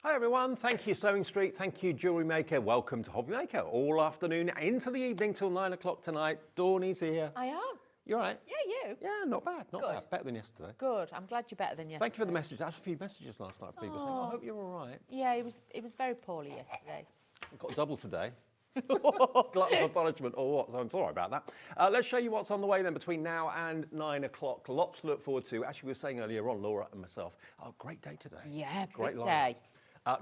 Hi everyone, thank you Sewing Street, thank you Jewellery Maker, welcome to HobbyMaker. All afternoon into the evening till 9 o'clock tonight. Dawny's here. I am. You all right? Yeah, you? Yeah, not bad, not bad. Better than yesterday. Good, I'm glad you're better than yesterday. Thank you for the message. I had a few messages last night from people saying, I hope you're all right. Yeah, it was very poorly yesterday. I've got a double today. Glutton for punishment or what, so I'm sorry about that. Let's show you what's on the way then between now and 9 o'clock. Lots to look forward to. Actually, we were saying earlier on, Laura and myself, great day today. Yeah, great day.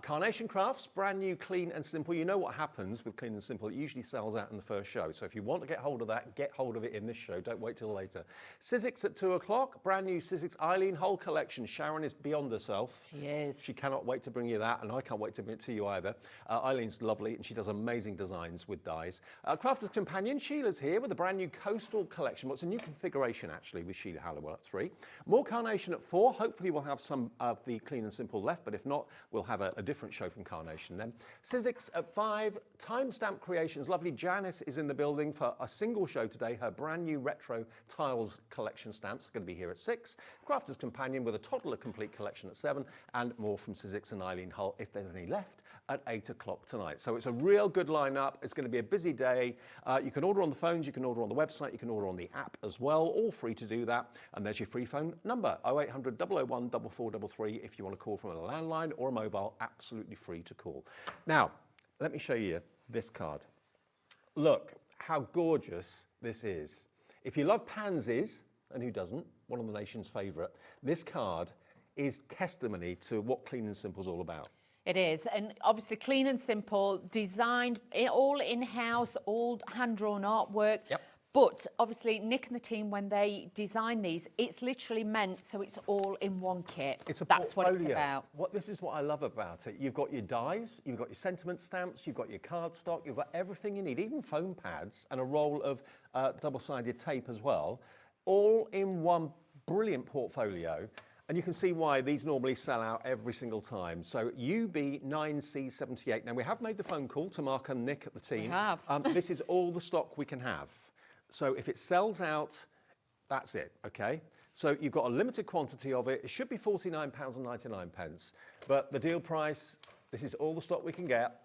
Carnation Crafts, brand new, clean and simple. You know what happens with clean and simple. It usually sells out in the first show. So if you want to get hold of that, get hold of it in this show. Don't wait till later. Sizzix at 2 o'clock. Brand new Sizzix Eileen Hull collection. Sharon is beyond herself. She is. She cannot wait to bring you that, and I can't wait to bring it to you either. Eileen's lovely, and she does amazing designs with dyes. Crafter's Companion, Sheila's here with a brand new coastal collection. What's a new configuration, actually, with Sheila Halliwell at 3. More Carnation at 4. Hopefully we'll have some of the clean and simple left, but if not, we'll have a different show from Carnation then. Sizzix at 5, Timestamp Creations. Lovely Janice is in the building for a single show today. Her brand new retro tiles collection stamps are going to be here at 6. Crafter's Companion with a toddler complete collection at 7, and more from Sizzix and Eileen Hull, if there's any left, at 8 o'clock tonight. So it's a real good lineup. It's going to be a busy day. You can order on the phones, you can order on the website, you can order on the app as well, all free to do that. And there's your free phone number, 0800 001 4433, if you want to call from a landline or a mobile, absolutely free to call. Now, let me show you this card. Look how gorgeous this is. If you love pansies, and who doesn't, one of the nation's favourite, this card is testimony to what Clean and Simple is all about. It is, and obviously clean and simple, designed, all in-house, all hand-drawn artwork. Yep. But obviously Nick and the team, when they design these, it's literally meant so it's all in one kit. It's a That's portfolio. what it's about. This is what I love about it. You've got your dies, you've got your sentiment stamps, you've got your cardstock, you've got everything you need, even foam pads and a roll of double-sided tape as well, all in one brilliant portfolio. And you can see why these normally sell out every single time. So UB9C78. Now, we have made the phone call to Mark and Nick at the team. We have. This is all the stock we can have. So if it sells out, that's it, okay? So you've got a limited quantity of it. It should be £49.99. But the deal price, this is all the stock we can get.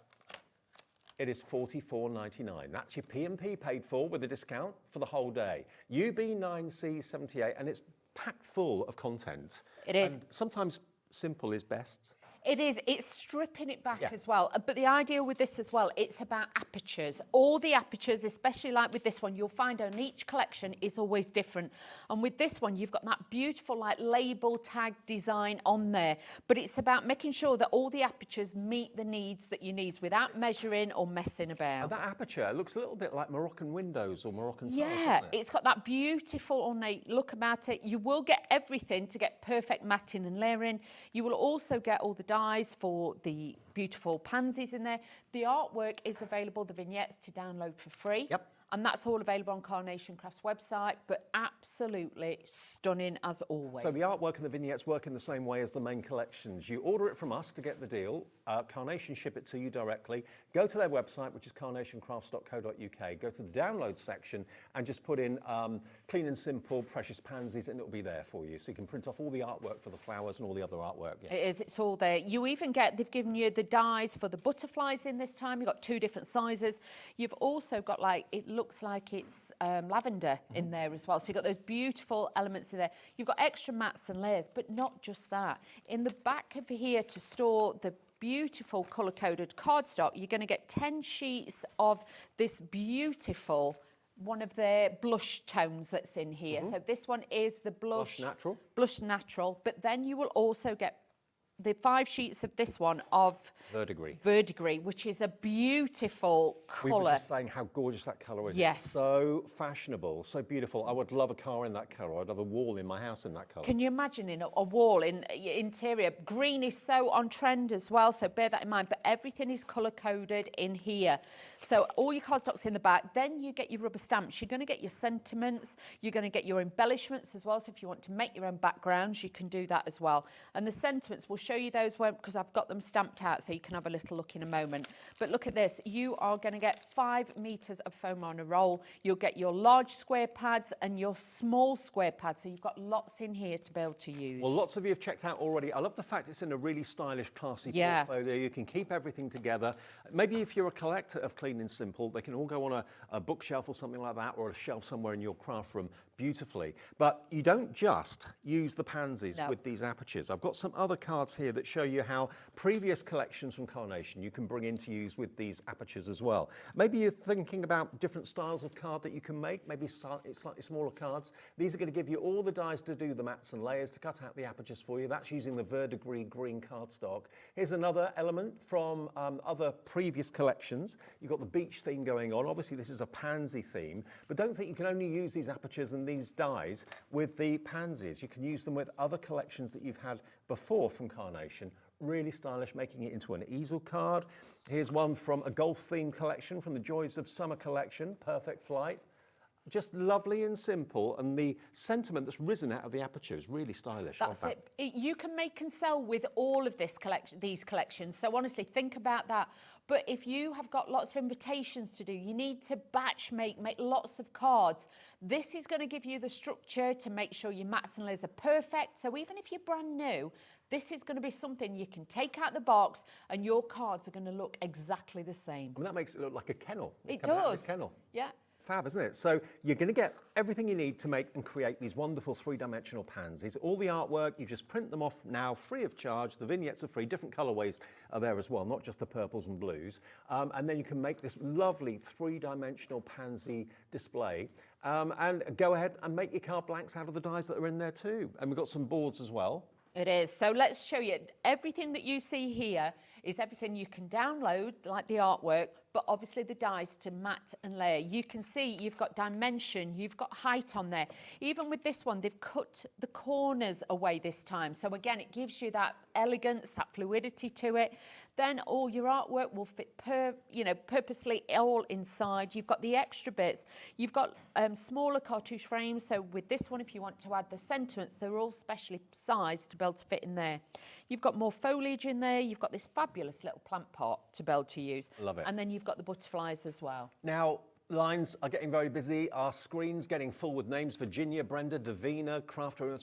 It is $44.99. That's your P&P paid for with a discount for the whole day. UB9C78, and it's packed full of content. It is. And sometimes simple is best. It is. It's stripping it back as well. But the idea with this as well, it's about apertures. All the apertures, especially like with this one, you'll find on each collection is always different. And with this one, you've got that beautiful like label tag design on there. But it's about making sure that all the apertures meet the needs that you need without measuring or messing about. And that aperture looks a little bit like Moroccan windows or Moroccan tiles, yeah, doesn't it? It's got that beautiful ornate look about it. You will get everything to get perfect matting and layering. You will also get all the dyes for the beautiful pansies in there. The artwork is available, the vignettes to download for free. Yep. And that's all available on Carnation Crafts website, but absolutely stunning as always. So the artwork and the vignettes work in the same way as the main collections. You order it from us to get the deal. Carnation ship it to you directly. Go to their website, which is carnationcrafts.co.uk. Go to the download section and just put in Clean and Simple Precious Pansies, and it'll be there for you. So you can print off all the artwork for the flowers and all the other artwork. Yeah. It is, it's all there. You even get, they've given you the dies for the butterflies in this time. You've got 2 different sizes. You've also got like, it looks like it's lavender in there as well. So you've got those beautiful elements in there. You've got extra mats and layers, but not just that. In the back of here to store the beautiful colour-coded cardstock, you're going to get 10 sheets of this beautiful one of their blush tones that's in here. So this one is the blush natural. Blush natural, but then you will also get the 5 sheets of this one of Verdigris, which is a beautiful colour. We were just saying how gorgeous that colour is. Yes. It's so fashionable, so beautiful. I would love a car in that colour. I'd love a wall in my house in that colour. Can you imagine in a wall in your interior? Green is so on trend as well, so bear that in mind. But everything is colour-coded in here. So all your cardstock's in the back. Then you get your rubber stamps. You're going to get your sentiments. You're going to get your embellishments as well. So if you want to make your own backgrounds, you can do that as well. And the sentiments will show show you those because I've got them stamped out so you can have a little look in a moment. But look at this. You are going to get 5 metres of foam on a roll. You'll get your large square pads and your small square pads. So you've got lots in here to be able to use. Well, lots of you have checked out already. I love the fact it's in a really stylish, classy portfolio. You can keep everything together. Maybe if you're a collector of Clean and Simple, they can all go on a bookshelf or something like that, or a shelf somewhere in your craft room beautifully. But you don't just use the pansies with these apertures. I've got some other cards here that show you how previous collections from Carnation you can bring into use with these apertures as well. Maybe you're thinking about different styles of card that you can make, maybe slightly smaller cards. These are going to give you all the dies to do the mats and layers, to cut out the apertures for you. That's using the verdigris green cardstock. Here's another element from other previous collections. You've got the beach theme going on. Obviously this is a pansy theme, but don't think you can only use these apertures and these dies with the pansies. You can use them with other collections that you've had before from Carnation. Really stylish, making it into an easel card. Here's one from a golf themed collection from the Joys of Summer collection, Perfect Flight. Just lovely and simple, and the sentiment that's risen out of the aperture is really stylish. That's it. You can make and sell with all of these collections, so honestly think about that. But if you have got lots of invitations to do, you need to batch make lots of cards. This is going to give you the structure to make sure your mats and layers are perfect. So even if you're brand new, this is going to be something you can take out the box and your cards are going to look exactly the same. I mean, that makes it look like a kennel. It does. Kennel. Yeah. Fab, isn't it? So you're going to get everything you need to make and create these wonderful 3-dimensional pansies. All the artwork, you just print them off now free of charge. The vignettes are free. Different colorways are there as well, not just the purples and blues. And then you can make this lovely 3-dimensional pansy display. And go ahead and make your card blanks out of the dies that are in there too. And we've got some boards as well. It is. So let's show you. Everything that you see here is everything you can download, like the artwork, but obviously the dies to mat and layer. You can see you've got dimension, you've got height on there. Even with this one, they've cut the corners away this time. So again, it gives you that elegance, that fluidity to it. Then all your artwork will fit purposely all inside. You've got the extra bits. You've got smaller cartouche frames. So with this one, if you want to add the sentiments, they're all specially sized to be able to fit in there. You've got more foliage in there. You've got this fabulous little plant pot to be able to use. Love it. And then you've got the butterflies as well. Now, lines are getting very busy. Our screen's getting full with names. Virginia, Brenda, Davina, Crafter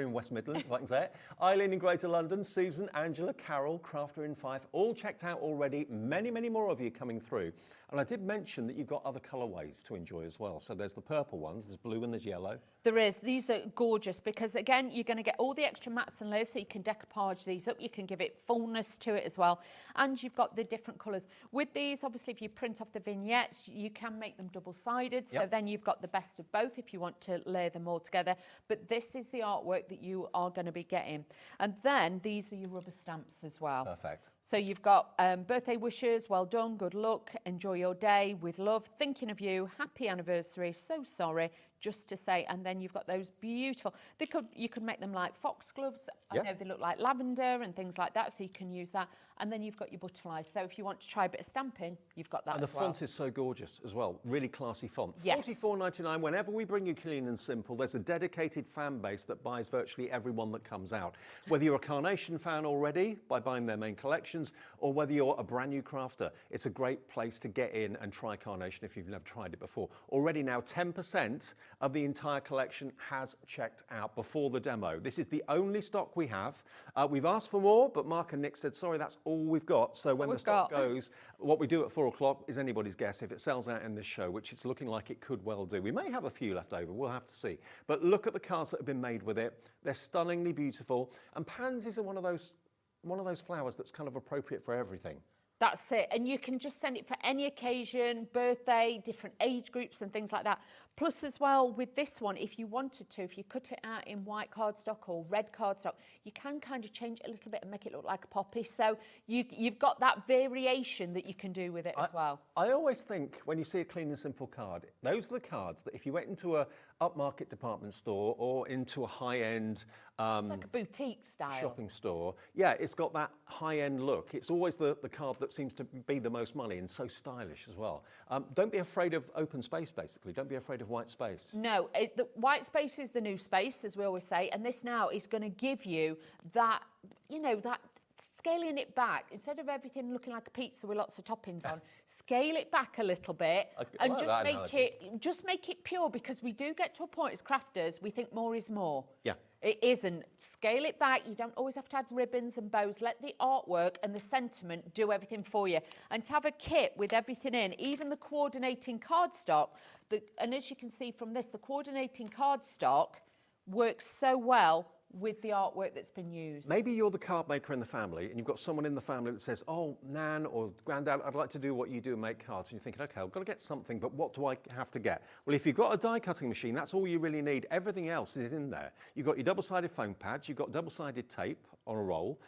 in West Midlands, if I can say it. Eileen in Greater London, Susan, Angela, Carol, Crafter in Fife, all checked out already. Many, many more of you coming through. And I did mention that you've got other colourways to enjoy as well. So there's the purple ones, there's blue and there's yellow. There is. These are gorgeous because, again, you're going to get all the extra mats and layers so you can decoupage these up. You can give it fullness to it as well. And you've got the different colours. With these, obviously, if you print off the vignettes, you can make them double-sided. So then you've got the best of both if you want to layer them all together. But this is the artwork that you are going to be getting. And then these are your rubber stamps as well. Perfect. So you've got birthday wishes, well done, good luck, enjoy your day, with love, thinking of you, happy anniversary, so sorry, just to say. And then you've got those beautiful, you could make them like foxgloves. I know they look like lavender and things like that, so you can use that. And then you've got your butterflies. So if you want to try a bit of stamping, you've got that as well. And the font is so gorgeous as well. Really classy font. Yes. $44.99. Whenever we bring you Clean and Simple, there's a dedicated fan base that buys virtually everyone that comes out. Whether you're a Carnation fan already by buying their main collections, or whether you're a brand new crafter, it's a great place to get in and try Carnation if you've never tried it before. Already now 10% of the entire collection has checked out before the demo. This is the only stock we have. We've asked for more, but Mark and Nick said, sorry, that's all we've got. So when the stock goes, what we do at 4 o'clock is anybody's guess. If it sells out in this show, which it's looking like it could well do, we may have a few left over. We'll have to see. But look at the cards that have been made with it. They're stunningly beautiful. And pansies are one of those flowers that's kind of appropriate for everything. That's it. And you can just send it for any occasion, birthday, different age groups and things like that. Plus as well, with this one, if you wanted to, if you cut it out in white cardstock or red cardstock, you can kind of change it a little bit and make it look like a poppy. So you've got that variation that you can do with it as well. I always think when you see a Clean and Simple card, those are the cards that if you went into a upmarket department store or into a high-end It's like a boutique style. shopping store. Yeah, it's got that high-end look. It's always the card that seems to be the most money and so stylish as well. Don't be afraid of open space, basically. Don't be afraid of white space. No, the white space is the new space, as we always say, and this now is going to give you that, you know, that scaling it back. Instead of everything looking like a pizza with lots of toppings on, scale it back a little bit and just make it pure, because we do get to a point as crafters, we think more is more. Yeah. It isn't. Scale it back. You don't always have to add ribbons and bows. Let the artwork and the sentiment do everything for you. And to have a kit with everything in, even the coordinating cardstock, and as you can see from this, the coordinating cardstock works so well with the artwork that's been used. Maybe you're the card maker in the family and you've got someone in the family that says, oh, Nan or Grandad, I'd like to do what you do and make cards. And you're thinking, okay, I've got to get something, but what do I have to get? Well, if you've got a die cutting machine, that's all you really need. Everything else is in there. You've got your double-sided foam pads, you've got double-sided tape on a roll,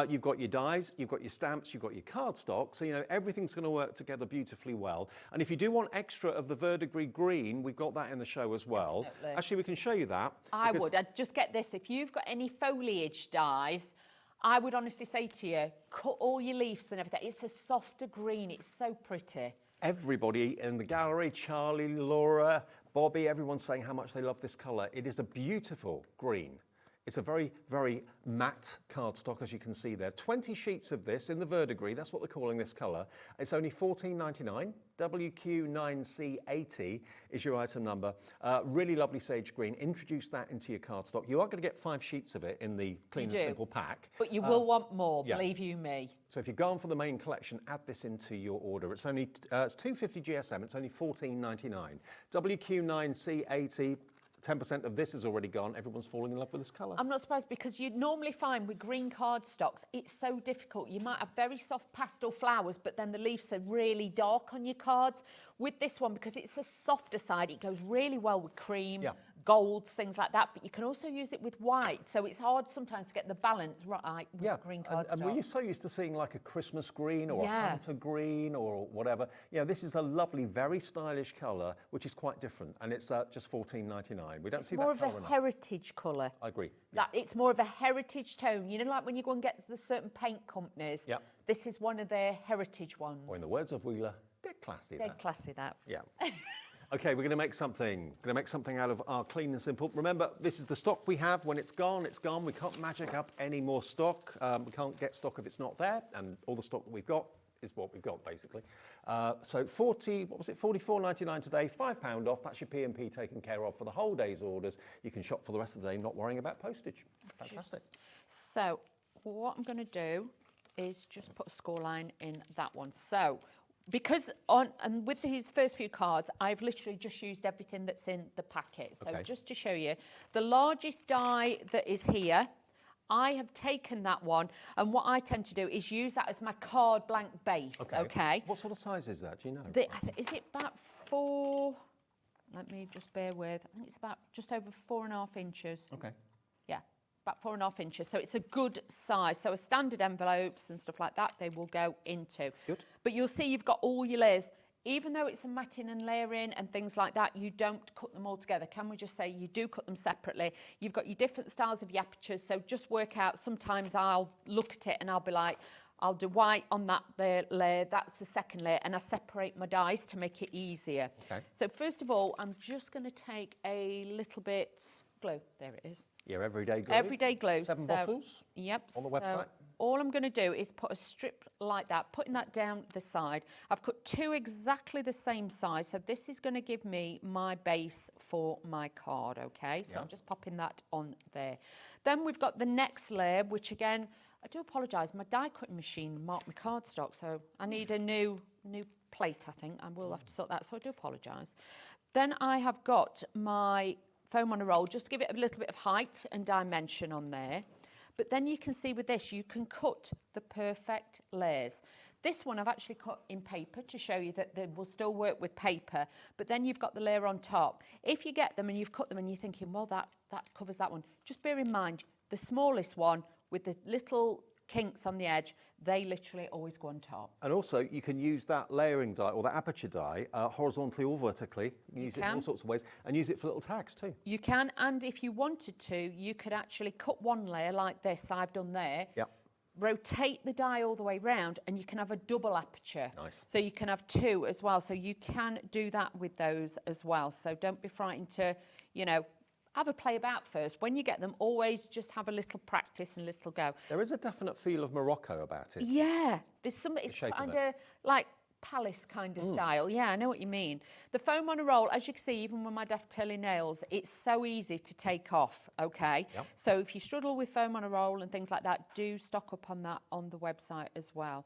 you've got your dies, you've got your stamps, you've got your cardstock, so you know everything's going to work together beautifully well. And if you do want extra of the verdigris green, we've got that in the show as well. Definitely. Actually, we can show you that. I would. I'd just get this. If you've got any foliage dies, I would honestly say to you, cut all your leaves and everything. It's a softer green. It's so pretty. Everybody in the gallery, Charlie, Laura, Bobby, everyone's saying how much they love this colour. It is a beautiful green. It's a very, very matte cardstock, as you can see there. 20 sheets of this in the verdigris, that's what they're calling this colour. It's only $14.99. WQ9C80 is your item number. Really lovely sage green. Introduce that into your cardstock. You are going to get 5 sheets of it in the Clean and Simple pack. But you will want more, believe you me. So if you're going for the main collection, add this into your order. It's only it's $2.50 GSM. It's only $14.99. WQ9C80. 10% of this is already gone. Everyone's falling in love with this colour. I'm not surprised, because you'd normally find with green cardstocks, it's so difficult. You might have very soft pastel flowers, but then the leaves are really dark on your cards. With this one, because it's a softer side, it goes really well with cream, golds, things like that. But you can also use it with white. So it's hard sometimes to get the balance right with green cardstock. And we're so used to seeing like a Christmas green or a hunter green or whatever. You know, this is a lovely, very stylish colour, which is quite different. And it's just $14.99. We don't see that colour enough. It's more of a heritage colour. I agree. That it's more of a heritage tone. You know, like when you go and get the certain paint companies, this is one of their heritage ones. Or in the words of Wheeler, dead classy. Dead classy, that. Yeah. Okay, we're going to make something. Going to make something out of our Clean and Simple. Remember, this is the stock we have. When it's gone, it's gone. We can't magic up any more stock. We can't get stock if it's not there. And all the stock that we've got is what we've got, basically. So $44.99 today, £5 off. That's your P&P taken care of for the whole day's orders. You can shop for the rest of the day, not worrying about postage. Fantastic. So what I'm going to do is just put a score line in that one. So because and with these first few cards, I've literally just used everything that's in the packet. So just to show you, the largest die that is here, I have taken that one, and what I tend to do is use that as my card blank base, okay? What sort of size is that, do you know? Is it about 4, let me just bear with, I think it's about just over 4.5 inches. Okay. Yeah, about 4.5 inches. So it's a good size. So a standard envelopes and stuff like that, they will go into. Good. But you'll see you've got all your layers. Even though it's a matting and layering and things like that, you don't cut them all together. Can we just say you do cut them separately? You've got your different styles of your apertures, so just work out. Sometimes I'll look at it and I'll be like, I'll do white on that layer, that's the second layer, and I separate my dies to make it easier. Okay. So first of all, I'm just going to take a little bit glue. There it is. Your everyday glue? Everyday glue. 7 bottles? Yep. On the website? All I'm going to do is put a strip like that, putting that down the side. I've cut 2 exactly the same size, so this is going to give me my base for my card, okay? So I'm just popping that on there. Then we've got the next layer, which again, I do apologise, my die cutting machine marked my cardstock, so I need a new plate, I think. I will have to sort that, so I do apologise. Then I have got my foam on a roll, just to give it a little bit of height and dimension on there. But then you can see with this, you can cut the perfect layers. This one I've actually cut in paper to show you that they will still work with paper, but then you've got the layer on top. If you get them and you've cut them and you're thinking, well, that covers that one, just bear in mind, the smallest one with the little kinks on the edge, they literally always go on top. And also, you can use that layering die or the aperture die horizontally or vertically. You can use it in all sorts of ways and use it for little tags too. You can, and if you wanted to, you could actually cut one layer like this I've done there. Yep. Rotate the die all the way round and you can have a double aperture. Nice. So you can have two as well. So you can do that with those as well. So don't be frightened to, you know, have a play about first. When you get them, always just have a little practice and a little go. There is a definite feel of Morocco about it. Yeah, there's some, it's shape of kind of like palace kind of style. Yeah, I know what you mean. The foam on a roll, as you can see, even with my dovetaily nails, it's so easy to take off, okay? Yep. So if you struggle with foam on a roll and things like that, do stock up on that on the website as well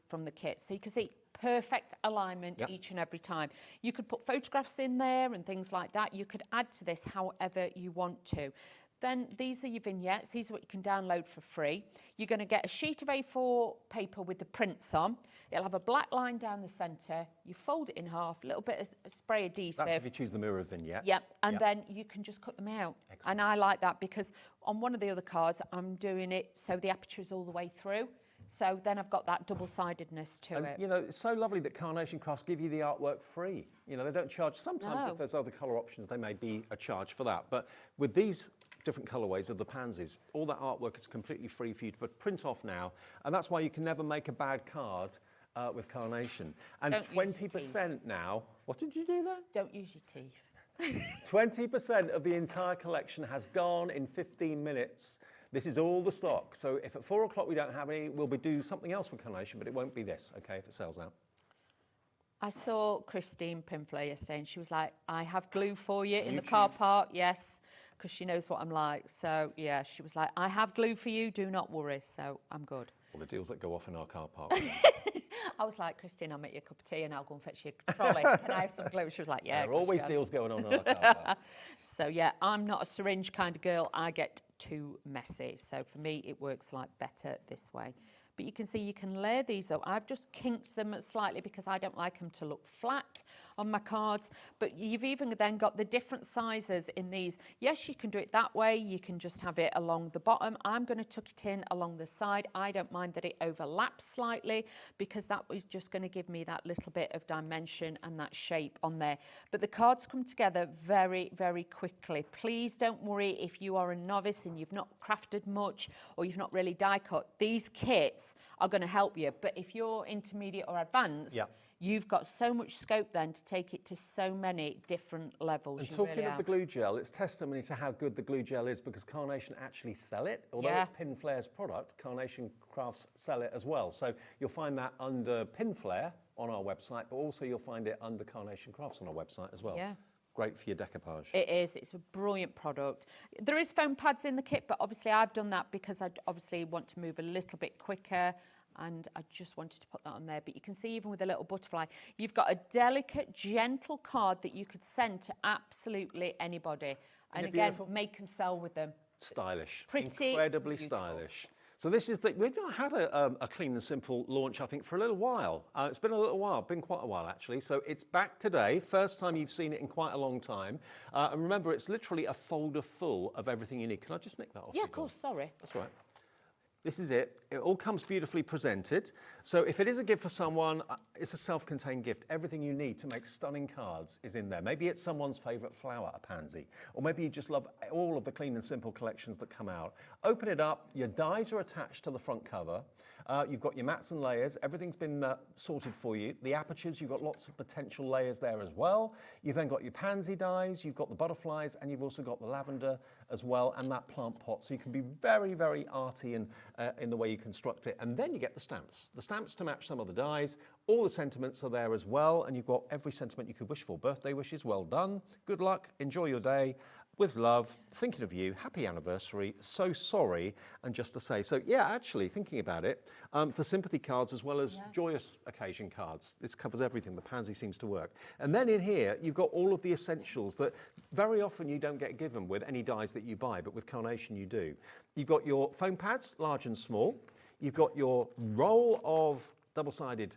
from the kit. So you can see perfect alignment each and every time. You could put photographs in there and things like that. You could add to this however you want to. Then these are your vignettes. These are what you can download for free. You're going to get a sheet of A4 paper with the prints on. It'll have a black line down the centre. You fold it in half, a little bit of spray adhesive. That's if you choose the mirror vignettes. Yep, and then you can just cut them out. Excellent. And I like that because on one of the other cards, I'm doing it so the aperture is all the way through. So then I've got that double-sidedness to it. You know, it's so lovely that Carnation Crafts give you the artwork free. You know, they don't charge. Sometimes if there's other colour options, they may be a charge for that. But with these different colourways of the pansies, all that artwork is completely free for you to print off now. And that's why you can never make a bad card with Carnation. And 20% now, what did you do there? Don't use your teeth. 20% of the entire collection has gone in 15 minutes. This is all the stock. So if at 4 o'clock we don't have any, we'll do something else with Carnation, but it won't be this, okay, if it sells out. I saw Christine Pimfler yesterday and she was like, I have glue for you in the car park. Yes, because she knows what I'm like. So, yeah, she was like, I have glue for you. Do not worry. So I'm good. All the deals that go off in our car park. I was like, Christine, I'll make you a cup of tea and I'll go and fetch you a trolley. Can I have some glue? She was like, yeah. There are always deals going on in our car park. So, yeah, I'm not a syringe kind of girl. I get too messy. So for me, it works like better this way. But you can see you can layer these up. I've just kinked them slightly because I don't like them to look flat on my cards. But you've even then got the different sizes in these. Yes, you can do it that way. You can just have it along the bottom. I'm going to tuck it in along the side. I don't mind that it overlaps slightly because that was just going to give me that little bit of dimension and that shape on there. But the cards come together very, very quickly. Please don't worry if you are a novice and you've not crafted much or you've not really die cut. These kits are going to help you, but if you're intermediate or advanced, you've got so much scope then to take it to so many different levels. And talking of the glue gel, it's testimony to how good the glue gel is because Carnation actually sell it. Although it's Pinflare's product, Carnation Crafts sell it as well. So you'll find that under Pinflare on our website, but also you'll find it under Carnation Crafts on our website as well. Yeah. Great for your decoupage. It is. It's a brilliant product. There is foam pads in the kit, but obviously I've done that because I obviously want to move a little bit quicker and I just wanted to put that on there. But you can see even with a little butterfly, you've got a delicate, gentle card that you could send to absolutely anybody. And again, beautiful? Make and sell with them. Stylish. Pretty incredibly beautiful. Stylish. So this is we've not had a clean and simple launch, I think, for a little while. It's been a little while, been quite a while actually. So it's back today, first time you've seen it in quite a long time. And remember, it's literally a folder full of everything you need. Can I just nick that off? Yeah, of course, sorry. That's right. This is it. It all comes beautifully presented. So if it is a gift for someone, it's a self-contained gift. Everything you need to make stunning cards is in there. Maybe it's someone's favourite flower, a pansy. Or maybe you just love all of the clean and simple collections that come out. Open it up. Your dies are attached to the front cover. You've got your mats and layers. Everything's been sorted for you. The apertures, you've got lots of potential layers there as well. You've then got your pansy dies, you've got the butterflies, and you've also got the lavender as well, and that plant pot. So you can be very, very arty in the way you construct it. And then you get the stamps. The stamps to match some of the dies. All the sentiments are there as well, and you've got every sentiment you could wish for. Birthday wishes, well done. Good luck, enjoy your day. With love, thinking of you, happy anniversary, so sorry, and just to say. So yeah, actually, thinking about it, for sympathy cards as well as joyous occasion cards, this covers everything. The pansy seems to work. And then in here, you've got all of the essentials that very often you don't get given with any dies that you buy, but with Carnation you do. You've got your foam pads, large and small. You've got your roll of double-sided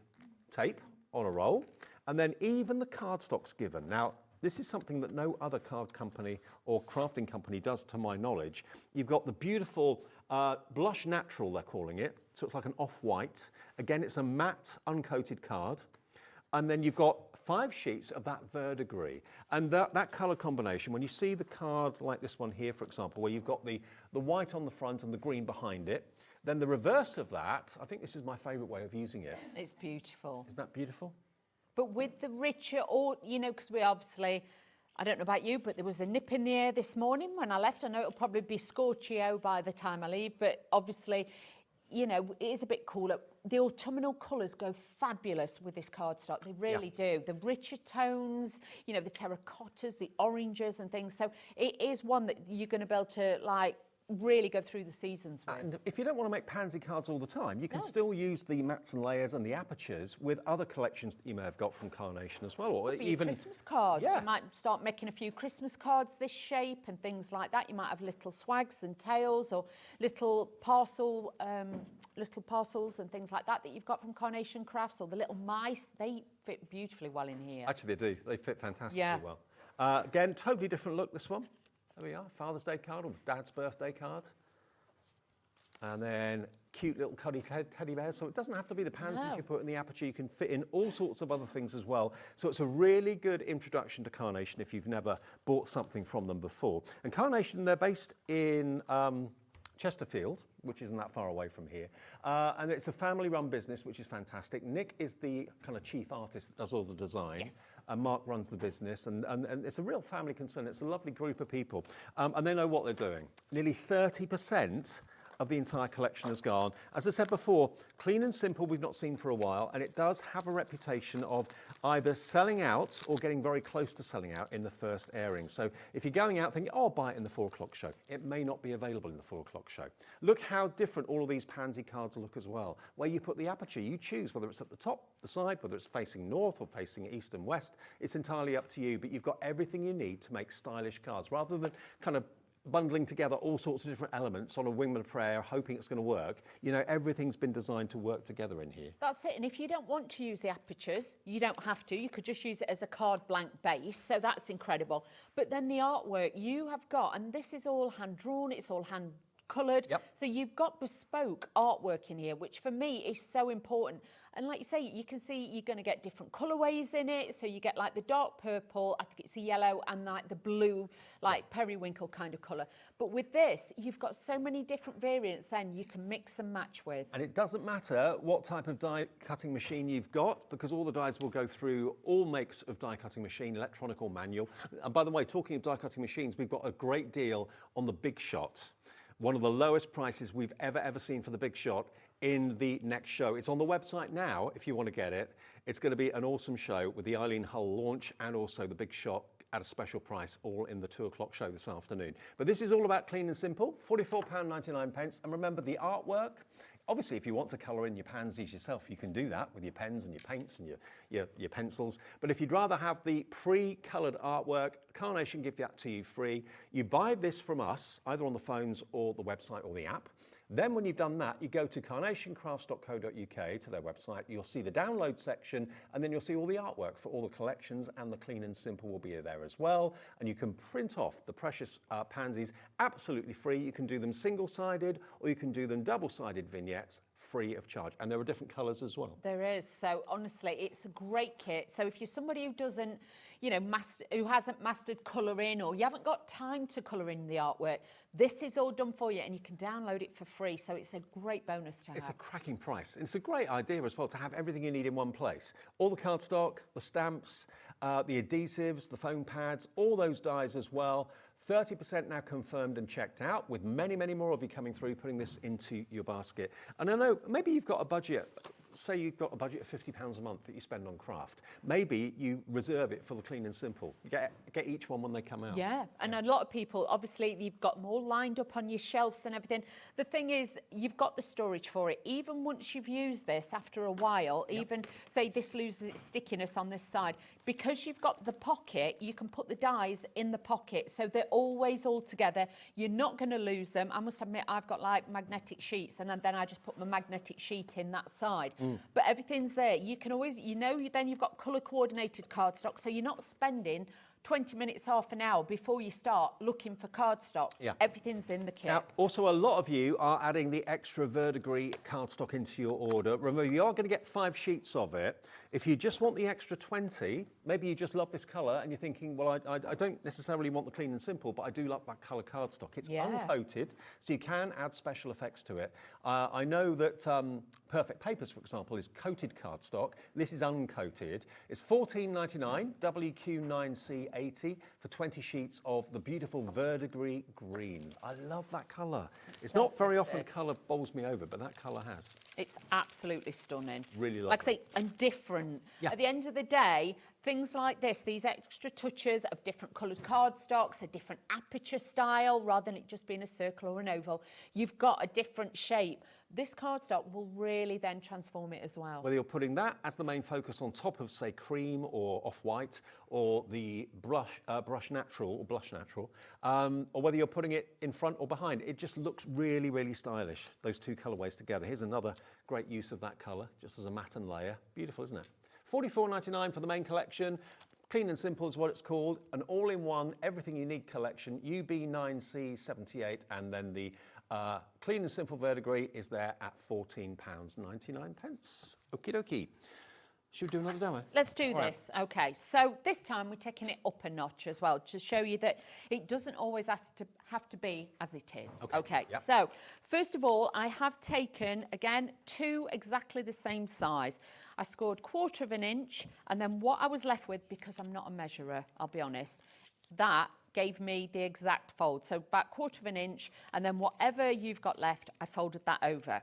tape on a roll, and then even the cardstock's given. Now, this is something that no other card company or crafting company does, to my knowledge. You've got the beautiful Blush Natural, they're calling it. So it's like an off-white. Again, it's a matte, uncoated card. And then you've got 5 sheets of that verdigris. And that colour combination, when you see the card like this one here, for example, where you've got the white on the front and the green behind it, then the reverse of that, I think this is my favourite way of using it. It's beautiful. Isn't that beautiful? But with the richer, or you know, because we obviously, I don't know about you, but there was a nip in the air this morning when I left. I know it'll probably be scorchio by the time I leave, but obviously, you know, it is a bit cooler. The autumnal colours go fabulous with this cardstock. They really do. The richer tones, you know, the terracottas, the oranges and things. So it is one that you're going to be able to, like, really go through the seasons with. And if you don't want to make pansy cards all the time, you can still use the mats and layers and the apertures with other collections that you may have got from Carnation as well. Or even Christmas cards. Yeah. You might start making a few Christmas cards this shape and things like that. You might have little swags and tails or little parcels and things like that you've got from Carnation Crafts, or the little mice. They fit beautifully well in here. Actually, they do. They fit fantastically well. Again, totally different look, this one. There we are, Father's Day card or Dad's birthday card. And then cute little cuddly teddy bears. So it doesn't have to be the pansies you put in the aperture. You can fit in all sorts of other things as well. So it's a really good introduction to Carnation if you've never bought something from them before. And Carnation, they're based in Chesterfield, which isn't that far away from here. And it's a family-run business, which is fantastic. Nick is the kind of chief artist that does all the design. Yes. And Mark runs the business. And it's a real family concern. It's a lovely group of people. And they know what they're doing. Nearly 30% of the entire collection has gone. As I said before, clean and simple we've not seen for a while, and it does have a reputation of either selling out or getting very close to selling out in the first airing. So if you're going out thinking, oh, I'll buy it in the 4 o'clock show, it may not be available in the 4 o'clock show. Look how different all of these pansy cards look as well. Where you put the aperture, you choose whether it's at the top, the side, whether it's facing north or facing east and west. It's entirely up to you, but you've got everything you need to make stylish cards, rather than kind of bundling together all sorts of different elements on a wing and a prayer, hoping it's going to work. You know, everything's been designed to work together in here. That's it. And if you don't want to use the apertures, you don't have to. You could just use it as a card blank base. So that's incredible. But then the artwork you have got, and this is all hand drawn, it's all hand coloured. Yep. So you've got bespoke artwork in here, which for me is so important. And like you say, you can see you're going to get different colourways in it. So you get like the dark purple, I think it's the yellow, and like the blue, like periwinkle kind of colour. But with this, you've got so many different variants then you can mix and match with. And it doesn't matter what type of die cutting machine you've got, because all the dies will go through all makes of die cutting machine, electronic or manual. And by the way, talking of die cutting machines, we've got a great deal on the Big Shot. One of the lowest prices we've ever seen for the Big Shot in the next show. It's on the website now if you want to get it. It's going to be an awesome show with the Eileen Hull launch and also the Big Shot at a special price, all in the 2 o'clock show this afternoon. But this is all about clean and simple, £44.99. And remember the artwork. Obviously, if you want to colour in your pansies yourself, you can do that with your pens and your paints and your pencils. But if you'd rather have the pre-coloured artwork, Carnation give that to you free. You buy this from us, either on the phones or the website or the app. Then when you've done that, you go to carnationcrafts.co.uk to their website. You'll see the download section, and then you'll see all the artwork for all the collections, and the clean and simple will be there as well. And you can print off the Precious Pansies absolutely free. You can do them single-sided, or you can do them double-sided vignettes free of charge. And there are different colours as well. There is. So honestly, it's a great kit. So if you're somebody who doesn't, you know, who hasn't mastered colouring, or you haven't got time to colour in the artwork, this is all done for you, and you can download it for free. So it's a great bonus to have. It's a cracking price. It's a great idea as well to have everything you need in one place. All the cardstock, the stamps, the adhesives, the foam pads, all those dies as well. 30% now confirmed and checked out, with many, many more of you coming through, putting this into your basket. And I know maybe you've got a budget. Say you've got a budget of £50 a month that you spend on craft. Maybe you reserve it for the clean and simple. You get each one when they come out. Yeah, and a lot of people, obviously, you've got them all lined up on your shelves and everything. The thing is, you've got the storage for it. Even once you've used this, after a while, even say this loses its stickiness on this side, because you've got the pocket, you can put the dies in the pocket, so they're always all together. You're not going to lose them. I must admit, I've got like magnetic sheets, and then I just put my magnetic sheet in that side. But everything's there. You can always, you know, then you've got colour coordinated cardstock, so you're not spending 20 minutes, half an hour before you start looking for cardstock. Yeah. Everything's in the kit. Now, also, a lot of you are adding the extra verdigris cardstock into your order. Remember, you are going to get 5 sheets of it. If you just want the extra 20, maybe you just love this colour and you're thinking, well, I don't necessarily want the clean and simple, but I do love that colour cardstock. It's uncoated, so you can add special effects to it. I know that Perfect Papers, for example, is coated cardstock. This is uncoated. It's $14.99, WQ9C80 for 20 sheets of the beautiful verdigris green. I love that colour. It's So not very often pretty. colour bowls me over, but that colour has. It's absolutely stunning. Really lovely. Like I say, and different. Yeah. At the end of the day, things like this, these extra touches of different coloured cardstocks, a different aperture style, rather than it just being a circle or an oval, you've got a different shape. This cardstock will really then transform it as well. Whether you're putting that as the main focus on top of, say, cream or off-white, or the blush natural, or whether you're putting it in front or behind, it just looks really, really stylish, those two colourways together. Here's another great use of that colour, just as a matte and layer. Beautiful, isn't it? $44.99 for the main collection. Clean and Simple is what it's called, an all-in-one, everything you need collection, UB9C78, and then the Clean and Simple verdigris is there at £14.99. Okie dokie. Should we do another demo? Let's do this. Okay, so this time we're taking it up a notch as well to show you that it doesn't always have to be as it is. Okay, yep. So first of all, I have taken, again, 2 exactly the same size. I scored 1/4 of an inch, and then what I was left with, because I'm not a measurer, I'll be honest, that gave me the exact fold. So about 1/4 of an inch, and then whatever you've got left, I folded that over.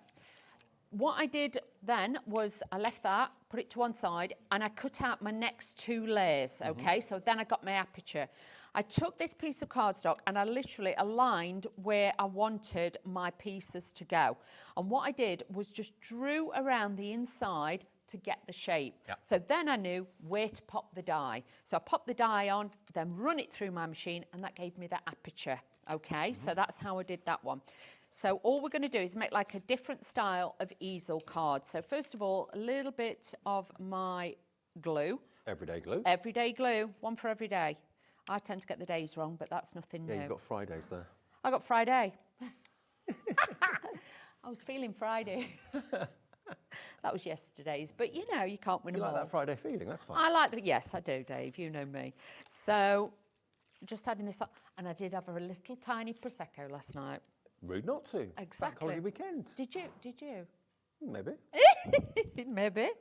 What I did then was I left that, put it to one side, and I cut out my next 2 layers, okay? So then I got my aperture. I took this piece of cardstock and I literally aligned where I wanted my pieces to go. And what I did was just drew around the inside to get the shape. Yep. So then I knew where to pop the die. So I popped the die on, then run it through my machine, and that gave me the aperture, okay? So that's how I did that one. So all we're going to do is make like a different style of easel card. So first of all, a little bit of my glue. Everyday glue. Everyday glue, one for every day. I tend to get the days wrong, but that's nothing new. Yeah, you've got Fridays there. I got Friday. I was feeling Friday. That was yesterday's, but you know, you can't win You them like all. that Friday feeling, that's fine. I like the, yes, I do, Dave, you know me. So just adding this up, and I did have a little tiny Prosecco last night. Rude not to. Bank Exactly. holiday weekend. Did you? Maybe. Maybe.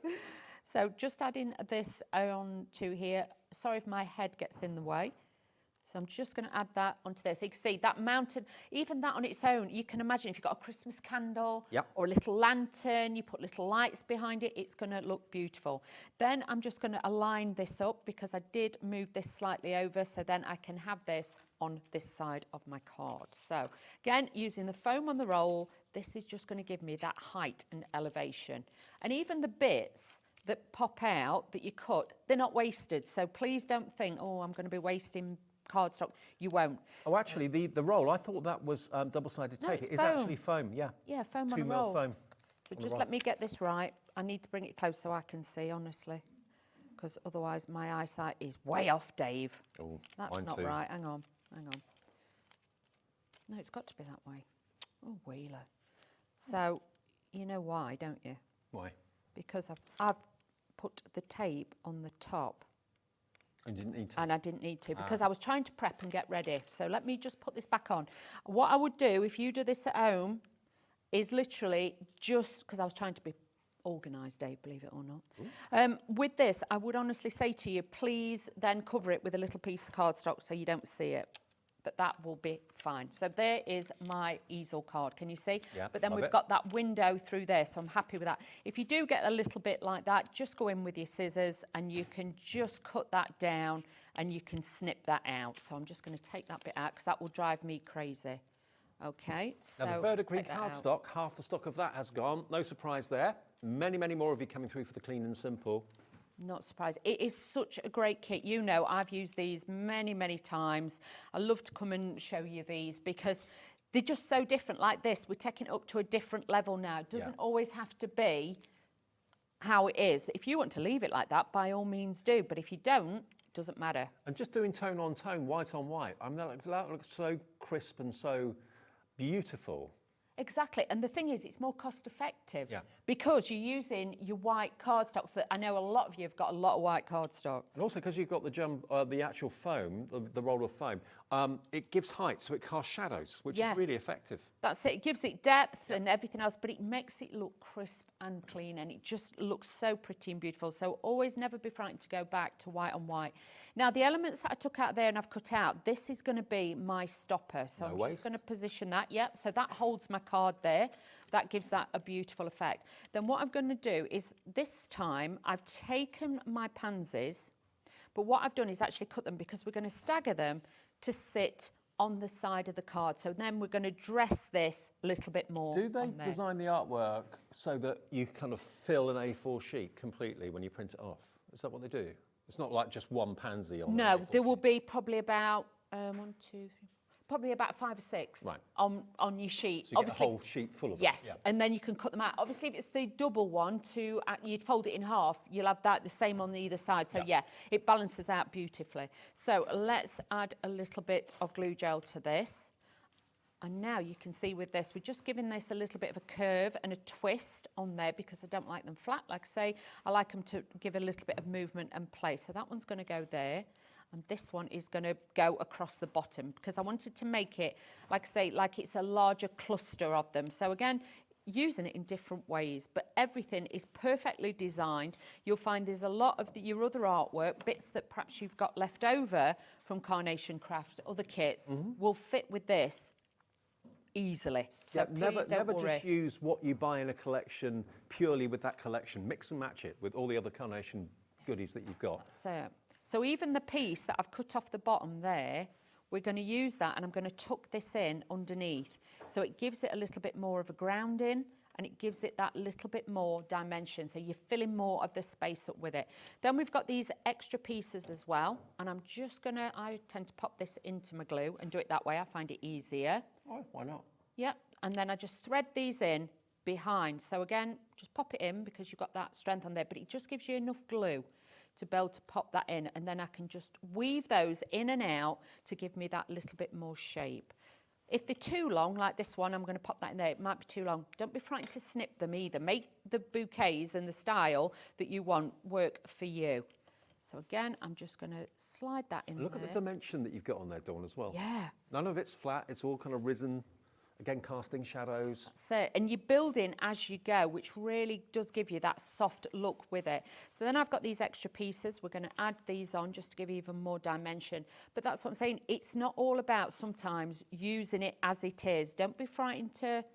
So just adding this on to here. Sorry if my head gets in the way. So I'm just going to add that onto there. So you can see that mounted, even that on its own, you can imagine if you've got a Christmas candle or a little lantern, you put little lights behind it, it's going to look beautiful. Then I'm just going to align this up because I did move this slightly over, so then I can have this on this side of my card. So again, using the foam on the roll, this is just going to give me that height and elevation. And even the bits that pop out that you cut, they're not wasted. So please don't think, oh, I'm going to be wasting cardstock. You won't. Oh, actually, the roll, I thought that was double-sided tape. it's It is foam. actually foam, yeah. Yeah, foam 2 on a mil roll. foam. So on the just roll. let me get this right. I need to bring it close so I can see, honestly, because otherwise my eyesight is way off, Dave. Oh, That's mine not too. right. Hang on. No, it's got to be that way. Oh, wheeler. So you know why, don't you? Why? Because I've put the tape on the top. And didn't need to. And I didn't need to because I was trying to prep and get ready. So let me just put this back on. What I would do if you do this at home is literally just, because I was trying to be organised, Dave, believe it or not. With this, I would honestly say to you, please then cover it with a little piece of cardstock so you don't see it. But that will be fine. So there is my easel card. Can you see? Yeah, but then love we've it. got that window through there, so I'm happy with that. If you do get a little bit like that, just go in with your scissors and you can just cut that down and you can snip that out. So I'm just going to take that bit out because that will drive me crazy. Okay, so Now, the verdigris take that out. cardstock, half the stock of that has gone. No surprise there. Many, many more of you coming through for the Clean and Simple. Not surprised. It is such a great kit. You know, I've used these many, many times. I love to come and show you these because they're just so different like this. We're taking it up to a different level now. It doesn't always have to be how it is. If you want to leave it like that, by all means do. But if you don't, doesn't matter. And just doing tone on tone, white on white, I mean, that looks so crisp and so beautiful. Exactly, and the thing is, it's more cost effective Yeah. because you're using your white cardstock. So I know a lot of you have got a lot of white cardstock. And also because you've got the actual foam, the roll of foam, it gives height, so it casts shadows, which is really effective. That's it. It gives it depth and everything else, but it makes it look crisp and clean, and it just looks so pretty and beautiful. So always never be frightened to go back to white on white. Now, the elements that I took out there and I've cut out, this is going to be my stopper. So I'm just going to position that. Yep. So that holds my card there. That gives that a beautiful effect. Then what I'm going to do is this time I've taken my pansies, but what I've done is actually cut them because we're going to stagger them to sit on the side of the card. So then we're going to dress this a little bit more. Do they design the artwork so that you kind of fill an A4 sheet completely when you print it off? Is that what they do? It's not like just one pansy on No, the A4 there will sheet. be probably about probably about 5 or 6 on your sheet. So you get a whole sheet full of them. Yes, and then you can cut them out. Obviously, if it's the double one, you'd fold it in half, you'll have that the same on either side. So yeah, it balances out beautifully. So let's add a little bit of glue gel to this. And now you can see with this, we're just giving this a little bit of a curve and a twist on there because I don't like them flat. Like I say, I like them to give a little bit of movement and play. So that one's going to go there. And this one is going to go across the bottom because I wanted to make it, like I say, like it's a larger cluster of them. So again, using it in different ways, but everything is perfectly designed. You'll find there's a lot of your other artwork, bits that perhaps you've got left over from Carnation Crafts, other kits, will fit with this easily. So never just use what you buy in a collection purely with that collection. Mix and match it with all the other Carnation goodies that you've got. That's it. So even the piece that I've cut off the bottom there, we're going to use that and I'm going to tuck this in underneath. So it gives it a little bit more of a grounding and it gives it that little bit more dimension. So you're filling more of the space up with it. Then we've got these extra pieces as well. And I'm just going to, I tend to pop this into my glue and do it that way. I find it easier. Oh, why not? Yep. And then I just thread these in behind. So again, just pop it in because you've got that strength on there, but it just gives you enough glue to be able to pop that in, and then I can just weave those in and out to give me that little bit more shape. If they're too long, like this one, I'm going to pop that in there. It might be too long. Don't be frightened to snip them either. Make the bouquets and the style that you want work for you. So again, I'm just going to slide that in there. Look at the dimension that you've got on there, Dawn, as well. Yeah. None of it's flat. It's all kind of risen. Again, casting shadows. That's it. And you're building as you go, which really does give you that soft look with it. So then I've got these extra pieces. We're going to add these on just to give even more dimension. But that's what I'm saying. It's not all about sometimes using it as it is. Don't be frightened to,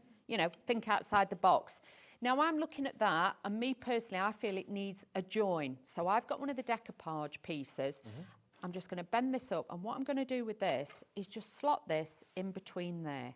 think outside the box. Now I'm looking at that, and me personally, I feel it needs a join. So I've got one of the decoupage pieces. I'm just going to bend this up. And what I'm going to do with this is just slot this in between there.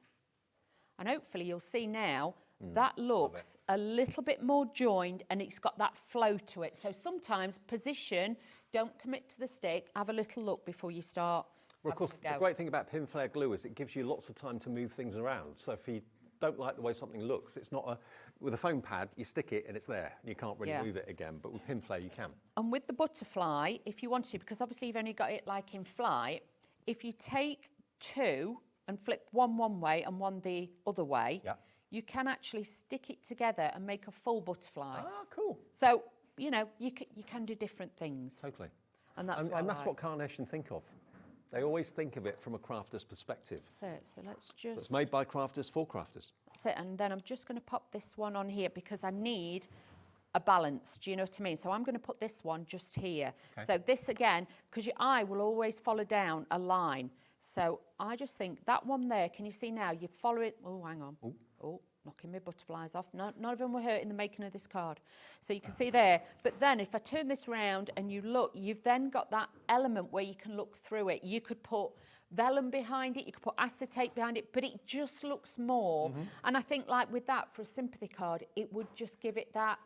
And hopefully you'll see now that looks a little bit more joined and it's got that flow to it. So sometimes position, don't commit to the stick, have a little look before you start. Well, of course, the great thing about pin flare glue is it gives you lots of time to move things around. So if you don't like the way something looks, it's not with a foam pad, you stick it and it's there. You can't really move it again, but with pin flare you can. And with the butterfly, if you want to, because obviously you've only got it like in flight, if you take two and flip one way and one the other way, you can actually stick it together and make a full butterfly. Ah, cool. So, you can do different things. Totally. And that's what Carnation think of. They always think of it from a crafter's perspective. That's it. So let's just... So it's made by crafters for crafters. That's it. And then I'm just going to pop this one on here because I need a balance. Do you know what I mean? So I'm going to put this one just here. Okay. So this again, because your eye will always follow down a line. So I just think that one there, can you see now? You follow it. Oh, hang on. Ooh. Oh, knocking my butterflies off. None of them were hurt in the making of this card. So you can see there. But then if I turn this round and you look, you've then got that element where you can look through it. You could put vellum behind it. You could put acetate behind it. But it just looks more. And I think like with that, for a sympathy card, it would just give it that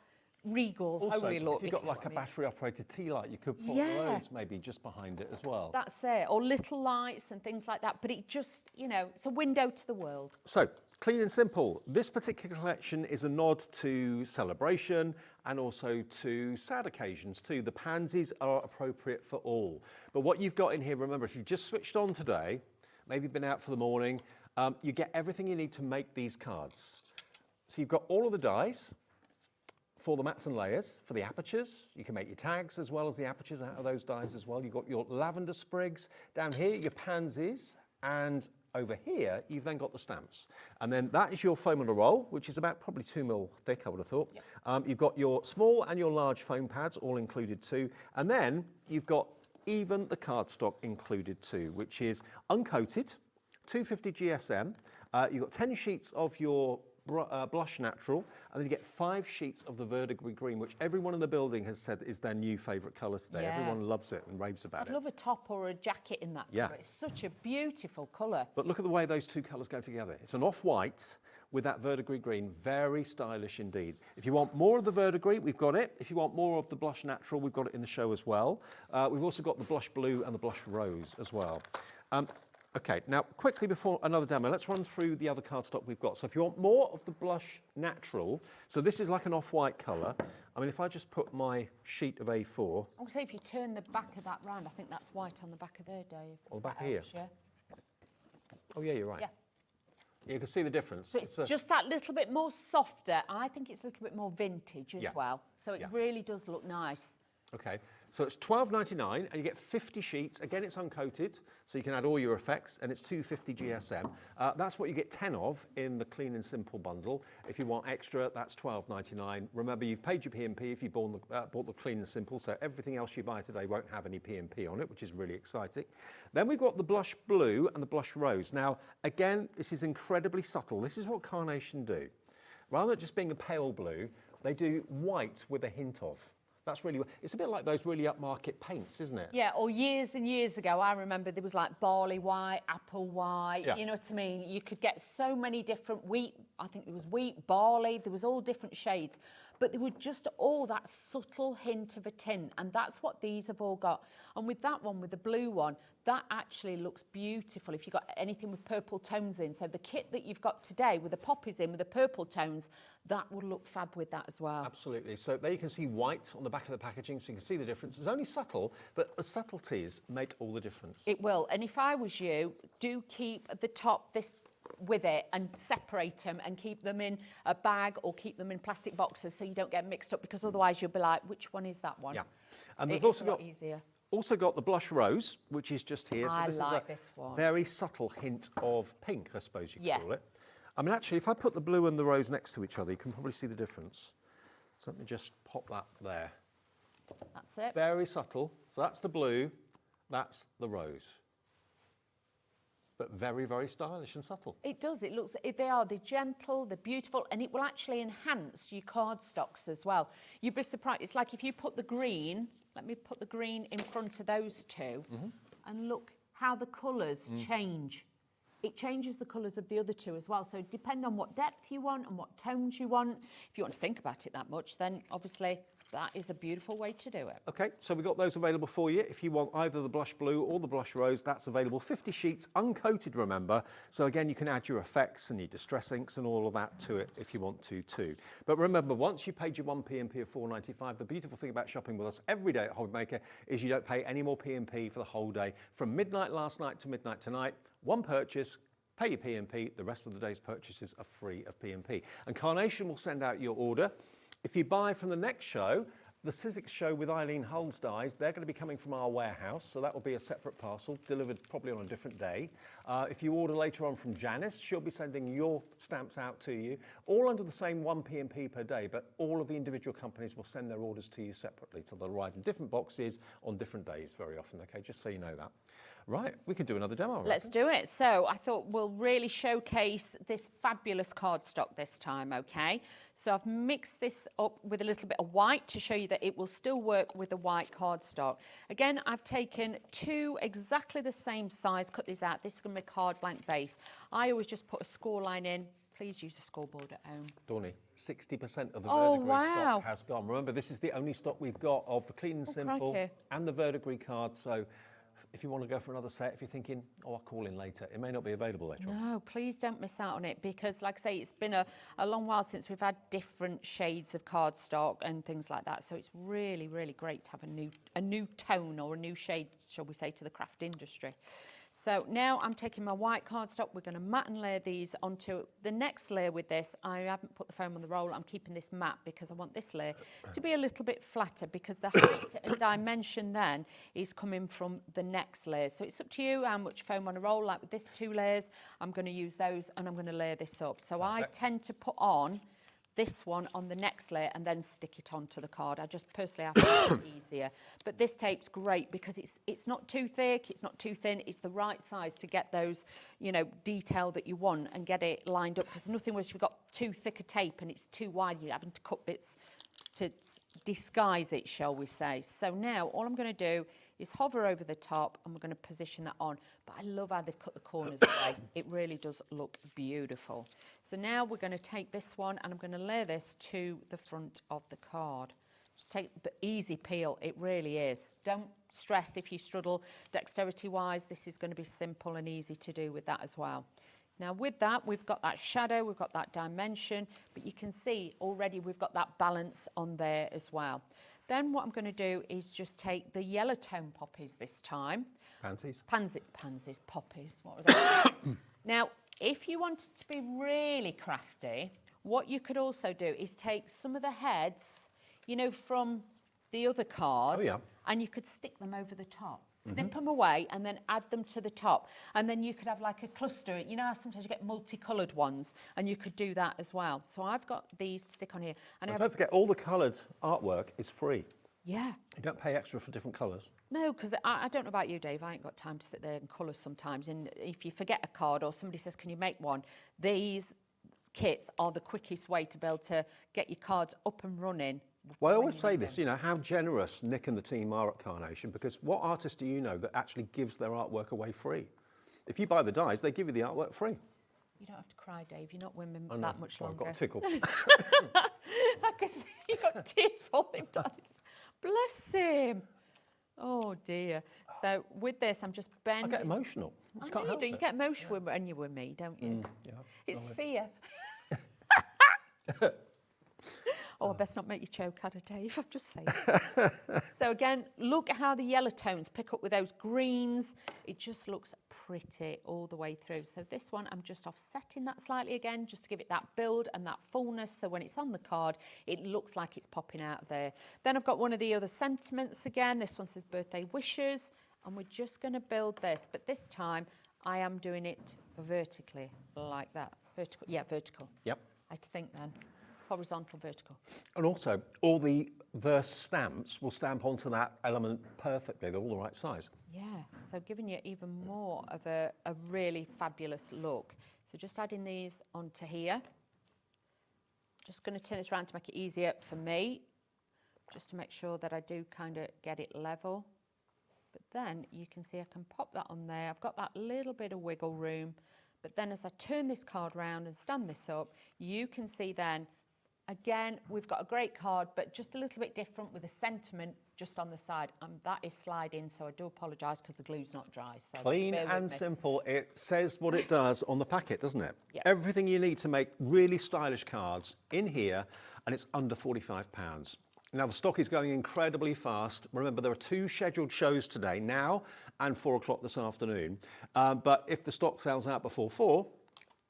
regal, Also, homely look. if you've got like a battery-operated tea light, you could put those maybe just behind it as well. That's it, or little lights and things like that. But it just, you know, it's a window to the world. So, clean and simple. This particular collection is a nod to celebration and also to sad occasions too. The pansies are appropriate for all. But what you've got in here, remember, if you've just switched on today, maybe been out for the morning, you get everything you need to make these cards. So you've got all of the dies for the mats and layers, for the apertures. You can make your tags as well as the apertures out of those dies as well. You've got your lavender sprigs. Down here, your pansies. And over here, you've then got the stamps. And then that is your foam on a roll, which is about probably 2 mil thick, I would have thought. Yep. You've got your small and your large foam pads all included too. And then you've got even the cardstock included too, which is uncoated, 250 GSM. You've got 10 sheets of your blush natural, and then you get 5 sheets of the verdigris green, which everyone in the building has said is their new favourite colour today. Yeah. Everyone loves it and raves about it. I'd love a top or a jacket in that colour. It's such a beautiful colour. But look at the way those two colours go together. It's an off-white with that verdigris green, very stylish indeed. If you want more of the verdigris, we've got it. If you want more of the blush natural, we've got it in the show as well. We've also got the blush blue and the blush rose as well. Okay, now quickly before another demo, let's run through the other cardstock we've got. So if you want more of the blush natural, so this is like an off-white colour. I mean, if I just put my sheet of A4. I would say if you turn the back of that round, I think that's white on the back of there, Dave. On the back here? Yeah. Oh yeah, you're right. Yeah. You can see the difference. So it's just that little bit more softer. I think it's a little bit more vintage as well. So it really does look nice. Okay, so it's $12.99 and you get 50 sheets. Again, it's uncoated, so you can add all your effects, and it's 250 GSM. That's what you get 10 of in the Clean and Simple bundle. If you want extra, that's $12.99. Remember, you've paid your P&P if you bought the Clean and Simple, so everything else you buy today won't have any P&P on it, which is really exciting. Then we've got the blush blue and the blush rose. Now, again, this is incredibly subtle. This is what Carnation do. Rather than just being a pale blue, they do white with a hint of. That's really, it's a bit like those really upmarket paints, isn't it? Yeah, or years and years ago, I remember there was like barley white, apple white, you know what I mean? You could get so many different wheat, I think there was wheat, barley, there was all different shades, but they were just all that subtle hint of a tint, and that's what these have all got. And with that one, with the blue one, that actually looks beautiful if you've got anything with purple tones in. So the kit that you've got today with the poppies in, with the purple tones, that would look fab with that as well. Absolutely. So there you can see white on the back of the packaging, so you can see the difference. It's only subtle, but the subtleties make all the difference. It will. And if I was you, do keep the top this with it and separate them and keep them in a bag or keep them in plastic boxes so you don't get mixed up, because otherwise you'll be like, which one is that one? Yeah. And they've also got easier. Also got the blush rose, which is just here. So I this like is a this one. very subtle hint of pink, I suppose you Yeah. call it. I mean, actually, if I put the blue and the rose next to each other, you can probably see the difference. So let me just pop that there. That's it. Very subtle. So that's the blue, that's the rose. But very, very stylish and subtle. It does. It looks. They're gentle. They're beautiful, and it will actually enhance your cardstocks as well. You'd be surprised. It's like if you put the green. Let me put the green in front of those two, and look how the colours change. It changes the colours of the other two as well. So depending on what depth you want and what tones you want, if you want to think about it that much, then obviously that is a beautiful way to do it. Okay, so we've got those available for you. If you want either the blush blue or the blush rose, that's available. 50 sheets, uncoated, remember. So again, you can add your effects and your distress inks and all of that to it if you want to too. But remember, once you paid your one P&P of $4.95, the beautiful thing about shopping with us every day at HobbyMaker is you don't pay any more P&P for the whole day. From midnight last night to midnight tonight, one purchase, pay your P&P, the rest of the day's purchases are free of P&P. And Carnation will send out your order. If you buy from the next show, the Sizzix show with Eileen Hull's dies, they're going to be coming from our warehouse, so that will be a separate parcel, delivered probably on a different day. If you order later on from Janice, she'll be sending your stamps out to you, all under the same one P&P per day, but all of the individual companies will send their orders to you separately, so they'll arrive in different boxes on different days very often, okay, just so you know that. Right, we could do another demo. Let's do it. So I thought we'll really showcase this fabulous cardstock this time, okay? So I've mixed this up with a little bit of white to show you that it will still work with the white cardstock. Again, I've taken two exactly the same size, cut these out. This is going to be a card blank base. I always just put a score line in please use a scoreboard at home. Dawny, 60% of the Oh, verdigris wow. stock has gone. Remember, this is the only stock we've got of the Clean and Simple crikey. and the verdigris cards. So if you want to go for another set, if you're thinking, oh, I'll call in later, it may not be available later on. No, please don't miss out on it because, like I say, it's been a long while since we've had different shades of cardstock and things like that. So it's really, really great to have a new tone or a new shade, shall we say, to the craft industry. So now I'm taking my white cardstock. We're going to mat and layer these onto the next layer with this. I haven't put the foam on the roll. I'm keeping this matte because I want this layer to be a little bit flatter because the height and dimension then is coming from the next layer. So it's up to you how much foam on a roll. Like with this 2 layers, I'm going to use those and I'm going to layer this up. So I tend to put on this one on the next layer and then stick it onto the card. I just personally have to make it easier. But this tape's great because it's not too thick, it's not too thin, it's the right size to get those, you know, detail that you want and get it lined up. Because nothing worse if you've got too thick a tape and it's too wide, you're having to cut bits to disguise it, shall we say. So now all I'm going to do is hover over the top and we're going to position that on. But I love how they've cut the corners away. It really does look beautiful. So now we're going to take this one and I'm going to layer this to the front of the card. Just take the easy peel, it really is. Don't stress if you struggle dexterity-wise. This is going to be simple and easy to do with that as well. Now with that, we've got that shadow, we've got that dimension, but you can see already we've got that balance on there as well. Then what I'm going to do is just take the yellow tone poppies this time. Pansies? Pansies, poppies, what was that? Now, if you wanted to be really crafty, what you could also do is take some of the heads, you know, from the other cards, and you could stick them over the top. Snip them away and then add them to the top. And then you could have like a cluster. You know how sometimes you get multicoloured ones and you could do that as well. So I've got these to stick on here. And don't forget, all the coloured artwork is free. Yeah. You don't pay extra for different colours. No, because I don't know about you, Dave. I ain't got time to sit there and colour sometimes. And if you forget a card or somebody says, can you make one? These kits are the quickest way to be able to get your cards up and running. Well, I always say this, you know, how generous Nick and the team are at Carnation, because what artist do you know that actually gives their artwork away free? If you buy the dies, they give you the artwork free. You don't have to cry, Dave. You're not women that much longer. I've got a tickle. I could see you've got tears falling down his face. Bless him. Oh, dear. So with this, I'm just bending. I get emotional. I know you do. You get emotional when you're with me, don't you? Yeah. It's fear. Oh, I best not make you choke at it, Dave. I'm just saying. So again, look at how the yellow tones pick up with those greens. It just looks pretty all the way through. So this one, I'm just offsetting that slightly again, just to give it that build and that fullness. So when it's on the card, it looks like it's popping out of there. Then I've got one of the other sentiments again. This one says birthday wishes. And we're just going to build this. But this time, I am doing it vertically, like that. Vertical. Yeah, vertical. Yep. I think then. Horizontal, vertical. And also, all the verse stamps will stamp onto that element perfectly. They're all the right size. Yeah, so giving you even more of a really fabulous look. So just adding these onto here. Just going to turn this around to make it easier for me, just to make sure that I do kind of get it level. But then you can see I can pop that on there. I've got that little bit of wiggle room. But then as I turn this card round and stand this up, you can see then, again, we've got a great card, but just a little bit different with a sentiment just on the side. That is sliding, so I do apologise because the glue's not dry. So Clean and simple. It says what it does on the packet, doesn't it? Yep. Everything you need to make really stylish cards in here, and it's under £45. Now, the stock is going incredibly fast. Remember, there are 2 scheduled shows today, now and 4 o'clock this afternoon. But if the stock sells out before 4,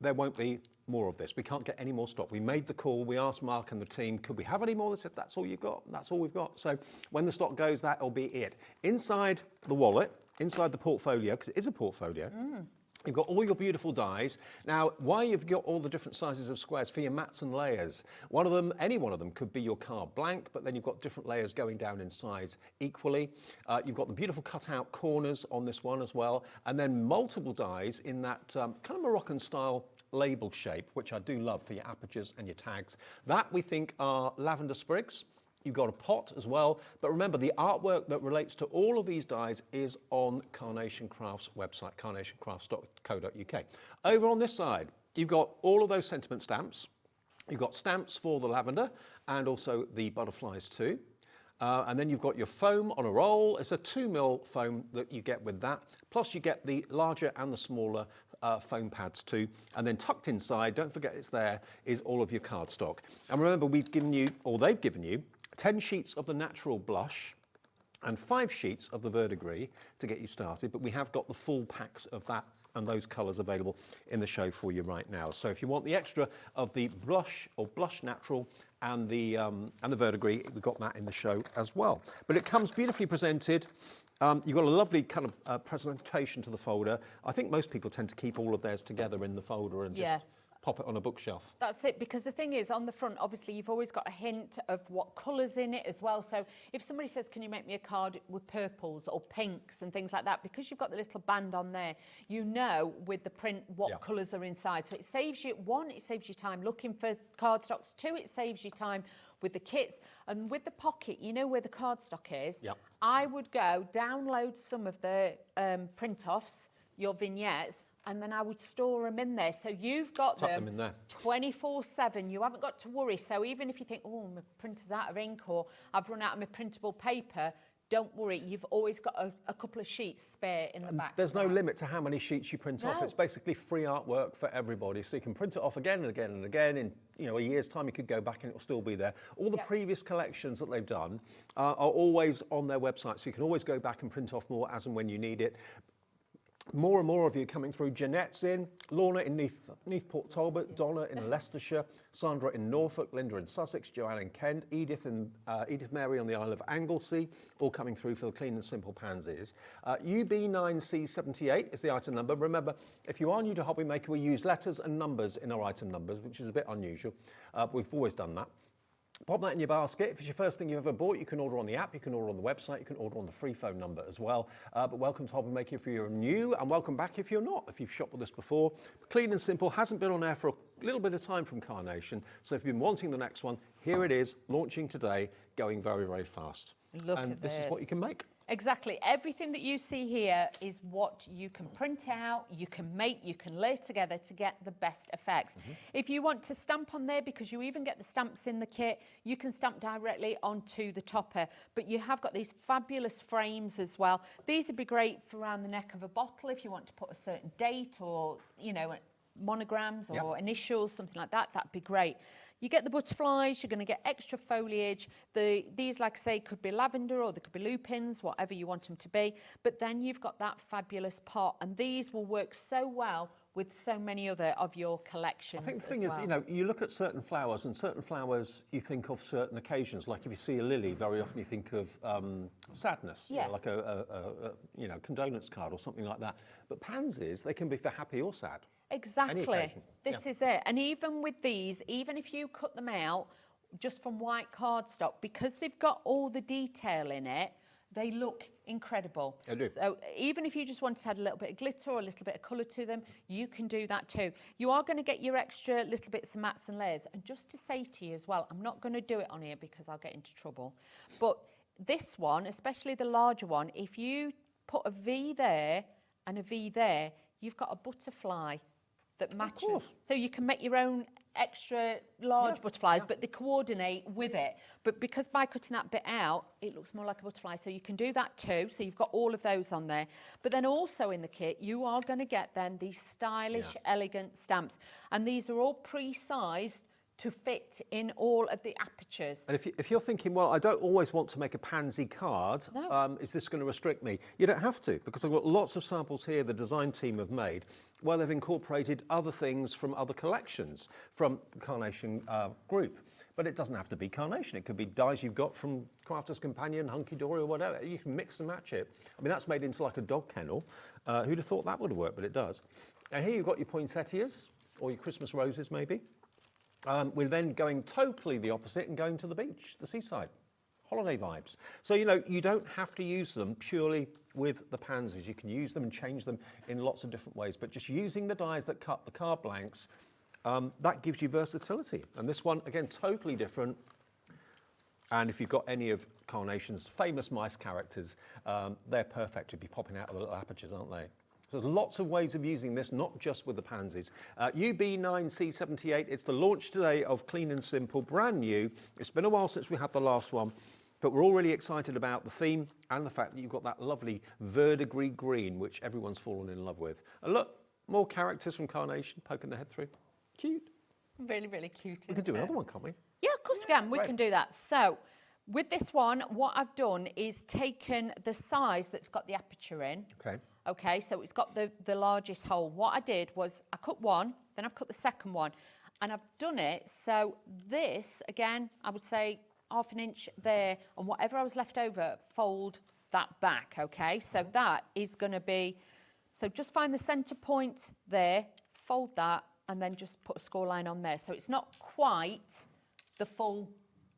there won't be more of this. We can't get any more stock. We made the call. We asked Mark and the team, could we have any more? They said, that's all you've got. That's all we've got. So when the stock goes, that'll be it. Inside the wallet, inside the portfolio, because it is a portfolio, you've got all your beautiful dies. Now, why you've got all the different sizes of squares for your mats and layers. One of them, any one of them could be your card blank, but then you've got different layers going down in size equally. You've got the beautiful cutout corners on this one as well, and then multiple dies in that kind of Moroccan style label shape, which I do love for your apertures and your tags. That we think are lavender sprigs. You've got a pot as well, but remember the artwork that relates to all of these dies is on Carnation Crafts website, carnationcrafts.co.uk. Over on this side, you've got all of those sentiment stamps. You've got stamps for the lavender and also the butterflies too. And then you've got your foam on a roll. It's a 2mm foam that you get with that. Plus you get the larger and the smaller foam pads too. And then tucked inside, don't forget it's there, is all of your cardstock. And remember, we've given you, or they've given you, 10 sheets of the natural blush and 5 sheets of the verdigris to get you started. But we have got the full packs of that and those colours available in the show for you right now. So if you want the extra of the blush or blush natural and the verdigris, we've got that in the show as well. But it comes beautifully presented. You've got a lovely kind of presentation to the folder. I think most people tend to keep all of theirs together in the folder and just pop it on a bookshelf. That's it, because the thing is, on the front, obviously, you've always got a hint of what colours in it as well. So if somebody says, can you make me a card with purples or pinks and things like that, because you've got the little band on there, you know with the print what colours are inside. So it saves you, one, it saves you time looking for cardstocks. Two, it saves you time with the kits. And with the pocket, you know where the cardstock is. I would go download some of the print-offs, your vignettes, and then I would store them in there. So you've got them in there 24/7. You haven't got to worry. So even if you think, oh, my printer's out of ink or I've run out of my printable paper, don't worry. You've always got a couple of sheets spare in the back. There's no limit to how many sheets you print off. It's basically free artwork for everybody. So you can print it off again and again and again. In a year's time, you could go back and it will still be there. All the previous collections that they've done are always on their website. So you can always go back and print off more as and when you need it. More and more of you coming through. Jeanette's in, Lorna in Neath Port Talbot, Donna in Leicestershire, Sandra in Norfolk, Linda in Sussex, Joanne in Kent, Edith Mary on the Isle of Anglesey, all coming through for the Clean and Simple Pansies. UB9C78 is the item number. Remember, if you are new to HobbyMaker, we use letters and numbers in our item numbers, which is a bit unusual. But we've always done that. Pop that in your basket. If it's your first thing you've ever bought, you can order on the app, you can order on the website, you can order on the free phone number as well. But welcome to HobbyMaker if you're new, and welcome back if you're not, if you've shopped with us before. Clean and Simple hasn't been on air for a little bit of time from Carnation, so if you've been wanting the next one, here it is, launching today, going very, very fast. Look at this is what you can make. Exactly. Everything that you see here is what you can print out, you can make, you can lay together to get the best effects. If you want to stamp on there, because you even get the stamps in the kit, you can stamp directly onto the topper. But you have got these fabulous frames as well. These would be great for around the neck of a bottle if you want to put a certain date or, monograms or initials, something like that. That'd be great. You get the butterflies, you're going to get extra foliage. These, like I say, could be lavender or they could be lupins, whatever you want them to be. But then you've got that fabulous pot, and these will work so well with so many other of your collections. I think the thing is, you look at certain flowers, and certain flowers you think of certain occasions. Like if you see a lily, very often you think of sadness, like a condolence card or something like that. But pansies, they can be for happy or sad. Exactly. This is it. And even with these, even if you cut them out just from white cardstock, because they've got all the detail in it, they look incredible. They do. So even if you just want to add a little bit of glitter or a little bit of colour to them, you can do that too. You are going to get your extra little bits of mats and layers. And just to say to you as well, I'm not going to do it on here because I'll get into trouble. But this one, especially the larger one, if you put a V there and a V there, you've got a butterfly that matches. So you can make your own extra large butterflies, but they coordinate with it. But because by cutting that bit out, it looks more like a butterfly. So you can do that too. So you've got all of those on there. But then also in the kit, you are going to get then these stylish, elegant stamps. And these are all pre-sized to fit in all of the apertures. And if you're thinking, well, I don't always want to make a pansy card, is this going to restrict me? You don't have to, because I've got lots of samples here the design team have made where they've incorporated other things from other collections from the Carnation group. But it doesn't have to be Carnation. It could be dies you've got from Crafter's Companion, Hunky Dory or whatever. You can mix and match it. I mean, that's made into like a dog kennel. Who'd have thought that would have worked, but it does. And here you've got your poinsettias, or your Christmas roses maybe. We're then going totally the opposite and going to the beach, the seaside, holiday vibes. So, you don't have to use them purely with the pansies. You can use them and change them in lots of different ways, but just using the dies that cut the card blanks, that gives you versatility. And this one, again, totally different. And if you've got any of Carnation's famous mice characters, they're perfect to be popping out of the little apertures, aren't they? So there's lots of ways of using this, not just with the pansies. UB9C78, it's the launch today of Clean and Simple, brand new. It's been a while since we had the last one, but we're all really excited about the theme and the fact that you've got that lovely verdigris green, which everyone's fallen in love with. And look, more characters from Carnation poking their head through. Cute. Really, really cute. We could do another one, can't we? Yeah, of course we can. We can do that. So with this one, what I've done is taken the size that's got the aperture in. Okay. Okay, so it's got the largest hole. What I did was I cut one, then I've cut the second one, and I've done it so this, again, I would say 1/2 inch there, and whatever I was left over, fold that back, okay? So that is going to be, so just find the centre point there, fold that, and then just put a score line on there. So it's not quite the full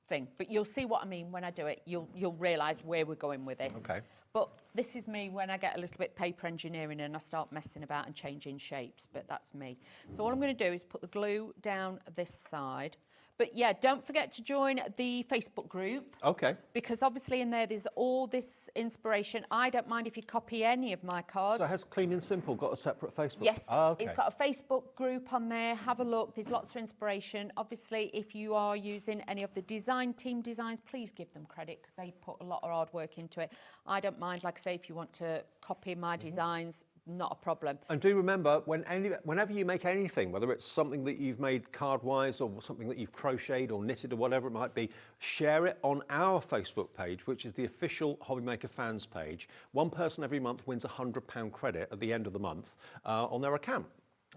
thing, but you'll see what I mean when I do it. You'll realise where we're going with this. Okay. But this is me when I get a little bit paper engineering and I start messing about and changing shapes, but that's me. So all I'm going to do is put the glue down this side. But yeah, don't forget to join the Facebook group. Okay. Because obviously in there, there's all this inspiration. I don't mind if you copy any of my cards. So has Clean and Simple got a separate Facebook? Yes, Oh, okay. It's got a Facebook group on there. Have a look. There's lots of inspiration. Obviously, if you are using any of the design team designs, please give them credit because they put a lot of hard work into it. I don't mind, like I say, if you want to copy my designs, not a problem. And do remember, whenever you make anything, whether it's something that you've made card-wise or something that you've crocheted or knitted or whatever it might be, share it on our Facebook page, which is the official HobbyMaker fans page. One person every month wins a £100 credit at the end of the month on their account,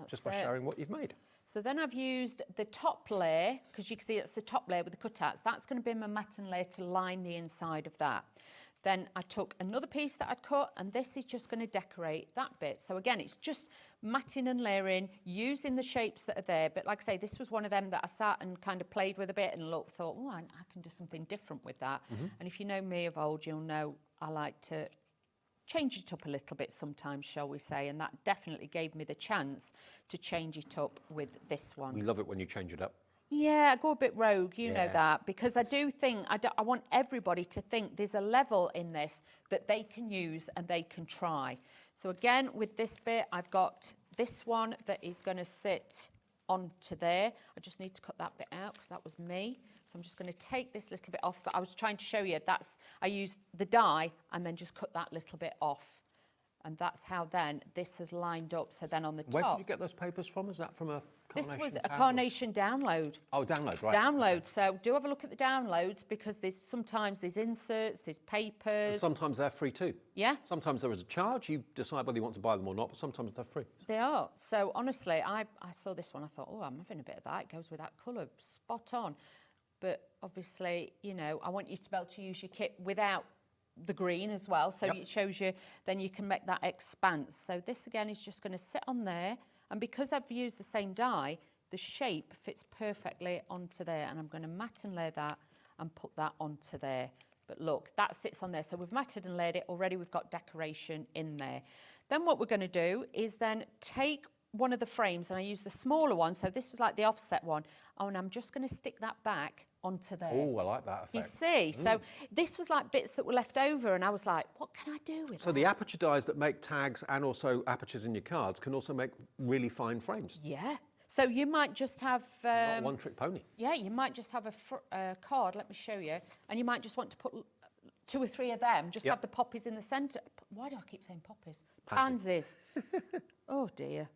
just by sharing what you've made. So then I've used the top layer, because you can see it's the top layer with the cutouts. That's going to be my matten layer to line the inside of that. Then I took another piece that I'd cut, and this is just going to decorate that bit. So again, it's just matting and layering, using the shapes that are there. But like I say, this was one of them that I sat and kind of played with a bit and thought, oh, I can do something different with that. And if you know me of old, you'll know I like to change it up a little bit sometimes, shall we say, and that definitely gave me the chance to change it up with this one. We love it when you change it up. Yeah, I go a bit rogue, you know that, because I do think, I want everybody to think there's a level in this that they can use and they can try. So again, with this bit, I've got this one that is going to sit onto there. I just need to cut that bit out because that was me. So I'm just going to take this little bit off, but I was trying to show you I used the die and then just cut that little bit off. And that's how then this has lined up. So then on the top... Where did you get those papers from? Is that from a Carnation? This was a Carnation download. Oh, download, right. Download. Okay. So do have a look at the downloads because sometimes there's inserts, there's papers. And sometimes they're free too. Yeah. Sometimes there is a charge. You decide whether you want to buy them or not, but sometimes they're free. They are. So honestly, I saw this one. I thought, oh, I'm having a bit of that. It goes with that colour. Spot on. But obviously, you know, I want you to be able to use your kit without the green as well, so it shows you, then you can make that expanse. So this again is just going to sit on there, and because I've used the same die, the shape fits perfectly onto there, and I'm going to mat and layer that and put that onto there. But look, that sits on there, so we've matted and layered it already. We've got decoration in there. Then what we're going to do is then take one of the frames, and I use the smaller one, so this was like the offset one, and I'm just going to stick that back onto there. Oh, I like that effect. You see, so this was like bits that were left over, and I was like, what can I do with So the aperture dies that make tags and also apertures in your cards can also make really fine frames. Yeah. So you might just have... Not a one-trick pony. Yeah, you might just have a card, let me show you, and you might just want to put 2 or 3 of them, just have the poppies in the centre. Why do I keep saying poppies? Pansies. Oh, dear.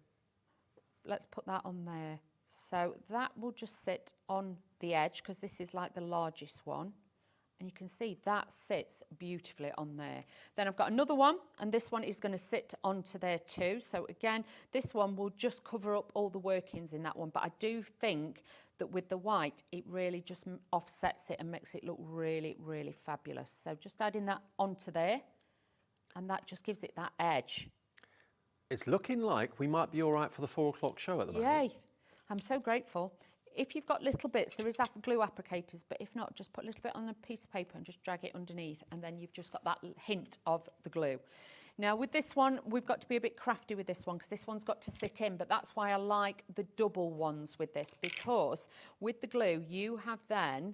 Let's put that on there. So that will just sit on the edge because this is like the largest one. And you can see that sits beautifully on there. Then I've got another one, and this one is going to sit onto there too. So again, this one will just cover up all the workings in that one. But I do think that with the white, it really just offsets it and makes it look really, really fabulous. So just adding that onto there, and that just gives it that edge. It's looking like we might be all right for the 4 o'clock show at the moment. Yay. I'm so grateful. If you've got little bits, there is glue applicators, but if not, just put a little bit on a piece of paper and just drag it underneath, and then you've just got that hint of the glue. Now, with this one, we've got to be a bit crafty with this one because this one's got to sit in, but that's why I like the double ones with this, because with the glue, you have then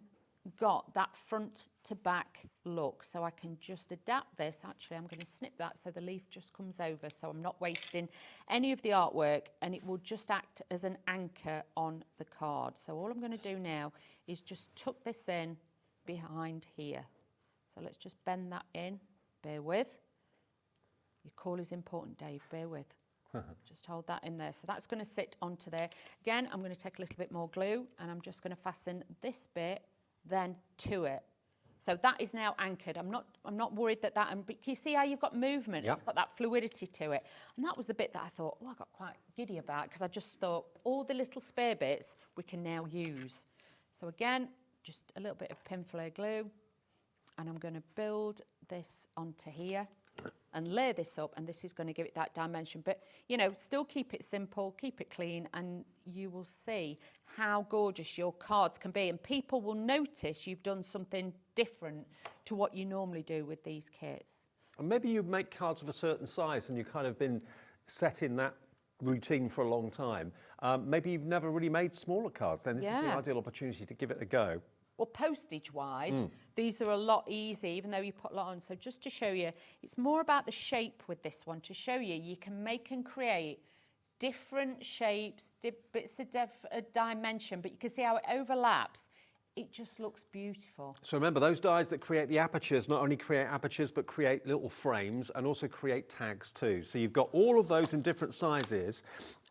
got that front to back look. So I can just adapt this. Actually, I'm going to snip that so the leaf just comes over, so I'm not wasting any of the artwork, and it will just act as an anchor on the card. So all I'm going to do now is just tuck this in behind here. So let's just bend that in. Bear with. Your call is important, Dave. Bear with. Just hold that in there. So that's going to sit onto there. Again, I'm going to take a little bit more glue, and I'm just going to fasten this bit then to it. So that is now anchored. I'm not worried that but can you see how you've got movement? Yep. It's got that fluidity to it. And that was the bit that I thought, I got quite giddy about, because I just thought all the little spare bits we can now use. So again, just a little bit of pin flare glue, and I'm going to build this onto here and lay this up, and this is going to give it that dimension. But, you know, still keep it simple, keep it clean, and you will see how gorgeous your cards can be. And people will notice you've done something different to what you normally do with these kits. And maybe you make cards of a certain size and you've kind of been set in that routine for a long time. Maybe you've never really made smaller cards, then this is the ideal opportunity to give it a go. Well, postage-wise, these are a lot easier, even though you put a lot on. So just to show you, it's more about the shape with this one, to show you can make and create different shapes, bits of dimension, but you can see how it overlaps. It just looks beautiful. So remember, those dies that create the apertures not only create apertures, but create little frames and also create tags too. So you've got all of those in different sizes.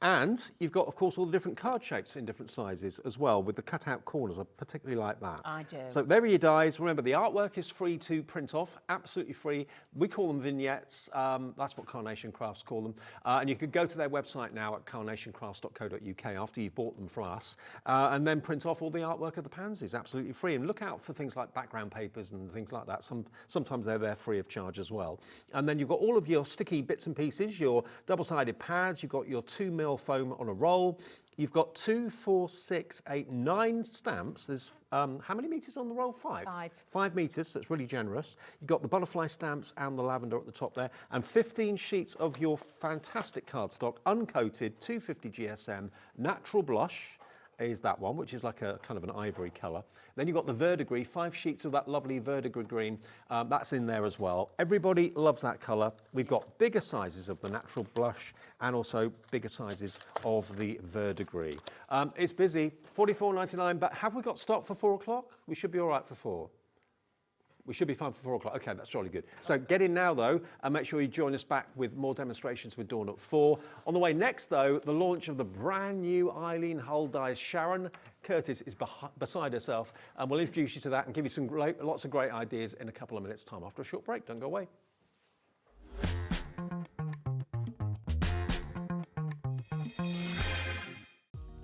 And you've got, of course, all the different card shapes in different sizes as well, with the cutout corners. I particularly like that. I do. So there are your dies. Remember, the artwork is free to print off, absolutely free. We call them vignettes. That's what Carnation Crafts call them. And you can go to their website now at carnationcrafts.co.uk after you've bought them from us, and then print off all the artwork of the pansies, absolutely free. And look out for things like background papers and things like that. Sometimes they're there free of charge as well. And then you've got all of your sticky bits and pieces, your double-sided pads, you've got your 2mm foam on a roll. You've got 2, 4, 6, 8, 9 stamps. There's how many meters on the roll? 5. 5 meters, so it's really generous. You've got the butterfly stamps and the lavender at the top there, and 15 sheets of your fantastic cardstock, uncoated, 250 GSM, natural blush is that one, which is like a kind of an ivory colour. Then you've got the verdigris, 5 sheets of that lovely verdigris green. That's in there as well. Everybody loves that colour. We've got bigger sizes of the natural blush and also bigger sizes of the verdigris. It's busy, $44.99, but have we got stock for 4 o'clock? We should be all right for 4. We should be fine for 4 o'clock. Okay, that's really good. So get in now, though, and make sure you join us back with more demonstrations with Dawn at 4. On the way next, though, the launch of the brand new Eileen Hull dies. Sharon Curtis is beside herself, and we'll introduce you to that and give you lots of great ideas in a couple of minutes' time after a short break. Don't go away.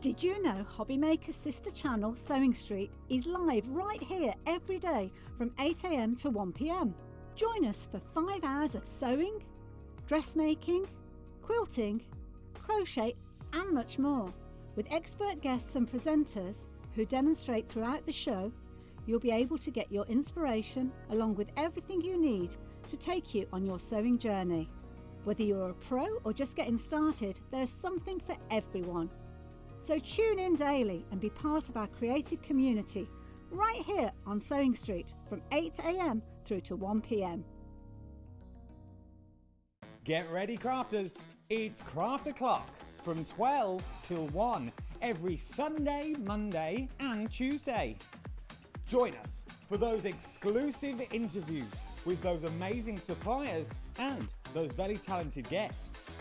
Did you know HobbyMaker's sister channel, Sewing Street, is live right here every day from 8 AM to 1 PM? Join us for 5 hours of sewing, dressmaking, quilting, crochet and much more. With expert guests and presenters who demonstrate throughout the show, you'll be able to get your inspiration along with everything you need to take you on your sewing journey. Whether you're a pro or just getting started, there is something for everyone. So tune in daily and be part of our creative community right here on Sewing Street from 8 AM through to 1 PM. Get ready, crafters. It's Craft O'Clock from 12 till 1 every Sunday, Monday and Tuesday. Join us for those exclusive interviews with those amazing suppliers and those very talented guests,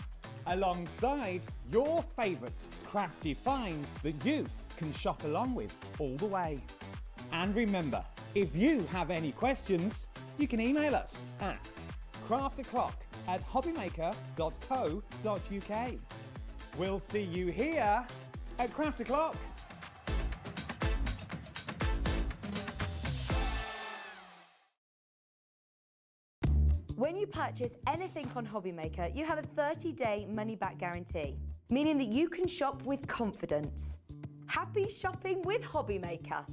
alongside your favourite crafty finds that you can shop along with all the way. And remember, if you have any questions, you can email us at craftoclock@hobbymaker.co.uk. We'll see you here at Craft O'Clock. When you purchase anything on HobbyMaker, you have a 30-day money-back guarantee, meaning that you can shop with confidence. Happy shopping with HobbyMaker.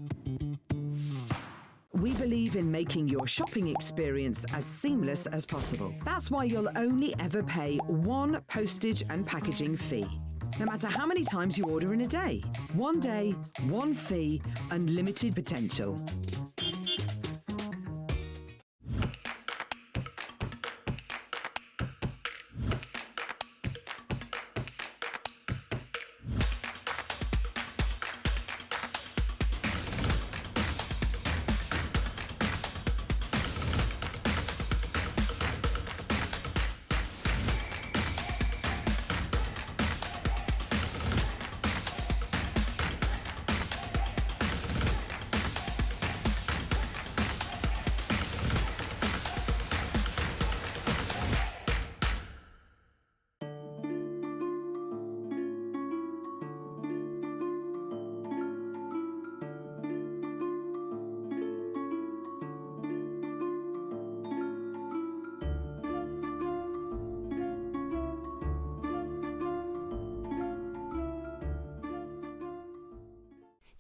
We believe in making your shopping experience as seamless as possible. That's why you'll only ever pay one postage and packaging fee, no matter how many times you order in a day. One day, one fee, unlimited potential.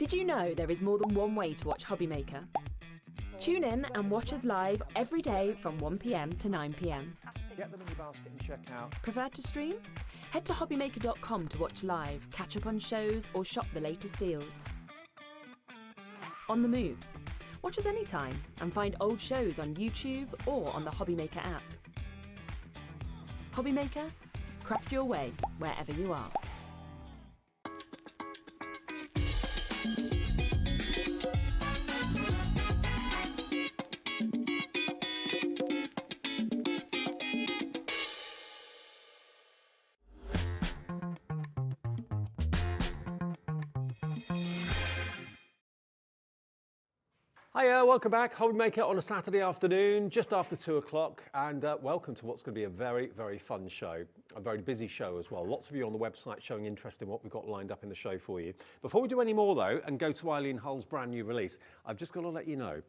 Did you know there is more than one way to watch HobbyMaker? Tune in and watch us live every day from 1 p.m. to 9 p.m. Get them in your basket and check out. Prefer to stream? Head to hobbymaker.com to watch live, catch up on shows, or shop the latest deals. On the move. Watch us anytime and find old shows on YouTube or on the HobbyMaker app. HobbyMaker, craft your way wherever you are. Hiya, welcome back. HobbyMaker on a Saturday afternoon, just after 2 o'clock, and welcome to what's going to be a very, very fun show, a very busy show as well. Lots of you on the website showing interest in what we've got lined up in the show for you. Before we do any more though, and go to Eileen Hull's brand new release, I've just got to let you know,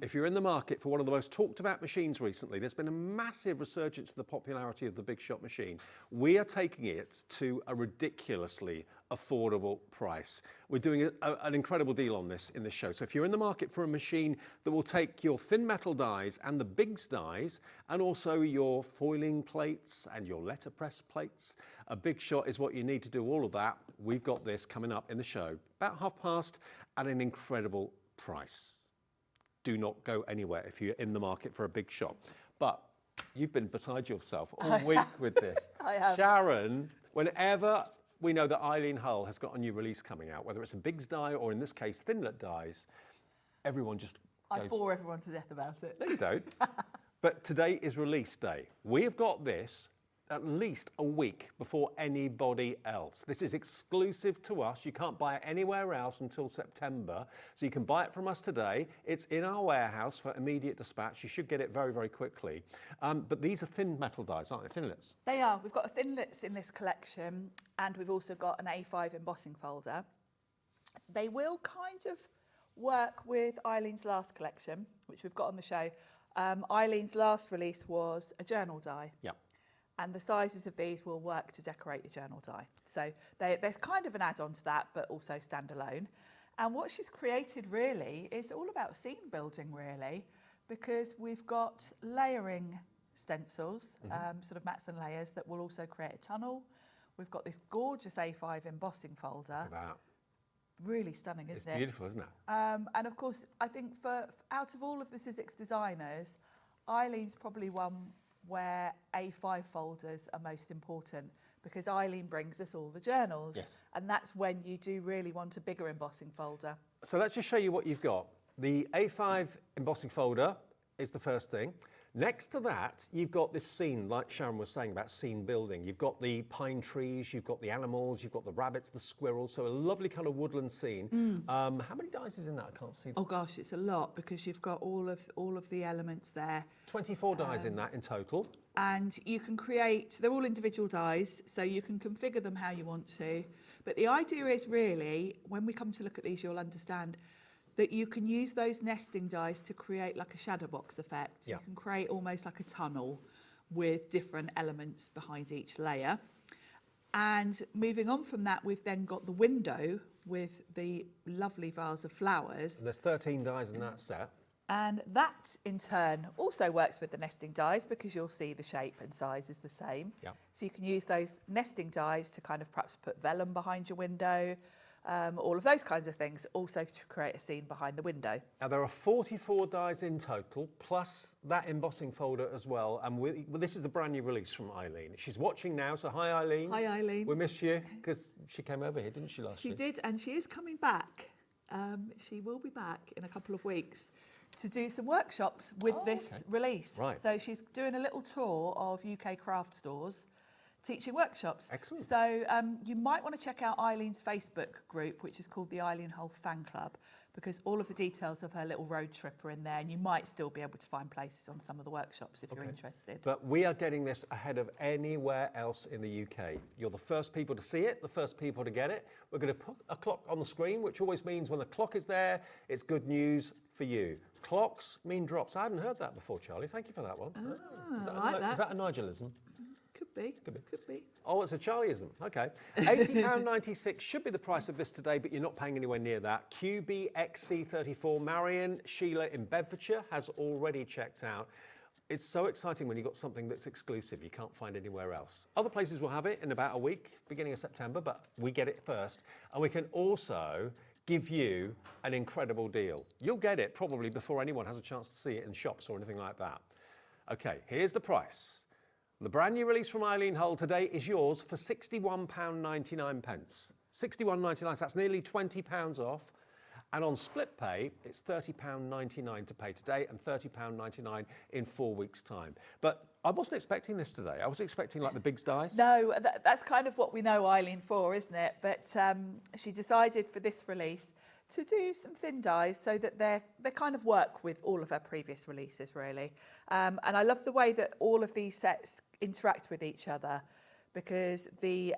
if you're in the market for one of the most talked about machines recently, there's been a massive resurgence in the popularity of the Big Shot machine. We are taking it to a ridiculously affordable price. We're doing an incredible deal on this in this show. So if you're in the market for a machine that will take your thin metal dies and the Biggs dies, and also your foiling plates and your letterpress plates, a Big Shot is what you need to do all of that. We've got this coming up in the show, about past, at an incredible price. Do not go anywhere if you're in the market for a Big Shot. But you've been beside yourself all week with this. I have. Sharon, whenever we know that Eileen Hull has got a new release coming out, whether it's a Biggs die or in this case Thinlet dies, everyone just goes... I bore everyone to death about it. No, you don't. But today is release day. We have got this at least a week before anybody else. This is exclusive to us. You can't buy it anywhere else until September. So you can buy it from us today. It's in our warehouse for immediate dispatch. You should get it very, very quickly. But these are thin metal dies, aren't they? Thinlets. They are. We've got thinlets in this collection, and we've also got an A5 embossing folder. They will kind of work with Eileen's last collection, which we've got on the show. Eileen's last release was a journal die. Yeah. And the sizes of these will work to decorate your journal die. So they're kind of an add-on to that, but also standalone. And what she's created really is all about scene building, really, because we've got layering stencils, sort of mats and layers that will also create a tunnel. We've got this gorgeous A5 embossing folder. Look at that. Really stunning, isn't it? It's beautiful, isn't it? And of course, I think out of all of the Sizzix designers, Eileen's probably one where A5 folders are most important, because Eileen brings us all the journals. Yes. And that's when you do really want a bigger embossing folder. So let's just show you what you've got. The A5 embossing folder is the first thing. Next to that, you've got this scene, like Sharon was saying about scene building. You've got the pine trees, you've got the animals, you've got the rabbits, the squirrels, so a lovely kind of woodland scene. How many dies is in that? I can't see. Oh gosh, it's a lot, because you've got all of the elements there. 24 dies in that in total. And you can create, they're all individual dies, so you can configure them how you want to. But the idea is really, when we come to look at these, you'll understand that you can use those nesting dies to create like a shadow box effect. So Yeah. You can create almost like a tunnel with different elements behind each layer. And moving on from that, we've then got the window with the lovely vase of flowers. And there's 13 dies in that set. And that, in turn, also works with the nesting dies, because you'll see the shape and size is the same. Yeah. So you can use those nesting dies to kind of perhaps put vellum behind your window, all of those kinds of things, also to create a scene behind the window. Now, there are 44 dies in total, plus that embossing folder as well. And this is the brand new release from Eileen. She's watching now, so hi, Eileen. Hi, Eileen. We missed you, because she came over here, didn't she, last year? She did, and she is coming back. She will be back in a couple of weeks to do some workshops with this release. Right. So she's doing a little tour of UK craft stores, teaching workshops. Excellent. So you might want to check out Eileen's Facebook group, which is called the Eileen Hull Fan Club, because all of the details of her little road trip are in there, and you might still be able to find places on some of the workshops if you're interested. But we are getting this ahead of anywhere else in the UK. You're the first people to see it, the first people to get it. We're going to put a clock on the screen, which always means when the clock is there, it's good news for you. Clocks mean drops. I hadn't heard that before, Charlie. Thank you for that one. Is that a Nigelism? Could be. Could be. Oh, it's a Charlieism. Okay. £80.96 should be the price of this today, but you're not paying anywhere near that. QBXC34. Marion, Sheila in Bedfordshire has already checked out. It's so exciting when you've got something that's exclusive you can't find anywhere else. Other places will have it in about a week, beginning of September, but we get it first. And we can also give you an incredible deal. You'll get it probably before anyone has a chance to see it in shops or anything like that. Okay, here's the price. The brand new release from Eileen Hull today is yours for £61.99. £61.99, so that's nearly £20 off. And on split pay, it's £30.99 to pay today and £30.99 in 4 weeks' time. But I wasn't expecting this today. I was expecting like the big dice. No, that's kind of what we know Eileen for, isn't it? But she decided for this release to do some thin dies so that they kind of work with all of her previous releases, really. And I love the way that all of these sets interact with each other, because the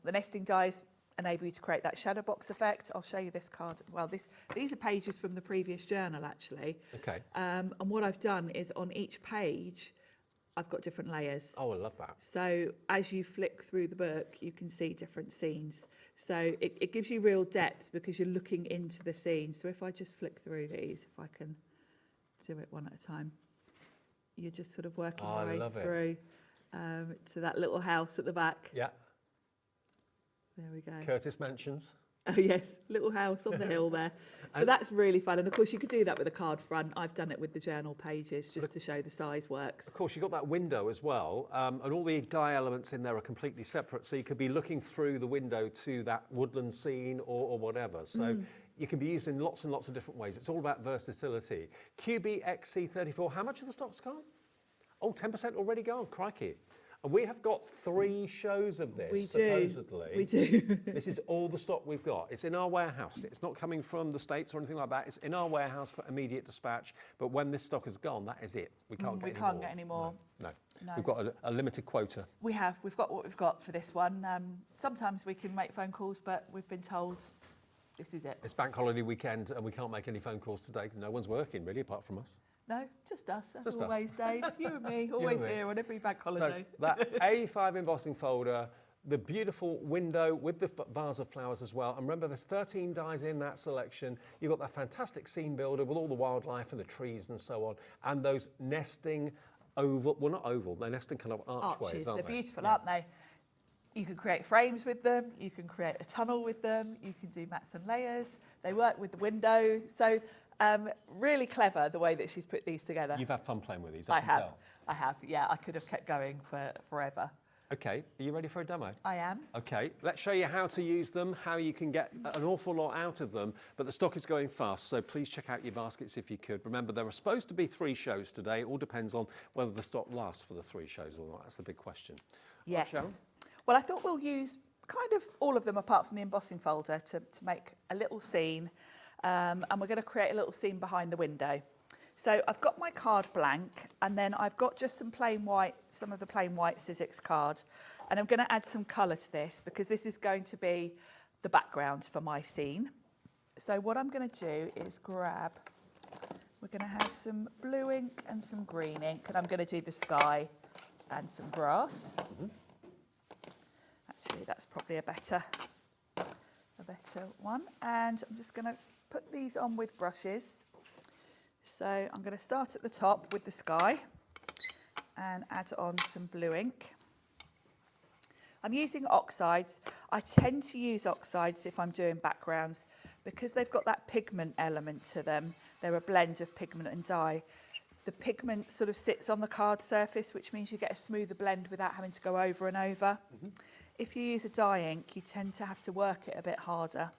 nesting dies enable you to create that shadow box effect. I'll show you this card. Well, these are pages from the previous journal, actually. Okay. And what I've done is on each page, I've got different layers. Oh, I love that. So as you flick through the book, you can see different scenes. So it gives you real depth because you're looking into the scene. So if I just flick through these, if I can do it one at a time, you're just sort of working your way through to that little house at the back. Yeah. There we go. Curtis Mansions. Oh yes, little house on the hill there. So that's really fun. And of course you could do that with a card front. I've done it with the journal pages just to show the size works. Of course, you've got that window as well, and all the die elements in there are completely separate. So you could be looking through the window to that woodland scene or whatever. So you can be used in lots and lots of different ways. It's all about versatility. QBXC34, how much of the stock's gone? Oh, 10% already gone, crikey. And we have got 3 shows of this, supposedly. We do. This is all the stock we've got. It's in our warehouse. It's not coming from the States or anything like that. It's in our warehouse for immediate dispatch. But when this stock is gone, that is it. We can't get any more. No. We've got a limited quota. We have. We've got what we've got for this one. Sometimes we can make phone calls, but we've been told this is it. It's bank holiday weekend and we can't make any phone calls today. No one's working, really, apart from us. No, just us, as always, Dave. You and me, always here on every bank holiday. So that A5 embossing folder, the beautiful window with the vase of flowers as well. And remember, there's 13 dies in that selection. You've got that fantastic scene builder with all the wildlife and the trees and so on. And those nesting oval, well, not oval, they're nesting kind of archways, aren't they're beautiful, aren't they? You can create frames with them, you can create a tunnel with them, you can do mats and layers. They work with the window. So really clever the way that she's put these together. You've had fun playing with these, I have, yeah. I could have kept going for forever. Okay, are you ready for a demo? I am. Okay, let's show you how to use them, how you can get an awful lot out of them, but the stock is going fast, so please check out your baskets if you could. Remember, there are supposed to be 3 shows today. It all depends on whether the stock lasts for the 3 shows or not. That's the big question. Yes. Right, well, I thought we'll use kind of all of them apart from the embossing folder to make a little scene. And we're going to create a little scene behind the window. So I've got my card blank, and then I've got just some of the plain white Sizzix card, and I'm going to add some colour to this because this is going to be the background for my scene. So what I'm going to do is we're going to have some blue ink and some green ink, and I'm going to do the sky and some grass. Actually, that's probably a better one. And I'm just going to put these on with brushes. So I'm going to start at the top with the sky and add on some blue ink. I'm using oxides. I tend to use oxides if I'm doing backgrounds because they've got that pigment element to them. They're a blend of pigment and dye. The pigment sort of sits on the card surface, which means you get a smoother blend without having to go over and over. If you use a dye ink, you tend to have to work it a bit harder.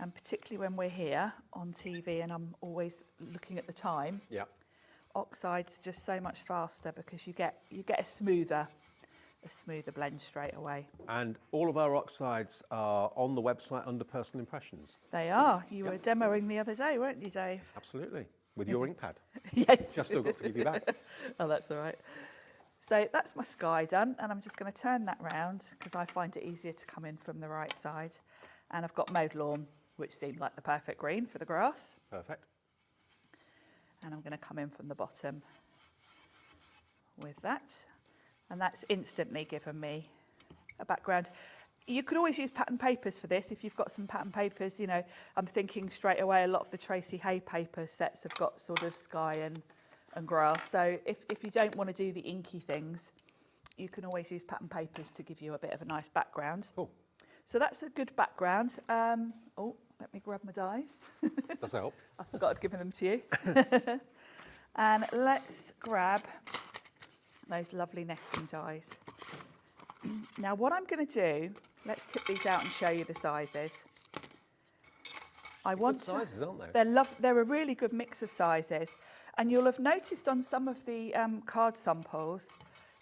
And particularly when we're here on TV and I'm always looking at the time, oxides are just so much faster because you get a smoother blend straight away. And all of our oxides are on the website under personal impressions. They are. You were demoing the other day, weren't you, Dave? Absolutely. With your ink pad. Yes. I've still got to give you back. Oh, that's all right. So that's my sky done, and I'm just going to turn that round because I find it easier to come in from the right side. And I've got mowed lawn, which seemed like the perfect green for the grass. Perfect. And I'm going to come in from the bottom with that. And that's instantly given me a background. You could always use pattern papers for this. If you've got some pattern papers, you know, I'm thinking straight away a lot of the Tracy Hay paper sets have got sort of sky and grass. So if you don't want to do the inky things, you can always use pattern papers to give you a bit of a nice background. Cool. So that's a good background. Oh, let me grab my dies. Does that help? I forgot I'd given them to you. And let's grab those lovely nesting dies. Now what I'm going to do, let's tip these out and show you the sizes. Good sizes, aren't they? They're a really good mix of sizes. And you'll have noticed on some of the card samples,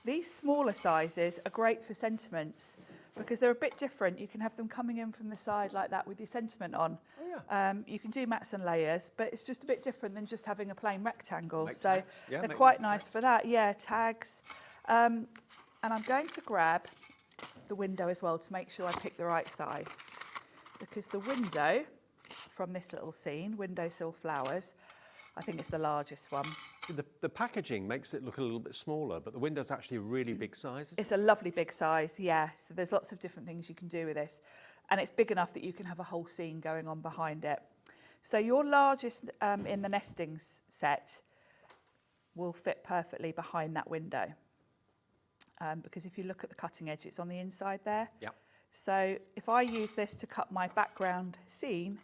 these smaller sizes are great for sentiments because they're a bit different. You can have them coming in from the side like that with your sentiment on. Oh, yeah. You can do mats and layers, but it's just a bit different than just having a plain rectangle. Make So tags. Yeah, they're make quite tags. nice for that. Yeah, tags. And I'm going to grab the window as well to make sure I pick the right size, because the window from this little scene, windowsill flowers, I think it's the largest one. The packaging makes it look a little bit smaller, but the window's actually a really big size. It's a lovely big size, yeah. So there's lots of different things you can do with this. And it's big enough that you can have a whole scene going on behind it. So your largest in the nestings set will fit perfectly behind that window. Because if you look at the cutting edge, it's on the inside there. Yeah. So if I use this to cut my background scene,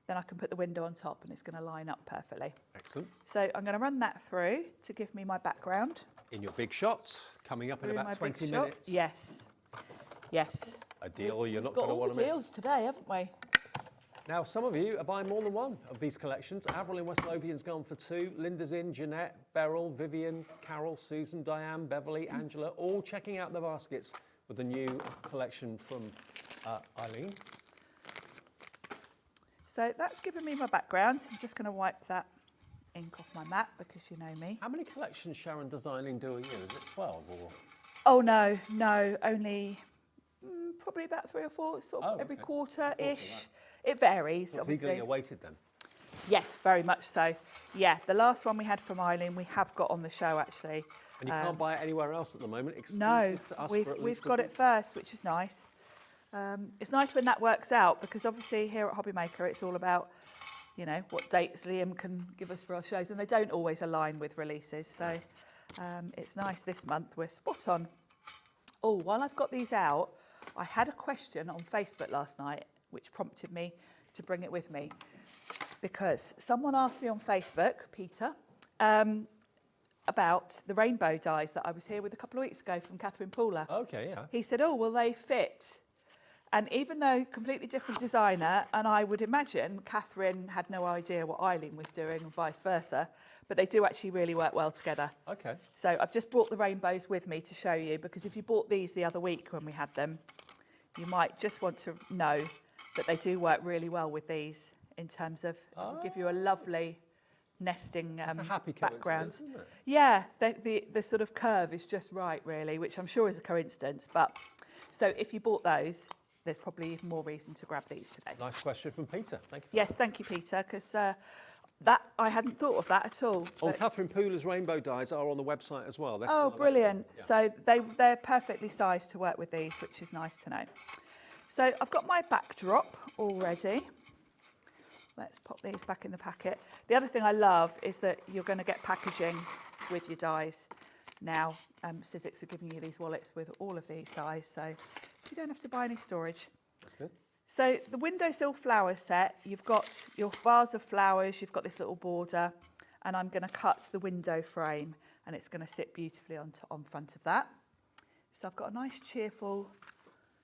then I can put the window on top and it's going to line up perfectly. Excellent. So I'm going to run that through to give me my background. In your big shots, coming up in Through about my 20 big shot. minutes. Yes. Yes. A deal you're not Got going to all want the to miss. deals today, haven't we? Now, some of you are buying more than one of these collections. Avril in West Lothian's gone for 2. Linda's in, Jeanette, Beryl, Vivian, Carol, Susan, Diane, Beverly, Angela, all checking out the baskets with the new collection from Eileen. So that's given me my background. I'm just going to wipe that ink off my mat because you know me. How many collections, Sharon, does Eileen do a year? Is it 12 or? Oh, no, only probably about 3 or 4, sort of every okay. quarter-ish. Right. It varies, It's obviously. eagerly awaited then. Yes, very much so. Yeah, the last one we had from Eileen, we have got on the show, actually. And you can't buy it anywhere else at the moment? No, Exclusive to us for at we've least got it first, which is nice. It's nice when that works out because obviously here at HobbyMaker it's all about, you know, what dates Liam can give us for our shows, and they don't always align with releases. So it's nice this month, we're spot on. Oh, while I've got these out, I had a question on Facebook last night which prompted me to bring it with me because someone asked me on Facebook, Peter, about the rainbow dies that I was here with a couple of weeks ago from Catherine Pooler. Okay, yeah. He said, oh, will they fit? And even though completely different designer, and I would imagine Catherine had no idea what Eileen was doing and vice versa, but they do actually really work well together. Okay. So I've just brought the rainbows with me to show you, because if you bought these the other week when we had them, you might just want to know that they do work really well with these in terms of give you a lovely nesting It's a happy background. coincidence, isn't it? Yeah, the sort of curve is just right, really, which I'm sure is a coincidence. But so if you bought those, there's probably even more reason to grab these today. Nice question from Peter. Thank you. Yes, thank you, Peter, because that I hadn't thought of that at all. Oh, but- Catherine Pooler's rainbow dies are on the website as well. They're Oh, still brilliant. available. Yeah. So they're perfectly sized to work with these, which is nice to know. So I've got my backdrop all ready. Let's pop these back in the packet. The other thing I love is that you're going to get packaging with your dies. Now, Sizzix are giving you these wallets with all of these dies, so you don't have to buy any storage. Good. So the windowsill flowers set, you've got your vase of flowers, you've got this little border, and I'm going to cut the window frame, and it's going to sit beautifully on front of that. So I've got a nice cheerful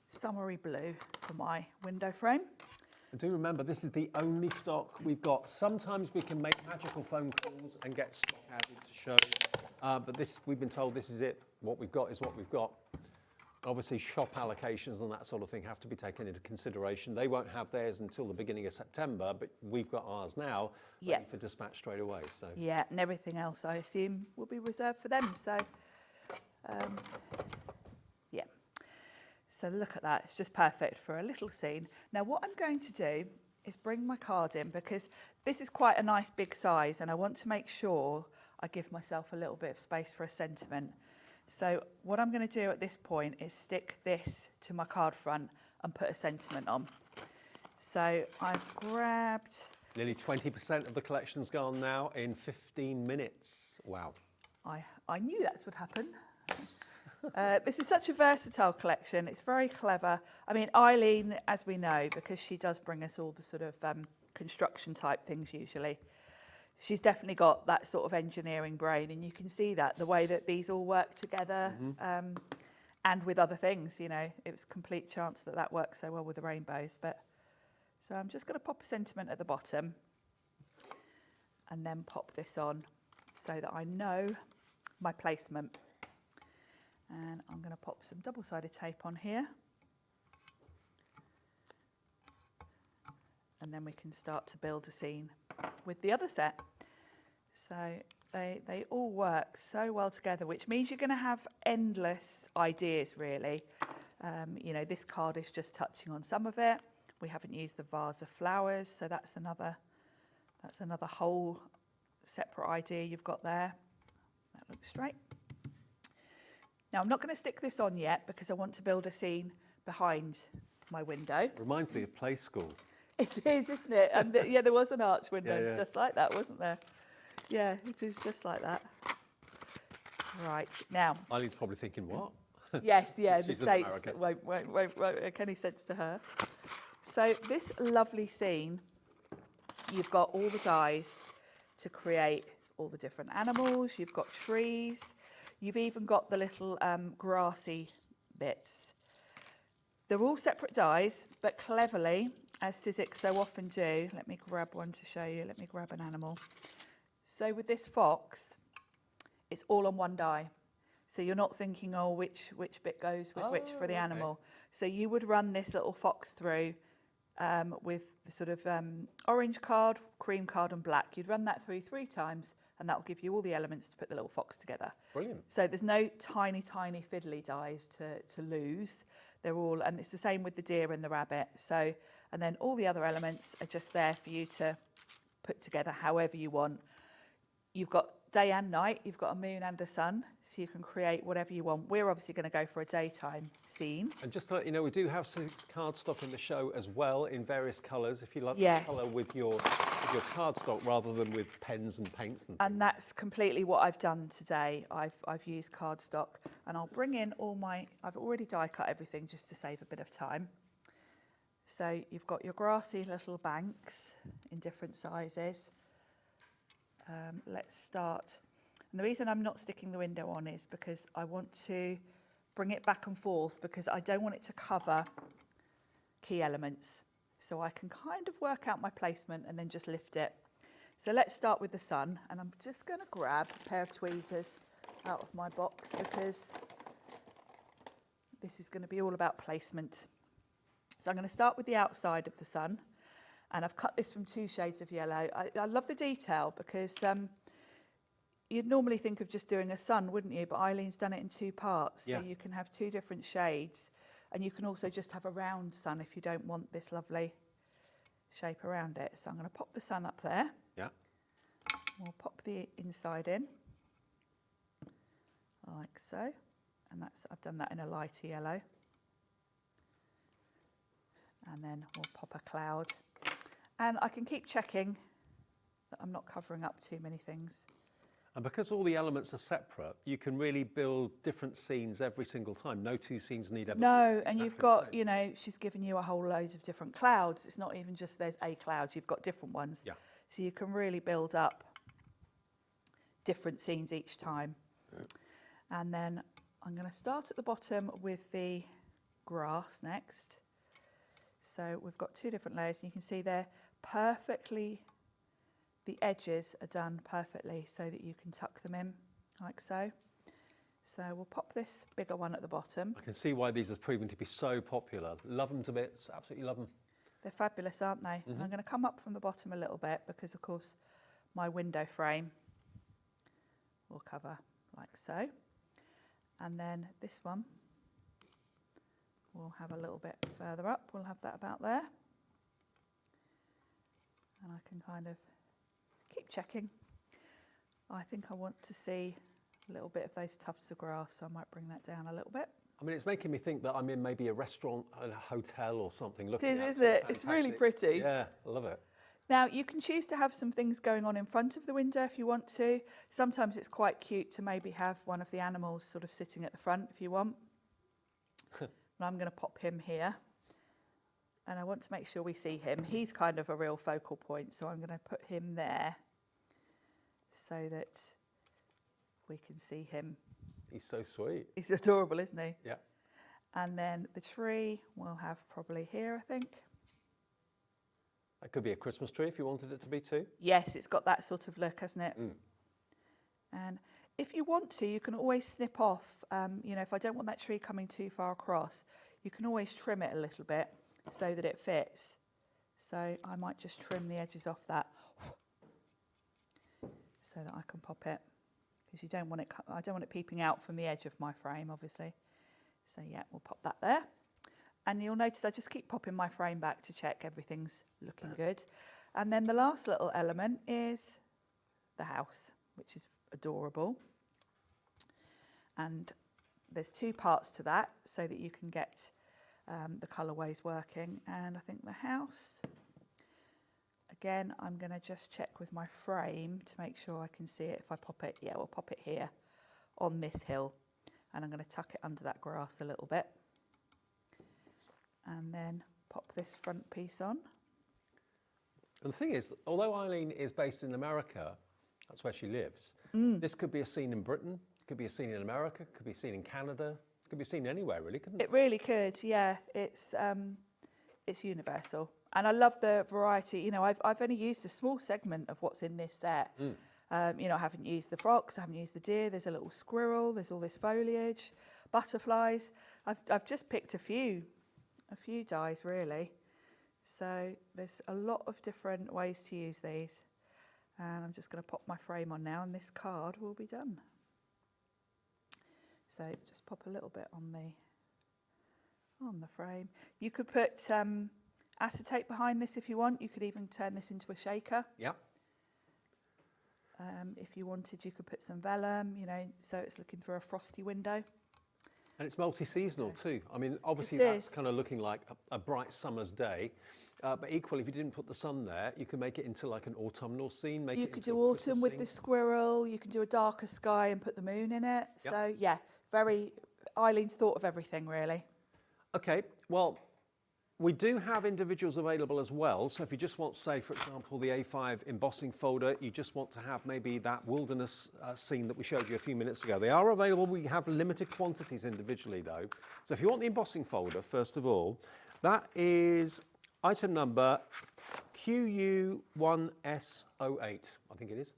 summery blue for my window frame. And do remember, this is the only stock we've got. Sometimes we can make magical phone calls and get stock added to show, but this, we've been told this is it. What we've got is what we've got. Obviously, shop allocations and that sort of thing have to be taken into consideration. They won't have theirs until the beginning of September, but we've got ours now, Yeah. ready for dispatch straight away. So Yeah, and everything else, I assume, will be reserved for them. So, yeah. So look at that. It's just perfect for a little scene. Now, what I'm going to do is bring my card in, because this is quite a nice big size and I want to make sure I give myself a little bit of space for a sentiment. So what I'm going to do at this point is stick this to my card front and put a sentiment on. So I've grabbed... Nearly 20% of the collection's gone now in 15 minutes. Wow. I knew that would happen. This is such a versatile collection. It's very clever. I mean, Eileen, as we know, because she does bring us all the sort of construction type things usually, she's definitely got that sort of engineering brain, and you can see that the way that these all work together, and with other things. You know, it was a complete chance that that works so well with the rainbows. But so I'm just going to pop a sentiment at the bottom and then pop this on so that I know my placement. And I'm going to pop some double-sided tape on here. And then we can start to build a scene with the other set. So they all work so well together, which means you're going to have endless ideas, really. You know, this card is just touching on some of it. We haven't used the vase of flowers, so that's another whole separate idea you've got there. That looks straight. Now, I'm not going to stick this on yet because I want to build a scene behind my window. Reminds me of play school. It is, isn't it? And yeah, there was an arch window just like that, wasn't there? Yeah, it is just like that. Right, now. Eileen's probably thinking, what? Yes, yeah, the She's in States America. won't make any sense to her. So this lovely scene, you've got all the dies to create all the different animals. You've got trees. You've even got the little grassy bits. They're all separate dies, but cleverly, as Sizzix so often do, let me grab one to show you. Let me grab an animal. So with this fox, it's all on one die. So you're not thinking, oh, which bit goes with which for the animal. So you would run this little fox through with the sort of orange card, cream card and black. You'd run that through 3 times and that will give you all the elements to put the little fox together. Brilliant. So there's no tiny, tiny fiddly dies to lose. They're all, and it's the same with the deer and the rabbit. So, and then all the other elements are just there for you to put together however you want. You've got day and night, you've got a moon and a sun, so you can create whatever you want. We're obviously going to go for a daytime scene. And just to let you know, we do have cardstock in the show as well in various colours. If you like Yes. to colour with your cardstock rather than with pens and paints and And that's completely what I've done today. I've used cardstock, and I'll bring in all my, I've already die cut everything just to save a bit of time. So you've got your grassy little banks in different sizes. Let's start. And the reason I'm not sticking the window on is because I want to bring it back and forth, because I don't want it to cover key elements. So I can kind of work out my placement and then just lift it. So let's start with the sun, and I'm just going to grab a pair of tweezers out of my box because this is going to be all about placement. So I'm going to start with the outside of the sun. And I've cut this from 2 shades of yellow. I love the detail because you'd normally think of just doing a sun, wouldn't you? But Eileen's done it in 2 parts. So you can have 2 different shades. And you can also just have a round sun if you don't want this lovely shape around it. So I'm going to pop the sun up there. yeah. We'll pop the inside in, like so. And that's, I've done that in a lighter yellow. And then we'll pop a cloud. And I can keep checking that I'm not covering up too many things. And because all the elements are separate, you can really build different scenes every single time. No 2 scenes need ever. No, and you've got, you know, she's given you a whole load of different clouds. It's not even just there's a cloud, you've got different ones. Yeah. So you can really build up different scenes each time. Yeah. And then I'm going to start at the bottom with the grass next. So we've got 2 different layers, and you can see they're perfectly, the edges are done perfectly so that you can tuck them in like so. So we'll pop this bigger one at the bottom. I can see why these are proving to be so popular. Love them to bits, absolutely love them. They're fabulous, aren't they? And I'm going to come up from the bottom a little bit because, of course, my window frame will cover like so. And then this one we'll have a little bit further up. We'll have that about there. And I can kind of keep checking. I think I want to see a little bit of those tufts of grass, so I might bring that down a little bit. I mean, it's making me think that I'm in maybe a restaurant, a hotel or something. It is, isn't it? It's really pretty. Yeah, I love it. Now, you can choose to have some things going on in front of the window if you want to. Sometimes it's quite cute to maybe have one of the animals sort of sitting at the front if you want. And I'm going to pop him here. And I want to make sure we see him. He's kind of a real focal point, so I'm going to put him there so that we can see him. He's so sweet. He's adorable, isn't he? Yeah. And then the tree we'll have probably here, I think. That could be a Christmas tree if you wanted it to be too. Yes, it's got that sort of look, hasn't it? And if you want to, you can always snip off, you know, if I don't want that tree coming too far across, you can always trim it a little bit so that it fits. So I might just trim the edges off that so that I can pop it, because you don't want it, I don't want it peeping out from the edge of my frame, obviously. So yeah, we'll pop that there. And you'll notice I just keep popping my frame back to check everything's looking good. And then the last little element is the house, which is adorable. And there's two parts to that so that you can get the colourways working. And I think the house, again, I'm going to just check with my frame to make sure I can see it. If I pop it, yeah, we'll pop it here on this hill. And I'm going to tuck it under that grass a little bit. And then pop this front piece on. And the thing is, although Eileen is based in America, that's where she lives, this could be a scene in Britain, it could be a scene in America, it could be a scene in Canada, it could be a scene anywhere really, couldn't it? It really could, yeah. It's universal. And I love the variety. You know, I've only used a small segment of what's in this set. You know, I haven't used the fox, I haven't used the deer, there's a little squirrel, there's all this foliage, butterflies. I've just picked a few dies really. So there's a lot of different ways to use these. And I'm just going to pop my frame on now and this card will be done. So just pop a little bit on the frame. You could put acetate behind this if you want. You could even turn this into a shaker. Yep. If you wanted, you could put some vellum, you know, so it's looking for a frosty window. And it's multi-seasonal too. I mean, obviously that's kind of looking like a bright summer's day. But equally, if you didn't put the sun there, you can make it into like an autumnal scene. You could do autumn with the squirrel. You can do a darker sky and put the moon in it. Yep. So yeah, Eileen's thought of everything really. Okay, well, we do have individuals available as well. So if you just want, say, for example, the A5 embossing folder, you just want to have maybe that wilderness scene that we showed you a few minutes ago. They are available. We have limited quantities individually, though. So if you want the embossing folder, first of all, that is item number QU1S08, I think it is.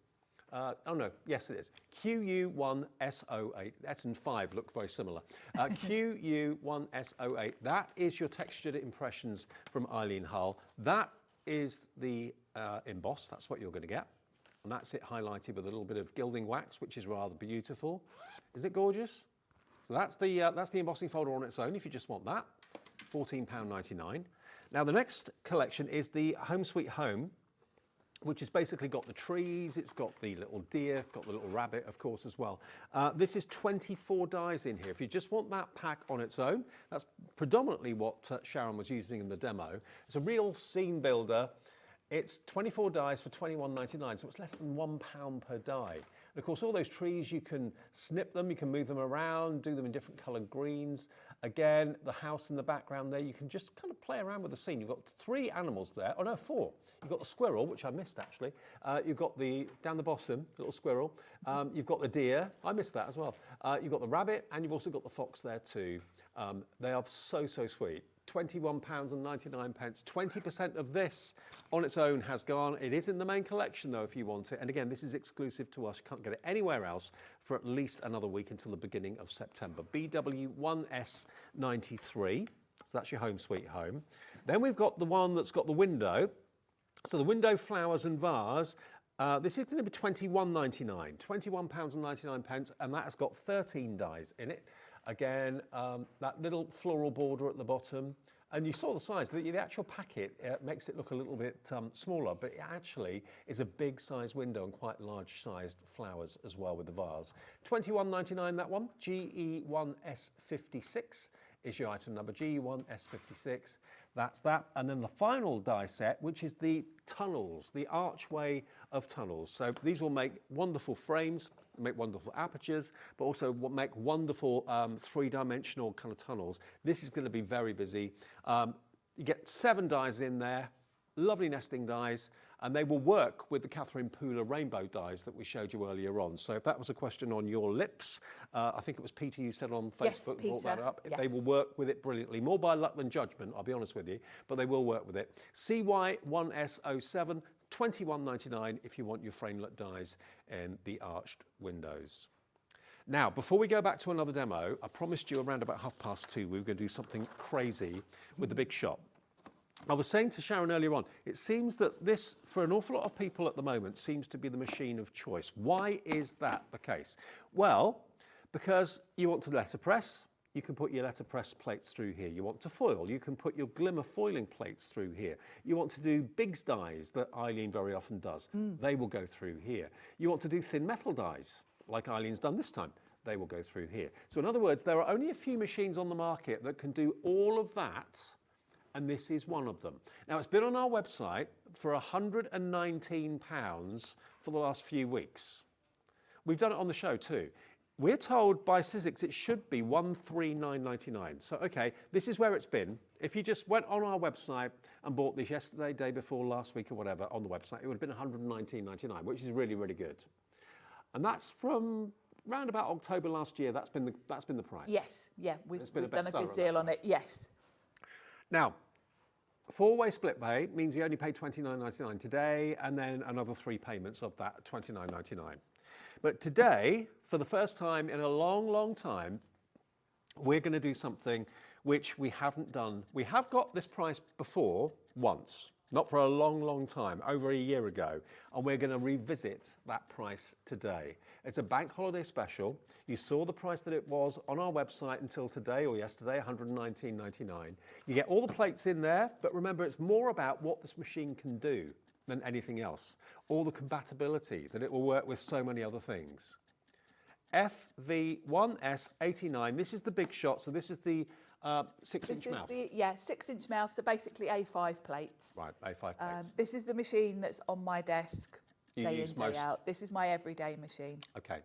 Oh no, yes it is. QU1S08, S and 5 look very similar. QU1S08, that is your textured impressions from Eileen Hull. That is the emboss, that's what you're going to get. And that's it highlighted with a little bit of gilding wax, which is rather beautiful. Isn't it gorgeous? So that's the embossing folder on its own if you just want that, £14.99. Now the next collection is the Home Sweet Home, which has basically got the trees, it's got the little deer, got the little rabbit, of course, as well. This is 24 dies in here. If you just want that pack on its own, that's predominantly what Sharon was using in the demo. It's a real scene builder. It's 24 dies for £21.99, so it's less than £1 per die. And of course, all those trees, you can snip them, you can move them around, do them in different coloured greens. Again, the house in the background there, you can just kind of play around with the scene. You've got 3 animals there, oh no, 4. You've got the squirrel, which I missed actually. You've got down the bottom, the little squirrel. You've got the deer, I missed that as well. You've got the rabbit, and you've also got the fox there too. They are so, so sweet. £21.99. 20% of this on its own has gone. It is in the main collection though if you want it. And again, this is exclusive to us. You can't get it anywhere else for at least another week until the beginning of September. BW1S93. So that's your Home Sweet Home. Then we've got the one that's got the window. So the window flowers and vase. This is going to be £21.99. £21.99, and that has got 13 dies in it. Again, that little floral border at the bottom. And you saw the size. The actual packet makes it look a little bit smaller, but it actually is a big size window and quite large sized flowers as well with the vase. $21.99 that one. GE1S56 is your item number. GE1S56. That's that. And then the final die set, which is the tunnels, the archway of tunnels. So these will make wonderful frames, make wonderful apertures, but also make wonderful three-dimensional kind of tunnels. This is going to be very busy. You get 7 dies in there, lovely nesting dies, and they will work with the Catherine Pooler rainbow dies that we showed you earlier on. So if that was a question on your lips, I think it was Peter you said on Facebook, yes, brought that up. yes. They will work with it brilliantly, more by luck than judgment, I'll be honest with you, but they will work with it. CY1S07, $21.99 if you want your framelit dies in the arched windows. Now, before we go back to another demo, I promised you around about 2:30 we were going to do something crazy with the big shop. I was saying to Sharon earlier on, it seems that this, for an awful lot of people at the moment, seems to be the machine of choice. Why is that the case? Well, because you want to letterpress, you can put your letterpress plates through here. You want to foil, you can put your glimmer foiling plates through here. You want to do Biggs dies that Eileen very often does. They will go through here. You want to do thin metal dies, like Eileen's done this time. They will go through here. So in other words, there are only a few machines on the market that can do all of that, and this is one of them. Now, it's been on our website for £119 for the last few weeks. We've done it on the show too. We're told by Sizzix it should be $139.99. So, okay, this is where it's been. If you just went on our website and bought this yesterday, day before, last week or whatever on the website, it would have been $119.99, which is really, really good. And that's from round about October last year. That's been the price. Yes, yeah, we've been a done a bestseller good deal on it, yes. Now, 4-way split pay means you only pay $29.99 today, and then another 3 payments of that $29.99. But today, for the first time in a long, long time, we're going to do something which we haven't done. We have got this price before once, not for a long, long time, over a year ago, and we're going to revisit that price today. It's a bank holiday special. You saw the price that it was on our website until today or yesterday, $119.99. You get all the plates in there, but remember, it's more about what this machine can do than anything else. All the compatibility, that it will work with so many other things. FV1S89, this is the big shot, so this is the 6-inch mouth. Yeah, 6-inch mouth, so basically A5 plates. Right, A5 plates. This is the machine that's on my desk day in, day out. This is my everyday machine. Okay.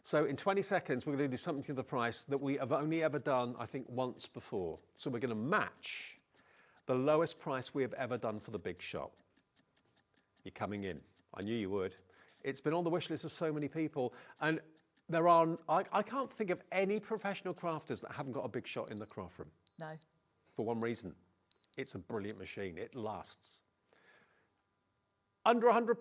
So in 20 seconds, we're going to do something to the price that we have only ever done, I think, once before. So we're going to match the lowest price we have ever done for the big shop. You're coming in. I knew you would. It's been on the wish list of so many people. And there are, I can't think of any professional crafters that haven't got a big shot in the craft room. No. For one reason. It's a brilliant machine. It lasts. Under £100,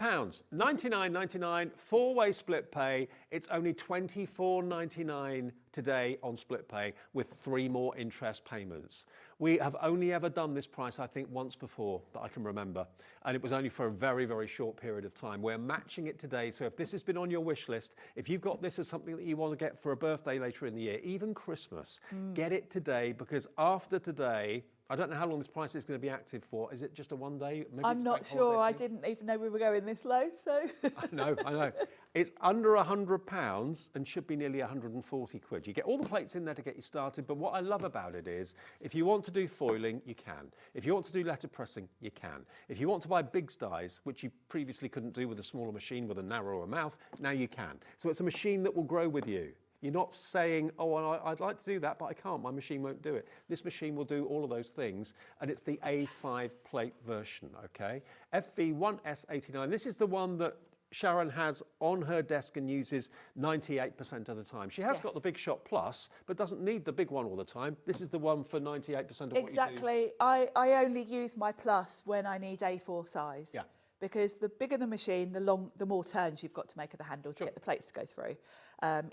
$99.99, 4-way split pay. It's only $24.99 today on split pay with 3 more interest payments. We have only ever done this price, I think, once before that I can remember, and it was only for a very, very short period of time. We're matching it today, so if this has been on your wish list, if you've got this as something that you want to get for a birthday later in the year, even Christmas, get it today, because after today, I don't know how long this price is going to be active for. Is it just a 1 day? Maybe I'm not sure. I didn't even know we were going this low, so. I know. It's under £100 and should be nearly 140 quid. You get all the plates in there to get you started, but what I love about it is, if you want to do foiling, you can. If you want to do letterpressing, you can. If you want to buy Biggs dies, which you previously couldn't do with a smaller machine with a narrower mouth, now you can. So it's a machine that will grow with you. You're not saying, oh, I'd like to do that, but I can't. My machine won't do it. This machine will do all of those things, and it's the A5 plate version, okay? FV1S89. This is the one that Sharon has on her desk and uses 98% of the time. She has got the Big Shot Plus, but doesn't need the big one all the time. This is the one for 98% of what you do. Exactly. I only use my Plus when I need A4 size. Yeah. Because the bigger the machine, the more turns you've got to make of the handle to get the plates to go through.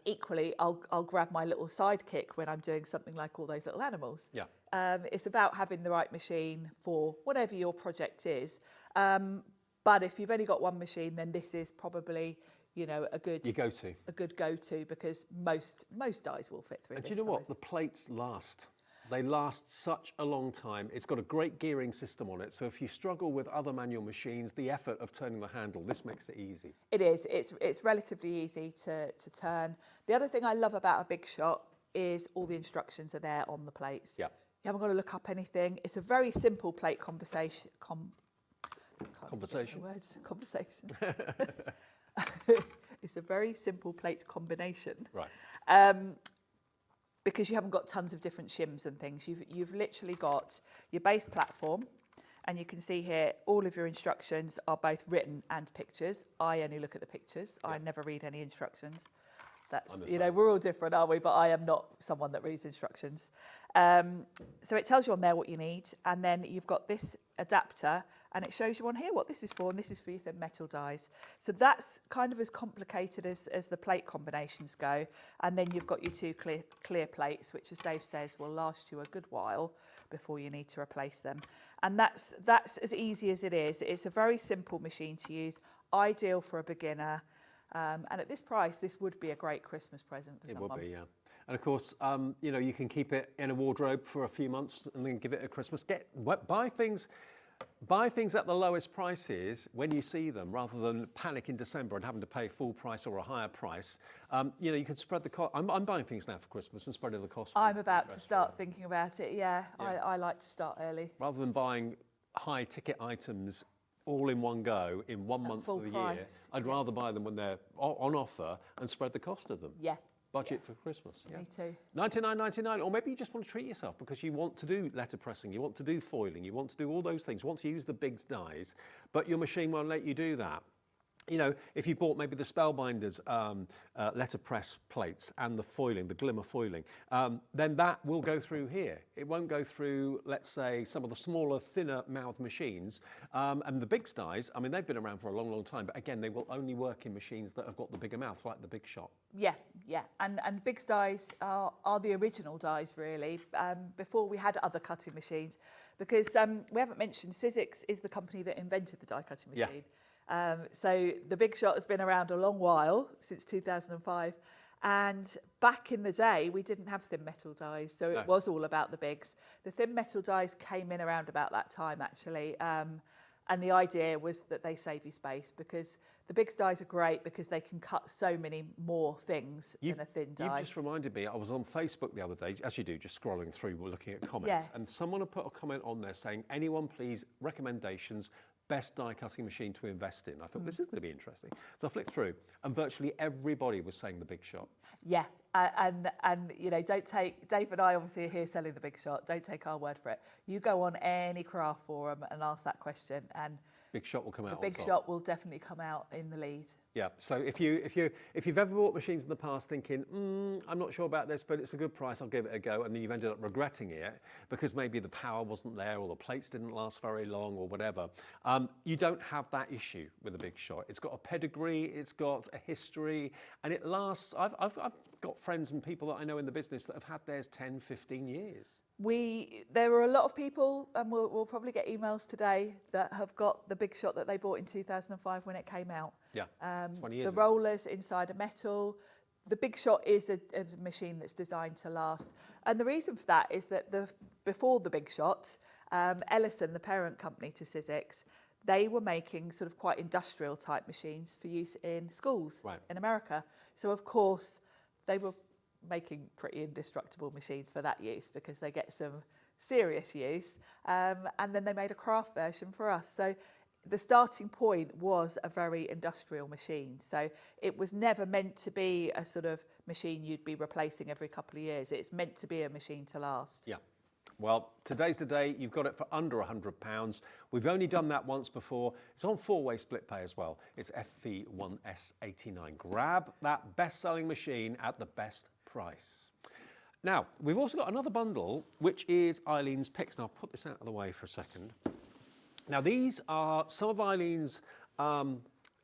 Equally, I'll grab my little sidekick when I'm doing something like all those little animals. Yeah. It's about having the right machine for whatever your project is. But if you've only got one machine, then this is probably, you know, a good go-to because most dies will fit through. And do you know what? The plates last. They last such a long time. It's got a great gearing system on it. So if you struggle with other manual machines, the effort of turning the handle, this makes it easy. It is. It's relatively easy to turn. The other thing I love about a Big Shot is all the instructions are there on the plates. Yeah. You haven't got to look up anything. It's a very simple plate conversation. Conversation. Conversation. It's a very simple plate combination. Right. Because you haven't got tons of different shims and things. You've literally got your base platform, and you can see here all of your instructions are both written and pictures. I only look at the pictures. Yeah. I never read any instructions. That's, you know, we're all different, aren't we? But I am not someone that reads instructions. So it tells you on there what you need, and then you've got this adapter, and it shows you on here what this is for, and this is for your thin metal dies. So that's kind of as complicated as the plate combinations go. And then you've got your two clear plates, which, as Dave says, will last you a good while before you need to replace them. And that's as easy as it is. It's a very simple machine to use, ideal for a beginner. And at this price, this would be a great Christmas present for someone. It would be, yeah. And of course, you know, you can keep it in a wardrobe for a few months and then give it a Christmas. Buy things at the lowest prices when you see them, rather than panic in December and having to pay full price or a higher price. You know, you can spread the cost. I'm buying things now for Christmas and spreading the cost. I'm about to start thinking about it. Yeah. I like to start early. Rather than buying high ticket items all in one go in 1 month of the year, I'd rather buy them when they're on offer and spread the cost of them. Yeah. Budget for Christmas. Yeah. Me too. $99.99, or maybe you just want to treat yourself because you want to do letterpressing, you want to do foiling, you want to do all those things, you want to use the big dies, but your machine won't let you do that. You know, if you bought maybe the Spellbinders letterpress plates and the foiling, the glimmer foiling, then that will go through here. It won't go through, let's say, some of the smaller, thinner mouthed machines. And the big dies, I mean, they've been around for a long, long time, but again, they will only work in machines that have got the bigger mouth, like the Big Shot. Yeah. And big dies are the original dies, really, before we had other cutting machines. Because we haven't mentioned, Sizzix is the company that invented the die cutting machine. Yeah. So the Big Shot has been around a long while, since 2005. And back in the day, we didn't have thin metal dies, so it was all about the bigs. The thin metal dies came in around about that time, actually. And the idea was that they save you space, because the big dies are great because they can cut so many more things than a thin die. You've just reminded me, I was on Facebook the other day, as you do, just scrolling through, looking at comments. Yes. And someone had put a comment on there saying, anyone please, recommendations, best die cutting machine to invest in. I thought, this is going to be interesting. So I flicked through, and virtually everybody was saying the Big Shot. Yeah, and you know, don't take, Dave and I obviously are here selling the Big Shot, don't take our word for it. You go on any craft forum and ask that question, and Big Shot will come out. The Big Shot will definitely come out in the lead. Yeah. So if you've ever bought machines in the past thinking, I'm not sure about this, but it's a good price, I'll give it a go, and then you've ended up regretting it because maybe the power wasn't there or the plates didn't last very long or whatever, you don't have that issue with the Big Shot. It's got a pedigree, it's got a history, and it lasts. I've got friends and people that I know in the business that have had theirs 10, 15 years. There were a lot of people, and we'll probably get emails today, that have got the Big Shot that they bought in 2005 when it came out. Yeah, 20 years the ago. rollers inside a metal. The Big Shot is a machine that's designed to last. And the reason for that is that before the Big Shot, Ellison, the parent company to Sizzix, they were making sort of quite industrial type machines for use in schools in America. So of course, they were making pretty indestructible machines for that use because they get some serious use. And then they made a craft version for us. So the starting point was a very industrial machine. So it was never meant to be a sort of machine you'd be replacing every couple of years. It's meant to be a machine to last. Yeah. Well, today's the day. You've got it for under £100. We've only done that once before. It's on 4-way split pay as well. It's FV1S89. Grab that best-selling machine at the best price. Now, we've also got another bundle, which is Eileen's picks. Now, I'll put this out of the way for a second. Now, these are some of Eileen's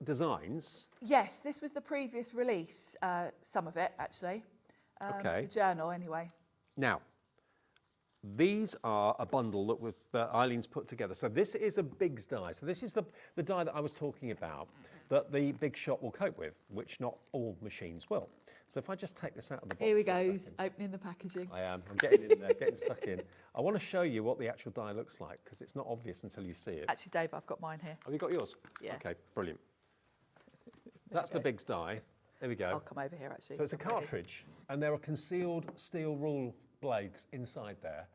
designs. Yes, this was the previous release, some of it, actually. Okay. The journal, anyway. Now, these are a bundle that Eileen's put together. So this is a Biggs die. So this is the die that I was talking about that the Big Shot will cope with, which not all machines will. So if I just take this out of the box. Here we for a go, second. opening the packaging. I am. I'm getting in there, getting stuck in. I want to show you what the actual die looks like because it's not obvious until you see it. Actually, Dave, I've got mine here. Have you got yours? Yeah. Okay, brilliant. That's the big die. There we go. I'll come over here, actually. So it's a cartridge, and there are concealed steel rule blades inside there.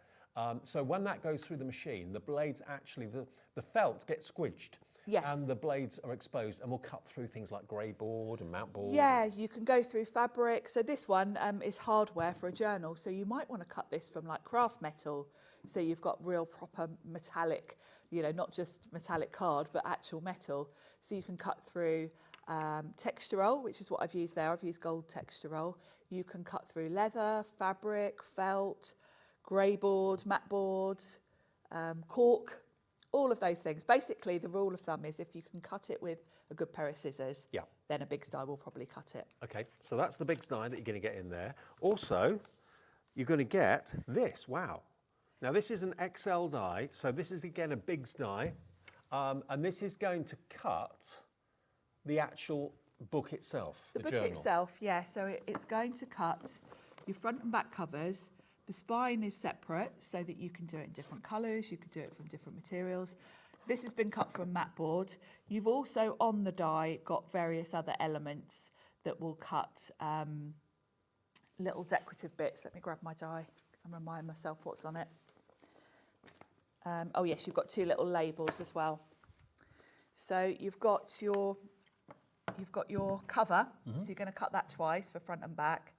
So when that goes through the machine, the blades actually, the felt gets squidged. Yes. And the blades are exposed and will cut through things like grey board and mount board. Yeah, you can go through fabric. So this one is hardware for a journal. So you might want to cut this from like craft metal. So you've got real proper metallic, you know, not just metallic card, but actual metal. So you can cut through textural, which is what I've used there. I've used gold textural. You can cut through leather, fabric, felt, grey board, matte boards, cork. All of those things. Basically, the rule of thumb is if you can cut it with a good pair of scissors, then a big die will probably cut it. Okay, so that's the big die that you're going to get in there. Also, you're going to get this. Wow. Now, this is an XL die, so this is, again, a big die. And this is going to cut the actual book itself, the book journal. itself, yeah. So it's going to cut your front and back covers. The spine is separate so that you can do it in different colours, you can do it from different materials. This has been cut from matte board. You've also on the die got various other elements that will cut little decorative bits. Let me grab my die and remind myself what's on it. Oh yes, you've got two little labels as well. So you've got your cover, so you're going to cut that twice for front and back,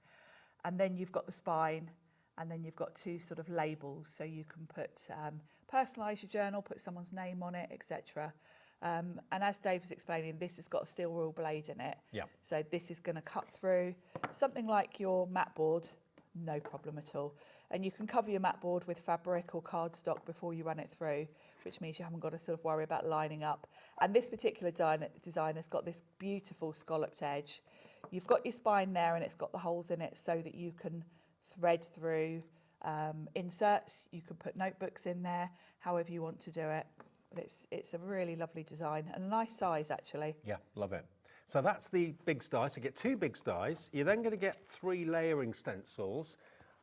and then you've got the spine. And then you've got two sort of labels, so you can put personalise your journal, put someone's name on it, etc. And as Dave was explaining, this has got a steel rule blade in it. Yeah. So this is going to cut through something like your matte board, no problem at all. And you can cover your matte board with fabric or cardstock before you run it through, which means you haven't got to sort of worry about lining up. And this particular design has got this beautiful scalloped edge. You've got your spine there, and it's got the holes in it so that you can thread through inserts. You can put notebooks in there, however you want to do it. But it's a really lovely design and a nice size, actually. Yeah, love it. So that's the big die. So get two big dies. You're then going to get 3 layering stencils.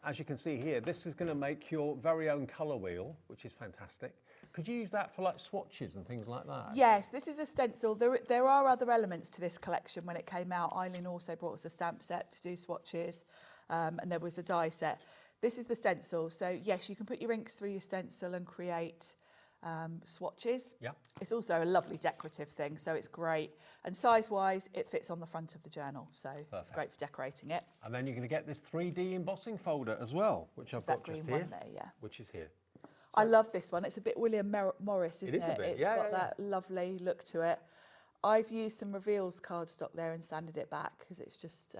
As you can see here, this is going to make your very own colour wheel, which is fantastic. Could you use that for like swatches and things like that? Yes, this is a stencil. There are other elements to this collection. When it came out, Eileen also brought us a stamp set to do swatches. And there was a die set. This is the stencil. So yes, you can put your inks through your stencil and create swatches. Yeah. It's also a lovely decorative thing, so it's great. And size-wise, it fits on the front of the journal, so it's great for decorating it. And then you're going to get this 3D embossing folder as well, which I've got just here, one there, yeah. which is here. I love this one. It's a bit William Morris, isn't it? It is a bit, It's yeah, got yeah, that lovely look to it. I've used some Reveals cardstock there and sanded it back because it's just...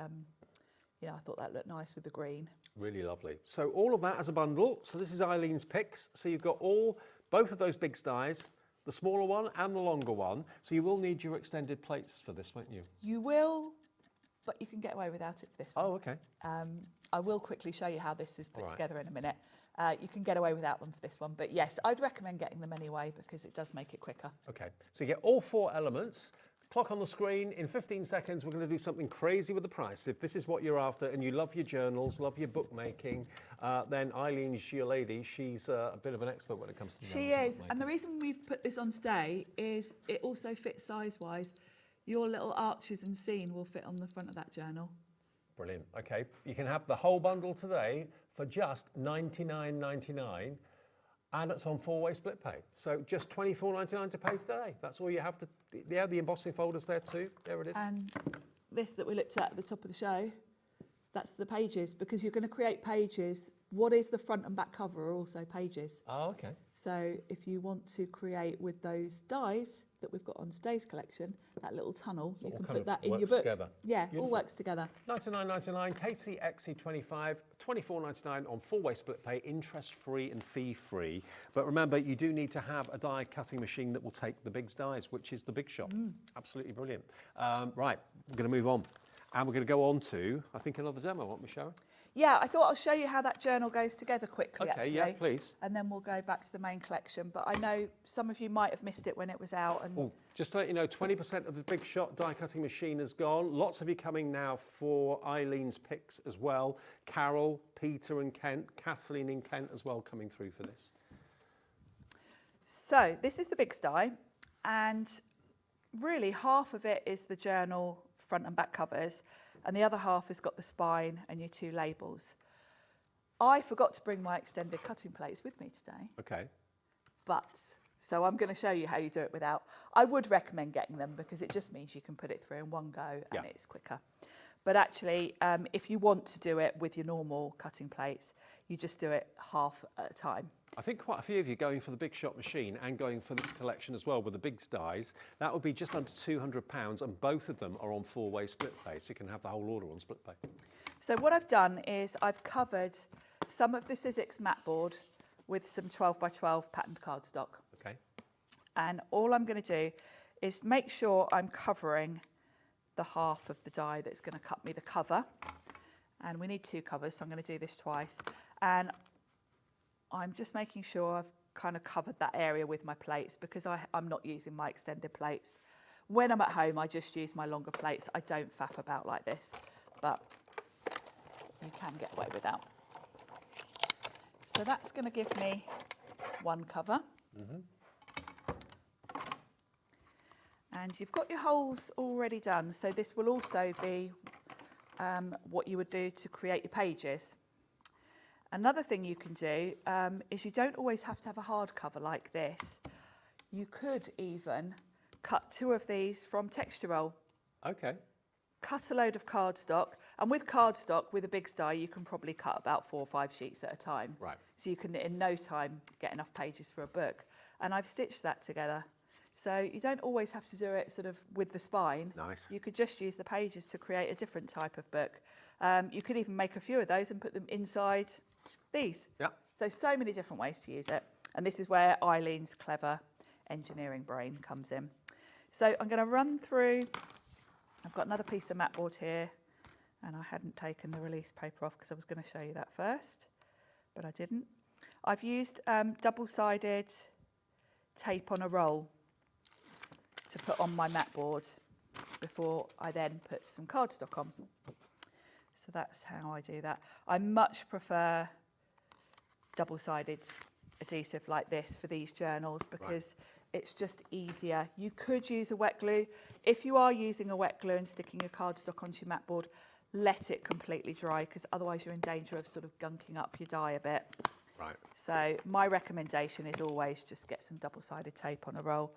you know, I thought that looked nice with the green. Really lovely. So all of that as a bundle. So this is Eileen's picks. So you've got both of those big dies, the smaller one and the longer one. So you will need your extended plates for this, won't you? You will, but you can get away without it for this one. Oh, okay. I will quickly show you how this is put together in a minute. You can get away without them for this one. But yes, I'd recommend getting them anyway because it does make it quicker. Okay. So you get all 4 elements. Clock on the screen. In 15 seconds, we're going to do something crazy with the price. If this is what you're after and you love your journals, love your bookmaking, then Eileen's your lady. She's a bit of an expert when it comes to journals. She is. And the reason we've put this on today is it also fits size-wise. Your little arches and scene will fit on the front of that journal. Brilliant. Okay. You can have the whole bundle today for just $99.99. And it's on 4-way split pay. So just $24.99 to pay today. That's all you have to... Yeah, the embossing folder's there too. There it is. And this that we looked at the top of the show, that's the pages, because you're going to create pages. What is the front and back cover are also pages. Oh, okay. So if you want to create with those dies that we've got on today's collection, that little tunnel, you can put that in your book. Together. Yeah, Beautiful. all works together. $99.99, KCXC25, $24.99 on 4-way split pay, interest-free and fee-free. But remember, you do need to have a die cutting machine that will take the big dies, which is the Big Shop. Absolutely brilliant. Right, we're going to move on. And we're going to go on to, I think, another demo, aren't we, Sharon? Yeah, I thought I'll show you how that journal goes together quickly, Okay, actually. yeah, please. And then we'll go back to the main collection. But I know some of you might have missed it when it was out. And Oh, just to let you know, 20% of the Big Shot die cutting machine is gone. Lots of you coming now for Eileen's picks as well. Carol, Peter and Kent, Kathleen in Kent as well coming through for this. So this is the big die. And really half of it is the journal front and back covers. And the other half has got the spine and your 2 labels. I forgot to bring my extended cutting plates with me today. Okay. So I'm going to show you how you do it without. I would recommend getting them because it just means you can put it through in one go and it's quicker. But actually, if you want to do it with your normal cutting plates, you just do it half at a time. I think quite a few of you going for the Big Shot machine and going for this collection as well with the big dies. That would be just under £200, and both of them are on 4-way split pay, so you can have the whole order on split pay. So what I've done is I've covered some of the Sizzix mat board with some 12x12 patterned cardstock. Okay. And all I'm going to do is make sure I'm covering the half of the die that's going to cut me the cover. And we need 2 covers, so I'm going to do this twice. And I'm just making sure I've kind of covered that area with my plates because I'm not using my extended plates. When I'm at home, I just use my longer plates. I don't faff about like this, but you can get away with that. So that's going to give me 1 cover. And you've got your holes already done, so this will also be what you would do to create your pages. Another thing you can do is you don't always have to have a hard cover like this. You could even cut 2 of these from texture roll. Okay. Cut a load of cardstock, and with cardstock, with a big die, you can probably cut about 4 or 5 sheets at a time. Right. So you can, in no time, get enough pages for a book. And I've stitched that together. So you don't always have to do it sort of with the spine. Nice. You could just use the pages to create a different type of book. You could even make a few of those and put them inside these. Yeah. So many different ways to use it. And this is where Eileen's clever engineering brain comes in. So I'm going to run through. I've got another piece of mat board here, and I hadn't taken the release paper off because I was going to show you that first, but I didn't. I've used double-sided tape on a roll to put on my mat board before I then put some cardstock on. So that's how I do that. I much prefer double-sided adhesive like this for these journals because it's just easier. You could use a wet glue. If you are using a wet glue and sticking your cardstock onto your mat board, let it completely dry because otherwise you're in danger of sort of gunking up your die a bit. Right. So my recommendation is always just get some double-sided tape on a roll.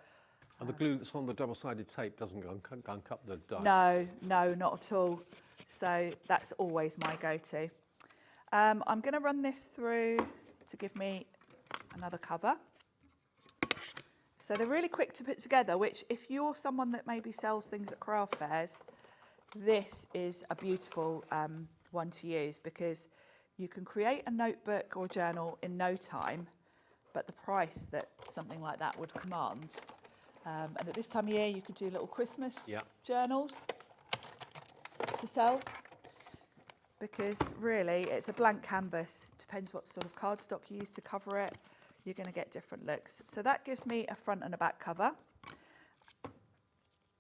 And the glue that's on the double-sided tape doesn't gunk up the die? No, not at all. So that's always my go-to. I'm going to run this through to give me another cover. So they're really quick to put together, which if you're someone that maybe sells things at craft fairs, this is a beautiful one to use because you can create a notebook or journal in no time, but the price that something like that would command. And at this time of year, you could do little Christmas journals to sell because really it's a blank canvas. Depends what sort of cardstock you use to cover it. You're going to get different looks. So that gives me a front and a back cover.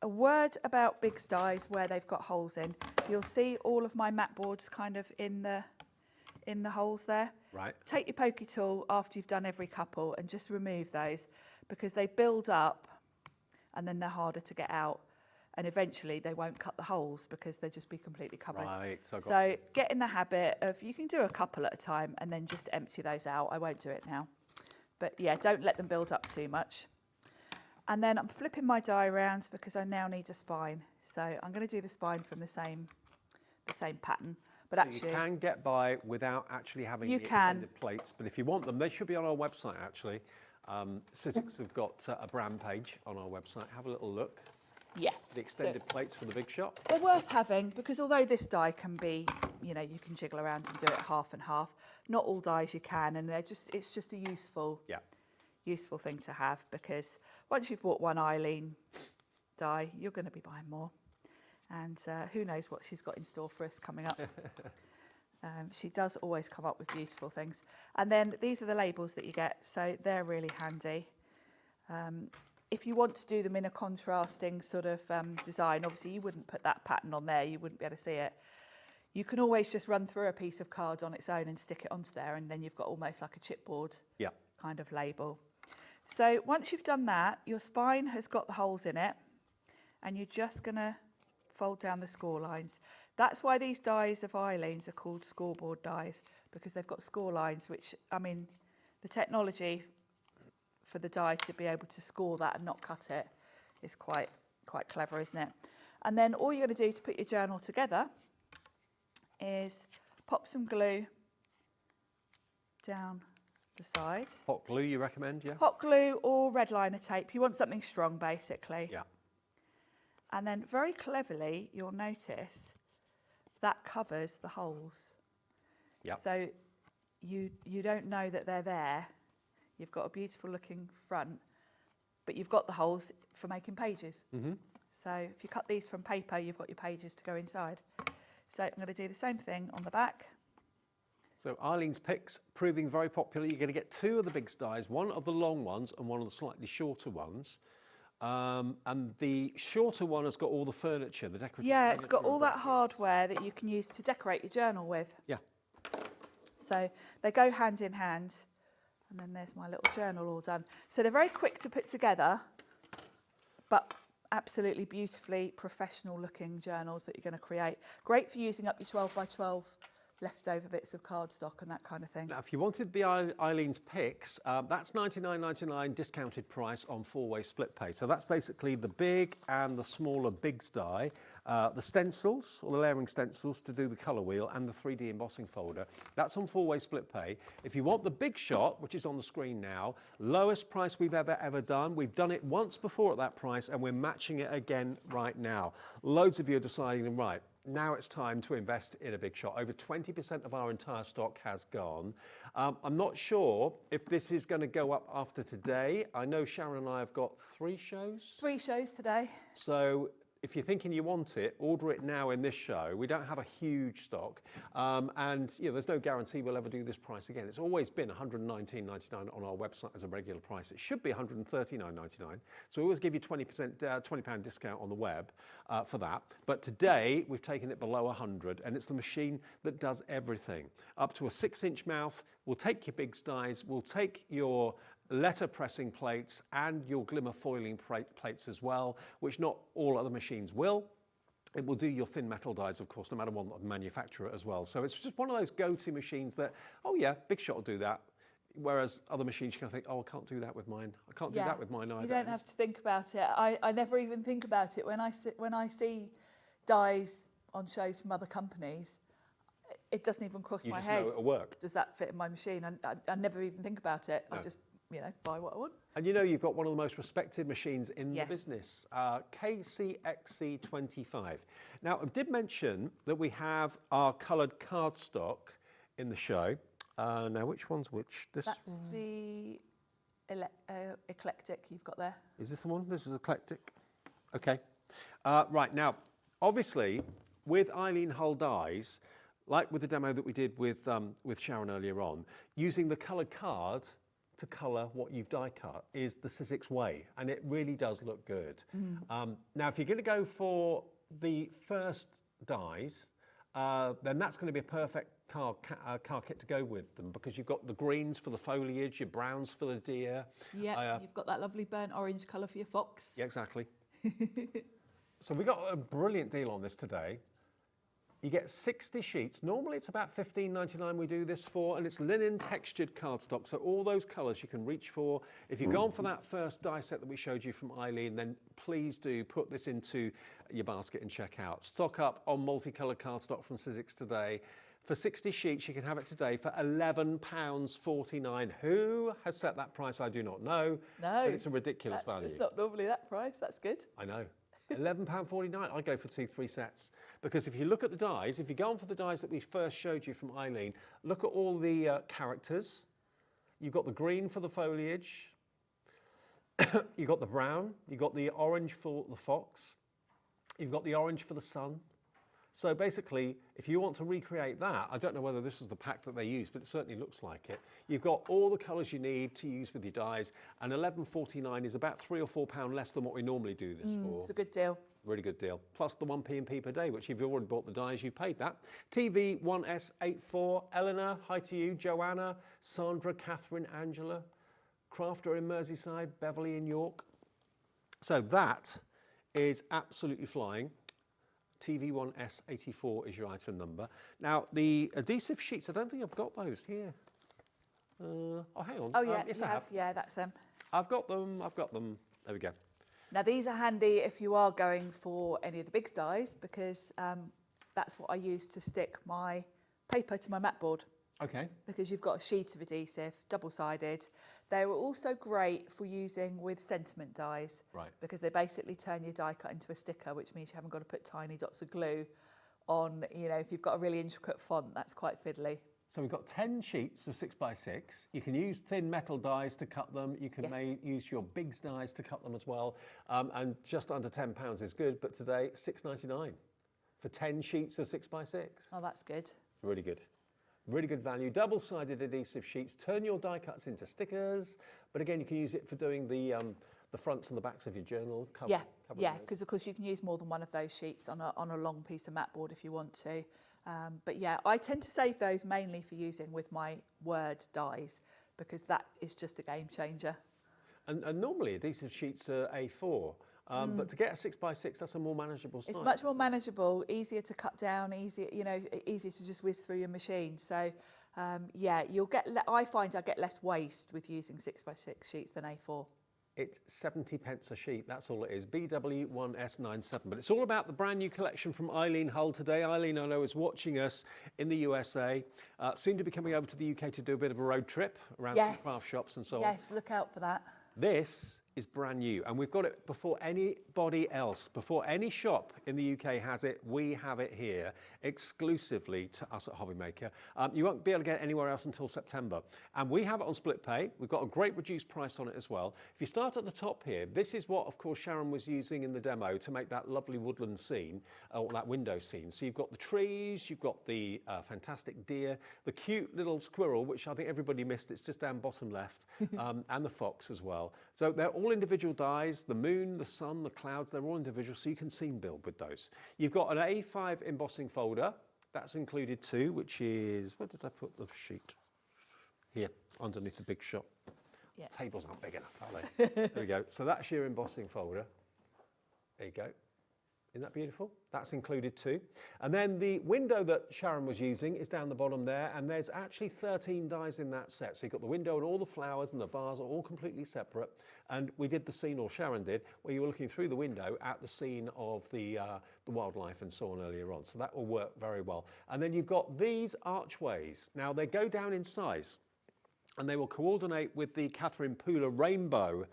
A word about big dies where they've got holes in. You'll see all of my mat boards kind of in the holes there. Right. Take your pokey tool after you've done every couple and just remove those because they build up and then they're harder to get out. And eventually they won't cut the holes because they'll just be completely covered. Right. So get in the habit of, you can do a couple at a time and then just empty those out. I won't do it now. But yeah, don't let them build up too much. And then I'm flipping my die around because I now need a spine. So I'm going to do the spine from the same pattern. But so actually, you can get by without actually having the extended plates. But if you want them, they should be on our website actually. Sizzix have got a brand page on our website. Have a little look. Yeah. The extended plates for the big shop. They're worth having because although this die can be, you know, you can jiggle around and do it half and half. Not all dies you can, and it's just a useful thing to have because once you've bought one Eileen die, you're going to be buying more. And who knows what she's got in store for us coming up. She does always come up with beautiful things. And then these are the labels that you get, so they're really handy. If you want to do them in a contrasting sort of design, obviously you wouldn't put that pattern on there, you wouldn't be able to see it. You can always just run through a piece of card on its own and stick it onto there, and then you've got almost like a chipboard kind of label. So once you've done that, your spine has got the holes in it, and you're just going to fold down the score lines. That's why these dies of Eileen's are called scoreboard dies, because they've got score lines, which, I mean, the technology for the die to be able to score that and not cut it is quite clever, isn't it? And then all you're going to do to put your journal together is pop some glue down the side. Hot glue you recommend, yeah? Hot glue or red liner tape. You want something strong, basically. Yeah. And then very cleverly, you'll notice that covers the holes. Yeah. So you don't know that they're there. You've got a beautiful looking front, but you've got the holes for making pages. So if you cut these from paper, you've got your pages to go inside. So I'm going to do the same thing on the back. So Eileen's picks proving very popular. You're going to get two of the big dies, one of the long ones and one of the slightly shorter ones. And the shorter one has got all the furniture, the decorative. Yeah, it's got all that hardware that you can use to decorate your journal with. Yeah. So they go hand in hand. And then there's my little journal all done. So they're very quick to put together, but absolutely beautifully professional looking journals that you're going to create. Great for using up your 12 by 12 leftover bits of cardstock and that kind of thing. Now, if you wanted the Eileen's picks, that's $99.99 discounted price on 4-way split pay. So that's basically the big and the smaller bigs die, the stencils or the layering stencils to do the colour wheel, and the 3D embossing folder. That's on 4-way split pay. If you want the big shot, which is on the screen now, lowest price we've ever done. We've done it once before at that price, and we're matching it again right now. Loads of you are deciding, right, now it's time to invest in a big shot. Over 20% of our entire stock has gone. I'm not sure if this is going to go up after today. I know Sharon and I have got 3 shows. 3 shows today. So if you're thinking you want it, order it now in this show. We don't have a huge stock, and there's no guarantee we'll ever do this price again. It's always been $119.99 on our website as a regular price. It should be $139.99. So we always give you £20 discount on the web for that. But today we've taken it below 100, and it's the machine that does everything. Up to a 6-inch mouth. We'll take your big dies. We'll take your letter pressing plates and your glimmer foiling plates as well, which not all other machines will. It will do your thin metal dies, of course, no matter what manufacturer as well. So it's just one of those go-to machines that, oh yeah, Big Shot will do that. Whereas other machines, you kind of think, oh, I can't do that with mine. I can't do that with mine either. You don't have to think about it. I never even think about it when I see dies on shows from other companies. It doesn't even cross my head. You just know it'll work. Does that fit in my machine? I never even think about it. No. I just buy what I want. And you've got one of the most respected machines in the business, KCXC25. Now, I did mention that we have our coloured cardstock in the show. Now, which one's which? That's the eclectic you've got there. Is this the one? This is eclectic. Okay. Right, now, obviously, with Eileen Hull dies, like with the demo that we did with Sharon earlier on, using the coloured card to colour what you've die cut is the Sizzix way, and it really does look good. Now, if you're going to go for the first dies, then that's going to be a perfect car kit to go with them, because you've got the greens for the foliage, your browns for the deer. Yeah, you've got that lovely burnt orange colour for your fox. Yeah, exactly. So we got a brilliant deal on this today. You get 60 sheets. Normally it's about $15.99 we do this for, and it's linen textured cardstock, so all those colours you can reach for. If you've gone for that first die set that we showed you from Eileen, then please do put this into your basket and check out. Stock up on multicoloured cardstock from Sizzix today. For 60 sheets, you can have it today for £11.49. Who has set that price? I do not know. No. But it's a ridiculous value. It's not normally that price. That's good. I know. £11.49. I go for 2-3 sets, because if you look at the dies, if you go on for the dies that we first showed you from Eileen, look at all the characters. You've got the green for the foliage. You've got the brown. You've got the orange for the fox. You've got the orange for the sun. So basically, if you want to recreate that, I don't know whether this was the pack that they used, but it certainly looks like it. You've got all the colours you need to use with your dies, and £11.49 is about £3 or £4 less than what we normally do this for. It's a good deal. Really good deal. Plus the 1p&p per day, which if you've already bought the dies, you've paid that. TV 1S84, Eleanor, hi to you, Joanna, Sandra, Catherine, Angela, Crafter in Merseyside, Beverly in York. So that is absolutely flying. TV1S84 is your item number. Now, the adhesive sheets, I don't think I've got those here. Oh, hang on. Oh, yeah, yes, you I have. Yeah, that's them. I've got them. There we go. Now, these are handy if you are going for any of the big dies, because that's what I use to stick my paper to my mat board. Okay. Because you've got a sheet of adhesive, double-sided. They were also great for using with sentiment dies. Right. Because they basically turn your die cut into a sticker, which means you haven't got to put tiny dots of glue on, you know, if you've got a really intricate font, that's quite fiddly. So we've got 10 sheets of 6x6. You can use thin metal dies to cut them. You can use your big dies to cut them as well. And just under £10 is good, but today, £6.99 for 10 sheets of 6x6. Oh, that's good. Really good. Really good value. Double-sided adhesive sheets. Turn your die cuts into stickers. But again, you can use it for doing the fronts and the backs of your journal. Yeah, because of course you can use more than one of those sheets on a long piece of mat board if you want to. But yeah, I tend to save those mainly for using with my Word dies, because that is just a game changer. And normally adhesive sheets are A4. But to get a 6x6, that's a more manageable size. It's much more manageable, easier to cut down, easier to just whiz through your machine. So, yeah, I find I get less waste with using 6x6 sheets than A4. It's 70 pence a sheet, that's all it is. BW1S97. But it's all about the brand new collection from Eileen Hull today. Eileen, I know, is watching us in the USA, soon to be coming over to the UK to do a bit of a road trip around some craft shops and so on. Yes, look out for that. This is brand new, and we've got it before anybody else, before any shop in the UK has it. We have it here exclusively to us at HobbyMaker. You won't be able to get it anywhere else until September, and we have it on split pay. We've got a great reduced price on it as well. If you start at the top here, this is what, of course, Sharon was using in the demo to make that lovely woodland scene, or that window scene. So you've got the trees, you've got the fantastic deer, the cute little squirrel, which I think everybody missed. It's just down bottom left, and the fox as well. So they're all individual dies, the moon, the sun, the clouds, they're all individual, so you can scene build with those. You've got an A5 embossing folder, that's included too, which is, where did I put the sheet? Here, underneath the big shot. Yeah. Tables aren't big enough, are they? There we go. So that's your embossing folder. There you go. Isn't that beautiful? That's included too. And then the window that Sharon was using is down the bottom there, and there's actually 13 dies in that set. So you've got the window and all the flowers and the vase are all completely separate. And we did the scene, or Sharon did, where you were looking through the window at the scene of the wildlife and so on earlier on. So that will work very well. And then you've got these archways. Now they go down in size, and they will coordinate with the Catherine Pooler rainbow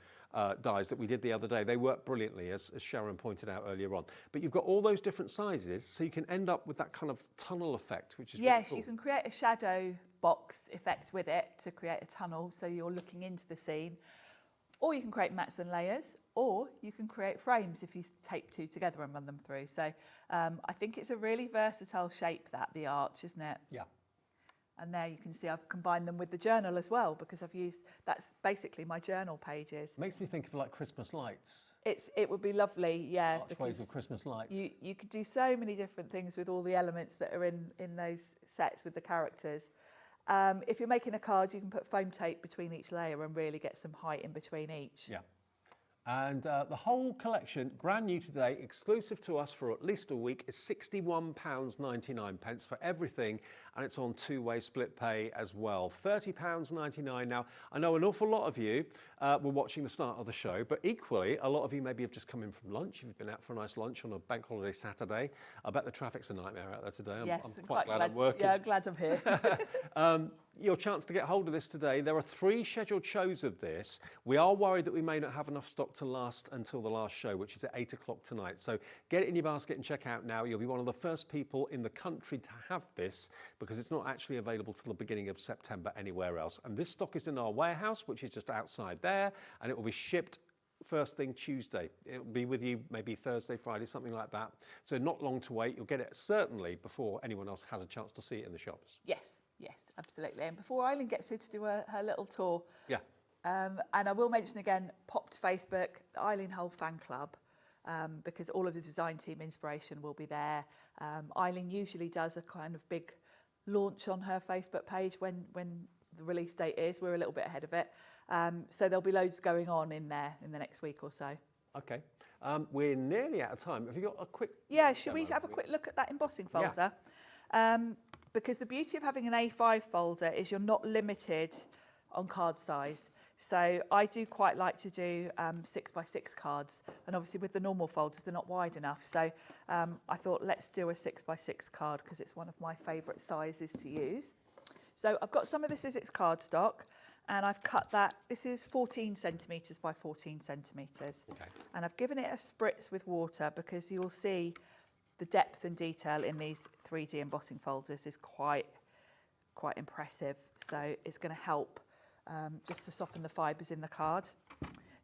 dies that we did the other day. They work brilliantly, as Sharon pointed out earlier on. But you've got all those different sizes, so you can end up with that kind of tunnel effect, which is really cool. You can create a shadow box effect with it to create a tunnel, so you're looking into the scene. Or you can create mats and layers, or you can create frames if you tape two together and run them through. So I think it's a really versatile shape, the arch, isn't it? Yeah. And there you can see I've combined them with the journal as well, because that's basically my journal pages. Makes me think of like Christmas lights. It would be lovely, yeah. Archways of Christmas lights. You could do so many different things with all the elements that are in those sets with the characters. If you're making a card, you can put foam tape between each layer and really get some height in between each. Yeah. And the whole collection, brand new today, exclusive to us for at least a week, is £61.99 for everything, and it's on two-way split pay as well. £30.99. Now, I know an awful lot of you were watching the start of the show, but equally, a lot of you maybe have just come in from lunch. If you've been out for a nice lunch on a bank holiday Saturday, I bet the traffic's a nightmare out there today. Yes, I'm quite glad I'm working. Yeah, I'm glad I'm here. Your chance to get hold of this today. There are 3 scheduled shows of this. We are worried that we may not have enough stock to last until the last show, which is at 8 o'clock tonight. So get it in your basket and check out now. You'll be one of the first people in the country to have this, because it's not actually available till the beginning of September anywhere else. And this stock is in our warehouse, which is just outside there, and it will be shipped first thing Tuesday. It'll be with you maybe Thursday, Friday, something like that. So not long to wait. You'll get it certainly before anyone else has a chance to see it in the shops. Yes, yes, absolutely. And before Eileen gets here to do her little tour, Yeah. and I will mention again, pop to Facebook, the Eileen Hull fan club, because all of the design team inspiration will be there. Eileen usually does a kind of big launch on her Facebook page when the release date is. We're a little bit ahead of it. So there'll be loads going on in there in the next week or so. Okay. We're nearly out of time. Have you got a quick... Yeah, should we have a quick look at that embossing folder? Because the beauty of having an A5 folder is you're not limited on card size. So I do quite like to do 6x6 cards. And obviously with the normal folders, they're not wide enough. So I thought, let's do a 6x6 card because it's one of my favourite sizes to use. So I've got some of the Sizzix cardstock and I've cut that. This is 14 centimetres by 14 centimetres. Okay. And I've given it a spritz with water because you'll see the depth and detail in these 3D embossing folders is quite impressive. So it's going to help just to soften the fibres in the card.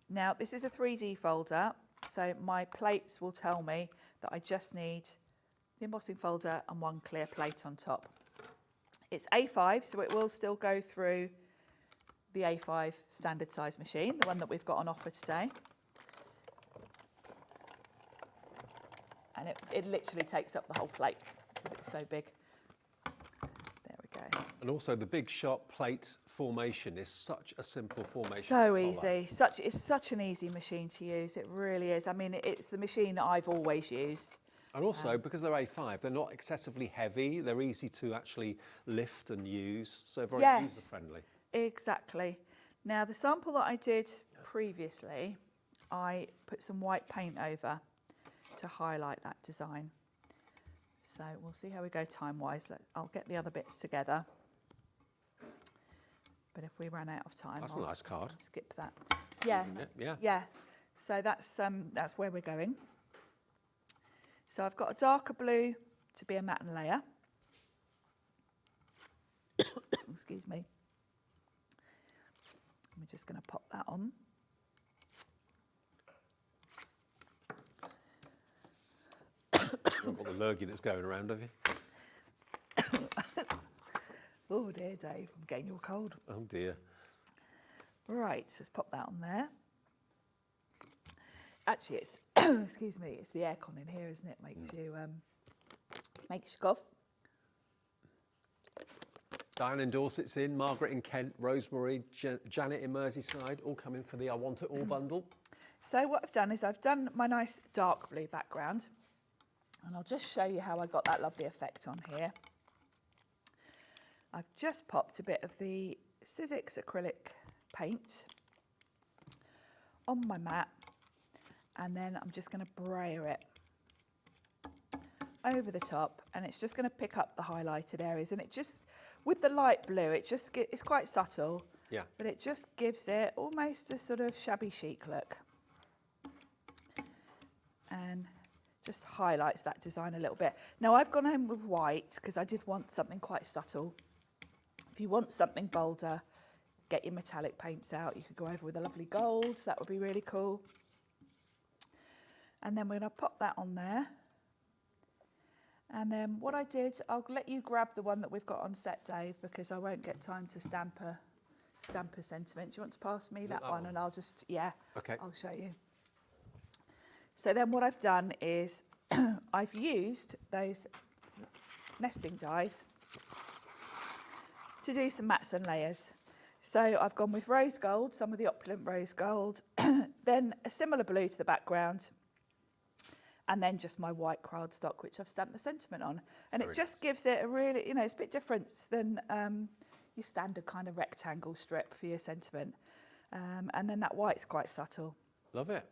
Now, this is a 3D folder, so my plates will tell me that I just need the embossing folder and one clear plate on top. It's A5, so it will still go through the A5 standard size machine, the one that we've got on offer today. And it literally takes up the whole plate because it's so big. There we go. And also the big shot plate formation is such a simple formation. So easy. It's such an easy machine to use. It really is. I mean, it's the machine I've always used. And also, because they're A5, they're not excessively heavy. They're easy to actually lift and use. So very user-friendly. Exactly. Now, the sample that I did previously, I put some white paint over to highlight that design. So we'll see how we go time-wise. I'll get the other bits together. But if we ran out of time, That's a nice card. I'll skip that. Yeah. Isn't it? Yeah. Yeah. So that's where we're going. So I've got a darker blue to be a matte layer. Excuse me. I'm just going to pop that on. You've got the lurgy that's going around, have you? Oh dear, Dave, I'm getting your cold. Oh dear. Right, so let's pop that on there. Actually, it's excuse me, it's the aircon in here, isn't it? Makes you cough. Diane in Dorset's in, Margaret in Kent, Rosemary, Janet in Merseyside, all coming for the I Want It All bundle. So what I've done is I've done my nice dark blue background, and I'll just show you how I got that lovely effect on here. I've just popped a bit of the Sizzix acrylic paint on my mat, and then I'm just going to brayer it over the top, and it's just going to pick up the highlighted areas. And it just, with the light blue, it's quite subtle, Yeah. but it just gives it almost a sort of shabby chic look, and just highlights that design a little bit. Now I've gone in with white because I did want something quite subtle. If you want something bolder, get your metallic paints out. You could go over with a lovely gold. That would be really cool. And then we're going to pop that on there. And then what I did, I'll let you grab the one that we've got on set, Dave, because I won't get time to stamp a sentiment. Do you want to pass me that one? And I'll just, Okay. I'll show you. So then what I've done is I've used those nesting dies to do some mats and layers. So I've gone with rose gold, some of the opulent rose gold, then a similar blue to the background, and then just my white cardstock, which I've stamped the sentiment on. And it just gives it a really, it's a bit different than your standard kind of rectangle strip for your sentiment. And then that white's quite subtle. Love it.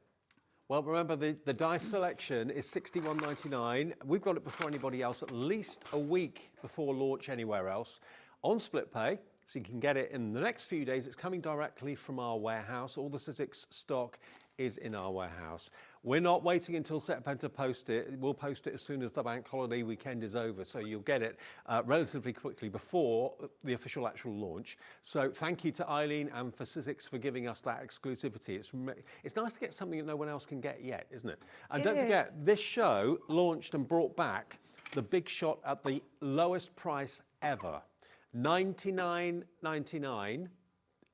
Well, remember, the die selection is £61.99. We've got it before anybody else, at least a week before launch anywhere else, on split pay. So you can get it in the next few days. It's coming directly from our warehouse. All the Sizzix stock is in our warehouse. We're not waiting until September to post it. We'll post it as soon as the bank holiday weekend is over, so you'll get it relatively quickly before the official actual launch. So thank you to Eileen and for Sizzix for giving us that exclusivity. It's nice to get something that no one else can get yet, isn't it? And don't forget, this show launched and brought back the Big Shot at the lowest price ever, $99.99.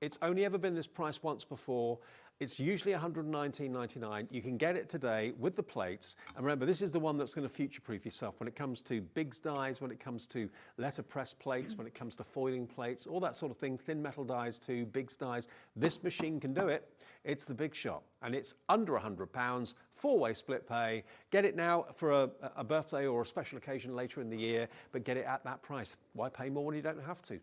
It's only ever been this price once before. It's usually $119.99. You can get it today with the plates. And remember, this is the one that's going to future-proof yourself when it comes to Biggs dies, when it comes to letterpress plates, when it comes to foiling plates, all that sort of thing, thin metal dies too, Biggs dies. This machine can do it. It's the Big Shot, and it's under £100, four-way split pay. Get it now for a birthday or a special occasion later in the year, but get it at that price. Why pay more when you don't have to?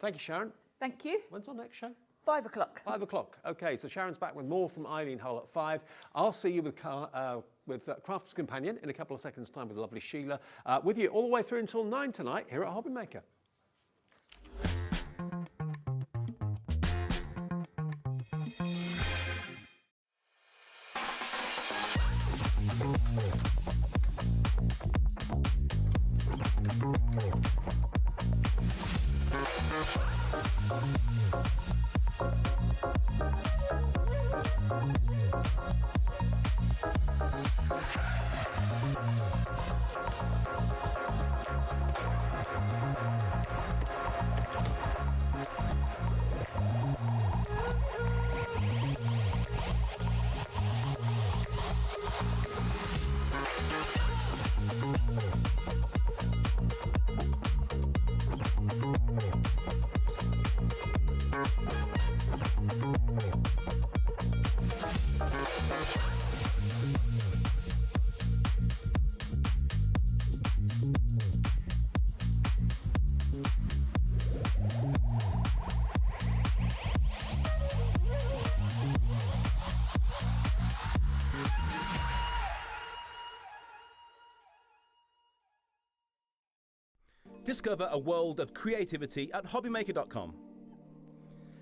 Thank you, Sharon. Thank you. When's our next show? 5 o'clock. 5 o'clock. Okay, so Sharon's back with more from Eileen Hull at 5. I'll see you with Crafter's Companion in a couple of seconds' time with the lovely Sheila. With you all the way through until 9 tonight here at HobbyMaker. Discover a world of creativity at HobbyMaker.com.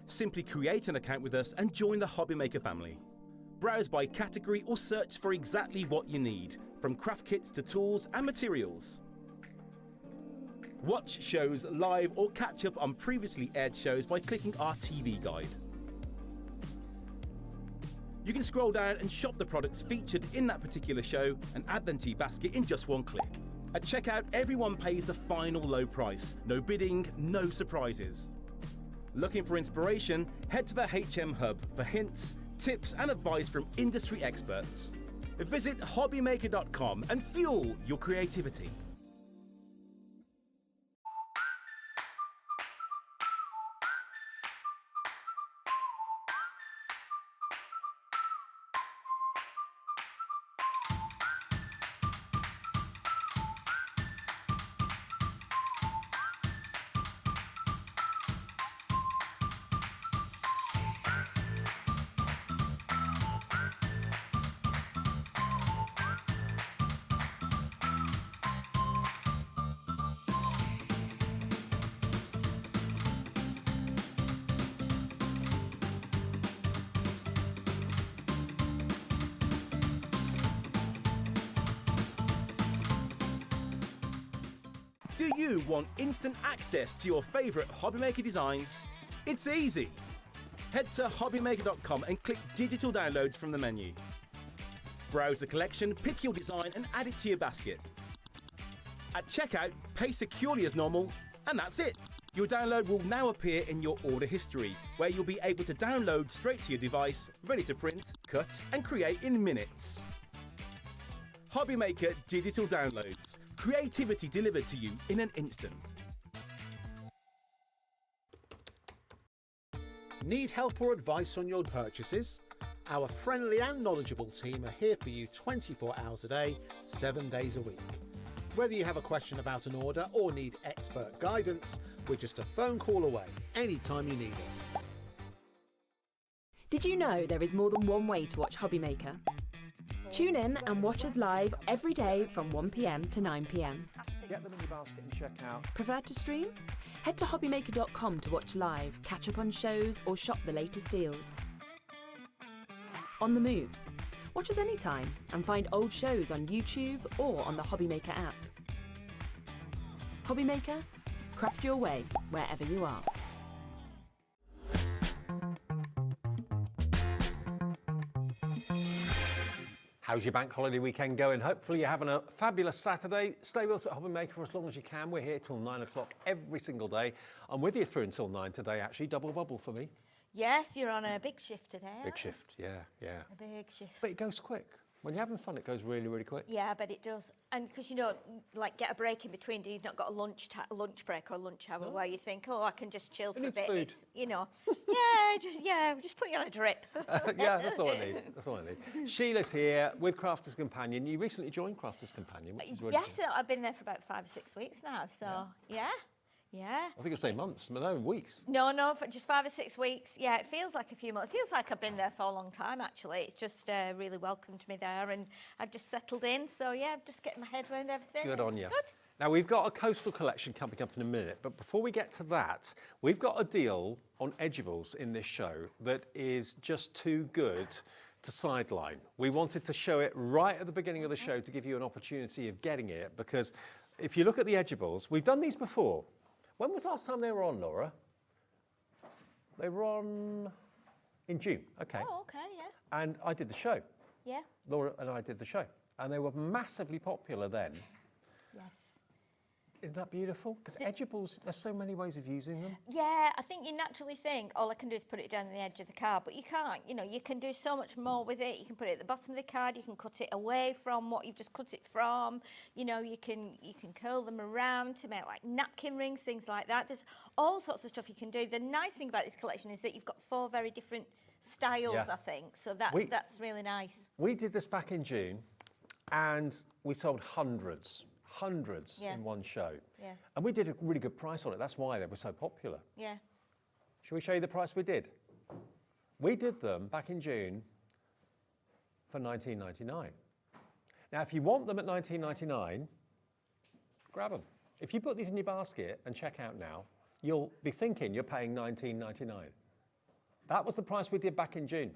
Simply create an account with us and join the HobbyMaker family. Browse by category or search for exactly what you need, from craft kits to tools and materials. Watch shows live or catch up on previously aired shows by clicking our TV guide. You can scroll down and shop the products featured in that particular show and add them to your basket in just one click. At checkout, everyone pays the final low price. No bidding, no surprises. Looking for inspiration? Head to the HM Hub for hints, tips and advice from industry experts. Visit HobbyMaker.com and fuel your creativity. Do you want instant access to your favourite HobbyMaker designs? It's easy. Head to HobbyMaker.com and click Digital Downloads from the menu. Browse the collection, pick your design and add it to your basket. At checkout, pay securely as normal, and that's it. Your download will now appear in your order history, where you'll be able to download straight to your device, ready to print, cut and create in minutes. HobbyMaker Digital Downloads. Creativity delivered to you in an instant. Need help or advice on your purchases? Our friendly and knowledgeable team are here for you 24 hours a day, 7 days a week. Whether you have a question about an order or need expert guidance, we're just a phone call away anytime you need us. Did you know there is more than one way to watch HobbyMaker? Tune in and watch us live every day from 1 p.m. to 9 p.m. Get them in your basket and check out. Prefer to stream? Head to HobbyMaker.com to watch live, catch up on shows or shop the latest deals. On the move. Watch us anytime and find old shows on YouTube or on the HobbyMaker app. HobbyMaker, craft your way wherever you are. How's your bank holiday weekend going? Hopefully you're having a fabulous Saturday. Stay with us at HobbyMaker for as long as you can. We're here till 9 o'clock every single day. I'm with you through until 9 today, actually. Double bubble for me. Yes, you're on a big shift today. Big shift, yeah. A big shift. But it goes quick. When you're having fun, it goes really, really quick. Yeah, but it does. And because, you know, like get a break in between, you've not got a lunch break or a lunch hour where you think, oh, I can just chill for a bit. Food. It's, you know, just put you on a drip. Yeah, that's all I need. That's all I need. Sheila's here with Crafter's Companion. You recently joined Crafter's Companion. Which is really Yes, fun. I've been there for about 5 or 6 weeks now. So, yeah. I think you'll say months, but no, weeks. No, for just 5 or 6 weeks. Yeah, it feels like a few months. It feels like I've been there for a long time, actually. It's just really welcomed me there, and I've just settled in. So, yeah, I'm just getting my head around everything. Good on you. Good. Now, we've got a coastal collection coming up in a minute, but before we get to that, we've got a deal on edibles in this show that is just too good to sideline. We wanted to show it right at the beginning of the show to give you an opportunity of getting it, because if you look at the edibles, we've done these before. When was the last time they were on, Laura? They were on in June, okay. Oh, okay, yeah. And I did the show. Yeah. Laura and I did the show. And they were massively popular then. Yes. Isn't that beautiful? Because edibles, there's so many ways of using them. Yeah, I think you naturally think, all I can do is put it down the edge of the card, but you can't. You know, you can do so much more with it. You can put it at the bottom of the card, you can cut it away from what you've just cut it from. You know, you can curl them around to make like napkin rings, things like that. There's all sorts of stuff you can do. The nice thing about this collection is that you've got 4 very different styles, I think. So that's really nice. We did this back in June, and we sold hundreds in one show. Yeah. And we did a really good price on it. That's why they were so popular. Yeah. Shall we show you the price we did? We did them back in June for $19.99. Now, if you want them at $19.99, grab them. If you put these in your basket and check out now, you'll be thinking you're paying $19.99. That was the price we did back in June.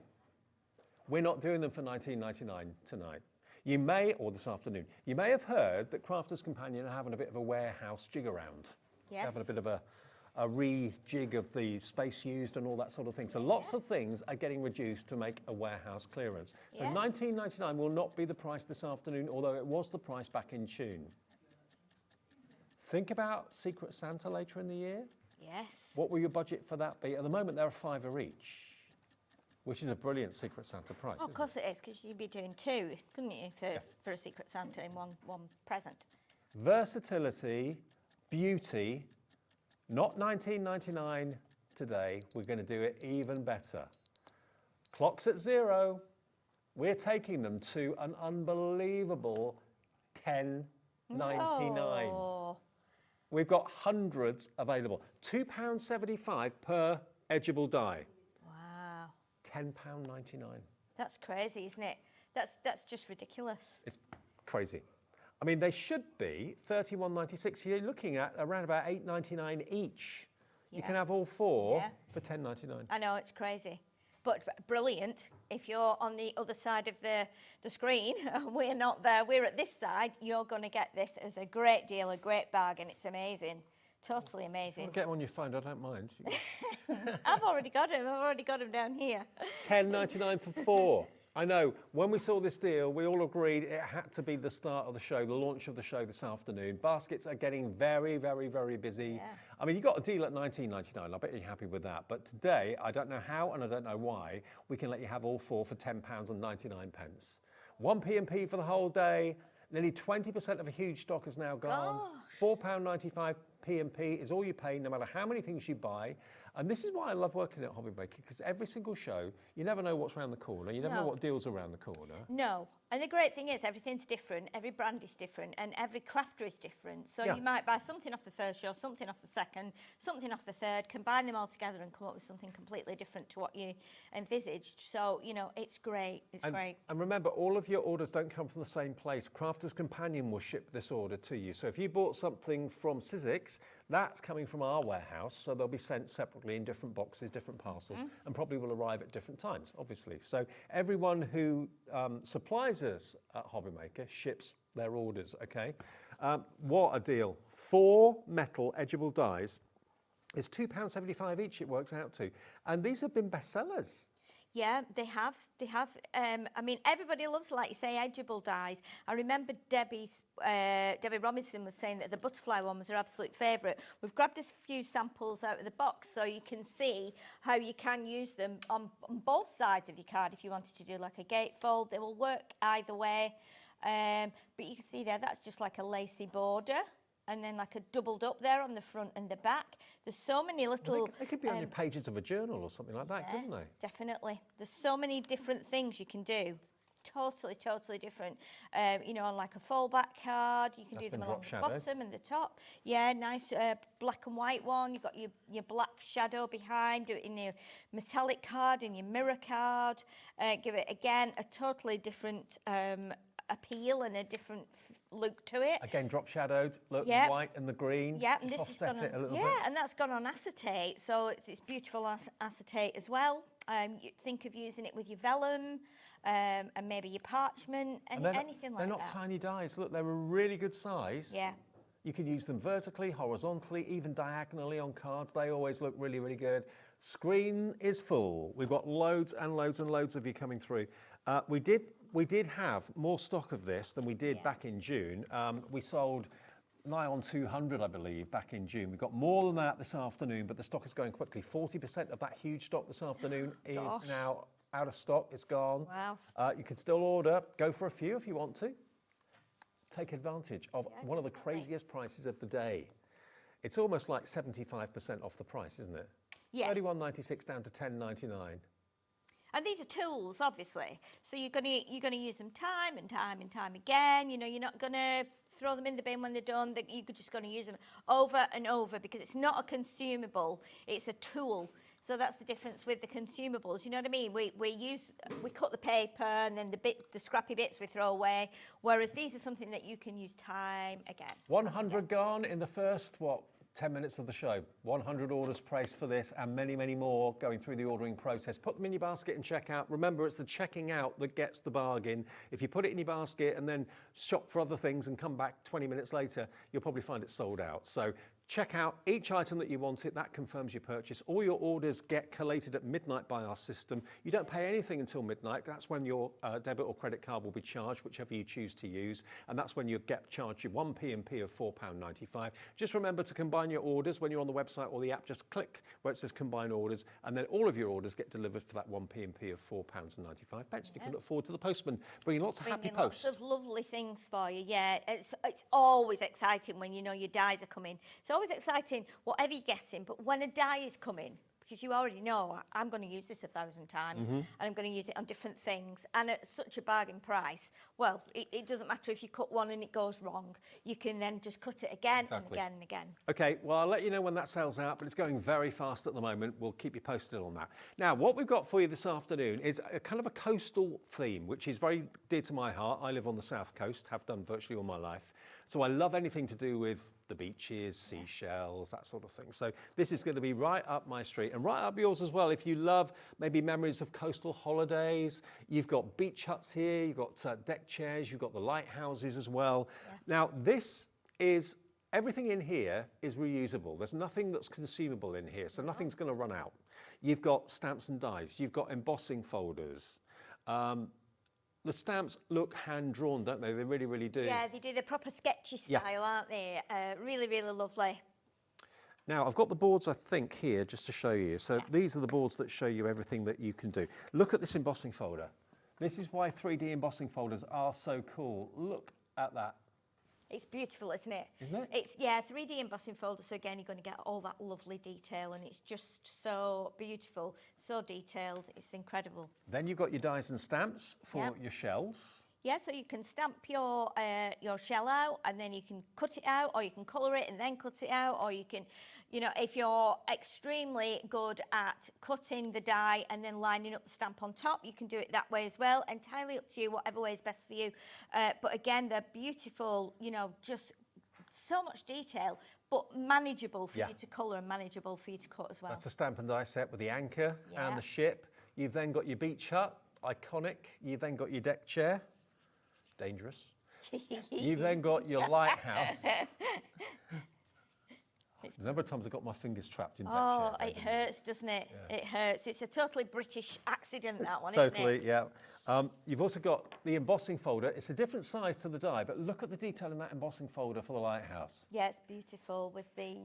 We're not doing them for $19.99 tonight. You may, or this afternoon, you may have heard that Crafter's Companion are having a bit of a warehouse jig around. Yes. Having a bit of a rejig of the space used and all that sort of thing. So lots of things are getting reduced to make a warehouse clearance. So $19.99 will not be the price this afternoon, although it was the price back in June. Think about Secret Santa later in the year. Yes. What will your budget for that be? At the moment, they're a $5 each, which is a brilliant Secret Santa price. Oh, of course it is, because you'd be doing 2, couldn't you, for a Secret Santa in one present. Versatility, beauty, not $19.99 today. We're going to do it even better. Clock's at 0. We're taking them to an unbelievable $10.99. Oh. We've got hundreds available. £2.75 per edgeable die. Wow. £10.99. That's crazy, isn't it? That's just ridiculous. It's crazy. I mean, they should be $31.96. You're looking at around about $8.99 each. You can have all 4 for $10.99. I know, it's crazy. But brilliant. If you're on the other side of the screen, we're not there, we're at this side, you're going to get this as a great deal, a great bargain. It's amazing. Totally amazing. Get them on your phone, I don't mind. I've already got them down here. $10.99 for 4. I know, when we saw this deal, we all agreed it had to be the start of the show, the launch of the show this afternoon. Baskets are getting very, very, very busy. Yeah. I mean, you got a deal at $19.99. I bet you're happy with that. But today, I don't know how and I don't know why, we can let you have all 4 for £10.99. 1 P&P for the whole day. Nearly 20% of a huge stock is now gone. £4.95 P&P is all you pay, no matter how many things you buy. And this is why I love working at HobbyMaker, because every single show, you never know what's around the corner. You never know what deals are around the corner. No. And the great thing is everything's different, every brand is different, and every crafter is different. So you might buy something off the first show, something off the second, something off the third, combine them all together and come up with something completely different to what you envisaged. So, you know, it's great. It's great. And remember, all of your orders don't come from the same place. Crafter's Companion will ship this order to you. So if you bought something from Sizzix, That's coming from our warehouse, so they'll be sent separately in different boxes, different parcels, and probably will arrive at different times, obviously. So everyone who supplies us at HobbyMaker ships their orders, okay? What a deal. 4 metal edgeable dies is £2.75 each, it works out to. And these have been bestsellers. Yeah, they have. I mean, everybody loves, like you say, edgeable dies. I remember Debbie Robinson was saying that the butterfly one was her absolute favourite. We've grabbed a few samples out of the box so you can see how you can use them on both sides of your card if you wanted to do like a gatefold. They will work either way. But you can see there, that's just like a lacy border. And then like a doubled up there on the front and the back. There's so many little... They could be on your pages of a journal or something like that, couldn't they? Definitely. There's so many different things you can do. Totally different. You know, on like a fallback card, you can do them along the bottom and the top. Yeah, nice black and white one. You've got your black shadow behind. Do it in your metallic card, in your mirror card. Give it, again, a totally different appeal and a different look to it. Again, drop shadowed, look, white and the green. Yeah, and this offset is it a little bit. and that's gone on acetate, so it's beautiful acetate as well. You think of using it with your vellum and maybe your parchment, anything like that. They're not tiny dies. Look, they're a really good size. Yeah. You can use them vertically, horizontally, even diagonally on cards. They always look really, really good. Screen is full. We've got loads and loads and loads of you coming through. We did have more stock of this than we did back in June. We sold nigh on 200, I believe, back in June. We've got more than that this afternoon, but the stock is going quickly. 40% of that huge stock this afternoon is now out of stock. It's gone. Wow. You can still order. Go for a few if you want to. Take advantage of one of the craziest prices of the day. It's almost like 75% off the price, isn't it? Yeah. £31.96 down to £10.99. And these are tools, obviously. So you're gonna use them time and time again. You know, you're not gonna throw them in the bin when they're done. You're just gonna use them over and over because it's not a consumable. It's a tool. So that's the difference with the consumables. You know what I mean? We cut the paper and then the scrappy bits we throw away. Whereas these are something that you can use time again. 100 gone in the first 10 minutes of the show. 100 orders placed for this and many, many more going through the ordering process. Put them in your basket and check out. Remember, it's the checking out that gets the bargain. If you put it in your basket and then shop for other things and come back 20 minutes later, you'll probably find it sold out. So check out each item that you wanted. That confirms your purchase. All your orders get collated at midnight by our system. You don't pay anything until midnight. That's when your debit or credit card will be charged, whichever you choose to use. And that's when you get charged your 1p&p of £4.95. Just remember to combine your orders when you're on the website or the app. Just click where it says combine orders, and then all of your orders get delivered for that 1p&p of £4.95. You can look forward to the postman bringing lots of happy posts. Lots of lovely things for you. Yeah, it's always exciting when you know your dies are coming. It's always exciting, whatever you're getting, but when a die is coming, because you already know I'm going to use this 1,000 times and I'm going to use it on different things and at such a bargain price, well, it doesn't matter if you cut one and it goes wrong. You can then just cut it again and again and again. Okay, well, I'll let you know when that sells out, but it's going very fast at the moment. We'll keep you posted on that. Now, what we've got for you this afternoon is a kind of a coastal theme, which is very dear to my heart. I live on the south coast, have done virtually all my life. So I love anything to do with the beaches, seashells, that sort of thing. So this is going to be right up my street and right up yours as well. If you love maybe memories of coastal holidays, you've got beach huts here, you've got deck chairs, you've got the lighthouses as well. Yeah. Now this is, everything in here is reusable. There's nothing that's consumable in here, so nothing's going to run out. You've got stamps and dies, you've got embossing folders. The stamps look hand-drawn, don't they? They really, really do. Yeah, they do the proper sketchy style, aren't they? Really, really lovely. Now, I've got the boards, I think, here, just to show you. So these are the boards that show you everything that you can do. Look at this embossing folder. This is why 3D embossing folders are so cool. Look at that. It's beautiful, isn't it? Isn't it? It's, 3D embossing folder, so again, you're going to get all that lovely detail, and it's just so beautiful, so detailed, it's incredible. Then you've got your dies and stamps for your shells. Yeah, so you can stamp your shell out, and then you can cut it out, or you can colour it and then cut it out, or you can, if you're extremely good at cutting the die and then lining up the stamp on top, you can do it that way as well. Entirely up to you, whatever way is best for you. But again, they're beautiful, just so much detail, but manageable for Yeah. you to colour and manageable for you to cut as well. That's a stamp and die set with the anchor Yeah. and the ship. You've then got your beach hut, iconic. You've then got your deck chair, dangerous. You've then got your lighthouse. The number of times I've got my fingers trapped in deck Oh, chairs. it hurts, doesn't it? Yeah. It hurts. It's a totally British accident, that one, Totally, isn't it? yeah. You've also got the embossing folder. It's a different size to the die, but look at the detail in that embossing folder for the lighthouse. Yeah, it's beautiful with the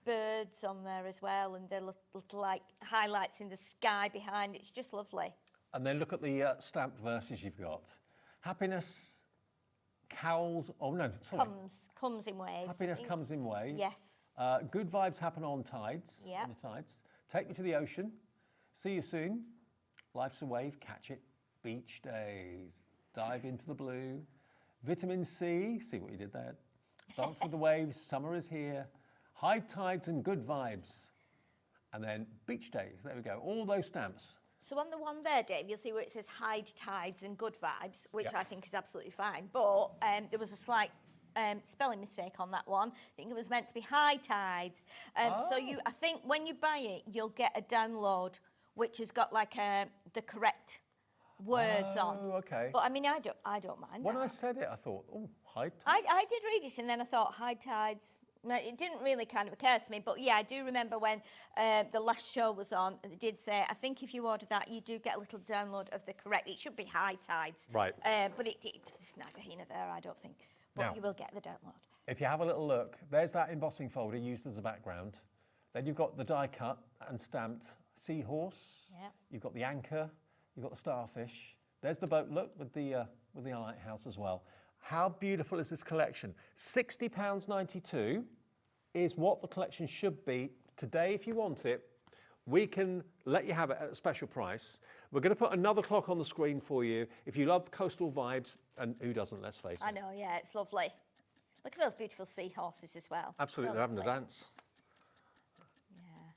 birds on there as well, and the little like highlights in the sky behind. It's just lovely. And then look at the stamped verses you've got. Happiness, cowls, oh no, sorry. Comes in waves. Happiness comes in waves. Yes. Good vibes happen on tides. Yep. On the tides. Take me to the ocean. See you soon. Life's a wave. Catch it. Beach days. Dive into the blue. Vitamin C. See what you did there. Dance with the waves. Summer is here. High tides and good vibes. And then beach days. There we go. All those stamps. So on the one there, Dave, you'll see where it says hide tides and good vibes, which Yep. I think is absolutely fine. But there was a slight spelling mistake on that one. I think it was meant to be high tides. So I think when you buy it, you'll get a download which has got like the correct words on. Oh, okay. But I mean, I don't mind When that. I said it, I thought, oh, high tides. I did read it and then I thought high tides. No, it didn't really kind of occur to me, but yeah, I do remember when the last show was on, they did say, I think if you order that, you do get a little download of the correct, it should be high tides. Right. But it's neither here nor there, I don't think. But Now- you will get the download. If you have a little look, there's that embossing folder used as a background. Then you've got the die cut and stamped seahorse. Yeah. You've got the anchor. You've got the starfish. There's the boat look with the lighthouse as well. How beautiful is this collection? £60.92 is what the collection should be. Today, if you want it, we can let you have it at a special price. We're going to put another clock on the screen for you. If you love coastal vibes, and who doesn't, let's face it. I know, yeah, it's lovely. Look at those beautiful seahorses as well. Absolutely, So they're having a lovely. dance.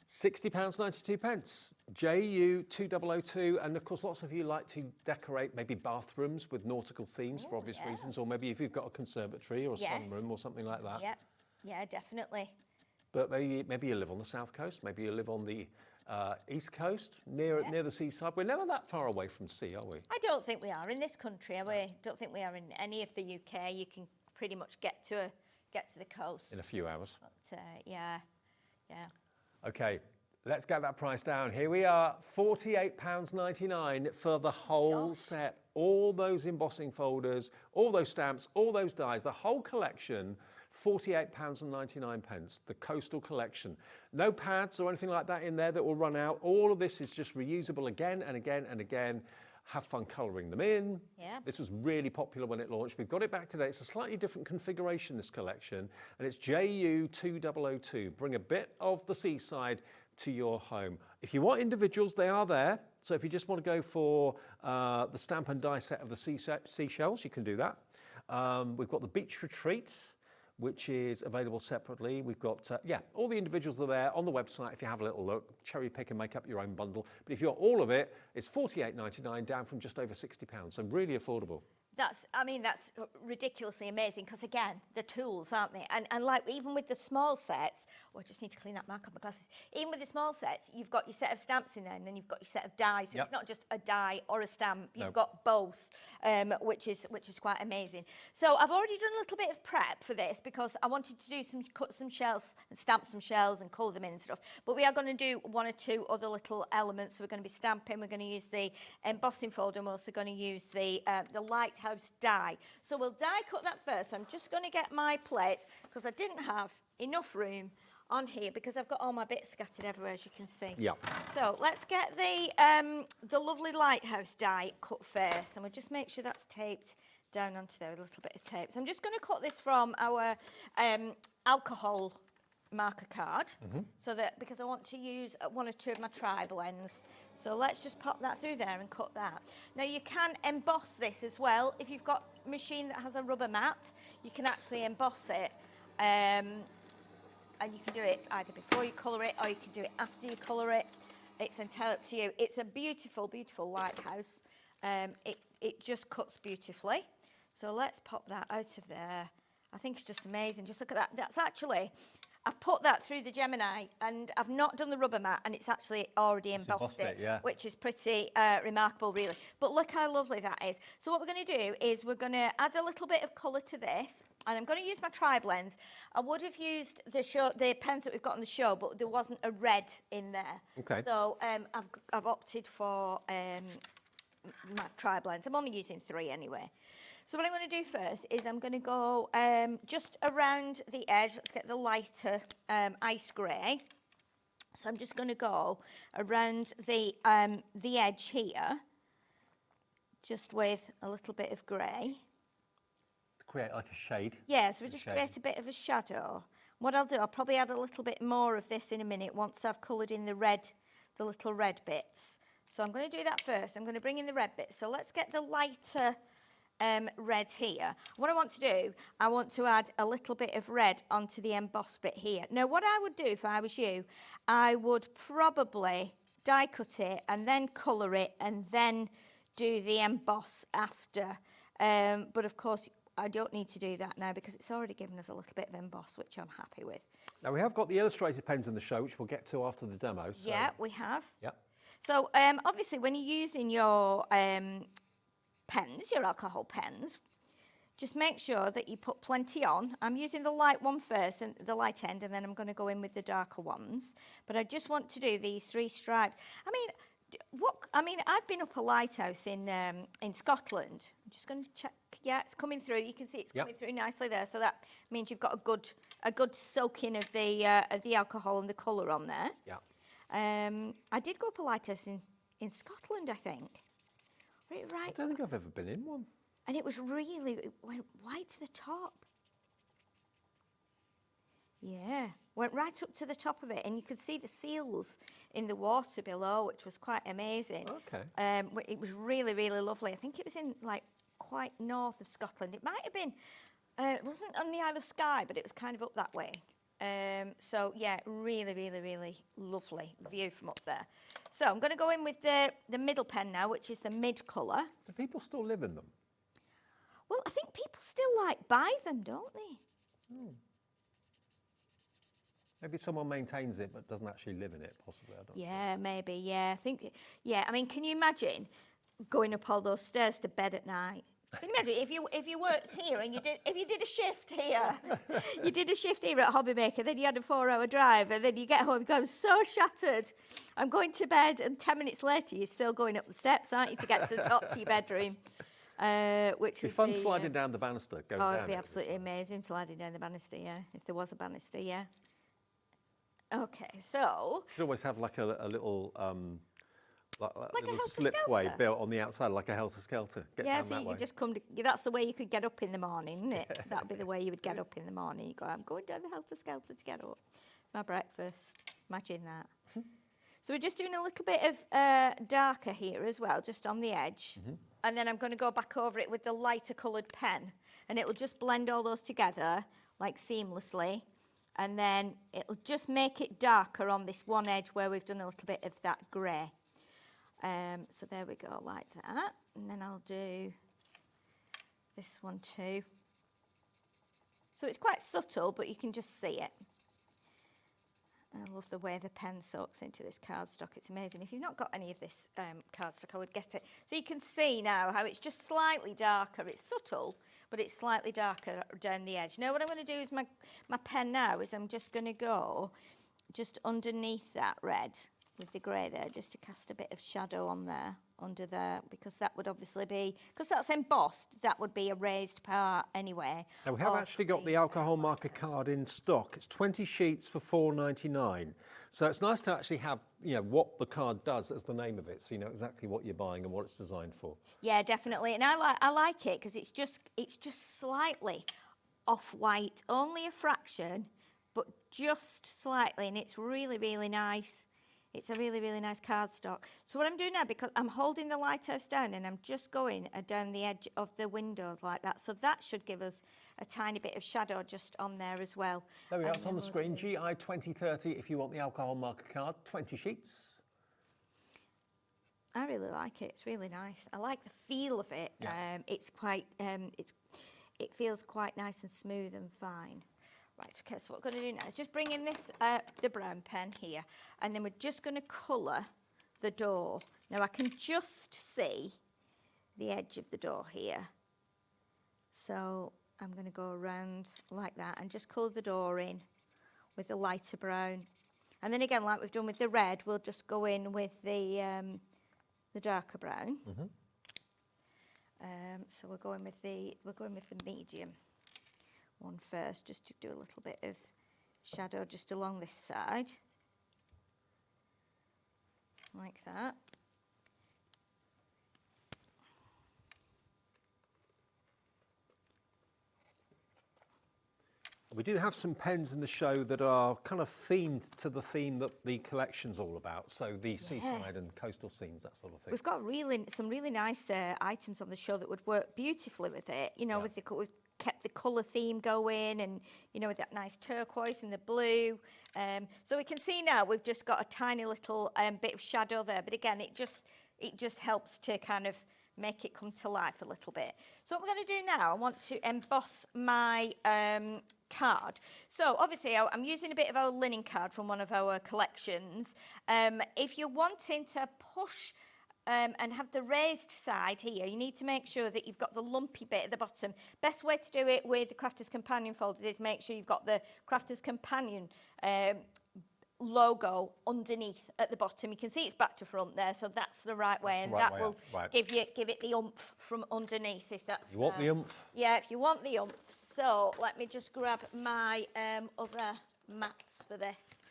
£60.92. JU2002, and of course lots of you like to decorate maybe bathrooms with nautical themes for obvious yeah. reasons, or maybe if you've got a conservatory or a Yes. sunroom or something like that. Yep. Yeah, definitely. But maybe you live on the south coast, maybe you live on the east coast, near the seaside. We're never that far away from sea, are we? I don't think we are in this country, are we? Don't think we are in any of the UK. You can pretty much get to the coast. In a few hours. But, yeah. Okay, let's get that price down. Here we are, £48.99 for the whole set. All those embossing folders, all those stamps, all those dies, the whole collection, £48.99, the Coastal Collection. No pads or anything like that in there that will run out. All of this is just reusable again and again and again. Have fun colouring them in. Yeah. This was really popular when it launched. We've got it back today. It's a slightly different configuration, this collection, and it's JU2002. Bring a bit of the seaside to your home. If you want individuals, they are there. So if you just want to go for the stamp and die set of the seashells, you can do that. We've got the Beach Retreat, which is available separately. We've got, all the individuals are there on the website if you have a little look. Cherry pick and make up your own bundle. But if you want all of it, it's £48.99, down from just over £60, so really affordable. That's ridiculously amazing because, again, the tools, aren't they? And like, even with the small sets, I just need to clean that mark up my glasses. Even with the small sets, you've got your set of stamps in there and then you've got your set of dies. So Yep. it's not just a die or a stamp. You've No. got both, which is quite amazing. So I've already done a little bit of prep for this because I wanted to cut some shells and stamp some shells and colour them in and stuff. But we are going to do one or two other little elements. So we're going to be stamping. We're going to use the embossing folder, and we're also going to use the lighthouse die. So we'll die cut that first. I'm just going to get my plates because I didn't have enough room on here because I've got all my bits scattered everywhere, as you can see. Yeah. So let's get the lovely lighthouse die cut first, and we'll just make sure that's taped down onto there with a little bit of tape. So I'm just going to cut this from our alcohol marker card, so that because I want to use one or two of my tri-blends. So let's just pop that through there and cut that. Now you can emboss this as well. If you've got a machine that has a rubber mat, you can actually emboss it. And you can do it either before you colour it or you can do it after you colour it. It's entirely up to you. It's a beautiful, beautiful lighthouse. It just cuts beautifully. So let's pop that out of there. I I think it's just amazing. Just look at that. That's actually, I've put that through the Gemini and I've not done the rubber mat and it's actually already embossed it, yeah. which is pretty remarkable really. But look how lovely that is. So what we're going to do is we're going to add a little bit of colour to this, and I'm going to use my tri-blends. I would have used the pens that we've got on the show, but there wasn't a red in there. Okay. So I've opted for my tri-blends. I'm only using 3 anyway. So what I'm going to do first is I'm going to go just around the edge. Let's get the lighter ice grey. So I'm just going to go around the edge here, just with a little bit of grey. Create like a shade. Yeah, so we just create a bit of a shadow. What I'll do, I'll probably add a little bit more of this in a minute once I've coloured in the little red bits. So I'm going to do that first. I'm going to bring in the red bits. So let's get the lighter red here. What I want to do, I want to add a little bit of red onto the embossed bit here. Now what I would do if I was you, I would probably die cut it and then colour it and then do the emboss after. But of course I don't need to do that now because it's already given us a little bit of emboss, which I'm happy with. Now we have got the illustrated pens in the show, which we'll get to after the demo. So. Yeah, we have. Yep. So obviously when you're using your pens, your alcohol pens, just make sure that you put plenty on. I'm using the light one first, and the light end, and then I'm going to go in with the darker ones. But I just want to do these 3 stripes. I mean, I've been up a lighthouse in Scotland. I'm just going to check. Yeah, it's coming through. You can see it's coming through nicely there. So that means you've got a good soaking of the alcohol and the colour on there. Yeah. I did go up a lighthouse in Scotland, I think. Right. I don't think I've ever been in one. And it went right to the top. Yeah, went right up to the top of it, and you could see the seals in the water below, which was quite amazing. Okay. It was really, really lovely. I think it was in quite north of Scotland. It might have been, it wasn't on the Isle of Skye, but it was kind of up that way. So yeah, really, really, really lovely view from up there. So I'm going to go in with the middle pen now, which is the mid colour. Do people still live in them? Well, I think people still buy them, don't they? Hmm. Maybe someone maintains it but doesn't actually live in it, possibly. I don't know. Yeah, maybe, yeah. I mean, can you imagine going up all those stairs to bed at night? Can you imagine if you worked here and if you did a shift here, you did a shift here at HobbyMaker, then you had a 4-hour drive, and then you get home, you go, I'm so shattered, I'm going to bed, and 10 minutes later you're still going up the steps, aren't you, to get to the top to your bedroom? Which would be fun sliding down the banister. It'd be absolutely amazing sliding down the banister, yeah, if there was a banister, yeah. Okay, so you could always have like a little like a little helter-skelter. slipway built on the outside, like a helter-skelter. Get down so that you way. just come to, that's the way you could get up in the morning, isn't it? That'd be the way you would get up in the morning. You go, I'm going down the helter-skelter to get up. My breakfast, imagine that. So we're just doing a little bit of darker here as well, just on the edge. And then I'm going to go back over it with the lighter coloured pen, and it will just blend all those together, like seamlessly. And then it'll just make it darker on this one edge where we've done a little bit of that grey. So there we go, like that. And then I'll do this one too. So it's quite subtle, but you can just see it. I love the way the pen soaks into this cardstock. It's amazing. If you've not got any of this cardstock, I would get it. So you can see now how it's just slightly darker. It's subtle, but it's slightly darker down the edge. Now what I'm going to do with my pen now is I'm just going to go just underneath that red with the grey there, just to cast a bit of shadow on there, under there, because that would obviously be, because that's embossed, that would be a raised part anyway. Now we have actually got the alcohol marker card in stock. It's 20 sheets for $4.99. So it's nice to actually have, what the card does as the name of it, so you know exactly what you're buying and what it's designed for. Yeah, definitely, and I like it because it's just slightly off-white, only a fraction, but just slightly, and it's really, really nice. It's a really, really nice cardstock. So what I'm doing now, because I'm holding the lighthouse down and I'm just going down the edge of the windows like that. So that should give us a tiny bit of shadow just on there as well. There we are, it's on the screen. GI 2030 if you want the alcohol marker card, 20 sheets. I really like it. It's really nice. I like the feel of it. Yeah. It's quite, it feels quite nice and smooth and fine. Right, okay, so what we're going to do now is just bring in this, the brown pen here, and then we're just going to colour the door. Now I can just see the edge of the door here. So I'm going to go around like that and just colour the door in with a lighter brown. And then again, like we've done with the red, we'll just go in with the darker brown. So we're going with the medium one first, just to do a little bit of shadow just along this side, like that. We do have some pens in the show that are kind of themed to the theme that the collection's all about. So the seaside and coastal scenes, that sort of thing. We've got some really nice items on the show that would work beautifully with it. You know, we've kept the colour theme going, and you know, with that nice turquoise and the blue. So we can see now we've just got a tiny little bit of shadow there. But again, it just helps to kind of make it come to life a little bit. So what we're going to do now, I want to emboss my card. So obviously I'm using a bit of our linen card from one of our collections. If you're wanting to push and have the raised side here, you need to make sure that you've got the lumpy bit at the bottom. Best way to do it with the Crafter's Companion folders is make sure you've got the Crafter's Companion logo underneath at the bottom. You can see it's back to front there, so that's the right way, and that will give it the oomph from underneath, if that's... You want the oomph? Yeah, if you want the oomph. So let me just grab my other mats for this.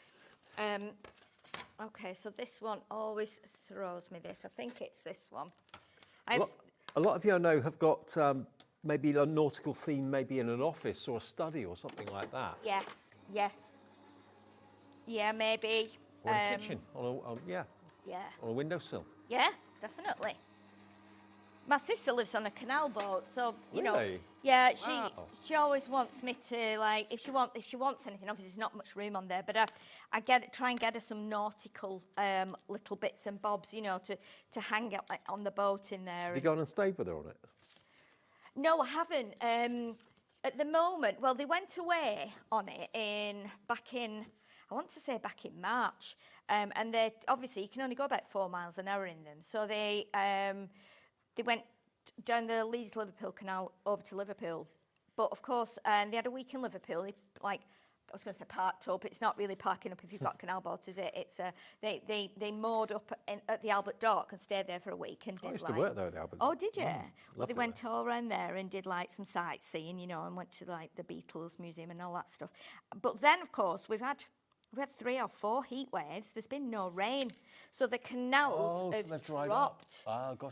Okay, so this one always throws me this. I think it's this one. A lot of you I know have got maybe a nautical theme, maybe in an office or a study or something like that. Yes, yes. Yeah, maybe. Or in a kitchen, on a windowsill. Yeah, definitely. My sister lives on a canal boat, so you know. Yeah, she always wants me to, like, if she wants anything. Obviously, there's not much room on there, but I try and get her some nautical little bits and bobs, you know, to hang out on the boat in there. Have you gone and stayed with her on it? No, I haven't. At the moment, well, they went away on it back in March, and they obviously you can only go about 4 miles an hour in them. So they went down the Leeds-Liverpool Canal over to Liverpool, but of course, they had a week in Liverpool. I was going to say parked up. It's not really parking up if you've got a canal boat, is it? It's they moored up at the Albert Dock and stayed there for a week and did. I used to work there at the Albert Dock. Oh, did you? Well, they went all around there and did like some sightseeing, you know, and went to like the Beatles Museum and all that stuff. But then, of course, we've had 3 or 4 heat waves. There's been no rain, so the canals have dropped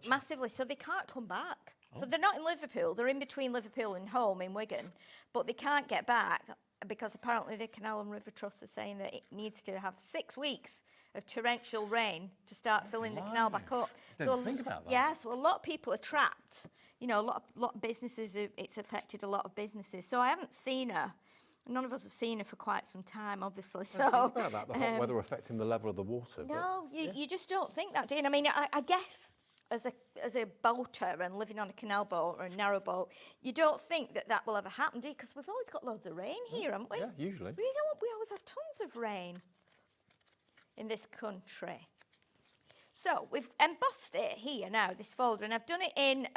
massively. So they can't come back. So they're not in Liverpool. They're in between Liverpool and home in Wigan, but they can't get back because apparently the Canal and River Trust are saying that it needs to have 6 weeks of torrential rain to start filling the canal back up. Didn't think about that. Yeah, so a lot of people are trapped. You know, a lot of businesses. It's affected a lot of businesses. So I haven't seen her. None of us have seen her for quite some time, obviously. So think about that, the hot weather affecting the level of the water. No, you just don't think that, do you? I mean, I guess as a boater and living on a canal boat or a narrow boat, you don't think that will ever happen, do you? Because we've always got loads of rain here, haven't we? Yeah, usually. We always have tons of rain in this country. So we've embossed it here now, this folder, and I've done it in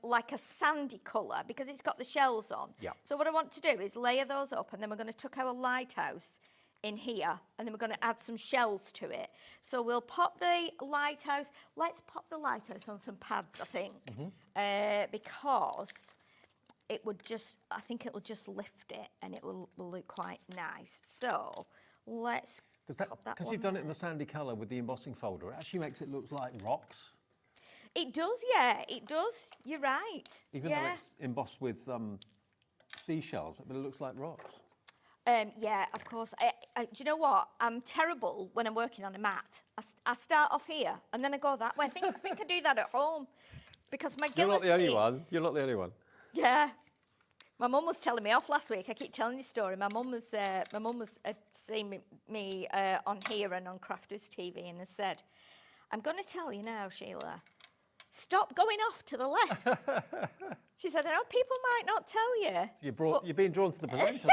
like a sandy colour because it's got the shells on. Yeah. So what I want to do is layer those up, and then we're going to tuck our lighthouse in here, and then we're going to add some shells to it. So we'll pop the lighthouse. Let's pop the lighthouse on some pads, I think, because it would just, I think it will just lift it, and it will look quite nice. So let's. Because you've done it in the sandy colour with the embossing folder, it actually makes it look like rocks. It does, yeah, it does. You're right. Even though it's embossed with seashells, but it looks like rocks. Yeah, of course. Do you know what? I'm terrible when I'm working on a mat. I start off here and then I go that way. I think I do that at home because my You're not the only one. You're not the only one. Yeah. My mum was telling me off last week. I keep telling this story. My mum was seeing me on here and on Crafters TV and has said, "I'm going to tell you now, Sheila, stop going off to the left. She said, I know people might not tell you. You're being drawn to the presenter.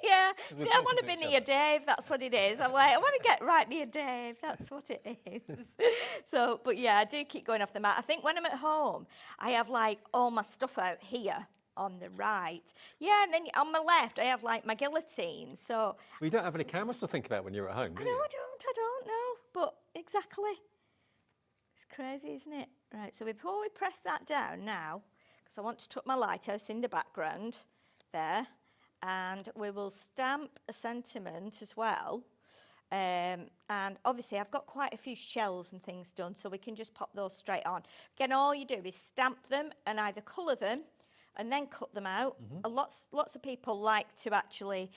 Yeah. See, I want to be near Dave. That's what it is. I'm like, I want to get right near Dave. That's what it is. So, but yeah, I do keep going off the mat. I think when I'm at home, I have like all my stuff out here on the right. Yeah, and then on my left, I have like my guillotine. So. Well, you don't have any cameras to think about when you're at home, do you? I don't know. But exactly. It's crazy, isn't it? Right, so before we press that down now, because I want to tuck my lighthouse in the background there, and we will stamp a sentiment as well. And obviously I've got quite a few shells and things done, so we can just pop those straight on. Again, all you do is stamp them and either colour them and then cut them out. Lots of people like to actually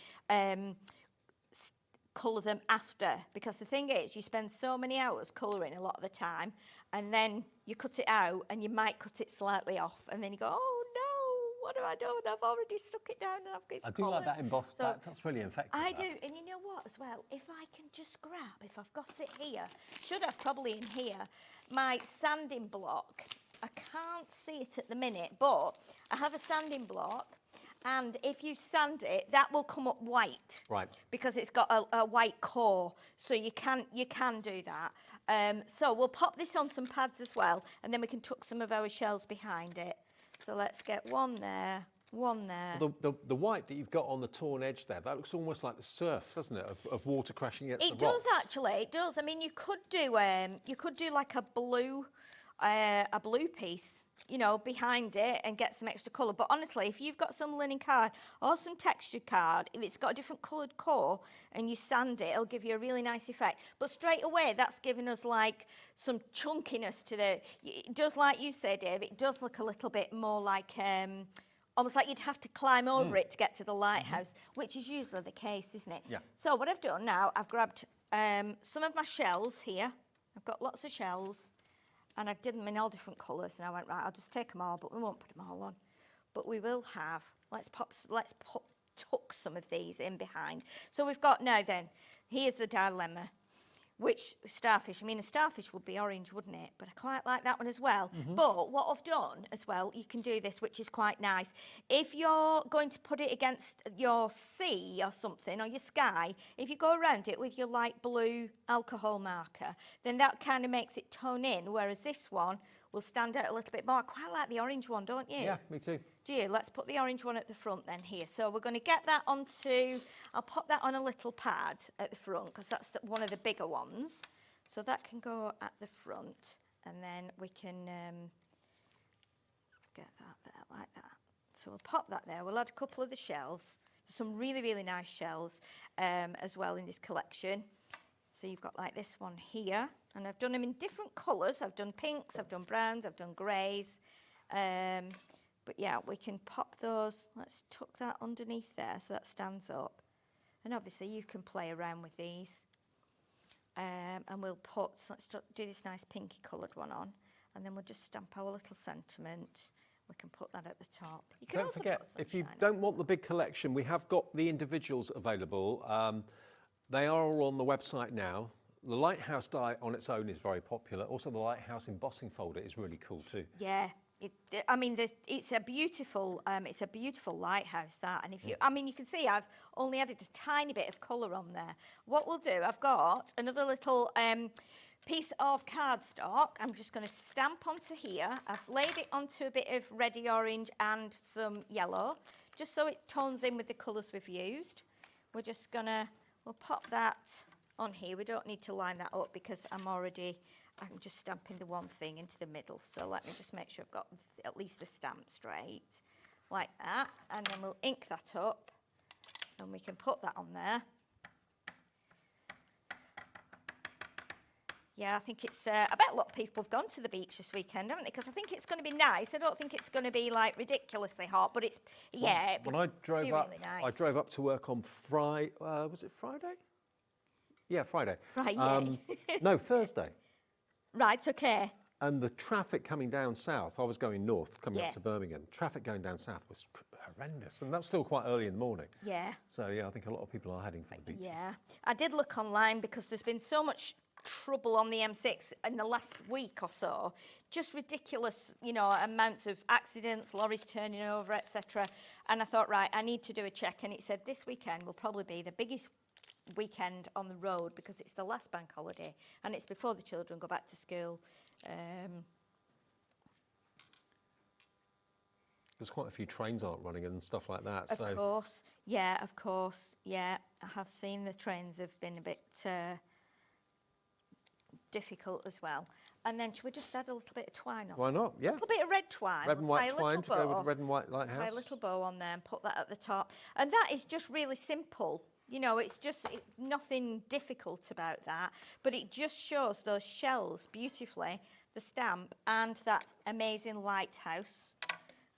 colour them after, because the thing is you spend so many hours colouring a lot of the time, and then you cut it out and you might cut it slightly off, and then you go, oh no, what have I done? I've already stuck it down and I've got it I do like that embossed, so that's really effective. I do, and you know what as well, if I can just grab, if I've got it here, should have probably in here, my sanding block. I can't see it at the minute, but I have a sanding block. And if you sand it, that will come up white, right? Because it's got a white core, so you can do that. So we'll pop this on some pads as well, and then we can tuck some of our shells behind it. So let's get one there, one there. The white that you've got on the torn edge there, that looks almost like the surf, doesn't it, of water crashing against the rocks? It does actually. It does. I mean, you could do like a blue piece, you know, behind it and get some extra colour. But honestly, if you've got some linen card or some textured card, if it's got a different coloured core and you sand it, it'll give you a really nice effect. But straight away, that's giving us like some chunkiness to the, it does, like you say, Dave, it does look a little bit more like, almost like you'd have to climb over it to get to the lighthouse, which is usually the case, isn't it? Yeah. So what I've done now, I've grabbed some of my shells here. I've got lots of shells. And I did them in all different colours, and I went, right, I'll just take them all, but we won't put them all on. But we will have, let's tuck some of these in behind. So we've got, now then, here's the dilemma. Which starfish? I mean, a starfish would be orange, wouldn't it? But I quite like that one as well. But what I've done as well, you can do this, which is quite nice. If you're going to put it against your sea or something, or your sky, if you go around it with your light blue alcohol marker, then that kind of makes it tone in, whereas this one will stand out a little bit more. I quite like the orange one, don't you? Yeah, me too. Do you? Let's put the orange one at the front then here. So we're going to get that onto, I'll pop that on a little pad at the front, because that's one of the bigger ones. So that can go at the front, and then we can get that there like that. So we'll pop that there. We'll add a couple of the shells. There's some really, really nice shells as well in this collection. So you've got like this one here, and I've done them in different colours. I've done pinks, I've done browns, I've done greys. But yeah, we can pop those. Let's tuck that underneath there so that stands up. And obviously you can play around with these. And we'll put, so let's do this nice pinky coloured one on. And then we'll just stamp our little sentiment. We can put that at the top. You can Don't also forget, put if you sunshine don't want the big collection, we have got the individuals available. They are all on the website now. The Lighthouse die on its own is very popular. Also, the Lighthouse embossing folder is really cool too. Yeah, I mean, it's a beautiful lighthouse, that. And if you, I mean, you can see I've only added a tiny bit of colour on there. What we'll do, I've got another little piece of cardstock. I'm just going to stamp onto here. I've laid it onto a bit of reddy orange and some yellow, just so it tones in with the colours we've used. We're just going to, we'll pop that on here. We don't need to line that up because I'm just stamping the one thing into the middle. So let me just make sure I've got at least a stamp straight, like that. And then we'll ink that up and we can put that on there. Yeah, I think it's, I bet a lot of people have gone to the beach this weekend, haven't they? Because I think it's going to be nice. I don't think it's going to be like ridiculously hot, but it's, yeah. When I drove up, really nice. I drove up to work on Friday, was it Friday? Yeah, Friday. Friday. No, Thursday. Right, okay. And the traffic coming down south, I was going north, coming up to Birmingham. Traffic going down south was horrendous, and that was still quite early in the morning. Yeah. So yeah, I think a lot of people are heading for the beaches. Yeah, I did look online because there's been so much trouble on the M6 in the last week or so. Just ridiculous, you know, amounts of accidents, lorries turning over, etc. And I thought, right, I need to do a check. And it said this weekend will probably be the biggest weekend on the road because it's the last bank holiday and it's before the children go back to school. There's quite a few trains aren't running and stuff like that. Of course, yeah. I have seen the trains have been a bit difficult as well. And then should we just add a little bit of twine on? Why not? Yeah. A little bit of red twine. Red and white twine to go with the red and white lighthouse. Tie a little bow on there and put that at the top. And that is just really simple. You know, it's nothing difficult about that, but it just shows those shells beautifully, the stamp and that amazing lighthouse.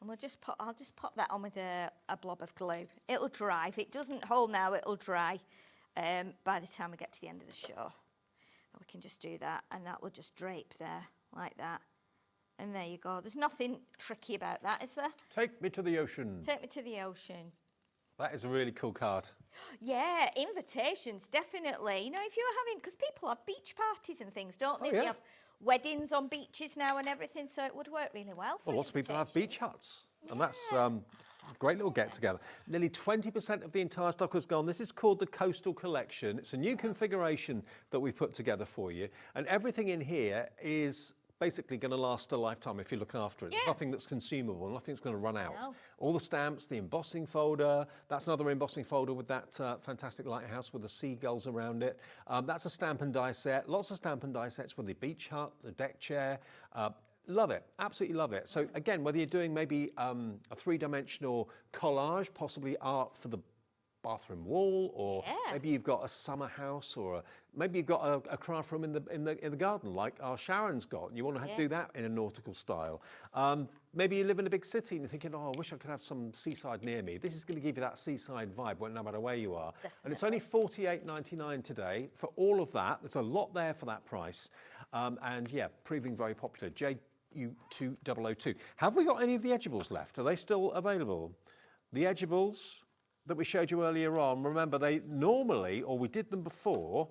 And I'll just pop that on with a blob of glue. It'll dry. If it doesn't hold now, it'll dry by the time we get to the end of the show. And we can just do that, and that will just drape there like that. And there you go. There's nothing tricky about that, is there? Take me to the ocean. Take me to the ocean. That is a really cool card. Yeah, invitations, definitely. You know, if you were having, because people have beach parties and things, don't they? Oh, yeah. We have weddings on beaches now and everything, so it would work really well for lots of people have beach huts, and that's a great little get-together. Nearly 20% of the entire stock has gone. This is called the Coastal Collection. It's a new configuration that we put together for you, and everything in here is basically going to last a lifetime if you look after it. There's nothing that's consumable, nothing that's going to run out. No. All the stamps, the embossing folder, that's another embossing folder with that fantastic lighthouse with the seagulls around it. That's a stamp and die set. Lots of stamp and die sets with the beach hut, the deck chair. Love it, absolutely love it. So again, whether you're doing maybe a three-dimensional collage, possibly art for the bathroom wall, or maybe you've got a summer house, or maybe you've got a craft room in the garden like our Sharon's got, and you want to do that in a nautical style. Maybe you live in a big city and you're thinking, oh, I wish I could have some seaside near me. This is going to give you that seaside vibe no matter where you are. Definitely. And it's only $48.99 today for all of that. There's a lot there for that price, and yeah, proving very popular. JU2002. Have we got any of the edgeables left? Are they still available? The edgeables that we showed you earlier on, remember they normally, or we did them before,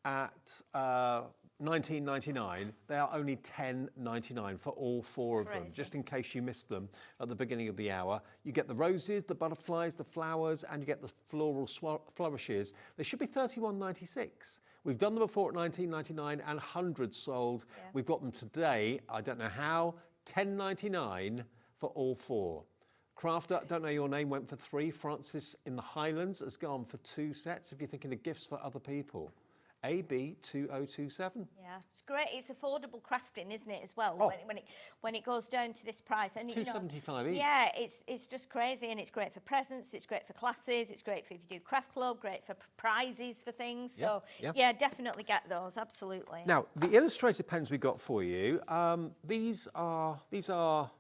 at $19.99. They are only $10.99 for all four of them, just in case you missed them at the beginning of the hour. You get the roses, the butterflies, the flowers, and you get the floral flourishes. They should be $31.96. We've done them before at $19.99 and hundreds sold. Yeah. We've got them today, I don't know how, $10.99 for all four. Crafter, don't know your name, went for 3. Francis in the Highlands has gone for 2 sets if you're thinking of gifts for other people. AB2027. Yeah, it's great. It's affordable crafting, isn't it, as well? Oh. When it goes down to this price, and it's $2.75 each. Yeah, it's just crazy, and it's great for presents. It's great for classes. It's great for if you do craft club. Great for prizes for things. So yeah, definitely get those. Absolutely. Now the illustrated pens we got for you. These are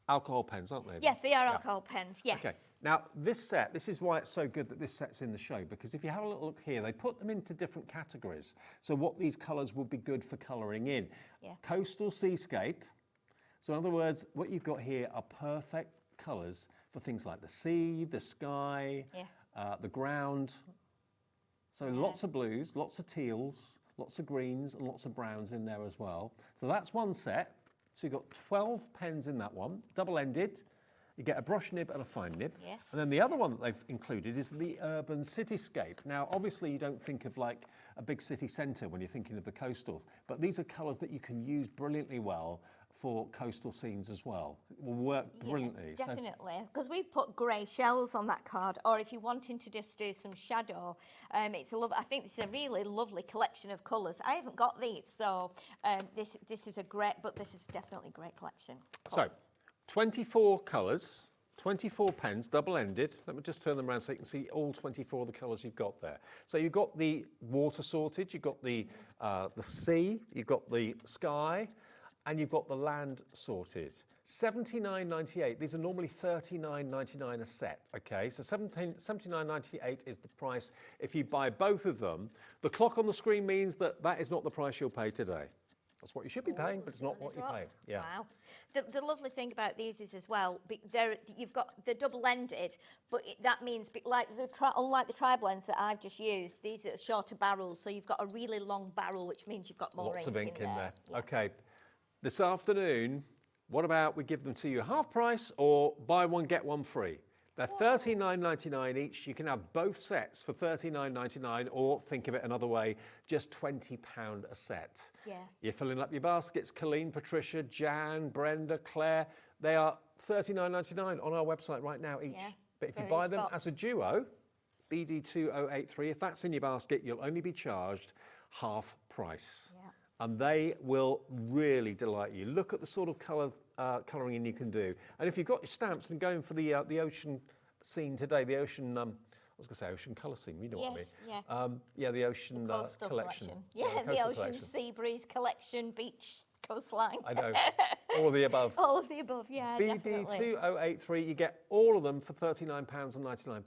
alcohol pens, aren't they? Yes, they are alcohol pens, yes. Okay. Now, this is why it's so good that this set's in the show, because if you have a little look here, they put them into different categories. So what these colours would be good for colouring in. Yeah. Coastal seascape. So in other words, what you've got here are perfect colours for things like the sea, the sky, the ground. So lots of blues, lots of teals, lots of greens, and lots of browns in there as well. So that's one set. So you've got 12 pens in that one, double-ended. You get a brush nib and a fine nib. Yes. And then the other one that they've included is the urban cityscape. Now, obviously, you don't think of like a big city centre when you're thinking of the coastal, but these are colours that you can use brilliantly well for coastal scenes as well. It will work brilliantly. Definitely, because we've put grey shells on that card, or if you're wanting to just do some shadow, it's a I think this is a really lovely collection of colours. I haven't got these, so this is this is definitely a great collection. So, 24 colours, 24 pens, double-ended. Let me just turn them around so you can see all 24 of the colours you've got there. So you've got the water sorted, you've got the sea, you've got the sky, and you've got the land sorted. $79.98. These are normally $39.99 a set, okay? So $79.98 is the price if you buy both of them. The clock on the screen means that is not the price you'll pay today. That's what you should be paying, but it's not what you pay. Yeah. Wow. The lovely thing about these is as well, you've got the double-ended, but that means, unlike the tri-blends that I've just used, these are shorter barrels, so you've got a really long barrel, which means you've got more Lots of ink in there. Yeah. Okay. This afternoon, what about we give them to you half price or buy one, get one free? They're $39.99 each. You can have both sets for $39.99, or think of it another way, just £20 a set. Yeah. You're filling up your baskets. Colleen, Patricia, Jan, Brenda, Claire, they are $39.99 on our website right now each. Yeah, but if you for buy each them box. as a duo, BD2083, if that's in your basket, you'll only be charged half price. Yeah. And they will really delight you. Look at the sort of colouring you can do. And if you've got your stamps and going for the ocean scene today, the ocean, I was going to say ocean colour scene, you know what I mean? Yeah. Yeah, the ocean Coastal collection. Yeah, the the coastal ocean collection. sea breeze collection, beach, coastline. I know, all of the above. All of the above, yeah, definitely. BD2083, you get all of them for £39.99.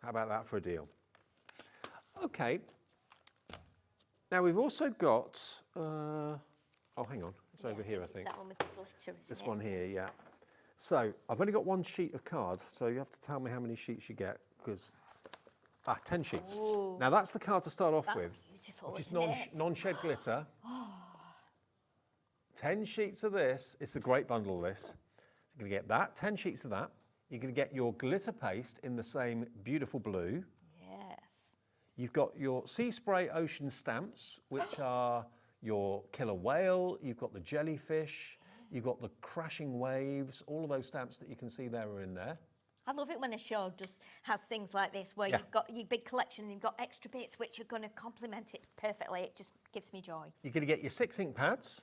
How about that for a deal? Okay. Now we've also got, oh hang on, it's over here I It's think. that one with the glitter, isn't This it? one here, yeah. So I've only got one sheet of cards, so you have to tell me how many sheets you get, because 10 sheets. Ooh. Now that's the card to start off That's with, beautiful, which is isn't it? non-shed glitter. 10 sheets of this. It's a great bundle, this. So you're going to get that, 10 sheets of that. You're going to get your glitter paste in the same beautiful blue. Yes. You've got your Sea Spray Ocean stamps, which are your killer whale. You've got the jellyfish. You've got the crashing waves. All of those stamps that you can see there are in there. I love it when a show just has things like this where Yeah. you've got your big collection and you've got extra bits which are going to complement it perfectly. It just gives me joy. You're going to get your 6 ink pads,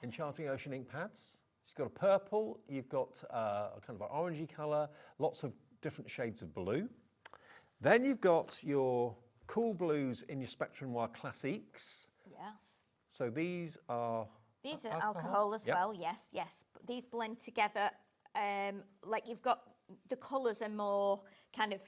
Enchanting Ocean ink pads. So you've got a purple, you've got a kind of an orangey colour, lots of different shades of blue. Then you've got your cool blues in your Spectrum Noir Classiques. Yes. So these are... These are alcohol as Yep. well, yes, yes. But these blend together, like you've got, the colours are more kind of...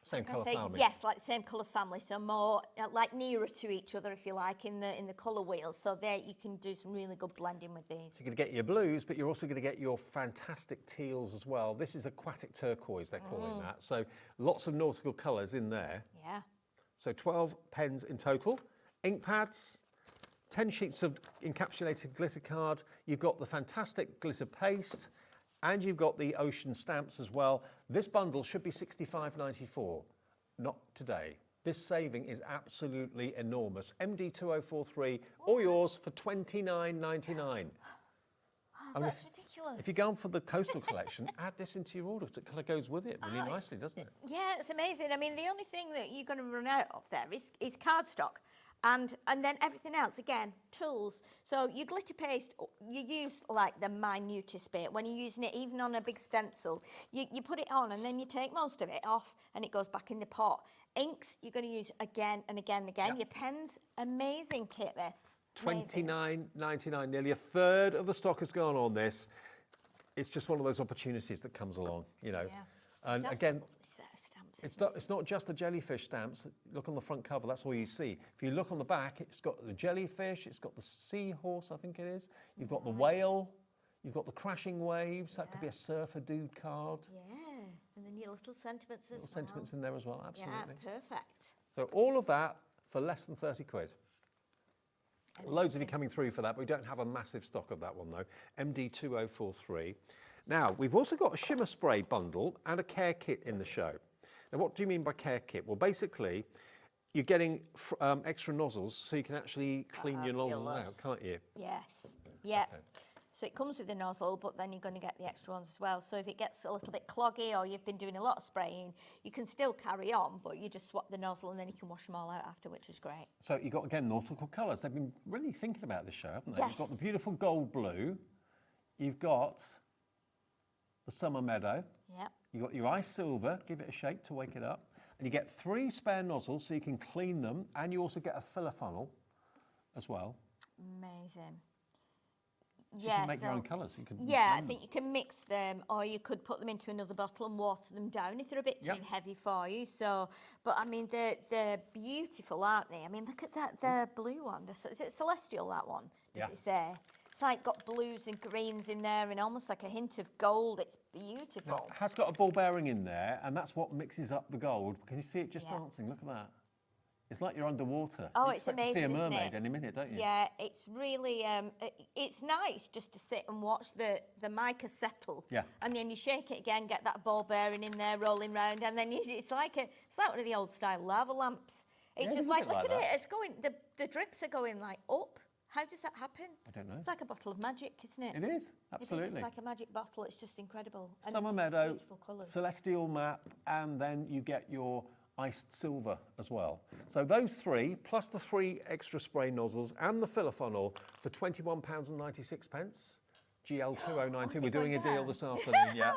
Same how can I colour say? family. Yes, like the same colour family, so more like nearer to each other, if you like, in the colour wheel. So there you can do some really good blending with these. So you're going to get your blues, but you're also going to get your fantastic teals as well. This is aquatic turquoise, they're calling that. So lots of nautical colours in there. Yeah. So 12 pens in total. Ink pads, 10 sheets of encapsulated glitter card. You've got the fantastic glitter paste, and you've got the ocean stamps as well. This bundle should be $65.94. Not today. This saving is absolutely enormous. MD2043, all yours for $29.99. Oh, that's ridiculous. If you're going for the coastal collection, add this into your order because it kind of goes with it really nicely, doesn't it? Yeah, it's amazing. I mean, the only thing that you're going to run out of there is cardstock. And then everything else, again, tools. So your glitter paste, you use like the minutest bit. When you're using it, even on a big stencil, you put it on and then you take most of it off and it goes back in the pot. Inks, you're going to use again and again and again. Yep. Your pens, amazing kit this. Amazing. $29.99, nearly a third of the stock has gone on this. It's just one of those opportunities that comes along, you know. Yeah. And That's again, a lovely set of stamps, it's not just the jellyfish stamps. Look on the front cover, that's all you see. If you look on the back, it's got the jellyfish, it's got the seahorse, I think it is. You've got the whale, you've got the crashing waves. That could be a surfer dude card. Yeah, and then your little sentiments as Little well. sentiments in there as well, absolutely. Yeah, perfect. So all of that for less than 30 quid. Loads of you coming through for that, but we don't have a massive stock of that one though. MD2043. Now, we've also got a shimmer spray bundle and a care kit in the show. Now, what do you mean by care kit? Well, basically, you're getting extra nozzles so you can actually clean your nozzles out, can't you? Yes, yeah. Okay. So it comes with the nozzle, but then you're going to get the extra ones as well. So if it gets a little bit cloggy or you've been doing a lot of spraying, you can still carry on, but you just swap the nozzle and then you can wash them all out after, which is great. So you've got, again, nautical colours. They've been really thinking about this show, haven't they? Yes. You've got the beautiful gold blue. You've got the summer meadow. Yeah. You've got your ice silver. Give it a shake to wake it up. And you get 3 spare nozzles so you can clean them. And you also get a filler funnel as well. Amazing. So you can make your own colours. You can yeah, I blend think you can mix them, or you could put them into another bottle and water them down if they're a bit too heavy for you. So, but I mean, they're beautiful, aren't they? I mean, look at that, the blue one. Is it Celestial, that one? Does it say? It's like got blues and greens in there and almost like a hint of gold. It's beautiful. It has got a ball bearing in there, and that's what mixes up the gold. Can you see it just dancing? Look at that. It's like you're underwater. Oh, you it's expect amazing, to see a mermaid isn't it? any minute, don't you? Yeah, it's really, it's nice just to sit and watch the mica settle. Yeah. And then you shake it again, get that ball bearing in there, rolling round, and then it's like one of the old style lava lamps. It's Yeah, it just is a like, bit look like at that. it, it's going, the drips are going like up. How does that happen? I don't know. It's like a bottle of magic, isn't it? It is, absolutely. It's like a magic bottle. It's just incredible. And Summer it's Meadow, beautiful colours. Celestial Map, and then you get your iced silver as well. So those three, plus the 3 extra spray nozzles and the filler funnel for £21.96. GL2092. We're doing a deal this afternoon, yeah.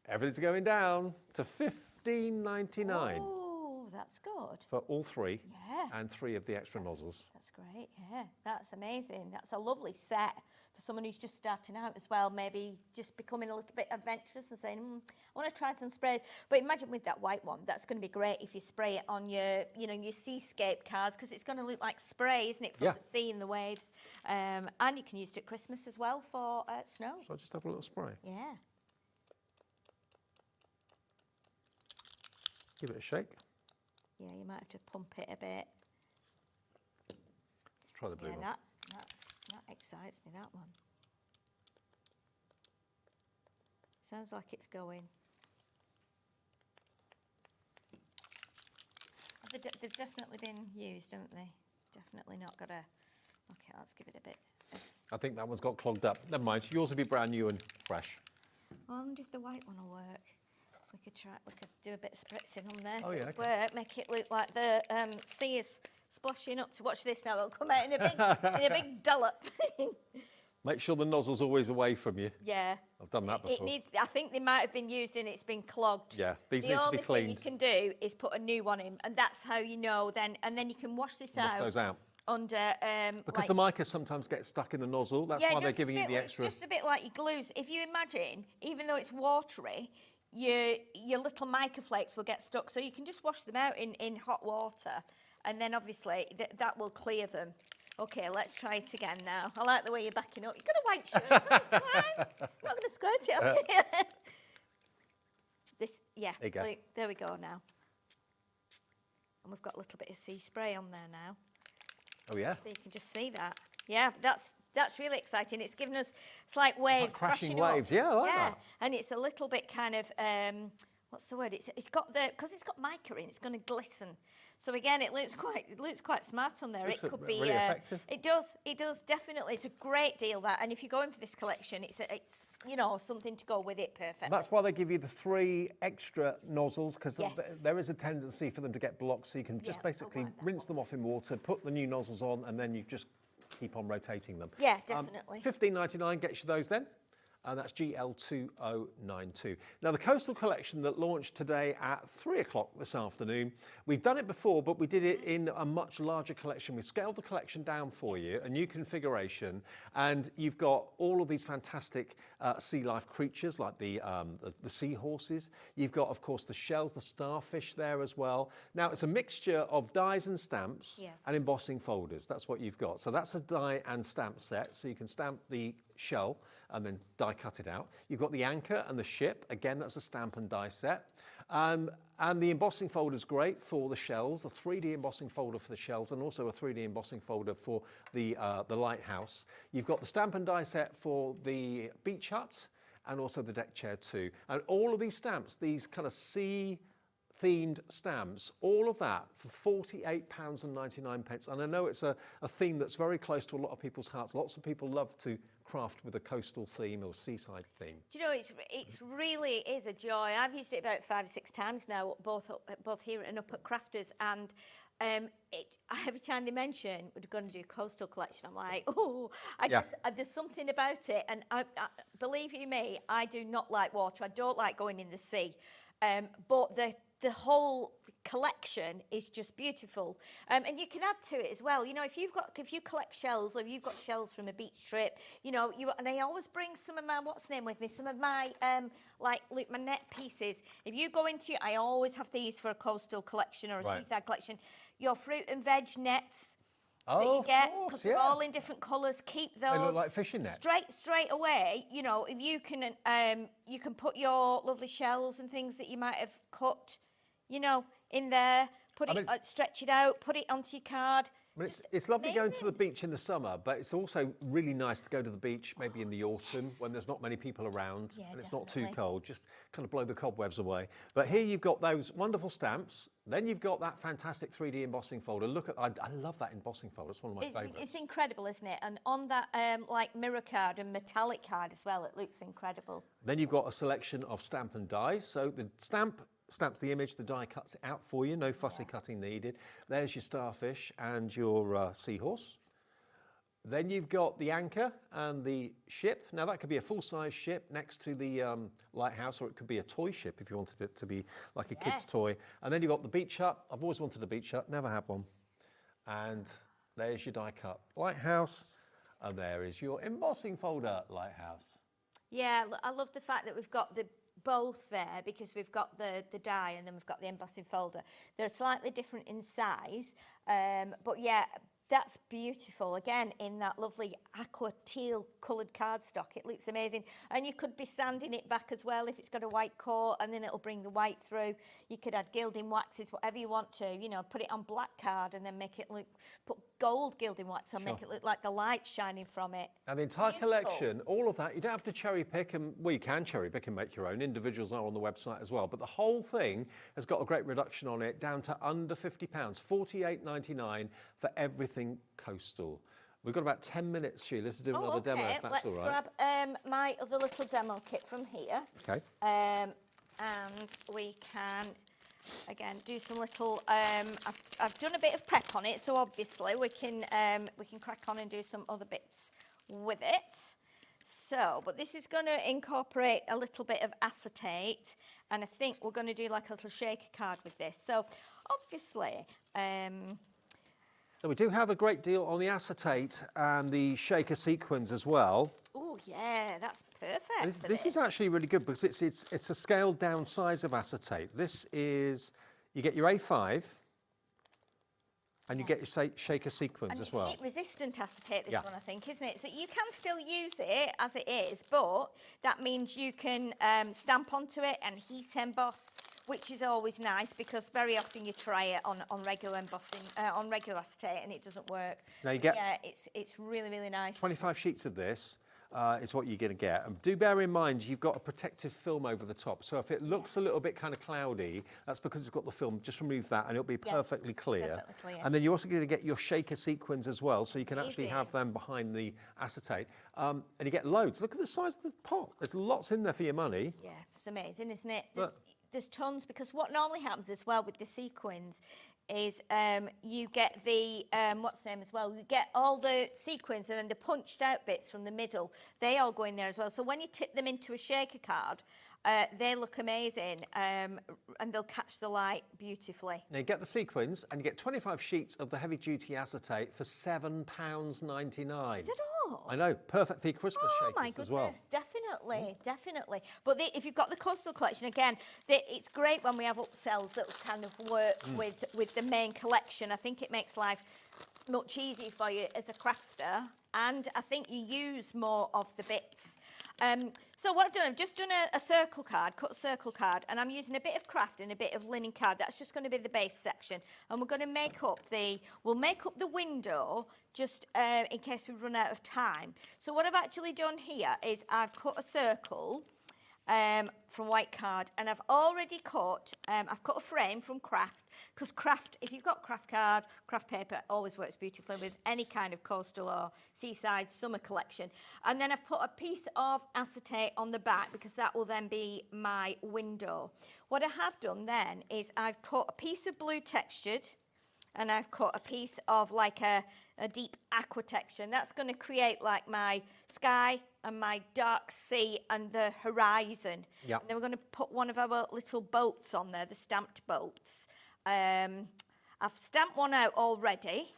Everything's going down to $15.99 Oh, that's good. for all 3 Yeah. and 3 of the extra nozzles. That's great, yeah. That's amazing. That's a lovely set for someone who's just starting out as well, maybe just becoming a little bit adventurous and saying, I want to try some sprays. But imagine with that white one, that's going to be great if you spray it on your, your seascape cards, because it's going to look like spray, isn't it, from the sea and the waves. And you can use it at Christmas as well for snow. So I'll just have a little spray. Yeah. Give it a shake. Yeah, you might have to pump it a bit. Let's try the blue Yeah, one. that excites me, that one. Sounds like it's going. They've definitely been used, haven't they? Definitely not got a... Okay, let's give it a bit. I think that one's got clogged up. Never mind, yours will be brand new and fresh. I wonder if the white one will work. We could do a bit of spritzing on there. Oh, if yeah, it'll work, make it look like the sea is splashing up. To watch this now, it'll come out in a big dollop. Make sure the nozzle's always away from you. Yeah. I've done that before. I think they might have been used and it's been clogged. Yeah, these need The to only be thing cleaned. you can do is put a new one in, and that's how you know then. And then you can wash this Wash those out. under Because the mica sometimes gets stuck in the nozzle. That's why they're giving you the extra. Just a bit like your glues. If you imagine, even though it's watery, your little mica flakes will get stuck. So you can just wash them out in hot water, and then obviously that will clear them. Okay, let's try it again now. I like the way you're backing up. You've got a white shirt. That's fine. I'm not going to squirt it on you. There you go. There we go now. And we've got a little bit of sea spray on there now. Oh, yeah. So you can just see that. Yeah, that's really exciting. It's given us, it's like waves crashing up. waves. Yeah, I like that. And it's a little bit kind of, what's the word? It's got because it's got mica in, it's going to glisten. So again, it looks quite smart on there. Looks it could really be effective. It does definitely. It's a great deal that, and if you're going for this collection, it's something to go with it perfectly. That's why they give you the 3 extra nozzles, because Yes. there is a tendency for them to get blocked. So you can just basically rinse them off in water, put the new nozzles on, and then you just keep on rotating them. Yeah, definitely. $15.99 gets you those then. And that's GL2092. Now, the Coastal Collection that launched today at 3 o'clock this afternoon, we've done it before, but we did it in a much larger collection. We scaled the collection down for you, a new configuration, and you've got all of these fantastic sea life creatures like the seahorses. You've got, of course, the shells, the starfish there as well. Now, it's a mixture of dies and stamps and embossing folders. That's what you've got. So that's a die and stamp set, so you can stamp the shell and then die cut it out. You've got the anchor and the ship. Again, that's a stamp and die set. And the embossing folder is great for the shells, a 3D embossing folder for the shells, and also a 3D embossing folder for the lighthouse. You've got the stamp and die set for the beach hut and also the deck chair too. And all of these stamps, these kind of sea themed stamps, all of that for £48.99. And I know it's a theme that's very close to a lot of people's hearts. Lots of people love to craft with a coastal theme or seaside theme. Do you know, it's really is a joy. I've used it about 5 or 6 times now, both here and up at Crafters, and every time they mention we're going to do Coastal Collection, I'm like, there's something about it. And I believe you me, I do not like water. I don't like going in the sea. But the the whole collection is just beautiful, and you can add to it as well. You know, if you collect shells, or if you've got shells from a beach trip, you know, and I always bring some of my with me, some of my look, my net pieces. If you go into, I always have these for a coastal collection or a seaside collection. Your fruit and veg nets. That you get, because they're all in different colours. Keep those. They look like fishing nets. Straight away. You know, if you can put your lovely shells and things that you might have cut, you know, in there. Stretch it out. Put it onto your card. I mean, it's lovely going to the beach in the summer, but it's also really nice to go to the beach maybe in the autumn when there's not many people around and it's not too cold, just kind of blow the cobwebs away. But here you've got those wonderful stamps. Then you've got that fantastic 3D embossing folder. Look at, I love that embossing folder. It's one of my favourites. It's incredible, isn't it? And on that like mirror card and metallic card as well, it looks incredible. Then you've got a selection of stamp and dies. So the stamps the image, the die cuts it out for you, no fussy cutting needed. There's your starfish and your seahorse. Then you've got the anchor and the ship. Now that could be a full-size ship next to the lighthouse, or it could be a toy ship if you wanted it to be like a kid's toy. And then you've got the beach hut. I've always wanted a beach hut, never had one. And there's your die cut lighthouse. And there is your embossing folder lighthouse. Yeah, I love the fact that we've got both there, because we've got the die and then we've got the embossing folder. They're slightly different in size, but yeah, that's beautiful. Again, in that lovely aqua teal coloured cardstock, it looks amazing. And you could be sanding it back as well if it's got a white core, and then it'll bring the white through. You could add gilding waxes, whatever you want to, you know, put it on black card and then make it look, put gold gilding wax on, make it look like the light shining from it. And the entire collection, all of that, you don't have to cherry pick, and well, you can cherry pick and make your own. Individuals are on the website as well, but the whole thing has got a great reduction on it, down to under £50, $48.99 for everything coastal. We've got about 10 minutes, Sheila, to do another demo, if that's all right. Let's grab my other little demo kit from here. Okay. And we can, again, do some little, I've done a bit of prep on it, so obviously we can crack on and do some other bits with it. So, but this is going to incorporate a little bit of acetate, and I think we're going to do like a little shaker card with this. So, obviously, so we do have a great deal on the acetate and the shaker sequins as well. Oh yeah, that's perfect. This is actually really good because it's a scaled down size of acetate. This is, you get your A5 and you get your shaker sequins as well. And it's heat resistant acetate, this one, I think, isn't it? So you can still use it as it is, but that means you can stamp onto it and heat emboss, which is always nice, because very often you try it on regular embossing, on regular acetate, and it doesn't work. Now you get, yeah, it's really, really nice. 25 sheets of this is what you're going to get. And do bear in mind, you've got a protective film over the top. So if it looks a little bit kind of cloudy, that's because it's got the film. Just remove that and it'll be perfectly clear. Perfectly clear. And then you're also going to get your shaker sequins as well, so you can actually have them behind the acetate. And you get loads. Look at the size of the pot. There's lots in there for your money. Yeah, it's amazing, isn't it? There's tons, because what normally happens as well with the sequins is you get the, what's the name as well, you get all the sequins and then the punched out bits from the middle, they all go in there as well. So when you tip them into a shaker card, they look amazing, and they'll catch the light beautifully. Now you get the sequins and you get 25 sheets of the heavy duty acetate for £7.99. Is it all? I know, perfect for your Christmas shakers as well. Definitely, definitely. But if you've got the coastal collection, again, it's great when we have upsells that kind of work with the main collection. I think it makes life much easier for you as a crafter, and I think you use more of the bits. So what I've done, I've just done a circle card, cut a circle card, and I'm using a bit of craft and a bit of linen card. That's just going to be the base section, and we're going to make up we'll make up the window just in case we run out of time. So what I've actually done here is I've cut a circle from white card, and I've already cut, I've cut a frame from craft, because craft, if you've got craft card, craft paper, it always works beautifully with any kind of coastal or seaside summer collection. And then I've put a piece of acetate on the back, because that will then be my window. What I have done then is I've cut a piece of blue textured, and I've cut a piece of like a deep aqua texture, and that's going to create like my sky and my dark sea and the horizon. Yeah. And then we're going to put one of our little boats on there, the stamped boats. I've stamped one out already,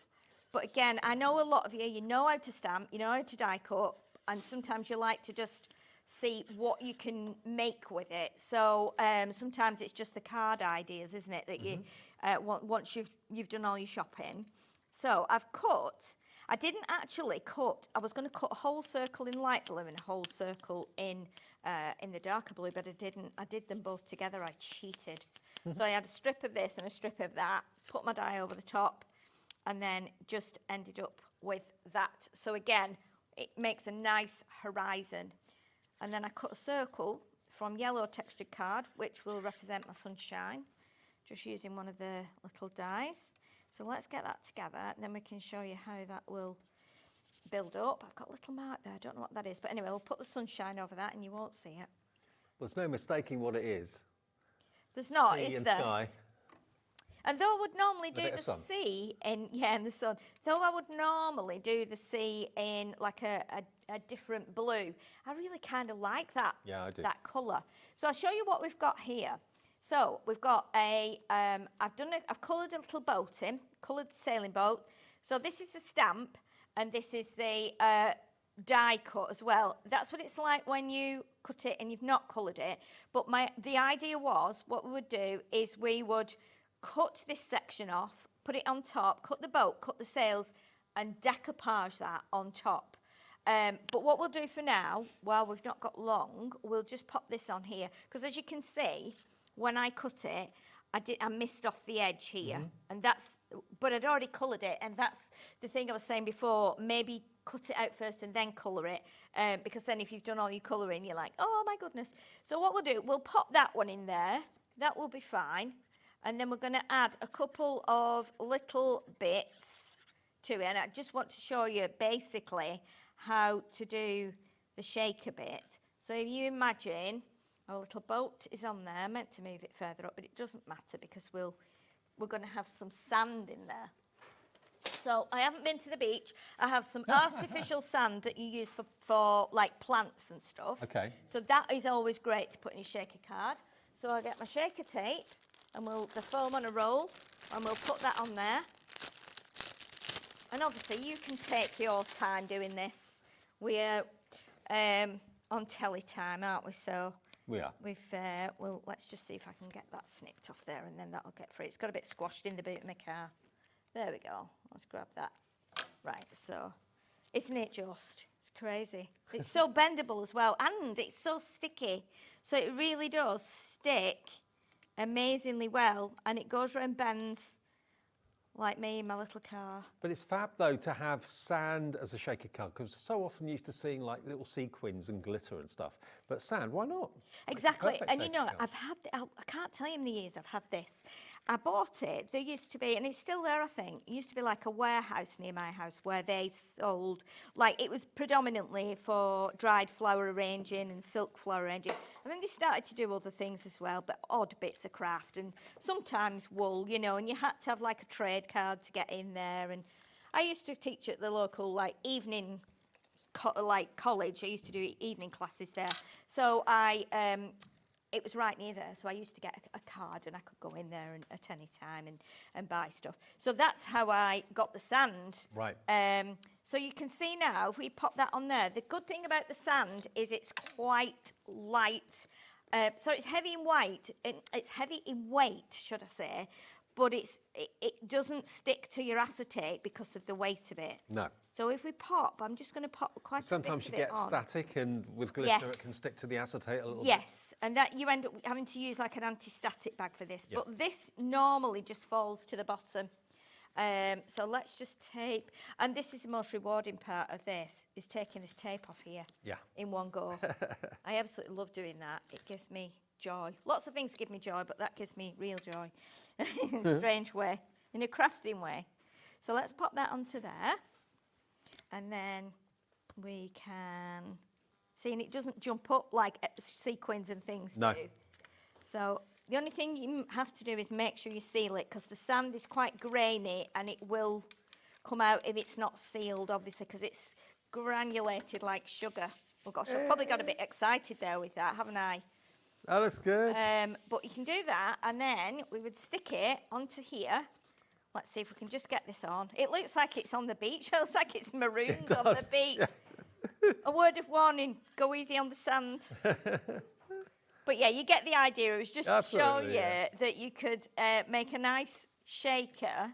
but again, I know a lot of you know how to stamp, you know how to die cut, and sometimes you like to just see what you can make with it. So sometimes it's just the card ideas, isn't it, that you once you've done all your shopping. So I've cut. I didn't actually cut. I was going to cut a whole circle in light blue and a whole circle in the darker blue, but I didn't. I did them both together. I cheated. So I had a strip of this and a strip of that. Put my die over the top, and then just ended up with that. So again, it makes a nice horizon. And then I cut a circle from yellow textured card, which will represent my sunshine, just using one of the little dies. So let's get that together, and then we can show you how that will build up. I've got a little mark there, I don't know what that is, but anyway, we'll put the sunshine over that and you won't see it. Well, there's no mistaking what it is. There's not, Sea is and there? sky. And though I would normally do the sun. sea in the sun, though I would normally do the sea in like a different blue, I really kind of like that. Yeah, I do. That colour. So I'll show you what we've got here. So we've got I've coloured a little boat in, coloured sailing boat. So this is the stamp, and this is the die cut as well. That's what it's like when you cut it and you've not coloured it. But the idea was, what we would do is we would cut this section off, put it on top, cut the boat, cut the sails, and decoupage that on top. But what we'll do for now, while we've not got long, we'll just pop this on here. Because as you can see, when I cut it, I missed off the edge here. And but I'd already coloured it, and that's the thing I was saying before, maybe cut it out first and then colour it, because then if you've done all your colouring, you're like, oh my goodness. So what we'll do, we'll pop that one in there, that will be fine, and then we're going to add a couple of little bits to it, and I just want to show you basically how to do the shaker bit. So if you imagine our little boat is on there. I meant to move it further up, but it doesn't matter because we're going to have some sand in there. So I haven't been to the beach. I have some artificial sand that you use for like plants and stuff. Okay. So that is always great to put in your shaker card. So I'll get my shaker tape and the foam on a roll, and we'll put that on there. And obviously you can take your time doing this. We're on telly time, aren't we? So we are. Well, let's just see if I can get that snipped off there, and then that'll get free. It's got a bit squashed in the boot of my car. There we go. Let's grab that. Right, so isn't it just? It's crazy. It's so bendable as well, and it's so sticky. So it really does stick amazingly well, and it goes around bends like me in my little car. But it's fab, though, to have sand as a shaker card, because so often used to seeing like little sequins and glitter and stuff. But sand, why not? Exactly. And you know, I can't tell you how many years I've had this. I bought it. There used to be, and it's still there, I think. It used to be like a warehouse near my house where they sold, like, it was predominantly for dried flower arranging and silk flower arranging. And then they started to do other things as well, but odd bits of craft and sometimes wool, you know, and you had to have like a trade card to get in there. And I used to teach at the local, like, evening college. I used to do evening classes there. So it was right near there, so I used to get a card and I could go in there at any time and buy stuff. So that's how I got the sand. Right. So you can see now, if we pop that on there, the good thing about the sand is it's quite light. So it's heavy in weight. It's heavy in weight, should I say, but it doesn't stick to your acetate because of the weight of it. No. So if we pop, I'm just going to pop quite a bit Sometimes of you it get on. static, and with glitter Yes. it can stick to the acetate a little bit. Yes, and that you end up having to use like an anti-static bag for this. Yep. But this normally just falls to the bottom. So let's just tape. And this is the most rewarding part of this, is taking this tape off here in one go. I absolutely love doing that. It gives me joy. Lots of things give me joy, but that gives me real joy in a strange way, in a crafting way. So let's pop that onto there. And then we can see, and it doesn't jump up like sequins and things do. So the only thing you have to do is make sure you seal it, because the sand is quite grainy and it will come out if it's not sealed, obviously, because it's granulated like sugar. Oh gosh, I've probably got a bit excited there with that, haven't I? That looks good. But you can do that, and then we would stick it onto here. Let's see if we can just get this on. It looks like it's on the beach. It looks like it's marooned on the beach. Yeah. A word of warning, go easy on the sand. But yeah, you get the idea. It was just to show you that you could make a nice shaker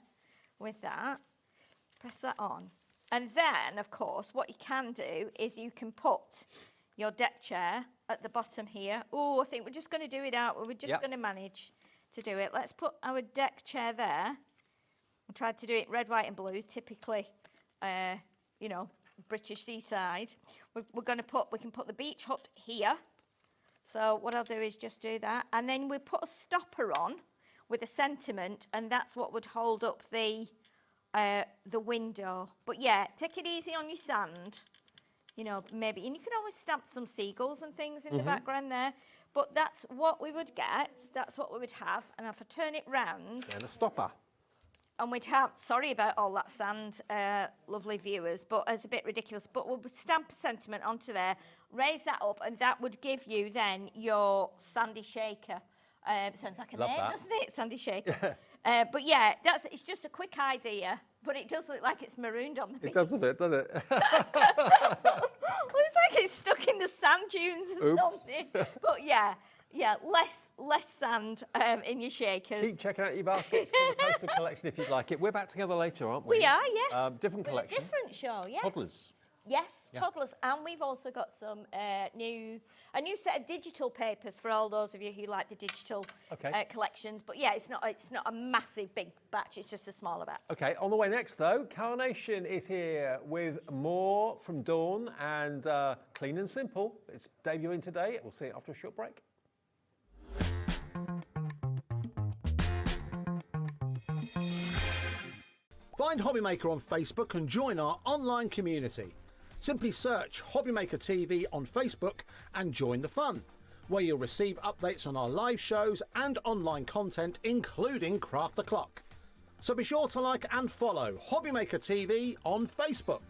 with that. Press that on. And then, of course, what you can do is you can put your deck chair at the bottom here. Oh, I think we're just going to do it out. We're just going to manage to do it. Let's put our deck chair there. I tried to do it red, white and blue, typically, you know, British seaside. We can put the beach hut here. So what I'll do is just do that. And then we put a stopper on with a sentiment, and that's what would hold up the window. But yeah, take it easy on your sand. You know, maybe, and you can always stamp some seagulls and things in the background there. But that's what we would get. That's what we would have. And if I turn it round. And a stopper. And we'd have, sorry about all that sand, lovely viewers, but it's a bit ridiculous. But we'll stamp a sentiment onto there, raise that up, and that would give you then your sandy shaker. Sounds like a name, doesn't it? Sandy shaker. But yeah, it's just a quick idea, but it does look like it's marooned on the beach. It does a bit, doesn't it? Looks like it's stuck in the sand dunes or something. But yeah, less sand in your shakers. Keep checking out your baskets for the Postal Collection if you'd like it. We're back together later, aren't we? We are, yes. Different collection. Different show, yes. Toddlers. Yes, toddlers, and we've also got some a new set of digital papers for all those of you who like the digital collections. But yeah, it's not a massive big batch; it's just a smaller batch. Okay, on the way next though, Carnation is here with more from Dawn and Clean and Simple. It's debuting today. We'll see it after a short break. Find HobbyMaker on Facebook and join our online community. Simply search HobbyMaker TV on Facebook and join the fun, where you'll receive updates on our live shows and online content, including Craft the Clock. So be sure to like and follow HobbyMaker TV on Facebook.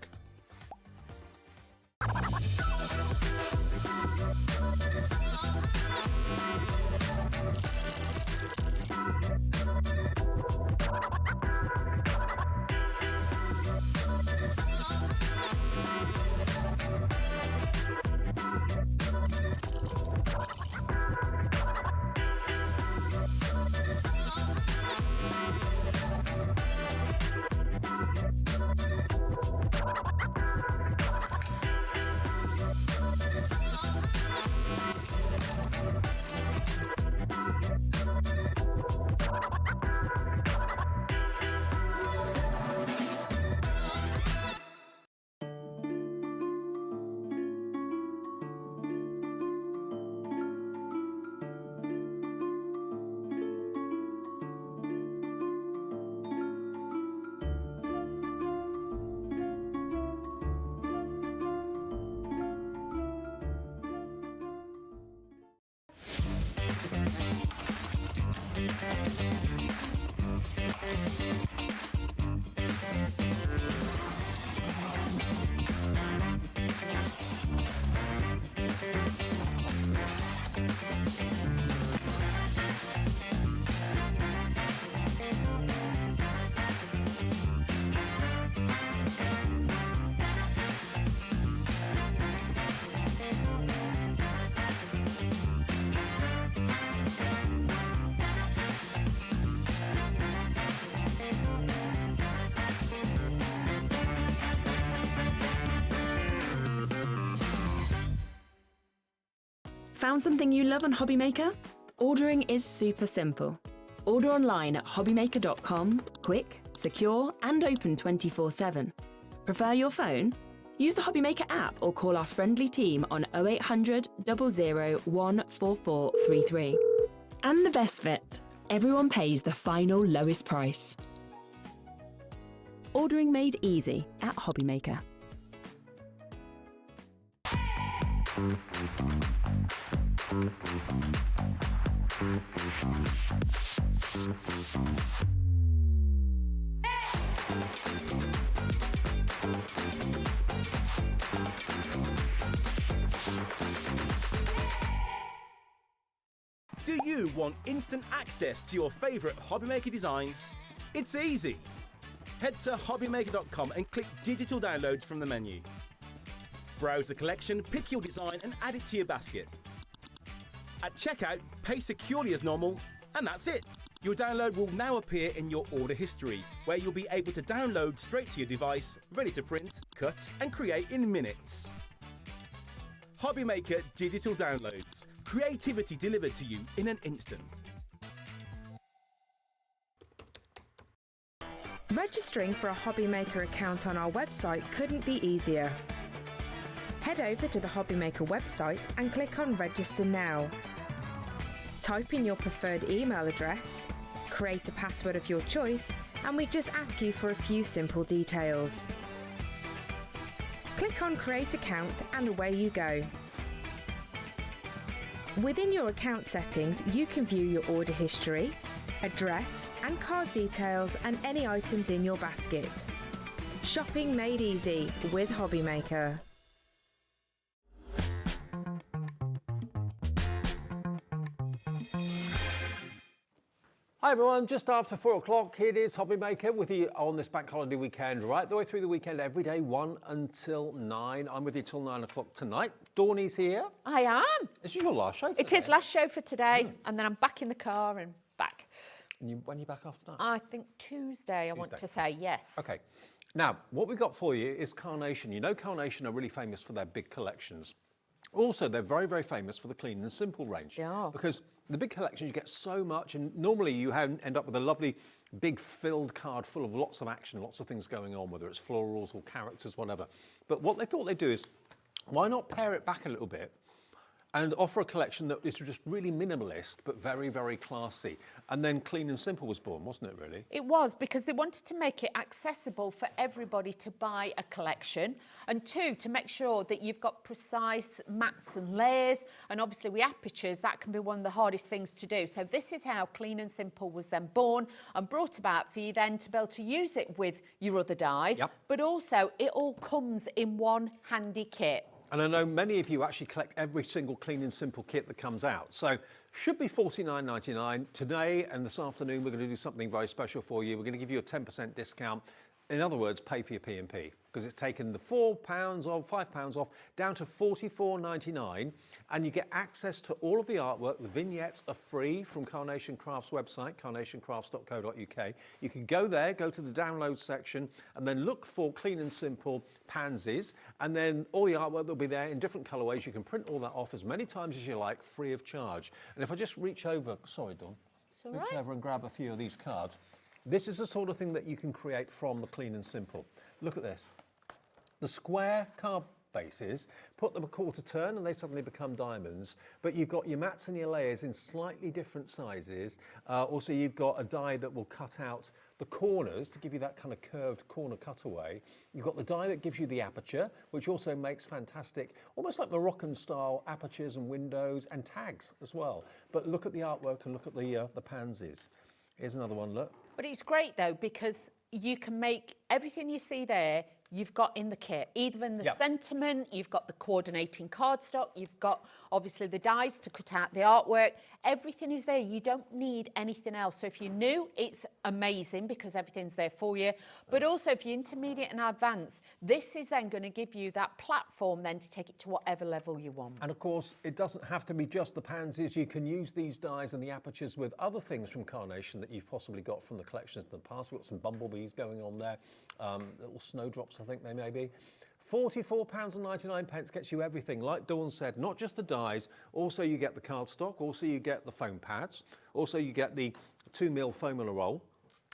Found something you love on HobbyMaker? Ordering is super simple. Order online at hobbymaker.com, quick, secure and open 24/7. Prefer your phone? Use the HobbyMaker app or call our friendly team on 0800 00 14433. And the best bit, everyone pays the final lowest price. Ordering made easy at HobbyMaker. Do you want instant access to your favourite HobbyMaker designs? It's easy. Head to HobbyMaker.com and click Digital Downloads from the menu. Browse the collection, pick your design and add it to your basket. At checkout, pay securely as normal, and that's it. Your download will now appear in your order history, where you'll be able to download straight to your device, ready to print, cut and create in minutes. HobbyMaker Digital Downloads. Creativity delivered to you in an instant. Registering for a HobbyMaker account on our website couldn't be easier. Head over to the HobbyMaker website and click on Register Now. Type in your preferred email address, create a password of your choice, and we just ask you for a few simple details. Click on Create Account and away you go. Within your account settings, you can view your order history, address and card details and any items in your basket. Shopping made easy with HobbyMaker. Hi everyone, just after 4 o'clock, it is HobbyMaker with you on this bank holiday weekend, right the way through the weekend, every day, 1 until 9. I'm with you till 9 o'clock tonight. Dawney's here. I am. This is your last show for It today. is last show for today, and then I'm back in the car and back. And when are you back after that? I think Tuesday, I want to say, yes. Okay. Now, what we've got for you is Carnation. You know Carnation are really famous for their big collections. Also, they're very, very famous for the clean and simple range. Yeah. Because the big collections, you get so much, and normally you end up with a lovely big filled card full of lots of action, lots of things going on, whether it's florals or characters, whatever. But what they thought they'd do is, why not pare it back a little bit and offer a collection that is just really minimalist, but very, very classy. And then Clean and Simple was born, wasn't it, really? It was, because they wanted to make it accessible for everybody to buy a collection, and two, to make sure that you've got precise mats and layers, and obviously with apertures, that can be one of the hardest things to do. So this is how Clean and Simple was then born and brought about for you then to be able to use it with your other dies, but also it all comes in one handy kit. And I know many of you actually collect every single Clean and Simple kit that comes out. So should be $49.99. Today and this afternoon, we're going to do something very special for you. We're going to give you a 10% discount. In other words, pay for your P&P, because it's taken the £5 off, down to $44.99, and you get access to all of the artwork. The vignettes are free from Carnation Crafts website, carnationcrafts.co.uk. You can go there, go to the download section, and then look for Clean and Simple Pansies, and then all the artwork will be there in different colourways. You can print all that off as many times as you like, free of charge. And if I just reach over, sorry, Dawn, reach over and grab a few of these cards. This is the sort of thing that you can create from the Clean and Simple. Look at this. The square card bases, put them a quarter turn and they suddenly become diamonds. But you've got your mats and your layers in slightly different sizes. Also, you've got a die that will cut out the corners to give you that kind of curved corner cutaway. You've got the die that gives you the aperture, which also makes fantastic, almost like Moroccan style apertures and windows and tags as well. But look at the artwork and look at the pansies. Here's another one, look. But it's great though, because you can make everything you see there, you've got in the kit. Even the sentiment, you've got the coordinating cardstock, you've got obviously the dies to cut out the artwork. Everything is there. You don't need anything else. So if you're new, it's amazing because everything's there for you. But also if you're intermediate and advanced, this is then going to give you that platform then to take it to whatever level you want. And of course, it doesn't have to be just the pansies. You can use these dies and the apertures with other things from Carnation that you've possibly got from the collections in the past. We've got some bumblebees going on there, little snowdrops, I think they may be. £44.99 gets you everything. Like Dawn said, not just the dies, also you get the cardstock, also you get the foam pads, also you get the 2mm foamer roll,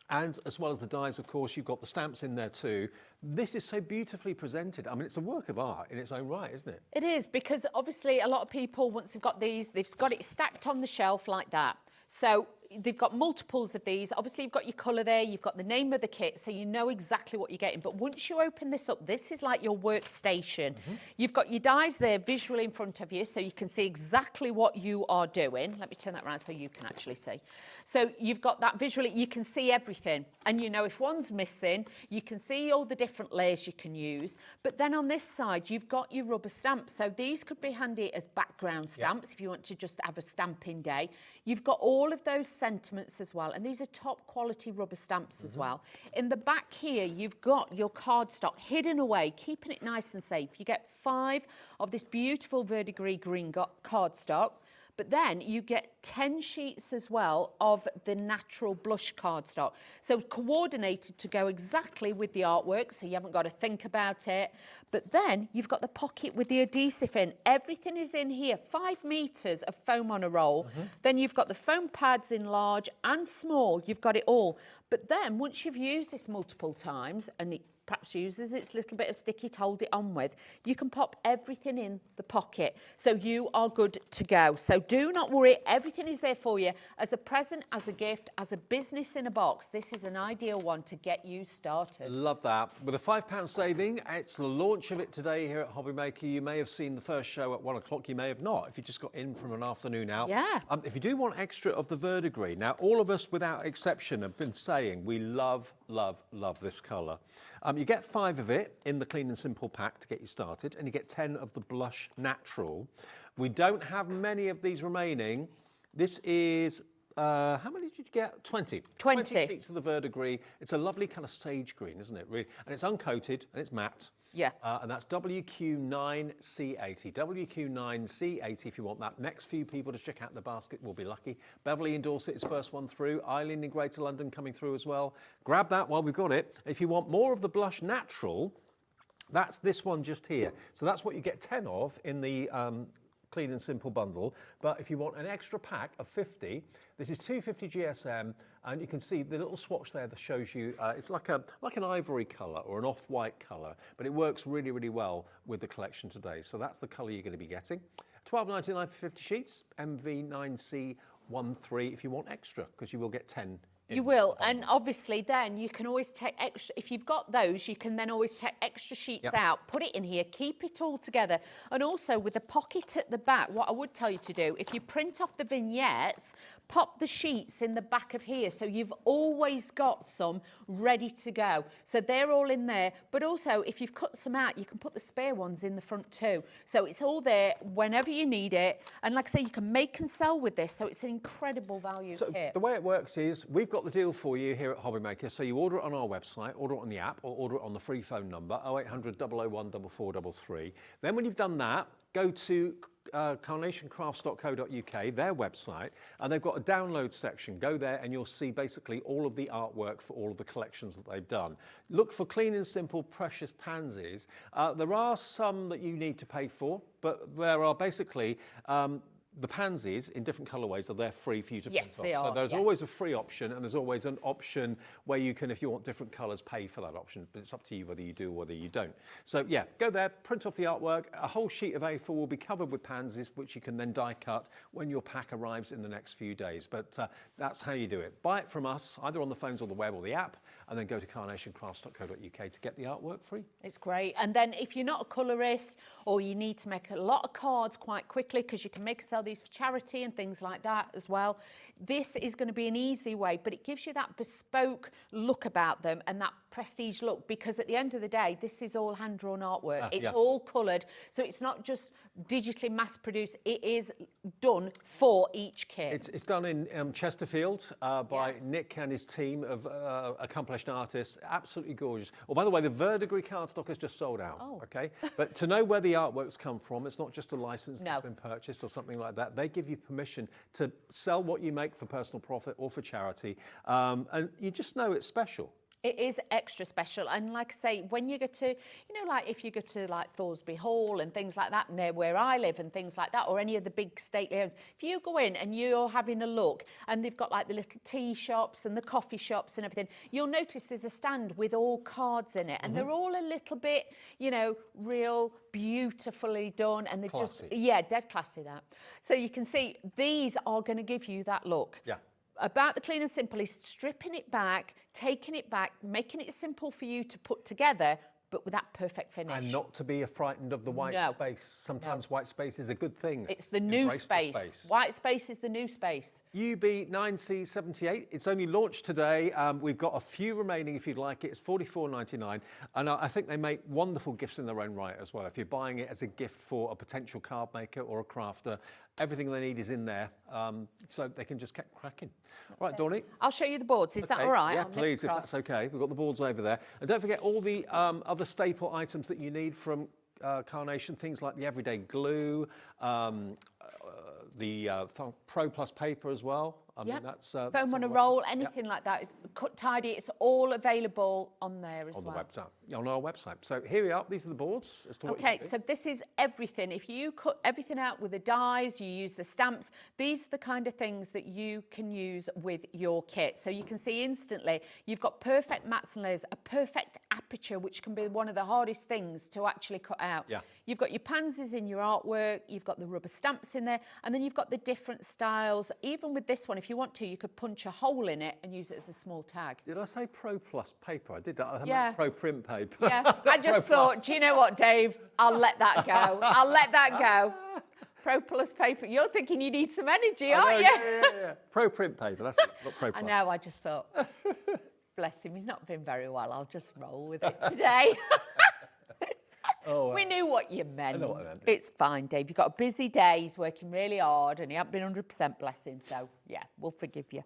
and as well as the dies, of course, you've got the stamps in there too. This is so beautifully presented. I mean, it's a work of art in its own right, isn't it? It is, because obviously a lot of people, once they've got these, they've got it stacked on the shelf like that. So they've got multiples of these. Obviously, you've got your colour there, you've got the name of the kit, so you know exactly what you're getting. But once you open this up, this is like your workstation. You've got your dies there visually in front of you, so you can see exactly what you are doing. Let me turn that around so you can actually see. So you've got that visually, you can see everything. And you know if one's missing, you can see all the different layers you can use. But then on this side, you've got your rubber stamps. So these could be handy as background stamps if you want to just have a stamping day. You've got all of those sentiments as well, and these are top quality rubber stamps as well. In the back here, you've got your cardstock hidden away, keeping it nice and safe. You get 5 of this beautiful verdigris green cardstock, but then you get 10 sheets as well of the natural blush cardstock. So coordinated to go exactly with the artwork, so you haven't got to think about it. But then you've got the pocket with the adhesive in. Everything is in here, 5 metres of foam on a roll. Then you've got the foam pads in large and small, you've got it all. But then once you've used this multiple times, and it perhaps uses its little bit of sticky to hold it on with, you can pop everything in the pocket. So you are good to go. So do not worry, everything is there for you as a present, as a gift, as a business in a box. This is an ideal one to get you started. Love that. With a £5 saving, it's the launch of it today here at HobbyMaker. You may have seen the first show at 1 o'clock, you may have not, if you just got in from an afternoon out. Yeah. If you do want extra of the verdigris, now all of us without exception have been saying we love, love, love this colour. You get 5 of it in the Clean and Simple pack to get you started, and you get 10 of the Blush Natural. We don't have many of these remaining. This is, how many did you get? 20. 20 sheets of the verdigris. It's a lovely kind of sage green, isn't it? Really? And it's uncoated and it's matte. Yeah. And that's WQ9C80. WQ9C80 if you want that. Next few people to check out the basket will be lucky. Beverly in Dorset is first one through. Eileen in Greater London coming through as well. Grab that while we've got it. If you want more of the Blush Natural, that's this one just here. So that's what you get 10 of in the Clean and Simple bundle. But if you want an extra pack of 50, this is 250 GSM, and you can see the little swatch there that shows you, it's like an ivory colour or an off-white colour, but it works really, really well with the collection today. So that's the colour you're going to be getting. $12.99 for 50 sheets, MV9C13 if you want extra, because you will get 10. You will, and obviously then you can always take extra, if you've got those, you can then always take extra sheets out, put it in here, keep it all together. And also with the pocket at the back, what I would tell you to do, if you print off the vignettes, pop the sheets in the back of here, so you've always got some ready to go. So they're all in there, but also if you've cut some out, you can put the spare ones in the front too. So it's all there whenever you need it. And like I say, you can make and sell with this, so it's an incredible value kit. The way it works is, we've got the deal for you here at HobbyMaker. So you order it on our website, order it on the app, or order it on the free phone number, 0800 001 4433. Then when you've done that, go to carnationcrafts.co.uk, their website, and they've got a download section. Go there and you'll see basically all of the artwork for all of the collections that they've done. Look for Clean and Simple Precious Pansies. There are some that you need to pay for, but there are basically the pansies in different colourways are there free for you to print off. They are, so there's always a free option, and there's always an option where you can, if you want different colours, pay for that option. But it's up to you whether you do or whether you don't. So yeah, go there, print off the artwork. A whole sheet of A4 will be covered with pansies, which you can then die cut when your pack arrives in the next few days. But that's how you do it. Buy it from us, either on the phones or the web or the app, and then go to carnationcrafts.co.uk to get the artwork free. It's great. And then if you're not a colourist, or you need to make a lot of cards quite quickly, because you can make and sell these for charity and things like that as well, this is going to be an easy way, but it gives you that bespoke look about them and that prestige look, because at the end of the day, this is all hand-drawn artwork. It's all coloured, so it's not just digitally mass-produced, it is done for each kit. It's done in Chesterfield by Nick and his team of accomplished artists. Absolutely gorgeous. Oh, by the way, the verdigris cardstock has just sold out, okay? But to know where the artwork's come from, it's not just a license that's been purchased or something like that. They give you permission to sell what you make for personal profit or for charity, and you just know it's special. It is extra special, and like I say, when you go to, you know, like if you go to like Thoresby Hall and things like that, near where I live and things like that, or any of the big stately homes, if you go in and you're having a look and they've got like the little tea shops and the coffee shops and everything, you'll notice there's a stand with all cards in it, and they're all a little bit, you know, real beautifully done, and they're classy. just, dead classy that. So you can see these are going to give you that look. Yeah. about the Clean and Simple is stripping it back, taking it back, making it simple for you to put together, but with that perfect finish. And not to be frightened of the white space. Sometimes white space is a good thing. It's the new Embrace space. the space. White space is the new space. UB9C78. It's only launched today. We've got a few remaining if you'd like it. It's $44.99. And I think they make wonderful gifts in their own right as well. If you're buying it as a gift for a potential card maker or a crafter, everything they need is in there. So they can just keep cracking. Right, Dawney. I'll show you the boards. Is that all right? Yeah, I'll nip please, if across. that's okay. We've got the boards over there. And don't forget all the other staple items that you need from Carnation, things like the everyday glue, the Pro Plus paper as well. I mean, that's foam on a roll, anything like that. It's cut tidy. It's all available on there as well. On our website. So here we are. These are the boards. As to what Okay, so this is everything. If you cut everything out with the dies, you use the stamps, these are the kind of things that you can use with your kit. So you can see instantly, you've got perfect mats and layers, a perfect aperture, which can be one of the hardest things to actually cut out. Yeah. You've got your pansies in your artwork, you've got the rubber stamps in there, and then you've got the different styles. Even with this one, if you want to, you could punch a hole in it and use it as a small tag. Did I say Pro Plus paper? I did that. I Yeah. meant Pro Print paper. Yeah, I just thought, do you know what, Dave? I'll let that go. I'll let that go. Pro Plus paper. You're thinking you need some energy, aren't you? Yeah. Pro Print paper. That's it. Not Pro Plus. I know, I just thought, bless him, he's not been very well. I'll just roll with it today. We knew what you meant. I know what I meant. It's fine, Dave. You've got a busy day. He's working really hard and he hasn't been 100%, bless him. So, yeah, we'll forgive you.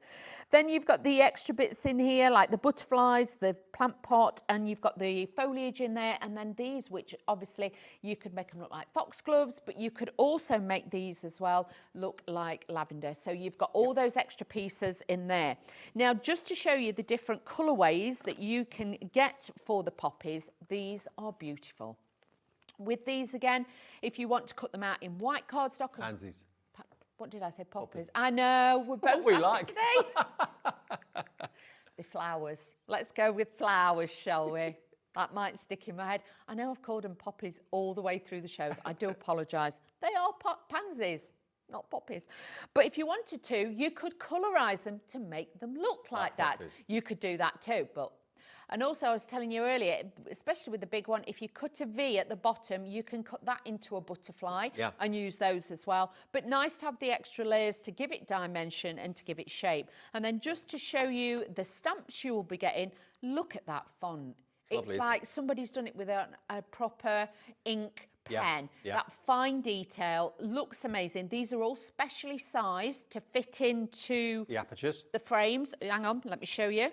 Then you've got the extra bits in here, like the butterflies, the plant pot, and you've got the foliage in there. And then these, which obviously you could make them look like foxgloves, but you could also make these as well look like lavender. So you've got all those extra pieces in there. Now, just to show you the different colourways that you can get for the poppies, these are beautiful. With these again, if you want to cut them out in white cardstock. Pansies. What did I say? Poppies. I know, we're both we at like. it today. The flowers. Let's go with flowers, shall we? That might stick in my head. I know I've called them poppies all the way through the shows. I do apologise. They are pansies, not poppies. But if you wanted to, you could colorise them to make them look like that. poppies. You could do that too, but... And also, I was telling you earlier, especially with the big one, if you cut a V at the bottom, you can cut that into a butterfly and use those as well. But nice to have the extra layers to give it dimension and to give it shape. And then just to show you the stamps you will be getting, look at that font. It's lovely, like somebody's done it with a proper ink pen. Yeah. That fine detail looks amazing. These are all specially sized to fit into The apertures. the frames. Hang on, let me show you.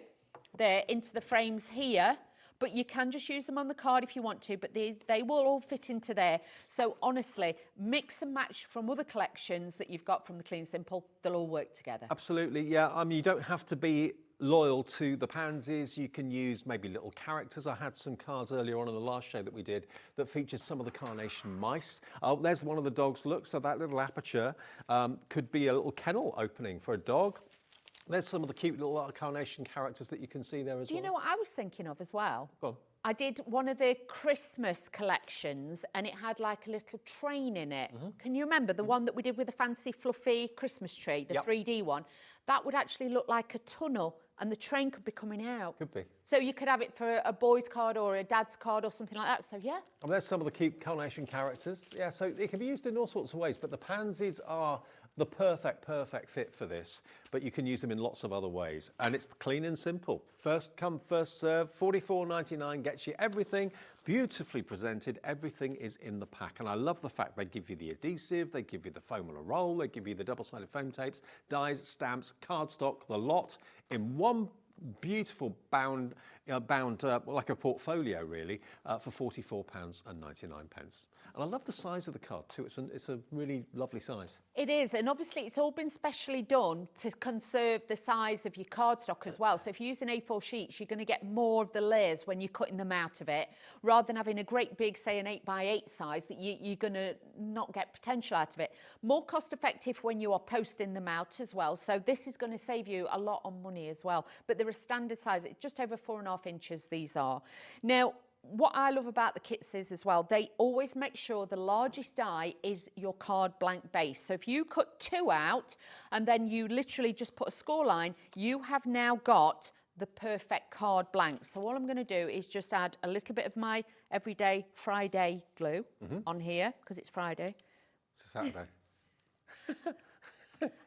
They're into the frames here, but you can just use them on the card if you want to, but they will all fit into there. So honestly, mix and match from other collections that you've got from the Clean Simple, they'll all work together. Absolutely, yeah. I mean, you don't have to be loyal to the pansies. You can use maybe little characters. I had some cards earlier on in the last show that we did that featured some of the Carnation mice. Oh, there's one of the dogs. Look, so that little aperture could be a little kennel opening for a dog. There's some of the cute little Carnation characters that you can see there as well. Do you know what I was thinking of as well? Go on. I did one of the Christmas collections and it had like a little train in it. Can you remember the one that we did with the fancy fluffy Christmas tree, the 3D one? That would actually look like a tunnel and the train could be coming out. Could be. So you could have it for a boy's card or a dad's card or something like that. So yeah. And there's some of the cute Carnation characters. Yeah, so it can be used in all sorts of ways, but the pansies are the perfect fit for this, but you can use them in lots of other ways. And it's clean and simple. First come, first serve, $44.99 gets you everything, beautifully presented, everything is in the pack. And I love the fact they give you the adhesive, they give you the foam on a roll, they give you the double-sided foam tapes, dies, stamps, cardstock, the lot in one beautiful bound like a portfolio really, for £44.99. And I love the size of the card too. It's a really lovely size. It is, and obviously it's all been specially done to conserve the size of your cardstock as well. So if you're using A4 sheets, you're going to get more of the layers when you're cutting them out of it, rather than having a great big, say an 8x8 size that you're going to not get potential out of it. More cost effective when you are posting them out as well. So this is going to save you a lot on money as well. But they're a standard size, it's just over 4.5 inches these are. Now, what I love about the kits is as well, they always make sure the largest die is your card blank base. So if you cut 2 out and then you literally just put a score line, you have now got the perfect card blank. So all I'm going to do is just add a little bit of my everyday Friday glue on here, because it's Friday. It's a Saturday.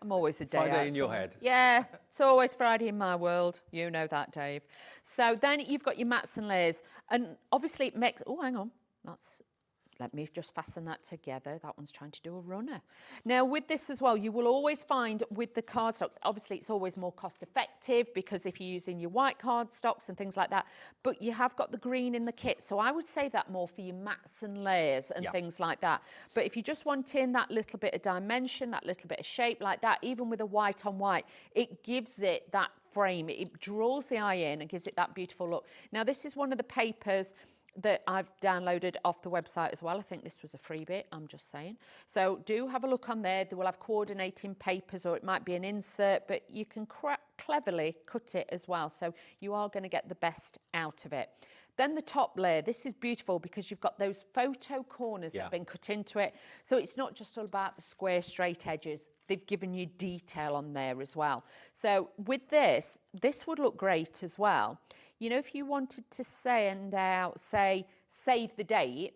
I'm always a day Friday out, in your head. Yeah, it's always Friday in my world. You know that, Dave. So then you've got your mats and layers. And obviously it makes... Oh, hang on. Let me just fasten that together. That one's trying to do a runner. Now, with this as well, you will always find with the cardstocks, obviously it's always more cost effective because if you're using your white cardstocks and things like that, but you have got the green in the kit. So I would save that more for your mats and layers and things like that. But if you just want in that little bit of dimension, that little bit of shape like that, even with a white on white, it gives it that frame. It draws the eye in and gives it that beautiful look. Now, this is one of the papers that I've downloaded off the website as well. I think this was a freebie, I'm just saying. So do have a look on there. They will have coordinating papers, or it might be an insert, but you can cleverly cut it as well. So you are going to get the best out of it. Then the top layer, this is beautiful because you've got those photo corners that have been cut into it. So it's not just all about the square, straight edges. They've given you detail on there as well. So with this would look great as well. You know, if you wanted to send out, say, save the date,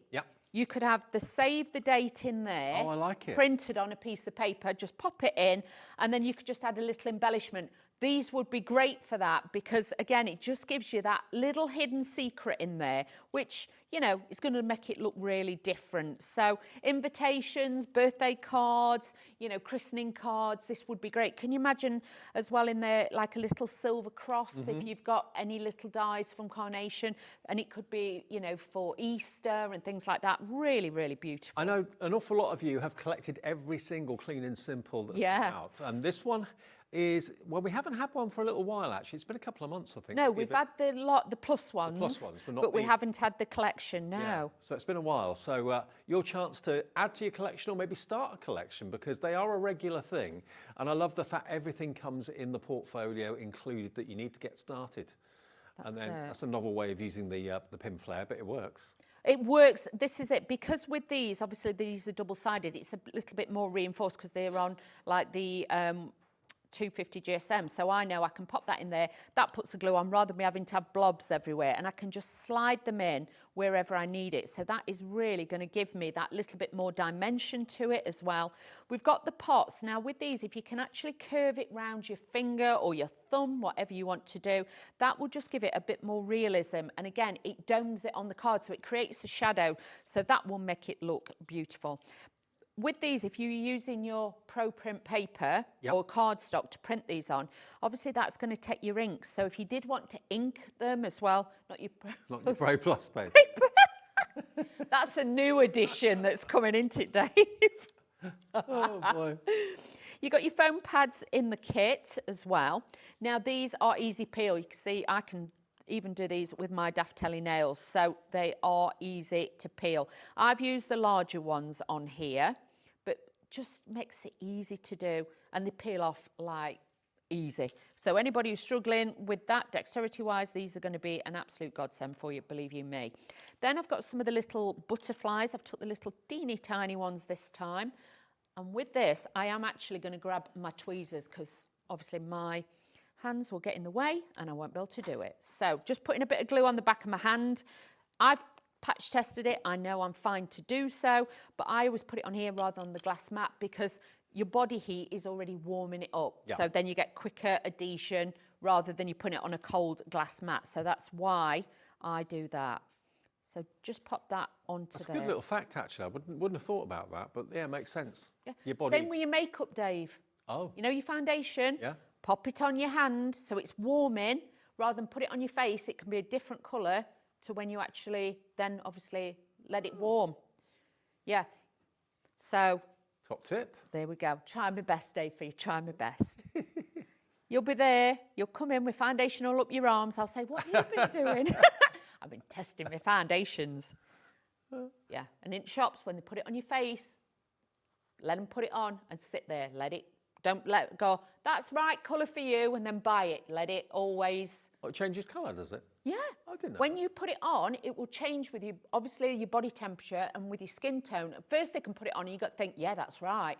you could have the save the date in there. Oh, I like it. Printed on a piece of paper, just pop it in, and then you could just add a little embellishment. These would be great for that because, again, it just gives you that little hidden secret in there, which, you know, is going to make it look really different. So invitations, birthday cards, you know, christening cards, this would be great. Can you imagine as well in there like a little silver cross if you've got any little dies from Carnation, and it could be, you know, for Easter and things like that. Really, really beautiful. I know an awful lot of you have collected every single Clean and Simple that's come out. And this one is, well, we haven't had one for a little while, actually. It's been a couple of months, I think. No, we've had the plus ones, but we haven't had the collection, no. Yeah. So it's been a while. So your chance to add to your collection or maybe start a collection, because they are a regular thing. And I love the fact everything comes in the portfolio included that you need to get started. That's a novel way of using the pin flare, but it works. It works. This is it. Because with these, obviously these are double-sided, it's a little bit more reinforced because they're on like the 250 GSM, so I know I can pop that in there. That puts the glue on rather than me having to have blobs everywhere, and I can just slide them in wherever I need it. So that is really going to give me that little bit more dimension to it as well. We've got the pots. Now with these, if you can actually curve it round your finger or your thumb, whatever you want to do, that will just give it a bit more realism. And again, it domes it on the card, so it creates a shadow. So that will make it look beautiful. With these, if you're using your Pro Print paper or cardstock to print these on, obviously that's going to take your inks. So if you did want to ink them as well, not your Pro Plus paper. That's a new addition that's coming into it, Dave. Oh, boy. You got your foam pads in the kit as well. Now, these are easy peel. You can see I can even do these with my Daftelli nails, so they are easy to peel. I've used the larger ones on here, but just makes it easy to do, and they peel off like easy. So anybody who's struggling with that dexterity-wise, these are going to be an absolute godsend for you, believe you me. Then I've got some of the little butterflies. I've took the little teeny tiny ones this time, and with this, I am actually going to grab my tweezers because obviously my hands will get in the way and I won't be able to do it. So just putting a bit of glue on the back of my hand. I've patch tested it. I know I'm fine to do so, but I always put it on here rather than the glass mat because your body heat is already warming it up. Yeah. So then you get quicker adhesion rather than you putting it on a cold glass mat. So that's why I do that. So just pop that onto That's there. a good little fact, actually. I wouldn't have thought about that, but yeah, it makes sense. Yeah. Your body. Same with your makeup, Dave. Oh. You know your foundation? Yeah. Pop it on your hand so it's warming. Rather than put it on your face, it can be a different colour to when you actually then obviously let it warm. Yeah. So. Top tip. There we go. Try my best, Dave, for you. Try my best. You'll be there. You'll come in with foundation all up your arms. I'll say, what have you been doing? I've been testing my foundations. Yeah. And in shops, when they put it on your face, let them put it on and sit there. Let it Don't let it go, that's right colour for you, and then buy it. Let it always... Oh, it changes colour, does it? Yeah. I didn't know. When you put it on, it will change with you, obviously, your body temperature and with your skin tone. At first, they can put it on and you got to think, yeah, that's right.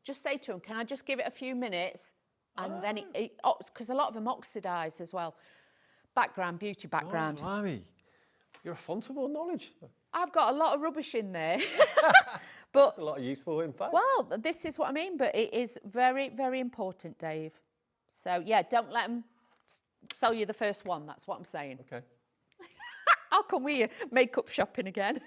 Just say to them, can I just give it a few minutes? And then because a lot of them oxidise as well. Beauty background. Oh, blimey. You're a font of all knowledge. I've got a lot of rubbish in there. But that's a lot of useful info. Well, this is what I mean, but it is very, very important, Dave. So, yeah, don't let them sell you the first one. That's what I'm saying. Okay. How come we makeup shopping again?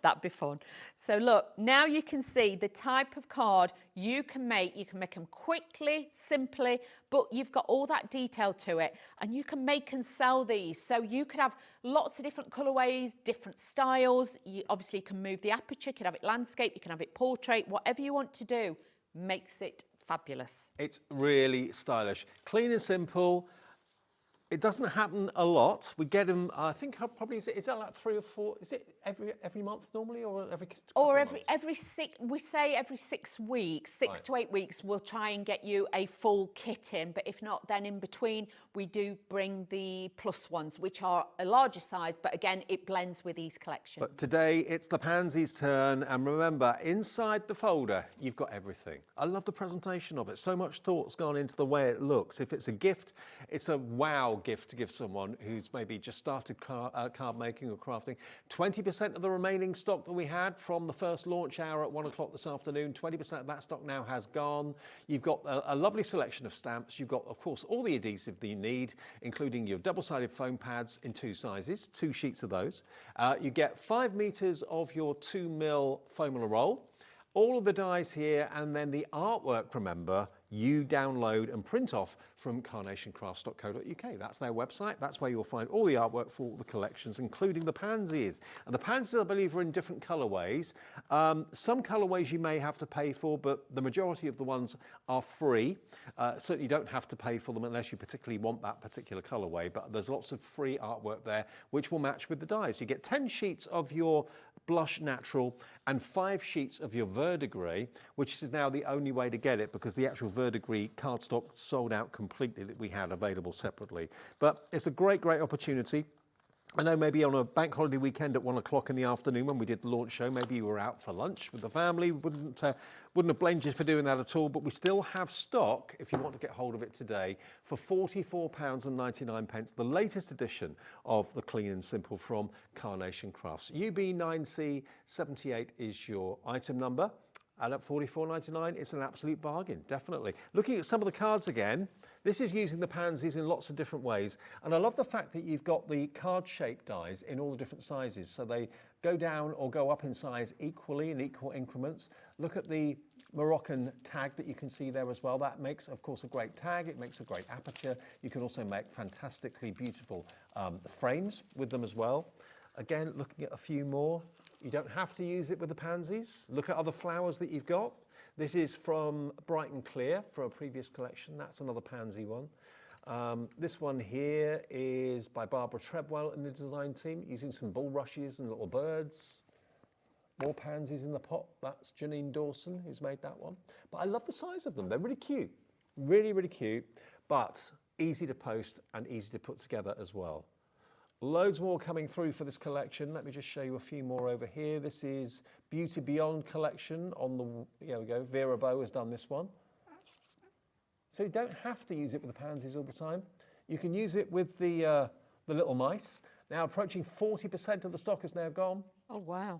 That'd be fun. So look, now you can see the type of card you can make. You can make them quickly, simply, but you've got all that detail to it. And you can make and sell these. So you could have lots of different colourways, different styles. You obviously can move the aperture. You can have it landscape. You can have it portrait. Whatever you want to do makes it fabulous. It's really stylish. Clean and simple. It doesn't happen a lot. We get them, I think probably, is that like 3 or 4? Is it every month normally or every every 6, we say every 6 weeks, 6 to 8 weeks, we'll try and get you a full kit in. But if not, then in between, we do bring the plus ones, which are a larger size. But again, it blends with these collections. But today, it's the pansies' turn. And remember, inside the folder, you've got everything. I love the presentation of it. So much thought's gone into the way it looks. If it's a gift, it's a wow gift to give someone who's maybe just started card making or crafting. 20% of the remaining stock that we had from the first launch hour at 1 o'clock this afternoon, 20% of that stock now has gone. You've got a lovely selection of stamps. You've got, of course, all the adhesive that you need, including your double-sided foam pads in 2 sizes, 2 sheets of those. You get 5 meters of your 2mm foam roll. All of the dies here, and then the artwork, remember, you download and print off from carnationcrafts.co.uk. That's their website. That's where you'll find all the artwork for all the collections, including the pansies. And the pansies, I believe, are in different colourways. Some colourways you may have to pay for, but the majority of the ones are free. Certainly you don't have to pay for them unless you particularly want that particular colourway, but there's lots of free artwork there, which will match with the dies. You get 10 sheets of your blush natural and 5 sheets of your verdigris, which is now the only way to get it because the actual verdigris cardstock sold out completely that we had available separately. But it's a great, great opportunity. I know maybe on a bank holiday weekend at 1 o'clock in the afternoon when we did the launch show, maybe you were out for lunch with the family. Wouldn't have blamed you for doing that at all, but we still have stock, if you want to get hold of it today, for £44.99, the latest edition of the Clean and Simple from Carnation Crafts. UB9C78 is your item number, and at £44.99, it's an absolute bargain, definitely. Looking at some of the cards again, this is using the pansies in lots of different ways. And I love the fact that you've got the card-shaped dies in all the different sizes. So they go down or go up in size equally in equal increments. Look at the Moroccan tag that you can see there as well. That makes, of course, a great tag. It makes a great aperture. You can also make fantastically beautiful frames with them as well. Again, looking at a few more. You don't have to use it with the pansies. Look at other flowers that you've got. This is from Bright and Clear for a previous collection. That's another pansy one. This one here is by Barbara Treadwell and the design team, using some bulrushes and little birds. More pansies in the pot. That's Janine Dawson who's made that one. But I love the size of them. They're really cute. Really, really cute, but easy to post and easy to put together as well. Loads more coming through for this collection. Let me just show you a few more over here. This is Beauty Beyond collection on the, here we go, Vera Bow has done this one. So you don't have to use it with the pansies all the time. You can use it with the little mice. Now approaching 40% of the stock is now gone. Oh, wow.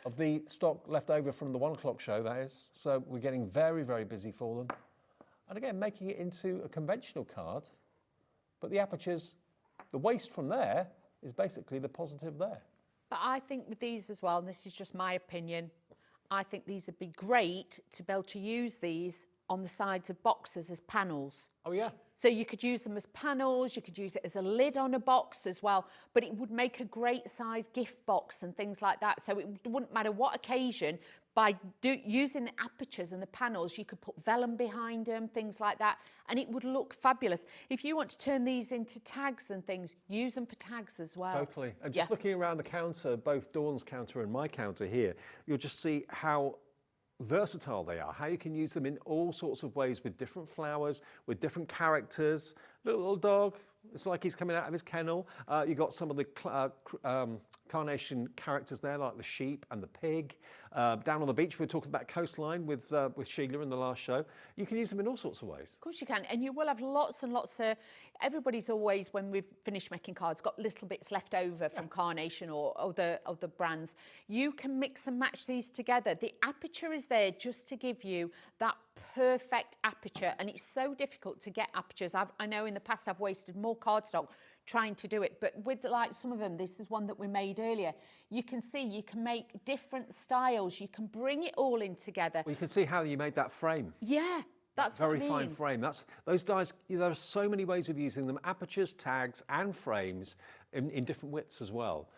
Of the stock left over from the 1 o'clock show, that is. So we're getting very, very busy for them. And again, making it into a conventional card, but the apertures, the waste from there is basically the positive there. But I think with these as well, and this is just my opinion, I think these would be great to be able to use these on the sides of boxes as panels. Oh, yeah. So you could use them as panels, you could use it as a lid on a box as well, but it would make a great size gift box and things like that. So it wouldn't matter what occasion, by using the apertures and the panels, you could put vellum behind them, things like that, and it would look fabulous. If you want to turn these into tags and things, use them for tags as well. Totally. And just looking around the counter, both Dawn's counter and my counter here, you'll just see how versatile they are, how you can use them in all sorts of ways with different flowers, with different characters. Little dog, it's like he's coming out of his kennel. You got some of the Carnation characters there, like the sheep and the pig. Down on the beach, we were talking about coastline with Sheila in the last show. You can use them in all sorts of ways. Of course you can, and you will have lots and lots of. Everybody's always, when we've finished making cards, got little bits left over from Carnation or other brands. You can mix and match these together. The aperture is there just to give you that perfect aperture, and it's so difficult to get apertures. I know in the past I've wasted more cardstock trying to do it, but with like some of them, this is one that we made earlier, you can see you can make different styles, you can bring it all in together. Well, you can see how you made that frame. Yeah, that's very what I mean. fine frame. Those dies, there are so many ways of using them, apertures, tags and frames in different widths as well.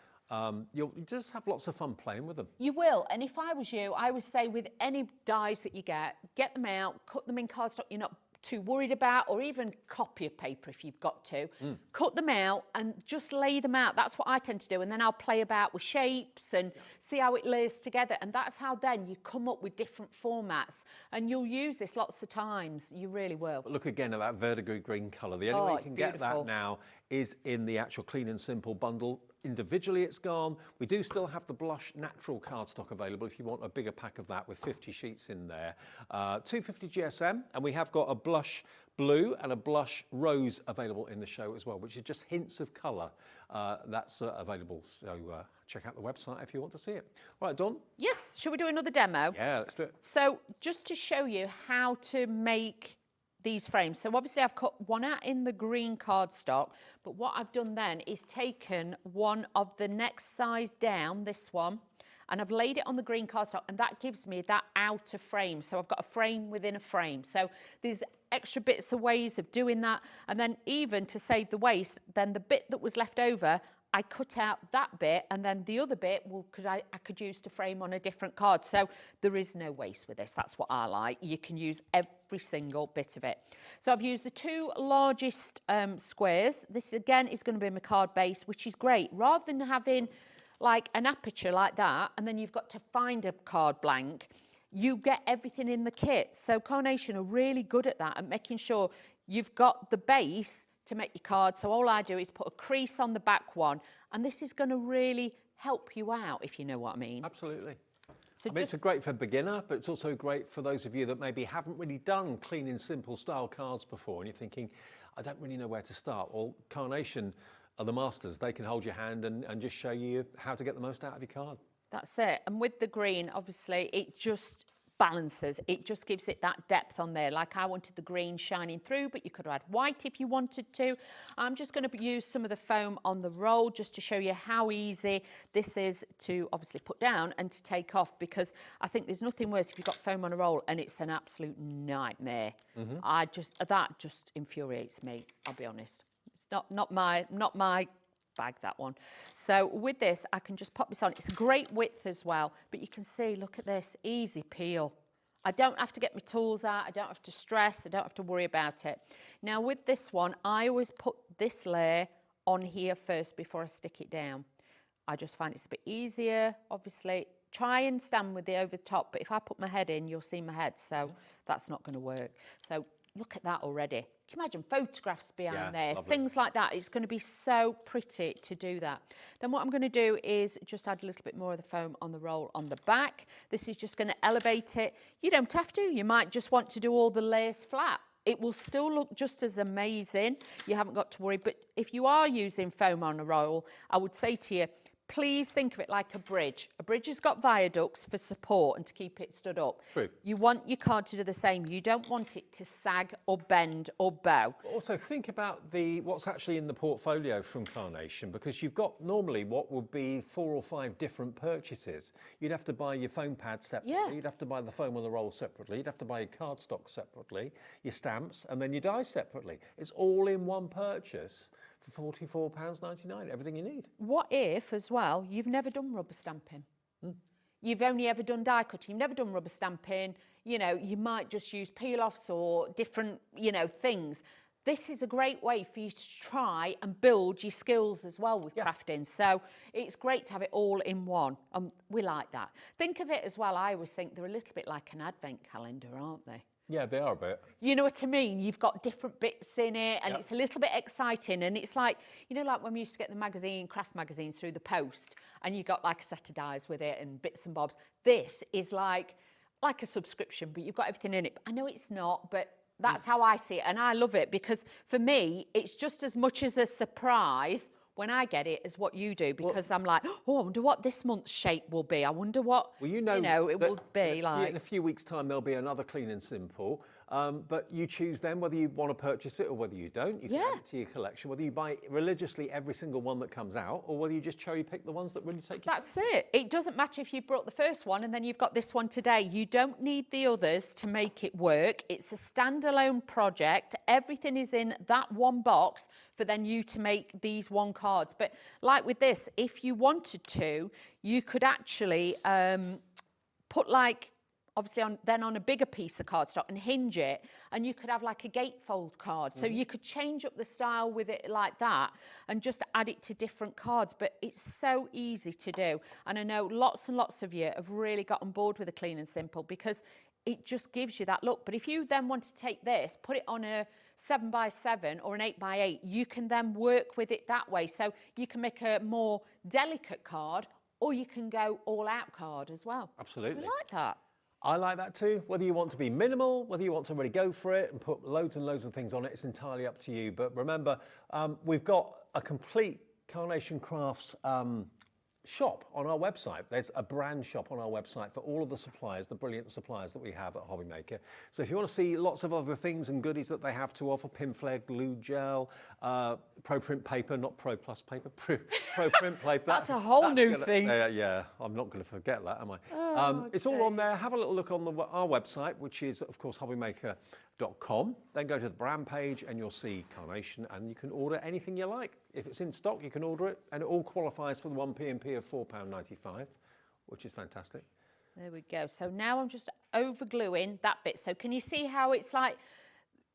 You'll just have lots of fun playing with them. You will, and if I was you, I would say with any dies that you get them out, cut them in cardstock you're not too worried about, or even copy of paper if you've got to. Cut them out and just lay them out. That's what I tend to do, and then I'll play about with shapes and see how it layers together, and that's how then you come up with different formats, and you'll use this lots of times. You really will. But look again at that verdigris green colour. The only way you can get that now is in the actual Clean and Simple bundle. Individually it's gone. We do still have the blush natural cardstock available if you want a bigger pack of that with 50 sheets in there. 250 GSM, and we have got a blush blue and a blush rose available in the show as well, which is just hints of colour. That's available, so check out the website if you want to see it. Right, Dawn? Yes, shall we do another demo? Yeah, let's do it. So just to show you how to make these frames. So obviously I've cut one out in the green cardstock, but what I've done then is taken one of the next size down, this one, and I've laid it on the green cardstock, and that gives me that outer frame. So I've got a frame within a frame. So there's extra bits of ways of doing that. And then even to save the waste, then the bit that was left over, I cut out that bit, and then the other bit I could use to frame on a different card. So there is no waste with this. That's what I like. You can use every single bit of it. So I've used the two largest squares. This again is going to be my card base, which is great. Rather than having like an aperture like that, and then you've got to find a card blank, you get everything in the kit. So Carnation are really good at that, at making sure you've got the base to make your card. So all I do is put a crease on the back one, and this is going to really help you out, if you know what I mean. Absolutely. So I mean, it's great for beginner, but it's also great for those of you that maybe haven't really done clean and simple style cards before, and you're thinking, I don't really know where to start. Well, Carnation are the masters. They can hold your hand and just show you how to get the most out of your card. That's it. And with the green, obviously, it just balances. It just gives it that depth on there. Like I wanted the green shining through, but you could add white if you wanted to. I'm just going to use some of the foam on the roll just to show you how easy this is to obviously put down and to take off, because I think there's nothing worse if you've got foam on a roll and it's an absolute nightmare. That just infuriates me, I'll be honest. It's not my bag, that one. So with this, I can just pop this on. It's a great width as well, but you can see, look at this, easy peel. I don't have to get my tools out, I don't have to stress, I don't have to worry about it. Now with this one, I always put this layer on here first before I stick it down. I just find it's a bit easier. Obviously, try and stand with the over the top, but if I put my head in, you'll see my head, so that's not going to work. So look at that already. Can you imagine photographs behind there, lovely. Things like that. It's going to be so pretty to do that. Then what I'm going to do is just add a little bit more of the foam on the roll on the back. This is just going to elevate it. You don't have to. You might just want to do all the layers flat. It will still look just as amazing. You haven't got to worry. But if you are using foam on a roll, I would say to you, please think of it like a bridge. A bridge has got viaducts for support and to keep it stood up. True. You want your card to do the same. You don't want it to sag or bend or bow. Also, think about what's actually in the portfolio from Carnation, because you've got normally what would be 4 or 5 different purchases. You'd have to buy your foam pad separately. Yeah. You'd have to buy the foam on the roll separately. You'd have to buy your cardstock separately, your stamps, and then your dies separately. It's all in one purchase for £44.99, everything you need. What if, as well, you've never done rubber stamping? You've only ever done die cutting, you've never done rubber stamping, you know, you might just use peel-offs or different, you know, things. this is a great way for you to try and build your skills as well with crafting. So it's great to have it all in one. We like that. Think of it as well, I always think they're a little bit like an advent calendar, aren't they? Yeah, they are a bit. You know what I mean? You've got different bits in it and it's a little bit exciting, and it's like, you know, like when we used to get the craft magazines through the post, and you got like a set of dies with it and bits and bobs. This is like a subscription, but you've got everything in it. I know it's not, but that's how I see it, and I love it, because for me, it's just as much as a surprise when I get it as what you do, because I'm like, oh, I wonder what this month's shape will be. I wonder what, it will be like. In a few weeks' time, there'll be another Clean and Simple, but you choose then whether you want to purchase it or whether you don't. You can add it to your collection, whether you buy religiously every single one that comes out, or whether you just cherry pick the ones that really take you. That's it. It doesn't matter if you brought the first one and then you've got this one today. You don't need the others to make it work. It's a standalone project. Everything is in that one box for then you to make these one cards. But like with this, if you wanted to, you could actually put like, obviously on a bigger piece of cardstock and hinge it, and you could have like a gatefold card. So you could change up the style with it like that and just add it to different cards. But it's so easy to do. And I know lots and lots of you have really got on board with a Clean and Simple, because it just gives you that look. But if you then want to take this, put it on a 7x7 or an 8x8, you can then work with it that way. So you can make a more delicate card, or you can go all out card as well. Absolutely. I like that. I like that too. Whether you want to be minimal, whether you want to really go for it and put loads and loads of things on it, it's entirely up to you. But remember, we've got a complete Carnation Crafts shop on our website. There's a brand shop on our website for all of the suppliers, the brilliant suppliers that we have at HobbyMaker. So if you want to see lots of other things and goodies that they have to offer, pin flare, glue gel, pro print paper, not pro plus paper, pro print paper. That's a whole new thing. Yeah, I'm not going to forget that, am I? It's all on there. Have a little look on our website, which is, of course, HobbyMaker.com. Then go to the brand page and you'll see Carnation, and you can order anything you like. If it's in stock, you can order it, and it all qualifies for the 1 P&P of £4.95, which is fantastic. There we go. So now I'm just over gluing that bit. So can you see how it's like,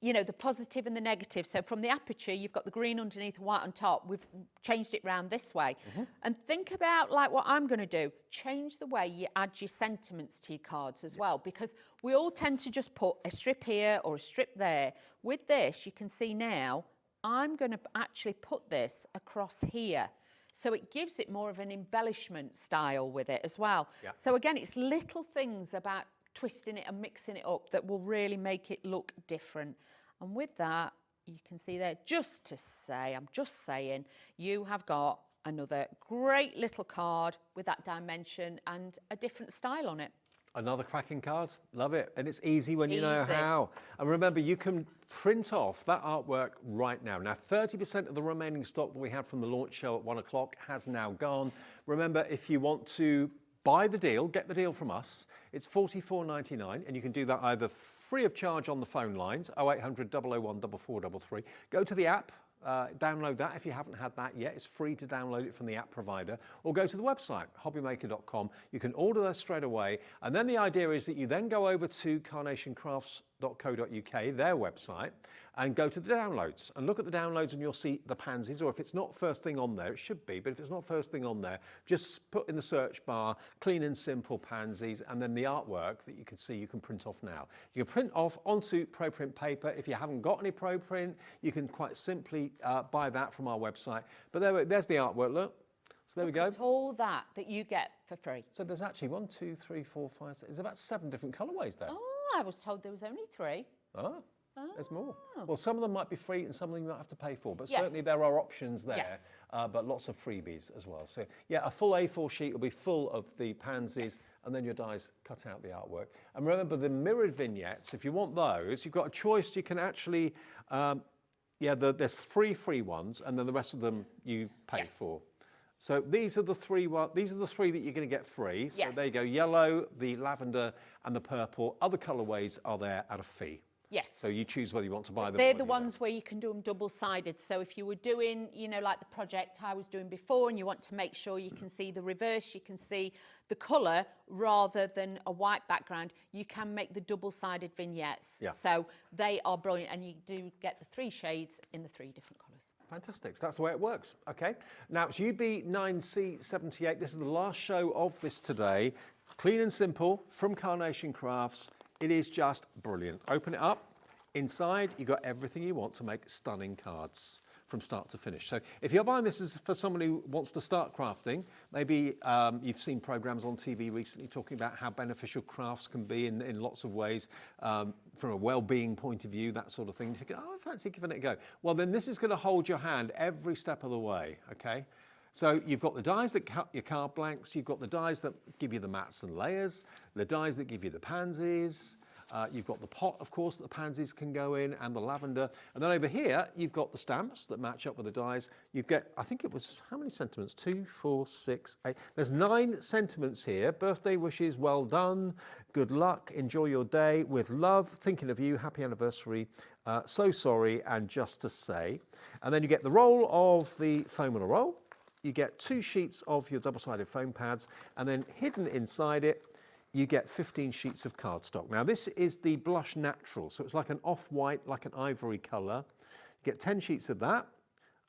you know, the positive and the negative? So from the aperture, you've got the green underneath, white on top. We've changed it round this way. And think about like what I'm going to do. Change the way you add your sentiments to your cards as well, because we all tend to just put a strip here or a strip there. With this, you can see now, I'm going to actually put this across here. So it gives it more of an embellishment style with it as well. So again, it's little things about twisting it and mixing it up that will really make it look different. And with that, you can see there, just to say, I'm just saying, you have got another great little card with that dimension and a different style on it. Another cracking card, love it. And it's easy when you know how. And remember, you can print off that artwork right now. Now, 30% of the remaining stock that we had from the launch show at 1 o'clock has now gone. Remember, if you want to buy the deal, get the deal from us, it's $44.99, and you can do that either free of charge on the phone lines, 0800 001 4433. Go to the app, download that if you haven't had that yet. It's free to download it from the app provider, or go to the website, hobbymaker.com. You can order that straight away, and then the idea is that you then go over to carnationcrafts.co.uk, their website, and go to the downloads and look at the downloads, and you'll see the pansies, or if it's not first thing on there, it should be, but if it's not first thing on there, just put in the search bar Clean and Simple pansies, and then the artwork that you can see you can print off now. You can print off onto pro print paper. If you haven't got any pro print, you can quite simply buy that from our website. But there's the artwork, look. So there we go. It's all that you get for free. So there's actually 1, 2, 3, 4, 5, 6, there's about 7 different colourways there. Oh, I was told there was only 3. Oh. There's more. Well, some of them might be free and some of them you might have to pay for, but certainly there are options there, but lots of freebies as well. So yeah, a full A4 sheet will be full of the pansies, and then your dies cut out the artwork. And remember the mirrored vignettes, if you want those, you've got a choice. You can actually, there's 3 free ones, and then the rest of them you pay for. So these are the 3 these are the 3 that you're going to get free. So there you go, yellow, the lavender and the purple. Other colourways are there at a fee. Yes. So you choose whether you want to buy them. They're the ones where you can do them double-sided. So if you were doing, you know, like the project I was doing before, and you want to make sure you can see the reverse, you can see the colour rather than a white background, you can make the double-sided vignettes. Yeah. So they are brilliant, and you do get the 3 shades in the 3 different colours. Fantastic. So that's the way it works. Okay. Now it's UB9C78. This is the last show of this today. Clean and simple from Carnation Crafts. It is just brilliant. Open it up. Inside, you've got everything you want to make stunning cards from start to finish. So if you're buying this as for someone who wants to start crafting, maybe you've seen programs on TV recently talking about how beneficial crafts can be in lots of ways, from a well-being point of view, that sort of thing. You think, oh, I fancy giving it a go. Well, then this is going to hold your hand every step of the way, okay? So you've got the dies that cut your card blanks, you've got the dies that give you the mats and layers, the dies that give you the pansies, you've got the pot, of course, that the pansies can go in, and the lavender. And then over here, you've got the stamps that match up with the dies. You get, I think it was, how many sentiments? 2, 4, 6, 8. There's 9 sentiments here. Birthday wishes, well done, good luck, enjoy your day, with love, thinking of you, happy anniversary, so sorry, and just to say. And then you get the roll of the foam on a roll. You get 2 sheets of your double-sided foam pads, and then hidden inside it, you get 15 sheets of cardstock. Now this is the Blush Natural, so it's like an off-white, like an ivory colour. You get 10 sheets of that,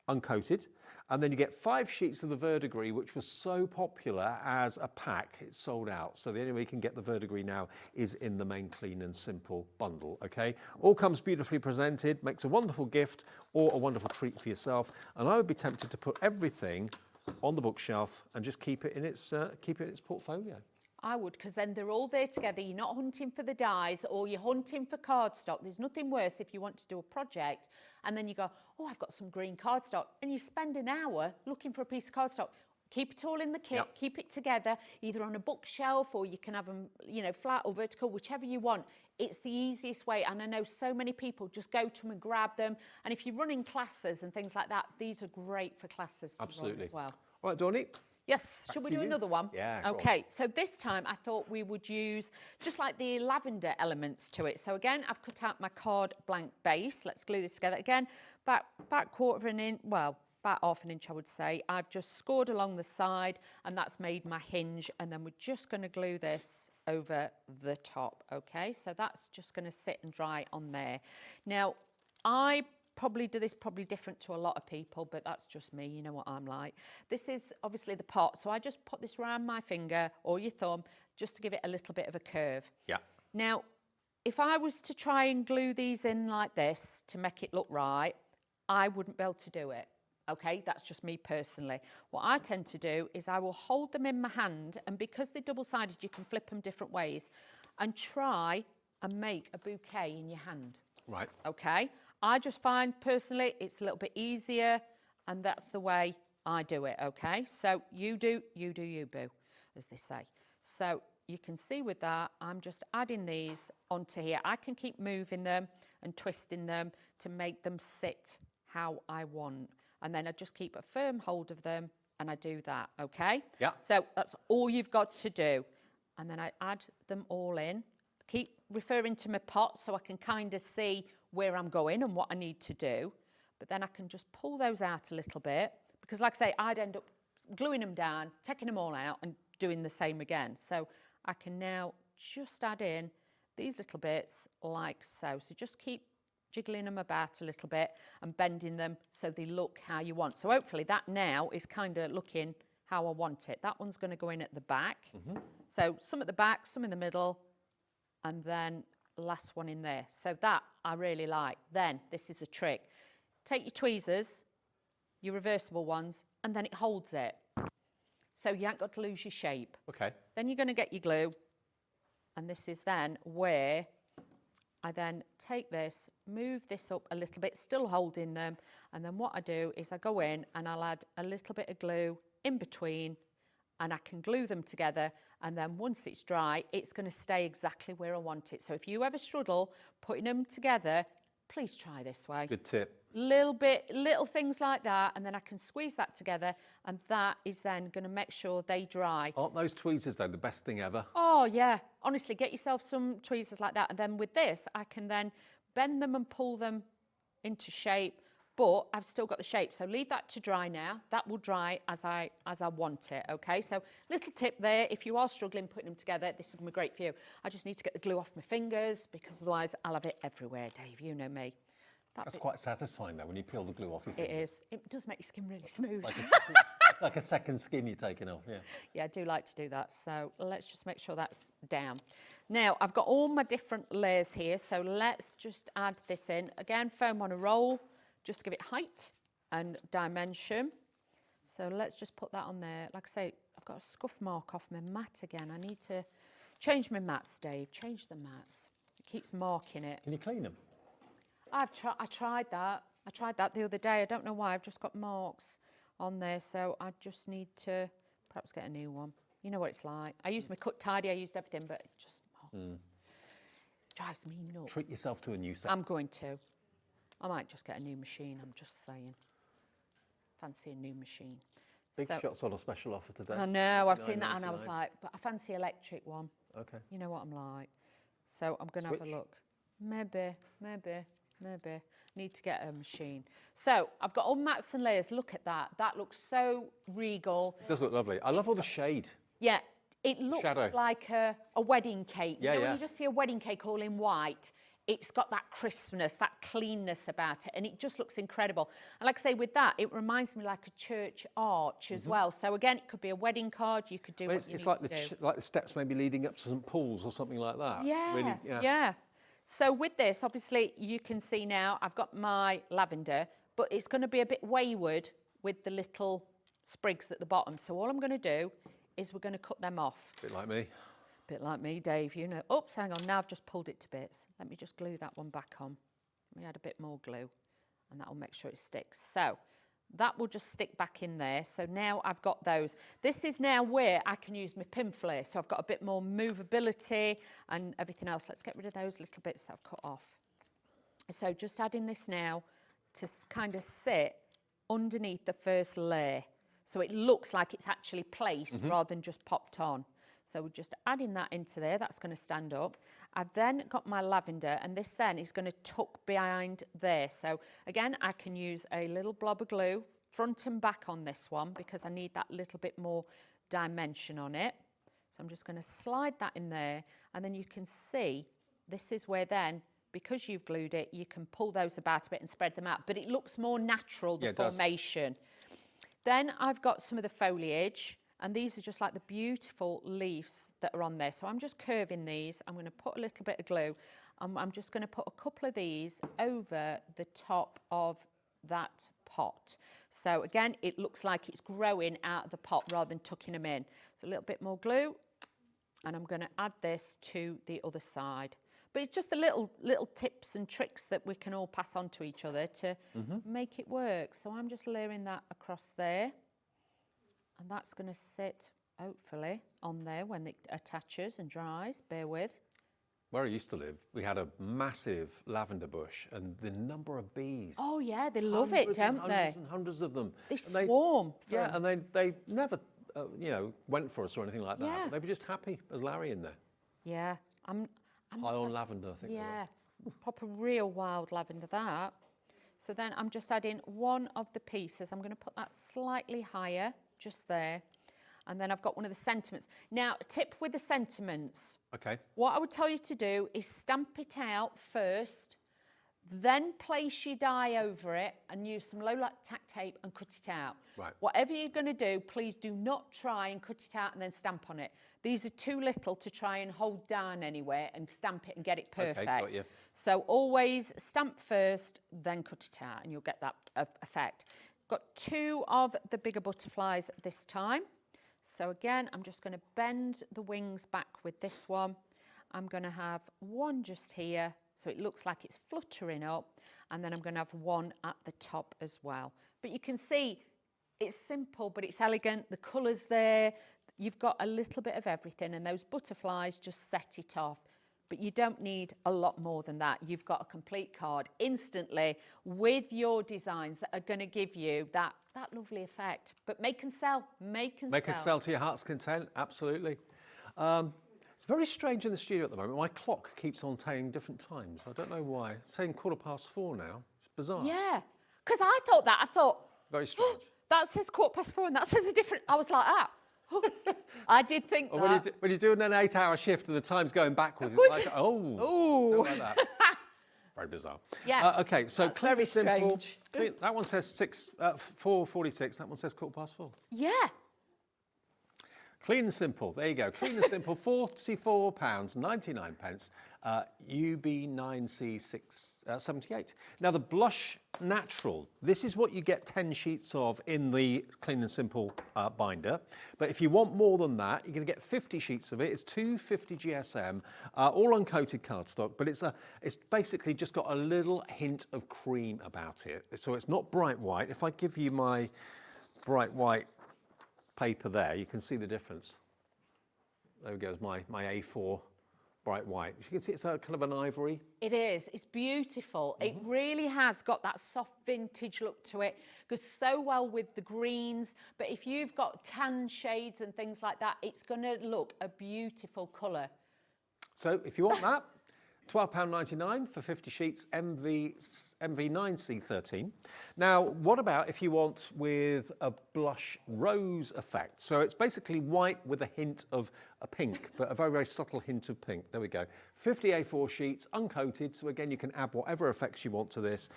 uncoated, and then you get 5 sheets of the Verdigris, which was so popular as a pack, it's sold out. So the only way you can get the Verdigris now is in the main Clean and Simple bundle, okay? All comes beautifully presented, makes a wonderful gift or a wonderful treat for yourself. And I would be tempted to put everything on the bookshelf and just keep it in its portfolio. I would, because then they're all there together. You're not hunting for the dies or you're hunting for cardstock. There's nothing worse if you want to do a project and then you go, oh, I've got some green cardstock, and you spend an hour looking for a piece of cardstock. Keep it all in the kit, keep it together, either on a bookshelf or you can have them, you know, flat or vertical, whichever you want. It's the easiest way, and I know so many people just go to them and grab them. And if you're running classes and things like that, these are great for classes to run as well. All right, Donnie. Yes, shall we do another one? Yeah. Okay, so this time I thought we would use just like the lavender elements to it. So again, I've cut out my card blank base. Let's glue this together again. About quarter of an inch, well, about half an inch I would say. I've just scored along the side and that's made my hinge, and then we're just going to glue this over the top. Okay, so that's just going to sit and dry on there. Now, I probably do this different to a lot of people, but that's just me, you know what I'm like. This is obviously the pot, so I just put this around my finger or your thumb just to give it a little bit of a curve. Yeah. Now, if I was to try and glue these in like this to make it look right, I wouldn't be able to do it. Okay, that's just me personally. What I tend to do is I will hold them in my hand, and because they're double-sided, you can flip them different ways, and try and make a bouquet in your hand. Right. Okay, I just find personally it's a little bit easier, and that's the way I do it, okay? So you do you, boo, as they say. So you can see with that, I'm just adding these onto here. I can keep moving them and twisting them to make them sit how I want. And then I just keep a firm hold of them and I do that, okay? Yeah. So that's all you've got to do. And then I add them all in. Keep referring to my pot so I can kind of see where I'm going and what I need to do. But then I can just pull those out a little bit, because like I say, I'd end up gluing them down, taking them all out and doing the same again. So I can now just add in these little bits like so. So just keep jiggling them about a little bit and bending them so they look how you want. So hopefully that now is kind of looking how I want it. That one's going to go in at the back. So some at the back, some in the middle, and then last one in there. So that I really like. Then this is the trick. Take your tweezers, your reversible ones, and then it holds it. So you ain't got to lose your shape. Okay. Then you're going to get your glue, and this is then where I then take this, move this up a little bit, still holding them, and then what I do is I go in and I'll add a little bit of glue in between, and I can glue them together, and then once it's dry, it's going to stay exactly where I want it. So if you ever struggle putting them together, please try this way. Good tip. Little things like that, and then I can squeeze that together, and that is then going to make sure they dry. Aren't those tweezers, though, the best thing ever? Oh, yeah. Honestly, get yourself some tweezers like that, and then with this, I can then bend them and pull them into shape, but I've still got the shape. So leave that to dry now. That will dry as I want it, okay? So little tip there, if you are struggling putting them together, this is gonna be great for you. I just need to get the glue off my fingers because otherwise I'll have it everywhere, Dave, you know me. That's quite satisfying though, when you peel the glue off your fingers. It is. It does make your skin really smooth. It's like a second skin you're taking off, yeah. Yeah, I do like to do that. So let's just make sure that's down. Now, I've got all my different layers here, so let's just add this in. Again, foam on a roll, just to give it height and dimension. So let's just put that on there. Like I say, I've got a scuff mark off my mat again. I need to change my mats, Dave. Change the mats. It keeps marking it. Can you clean them? I tried that. I tried that the other day. I don't know why. I've just got marks on there, so I just need to perhaps get a new one. You know what it's like. I used my cut tidy. I used everything, but it just drives me nuts. Treat yourself to a new set. I'm going to. I might just get a new machine. I'm just saying. Fancy a new machine. Big Shot's on a special offer today. I know. I've seen that, and I was like, but I fancy electric one. Okay. You know what I'm like. So I'm going to have a look. Maybe. Need to get a machine. So I've got all mats and layers. Look at that. That looks so regal. It does look lovely. I love all the shade. Yeah, it looks like a wedding cake. Yeah, you know, when you just see a wedding cake all in white, it's got that crispness, that cleanness about it, and it just looks incredible. And like I say, with that, it reminds me like a church arch as well. So again, it could be a wedding card. You could do what you need like to do. like the steps maybe leading up to St Paul's or something like that. Yeah, really, yeah. So with this, obviously, you can see now I've got my lavender, but it's going to be a bit wayward with the little sprigs at the bottom. So all I'm going to do is we're going to cut them off. Bit like me. Bit like me, Dave, you know. Oops, hang on, now I've just pulled it to bits. Let me just glue that one back on. Let me add a bit more glue, and that will make sure it sticks. So that will just stick back in there. So now I've got those. This is now where I can use my pin flare. So I've got a bit more movability and everything else. Let's get rid of those little bits that I've cut off. So just adding this now to kind of sit underneath the first layer. So it looks like it's actually placed rather than just popped on. So we're just adding that into there. That's going to stand up. I've then got my lavender, and this then is going to tuck behind there. So again, I can use a little blob of glue front and back on this one because I need that little bit more dimension on it. So I'm just going to slide that in there, and then you can see this is where then, because you've glued it, you can pull those about a bit and spread them out, but it looks more natural, the formation. Then I've got some of the foliage, and these are just like the beautiful leaves that are on there. So I'm just curving these. I'm going to put a little bit of glue. I'm just going to put a couple of these over the top of that pot. So again, it looks like it's growing out of the pot rather than tucking them in. So a little bit more glue, and I'm going to add this to the other side. But it's just the little tips and tricks that we can all pass on to each other to make it work. So I'm just layering that across there. And that's going to sit, hopefully, on there when it attaches and dries. Bear with. Where I used to live, we had a massive lavender bush, and the number of bees. Oh, yeah, they love it, don't they? Hundreds and hundreds of them. They swarm. Yeah, and they never, went for us or anything like that. Yeah. They were just happy as Larry in there. Yeah. I'm high on lavender, I think. Yeah, proper real wild lavender, that. So then I'm just adding one of the pieces. I'm going to put that slightly higher, just there. And then I've got one of the sentiments. Now, a tip with the sentiments. Okay. What I would tell you to do is stamp it out first, then place your die over it and use some low tack tape and cut it out. Right. Whatever you're going to do, please do not try and cut it out and then stamp on it. These are too little to try and hold down anywhere and stamp it and get it perfect. Okay, got you. So always stamp first, then cut it out, and you'll get that effect. Got two of the bigger butterflies this time. So again, I'm just going to bend the wings back with this one. I'm going to have one just here, so it looks like it's fluttering up, and then I'm going to have one at the top as well. But you can see it's simple, but it's elegant. The colours there, you've got a little bit of everything, and those butterflies just set it off. But you don't need a lot more than that. You've got a complete card instantly with your designs that are going to give you that lovely effect. But make and sell, make and sell. Make and sell to your heart's content, absolutely. It's very strange in the studio at the moment. My clock keeps on saying different times. I don't know why. It's saying 4:15 now. It's bizarre. Yeah, because I thought that. I thought, It's very strange. that says 4:15 and that says a different... I was like, I did think Or that. when you're doing an 8-hour shift and the time's going backwards, it's like, don't like that. Very bizarre. Yeah. Okay, so that's clean very and simple. strange. That one says 4:46. That one says 4:15. Yeah. Clean and simple. There you go. Clean and simple. £44.99. UB9C678. Now the Blush Natural. This is what you get 10 sheets of in the Clean and Simple binder. But if you want more than that, you're going to get 50 sheets of it. It's 250 GSM, all uncoated cardstock. But it's basically just got a little hint of cream about it. So it's not bright white. If I give you my bright white paper there, you can see the difference. There we go, my A4 bright white. You can see it's a kind of an ivory. It is. It's beautiful. It really has got that soft vintage look to it. Goes so well with the greens. But if you've got tan shades and things like that, it's going to look a beautiful colour. So if you want that, £12.99 for 50 sheets, MV9C13. Now, what about if you want with a blush rose effect? So it's basically white with a hint of a pink, but a very, very subtle hint of pink. There we go. 50 A4 sheets, uncoated. So again, you can add whatever effects you want to this.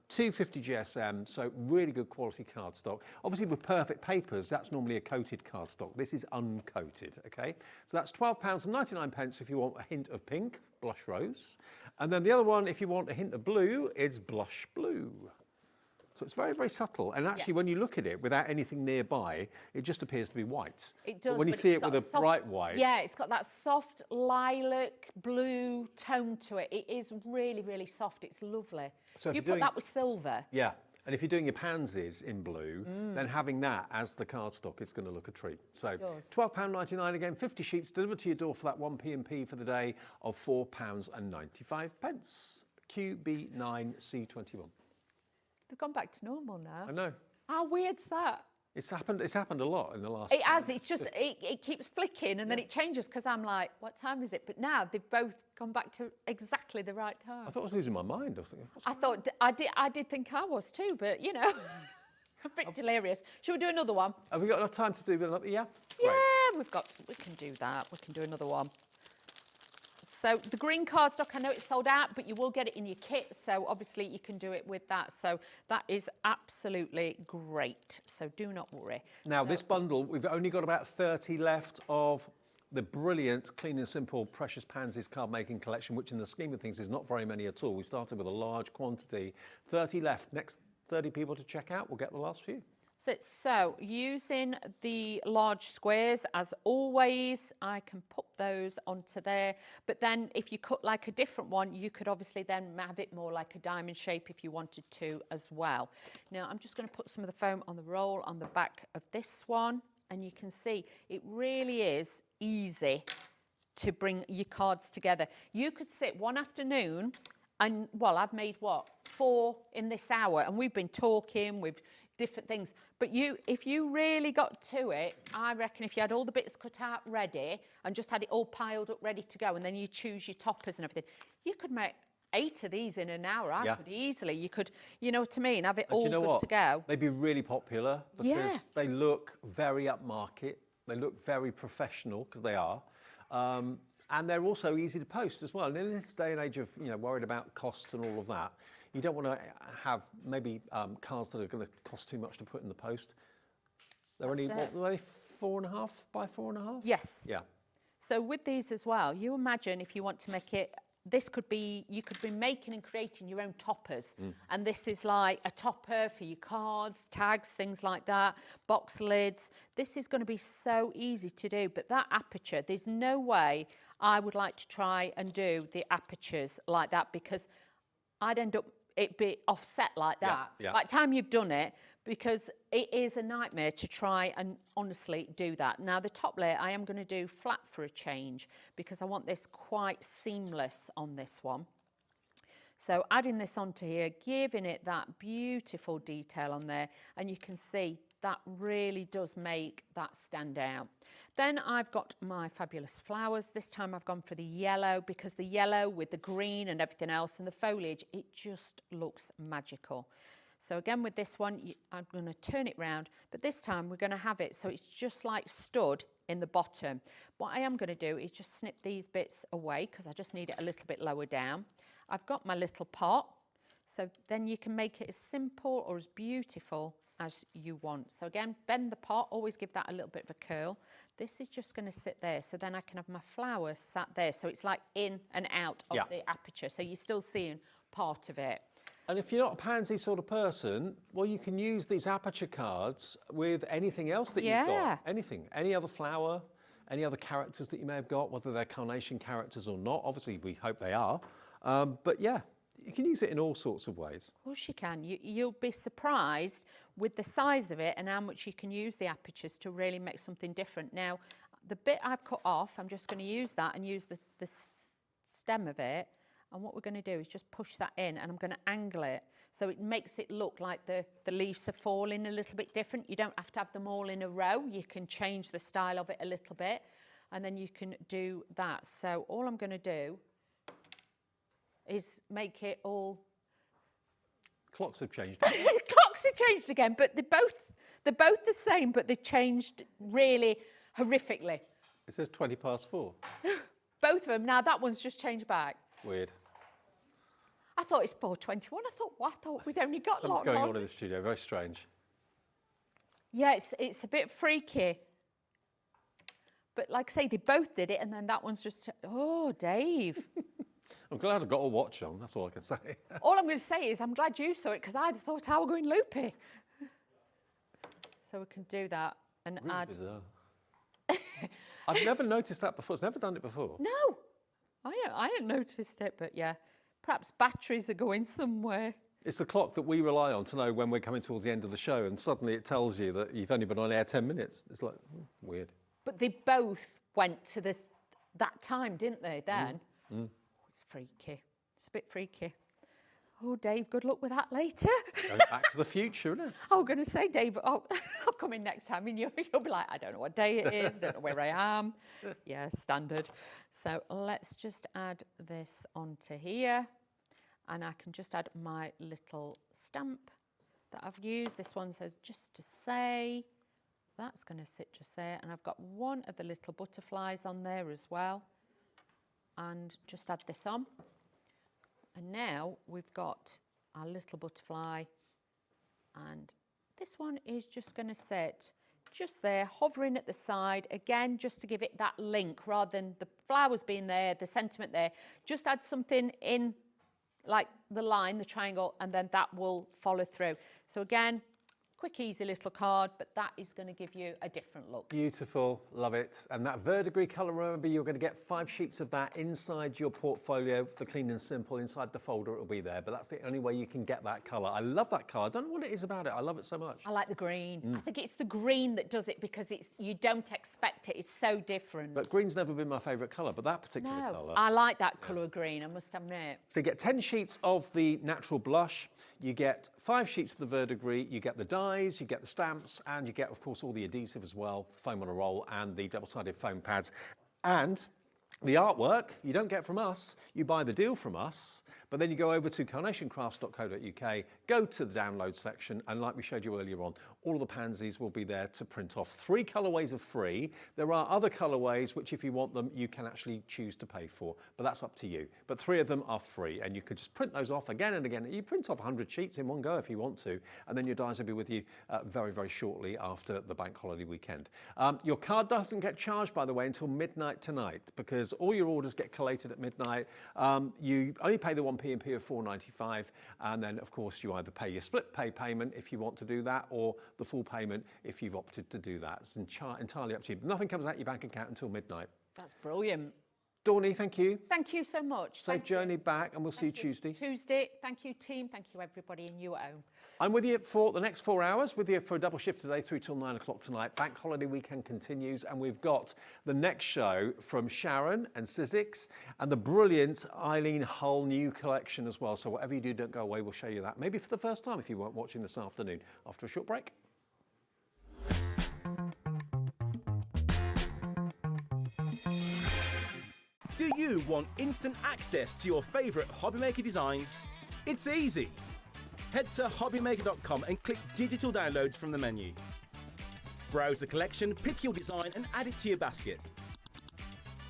250 GSM, so really good quality cardstock. Obviously with perfect papers, that's normally a coated cardstock. This is uncoated, okay? So that's £12.99 if you want a hint of pink, blush rose. And then the other one, if you want a hint of blue, it's blush blue. So it's very, very subtle. And actually, when you look at it without anything nearby, it just appears to be white. It does. But when you see it with a bright white. Yeah, it's got that soft lilac blue tone to it. It is really, really soft. It's lovely. So if you you're put doing- that with silver. Yeah. And if you're doing your pansies in blue, then having that as the cardstock, it's going to look a treat. So £12.99 again, 50 sheets delivered to your door for that 1 P&P for the day of £4.95. QB9C21. They've gone back to normal now. I know. How weird's that? It's happened a lot in the last... It has. It's just, it keeps flicking and then it changes because I'm like, what time is it? But now they've both gone back to exactly the right time. I thought I was losing my mind. I was thinking, I did think I was too, but you know, a bit delirious. Should we do another one? Have we got enough time to do another? Yeah? Yeah, we can do that. We can do another one. So the green cardstock, I know it's sold out, but you will get it in your kit. So obviously you can do it with that. So that is absolutely great. So do not worry. Now this bundle, we've only got about 30 left of the brilliant Clean and Simple Precious Pansies card making collection, which in the scheme of things is not very many at all. We started with a large quantity, 30 left. Next 30 people to check out, we'll get the last few. So using the large squares, as always, I can put those onto there. But then if you cut like a different one, you could obviously then have it more like a diamond shape if you wanted to as well. Now, I'm just going to put some of the foam on the roll on the back of this one. And you can see it really is easy to bring your cards together. You could sit one afternoon and, well, I've made, 4 in this hour. And we've been talking with different things. But if you really got to it, I reckon if you had all the bits cut out ready and just had it all piled up ready to go, and then you choose your toppers and everything, you could make 8 of these in an hour. I could easily. You could, you know what I mean, have it all good to go. They'd be really popular because they look very upmarket. They look very professional, because they are. And they're also easy to post as well. And in this day and age of, worried about costs and all of that, you don't want to have maybe cards that are going to cost too much to put in the post. They're only, what were they, 4.5 by 4.5? Yes. Yeah. So with these as well, you imagine if you want to make it, you could be making and creating your own toppers. And this is like a topper for your cards, tags, things like that, box lids. This is going to be so easy to do. But that aperture, there's no way I would like to try and do the apertures like that, because I'd end up it be offset like that. By the time you've done it, because it is a nightmare to try and honestly do that. Now the top layer I am going to do flat for a change, because I want this quite seamless on this one. So adding this onto here, giving it that beautiful detail on there, and you can see that really does make that stand out. Then I've got my fabulous flowers. This time I've gone for the yellow, because the yellow with the green and everything else and the foliage, it just looks magical. So again with this one, I'm going to turn it round, but this time we're going to have it so it's just like stud in the bottom. What I am going to do is just snip these bits away because I just need it a little bit lower down. I've got my little pot, so then you can make it as simple or as beautiful as you want. So again, bend the pot, always give that a little bit of a curl. This is just going to sit there, so then I can have my flowers sat there, so it's like in and out of the aperture, so you're still seeing part of it. And if you're not a pansy sort of person, well, you can use these aperture cards with anything else that you've got. Anything, any other flower, any other characters that you may have got, whether they're carnation characters or not. Obviously, we hope they are. But yeah, you can use it in all sorts of ways. Of course you can. You'll be surprised with the size of it and how much you can use the apertures to really make something different. Now, the bit I've cut off, I'm just going to use that and use the stem of it. And what we're going to do is just push that in, and I'm going to angle it so it makes it look like the leaves are falling a little bit different. You don't have to have them all in a row. You can change the style of it a little bit, and then you can do that. So all I'm going to do is make it all... Clocks have changed. Clocks have changed again, but they're both the same, but they changed really horrifically. It says 4:20. Both of them. Now that one's just changed back. Weird. I thought it's 4:21. I thought we'd only got Something's going on in the studio. Very strange. Yeah, it's a bit freaky. But like I say, they both did it, and then that one's just... Oh, Dave. I'm glad I got a watch on. That's all I can say. All I'm going to say is I'm glad you saw it, because I'd thought I were going loopy. So we can do that and Really add... bizarre. I've never noticed that before. It's never done it before. No, I hadn't noticed it, but yeah. Perhaps batteries are going somewhere. It's the clock that we rely on to know when we're coming towards the end of the show, and suddenly it tells you that you've only been on air 10 minutes. It's like, weird. But they both went to that time, didn't they, then? It's freaky. It's a bit freaky. Oh, Dave, good luck with that later. Going back to the future, isn't it? I was going to say, Dave, I'll come in next time and you'll be like, I don't know what day it is, I don't know where I am. Yeah, standard. So let's just add this onto here. And I can just add my little stamp that I've used. This one says just to say. That's going to sit just there. And I've got one of the little butterflies on there as well. And just add this on. And now we've got our little butterfly, and this one is just going to sit just there, hovering at the side, again, just to give it that link, rather than the flowers being there, the sentiment there. Just add something in, like the line, the triangle, and then that will follow through. So again, quick, easy little card, but that is going to give you a different look. Beautiful, love it. And that verdigris colour, remember, you're going to get 5 sheets of that inside your portfolio for Clean and Simple. Inside the folder, it'll be there, but that's the only way you can get that colour. I love that colour. I don't know what it is about it. I love it so much. I like the green. I think it's the green that does it, because you don't expect it. It's so different. But green's never been my favourite colour, but that particular colour. I like that colour of green, I must admit. So you get 10 sheets of the natural blush, you get 5 sheets of the verdigris, you get the dies, you get the stamps, and you get, of course, all the adhesive as well, foam on a roll, and the double-sided foam pads. And the artwork you don't get from us, you buy the deal from us, but then you go over to carnationcrafts.co.uk, go to the download section, and like we showed you earlier on, all of the pansies will be there to print off. 3 colourways are free. There are other colourways which, if you want them, you can actually choose to pay for, but that's up to you. But 3 of them are free, and you could just print those off again and again. You print off 100 sheets in one go if you want to, and then your dies will be with you very, very shortly after the bank holiday weekend. Your card doesn't get charged, by the way, until midnight tonight, because all your orders get collated at midnight. You only pay the 1p&p of £4.95, and then, of course, you either pay your split pay payment if you want to do that, or the full payment if you've opted to do that. It's entirely up to you. Nothing comes out your bank account until midnight. That's brilliant. Dawny, thank you. Thank you so much. Safe journey back, and we'll see you Tuesday. Tuesday. Thank you, team. Thank you, everybody, and you at home. I'm with you for the next 4 hours, with you for a double shift today through till 9 o'clock tonight. Bank holiday weekend continues, and we've got the next show from Sharon and Sizzix, and the brilliant Eileen Hull new collection as well. So whatever you do, don't go away. We'll show you that. Maybe for the first time if you weren't watching this afternoon. After a short break. Do you want instant access to your favourite HobbyMaker designs? It's easy. Head to HobbyMaker.com and click Digital Downloads from the menu. Browse the collection, pick your design and add it to your basket.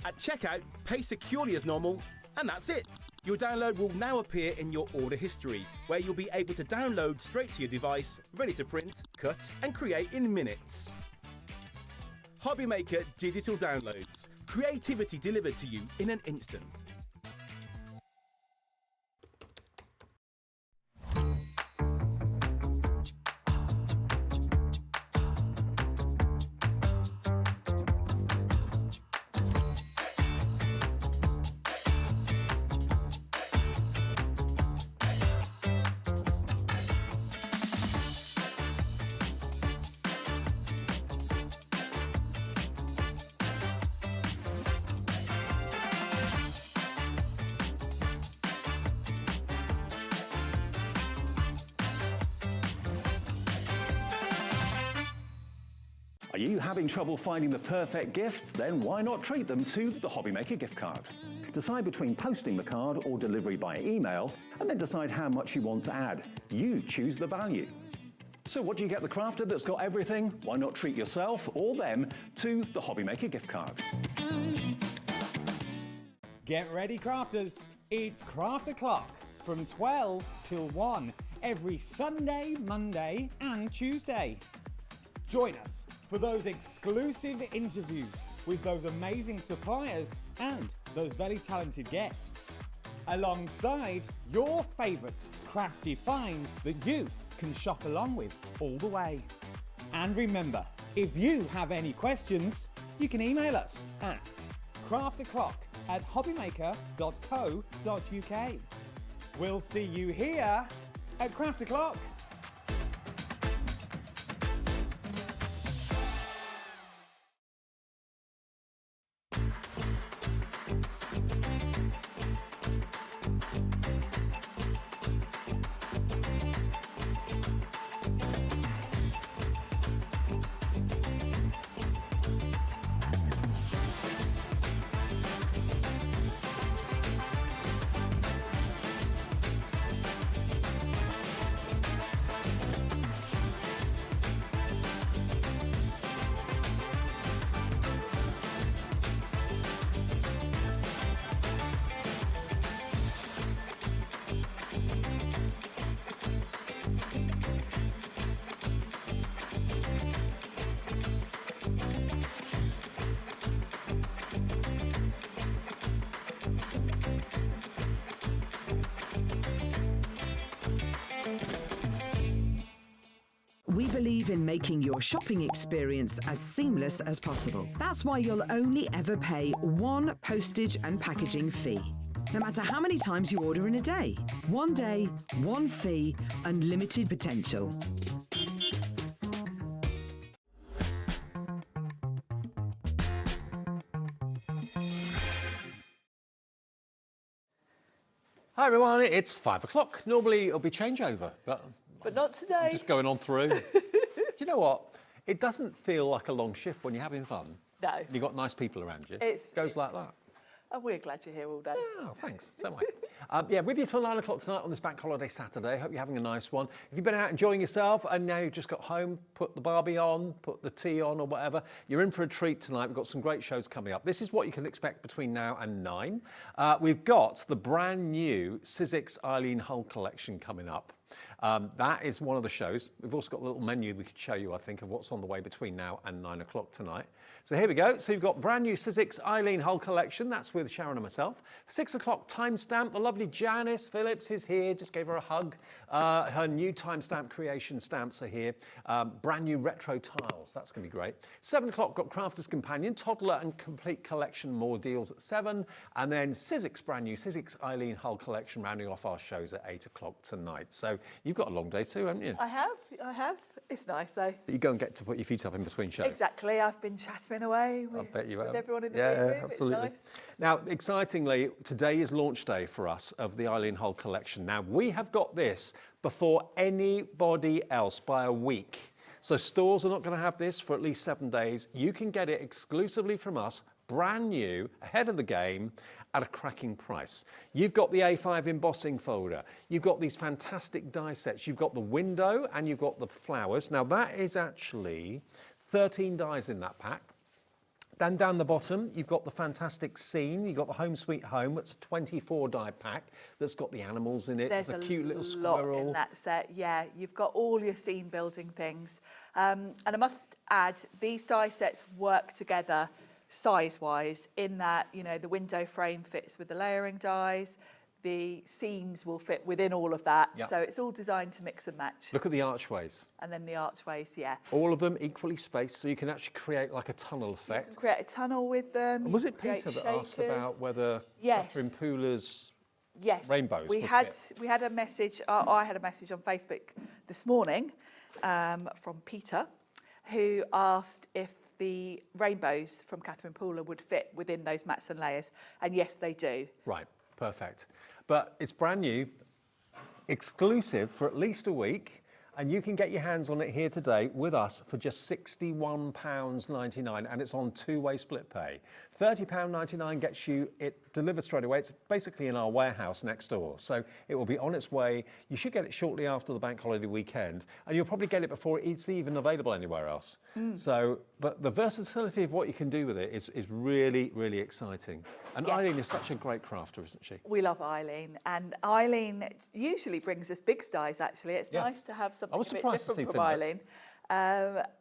At checkout, pay securely as normal, and that's it. Your download will now appear in your order history, where you'll be able to download straight to your device, ready to print, cut and create in minutes. HobbyMaker Digital Downloads. Creativity delivered to you in an instant. Are you having trouble finding the perfect gift? Then why not treat them to the HobbyMaker gift card? Decide between posting the card or delivery by email, and then decide how much you want to add. You choose the value. So what do you get the crafter that's got everything? Why not treat yourself or them to the HobbyMaker gift card? Get ready, crafters. It's Craft O'Clock from 12 till 1 every Sunday, Monday and Tuesday. Join us for those exclusive interviews with those amazing suppliers and those very talented guests, alongside your favourite crafty finds that you can shop along with all the way. And remember, if you have any questions, you can email us at craftoclock@hobbymaker.co.uk. We'll see you here at Craft O'Clock. We believe in making your shopping experience as seamless as possible. That's why you'll only ever pay one postage and packaging fee. No matter how many times you order in a day. One day, one fee, unlimited potential. Hi everyone, it's 5 o'clock. Normally it'll be changeover, but not today. I'm just going on through. Do you know what? It doesn't feel like a long shift when you're having fun. No. You've got nice people around you. It goes like that. And we're glad you're here all day. Oh, thanks. So am I. Yeah, with you till 9 o'clock tonight on this bank holiday Saturday. Hope you're having a nice one. If you've been out enjoying yourself and now you've just got home, put the barbie on, put the tea on or whatever, you're in for a treat tonight. We've got some great shows coming up. This is what you can expect between now and 9. We've got the brand new Sizzix Eileen Hull collection coming up. That is one of the shows. We've also got a little menu we could show you, I think, of what's on the way between now and 9 o'clock tonight. So here we go. So you've got brand new Sizzix Eileen Hull collection. That's with Sharon and myself. 6 o'clock timestamp. The lovely Janice Phillips is here. Just gave her a hug. Her new timestamp creation stamps are here. Brand new retro tiles. That's going to be great. 7 o'clock got Crafter's Companion, Toddler and Complete Collection. More deals at 7. And then Sizzix, brand new Sizzix Eileen Hull collection, rounding off our shows at 8 o'clock tonight. So you've got a long day too, haven't you? I have. It's nice though. But you go and get to put your feet up in between shows. Exactly. I've been chattering away with everyone in the room. Absolutely. It's nice. Now, excitingly, today is launch day for us of the Eileen Hull collection. Now, we have got this before anybody else by a week. So stores are not going to have this for at least 7 days. You can get it exclusively from us, brand new, ahead of the game, at a cracking price. You've got the A5 embossing folder. You've got these fantastic die sets. You've got the window and you've got the flowers. Now that is actually 13 dies in that pack. Then down the bottom, you've got the fantastic scene. You've got the Home Sweet Home. It's a 24 die pack that's got the animals in it. There's a cute little lot squirrel. in that set. Yeah, you've got all your scene building things. And I must add, these die sets work together size-wise in that, you know, the window frame fits with the layering dies, the scenes will fit within all of that. Yep. So it's all designed to mix and match. Look at the archways. And then the archways, yeah. All of them equally spaced, so you can actually create like a tunnel effect. You can create a tunnel with them. Was you it can Peter create that asked shakers. about whether Yes. Catherine Pooler's Yes, rainbows we would had fit? we had a message. I had a message on Facebook this morning from Peter, who asked if the rainbows from Catherine Pooler would fit within those mats and layers, and yes, they do. Right, perfect. But it's brand new, exclusive for at least a week, and you can get your hands on it here today with us for just £61.99, and it's on two-way split pay. £30.99 gets you it delivered straight away. It's basically in our warehouse next door, so it will be on its way. You should get it shortly after the bank holiday weekend, and you'll probably get it before it's even available anywhere else. So, but the versatility of what you can do with it is really, really exciting. And Yes. Eileen is such a great crafter, isn't she? We love Eileen, and Eileen usually brings us big dies. Actually, it's Yeah. nice to have something I was a bit surprised to different see from thin Eileen.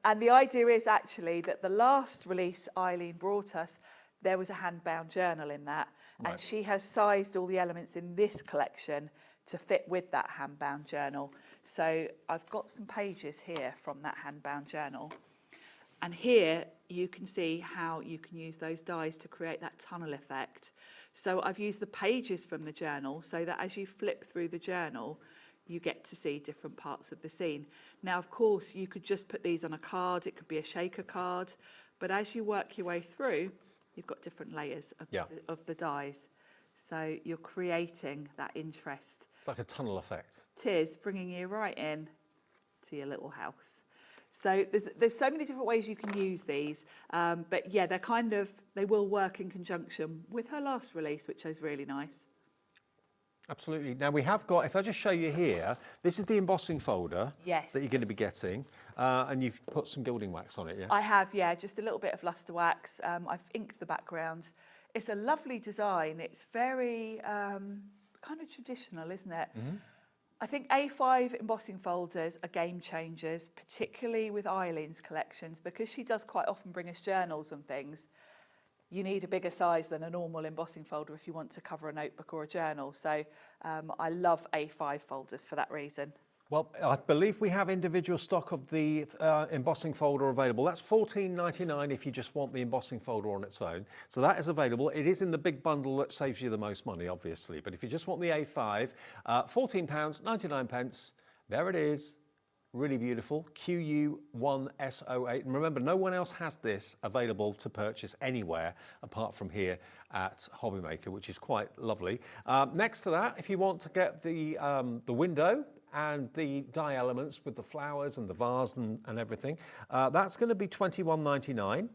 And the idea is actually that the last release Eileen brought us, there was a hand-bound journal in that, and Right. she has sized all the elements in this collection to fit with that hand-bound journal. So I've got some pages here from that hand-bound journal, and here you can see how you can use those dies to create that tunnel effect. So I've used the pages from the journal so that as you flip through the journal, you get to see different parts of the scene. Now, of course, you could just put these on a card. It could be a shaker card. But as you work your way through, you've got different layers of the dies. So you're creating that interest. It's like a tunnel effect. It is, bringing you right in to your little house. So there's so many different ways you can use these. But yeah, they will work in conjunction with her last release, which is really nice. Absolutely. Now we have got, if I just show you here, this is the embossing folder Yes. that you're going to be getting, and you've put some gilding wax on it, yeah? I have, yeah, just a little bit of luster wax. I've inked the background. It's a lovely design. It's very kind of traditional, isn't it? I think A5 embossing folders are game changers, particularly with Eileen's collections, because she does quite often bring us journals and things. You need a bigger size than a normal embossing folder if you want to cover a notebook or a journal. So I love A5 folders for that reason. Well, I believe we have individual stock of the embossing folder available. That's $14.99 if you just want the embossing folder on its own. So that is available. It is in the big bundle that saves you the most money, obviously. But if you just want the A5, £14.99. There it is. Really beautiful, QU1S08. And remember, no one else has this available to purchase anywhere apart from here at HobbyMaker, which is quite lovely. Next to that, if you want to get the window and the die elements with the flowers and the vase and everything, that's going to be $21.99.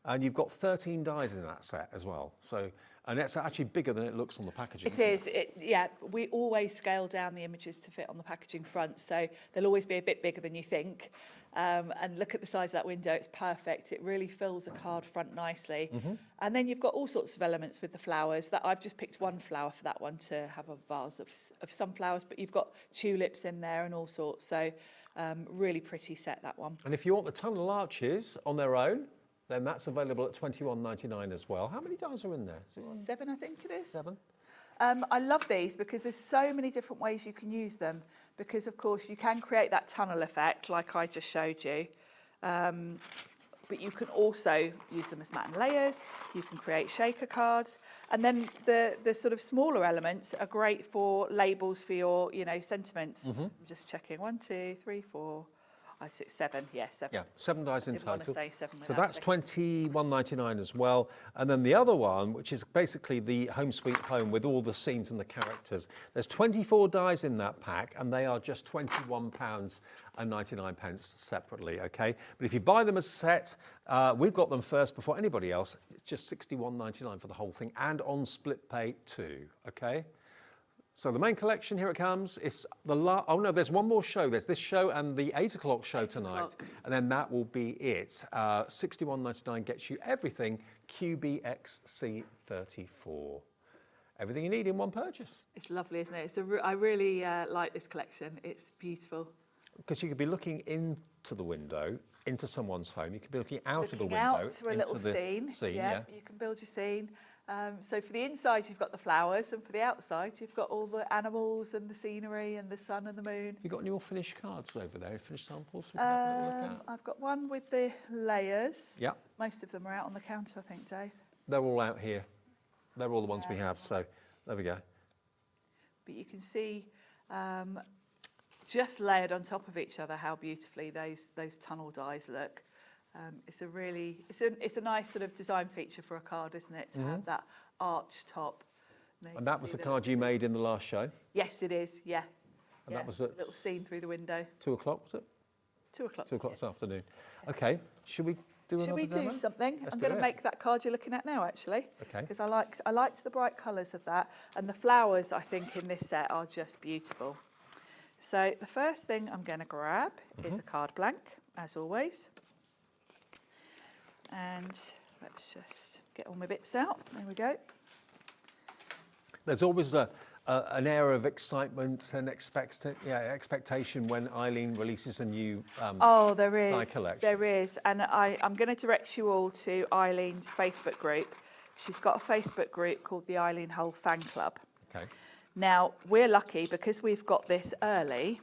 And you've got 13 dies in that set as well. So, and it's actually bigger than it looks on the packaging. It is, yeah. We always scale down the images to fit on the packaging front, so they'll always be a bit bigger than you think. And look at the size of that window, it's perfect. It really fills a card front nicely. And then you've got all sorts of elements with the flowers. That I've just picked one flower for that one to have a vase of sunflowers, but you've got tulips in there and all sorts. So really pretty set, that one. And if you want the tunnel arches on their own, then that's available at $21.99 as well. How many dies are in there? Is it 7, I think it is. 7? I love these because there's so many different ways you can use them, because of course you can create that tunnel effect like I just showed you, but you can also use them as mat and layers. You can create shaker cards, and then the sort of smaller elements are great for labels for your sentiments. I'm just checking 1, 2, 3, 4. 5, 6, 7. Yeah, 7. Yeah, 7 dies in Didn't want to total. say 7 So without that's checking. $21.99 as well. And then the other one, which is basically the Home Sweet Home with all the scenes and the characters. There's 24 dies in that pack, and they are just £21.99 separately, okay? But if you buy them as a set, we've got them first before anybody else. It's just £61.99 for the whole thing, and on split pay too, okay? So the main collection, here it comes. It's the oh no, there's one more show. There's this show and the 8 o'clock show tonight, and then that will be it. $61.99 gets you everything QBXC34. Everything you need in one purchase. It's lovely, isn't it? I really like this collection. It's beautiful. Because you could be looking into the window, into someone's home. You could be looking out of the window. Out to a little into scene. the Yeah, you can build your scene. So for the inside, you've got the flowers, and for the outside, you've got all the animals and the scenery and the sun and the moon. You got any more finished cards over there? Finished samples? We can have a look at? I've got one with the layers. Yeah. Most of them are out on the counter, I think, Dave. They're all out here. They're all the ones we have. So there we go. But you can see just layered on top of each other how beautifully those tunnel dies look. It's a nice sort of design feature for a card, isn't it, to have that arch top. And that was the card you made in the last show? Yes, it is, yeah. And that was at... little scene through the window. 2 o'clock, was it? 2 o'clock. 2 o'clock this afternoon. Okay, should we do another Should we demo? do something? Let's I'm do going to it. make that card you're looking at now, actually. Okay. Because I liked the bright colours of that. And the flowers, I think, in this set are just beautiful. So the first thing I'm going to grab is a card blank, as always. And let's just get all my bits out. There we go. There's always an air of excitement and expectation when Eileen releases a new there is. die collection. There is. And I'm going to direct you all to Eileen's Facebook group. She's got a Facebook group called the Eileen Hull Fan Club. Okay. Now, we're lucky because we've got this early.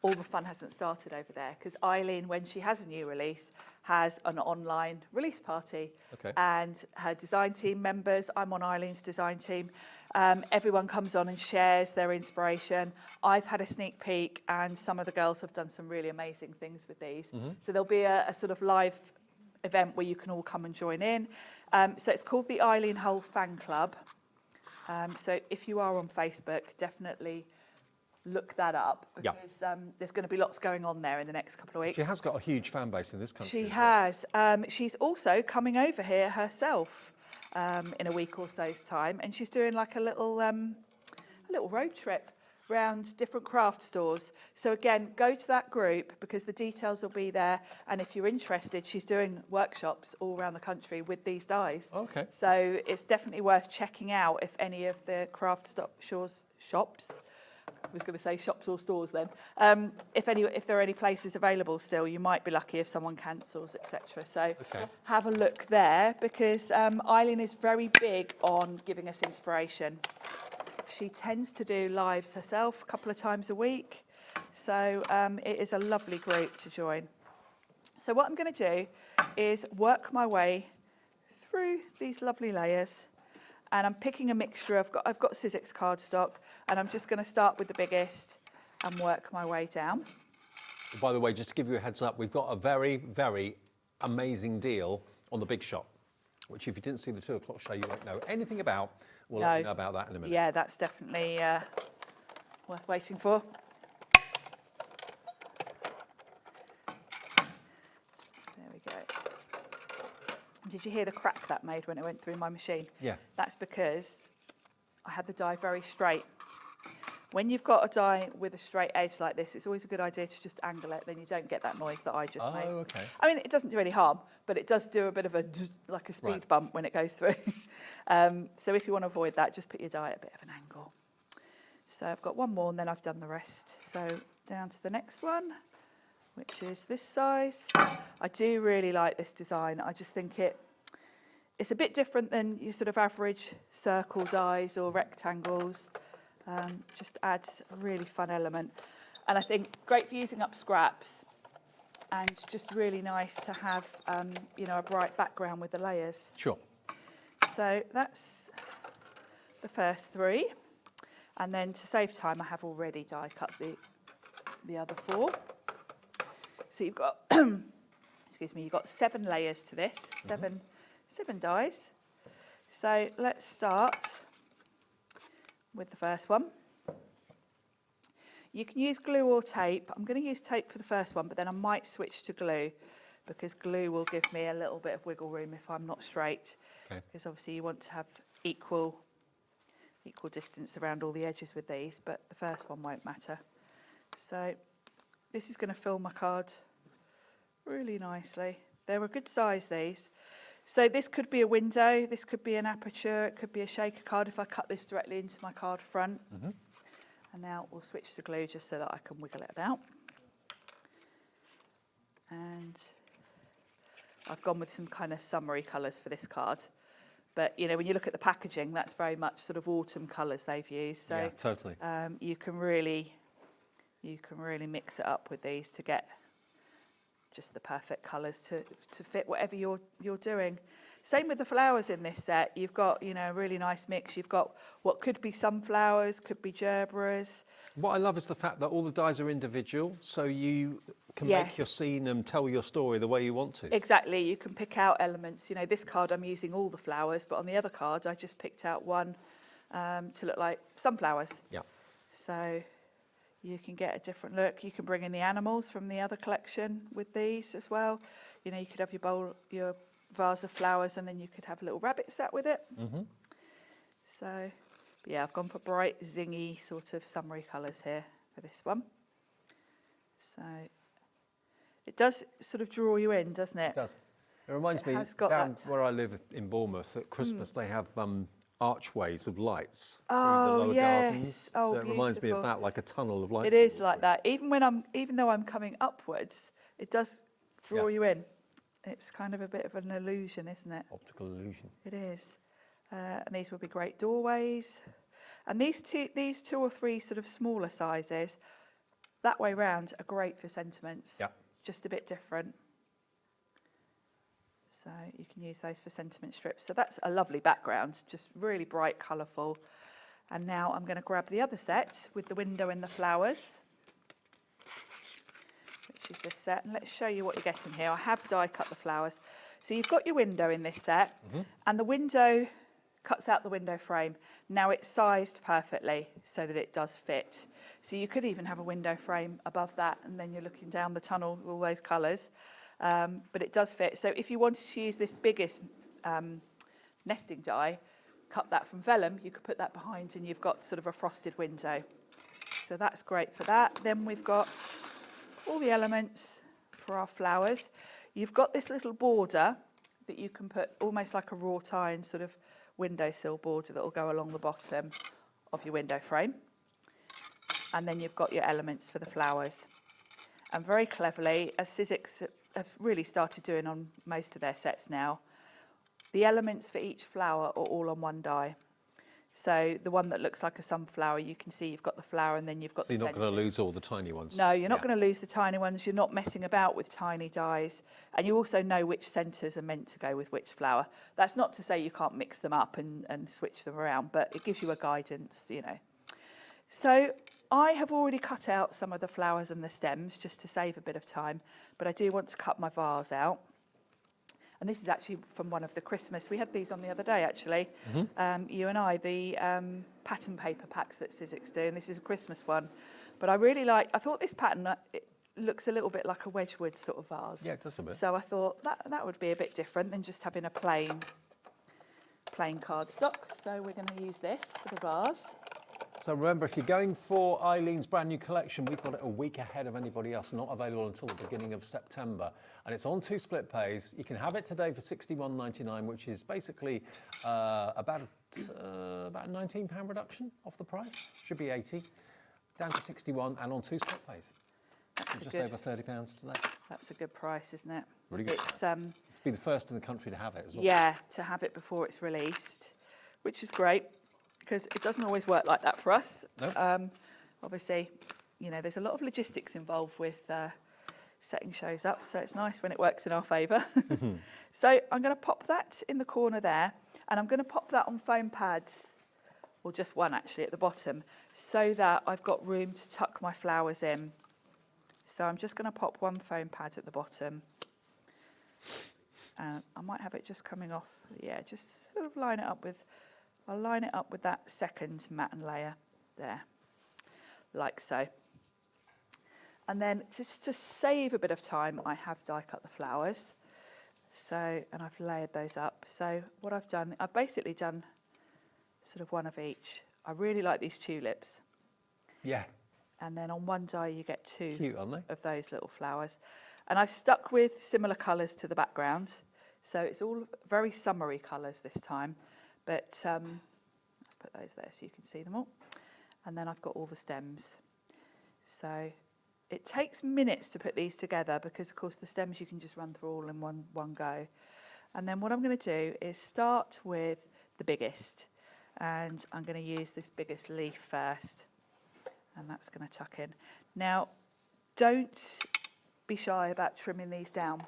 All the fun hasn't started over there because Eileen, when she has a new release, has an online release party. Okay. And her design team members, I'm on Eileen's design team, everyone comes on and shares their inspiration. I've had a sneak peek and some of the girls have done some really amazing things with these. So there'll be a sort of live event where you can all come and join in. So it's called the Eileen Hull Fan Club. So if you are on Facebook, definitely look that up because there's going to be lots going on there in the next couple of weeks. She has got a huge fan base in this country. She has. She's also coming over here herself in a week or so's time, and she's doing like a little road trip around different craft stores. So again, go to that group because the details will be there, and if you're interested, she's doing workshops all around the country with these dies. Okay. So it's definitely worth checking out if any of the craft shops. I was going to say shops or stores then. If there are any places available still, you might be lucky if someone cancels, etc. So have a look there because Eileen is very big on giving us inspiration. She tends to do lives herself a couple of times a week. So it is a lovely group to join. So what I'm going to do is work my way through these lovely layers. And I'm picking a mixture. I've got Sizzix cardstock, and I'm just going to start with the biggest and work my way down. By the way, just to give you a heads up, we've got a very, very amazing deal on the Big Shop, which if you didn't see the 2 o'clock show, you won't know anything about. We'll let you know about that in a minute. Yeah, that's definitely worth waiting for. There we go. Did you hear the crack that made when it went through my machine? Yeah. That's because I had the die very straight. When you've got a die with a straight edge like this, it's always a good idea to just angle it, then you don't get that noise that I just made. Oh, okay. I mean, it doesn't do any harm, but it does do a bit of a speed bump when it goes through. So if you want to avoid that, just put your die at a bit of an angle. So I've got one more and then I've done the rest. So down to the next one, which is this size. I do really like this design. I just think it's a bit different than your sort of average circle dies or rectangles. Just adds a really fun element. And I think great for using up scraps and just really nice to have, a bright background with the layers. Sure. So that's the first three. And then to save time, I have already die cut the other four. So you've got, excuse me, you've got 7 layers to this, seven dies. So let's start with the first one. You can use glue or tape. I'm going to use tape for the first one, but then I might switch to glue because glue will give me a little bit of wiggle room if I'm not straight. Okay. Because obviously you want to have equal distance around all the edges with these, but the first one won't matter. So this is going to fill my card really nicely. They're a good size, these. So this could be a window, this could be an aperture, it could be a shaker card if I cut this directly into my card front. And now we'll switch to glue just so that I can wiggle it about. And I've gone with some kind of summery colours for this card. But, you know, when you look at the packaging, that's very much sort of autumn colours they've used. So yeah, totally. You can really mix it up with these to get just the perfect colours to fit whatever you're doing. Same with the flowers in this set. You've got, you know, a really nice mix. You've got what could be sunflowers, could be gerberas. What I love is the fact that all the dies are individual, so you can make your scene and tell your story the way you want to. Exactly. You can pick out elements. You know, this card I'm using all the flowers, but on the other cards I just picked out one to look like sunflowers. Yeah. So you can get a different look. You can bring in the animals from the other collection with these as well. You know, you could have your vase of flowers, and then you could have a little rabbit sat with it. So, yeah, I've gone for bright, zingy, sort of summery colours here for this one. So, it does sort of draw you in, doesn't it? It does. It reminds me, down where I live in Bournemouth, at Christmas they have archways of lights through the lower gardens. Oh, so it reminds me of that, like a tunnel of light. It is like that. Even though I'm coming upwards, it does draw you in. It's kind of a bit of an illusion, isn't it? Optical illusion. It is. And these would be great doorways. And these two or three sort of smaller sizes, that way round, are great for sentiments. Yeah. Just a bit different. So you can use those for sentiment strips. So that's a lovely background, just really bright, colourful. And now I'm going to grab the other set with the window and the flowers, which is this set, and let's show you what you're getting here. I have die cut the flowers. So you've got your window in this set, and the window cuts out the window frame. Now it's sized perfectly so that it does fit. So you could even have a window frame above that, and then you're looking down the tunnel with all those colours. But it does fit. So if you wanted to use this biggest nesting die, cut that from vellum, you could put that behind and you've got sort of a frosted window. So that's great for that. Then we've got all the elements for our flowers. You've got this little border that you can put almost like a wrought iron sort of windowsill border that will go along the bottom of your window frame. And then you've got your elements for the flowers. And very cleverly, as Sizzix have really started doing on most of their sets now, the elements for each flower are all on one die. So the one that looks like a sunflower, you can see you've got the flower and then you've got the centres. So you're not going to lose all the tiny ones? No, you're not going to lose the tiny ones. You're not messing about with tiny dies. And you also know which centres are meant to go with which flower. That's not to say you can't mix them up and switch them around, but it gives you a guidance, you know. So I have already cut out some of the flowers and the stems just to save a bit of time, but I do want to cut my vase out. And this is actually from one of the Christmas. We had these on the other day, actually. You and I, the pattern paper packs that Sizzix do, and this is a Christmas one. But I thought this pattern, it looks a little bit like a Wedgwood sort of vase. Yeah, it does a bit. So I thought that would be a bit different than just having a plain cardstock. So we're going to use this for the vase. So remember, if you're going for Eileen's brand new collection, we've got it a week ahead of anybody else, not available until the beginning of September. And it's on 2 split pays. You can have it today for £61.99, which is basically about a £19 reduction off the price. Should be 80 down to 61 and on 2 split pays. Just over £30 today. That's a good price, isn't it? Really good. It's been the first in the country to have it as well. Yeah, to have it before it's released, which is great, because it doesn't always work like that for us. Nope. Obviously, you know, there's a lot of logistics involved with setting shows up, so it's nice when it works in our favour. So I'm going to pop that in the corner there, and I'm going to pop that on foam pads, or just one actually at the bottom, so that I've got room to tuck my flowers in So I'm just going to pop one foam pad at the bottom. And I might have it just coming off. Yeah, just sort of line it up with, I'll line it up with that second matten layer there, like so. And then just to save a bit of time, I have die cut the flowers. So, and I've layered those up. So what I've done, I've basically done sort of one of each. I really like these tulips. Yeah. And then on one die you get two Cute, aren't they? of those little flowers. And I've stuck with similar colours to the background. So it's all very summery colours this time. But let's put those there so you can see them all. And then I've got all the stems. So it takes minutes to put these together because, of course, the stems you can just run through all in one go. And then what I'm going to do is start with the biggest. And I'm going to use this biggest leaf first. And that's going to tuck in. Now, don't be shy about trimming these down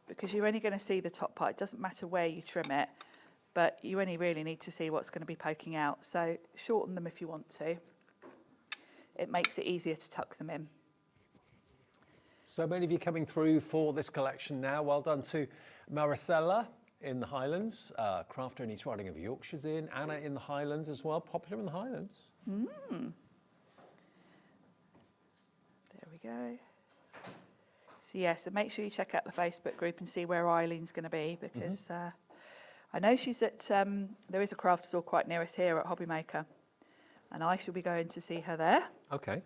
because you're only going to see the top part. It doesn't matter where you trim it, but you only really need to see what's going to be poking out. So shorten them if you want to. It makes it easier to tuck them in. So many of you coming through for this collection now. Well done to Maricela in the Highlands, crafter and East Riding of Yorkshire's in, Anna in the Highlands as well, popular in the Highlands. There we go. So yeah, so make sure you check out the Facebook group and see where Eileen's going to be because I know she's at, there is a craft store quite near us here at HobbyMaker and I shall be going to see her there. Okay.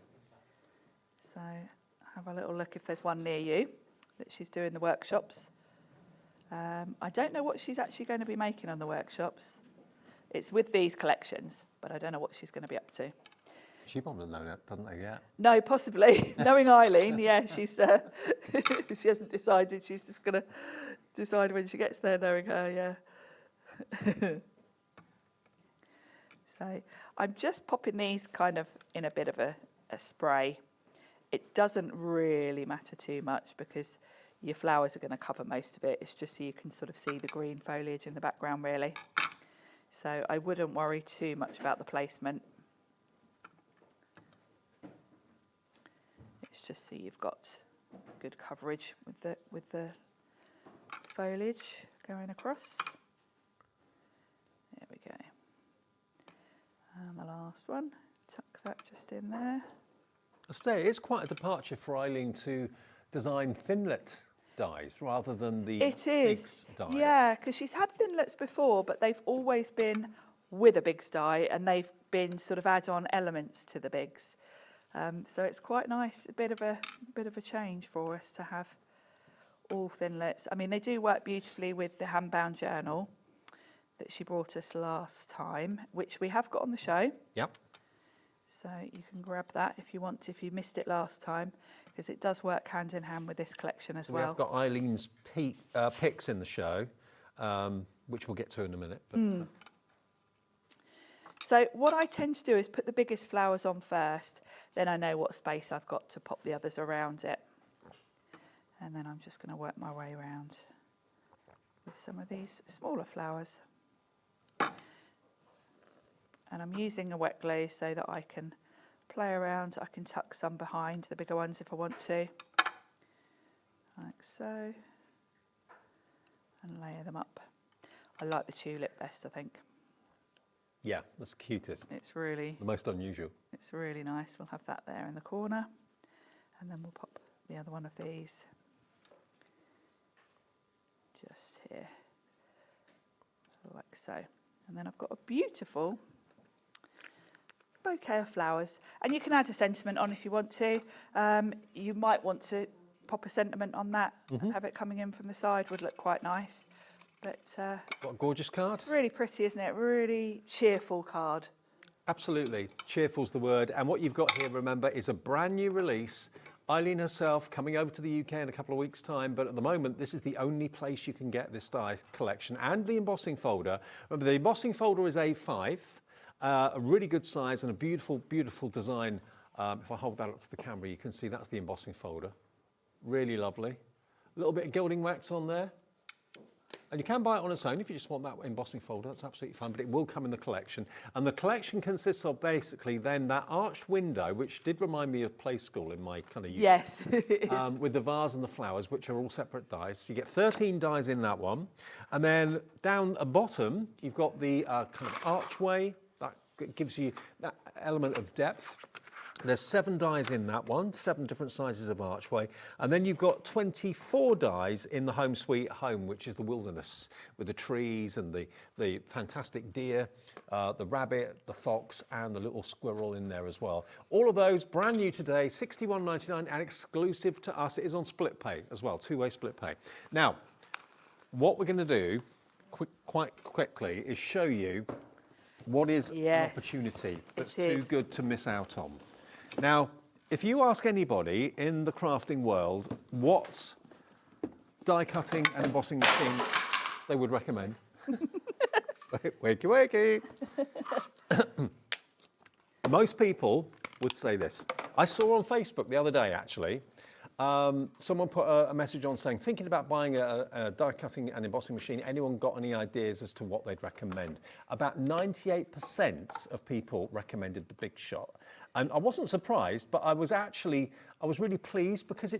So have a little look if there's one near you that she's doing the workshops. I don't know what she's actually going to be making on the workshops. It's with these collections, but I don't know what she's going to be up to. She probably doesn't know that, doesn't they, yet? No, possibly. Knowing Eileen, yeah, she's she hasn't decided. She's just going to decide when she gets there, knowing her, yeah. So I'm just popping these kind of in a bit of a spray. It doesn't really matter too much because your flowers are going to cover most of it. It's just so you can sort of see the green foliage in the background, really. So I wouldn't worry too much about the placement. It's just so you've got good coverage with the foliage going across. There we go. And the last one, tuck that just in there. I say it's quite a departure for Eileen to design thinlet dies rather than the It is, big dies. yeah, because she's had thinlets before, but they've always been with a bigs die, and they've been sort of add-on elements to the bigs. So it's quite nice, a bit of a change for us to have all thinlets. I mean, they do work beautifully with the hand-bound journal that she brought us last time, which we have got on the show. Yep. So you can grab that if you want to, if you missed it last time, because it does work hand in hand with this collection as well. We have got Eileen's picks in the show, which we'll get to in a minute. But, So what I tend to do is put the biggest flowers on first, then I know what space I've got to pop the others around it. And then I'm just going to work my way around with some of these smaller flowers. And I'm using a wet glue so that I can play around. I can tuck some behind the bigger ones if I want to, like so, and layer them up. I like the tulip best, I think. yeah, that's the cutest. It's really, The most unusual. it's really nice. We'll have that there in the corner, and then we'll pop the other one of these just here, like so. And then I've got a beautiful bouquet of flowers, and you can add a sentiment on if you want to. You might want to pop a sentiment on that and have it coming in from the side, would look quite nice. But What a gorgeous card. it's really pretty, isn't it? Really cheerful card. Absolutely. Cheerful's the word. And what you've got here, remember, is a brand new release. Eileen herself coming over to the UK in a couple of weeks' time, but at the moment, this is the only place you can get this die collection and the embossing folder. Remember, the embossing folder is A5, a really good size and a beautiful, beautiful design. If I hold that up to the camera, you can see that's the embossing folder. Really lovely. A little bit of gilding wax on there. And you can buy it on its own if you just want that embossing folder, that's absolutely fine, but it will come in the collection. And the collection consists of basically then that arched window, which did remind me of Play School in my kind of youth. Yes, with the vase and the flowers, which are all separate dies. You get 13 dies in that one. And then down at bottom, you've got the kind of archway. That gives you that element of depth. There's 7 dies in that one, 7 different sizes of archway. And then you've got 24 dies in the Home Sweet Home, which is the wilderness with the trees and the fantastic deer, the rabbit, the fox, and the little squirrel in there as well. All of those brand new today, $61.99 and exclusive to us. It is on split pay as well, 2-way split pay. Now, what we're going to do quite quickly is show you what is an opportunity that's too good to miss out on. Now, if you ask anybody in the crafting world what die cutting and embossing machine they would recommend, wakey, wakey. Most people would say this. I saw on Facebook the other day, actually, someone put a message on saying, thinking about buying a die cutting and embossing machine, anyone got any ideas as to what they'd recommend? About 98% of people recommended the Big Shot. And I wasn't surprised, but I was really pleased because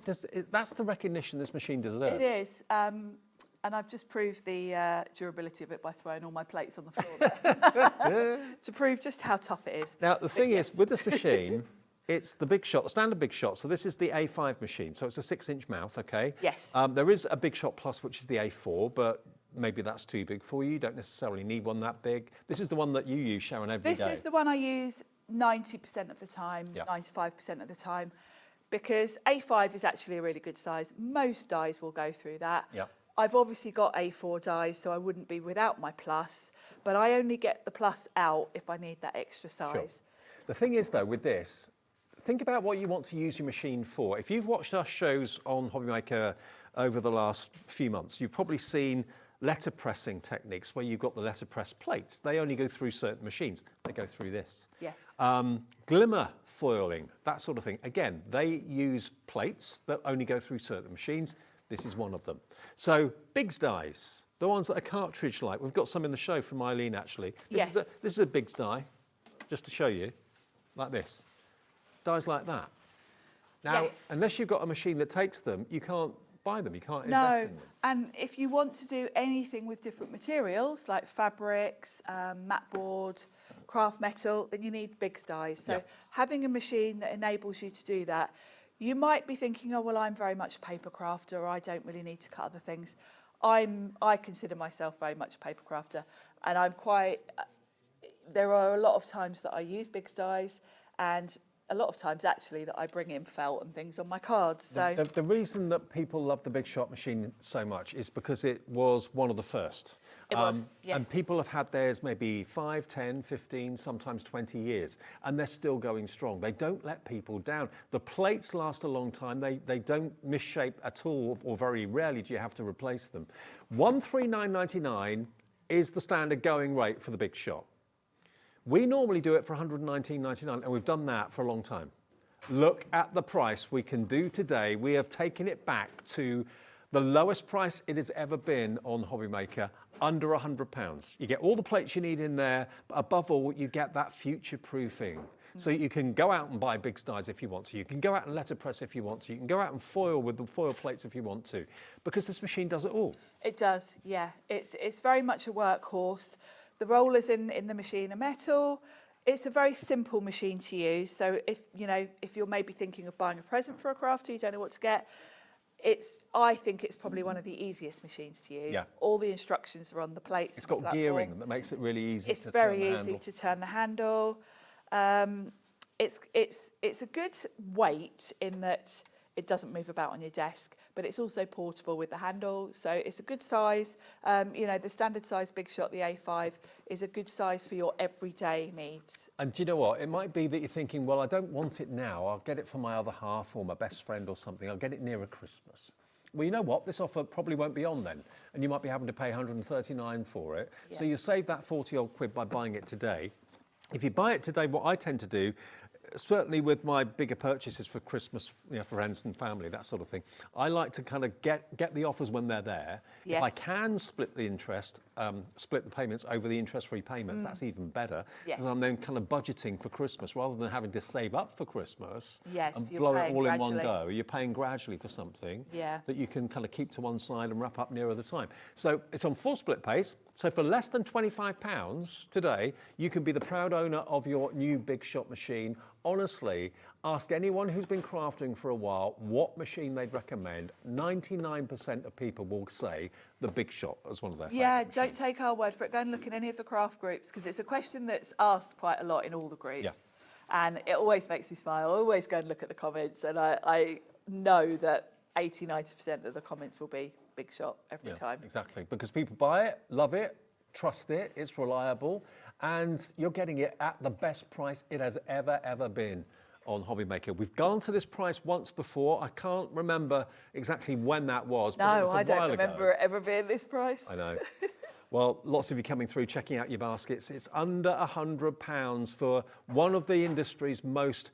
that's the recognition this machine deserves. It is. And I've just proved the durability of it by throwing all my plates on the floor to prove just how tough it is. Now, the thing is, with this machine, it's the Big Shot, the standard Big Shot. So this is the A5 machine. So it's a 6-inch mouth, okay? Yes. There is a Big Shot Plus, which is the A4, but maybe that's too big for you. You don't necessarily need one that big. This is the one that you use, Sharon, every day. This is the one I use 90% of the time, 95% of the time, because A5 is actually a really good size. Most dies will go through that. Yep. I've obviously got A4 dies, so I wouldn't be without my Plus, but I only get the Plus out if I need that extra size. Sure. The thing is, though, with this, think about what you want to use your machine for. If you've watched our shows on HobbyMaker over the last few months, you've probably seen letterpressing techniques where you've got the letterpress plates. They only go through certain machines. They go through this. Yes. Glimmer foiling, that sort of thing. Again, they use plates that only go through certain machines. This is one of them. So Biggs dies, the ones that are cartridge-like. We've got some in the show from Eileen, actually. This is a Biggs die, just to show you, like this. Dies like that. Now, unless you've got a machine that takes them, you can't buy them, you can't invest in them. And if you want to do anything with different materials, like fabrics, mat board, craft metal, then you need Biggs dies. So having a machine that enables you to do that, you might be thinking, oh, well, I'm very much a paper crafter, or I don't really need to cut other things. I consider myself very much a paper crafter, and I'm quite, there are a lot of times that I use Biggs dies, and a lot of times actually that I bring in felt and things on my cards. So the reason that people love the Big Shot machine so much is because it was one of the first. It was, yes. And people have had theirs maybe 5, 10, 15, sometimes 20 years, and they're still going strong. They don't let people down. The plates last a long time. They don't misshape at all, or very rarely do you have to replace them. $139.99 is the standard going rate for the Big Shot. We normally do it for $119.99, and we've done that for a long time. Look at the price we can do today. We have taken it back to the lowest price it has ever been on HobbyMaker, under £100. You get all the plates you need in there, but above all, you get that future-proofing. So you can go out and buy Biggs dies if you want to. You can go out and letterpress if you want to. You can go out and foil with the foil plates if you want to, because this machine does it all. it does, yeah. It's very much a workhorse. The rollers in the machine are metal. It's a very simple machine to use. So if you're maybe thinking of buying a present for a crafter, you don't know what to get, I think it's probably one of the easiest machines to use. Yeah. All the instructions are on the plates. It's got gearing that makes it really easy. It's very easy to turn the handle. It's a good weight in that it doesn't move about on your desk, but it's also portable with the handle. So it's a good size. The standard size Big Shot, the A5, is a good size for your everyday needs. And do you know what? It might be that you're thinking, well, I don't want it now. I'll get it for my other half or my best friend or something. I'll get it nearer Christmas. Well, you know what? This offer probably won't be on then. And you might be having to pay $139 for it. Yeah. So you save that 40 odd quid by buying it today. If you buy it today, what I tend to do, certainly with my bigger purchases for Christmas, for friends and family, that sort of thing, I like to kind of get the offers when they're there. Yes. If I can split the interest, split the payments over the interest-free payments, that's even better. Yes. Because I'm then kind of budgeting for Christmas rather than having to save up for Christmas Yes, and you're blow it paying all in one gradually. go. You're paying gradually for something Yeah. that you can kind of keep to one side and wrap up nearer the time. So it's on full split pace. So for less than £25 today, you can be the proud owner of your new Big Shot machine. Honestly, ask anyone who's been crafting for a while what machine they'd recommend. 99% of people will say the Big Shot as one of their Yeah, favourite don't machines. take our word for it. Go and look in any of the craft groups, because it's a question that's asked quite a lot in all the groups. Yeah. And it always makes me smile. I always go and look at the comments, and I know that 80-90% of the comments will be Big Shot every time. Exactly, because people buy it, love it, trust it, it's reliable, and you're getting it at the best price it has ever been on HobbyMaker. We've gone to this price once before. I can't remember exactly when that was, but it No, was a I don't while remember ago. it ever being this price. I know. Well, lots of you coming through, checking out your baskets. It's under £100 for one of the industry's most,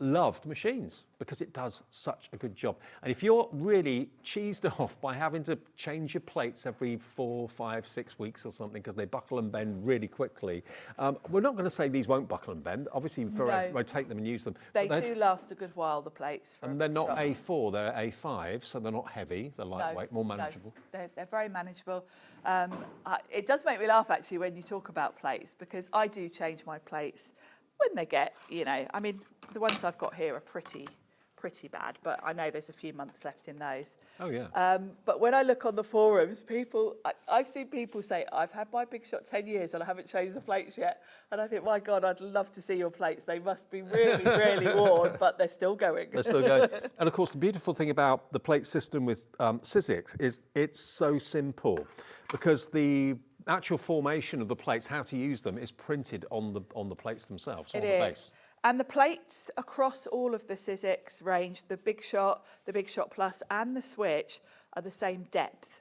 loved machines, because it does such a good job. And if you're really cheesed off by having to change your plates every 4, 5, 6 weeks or something because they buckle and bend really quickly, we're not going to say these won't buckle and bend. Obviously, you No. rotate them and use them. They But do last a good while, the plates. For and they're not shop. A4, they're A5, so they're not heavy, they're lightweight, more manageable. No, they're very manageable. It does make me laugh, actually, when you talk about plates, because I do change my plates when they get, I mean, the ones I've got here are pretty bad, but I know there's a few months left in those. Oh, yeah. But when I look on the forums, I've seen people say, I've had my Big Shot 10 years and I haven't changed the plates yet. And I think, my God, I'd love to see your plates. They must be really, really worn, but they're still going. They're still going. And of course, the beautiful thing about the plate system with Sizzix is it's so simple, because the actual formation of the plates, how to use them, is printed on the plates themselves, on the base. And the plates across all of the Sizzix range, the Big Shot Plus and the Switch, are the same depth.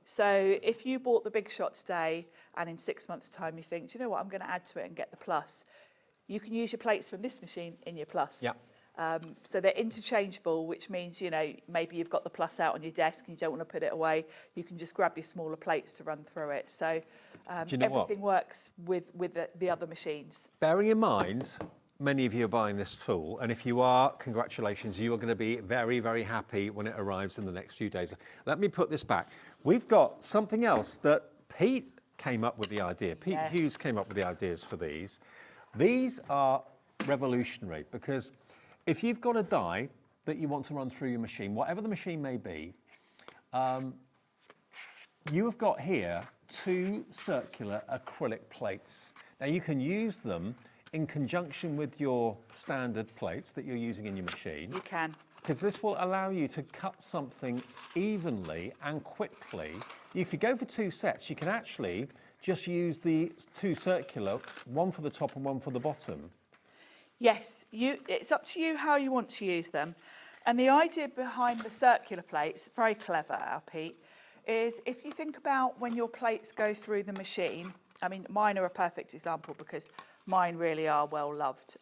So if you bought the Big Shot today and in 6 months' time you think, do you know what, I'm going to add to it and get the Plus, you can use your plates from this machine in your Plus. Yeah. So they're interchangeable, which means, maybe you've got the Plus out on your desk and you don't want to put it away. You can just grab your smaller plates to run through it. So Do you know what? everything works with the other machines. Bearing in mind, many of you are buying this tool, and if you are, congratulations, you are going to be very, very happy when it arrives in the next few days. Let me put this back. We've got something else that Pete came up with the idea. Pete Hughes came up with the ideas for these. These are revolutionary, because if you've got a die that you want to run through your machine, whatever the machine may be, you have got here 2 circular acrylic plates. Now you can use them in conjunction with your standard plates that you're using in your machine. You can. Because this will allow you to cut something evenly and quickly. If you go for 2 sets, you can actually just use the 2 circular, one for the top and one for the bottom. Yes, it's up to you how you want to use them. And the idea behind the circular plates, very clever, Pete, is if you think about when your plates go through the machine, I mean, mine are a perfect example because mine really are well loved.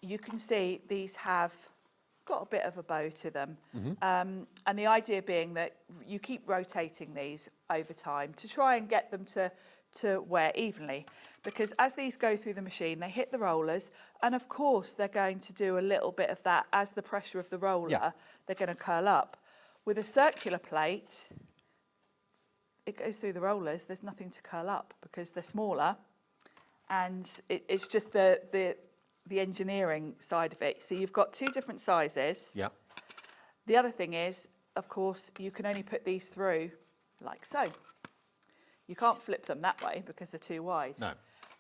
You can see these have got a bit of a bow to them. And the idea being that you keep rotating these over time to try and get them to wear evenly, because as these go through the machine, they hit the rollers, and of course they're going to do a little bit of that. As the pressure of the roller, they're going to curl up. With a circular plate, it goes through the rollers, there's nothing to curl up because they're smaller, and it's just the engineering side of it. So you've got 2 different sizes. Yeah. The other thing is, of course, you can only put these through like so. You can't flip them that way because they're too wide. No.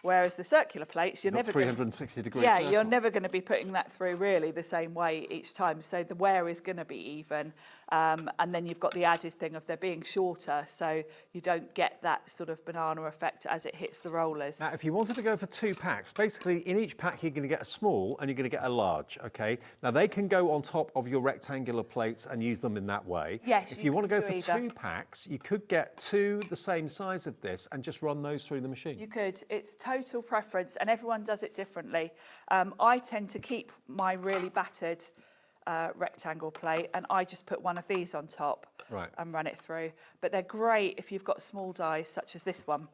Whereas the circular plates, you're You've got never 360 degrees Yeah, circle. you're never going to be putting that through really the same way each time. So the wear is going to be even. And then you've got the added thing of they're being shorter, so you don't get that sort of banana effect as it hits the rollers. Now, if you wanted to go for 2 packs, basically in each pack you're going to get a small and you're going to get a large, okay? Now, they can go on top of your rectangular plates and use them in that way. Yes, if you want to go for either. 2 packs, you could get 2 the same size of this and just run those through the machine. You could. It's total preference, and everyone does it differently. I tend to keep my really battered rectangle plate, and I just put one of these on top and run it through. But they're great if you've got small dies such as this one,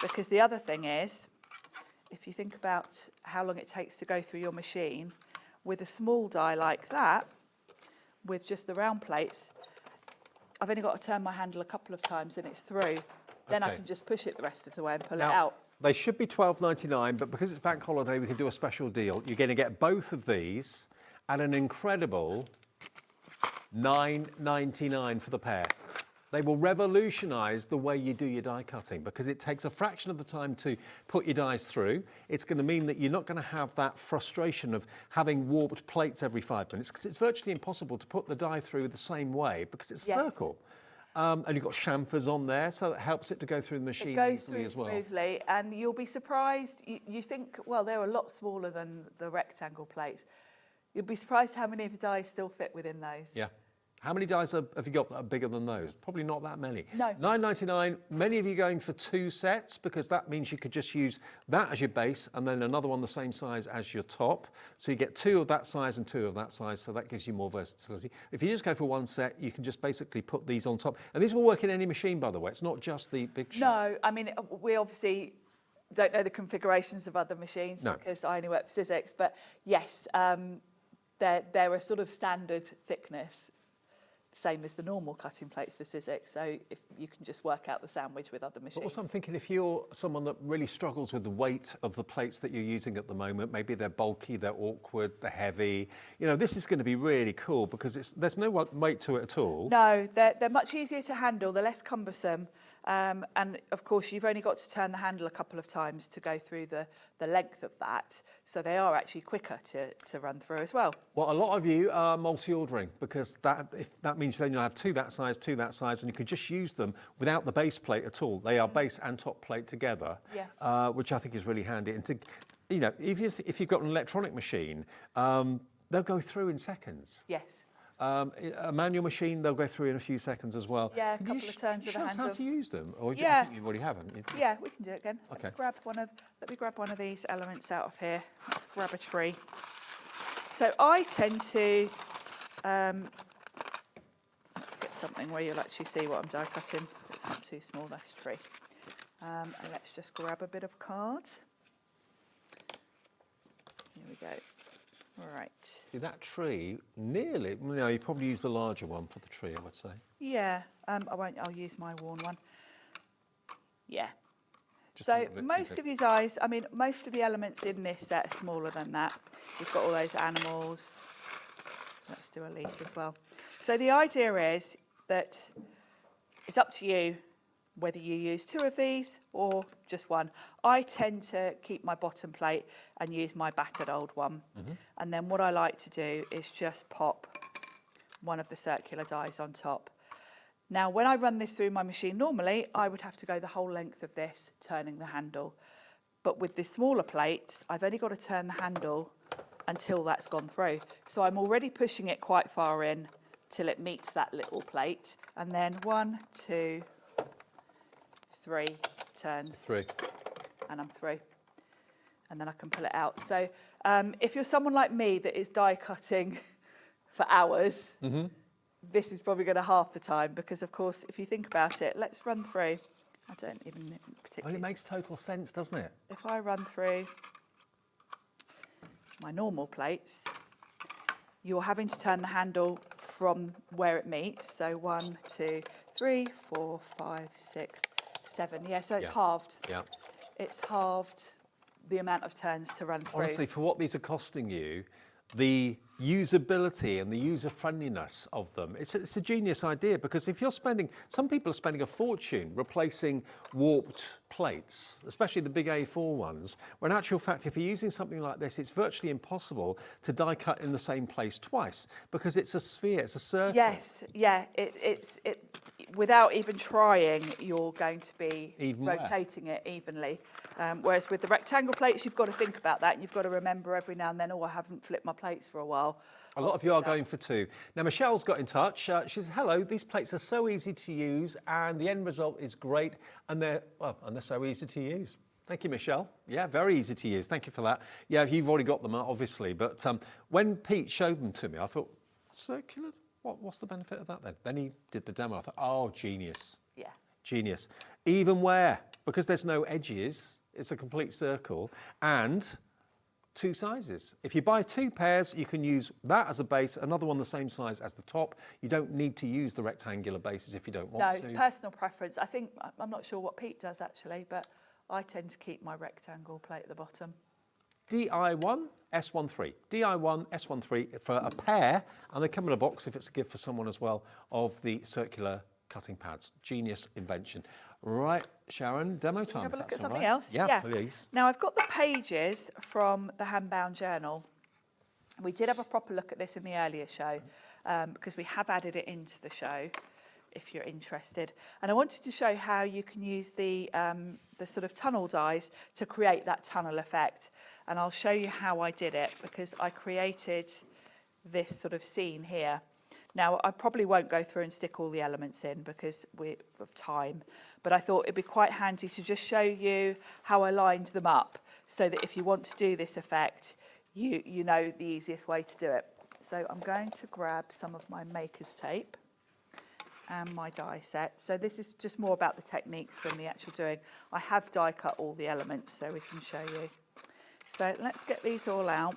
because the other thing is, if you think about how long it takes to go through your machine, with a small die like that, with just the round plates, I've only got to turn my handle a couple of times and it's through. Then I can just push it the rest of the way and pull it out. They should be $12.99, but because it's bank holiday, we can do a special deal. You're going to get both of these at an incredible $9.99 for the pair. They will revolutionise the way you do your die cutting because it takes a fraction of the time to put your dies through. It's going to mean that you're not going to have that frustration of having warped plates every 5 minutes, because it's virtually impossible to put the die through the same way because it's a circle. And you've got chamfers on there, so that helps it to go through the machine easily as well. It goes through smoothly, and you'll be surprised. You think, well, they're a lot smaller than the rectangle plates. You'll be surprised how many of your dies still fit within those. Yeah. How many dies have you got that are bigger than those? Probably not that many. No. $9.99, many of you going for 2 sets because that means you could just use that as your base and then another one the same size as your top. So you get 2 of that size and 2 of that size, so that gives you more versatility. If you just go for 1 set, you can just basically put these on top. And these will work in any machine, by the way. It's not just the big shop. No, I mean, we obviously don't know the configurations of other machines because I only work for Sizzix, but yes, they're a sort of standard thickness, same as the normal cutting plates for Sizzix, so if you can just work out the sandwich with other machines. But also I'm thinking, if you're someone that really struggles with the weight of the plates that you're using at the moment, maybe they're bulky, they're awkward, they're heavy, you know, this is going to be really cool because there's no weight to it at all. No, they're much easier to handle, they're less cumbersome, and of course you've only got to turn the handle a couple of times to go through the length of that, so they are actually quicker to run through as well. Well, a lot of you are multi-ordering because that means then you'll have 2 that size, 2 that size, and you can just use them without the base plate at all. They are base and top plate together, which I think is really handy. And you know, if you've got an electronic machine, they'll go through in seconds. Yes. A manual machine, they'll go through in a few seconds as well. Yeah, a couple of turns of the handle. How to use them? Or I think you already haven't. Yeah, we can do it again. Okay. Let me grab one of these elements out of here. Let's grab a tree. So I tend to, let's get something where you'll actually see what I'm die cutting. It's not too small, that's a tree. And let's just grab a bit of card. Here we go. Right. See, that tree, nearly, no, you probably use the larger one for the tree, I would say. Yeah, I'll use my worn one. Yeah. So most of your dies, I mean, most of the elements in this set are smaller than that. You've got all those animals. Let's do a leaf as well. So the idea is that it's up to you whether you use 2 of these or just 1. I tend to keep my bottom plate and use my battered old one. And then what I like to do is just pop one of the circular dies on top. Now, when I run this through my machine normally, I would have to go the whole length of this, turning the handle. But with the smaller plates, I've only got to turn the handle until that's gone through. So I'm already pushing it quite far in till it meets that little plate. And then 1, 2, 3 turns. 3. And I'm through. And then I can pull it out. So if you're someone like me that is die cutting for hours, this is probably going to half the time because, of course, if you think about it, let's run through. I don't even particularly... Well, it makes total sense, doesn't it? If I run through my normal plates, you're having to turn the handle from where it meets. So 1, 2, 3, 4, 5, 6, 7. Yeah, so it's halved. Yeah. It's halved the amount of turns to run through. Honestly, for what these are costing you, the usability and the user-friendliness of them, it's a genius idea, because if you're spending, some people are spending a fortune replacing warped plates, especially the big A4 ones, where in actual fact, if you're using something like this, it's virtually impossible to die cut in the same place twice, because it's a sphere, it's a circle. Yes, yeah, without even trying, you're going to be rotating it evenly. Whereas with the rectangle plates, you've got to think about that, and you've got to remember every now and then, oh, I haven't flipped my plates for a while. A lot of you are going for 2. Now, Michelle's got in touch. She says, hello, these plates are so easy to use, and the end result is great, and they're so easy to use. Thank you, Michelle. Yeah, very easy to use. Thank you for that. Yeah, you've already got them, obviously. But when Pete showed them to me, I thought, circular? What's the benefit of that then? Then he did the demo. I thought, oh, genius. Yeah. Genius. Even where, because there's no edges, it's a complete circle, and 2 sizes. If you buy 2 pairs, you can use that as a base, another one the same size as the top. You don't need to use the rectangular bases if you don't want to. No, it's personal preference. I think, I'm not sure what Pete does actually, but I tend to keep my rectangle plate at the bottom. DI1 S13. DI1 S13 for a pair, and they come in a box if it's a gift for someone as well, of the circular cutting pads. Genius invention. Right, Sharon, demo time. Have a if look that's at all something right. else? Yeah, please. Now I've got the pages from the hand-bound journal. We did have a proper look at this in the earlier show because we have added it into the show if you're interested. And I wanted to show how you can use the sort of tunnel dies to create that tunnel effect. And I'll show you how I did it because I created this sort of scene here. Now, I probably won't go through and stick all the elements in because of time, but I thought it'd be quite handy to just show you how I lined them up so that if you want to do this effect, you know the easiest way to do it. So I'm going to grab some of my maker's tape and my die set. So this is just more about the techniques than the actual doing. I have die cut all the elements so we can show you. So let's get these all out.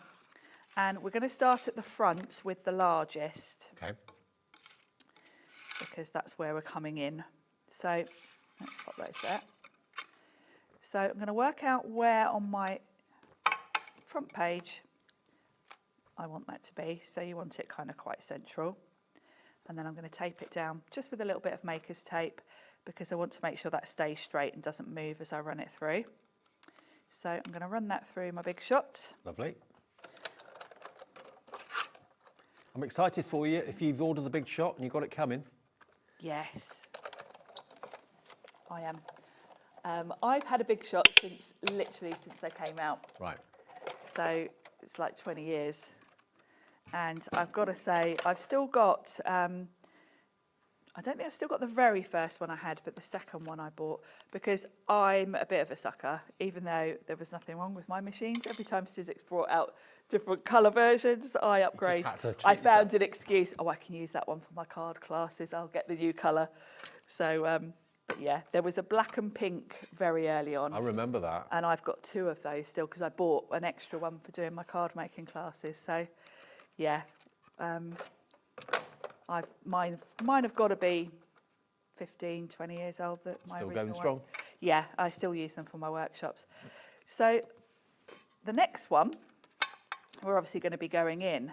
And we're going to start at the front with the largest. Okay. Because that's where we're coming in. So let's pop those there. So I'm going to work out where on my front page I want that to be. So you want it kind of quite central. And then I'm going to tape it down just with a little bit of maker's tape because I want to make sure that stays straight and doesn't move as I run it through. So I'm going to run that through my big shot. Lovely. I'm excited for you if you've ordered the big shot and you've got it coming. Yes, I am. I've had a big shot since they came out. Right. So it's like 20 years. And I've got to say, I've still got, I don't think I've still got the very first one I had, but the second one I bought, because I'm a bit of a sucker, even though there was nothing wrong with my machines. Every time Sizzix brought out different colour versions, I upgrade. I found an excuse, I can use that one for my card classes, I'll get the new colour. So, but yeah, there was a black and pink very early on. I remember that. And I've got 2 of those still, because I bought an extra one for doing my card making classes. So, yeah, mine have got to be 15, 20 years old. That my Still original going strong. ones. Yeah, I still use them for my workshops. So the next one, we're obviously going to be going in.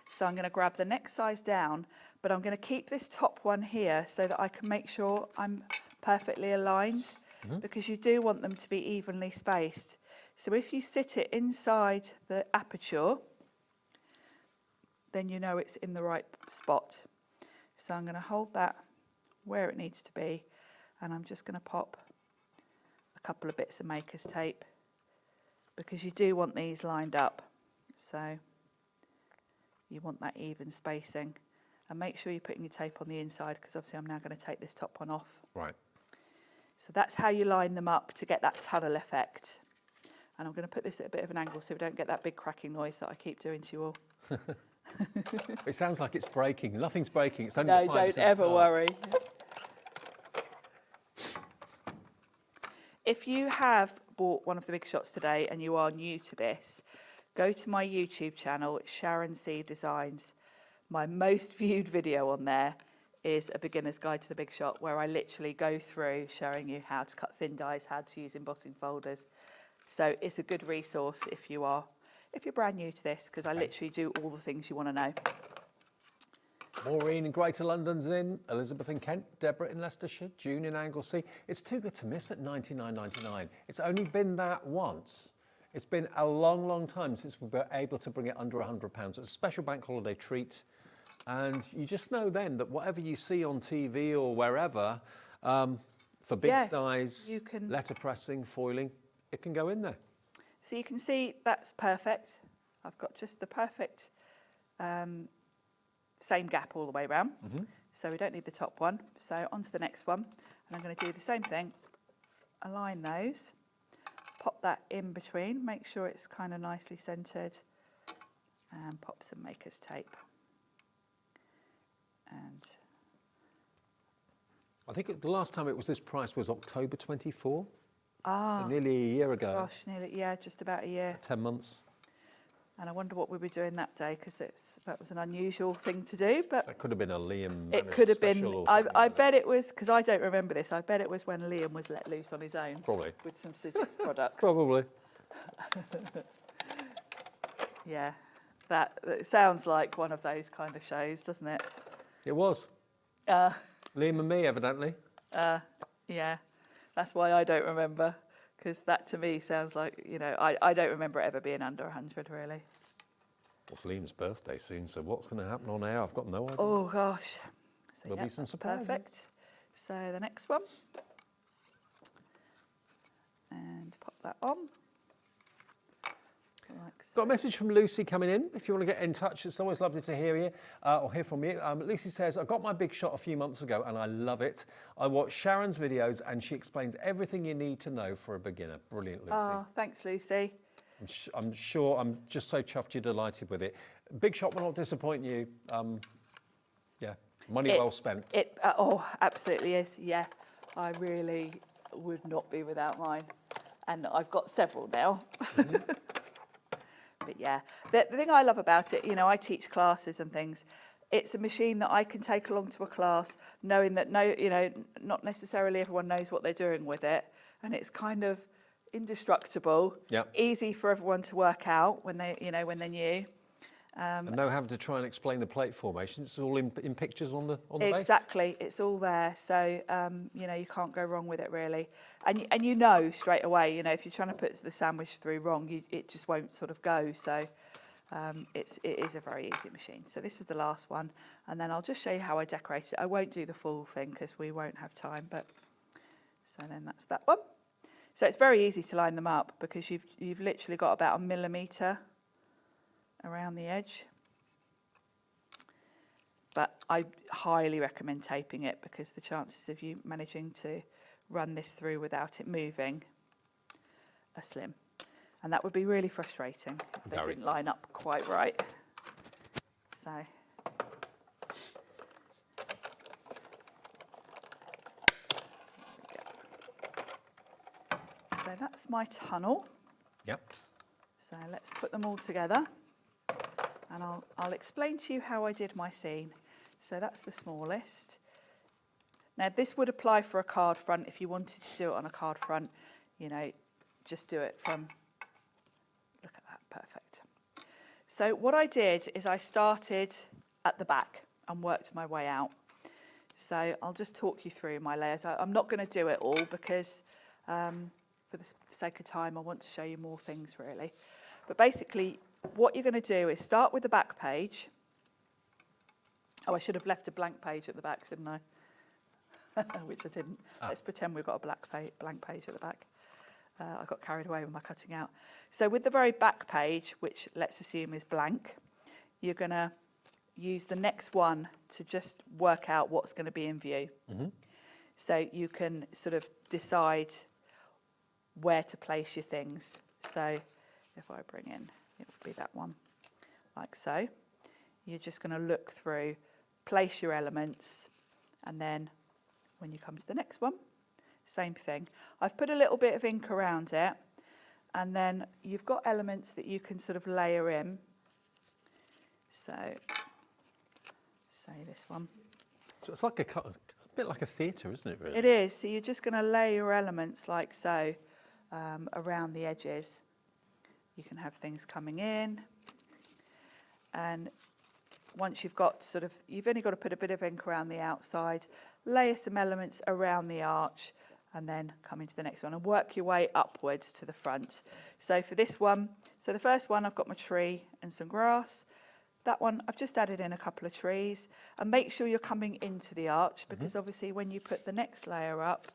So I'm going to grab the next size down, but I'm going to keep this top one here so that I can make sure I'm perfectly aligned because you do want them to be evenly spaced. So if you sit it inside the aperture, then you know it's in the right spot. So I'm going to hold that where it needs to be, and I'm just going to pop a couple of bits of maker's tape because you do want these lined up. So you want that even spacing, and make sure you're putting your tape on the inside because obviously I'm now going to take this top one off. Right. So that's how you line them up to get that tunnel effect. And I'm going to put this at a bit of an angle so we don't get that big cracking noise that I keep doing to you all. It sounds like it's breaking. Nothing's breaking. It's only No, 5% don't ever worry. If you have bought one of the big shots today and you are new to this, go to my YouTube channel, it's Sharon C Designs. My most viewed video on there is a beginner's guide to the big shot, where I literally go through showing you how to cut thin dies, how to use embossing folders. So it's a good resource if you're brand new to this, because I literally do all the things you want to know. Maureen in Greater London's in, Elizabeth in Kent, Deborah in Leicestershire, June in Anglesey. It's too good to miss at $99.99. It's only been that once. It's been a long, long time since we were able to bring it under £100. It's a special bank holiday treat. And you just know then that whatever you see on TV or wherever, for big dies, letterpressing, foiling, it can go in there. So you can see that's perfect. I've got just the perfect same gap all the way around. So we don't need the top one. So on to the next one. And I'm going to do the same thing. Align those. pop that in between, make sure it's kind of nicely centred, and pop some maker's tape. And I think the last time it was this price was October 24. Ah, so nearly a year ago. Gosh, nearly, yeah, just about a year. 10 months. And I wonder what we were doing that day, because that was an unusual thing to do. But That could have been a Liam. it could have been. special or I something. bet it was, because I don't remember this. I bet it was when Liam was let loose on his own. Probably. With some Sizzix products. Probably. Yeah, that it sounds like one of those kind of shows, doesn't it? It was. Liam and me, evidently. Yeah, that's why I don't remember, because that to me sounds like, you know, I don't remember it ever being under 100 really. It's Liam's birthday soon, so what's going to happen on air? I've got no idea. Oh gosh. So There'll be some that's surprises. perfect. So the next one. And pop that on. Like so. Got a message from Lucy coming in. If you want to get in touch, it's always lovely to hear you or hear from you. Lucy says, I got my big shot a few months ago and I love it. I watch Sharon's videos and she explains everything you need to know for a beginner. Brilliant, Lucy. Oh, thanks, Lucy. I'm sure, I'm just so chuffed you're delighted with it. Big shot will not disappoint you. Yeah, money well spent. It absolutely is. Yeah, I really would not be without mine. And I've got several now. But yeah, the thing I love about it, you know, I teach classes and things. It's a machine that I can take along to a class, knowing that not necessarily everyone knows what they're doing with it, and it's kind of indestructible. Yeah. Easy for everyone to work out when they're new. And no having to try and explain the plate formation. It's all in pictures on the base. Exactly, it's all there. So you can't go wrong with it really. And you know straight away, you know, if you're trying to put the sandwich through wrong, it just won't sort of go. So it is a very easy machine. So this is the last one, and then I'll just show you how I decorate it. I won't do the full thing because we won't have time. But so then that's that one. So it's very easy to line them up because you've literally got about 1 millimetre around the edge, but I highly recommend taping it because the chances of you managing to run this through without it moving are slim, and that would be really frustrating if they didn't line up quite right. So that's my tunnel. Yep. So let's put them all together. And I'll explain to you how I did my scene. So that's the smallest. Now this would apply for a card front. If you wanted to do it on a card front, you know, just do it from, look at that, perfect. So what I did is I started at the back and worked my way out. So I'll just talk you through my layers. I'm not going to do it all because for the sake of time, I want to show you more things really. But basically, what you're going to do is start with the back page. Oh, I should have left a blank page at the back, shouldn't I? Which I didn't. Let's pretend we've got a blank page at the back. I got carried away with my cutting out. So with the very back page, which let's assume is blank, you're going to use the next one to just work out what's going to be in view. Mm-hmm. So you can sort of decide where to place your things. So if I bring in, it would be that one, like so. You're just going to look through, place your elements, and then when you come to the next one, same thing. I've put a little bit of ink around it, and then you've got elements that you can sort of layer in. So, say this one. So it's like a bit like a theatre, isn't it, really? It is. So you're just going to lay your elements like so around the edges. You can have things coming in, and once you've got you've only got to put a bit of ink around the outside, layer some elements around the arch, and then come into the next one and work your way upwards to the front. So for this one, so the first one, I've got my tree and some grass. That one, I've just added in a couple of trees, and make sure you're coming into the arch because obviously when you put the next layer up,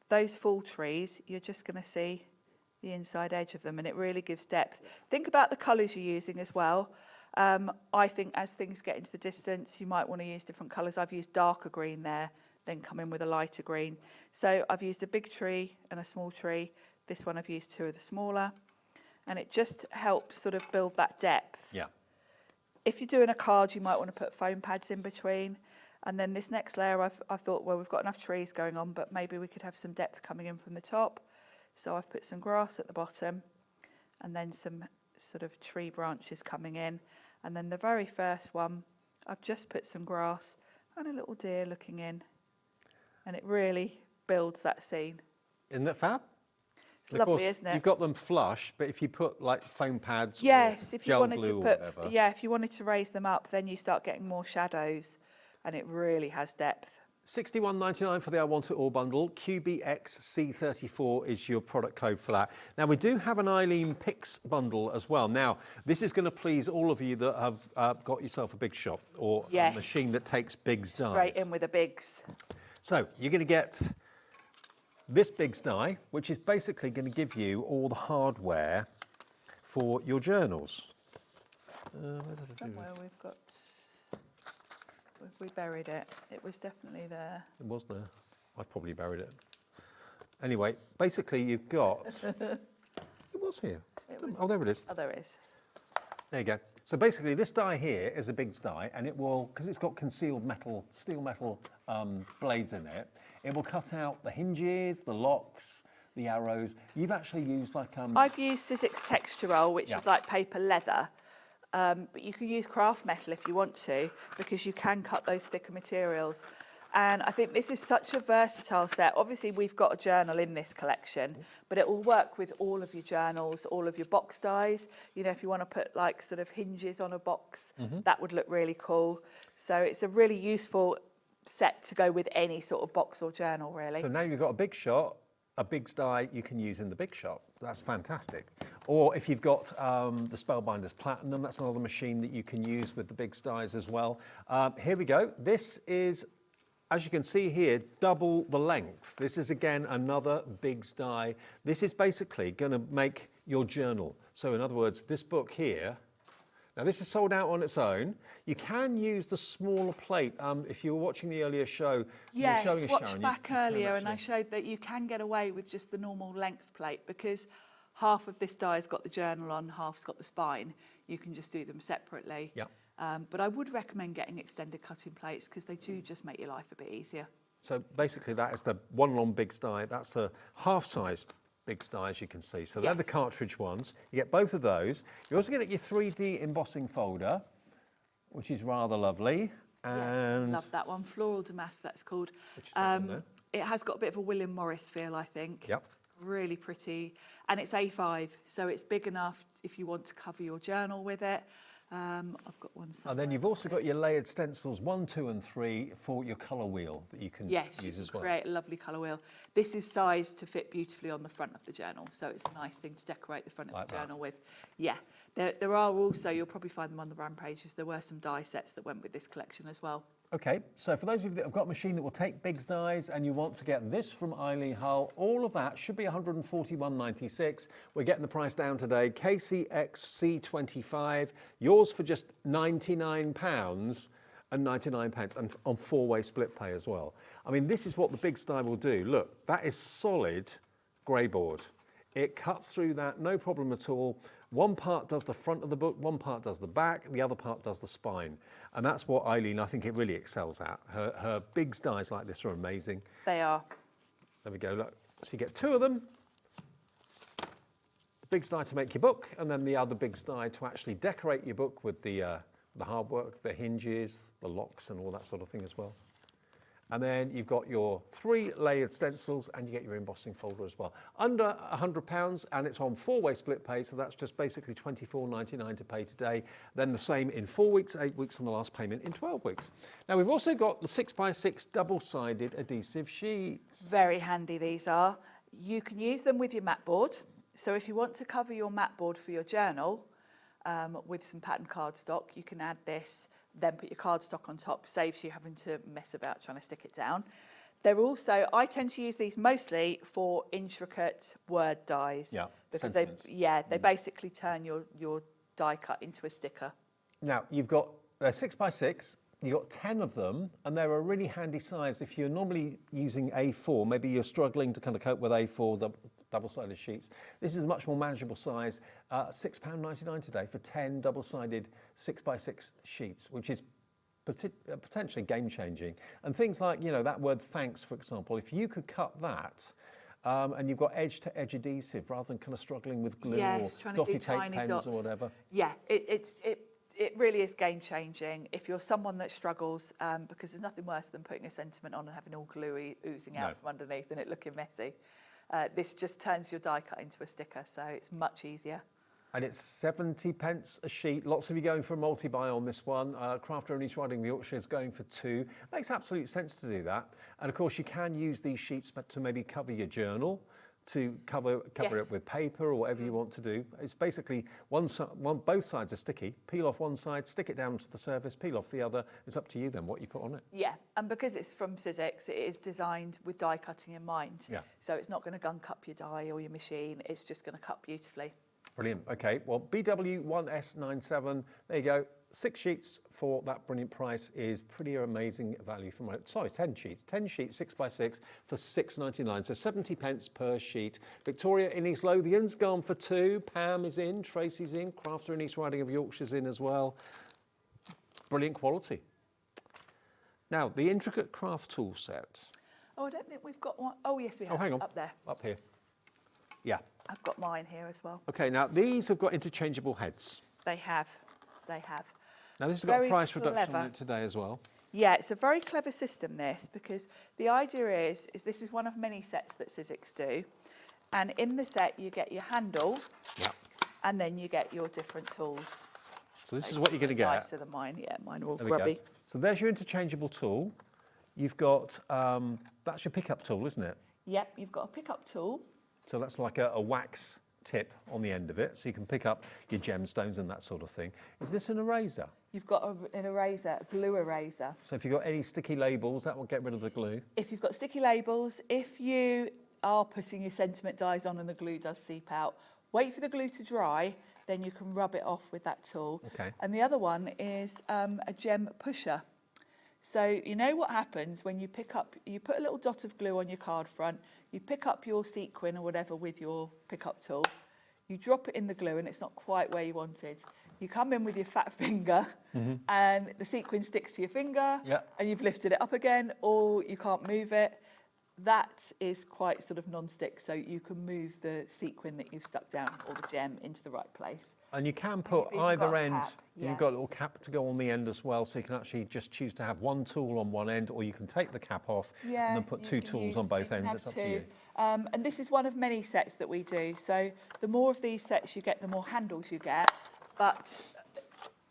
those full trees, you're just going to see the inside edge of them, and it really gives depth. Think about the colours you're using as well. I think as things get into the distance, you might want to use different colours. I've used darker green there, then come in with a lighter green. So I've used a big tree and a small tree. This one I've used 2 of the smaller, and it just helps sort of build that depth. Yeah. If you're doing a card, you might want to put foam pads in between. And then this next layer, I thought, well, we've got enough trees going on, but maybe we could have some depth coming in from the top. So I've put some grass at the bottom, and then some sort of tree branches coming in. And then the very first one, I've just put some grass and a little deer looking in. And it really builds that scene. Isn't that fab? It's lovely, isn't it? You've got them flush, but if you put like foam pads, yes, or if you gel wanted glue to or put, whatever. yeah, if you wanted to raise them up, then you start getting more shadows, and it really has depth. $61.99 for the I Want It All bundle. QBXC34 is your product code for that. Now, we do have an Eileen Picks bundle as well. Now, this is going to please all of you that have got yourself a big shop or Yes. a machine that takes Biggs dies. Straight in with the bigs. So, you're going to get this Biggs die, which is basically going to give you all the hardware for your journals. Somewhere we've got... We buried it. It was definitely there. It was there. I've probably buried it. Anyway, basically you've got... It was here. Oh, there it is. Oh, there it is. There you go. So basically this die here is a Biggs die, and it will, because it's got concealed metal, steel metal blades in it, it will cut out the hinges, the locks, the arrows. You've actually used like... I've used Sizzix texture roll, which Yeah. is like paper leather. But you can use craft metal if you want to, because you can cut those thicker materials. And I think this is such a versatile set. Obviously, we've got a journal in this collection, but it will work with all of your journals, all of your box dies. You know, if you want to put like sort of hinges on a box, that would look really cool. So it's a really useful set to go with any sort of box or journal, really. So now you've got a big shot, a Biggs die you can use in the big shop. So that's fantastic. Or if you've got the Spellbinders Platinum, that's another machine that you can use with the Biggs dies as well. Here we go. This is, as you can see here, double the length. This is again another Biggs die. This is basically going to make your journal. So in other words, this book here, now this is sold out on its own. You can use the smaller plate. If you were watching the earlier show, Yes, you were showing us, watched Sharon, back you can earlier and I actually- showed that you can get away with just the normal length plate, because half of this die's got the journal on, half's got the spine. You can just do them separately. Yep. But I would recommend getting extended cutting plates, because they do just make your life a bit easier. So basically that is the one long Biggs die. That's a half-size Biggs die, as you can see. So they're the cartridge ones. You get both of those. You're also going to get your 3D embossing folder, which is rather lovely. And Love that one. Floral Damask, that's called. Which is that one there? It has got a bit of a William Morris feel, I think. Yep. Really pretty. And it's A5, so it's big enough if you want to cover your journal with it. I've got one somewhere. And then you've also got your layered stencils 1, 2 and 3 for your colour wheel that you can Yes, you use can as well. create a lovely colour wheel. This is sized to fit beautifully on the front of the journal, so it's a nice thing to decorate the front of Like the that. journal with. Yeah, there are also, you'll probably find them on the brand pages, there were some die sets that went with this collection as well. Okay, so for those of you that have got a machine that will take Biggs dies and you want to get this from Eileen Hull, all of that should be $141.96. We're getting the price down today. KCX-C25, yours for just £99 and 99 pence, and on 4-way split pay as well. I mean, this is what the Biggs die will do. Look, that is solid grey board. It cuts through that, no problem at all. One part does the front of the book, one part does the back, the other part does the spine. And that's what Eileen, I think it really excels at. Her Biggs dies like this are amazing. They are. There we go, look. So you get 2 of them. The Biggs die to make your book, and then the other Biggs die to actually decorate your book with the hard work, the hinges, the locks and all that sort of thing as well. And then you've got your 3 layered stencils, and you get your embossing folder as well. Under £100, and it's on 4-way split pay, so that's just basically $24.99 to pay today. Then the same in 4 weeks, 8 weeks, and the last payment in 12 weeks. Now we've also got the 6x6 double-sided adhesive sheets. Very handy these are. You can use them with your mat board. So if you want to cover your mat board for your journal with some pattern cardstock, you can add this, then put your cardstock on top, saves you having to mess about trying to stick it down. They're also, I tend to use these mostly for intricate word dies. Yeah, because sentiments. they basically turn your die cut into a sticker. Now you've got 6x6. You've got 10 of them, and they're a really handy size. If you're normally using A4, maybe you're struggling to kind of cope with A4, double-sided sheets. This is a much more manageable size, £6.99 today for 10 double-sided 6x6 sheets, which is potentially game-changing. And things like, you know, that word thanks, for example, if you could cut that and you've got edge-to-edge adhesive rather than kind of struggling with glue or dotty tape pens or whatever. Yeah, it really is game-changing if you're someone that struggles, because there's nothing worse than putting a sentiment on and having all glue oozing out from underneath and it looking messy. This just turns your die cut into a sticker, so it's much easier. And it's 70 pence a sheet. Lots of you going for a multi-buy on this one. Crafter and East Riding of Yorkshire is going for 2. Makes absolute sense to do that. And of course, you can use these sheets to maybe cover your journal, to cover it with paper or whatever you want to do. It's basically both sides are sticky. Peel off one side, stick it down to the surface, peel off the other. It's up to you then what you put on it. Yeah, and because it's from Sizzix, it is designed with die cutting in mind. Yeah. So it's not going to gunk up your die or your machine. It's just going to cut beautifully. Brilliant. Okay, well, BW1S97, there you go. 6 sheets for that brilliant price is pretty amazing value for money. Sorry, 10 sheets. 10 sheets, 6x6 for £6.99, so 70 pence per sheet. Victoria in East Lothian's gone for 2. Pam is in, Tracy's in, Crafter in East Riding of Yorkshire's in as well. Brilliant quality. Now, the intricate craft tool set. Oh, I don't think we've got one. Oh, yes, we have. Oh, hang on. Up there. Up here. Yeah. I've got mine here as well. Okay, now these have got interchangeable heads. They have. They have. Now this has got a price reduction on it today as well. Yeah, it's a very clever system, this, because the idea is this is one of many sets that Sizzix do. And in the set, you get your handle, and then you get your different tools. So this is what you're going to get. Nicer than mine. Yeah, mine are all grubby. So there's your interchangeable tool. You've got, that's your pickup tool, isn't it? Yep, you've got a pickup tool. So that's like a wax tip on the end of it, so you can pick up your gemstones and that sort of thing. Is this an eraser? You've got an eraser, a glue eraser. So if you've got any sticky labels, that will get rid of the glue. If you've got sticky labels, if you are putting your sentiment dies on and the glue does seep out, wait for the glue to dry, then you can rub it off with that tool. Okay. And the other one is a gem pusher. So you know what happens when you put a little dot of glue on your card front, you pick up your sequin or whatever with your pickup tool, you drop it in the glue and it's not quite where you wanted. You come in with your fat finger and the sequin sticks to your finger and you've lifted it up again, or you can't move it. That is quite sort of non-stick, so you can move the sequin that you've stuck down or the gem into the right place. And you can put either end, you've got a little cap to go on the end as well, so you can actually just choose to have one tool on one end, or you can take the cap off and then put 2 tools on both ends. It's up to you. And this is one of many sets that we do. So the more of these sets you get, the more handles you get, but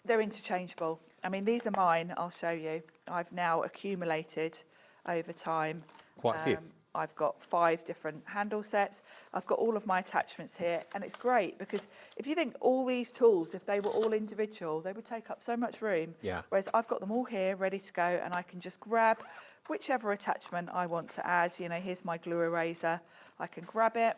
they're interchangeable. I mean, these are mine, I'll show you. I've now accumulated over time. Quite a few. I've got 5 different handle sets. I've got all of my attachments here, and it's great because if you think all these tools, if they were all individual, they would take up so much room. Yeah. Whereas I've got them all here ready to go, and I can just grab whichever attachment I want to add. You know, here's my glue eraser. I can grab it.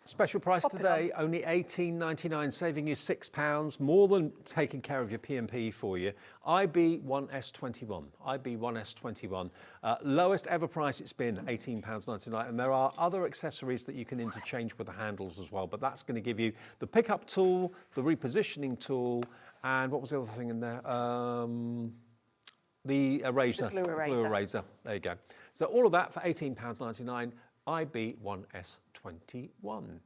Special price today, only £18.99, saving you £6, more than taking care of your P&P for you. IB1S21, IB1S21. Lowest ever price it's been, £18.99, and there are other accessories that you can interchange with the handles as well, but that's going to give you the pickup tool, the repositioning tool, and what was the other thing in there? The eraser. The glue eraser. There you go. So all of that for £18.99. IB1S21.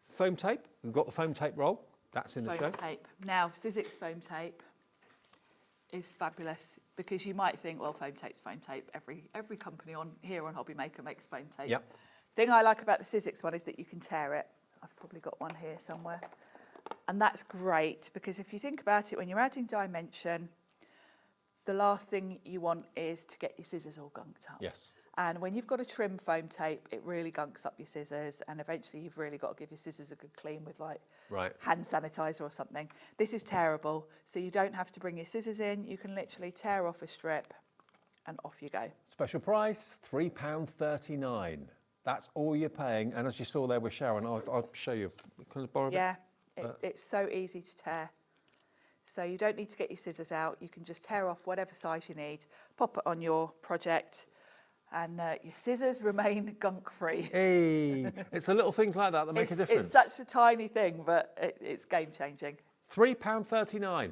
Foam tape, we've got the foam tape roll, that's in the show. Foam tape. Now, Sizzix foam tape is fabulous because you might think, well, foam tape's foam tape. Every company here on HobbyMaker makes foam tape. Yep. Thing I like about the Sizzix one is that you can tear it. I've probably got one here somewhere. And that's great because if you think about it, when you're adding dimension, the last thing you want is to get your scissors all gunked up. Yes. And when you've got a trim foam tape, it really gunks up your scissors, and eventually you've really got to give your scissors a good clean with like hand sanitizer or something. This is terrible, so you don't have to bring your scissors in. You can literally tear off a strip and off you go. Special price, £3.39. That's all you're paying, and as you saw there with Sharon, I'll show you. Can I borrow a bit? Yeah, it's so easy to tear. So you don't need to get your scissors out. You can just tear off whatever size you need, pop it on your project. and your scissors remain gunk-free. Hey, it's the little things like that that make a difference. It's such a tiny thing, but it's game-changing. £3.39,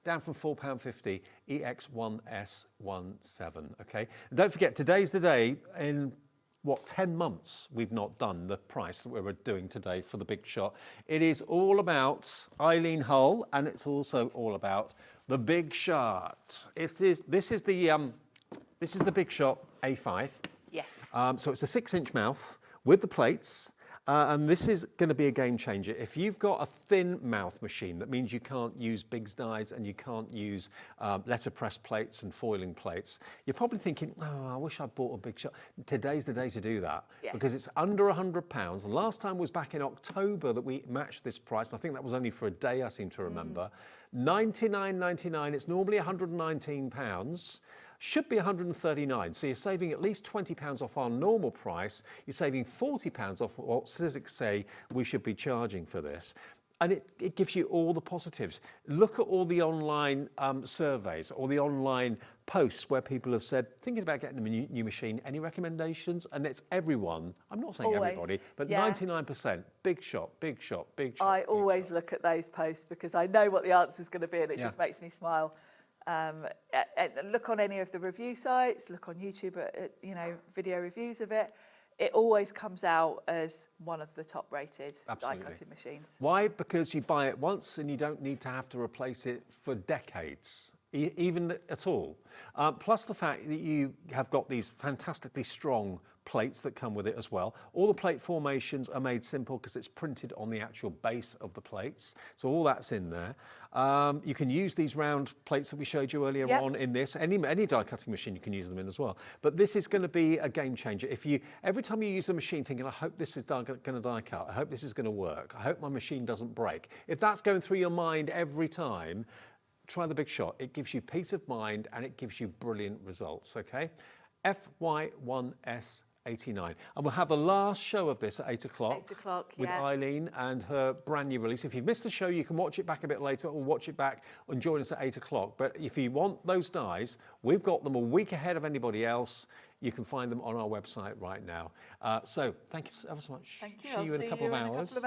down from £4.50, EX1S17, okay? And don't forget, today's the day. In 10 months we've not done the price that we're doing today for the Big Shot. It is all about Eileen Hull, and it's also all about the Big Shot. This is the Big Shot A5. Yes. So it's a 6-inch mouth with the plates. And this is going to be a game changer. If you've got a thin mouth machine, that means you can't use Big's dies and you can't use letterpress plates and foiling plates. You're probably thinking, oh, I wish I bought a Big Shot. Today's the day to do that, because it's under £100. The last time was back in October that we matched this price. I think that was only for a day, I seem to remember. $99.99. It's normally £119. Should be $139, so you're saving at least £20 off our normal price. You're saving £40 off what Sizzix say we should be charging for this. And it gives you all the positives. Look at all the online surveys or the online posts where people have said, thinking about getting a new machine, any recommendations? And it's everyone, I'm not saying everybody, but 99%, Big Shot, Big Shot, Big Shot. I always look at those posts because I know what the answer is going to be, and it just makes me smile. Look on any of the review sites, look on YouTube at video reviews of it. It always comes out as one of the top rated die cutting machines. Why? Because you buy it once and you don't need to have to replace it for decades, even at all. Plus the fact that you have got these fantastically strong plates that come with it as well. All the plate formations are made simple because it's printed on the actual base of the plates. So all that's in there. You can use these round plates that we showed you earlier on in this. Any die cutting machine you can use them in as well. But this is going to be a game changer. Every time you use the machine thinking, I hope this is going to die cut, I hope this is going to work, I hope my machine doesn't break. If that's going through your mind every time, try the Big Shot. It gives you peace of mind and it gives you brilliant results, okay? FY1S 89. And we'll have the last show of this at 8 o'clock. 8 o'clock, with Eileen and her brand new release. If you've missed the show, you can watch it back a bit later or watch it back and join us at 8 o'clock. But if you want those dies, we've got them a week ahead of anybody else. You can find them on our website right now. So thank you ever so much. Thank you. See you in a couple of hours.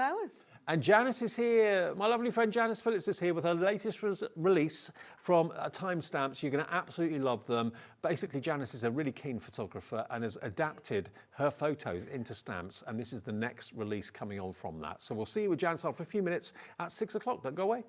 And Janice is here. My lovely friend Janice Phillips is here with her latest release from Timestamps. You're going to absolutely love them. Basically, Janice is a really keen photographer and has adapted her photos into stamps. And this is the next release coming on from that. So we'll see you with Janice after a few minutes at 6 o'clock. Don't go away.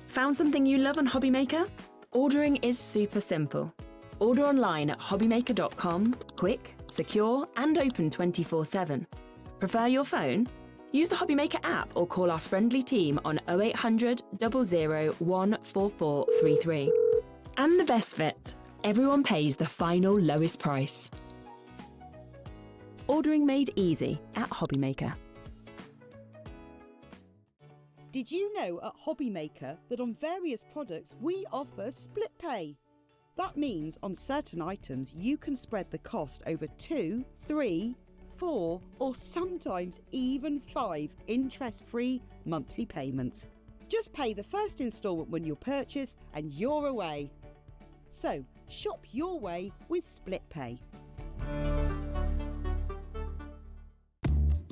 Found something you love on HobbyMaker? Ordering is super simple. Order online at hobbymaker.com, quick, secure, and open 24/7. Prefer your phone? Use the HobbyMaker app or call our friendly team on 0800 00 14433. And the best bit, everyone pays the final lowest price. Ordering made easy at HobbyMaker. Did you know at HobbyMaker that on various products we offer split pay? That means on certain items you can spread the cost over 2, 3, 4 or sometimes even 5 interest-free monthly payments. Just pay the first instalment when you purchase and you're away. So shop your way with split pay.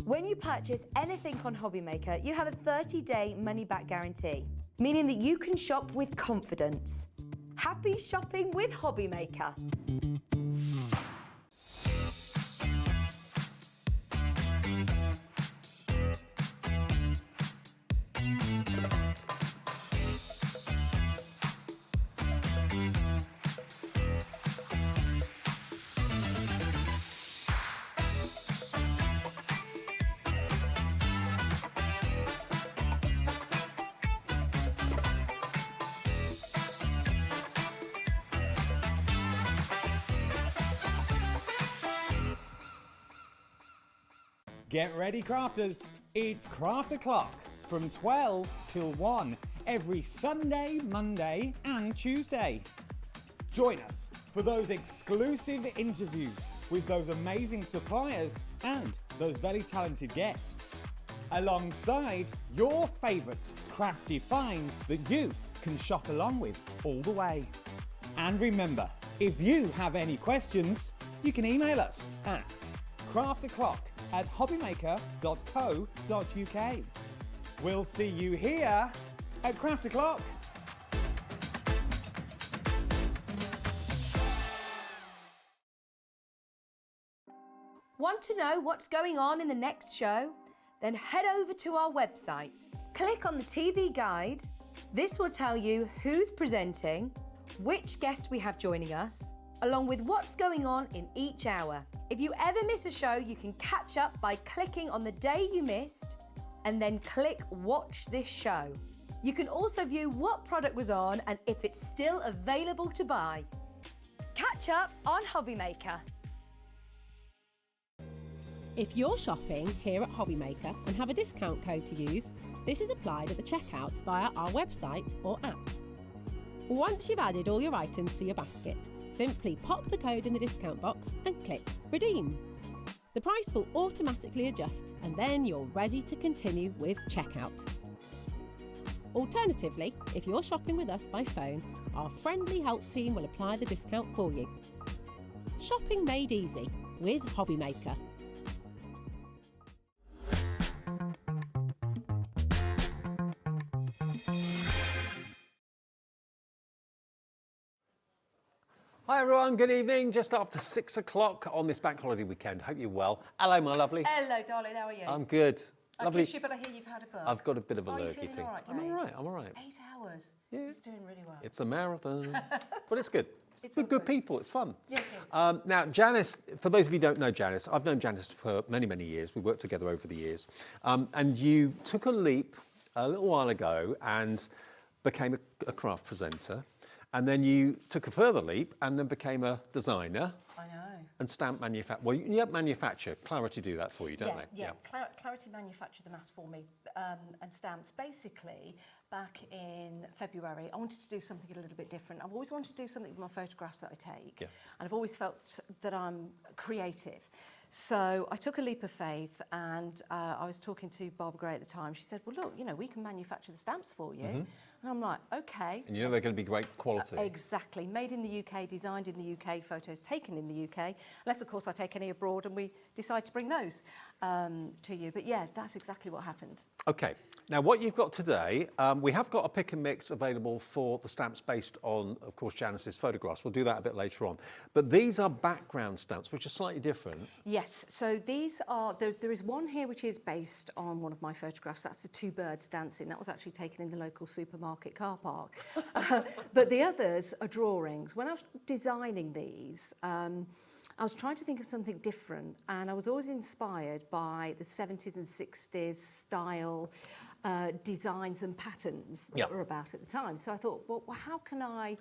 When you purchase anything on HobbyMaker, you have a 30-day money-back guarantee, meaning that you can shop with confidence. Happy shopping with HobbyMaker. Get ready, crafters. It's Craft O'Clock from 12 till 1 every Sunday, Monday and Tuesday. Join us for those exclusive interviews with those amazing suppliers and those very talented guests, alongside your favourite crafty finds that you can shop along with all the way. And remember, if you have any questions, you can email us at crafto'clock@hobbymaker.co.uk. We'll see you here at Craft O'Clock. Want to know what's going on in the next show? Then head over to our website. Click on the TV guide. This will tell you who's presenting, which guest we have joining us, along with what's going on in each hour. If you ever miss a show, you can catch up by clicking on the day you missed and then click Watch This Show. You can also view what product was on and if it's still available to buy. Catch up on HobbyMaker. If you're shopping here at HobbyMaker and have a discount code to use, this is applied at the checkout via our website or app. Once you've added all your items to your basket, simply pop the code in the discount box and click Redeem. The price will automatically adjust and then you're ready to continue with checkout. Alternatively, if you're shopping with us by phone, our friendly help team will apply the discount for you. Shopping made easy with HobbyMaker. Hi everyone, good evening. Just after 6 o'clock on this bank holiday weekend. Hope you're well. Hello, my lovely. Hello, darling. How are you? I'm good. I Lovely. kiss you, but I hear you've had a birth. I've got a bit of a Are you lurgy feeling thing. all right, I'm Dave? all right. I'm all right. 8 hours. Yeah. It's doing really well. It's a marathon, but it's good. It's We're good people. It's fun. Yeah, it is. Now, Janice, for those of you who don't know Janice, I've known Janice for many, many years. We worked together over the years. And you took a leap a little while ago and became a craft presenter. And then you took a further leap and then became a designer. I know. And stamp manufacturer. Well, you have manufacture. Clarity do that for you, don't they? Yeah. Clarity manufactured the mass for me and stamps. Basically, back in February, I wanted to do something a little bit different. I've always wanted to do something with my photographs that I take. Yeah. And I've always felt that I'm creative. So I took a leap of faith and I was talking to Barbara Gray at the time. She said, well, look, we can manufacture the stamps for you. Mm-hmm. And I'm like, okay. And they're going to be great quality. Exactly. Made in the UK, designed in the UK, photos taken in the UK. Unless, of course, I take any abroad and we decide to bring those to you. But yeah, that's exactly what happened. Okay. Now, what you've got today, we have got a pick and mix available for the stamps based on, of course, Janice's photographs. We'll do that a bit later on. But these are background stamps, which are slightly different. Yes. So these are, there is one here which is based on one of my photographs. That's the two birds dancing. That was actually taken in the local supermarket car park. But the others are drawings. When I was designing these, I was trying to think of something different, and I was always inspired by the 70s and 60s style designs and patterns that were about at the time. So I thought, well, how can I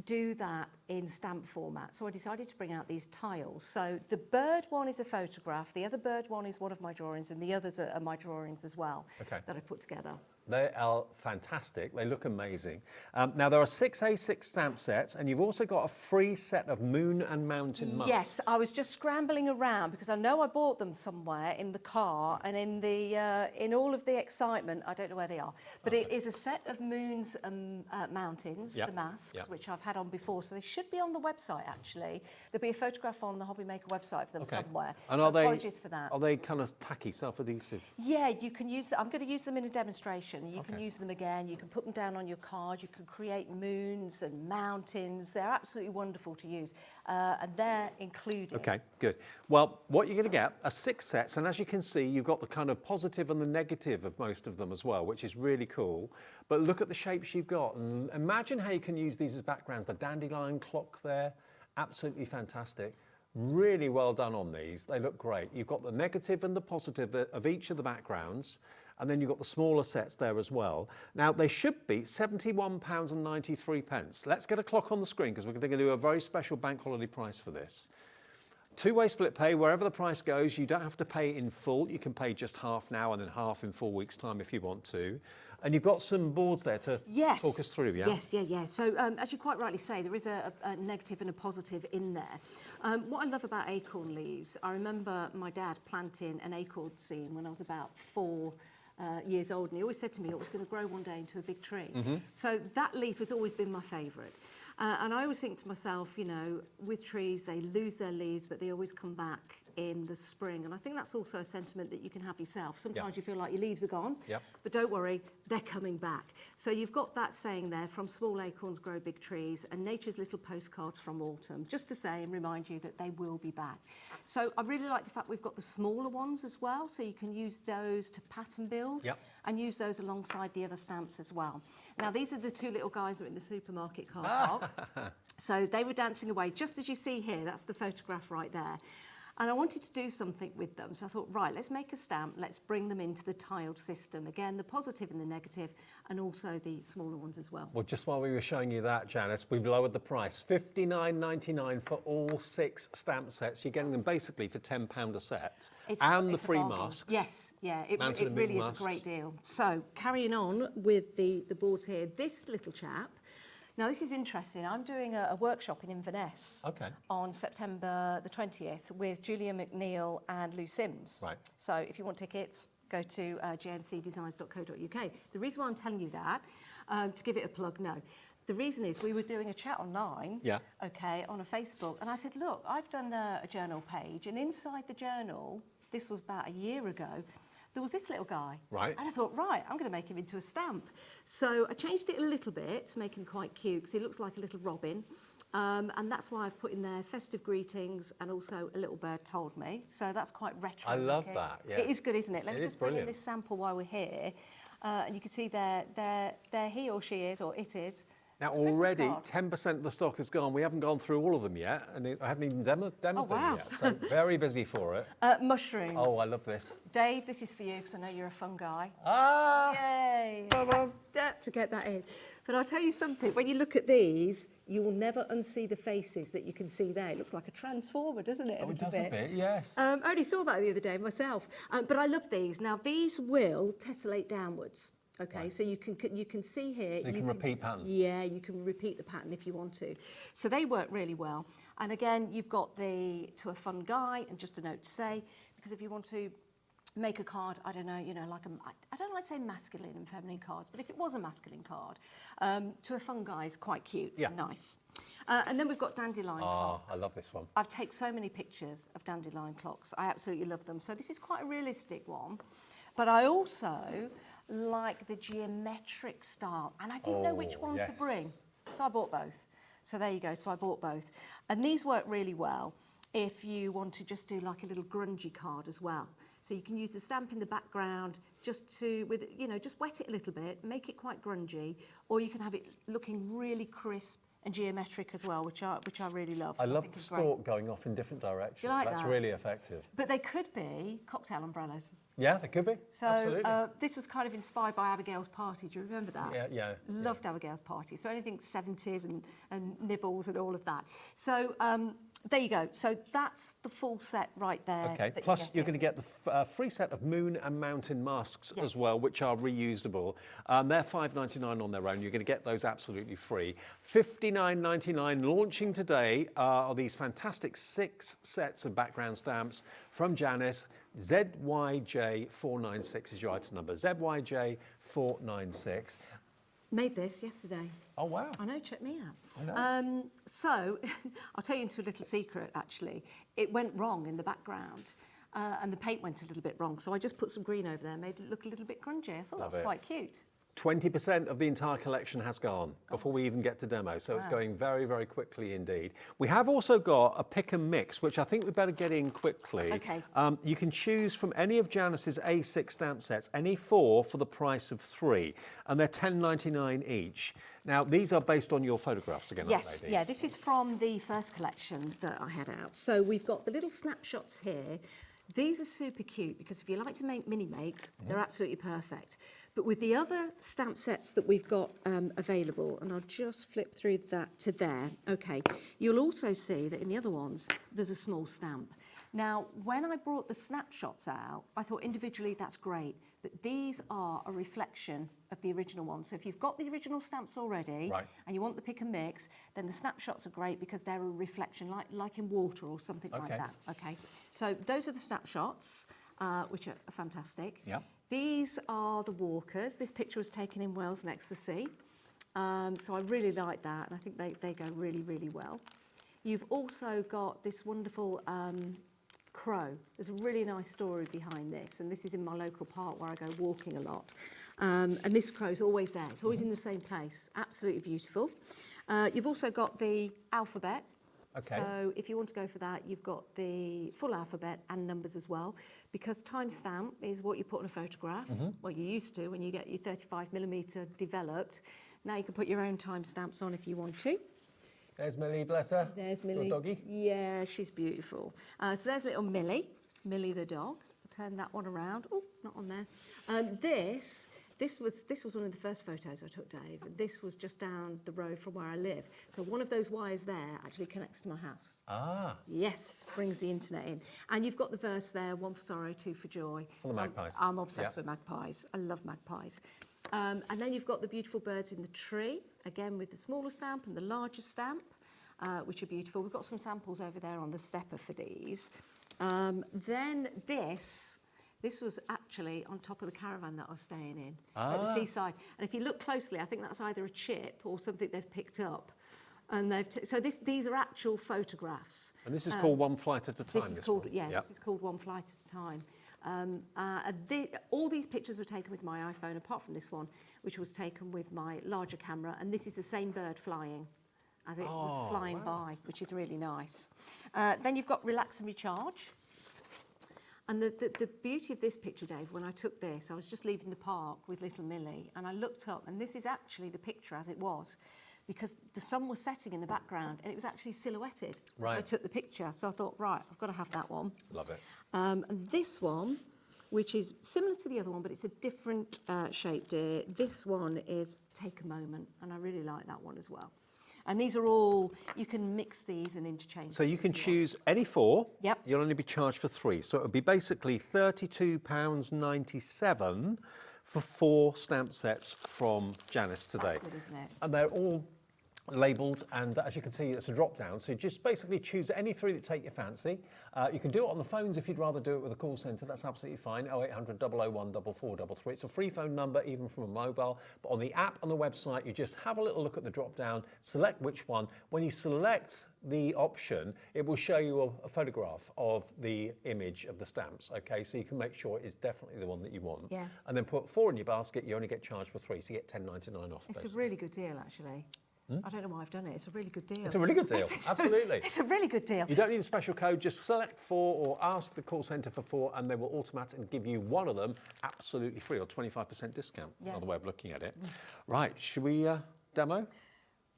do that in stamp format? So I decided to bring out these tiles. So the bird one is a photograph, the other bird one is one of my drawings, and the others are my drawings as well that I put together. They are fantastic. They look amazing. Now, there are 6 A6 stamp sets, and you've also got a free set of moon and mountain mugs. Yes, I was just scrambling around because I know I bought them somewhere in the car, and in all of the excitement, I don't know where they are. But it is a set of moons and mountains, the masks, which I've had on before, so they should be on the website, actually. There'll be a photograph on the HobbyMaker website for them somewhere. And so are they, apologies for that. Are they kind of tacky, self-adhesive? Yeah, you can use them. I'm going to use them in a demonstration. You can use them again. You can put them down on your card. You can create moons and mountains. They're absolutely wonderful to use, and they're included. Okay, good. Well, what you're going to get are 6 sets, and as you can see, you've got the kind of positive and the negative of most of them as well, which is really cool. But look at the shapes you've got, and imagine how you can use these as backgrounds. The dandelion clock there, absolutely fantastic. Really well done on these. They look great. You've got the negative and the positive of each of the backgrounds, and then you've got the smaller sets there as well. Now, they should be £71.93. Let's get a clock on the screen because we're going to do a very special bank holiday price for this. Two-way split pay, wherever the price goes, you don't have to pay in full. You can pay just half now and then half in 4 weeks' time if you want to. And you've got some boards there to talk us through, yeah? Yes, yeah. So as you quite rightly say, there is a negative and a positive in there. What I love about acorn leaves, I remember my dad planting an acorn seed when I was about 4 years old, and he always said to me it was going to grow one day into a big tree. So that leaf has always been my favourite. And I always think to myself, you know, with trees, they lose their leaves, but they always come back in the spring. And I think that's also a sentiment that you can have yourself. Sometimes you feel like your leaves are gone, but don't worry, they're coming back. So you've got that saying there, from small acorns grow big trees, and nature's little postcards from autumn, just to say and remind you that they will be back. So I really like the fact we've got the smaller ones as well, so you can use those to pattern build and use those alongside the other stamps as well. Now, these are the 2 little guys that are in the supermarket car park. So they were dancing away, just as you see here. That's the photograph right there. And I wanted to do something with them. So I thought, right, let's make a stamp. Let's bring them into the tiled system. Again, the positive and the negative, and also the smaller ones as well. Well, just while we were showing you that, Janice, we've lowered the price. $59.99 for all 6 stamp sets. You're getting them basically for £10 a set. And the free masks. Yes, yeah, it really is a great deal. So carrying on with the boards here, this little chap. Now, this is interesting. I'm doing a workshop in Inverness on September the 20th with Julia McNeil and Lou Sims. Right. So if you want tickets, go to jmcdesigns.co.uk. The reason why I'm telling you that, to give it a plug, no. The reason is we were doing a chat online, on a Facebook, and I said, look, I've done a journal page, and inside the journal, this was about a year ago, there was this little guy. Right. And I thought, right, I'm going to make him into a stamp. So I changed it a little bit to make him quite cute, because he looks like a little robin. And that's why I've put in there festive greetings and also a little bird told me. So that's quite retro. I love that, yeah. It is good, isn't it? Let me just bring in this sample while we're here. And you can see there he or she is, or it is. Now, already 10% of the stock has gone. We haven't gone through all of them yet, and I haven't even demoed them yet. So very busy for it. Mushrooms. Oh, I love this. Dave, this is for you, because I know you're a fun guy. Yay! To get that in. But I'll tell you something. When you look at these, you will never unsee the faces that you can see there. It looks like a transformer, doesn't it? It does a bit, yes. I only saw that the other day myself. But I love these. Now, these will tessellate downwards. Okay, so you can see here. So you can repeat pattern. Yeah, you can repeat the pattern if you want to. So they work really well. And again, you've got the to a fun guy, and just a note to say, because if you want to make a card, I don't know, like I don't like to say masculine and feminine cards, but if it was a masculine card, to a fun guy is quite cute and nice. And then we've got dandelion clocks. I love this one. I've taken so many pictures of dandelion clocks. I absolutely love them. So this is quite a realistic one, but I also like the geometric style, and I didn't know which one to bring, so I bought both. So there you go, so I bought both. And these work really well if you want to just do like a little grungy card as well. So you can use the stamp in the background just to, just wet it a little bit, make it quite grungy, or you can have it looking really crisp and geometric as well, which I really love. I love the stalk going off in different directions. Do you like That's really effective. But they could be cocktail umbrellas. Yeah, they could be. So absolutely. This was kind of inspired by Abigail's party. Do you remember that? Yeah. Loved Abigail's party. So anything 70s and nibbles and all of that. So there you go. So that's the full set right there. Okay, plus you're going to get the free set of moon and mountain masks as well, which are reusable. They're $5.99 on their own. You're going to get those absolutely free. $59.99 launching today are these fantastic 6 sets of background stamps from Janice. ZYJ496 is your item number. ZYJ496. Made this yesterday. Oh, wow. I know, check me out. I know. So, I'll tell you into a little secret, actually. It went wrong in the background, and the paint went a little bit wrong, so I just put some green over there, made it look a little bit grungy. I thought that was quite cute. 20% of the entire collection has gone before we even get to demo, so it's going very, very quickly indeed. We have also got a pick and mix, which I think we better get in quickly. Okay. You can choose from any of Janice's A6 stamp sets, any 4 for the price of 3, and they're $10.99 each. Now, these are based on your photographs again, aren't they? Yeah, this is from the first collection that I had out. So we've got the little snapshots here. These are super cute because if you like to make mini makes, they're absolutely perfect. But with the other stamp sets that we've got available, and I'll just flip through that to there, okay, you'll also see that in the other ones, there's a small stamp. Now, when I brought the snapshots out, I thought individually that's great, but these are a reflection of the original one. So if you've got the original stamps already and you want the pick and mix, then the snapshots are great because they're a reflection, like in water or something like that. Okay, so those are the snapshots, which are fantastic. Yeah. These are the walkers. This picture was taken in Wales next to the sea. So I really like that, and I think they go really, really well. You've also got this wonderful crow. There's a really nice story behind this, and this is in my local park where I go walking a lot. And this crow's always there. It's always in the same place. Absolutely beautiful. You've also got the alphabet. Okay. So if you want to go for that, you've got the full alphabet and numbers as well, because timestamp is what you put on a photograph. Well, you used to when you get your 35mm developed. Now you can put your own timestamps on if you want to. There's Millie, bless her. There's Millie. Little doggy. Yeah, she's beautiful. So there's little Millie, Millie the dog. I'll turn that one around. Oh, not on there. This was one of the first photos I took, Dave. This was just down the road from where I live. So one of those wires there actually connects to my house. Ah. Yes, brings the internet in. And you've got the verse there, 1 for sorrow, 2 for joy. For the magpies. I'm obsessed with magpies. I love magpies. And then you've got the beautiful birds in the tree, again with the smaller stamp and the larger stamp, which are beautiful. We've got some samples over there on the stepper for these. Then this was actually on top of the caravan that I was staying in at the seaside. And if you look closely, I think that's either a chip or something they've picked up. And these are actual photographs. And this is called One Flight at a Time. This is called This is called One Flight at a Time. All these pictures were taken with my iPhone, apart from this one, which was taken with my larger camera. And this is the same bird flying as it was flying by, which is really nice. Then you've got Relax and Recharge. And the beauty of this picture, Dave, when I took this, I was just leaving the park with little Millie, and I looked up, and this is actually the picture as it was, because the sun was setting in the background, and it was actually silhouetted as I took the picture. So I thought, right, I've got to have that one. Love it. And this one, which is similar to the other one, but it's a different shape, dear. This one is Take a Moment, and I really like that one as well. And these are all, you can mix these and interchange. So you can choose any 4. Yep. You'll only be charged for 3. So it would be basically £32.97 for 4 stamp sets from Janice today. That's good, isn't it? And they're all labelled, and as you can see, it's a drop down. So you just basically choose any 3 that take your fancy. You can do it on the phones if you'd rather do it with a call centre. That's absolutely fine. 0800 001 4433. It's a free phone number, even from a mobile. But on the app, on the website, you just have a little look at the drop down, select which one. When you select the option, it will show you a photograph of the image of the stamps. Okay, so you can make sure it's definitely the one that you want. Yeah. And then put 4 in your basket. You only get charged for 3, so you get £10.99 off. It's basically. a really good deal, actually. I don't know why I've done it. It's a really good deal. It's a really good deal, absolutely. It's a really good deal. You don't need a special code, just select 4 or ask the call centre for 4 and they will automatically give you one of them absolutely free, or 25% discount, another way of looking at it. Right, should we demo?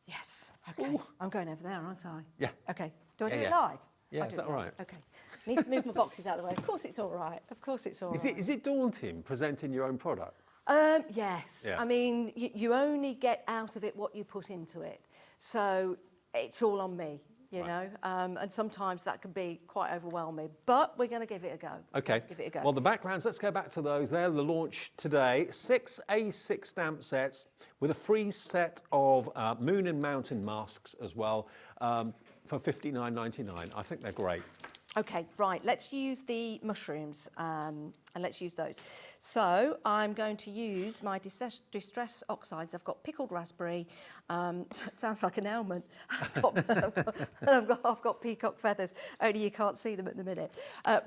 Yes, okay. I'm going over there, aren't I? Yeah. Okay, do I do it live? Yeah, is that all right? Okay. I need to move my boxes out of the way. Of course it's all right. Of course it's all right. Is it daunting presenting your own products? Yes. Yeah. I mean, you only get out of it what you put into it. So it's all on me, you know, and sometimes that can be quite overwhelming, but we're going to give it a go. Okay. Give it a go. Well, the backgrounds, let's go back to those. They're the launch today. 6 A6 stamp sets with a free set of moon and mountain masks as well for $59.99. I think they're great. Okay, right, let's use the mushrooms and let's use those. So I'm going to use my distress oxides. I've got pickled raspberry, sounds like an ailment. I've got peacock feathers, only you can't see them at the minute.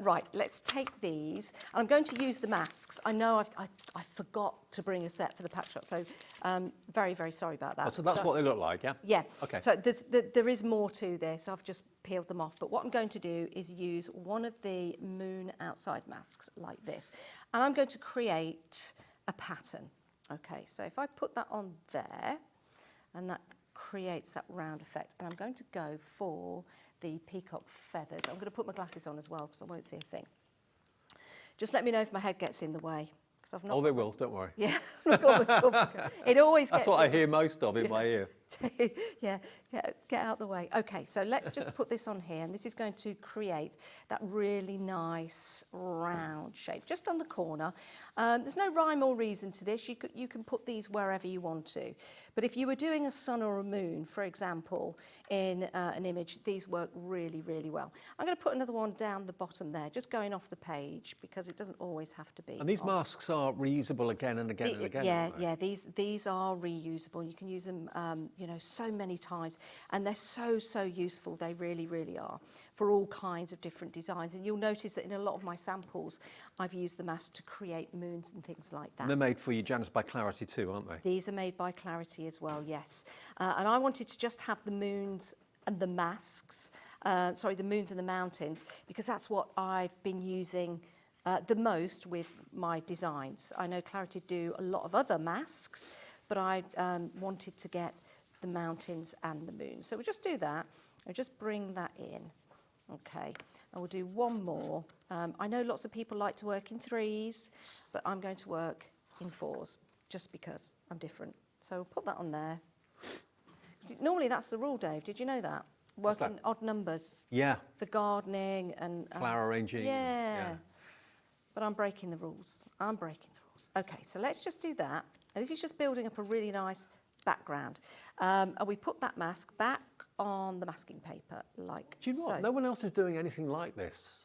Right, let's take these. I'm going to use the masks. I know I forgot to bring a set for the pack shop, so very, very sorry about that. Oh, so that's what they look like, yeah? Yeah. Okay. So there is more to this. I've just peeled them off. But what I'm going to do is use one of the moon outside masks like this. And I'm going to create a pattern. Okay, so if I put that on there, and that creates that round effect. And I'm going to go for the peacock feathers. I'm going to put my glasses on as well because I won't see a thing. Just let me know if my head gets in the way. 'cause I've not. Oh, they will. Don't worry. Yeah, I've got my job. It always gets. That's what I hear most of in my ear. Yeah, get out the way. Okay, so let's just put this on here, and this is going to create that really nice round shape just on the corner. There's no rhyme or reason to this. You can put these wherever you want to. But if you were doing a sun or a moon, for example, in an image, these work really, really well. I'm going to put another one down the bottom there, just going off the page, because it doesn't always have to be. And these masks are reusable again and again and again. Yeah, these are reusable. You can use them, you know, so many times, and they're so useful. They really, really are, for all kinds of different designs. And you'll notice that in a lot of my samples, I've used the mask to create moons and things like that. And they're made for you, Janice, by Clarity too, aren't they? These are made by Clarity as well, yes. And I wanted to just have the moons and the masks, the moons and the mountains, because that's what I've been using the most with my designs. I know Clarity do a lot of other masks, but I wanted to get the mountains and the moon. So we'll just do that. We'll just bring that in. Okay, and we'll do one more. I know lots of people like to work in 3s, but I'm going to work in 4s just because I'm different. So we'll put that on there. Normally that's the rule, Dave. Did you know that? Work in odd numbers. Yeah. For gardening and... flower arranging. Yeah. But I'm breaking the rules. I'm breaking the rules. Okay, so let's just do that. And this is just building up a really nice background. And we put that mask back on the masking paper, like Do you know what? No one else is doing anything like this.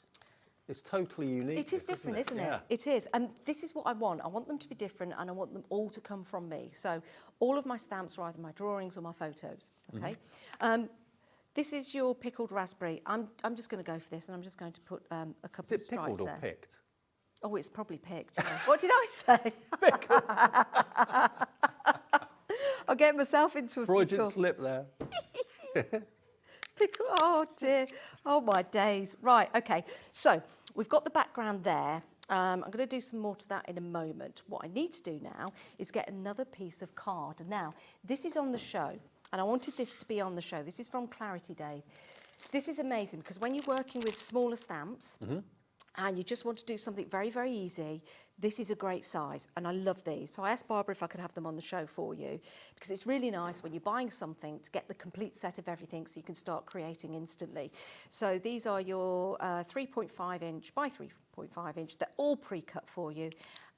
It's totally unique. It is different, isn't it? It is. And this is what I want. I want them to be different, and I want them all to come from me. So all of my stamps are either my drawings or my photos, okay? This is your pickled raspberry. I'm just going to go for this, and I'm just going to put a couple of stripes there. Is it pickled or picked? Oh, it's probably picked. Yeah. What did I say? I'll get myself into a Freudian pickle. slip there. Pickle, oh dear, oh my days. Right, okay, so we've got the background there. I'm going to do some more to that in a moment. What I need to do now is get another piece of card. Now, this is on the show, and I wanted this to be on the show. This is from Clarity Dave. This is amazing because when you're working with smaller stamps, and you just want to do something very, very easy, this is a great size, and I love these. So I asked Barbara if I could have them on the show for you, because it's really nice when you're buying something to get the complete set of everything so you can start creating instantly. So these are your 3.5 inch by 3.5 inch. They're all pre-cut for you,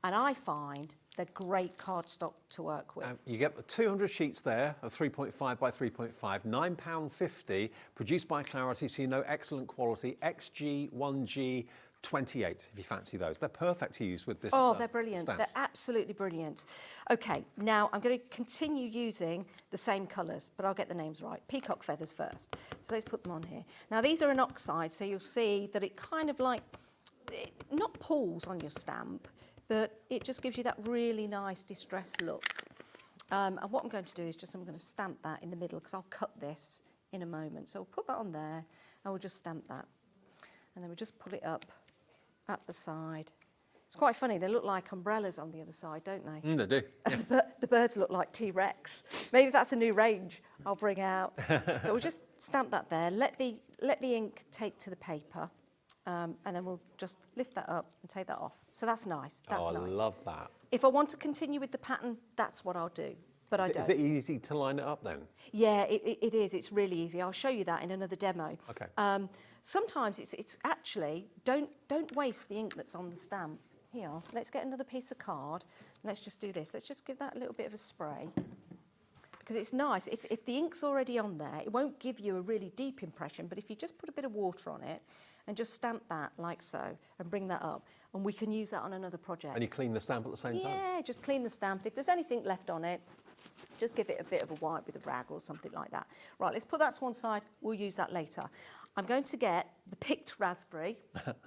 and I find they're great cardstock to work with. You get the 200 sheets there of 3.5 by 3.5, £9.50, produced by Clarity, so you know excellent quality, XG, 1G, 28 if you fancy those. They're perfect to use with this. Oh, they're brilliant. stamp. They're absolutely brilliant. Okay, now I'm going to continue using the same colours, but I'll get the names right. Peacock feathers first. So let's put them on here. Now these are an oxide, so you'll see that it kind of like, not pulls on your stamp, but it just gives you that really nice distressed look. And what I'm going to do is I'm going to stamp that in the middle, because I'll cut this in a moment. So we'll put that on there, and we'll just stamp that. And then we'll just pull it up at the side. It's quite funny, they look like umbrellas on the other side, don't they? They do. And the birds look like T-Rex. Maybe that's a new range I'll bring out. So we'll just stamp that there, let the ink take to the paper, and then we'll just lift that up and take that off. So that's nice, that's nice. I love that. If I want to continue with the pattern, that's what I'll do. But I don't. Is it easy to line it up then? Yeah, it is. It's really easy. I'll show you that in another demo. Okay. Sometimes it's actually, don't waste the ink that's on the stamp. Here, let's get another piece of card. And let's just do this. Let's just give that a little bit of a spray. Because it's nice. If the ink's already on there, it won't give you a really deep impression. But if you just put a bit of water on it and just stamp that like so and bring that up, and we can use that on another project. And you clean the stamp at the same time? Yeah, just clean the stamp. If there's anything left on it, just give it a bit of a wipe with a rag or something like that. Right, let's put that to one side. We'll use that later. I'm going to get the picked raspberry,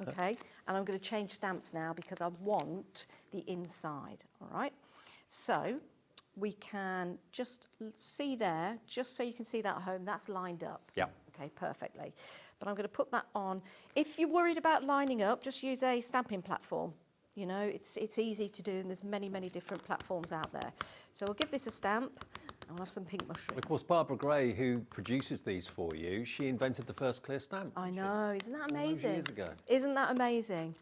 okay? And I'm going to change stamps now because I want the inside, all right? So we can just see there, just so you can see that at home, that's lined up. Yeah. Okay, perfectly. But I'm going to put that on. If you're worried about lining up, just use a stamping platform. You know, it's easy to do, and there's many, many different platforms out there. So we'll give this a stamp. I'll have some pink mushroom. Of course, Barbara Gray, who produces these for you, she invented the first clear stamp. I know, isn't that amazing? 100 years ago. Isn't that amazing?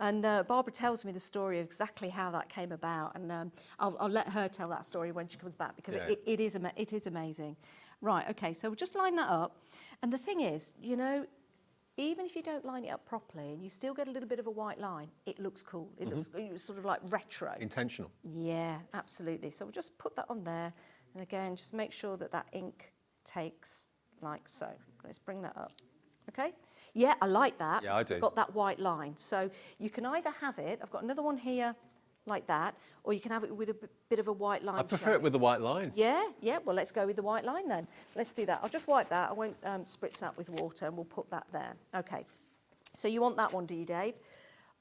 And Barbara tells me the story of exactly how that came about, and I'll let her tell that story when she comes back, because it is amazing. Right, okay, so we'll just line that up. And the thing is, you know, even if you don't line it up properly and you still get a little bit of a white line, it looks cool. It looks sort of like retro. Intentional. Yeah, absolutely. So we'll just put that on there. And again, just make sure that that ink takes like so. Let's bring that up. Okay? Yeah, I like that. Yeah, I do. Got that white line. So you can either have it, I've got another one here like that, or you can have it with a bit of a white line. I prefer it with the white line. Yeah, well, let's go with the white line then. Let's do that. I'll just wipe that. I won't spritz that with water, and we'll put that there. Okay. So you want that one, do you, Dave?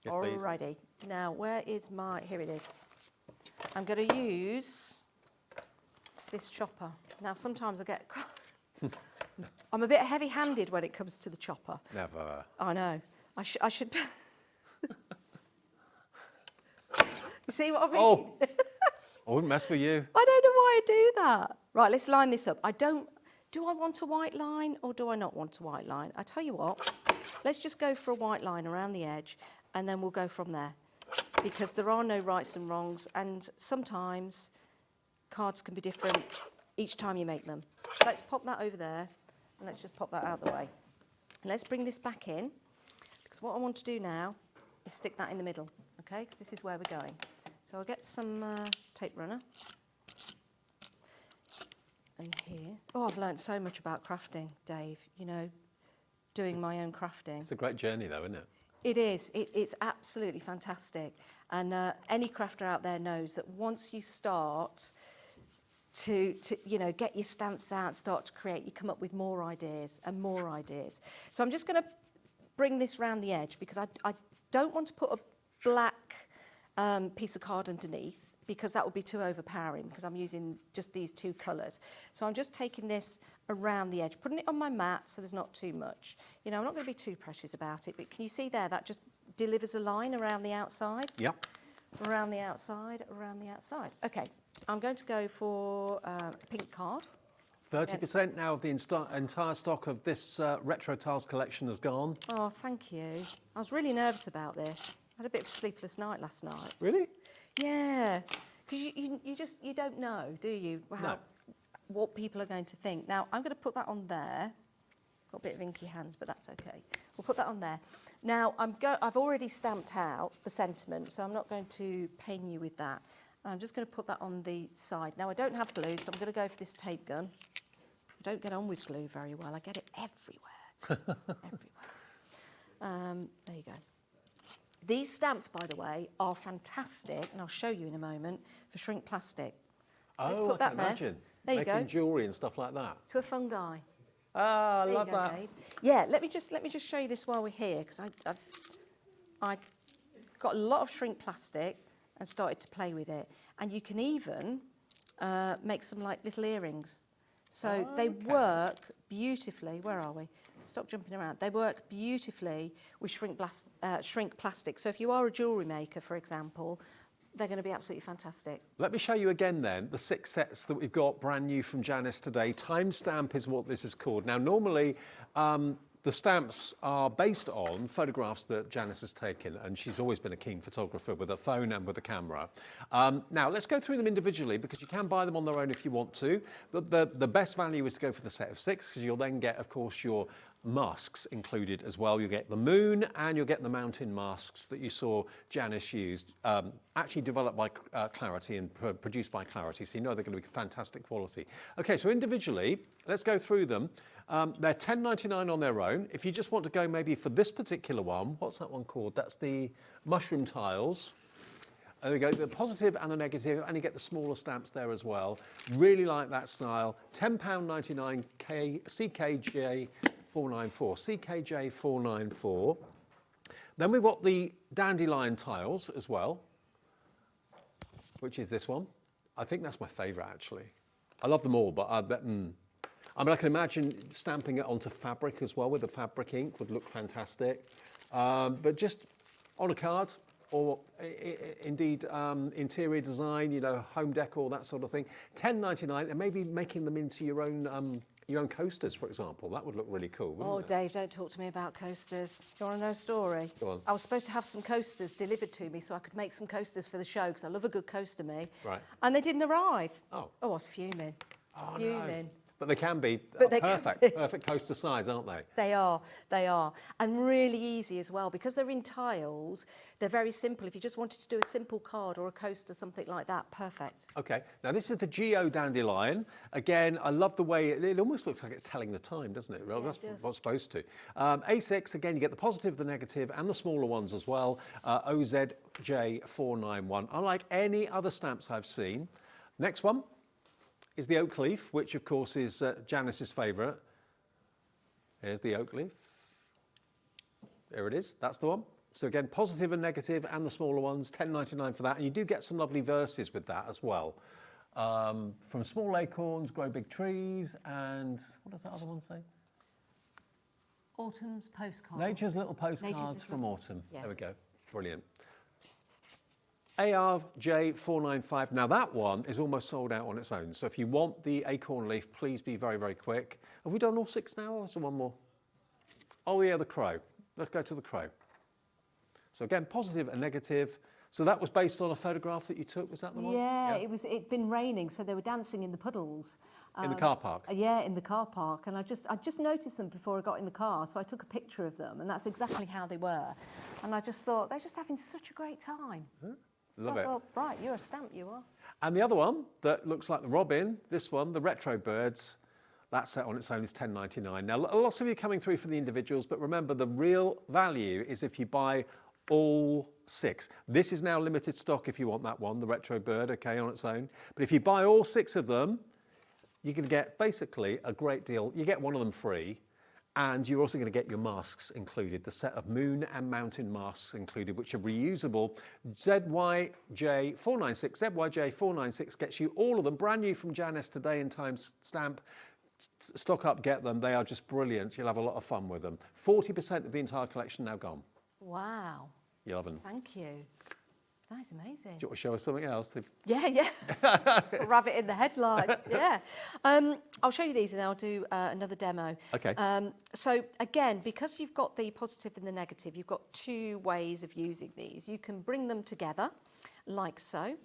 Yes, please. Alrighty. Now, where is my... Here it is. I'm going to use this chopper. Now, sometimes I get... I'm a bit heavy-handed when it comes to the chopper. Never. I know. I should... You see what I mean? Oh, I wouldn't mess with you. I don't know why I do that. Right, let's line this up. Do I want a white line or do I not want a white line? I tell you what, let's just go for a white line around the edge and then we'll go from there. Because there are no rights and wrongs, and sometimes cards can be different each time you make them. Let's pop that over there and let's just pop that out of the way. Let's bring this back in, because what I want to do now is stick that in the middle, okay? Because this is where we're going. So I'll get some tape runner. And here. Oh, I've learned so much about crafting, Dave, you know, doing my own crafting. It's a great journey though, isn't it? It is. It's absolutely fantastic. And any crafter out there knows that once you start to you know, get your stamps out, start to create, you come up with more ideas and more ideas. So I'm just going to bring this round the edge, because I don't want to put a black piece of card underneath, because that would be too overpowering, because I'm using just these two colours. So I'm just taking this around the edge, putting it on my mat so there's not too much. You know, I'm not going to be too precious about it, but can you see there, that just delivers a line around the outside? Yep. Around the outside, around the outside. Okay, I'm going to go for a pink card. 30% now of the entire stock of this Retro Tiles collection has gone. Oh, thank you. I was really nervous about this. I had a bit of a sleepless night last night. Really? Yeah, because you don't know, do you, what people are going to think. Now, I'm going to put that on there. Got a bit of inky hands, but that's okay. We'll put that on there. Now, I've already stamped out the sentiment, so I'm not going to pain you with that. I'm just going to put that on the side. Now, I don't have glue, so I'm going to go for this tape gun. I don't get on with glue very well. I get it everywhere. Everywhere. There you go. These stamps, by the way, are fantastic, and I'll show you in a moment, for shrink plastic. Let's put that there. Imagine. There you go. Making jewellery and stuff like that. To a fungi. Ah, I There love you go, that. Dave. Yeah, let me just show you this while we're here, because I got a lot of shrink plastic and started to play with it. And you can even make some like little earrings. So they work beautifully. Where are we? Stop jumping around. They work beautifully with shrink plastic. So if you are a jewellery maker, for example, they're going to be absolutely fantastic. Let me show you again then the 6 sets that we've got brand new from Janice today. Timestamp is what this is called. Now, normally the stamps are based on photographs that Janice has taken, and she's always been a keen photographer with a phone and with a camera. Now, let's go through them individually, because you can buy them on their own if you want to. But the best value is to go for the set of 6, because you'll then get, of course, your masks included as well. You'll get the moon and you'll get the mountain masks that you saw Janice used, actually developed by Clarity and produced by Clarity, so you know they're going to be fantastic quality. Okay, so individually, let's go through them. They're $10.99 on their own. If you just want to go maybe for this particular one, what's that one called? That's the mushroom tiles. There we go, the positive and the negative, and you get the smaller stamps there as well. Really like that style. £10.99 CKJ 494. CKJ 494. Then we've got the dandelion tiles as well, which is this one. I think that's my favourite actually. I love them all, but I mean, I can imagine stamping it onto fabric as well with the fabric ink would look fantastic. But just on a card, or indeed interior design, you know, home decor, that sort of thing. $10.99, and maybe making them into your own your own coasters, for example. That would look really cool, wouldn't Oh, it? Dave, don't talk to me about coasters. Do you want to know a story? Go on. I was supposed to have some coasters delivered to me so I could make some coasters for the show because I love a good coaster, me. Right. And they didn't arrive. Oh. Oh, I was fuming. Oh, fuming. no. But they can be They can perfect, be. perfect coaster size, aren't they? They are. And really easy as well. Because they're in tiles, they're very simple. If you just wanted to do a simple card or a coaster, something like that, perfect. Okay, now this is the Geo Dandelion. Again, I love the way, it almost looks like it's telling the time, doesn't it? Well, Yeah, that's it does. what's supposed to. A6, again, you get the positive, the negative, and the smaller ones as well. OZJ491, unlike any other stamps I've seen. Next one is the oak leaf, which of course is Janice's favourite. Here's the oak leaf. There it is, that's the one. So again, positive and negative and the smaller ones, $10.99 for that. And you do get some lovely verses with that as well. From small acorns, grow big trees, and what does that other one say? Autumn's postcard. Nature's little postcards Nature's from little- autumn. Yeah. There we go, brilliant. ARJ495, now that one is almost sold out on its own. So if you want the acorn leaf, please be very, very quick. Have we done all 6 now, or is there one more? Oh yeah, the crow. Let's go to the crow. So again, positive and negative. So that was based on a photograph that you took, was that the one? Yeah, it'd been raining, so they were dancing in the puddles. In the car park? Yeah, in the car park. And I just noticed them before I got in the car, so I took a picture of them, and that's exactly how they were. And I just thought, they're just having such a great time. Love I it. thought, right, you're a stamp, you are. And the other one that looks like the robin, this one, the retro birds, that set on its own is $10.99. Now, lots of you are coming through for the individuals, but remember the real value is if you buy all 6. This is now limited stock if you want that one, the retro bird, okay, on its own. But if you buy all 6 of them, you're going to get basically a great deal. You get one of them free, and you're also going to get your masks included, the set of moon and mountain masks included, which are reusable. ZYJ496 gets you all of them, brand new from Janice today in time stamp. Stock up, get them. They are just brilliant. You'll have a lot of fun with them. 40% of the entire collection now gone. Wow. You love them. Thank you. That is amazing. Do you want to show us something else? Yeah. Rabbit in the headlights. Yeah. I'll show you these and I'll do another demo. Okay. So again, because you've got the positive and the negative, you've got 2 ways of using these. You can bring them together like so,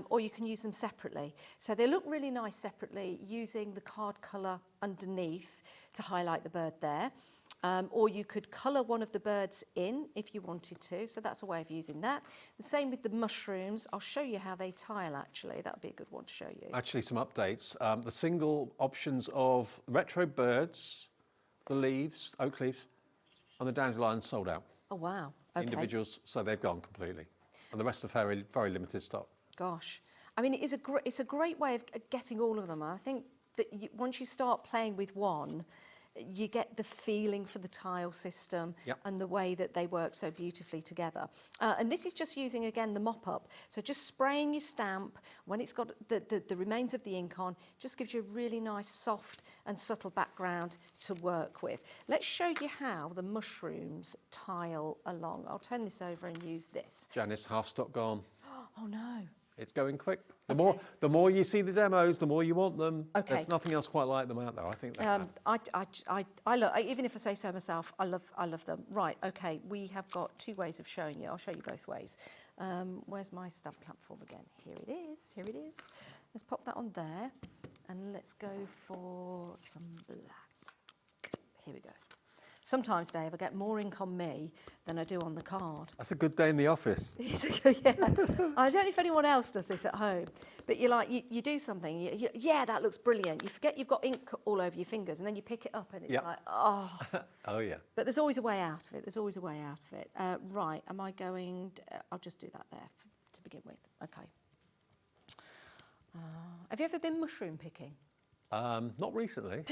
or you can use them separately. So they look really nice separately using the card colour underneath to highlight the bird there. Or you could colour one of the birds in if you wanted to, so that's a way of using that. The same with the mushrooms. I'll show you how they tile actually, that would be a good one to show you. Actually, some updates. The single options of retro birds, the leaves, oak leaves, and the dandelions sold out. Oh wow, okay. Individuals, so they've gone completely. And the rest are very, very limited stock. Gosh, I mean, it's a great way of getting all of them. I think that once you start playing with one, you get the feeling for the tile system and the way that they work so beautifully together. And this is just using, again, the mop-up. So just spraying your stamp, when it's got the remains of the ink on, just gives you a really nice, soft and subtle background to work with. Let's show you how the mushrooms tile along. I'll turn this over and use this. Janice, half stock gone. Oh, no. It's going quick. The more you see the demos, the more you want them. Okay. There's nothing else quite like them out there. I think they I love, even if I say so myself, I love them. Right, okay, we have got 2 ways of showing you. I'll show you both ways. Where's my stamp platform again? Here it is, here it is. Let's pop that on there, and let's go for some black. Here we go. Sometimes, Dave, I get more ink on me than I do on the card. That's a good day in the office. Yeah. I don't know if anyone else does this at home, but you do something, yeah, that looks brilliant. You forget you've got ink all over your fingers, and then you pick it up, and it's like, oh. Oh, yeah. But there's always a way out of it. There's always a way out of it. Right, am I going... I'll just do that there to begin with. Okay. Have you ever been mushroom picking? Not recently.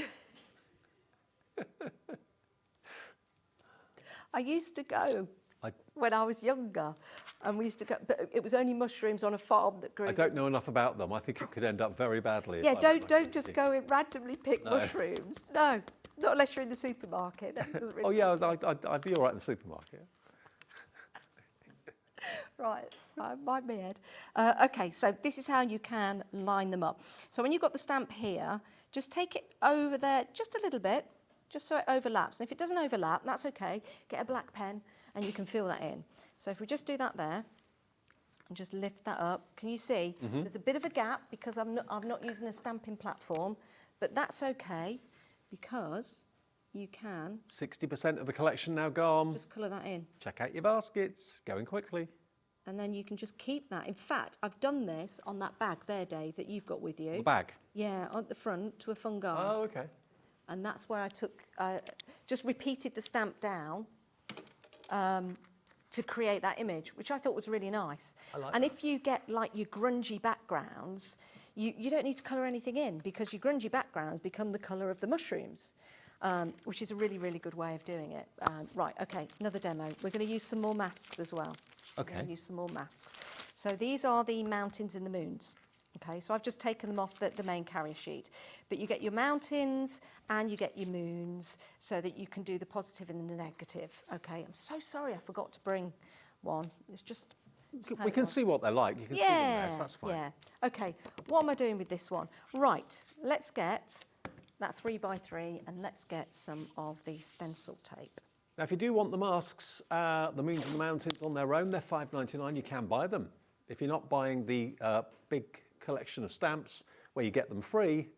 I used to go when I was younger, and we used to go, but it was only mushrooms on a farm that grew. I don't know enough about them. I think it could end up very badly. Yeah, don't just go and randomly pick mushrooms. No, not unless you're in the supermarket. That doesn't really I'd be all right in the supermarket. Right, Mind my head. Okay, so this is how you can line them up. So when you've got the stamp here, just take it over there just a little bit, just so it overlaps. And if it doesn't overlap, that's okay. Get a black pen and you can fill that in. So if we just do that there, and just lift that up, can you see? There's a bit of a gap because I'm not using a stamping platform, but that's okay because you can 60% of the collection now gone. just colour that in. Check out your baskets, going quickly. And then you can just keep that. In fact, I've done this on that bag there, Dave, that you've got with you. The bag? Yeah, on the front to a fungi. Oh, okay. And that's where I took, just repeated the stamp down to create that image, which I thought was really nice. I like and that. if you get like your grungy backgrounds, you don't need to colour anything in because your grungy backgrounds become the colour of the mushrooms, which is a really, really good way of doing it. Right, okay, another demo. We're going to use some more masks as well. Okay. We're going to use some more masks. So these are the mountains and the moons. Okay, so I've just taken them off the main carrier sheet. But you get your mountains and you get your moons so that you can do the positive and the negative. Okay, I'm so sorry I forgot to bring one. It's just... We can see what they're like. You can see them there, so that's fine. Yeah. Okay, what am I doing with this one? Right, let's get that 3x3 and let's get some of the stencil tape. Now, if you do want the masks, the moons and the mountains on their own, they're $5.99. You can buy them. If you're not buying the big collection of stamps where you get them free,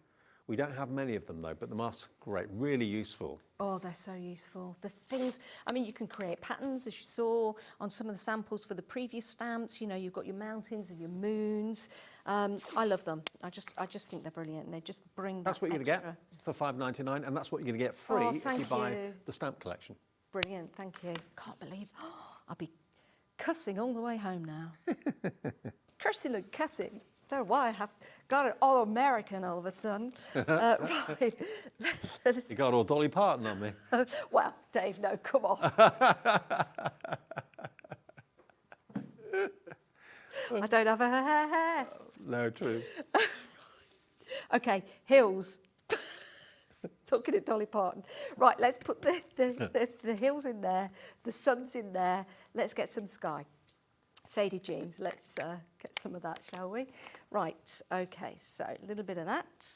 we don't have many of them though, but the masks are great, really useful. Oh, they're so useful. The things, I mean, you can create patterns, as you saw on some of the samples for the previous stamps. You know, you've got your mountains and your moons. I love them. I just think they're brilliant. And they just bring That's that what you're extra. going to get for $5.99, and that's what you're going to get free Oh, if you thank buy you. the stamp collection. Brilliant, thank you. Can't believe, I'll be cussing all the way home now. Cursing and cussing. Don't know why I have got it all American all of a sudden. Right. You got all Dolly Parton on me. Well, Dave, no, come on. I don't have a hair. No, true. Okay, hills. Talking to Dolly Parton. Right, let's put the hills in there, the sun's in there. Let's get some sky. Faded jeans, let's get some of that, shall we? Right, okay, so a little bit of that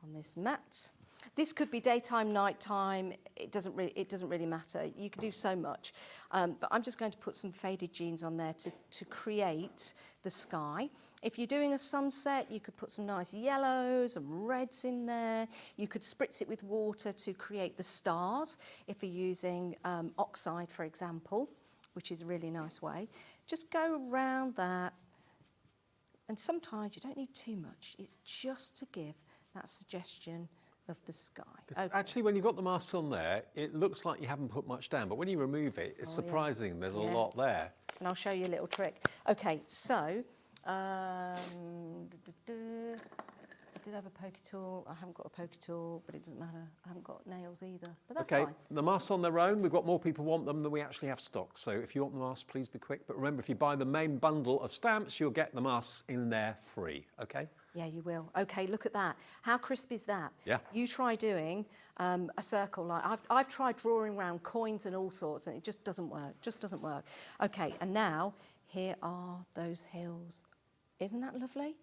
on this mat. This could be daytime, nighttime, it doesn't really matter. You can do so much. But I'm just going to put some faded jeans on there to create the sky. If you're doing a sunset, you could put some nice yellows and reds in there. You could spritz it with water to create the stars if you're using oxide, for example, which is a really nice way. Just go around that. And sometimes you don't need too much. It's just to give that suggestion of the sky. Okay. Actually, when you've got the masks on there, it looks like you haven't put much down, but when you remove it, it's surprising. There's a lot there. And I'll show you a little trick. Okay, so I did have a pokey tool. I haven't got a pokey tool, but it doesn't matter. I haven't got nails either, but that's Okay, fine. the masks on their own, we've got more people want them than we actually have stock. So if you want the masks, please be quick. But remember, if you buy the main bundle of stamps, you'll get the masks in there free, okay? Yeah, you will. Okay, look at that. How crisp is that? Yeah. You try doing a circle like I've tried drawing around coins and all sorts, and it just doesn't work. Just doesn't work. Okay, and now here are those hills. Isn't that lovely?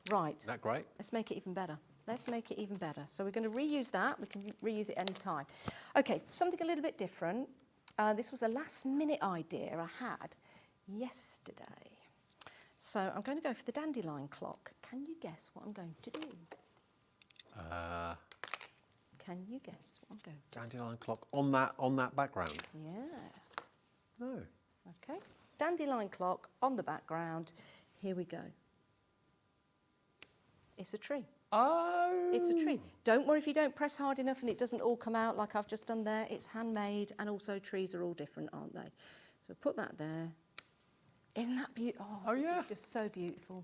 Right. Is that great? Let's make it even better. Let's make it even better. So we're going to reuse that. We can reuse it any time. Okay, something a little bit different. This was a last-minute idea I had yesterday. So I'm going to go for the dandelion clock. Can you guess what I'm going to do? Can you guess what I'm going to do? Dandelion clock on that background. Yeah. No. Okay. Dandelion clock on the background. Here we go. It's a tree. Oh. It's a tree. Don't worry if you don't press hard enough and it doesn't all come out like I've just done there. It's handmade, and also trees are all different, aren't they? So put that there. Isn't that beautiful? Oh, yeah. This is just so beautiful.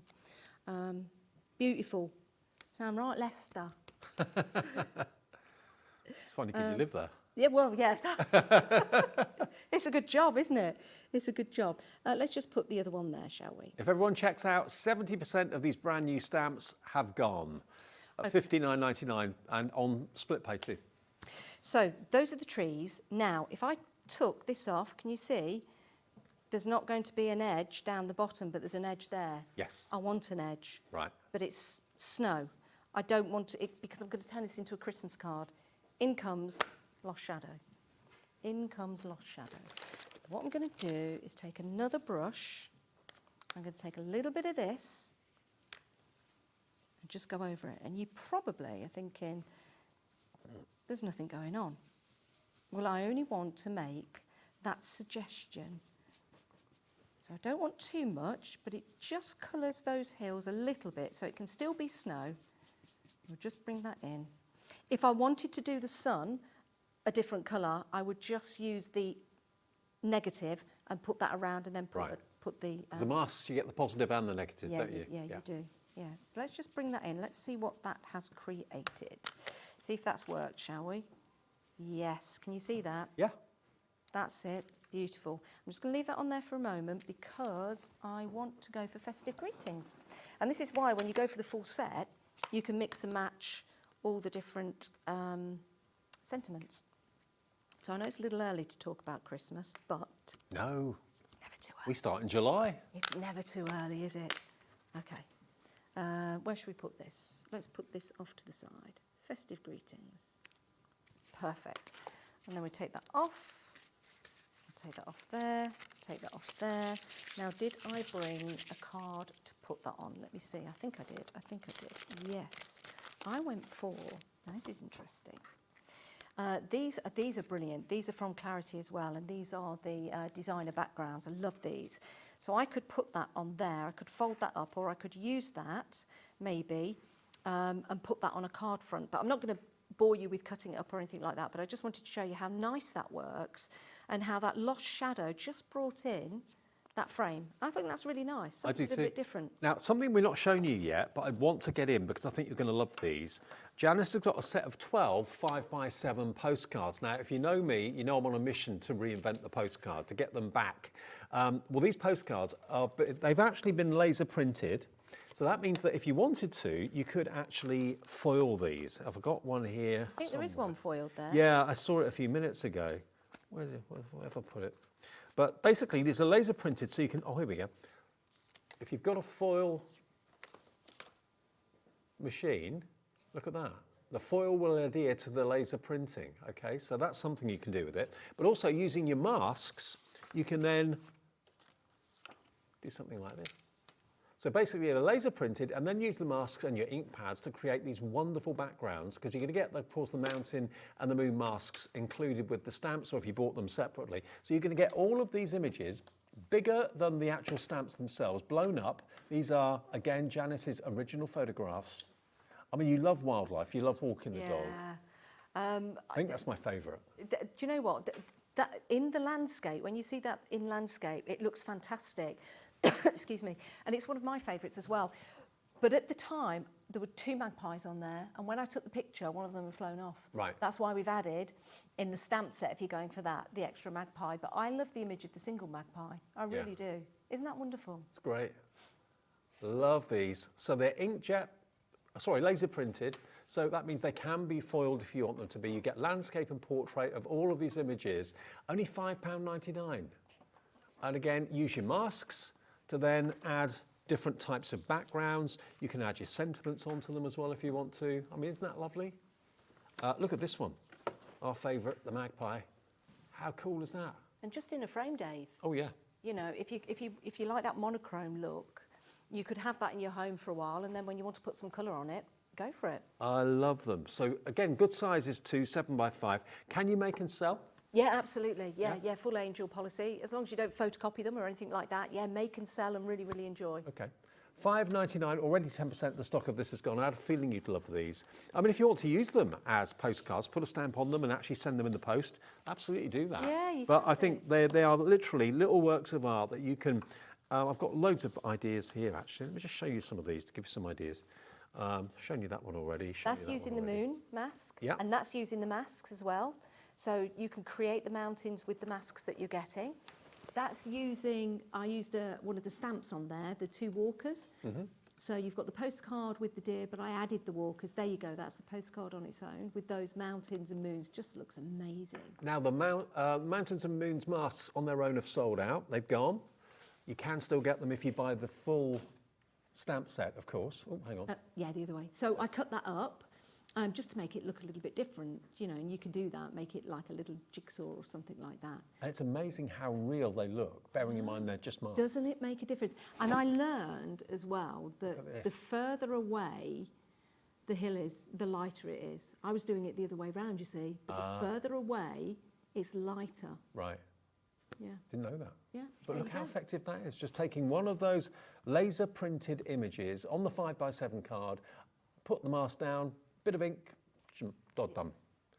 Beautiful. Sound right, Leicester? It's funny because you live there. Yeah, well, yeah. It's a good job, isn't it? It's a good job. Let's just put the other one there, shall we? If everyone checks out, 70% of these brand new stamps have gone at $59.99 and on split pay too. So those are the trees. Now, if I took this off, can you see? there's not going to be an edge down the bottom, but there's an edge there. Yes. I want an edge. Right. But it's snow. I don't want it because I'm going to turn this into a Christmas card. In comes Lost Shadow. In comes Lost Shadow. What I'm going to do is take another brush. I'm going to take a little bit of this and just go over it. And you probably are thinking, there's nothing going on. Well, I only want to make that suggestion. So I don't want too much, but it just colours those hills a little bit so it can still be snow. We'll just bring that in. If I wanted to do the sun a different colour, I would just use the negative and put that around and then put the... the masks, you get the positive and the negative, don't you? Yeah, you do. Yeah. So let's just bring that in. Let's see what that has created. See if that's worked, shall we? Yes. Can you see that? Yeah. That's it. Beautiful. I'm just going to leave that on there for a moment because I want to go for festive greetings. And this is why when you go for the full set, you can mix and match all the different sentiments. So I know it's a little early to talk about Christmas, but... No. It's never too early. We start in July. It's never too early, is it? Okay. Where should we put this? Let's put this off to the side. Festive greetings. Perfect. And then we take that off. Take that off there, take that off there. Now, did I bring a card to put that on? Let me see. I think I did. Yes. I went for... Now, this is interesting. These are brilliant. These are from Clarity as well, and these are the designer backgrounds. I love these. So I could put that on there. I could fold that up, or I could use that, maybe, and put that on a card front. But I'm not going to bore you with cutting it up or anything like that, but I just wanted to show you how nice that works and how that lost shadow just brought in that frame. I think that's really nice. Something a bit different. Now, something we're not showing you yet, but I want to get in because I think you're going to love these. Janice has got a set of 12 5x7 postcards. Now, if you know me, you know I'm on a mission to reinvent the postcard, to get them back. Well, these postcards, they've actually been laser printed. So that means that if you wanted to, you could actually foil these. I've got one here. I think there is one foiled there. Yeah, I saw it a few minutes ago. Where have I put it? But basically, these are laser printed, so you can... Oh, here we go. If you've got a foil machine, look at that. The foil will adhere to the laser printing, okay? So that's something you can do with it. But also, using your masks, you can then do something like this. So basically, they're laser printed and then use the masks and your ink pads to create these wonderful backgrounds, because you're going to get, of course, the mountain and the moon masks included with the stamps, or if you bought them separately. So you're going to get all of these images bigger than the actual stamps themselves, blown up. These are, again, Janice's original photographs. I mean, you love wildlife, you love walking the dog. I think that's my favourite. Do you know what? That in the landscape, when you see that in landscape, it looks fantastic. Excuse me. And it's one of my favourites as well. But at the time, there were 2 magpies on there, and when I took the picture, one of them had flown off. Right. That's why we've added, in the stamp set, if you're going for that, the extra magpie. But I love the image of the single magpie. I really do. Isn't that wonderful? It's great. Love these. So they're laser printed. So that means they can be foiled if you want them to be. You get landscape and portrait of all of these images, only £5.99. And again, use your masks to then add different types of backgrounds. You can add your sentiments onto them as well if you want to. I mean, isn't that lovely? Look at this one, our favourite, the magpie. How cool is that? And just in a frame, Dave. Oh yeah. You know, if you like that monochrome look, you could have that in your home for a while, and then when you want to put some colour on it, go for it. I love them. So again, good sizes too, 7x5. Can you make and sell? Yeah, absolutely. Yeah, full angel policy. As long as you don't photocopy them or anything like that. Yeah, make and sell and really, really enjoy. Okay. $5.99, already 10% of the stock of this has gone. I had a feeling you'd love these. I mean, if you want to use them as postcards, put a stamp on them and actually send them in the post, absolutely do that. Yeah, you But I think they are literally little works of art that you can... I've got loads of ideas here, actually. Let me just show you some of these to give you some ideas. I've shown you that one already. That's using the moon mask. Yeah. And that's using the masks as well. So you can create the mountains with the masks that you're getting. That's using, I used one of the stamps on there, the 2 walkers. So you've got the postcard with the deer, but I added the walkers. There you go, that's the postcard on its own with those mountains and moons. Just looks amazing. Now, the Mountains and Moons masks on their own have sold out. They've gone. You can still get them if you buy the full stamp set, of course. Oh, hang on. Yeah, the other way. So I cut that up just to make it look a little bit different, you know, and you can do that, make it like a little jigsaw or something like that. And it's amazing how real they look, bearing in mind they're just masks. Doesn't it make a difference? And I learned as well that the further away the hill is, the lighter it is. I was doing it the other way round, you see, but the further away, it's lighter. Right. Yeah. Didn't know that. Yeah. But look how effective that is. Just taking one of those laser printed images on the 5x7 card, put the mask down, bit of ink, done.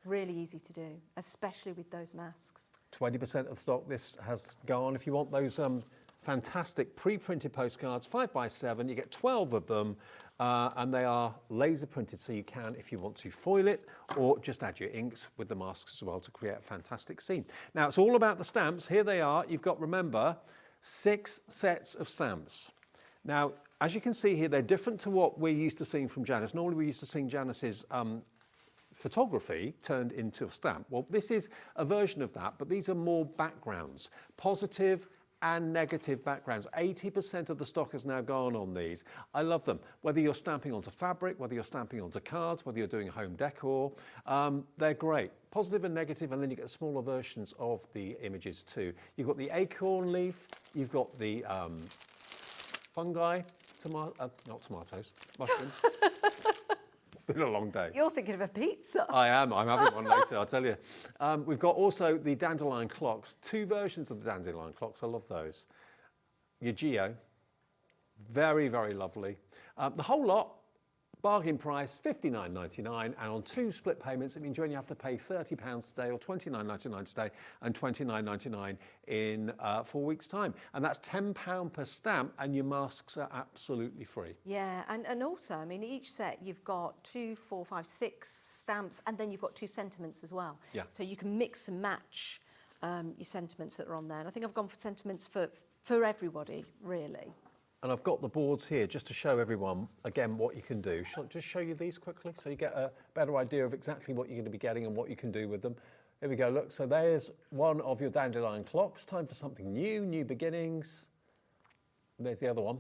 Really easy to do, especially with those masks. 20% of stock this has gone. If you want those fantastic pre-printed postcards, 5x7, you get 12 of them, and they are laser printed, so you can, if you want to, foil it or just add your inks with the masks as well to create a fantastic scene. Now, it's all about the stamps. Here they are. You've got, remember, 6 sets of stamps. Now, as you can see here, they're different to what we're used to seeing from Janice. Normally, we're used to seeing Janice's photography turned into a stamp. Well, this is a version of that, but these are more backgrounds, positive and negative backgrounds. 80% of the stock has now gone on these. I love them. Whether you're stamping onto fabric, whether you're stamping onto cards, whether you're doing home decor, they're great. Positive and negative, and then you get smaller versions of the images too. You've got the acorn leaf, you've got the fungi, not tomatoes, mushrooms. Been a long day. You're thinking of a pizza. I am. I'm having one later, I'll tell you. We've got also the dandelion clocks, 2 versions of the dandelion clocks. I love those. Your geo, very, very lovely. The whole lot, bargain price, £59.99, and on 2 split payments, it means you only have to pay £30 today or £29.99 today and £29.99 in 4 weeks' time. And that's £10 per stamp, and your masks are absolutely free. Yeah, and also, I mean, each set you've got 2, 4, 5, 6 stamps, and then you've got 2 sentiments as well. Yeah. So you can mix and match your sentiments that are on there. And I think I've gone for sentiments for everybody, really. And I've got the boards here just to show everyone, again, what you can do. Shall I just show you these quickly so you get a better idea of exactly what you're going to be getting and what you can do with them. Here we go, look, so there's one of your dandelion clocks. Time for something new, new beginnings. And there's the other one.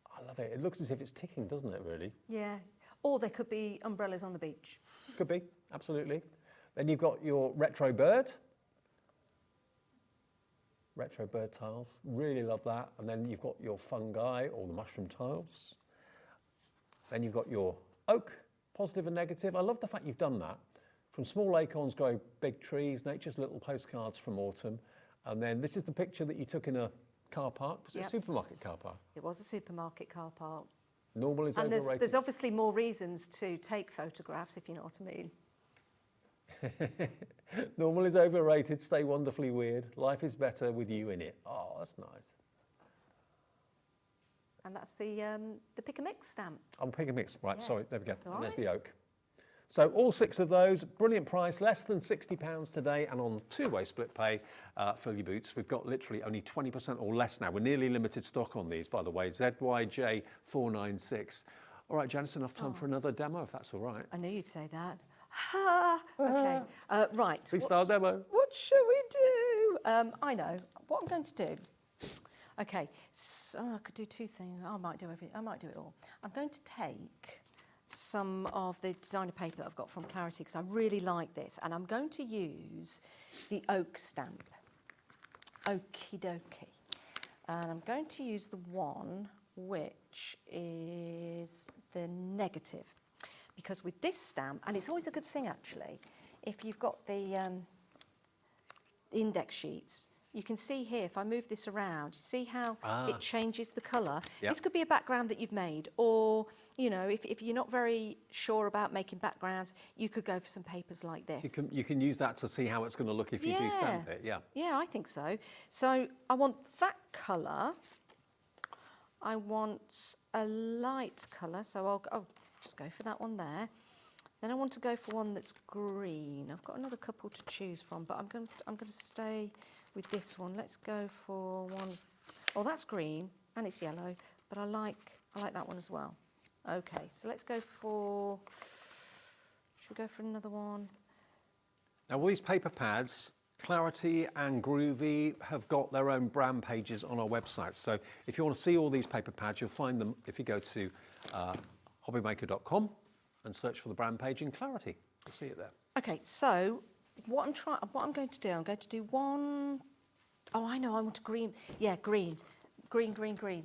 I love it. It looks as if it's ticking, doesn't it, really? Yeah, or they could be umbrellas on the beach. Could be, absolutely. Then you've got your retro bird. Retro bird tiles, really love that. And then you've got your fungi or the mushroom tiles. Then you've got your oak, positive and negative. I love the fact you've done that. From small acorns grow big trees, nature's little postcards from autumn. And then this is the picture that you took in a car park. Was it a supermarket car park? It was a supermarket car park. Normal is and overrated. There's obviously more reasons to take photographs, if you know what I mean. Normal is overrated, stay wonderfully weird. Life is better with you in it. Oh, that's nice. And that's the pick a mix stamp. I'm pick a mix, right, Yeah. sorry, there we go. That's all And there's right. the oak. So all 6 of those, brilliant price, less than £60 today, and on 2-way split pay, fill your boots. We've got literally only 20% or less now. We're nearly limited stock on these, by the way, ZYJ496. All right, Janice, enough time for another demo, if that's all right. I knew you'd say that. Okay, right. Freestyle demo. What shall we do? I know what I'm going to do. Okay, so I could do 2 things. I might do everything. I might do it all. I'm going to take some of the designer paper that I've got from Clarity because I really like this, and I'm going to use the oak stamp. Okie dokie. And I'm going to use the one which is the negative. Because with this stamp, and it's always a good thing actually, if you've got the index sheets, you can see here, if I move this around, you see how it changes the colour? Yep. This could be a background that you've made, or, you know, if you're not very sure about making backgrounds, you could go for some papers like this. You can use that to see how it's going to look if you do stamp it, yeah. Yeah, I think so. So I want that colour. I want a light colour, so I'll just go for that one there. Then I want to go for one that's green. I've got another couple to choose from, but I'm going to stay with this one. Let's go for one. Oh, that's green and it's yellow, but I like I like that one as well. Okay, so let's go for, should we go for another one? Now all these paper pads, Clarity and Groovy, have got their own brand pages on our website. So if you want to see all these paper pads, you'll find them if you go to HobbyMaker.com and search for the brand page in Clarity. You'll see it there. Okay, so what I'm going to do one, oh, I know, I want a green. Yeah, green. Green.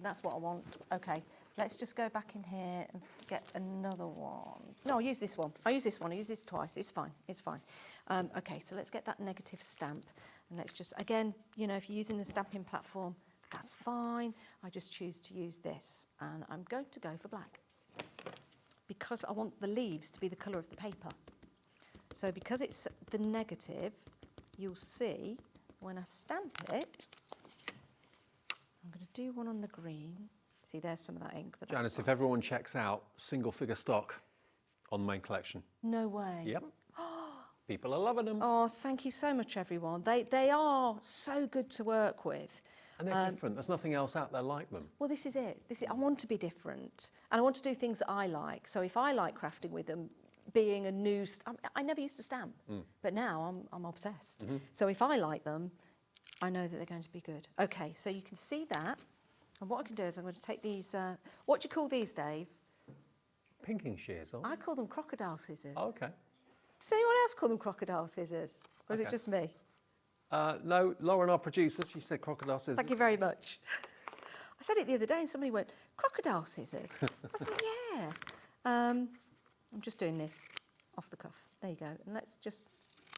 That's what I want. Okay, let's just go back in here and get another one. No, I'll use this one. I use this twice. It's fine. Okay, so let's get that negative stamp. And let's just, again, you know, if you're using the stamping platform, that's fine. I just choose to use this. And I'm going to go for black, because I want the leaves to be the colour of the paper. So because it's the negative, you'll see when I stamp it, I'm going to do one on the green. See, there's some of that ink. But Janice, if everyone checks out single figure stock on the main collection. No way. Yep. People are loving them. Oh, thank you so much, everyone. They are so good to work with. And they're different. There's nothing else out there like them. Well, this is it. I want to be different. And I want to do things that I like. So if I like crafting with them, being a new... I never used to stamp, but now I'm obsessed. So if I like them, I know that they're going to be good. Okay, so you can see that. And what I can do is I'm going to take these... what do you call these, Dave? Pinking shears, aren't they? I call them crocodile scissors. Oh, okay. Does anyone else call them crocodile scissors? Or is it just me? No, Lauren, our producer, she said crocodile scissors. Thank you very much. I said it the other day and somebody went, crocodile scissors? I was like, yeah. I'm just doing this off the cuff. There you go. And let's just,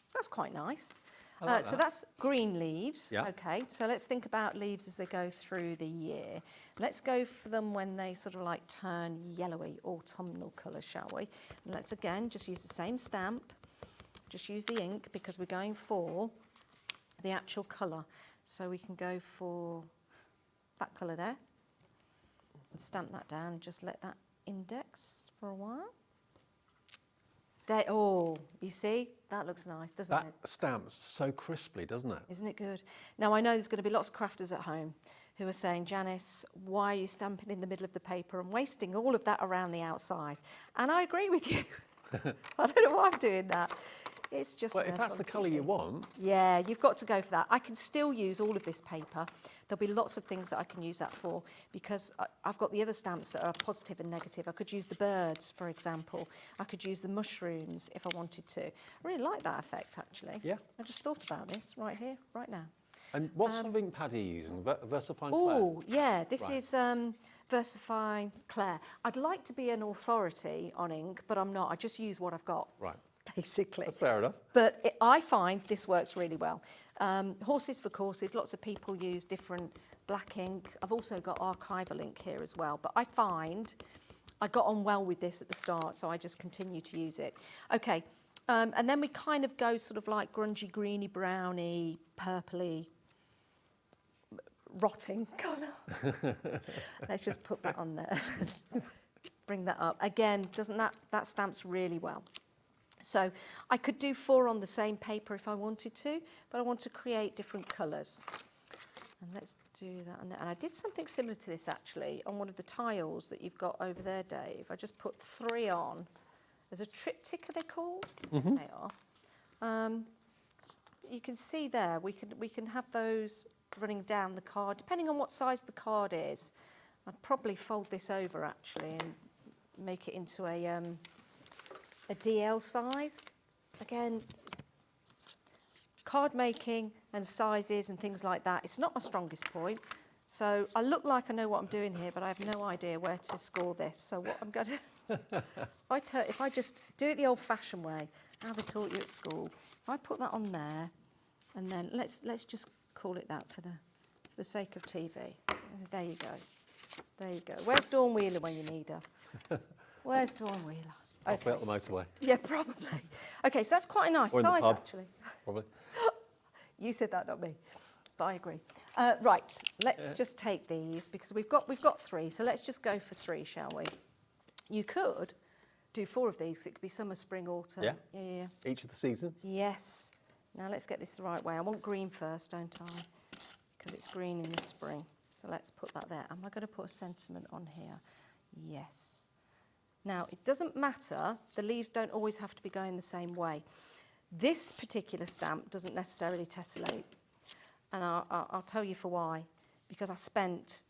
so that's quite nice. I like So that. that's green leaves. Yeah. Okay, so let's think about leaves as they go through the year. Let's go for them when they sort of like turn yellowy, autumnal colour, shall we? And let's again just use the same stamp. Just use the ink because we're going for the actual colour. So we can go for that colour there and stamp that down and just let that index for a while. There, oh, you see? That looks nice, doesn't it? That stamps so crisply, doesn't it? Isn't it good? Now, I know there's going to be lots of crafters at home who are saying, Janice, why are you stamping in the middle of the paper and wasting all of that around the outside? And I agree with you. I don't know why I'm doing that. It's just... Well, if that's the colour you want... Yeah, you've got to go for that. I can still use all of this paper. There'll be lots of things that I can use that for because I've got the other stamps that are positive and negative. I could use the birds, for example. I could use the mushrooms if I wanted to. I really like that effect, actually. Yeah. I just thought about this right here, right now. And what sort of ink pad are you using? VersaFine Clair? Oh, yeah, this Right. is VersaFine Clair. I'd like to be an authority on ink, but I'm not. I just use what I've got. Right. Basically. That's fair enough. But I find this works really well. Horses for courses, lots of people use different black ink. I've also got archival ink here as well. But I find I got on well with this at the start, so I just continue to use it. Okay, and then we kind of go sort of like grungy, greeny, browny, purpley, rotting colour. Let's just put that on there. Bring that up. Again, doesn't that stamps really well. So I could do 4 on the same paper if I wanted to, but I want to create different colours. And let's do that. And I did something similar to this actually on one of the tiles that you've got over there, Dave. I just put 3 on. There's a triptych, are they called? Mm-hmm. They are. You can see there, we can have those running down the card, depending on what size the card is. I'd probably fold this over actually and make it into a DL size. Again, card making and sizes and things like that, it's not my strongest point. So I look like I know what I'm doing here, but I have no idea where to score this. So what I'm going to, if I just do it the old-fashioned way, how they taught you at school, if I put that on there, and then let's just call it that for the sake of TV. There you go. There you go. Where's Dawn Wheeler when you need her? Where's Dawn Wheeler? Okay. Off the motorway. Yeah, probably. Okay, so that's quite a nice Or in the size, pub, actually. Probably. You said that, not me. But I agree. Right, let's just take these because we've got 3. So let's just go for 3, shall we? You could do 4 of these. It could be summer, spring, autumn. Yeah. Yeah. Each of the seasons. Yes. Now let's get this the right way. I want green first, don't I? Because it's green in the spring. So let's put that there. Am I going to put a sentiment on here? Yes. Now, it doesn't matter, the leaves don't always have to be going the same way. This particular stamp doesn't necessarily tessellate, and I'll tell you for why. Because I spent,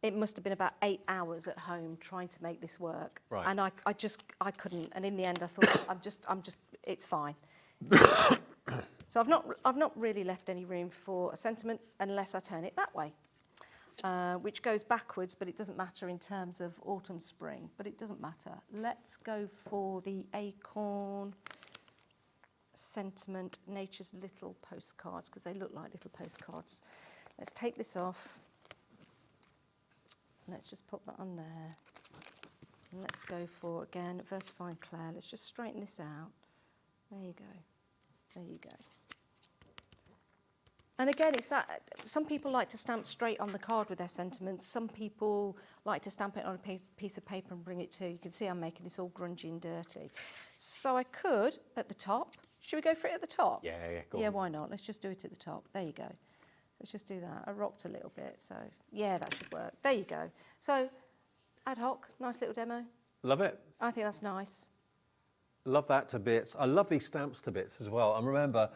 it must have been about 8 hours at home trying to make this work. Right. And I couldn't, and in the end I thought, I'm just, it's fine. So I've not really left any room for a sentiment unless I turn it that way. Which goes backwards, but it doesn't matter in terms of autumn, spring, but it doesn't matter. Let's go for the acorn sentiment, nature's little postcards, because they look like little postcards. Let's take this off. Let's just put that on there. And let's go for, again, VersaFine Claire. Let's just straighten this out. There you go. There you go. And again, it's that, some people like to stamp straight on the card with their sentiments. Some people like to stamp it on a piece of paper and bring it to. You can see I'm making this all grungy and dirty. So I could, at the top, should we go for it at the top? Yeah, go Yeah, on. why not? Let's just do it at the top. There you go. Let's just do that. I rocked a little bit, so yeah, that should work. There you go. So, ad hoc, nice little demo. Love it. I think that's nice. Love that to bits. I love these stamps to bits as well. And remember,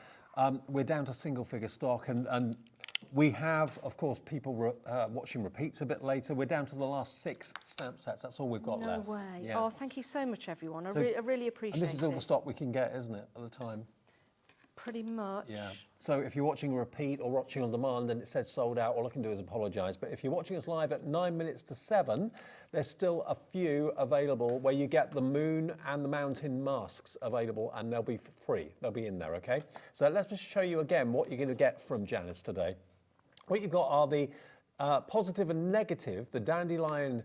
we're down to single figure stock, and we have, of course, people watching repeats a bit later. We're down to the last 6 stamp sets. That's all we've got left. No way. Yeah. Oh, thank you so much, everyone. I So- really appreciate it. And this is all the stock we can get, isn't it, at the time? Pretty much. Yeah. So if you're watching a repeat or watching on demand and it says sold out, all I can do is apologise. But if you're watching us live at 9 minutes to 7, there's still a few available where you get the moon and the mountain masks available, and they'll be free. They'll be in there, okay? So let's just show you again what you're going to get from Janice today. What you've got are the positive and negative, the dandelion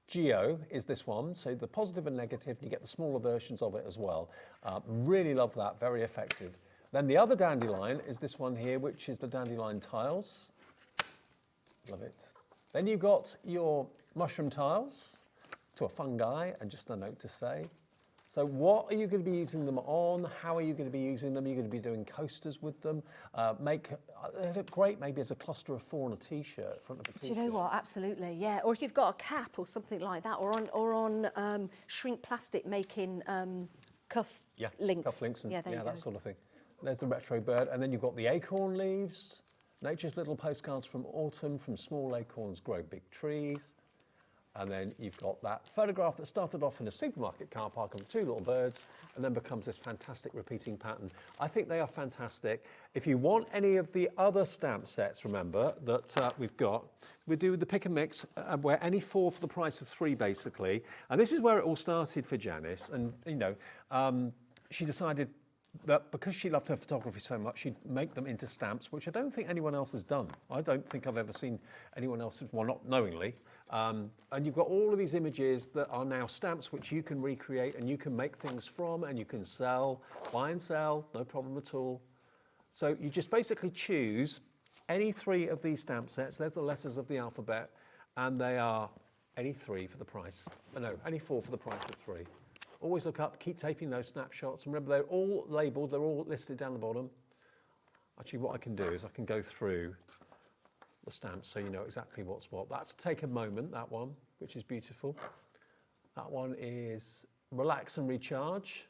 Geo is this one, so the positive and negative, you get the smaller versions of it as well. Really love that, very effective. Then the other dandelion is this one here, which is the dandelion tiles. Love it. Then you've got your mushroom tiles to a fungi, and just a note to say. So what are you going to be using them on? How are you going to be using them? Are you going to be doing coasters with them? They look great maybe as a cluster of 4 on a T-shirt, front of a Do T-shirt. you know what? Absolutely, yeah. Or if you've got a cap or something like that, or on shrink plastic making cuff links. Cuff links and yeah, there you that go. sort of thing. There's the retro bird, and then you've got the acorn leaves, nature's little postcards from autumn, from small acorns grow big trees. And then you've got that photograph that started off in a supermarket car park of the 2 little birds and then becomes this fantastic repeating pattern. I think they are fantastic. If you want any of the other stamp sets, remember, that we've got, we do the pick and mix where any 4 for the price of 3, basically. And this is where it all started for Janice. And, you know, she decided that because she loved her photography so much, she'd make them into stamps, which I don't think anyone else has done. I don't think I've ever seen anyone else, well, not knowingly. And you've got all of these images that are now stamps, which you can recreate and you can make things from, and you can sell, buy and sell, no problem at all. So you just basically choose any 3 of these stamp sets. There's the letters of the alphabet, and they are any 3 for the price. No, any 4 for the price of 3. Always look up, keep taking those snapshots. Remember, they're all labelled, they're all listed down the bottom. Actually, what I can do is I can go through the stamps so you know exactly what's what. That's Take a Moment, that one, which is beautiful. That one is Relax and Recharge.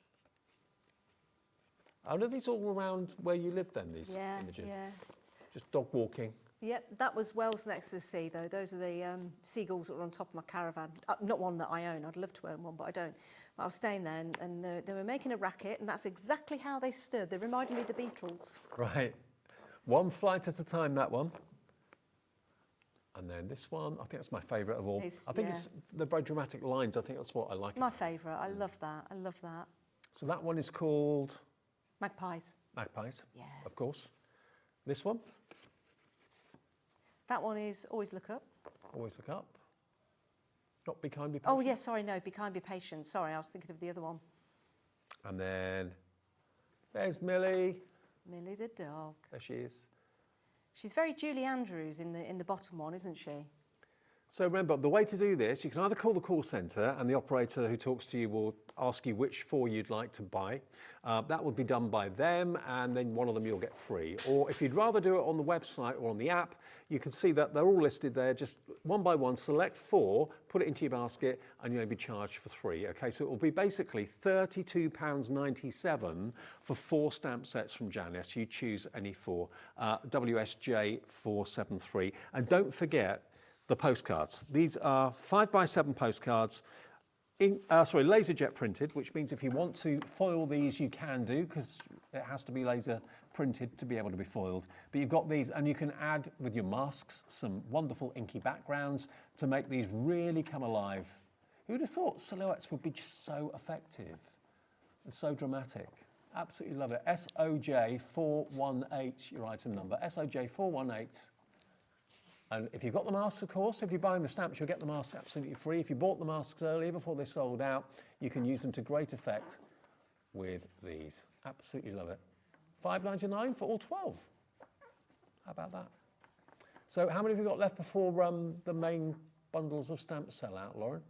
Are these all around where you live then, these images? Yeah. Just dog walking. Yep, that was Wells Next to the Sea, though. Those are the seagulls that were on top of my caravan. Not one that I own. I'd love to own one, but I don't. But I was staying there, and they were making a racket, and that's exactly how they stood. They reminded me of the Beatles. Right. One flight at a time, that one. And then this one, I think that's my favourite of all. I think it's the very dramatic lines. I think that's what I like. My favourite. I love that. I love that. So that one is called? Magpies. Magpies. Yeah. Of course. This one? That one is Always Look Up. Always Look Up. Not Be Kind, Be Patient. Oh, yes, sorry, no, Be Kind, Be Patient. Sorry, I was thinking of the other one. And then there's Millie. Millie the dog. There she is. She's very Julie Andrews in the bottom one, isn't she? So remember, the way to do this, you can either call the call centre and the operator who talks to you will ask you which 4 you'd like to buy. That would be done by them, and then one of them you'll get free. Or if you'd rather do it on the website or on the app, you can see that they're all listed there. Just one by one, select 4, put it into your basket, and you'll be charged for 3. Okay, so it will be basically £32.97 for 4 stamp sets from Janice. You choose any 4. WSJ 473. And don't forget the postcards. These are 5x7 postcards, laser jet printed, which means if you want to foil these, you can do, because it has to be laser printed to be able to be foiled. But you've got these, and you can add with your masks some wonderful inky backgrounds to make these really come alive. Who would have thought silhouettes would be just so effective and so dramatic? Absolutely love it. SOJ418, your item number. SOJ418. And if you've got the masks, of course, if you're buying the stamps, you'll get the masks absolutely free. If you bought the masks earlier before they sold out, you can use them to great effect with these. Absolutely love it. $5.99 for all 12. How about that? So how many have you got left before the main bundles of stamps sell out, Lauren?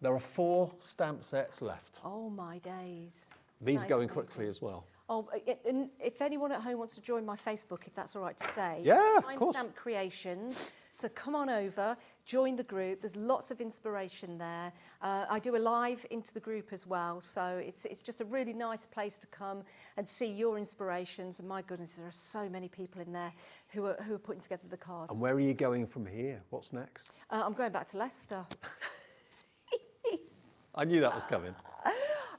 There are 4 stamp sets left. Oh, my days. These are going quickly as well. Oh, and if anyone at home wants to join my Facebook, if that's all right to say. Yeah, of course. Timestamp Creations. So come on over, join the group. There's lots of inspiration there. I do a live into the group as well. So it's just a really nice place to come and see your inspirations. And my goodness, there are so many people in there who are putting together the cards. And where are you going from here? What's next? I'm going back to Leicester. I knew that was coming.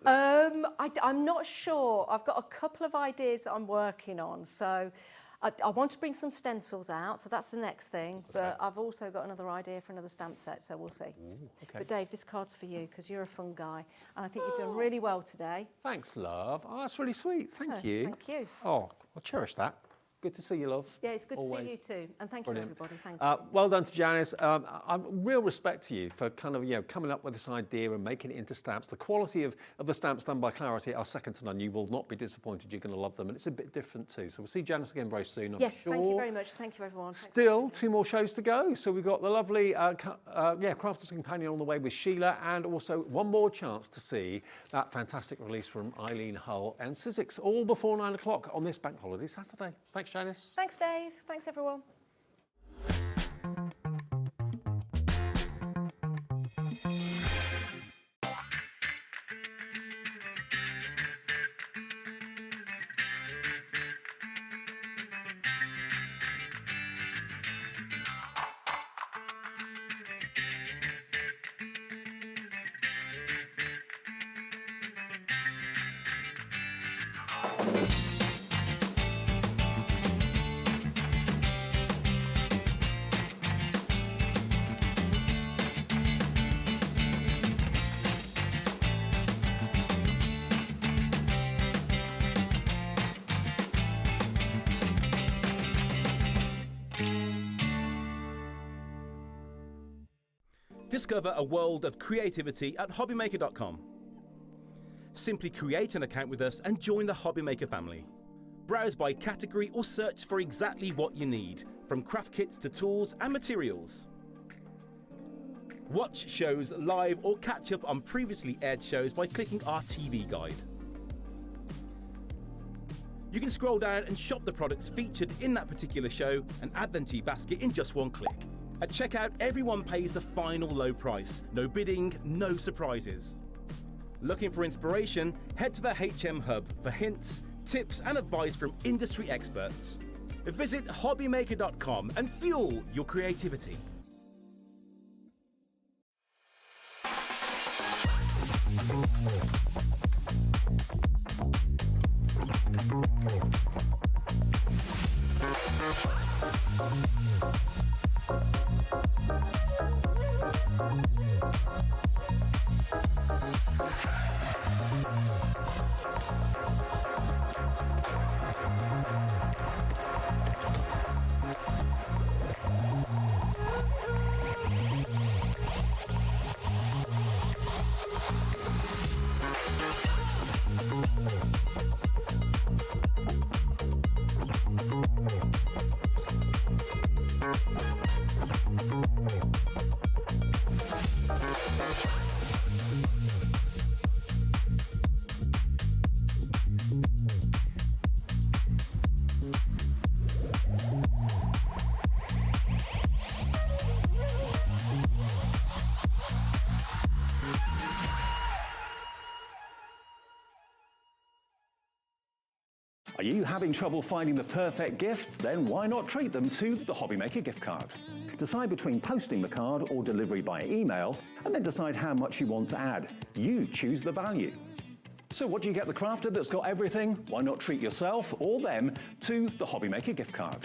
I'm not sure. I've got a couple of ideas that I'm working on. So I want to bring some stencils out. So that's the next thing. But I've also got another idea for another stamp set. So we'll see. Ooh, okay. But Dave, this card's for you because you're a fun guy. And I think you've done really well today. Thanks, love. Oh, that's really sweet. Thank you. Thank you. Oh, I'll cherish that. Good to see you, love. Yeah, it's good Always. to see you too. And thank Brilliant. you, everybody. Thank you. Well done to Janice. Real respect to you for kind of, coming up with this idea and making it into stamps. The quality of the stamps done by Clarity are second to none. You will not be disappointed. You're going to love them. And it's a bit different too. So we'll see Janice again very soon, I'm yes, sure. thank you very much. Thank you, everyone. Still 2 more shows to go. So we've got the lovely Crafters Companion on the way with Sheila, and also one more chance to see that fantastic release from Eileen Hull and Sizzix, all before 9 o'clock on this Bank Holiday Saturday. Thanks, Janice. Thanks, Dave. Thanks, everyone. Discover a world of creativity at HobbyMaker.com. Simply create an account with us and join the HobbyMaker family. Browse by category or search for exactly what you need, from craft kits to tools and materials. Watch shows live or catch up on previously aired shows by clicking our TV guide. You can scroll down and shop the products featured in that particular show and add them to your basket in just one click. At checkout, everyone pays the final low price. No bidding, no surprises. Looking for inspiration? Head to the HM Hub for hints, tips and advice from industry experts. Visit HobbyMaker.com and fuel your creativity. you having trouble finding the perfect gift? Then why not treat them to the HobbyMaker gift card? Decide between posting the card or delivery by email, and then decide how much you want to add. You choose the value. So what do you get the crafter that's got everything? Why not treat yourself or them to the HobbyMaker gift card?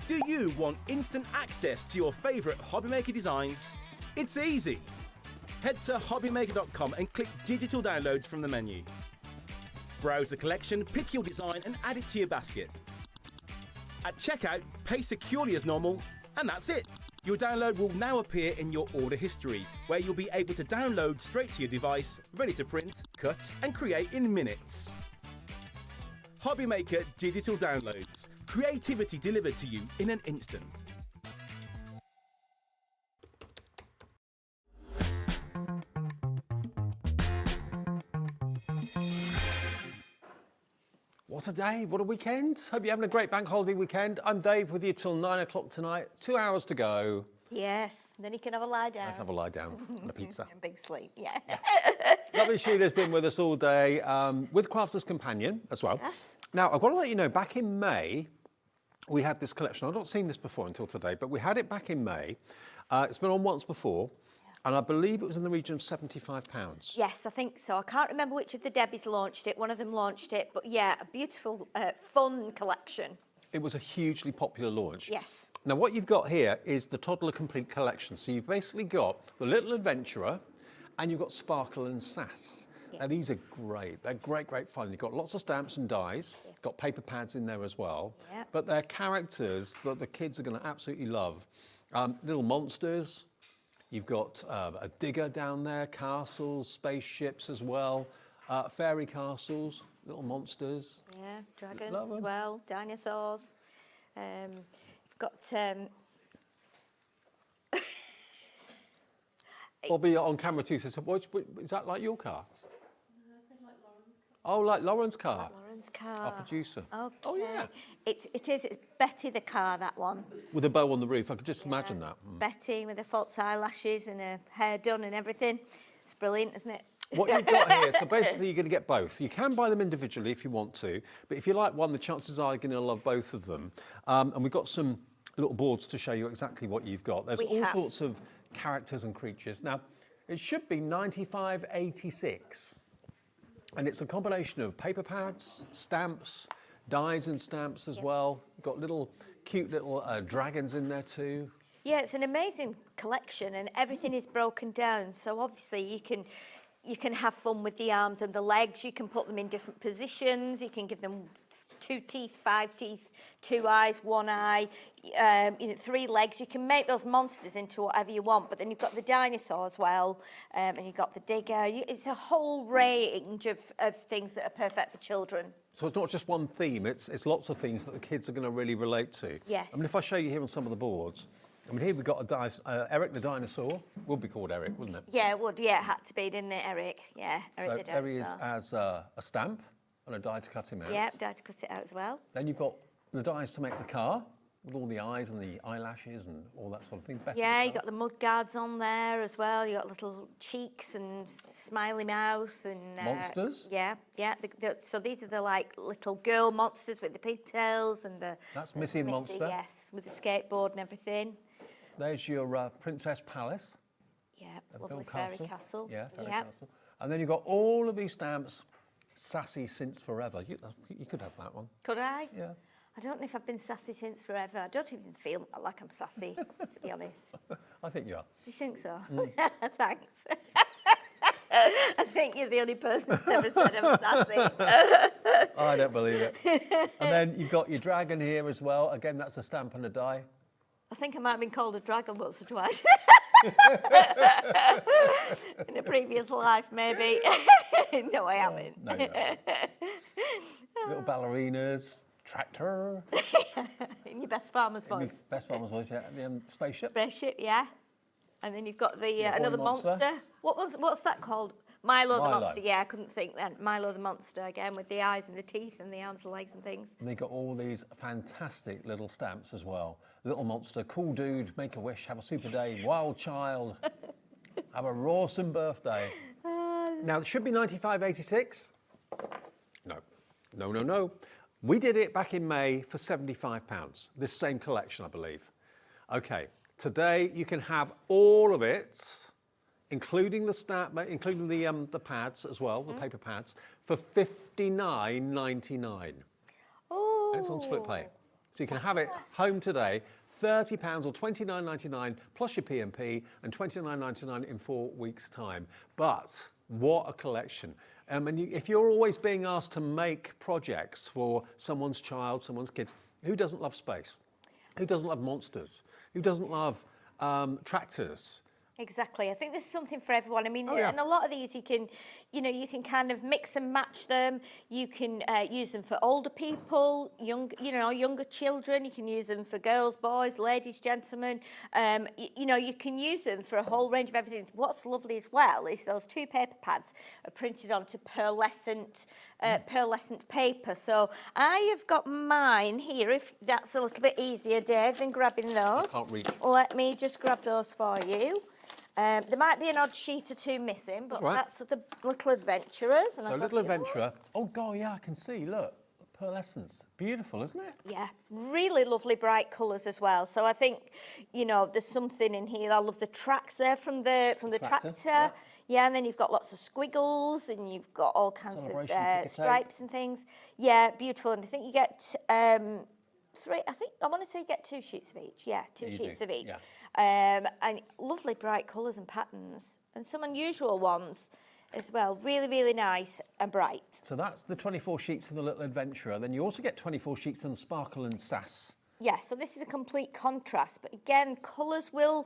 Do you want instant access to your favourite HobbyMaker designs? It's easy. Head to HobbyMaker.com and click Digital Downloads from the menu. Browse the collection, pick your design and add it to your basket. At checkout, pay securely as normal, and that's it. Your download will now appear in your order history, where you'll be able to download straight to your device, ready to print, cut and create in minutes. HobbyMaker Digital Downloads. Creativity delivered to you in an instant. What a day, what a weekend. Hope you're having a great bank holiday weekend. I'm Dave with you till 9 o'clock tonight. 2 hours to go. Yes, then you can have a lie down. I can have a lie down and a pizza. And big sleep, yeah. Lovely Sheila's been with us all day, with Crafter's Companion as well. Yes. Now, I've got to let you know, back in May, we had this collection. I've not seen this before until today, but we had it back in May. It's been on once before, and I believe it was in the region of £75. Yes, I think so. I can't remember which of the Debbies launched it. One of them launched it, but yeah, a beautiful, fun collection. It was a hugely popular launch. Yes. Now, what you've got here is the Toddler Complete Collection. So you've basically got the Little Adventurer, and you've got Sparkle and Sass. Now, these are great. They're great, great fun. You've got lots of stamps and dies. Got paper pads in there as well. Yeah. But they're characters that the kids are going to absolutely love. Little monsters. You've got a digger down there, castles, spaceships as well, fairy castles, little monsters. Yeah, dragons Love as 'em. well, dinosaurs. You've got... Bobby on camera too says, is that like your car? Oh, like Lauren's car? Lauren's car. Our producer. Okay. Oh, yeah. It is. It's Betty the car, that one. With a bow on the roof. I could just imagine that. Betty with her false eyelashes and her hair done and everything. It's brilliant, isn't it? What you've got here, so basically you're going to get both. You can buy them individually if you want to, but if you like one, the chances are you're going to love both of them. And we've got some little boards to show you exactly what you've got. There's all sorts of characters and creatures. Now, it should be 95.86. And it's a combination of paper pads, stamps, dies and stamps as well. Got little cute little dragons in there too. Yeah, it's an amazing collection and everything is broken down. So obviously you can have fun with the arms and the legs. You can put them in different positions. You can give them 2 teeth, 5 teeth, 2 eyes, 1 eye, 3 legs. You can make those monsters into whatever you want, but then you've got the dinosaur as well, and you've got the digger. It's a whole range of things that are perfect for children. So it's not just one theme, it's lots of themes that the kids are going to really relate to. Yes. I mean, if I show you here on some of the boards, I mean, here we've got Eric the dinosaur. Would be called Eric, wouldn't it? Yeah, it would. Yeah, it had to be, didn't it, Eric? Yeah, Eric the So there he is dinosaur. as a stamp and a die to cut him out. Yeah, died to cut it out as well. Then you've got the dies to make the car with all the eyes and the eyelashes and all that sort of thing. Better Yeah, you got the mud guards on there as well. You got little cheeks and smiley mouth and monsters. Yeah. So these are the like little girl monsters with the pigtails and the. That's Missy the monster. Yes, with the skateboard and everything. There's your Princess Palace. Yeah, lovely fairy castle. Yeah, fairy castle. And then you've got all of these stamps. Sassy since forever. You could have that one. Could I? Yeah. I don't know if I've been sassy since forever. I don't even feel like I'm sassy, to be honest. I think you are. Do you think so? Thanks. I think you're the only person who's ever said I'm sassy. I don't believe it. And then you've got your dragon here as well. Again, that's a stamp and a die. I think I might have been called a dragon once or twice. In a previous life, maybe. No, I haven't. No, you haven't. Little ballerinas, tractor. In your best farmer's voice. Best farmer's voice, yeah. And the spaceship. Spaceship, yeah. And then you've got the another monster. What's that called? Milo the Milo. monster. Yeah, I couldn't think then. Milo the monster again with the eyes and the teeth and the arms and legs and things. And they got all these fantastic little stamps as well. Little monster, cool dude, make a wish, have a super day, wild child, have a rawsome birthday. Now, it should be 95.86. No. We did it back in May for £75. This same collection, I believe. Okay, today you can have all of it, including the including the pads as well, the paper pads, for £59.99. Oh. And it's on split pay. So you can have it home today, £30 or £29.99 plus your P&P and £29.99 in 4 weeks' time. But what a collection. And if you're always being asked to make projects for someone's child, someone's kids, who doesn't love space? Who doesn't love monsters? Who doesn't love tractors? Exactly. I think there's something for everyone. I mean, Oh, yeah. and a lot of these you can kind of mix and match them. You can use them for older people, younger children. You can use them for girls, boys, ladies, gentlemen. You can use them for a whole range of everything. What's lovely as well is those two paper pads are printed onto pearlescent paper. So I have got mine here. If that's a little bit easier, Dave, than grabbing those. I can't reach. Let me just grab those for you. There might be an odd sheet or two missing, but Right. that's the Little Adventurers. And So I've got Little the other Adventurer. Oh, God, yeah, I can see. Look, pearlescence. Beautiful, isn't it? one. Yeah, really lovely bright colours as well. So I think, there's something in here. I love the tracks there from the tractor. Yeah, and then you've got lots of squiggles and you've got all kinds Celebration of ticker tape. stripes and things. Yeah, beautiful. And I think you get three. I want to say you get 2 sheets of each. Yeah, two You sheets do, of each. yeah. And lovely bright colours and patterns, and some unusual ones as well. Really, really nice and bright. So that's the 24 sheets in the Little Adventurer. Then you also get 24 sheets in the Sparkle and Sass. Yeah, so this is a complete contrast, but again, colours will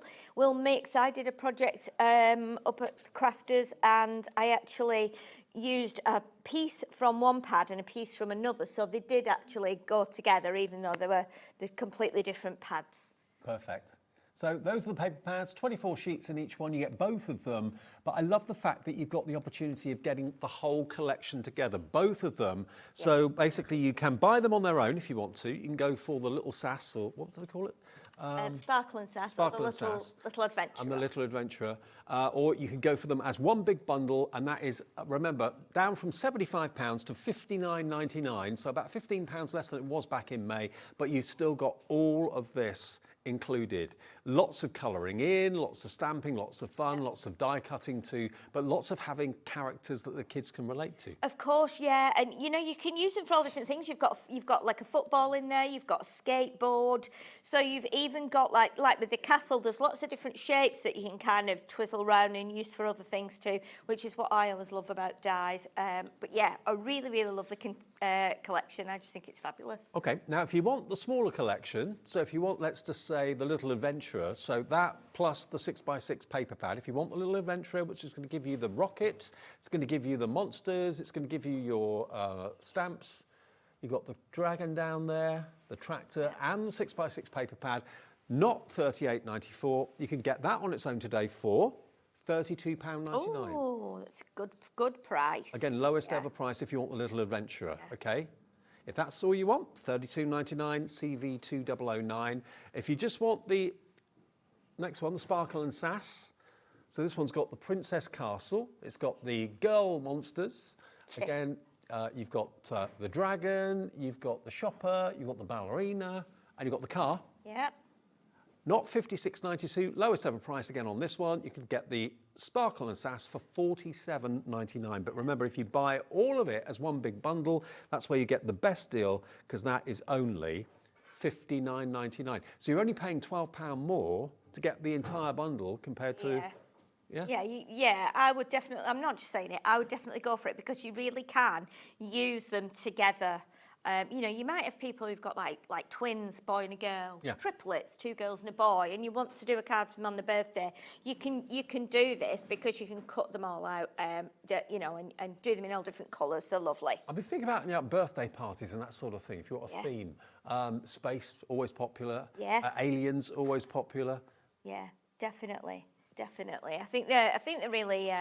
mix. I did a project up at Crafters, and I actually used a piece from one pad and a piece from another, so they did actually go together, even though they're completely different pads. Perfect. So those are the paper pads, 24 sheets in each one. You get both of them. But I love the fact that you've got the opportunity of getting the whole collection together, both of them. Yeah. So basically you can buy them on their own if you want to. You can go for the Little Sass, or what do they call it? Sparkle and Sass, Sparkle or and the Little Adventurer. And the Little Adventurer. Or you can go for them as one big bundle, and that is, remember, down from £75 to £59.99, so about £15 less than it was back in May, but you've still got all of this included. Lots of colouring in, lots of stamping, lots of fun, lots of die cutting too, but lots of having characters that the kids can relate to. Of course, yeah, and you can use them for all different things. You've got like a football in there, you've got a skateboard, so you've even got like with the castle, there's lots of different shapes that you can kind of twizzle around and use for other things too, which is what I always love about dies. But yeah, a really, really lovely collection. I just think it's fabulous. Okay, now if you want the smaller collection, so if you want, let's just say the Little Adventurer, so that plus the 6x6 paper pad. If you want the Little Adventurer, which is going to give you the rocket, it's going to give you the monsters, it's going to give you your stamps. You've got the dragon down there, the tractor, and the 6x6 paper pad. Not £38.94. You can get that on its own today for £32.99. Oh, that's a good price. Again, lowest ever price if you want the Little Adventurer, okay? If that's all you want, £32.99, CV2009. If you just want the next one, the Sparkle and Sass, so this one's got the Princess Castle, it's got the girl monsters. Again, you've got the dragon, you've got the shopper, you've got the ballerina, and you've got the car. Yeah. Not $56.92, lowest ever price again on this one. You can get the Sparkle and Sass for $47.99. But remember, if you buy all of it as one big bundle, that's where you get the best deal, because that is only $59.99. So you're only paying £12 more to get the entire bundle compared to... Yeah, I would definitely, I'm not just saying it, I would definitely go for it, because you really can use them together. You know, you might have people who've got like twins, boy and a girl, triplets, 2 girls and a boy, and you want to do a card for them on their birthday. You can do this, because you can cut them all out, you know, and do them in all different colours. They're lovely. I've been thinking about birthday parties and that sort of thing. If you've got a theme, space always popular. Yes. Aliens always popular. Yeah, definitely. I think they're really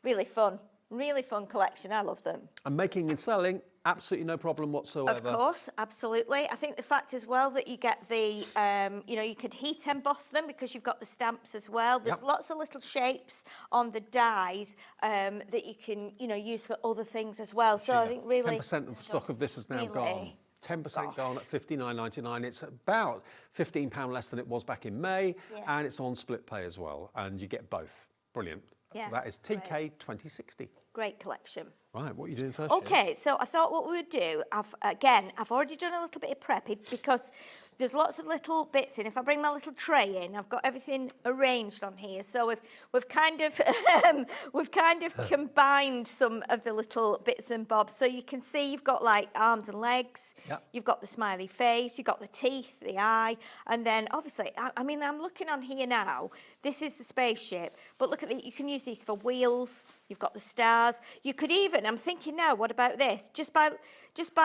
really fun. Really fun collection. I love them. And making and selling, absolutely no problem whatsoever. Of course, absolutely. I think the fact as well that you get the, you know, you could heat emboss them, because you've got the stamps as well. There's lots of little shapes on the dies that you can, you know, use for other things as well. So I think really 10% of the stock of this is now gone. 10% gone at $59.99. It's about £15 less than it was back in May, and it's on split pay as well, and you get both. Brilliant. Yeah, so that is TK 2060. Great collection. Right, what are you doing first? Okay, so I thought what we would do, I've already done a little bit of prep, because there's lots of little bits in. If I bring my little tray in, I've got everything arranged on here. So we've kind of combined some of the little bits and bobs. So you can see you've got like arms and legs. Yep. You've got the smiley face. You've got the teeth, the eye, and then obviously, I mean, I'm looking on here now. This is the spaceship, but look at you can use these for wheels. You've got the stars. You could even, I'm thinking now, what about this? Just by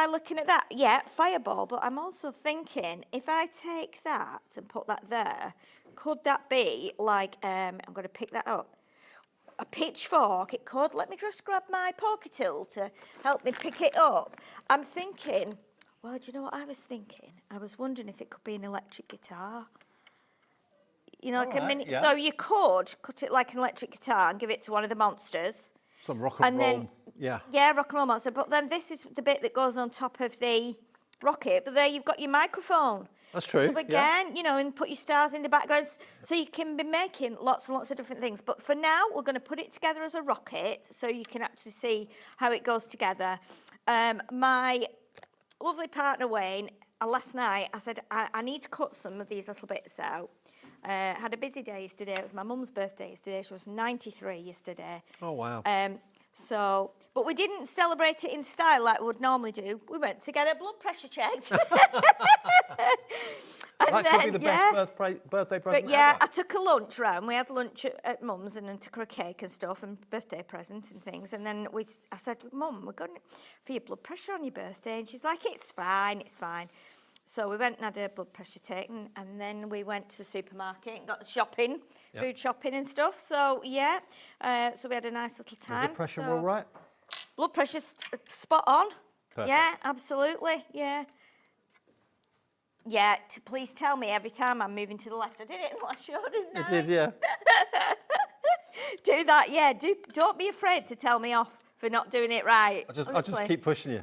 looking at that, yeah, fireball. But I'm also thinking, if I take that and put that there, could that be like, I'm going to pick that up, a pitchfork? It could. Let me just grab my poker tool to help me pick it up. I'm thinking, well, do you know what I was thinking? I was wondering if it could be an electric guitar. You know, like a mini. So you could cut it like an electric guitar and give it to one of the monsters. Some rock and roll. Yeah, rock and roll monster. But then this is the bit that goes on top of the rocket. But there you've got your microphone. That's true. So again, you know, and put your stars in the background. So you can be making lots and lots of different things. But for now, we're going to put it together as a rocket, so you can actually see how it goes together. My lovely partner Wayne, last night, I said, I need to cut some of these little bits out. Had a busy day yesterday. It was my mum's birthday yesterday. She was 93 yesterday. Oh, wow. So, but we didn't celebrate it in style like we would normally do. We went to get her blood pressure checked. That could be the best birthday present but yeah, ever. I took a lunch round. We had lunch at Mum's and then took her a cake and stuff and birthday presents and things. And then I said, Mum, we're going for your blood pressure on your birthday. And she's like, it's fine. So we went and had a blood pressure taken, and then we went to the supermarket and got shopping, food shopping and stuff. So yeah, so we had a nice little time. Was the pressure all right? Blood pressure's spot on. Perfect. Yeah, absolutely. Yeah. Yeah, please tell me every time I'm moving to the left. I did it in the last show, didn't I? You did, yeah. Do that, yeah. Don't be afraid to tell me off for not doing it right. I just keep pushing you.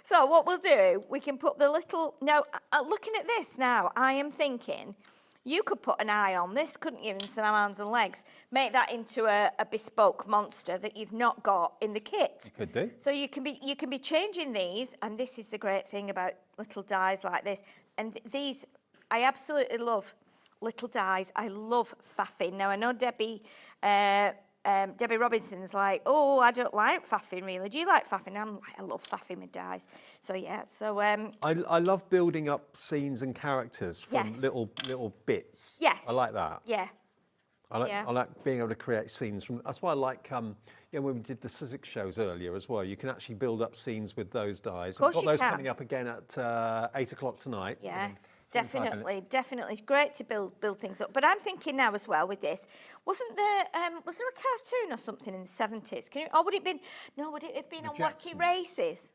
So what we'll do, we can put the little... Now, looking at this now, I am thinking you could put an eye on this, couldn't you, and some arms and legs. Make that into a bespoke monster that you've not got in the kit. You could do. So you can be changing these, and this is the great thing about little dies like this. And these, I absolutely love little dies. I love faffing. Now, I know Debbie Robinson's like, oh, I don't like faffing really. Do you like faffing? I'm like, I love faffing with dies. So yeah, so I love building up scenes and characters from little bits. Yes. I like that. Yeah. I like being able to create scenes from. That's why I like when we did the Sizzix shows earlier as well. You can actually build up scenes with those dies. Of course I've got those can. coming up again at 8 o'clock tonight. Yeah. Definitely. It's great to build things up. But I'm thinking now as well with this, was there a cartoon or something in the 70s? Would it have been on Wacky Races?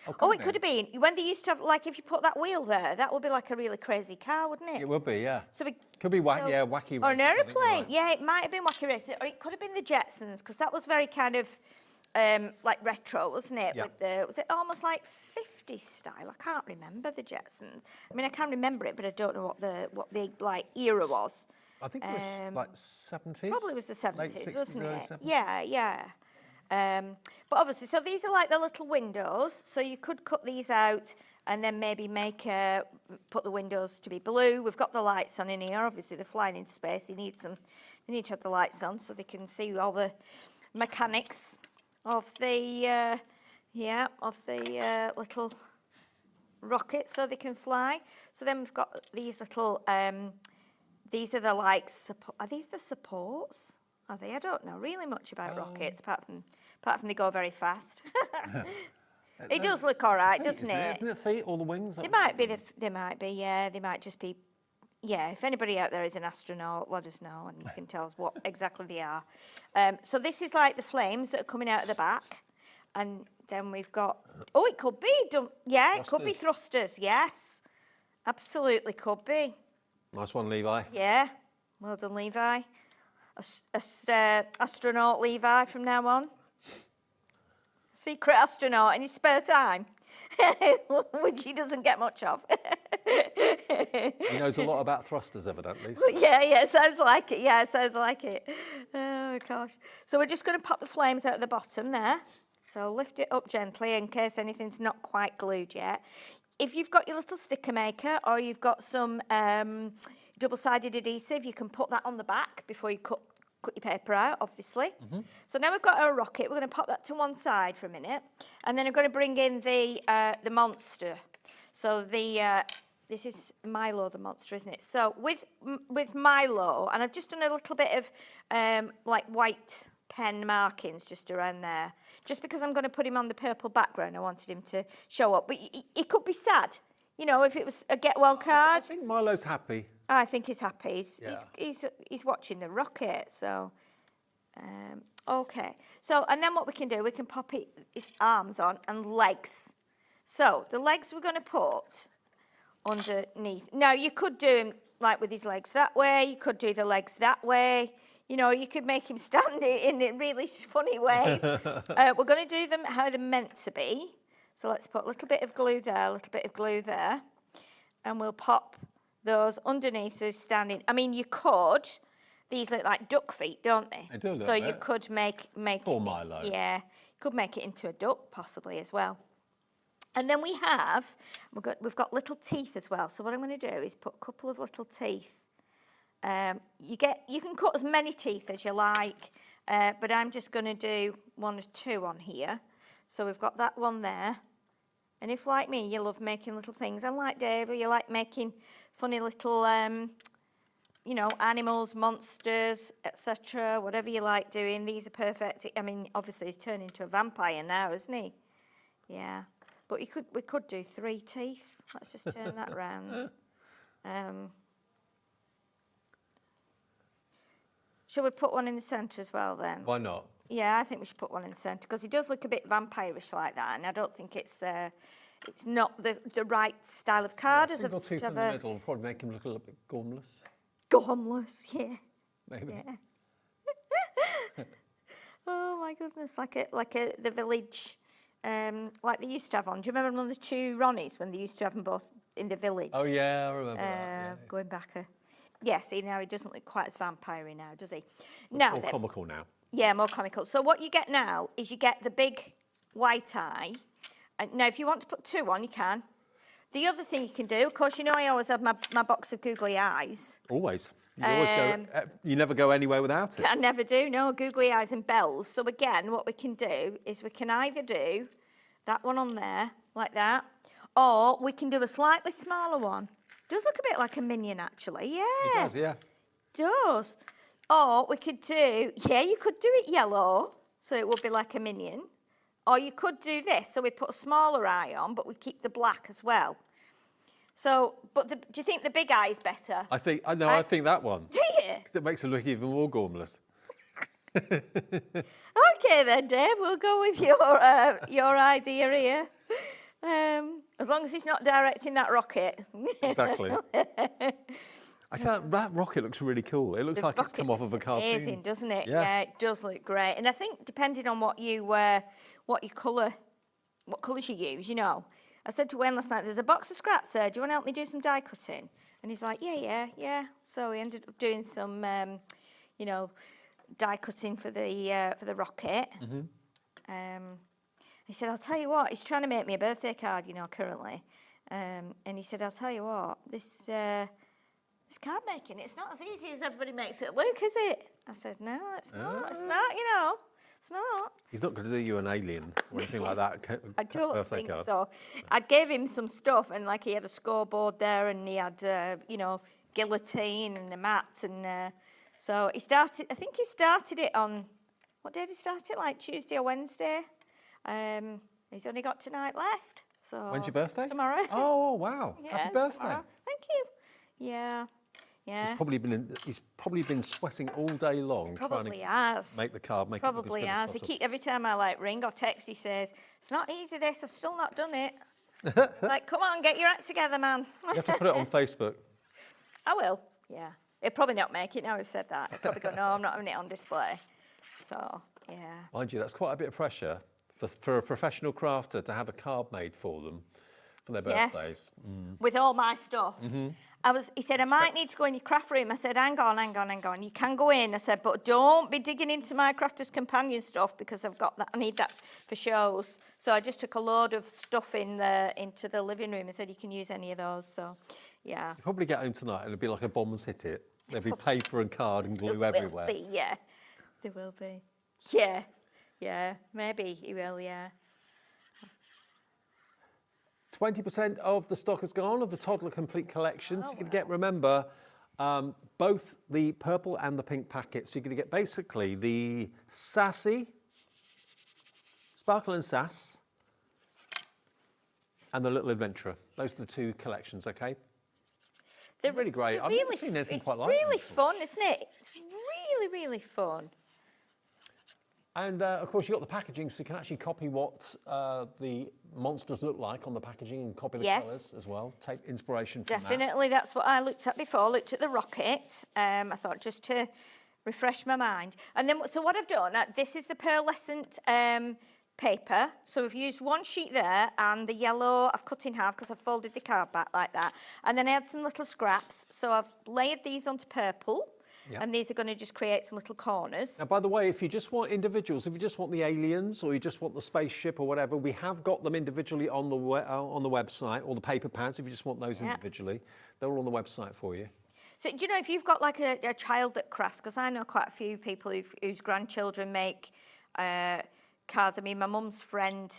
It could have been. When they used to have, like, if you put that wheel there, that would be like a really crazy car, wouldn't it? It would be, yeah. So could be Wacky Races. Or an aeroplane. Yeah, it might have been Wacky Races. Or it could have been the Jetsons, because that was very kind of like retro, wasn't it? Yeah. Was it almost like 50s style. I can't remember the Jetsons. I mean, I can remember it, but I don't know what the like era was. I think it was like 70s. Probably was the 70s, late 60s, wasn't early it? 70s. Yeah. But obviously, so these are like the little windows. So you could cut these out and then maybe put the windows to be blue. We've got the lights on in here. Obviously, they're flying into space. They need to have the lights on so they can see all the mechanics of the little rockets, so they can fly. So then we've got these little. These are the are these the supports? Are they? I don't know really much about rockets, apart from they go very fast. It does look all right, doesn't it? Isn't it feet or the wings? They might be, yeah. They might just be, yeah. If anybody out there is an astronaut, let us know and you can tell us what exactly they are. So this is like the flames that are coming out of the back. And then we've got, it could be, it could be thrusters, yes. Absolutely could be. Nice one, Levi. Yeah, well done, Levi. Astronaut Levi from now on. Secret astronaut in his spare time, which he doesn't get much of. He knows a lot about thrusters, evidently. So. Yeah, sounds like it. Yeah, sounds like it. Oh, gosh. So we're just going to pop the flames out of the bottom there. So lift it up gently in case anything's not quite glued yet. If you've got your little sticker maker or you've got some double-sided adhesive, you can put that on the back before you cut your paper out, obviously. Mm-hmm. So now we've got our rocket. We're going to pop that to one side for a minute. And then I'm going to bring in the monster. So this is Milo, the monster, isn't it? So with Milo, and I've just done a little bit of like white pen markings just around there. Just because I'm going to put him on the purple background, I wanted him to show up. But he could be sad, you know, if it was a get well card. I think Milo's happy. I think he's happy. He's watching the rocket. So, okay. So, and then what we can do, we can pop his arms on and legs. So the legs we're going to put underneath. Now you could do him like with his legs that way. You could do the legs that way. You know, you could make him stand in really funny ways. We're going to do them how they're meant to be. So let's put a little bit of glue there, a little bit of glue there. And we'll pop those underneath so standing. I mean, you could. These look like duck feet, don't they? They do look so bit. You could make Poor Milo. Yeah, you could make it into a duck possibly as well. And then we've got little teeth as well. So what I'm going to do is put a couple of little teeth. You can cut as many teeth as you like, but I'm just going to do 1 or 2 on here. So we've got that one there. And if, like me, you love making little things, and like Dave, you like making funny little, you know, animals, monsters, etc., whatever you like doing, these are perfect. I mean, obviously he's turned into a vampire now, isn't he? Yeah. But we could do 3 teeth. Let's just turn that round. Shall we put one in the centre as well then? Why not? Yeah, I think we should put one in the centre because he does look a bit vampirish like that, and I don't think it's not the right style of card. As single tooth in the middle will probably make him look a little bit gormless. Gormless, yeah. Maybe. Yeah. Oh my goodness, like the village, like they used to have on. Do you remember on the 2 Ronnies when they used to have them both in the village? Oh yeah, I remember that. Yeah. Going back yeah, see, now he doesn't look quite as vampire-y now, does he? More comical now. Yeah, more comical. So what you get now is you get the big white eye. And now, if you want to put 2 on, you can. The other thing you can do, of course, you know I always have my box of googly eyes. Always. You never go anywhere without it. I never do, no, googly eyes and bells. So again, what we can do is we can either do that one on there, like that, or we can do a slightly smaller one. Does look a bit like a minion, actually. Yeah. It does, yeah. Does. Or we could do, you could do it yellow, so it would be like a minion. Or you could do this, so we put a smaller eye on, but we keep the black as well. So, but do you think the big eye is better? I think that one. Do you? Because it makes it look even more gormless. Okay then, Dave, we'll go with your idea here. As long as he's not directing that rocket. Exactly. I tell that rocket looks really cool. It looks like it's come off of a cartoon. Amazing, doesn't it? Yeah. It does look great. And I think depending on what colours you use, you know, I said to Wayne last night, there's a box of scraps there. Do you want to help me do some die cutting? And he's like, yeah. So we ended up doing some, you know, die cutting for the rocket. He said, I'll tell you what, he's trying to make me a birthday card, you know, currently. And he said, I'll tell you what, this card making, it's not as easy as everybody makes it look, is it? I said, no, it's not, you know, it's not. He's not going to do you an alien or anything like that. I don't birthday think card. so. I gave him some stuff, and like he had a scoreboard there, and he had, you know, guillotine and a mat, and so he started. I think he started it on what day did he start it? Like Tuesday or Wednesday. He's only got tonight left. So when's your birthday? Tomorrow. Oh wow! Yeah, Happy birthday! Tomorrow. Thank you. Yeah. He's probably been sweating all day long trying to make the card. Make Probably it has. Every time I like ring or text, he says, "It's not easy. This. I've still not done it." Like, come on, get your act together, man. You have to put it on Facebook. I will. Yeah. He'll probably not make it now we've said that. He'll probably go, no, I'm not having it on display. So, yeah. Mind you, that's quite a bit of pressure for a professional crafter to have a card made for them for their birthdays. Yes. With all my stuff. He said, I might need to go in your craft room. I said, hang on. You can go in. I said, but don't be digging into my Crafter's Companion stuff because I've got that. I need that for shows. So I just took a load of stuff into the living room and said, you can use any of those. So, yeah. You'll probably get home tonight and it'll be like a bomb's hit it. There'll be paper and card and glue everywhere. There will be, yeah. There will be. Yeah. Yeah. Maybe he will, yeah. 20% of the stock has gone of the Toddler Complete Collection. So you're going to get, remember, both the purple and the pink packets. You're going to get basically the Sassy, Sparkle and Sass, and the Little Adventurer. Those are the two collections, okay? They're really great. I've never seen anything quite like them. It's really fun, isn't it? It's really, really fun. And of course, you've got the packaging, so you can actually copy what the monsters look like on the packaging and copy the colours as well. Take inspiration from Definitely, that's what I looked at before. I looked at the rocket. I thought just to refresh my mind. And then, so what I've done, this is the pearlescent paper. So we've used one sheet there, and the yellow I've cut in half because I've folded the card back like that. And then I had some little scraps. So I've layered these onto purple. Yep. And these are going to just create some little corners. Now, by the way, if you just want individuals, if you just want the aliens or you just want the spaceship or whatever, we have got them individually on the website, or the paper pads if you just want those individually. They're all on the website for you. So, do you know, if you've got like a child that crafts, because I know quite a few people whose grandchildren make cards. I mean, my mum's friend,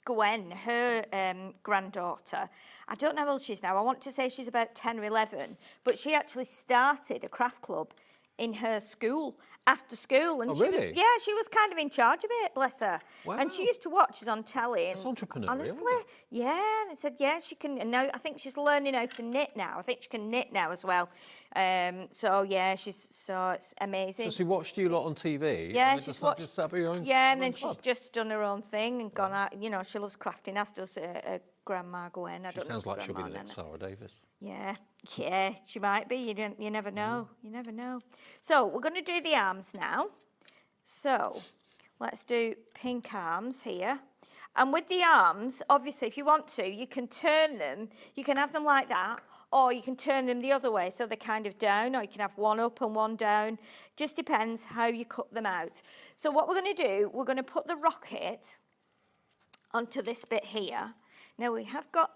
Gwen, her granddaughter, I don't know how old she is now. I want to say she's about 10 or 11, but she actually started a craft club in her school, after school. And she was kind of in charge of it, bless her. Wow. And she used to watch us on telly. And that's entrepreneurial. Honestly, yeah. And they said, yeah, she can. And now I think she's learning how to knit now. I think she can knit now as well. So yeah, it's amazing. So she watched you lot on TV. Yeah, she's watched. Just set up your own, yeah, and then she's just done her own thing and gone out. You know, she loves crafting, as does Grandma Gwen. She sounds like she'll be the next Sarah Davis. Yeah, she might be. You never know. You never know. So we're going to do the arms now. So let's do pink arms here. And with the arms, obviously, if you want to, you can turn them. You can have them like that, or you can turn them the other way, so they're kind of down, or you can have one up and one down. Just depends how you cut them out. So what we're going to do, we're going to put the rocket onto this bit here. Now we have got,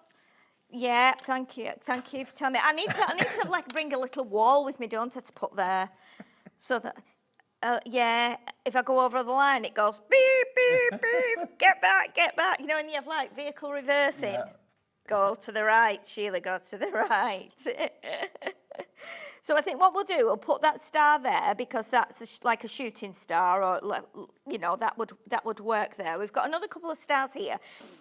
yeah, thank you for telling me. I need to like bring a little wall with me, don't I, to put there, so that, yeah, if I go over the line, it goes beep, beep, beep, get back, you know, and you have like vehicle reversing. Yeah. Go to the right, Sheila, go to the right. So I think what we'll do, we'll put that star there because that's like a shooting star, or you know, that would work there. We've got another couple of stars here,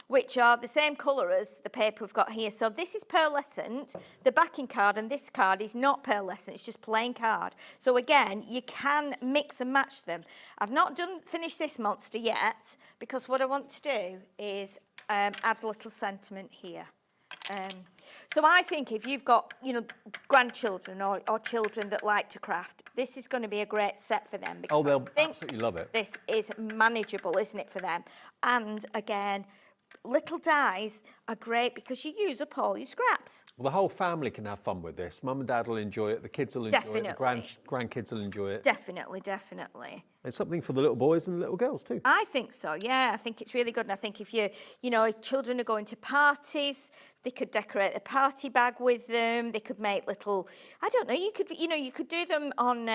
which are the same colour as the paper we've got here. So this is pearlescent, the backing card, and this card is not pearlescent, it's just plain card. So again, you can mix and match them. I've not finished this monster yet because what I want to do is add a little sentiment here. So I think if you've got, you know, grandchildren or children that like to craft, this is going to be a great set for them. Because they'll absolutely love it. This is manageable, isn't it, for them? And again, little dies are great because you use up all your scraps. Well, the whole family can have fun with this. Mum and Dad will enjoy it. The kids will enjoy it. The grandkids will enjoy it. Definitely, definitely. It's something for the little boys and the little girls too. I think so, yeah. I think it's really good. And I think if if children are going to parties, they could decorate a party bag with them. They could make little, I don't know, you could do them on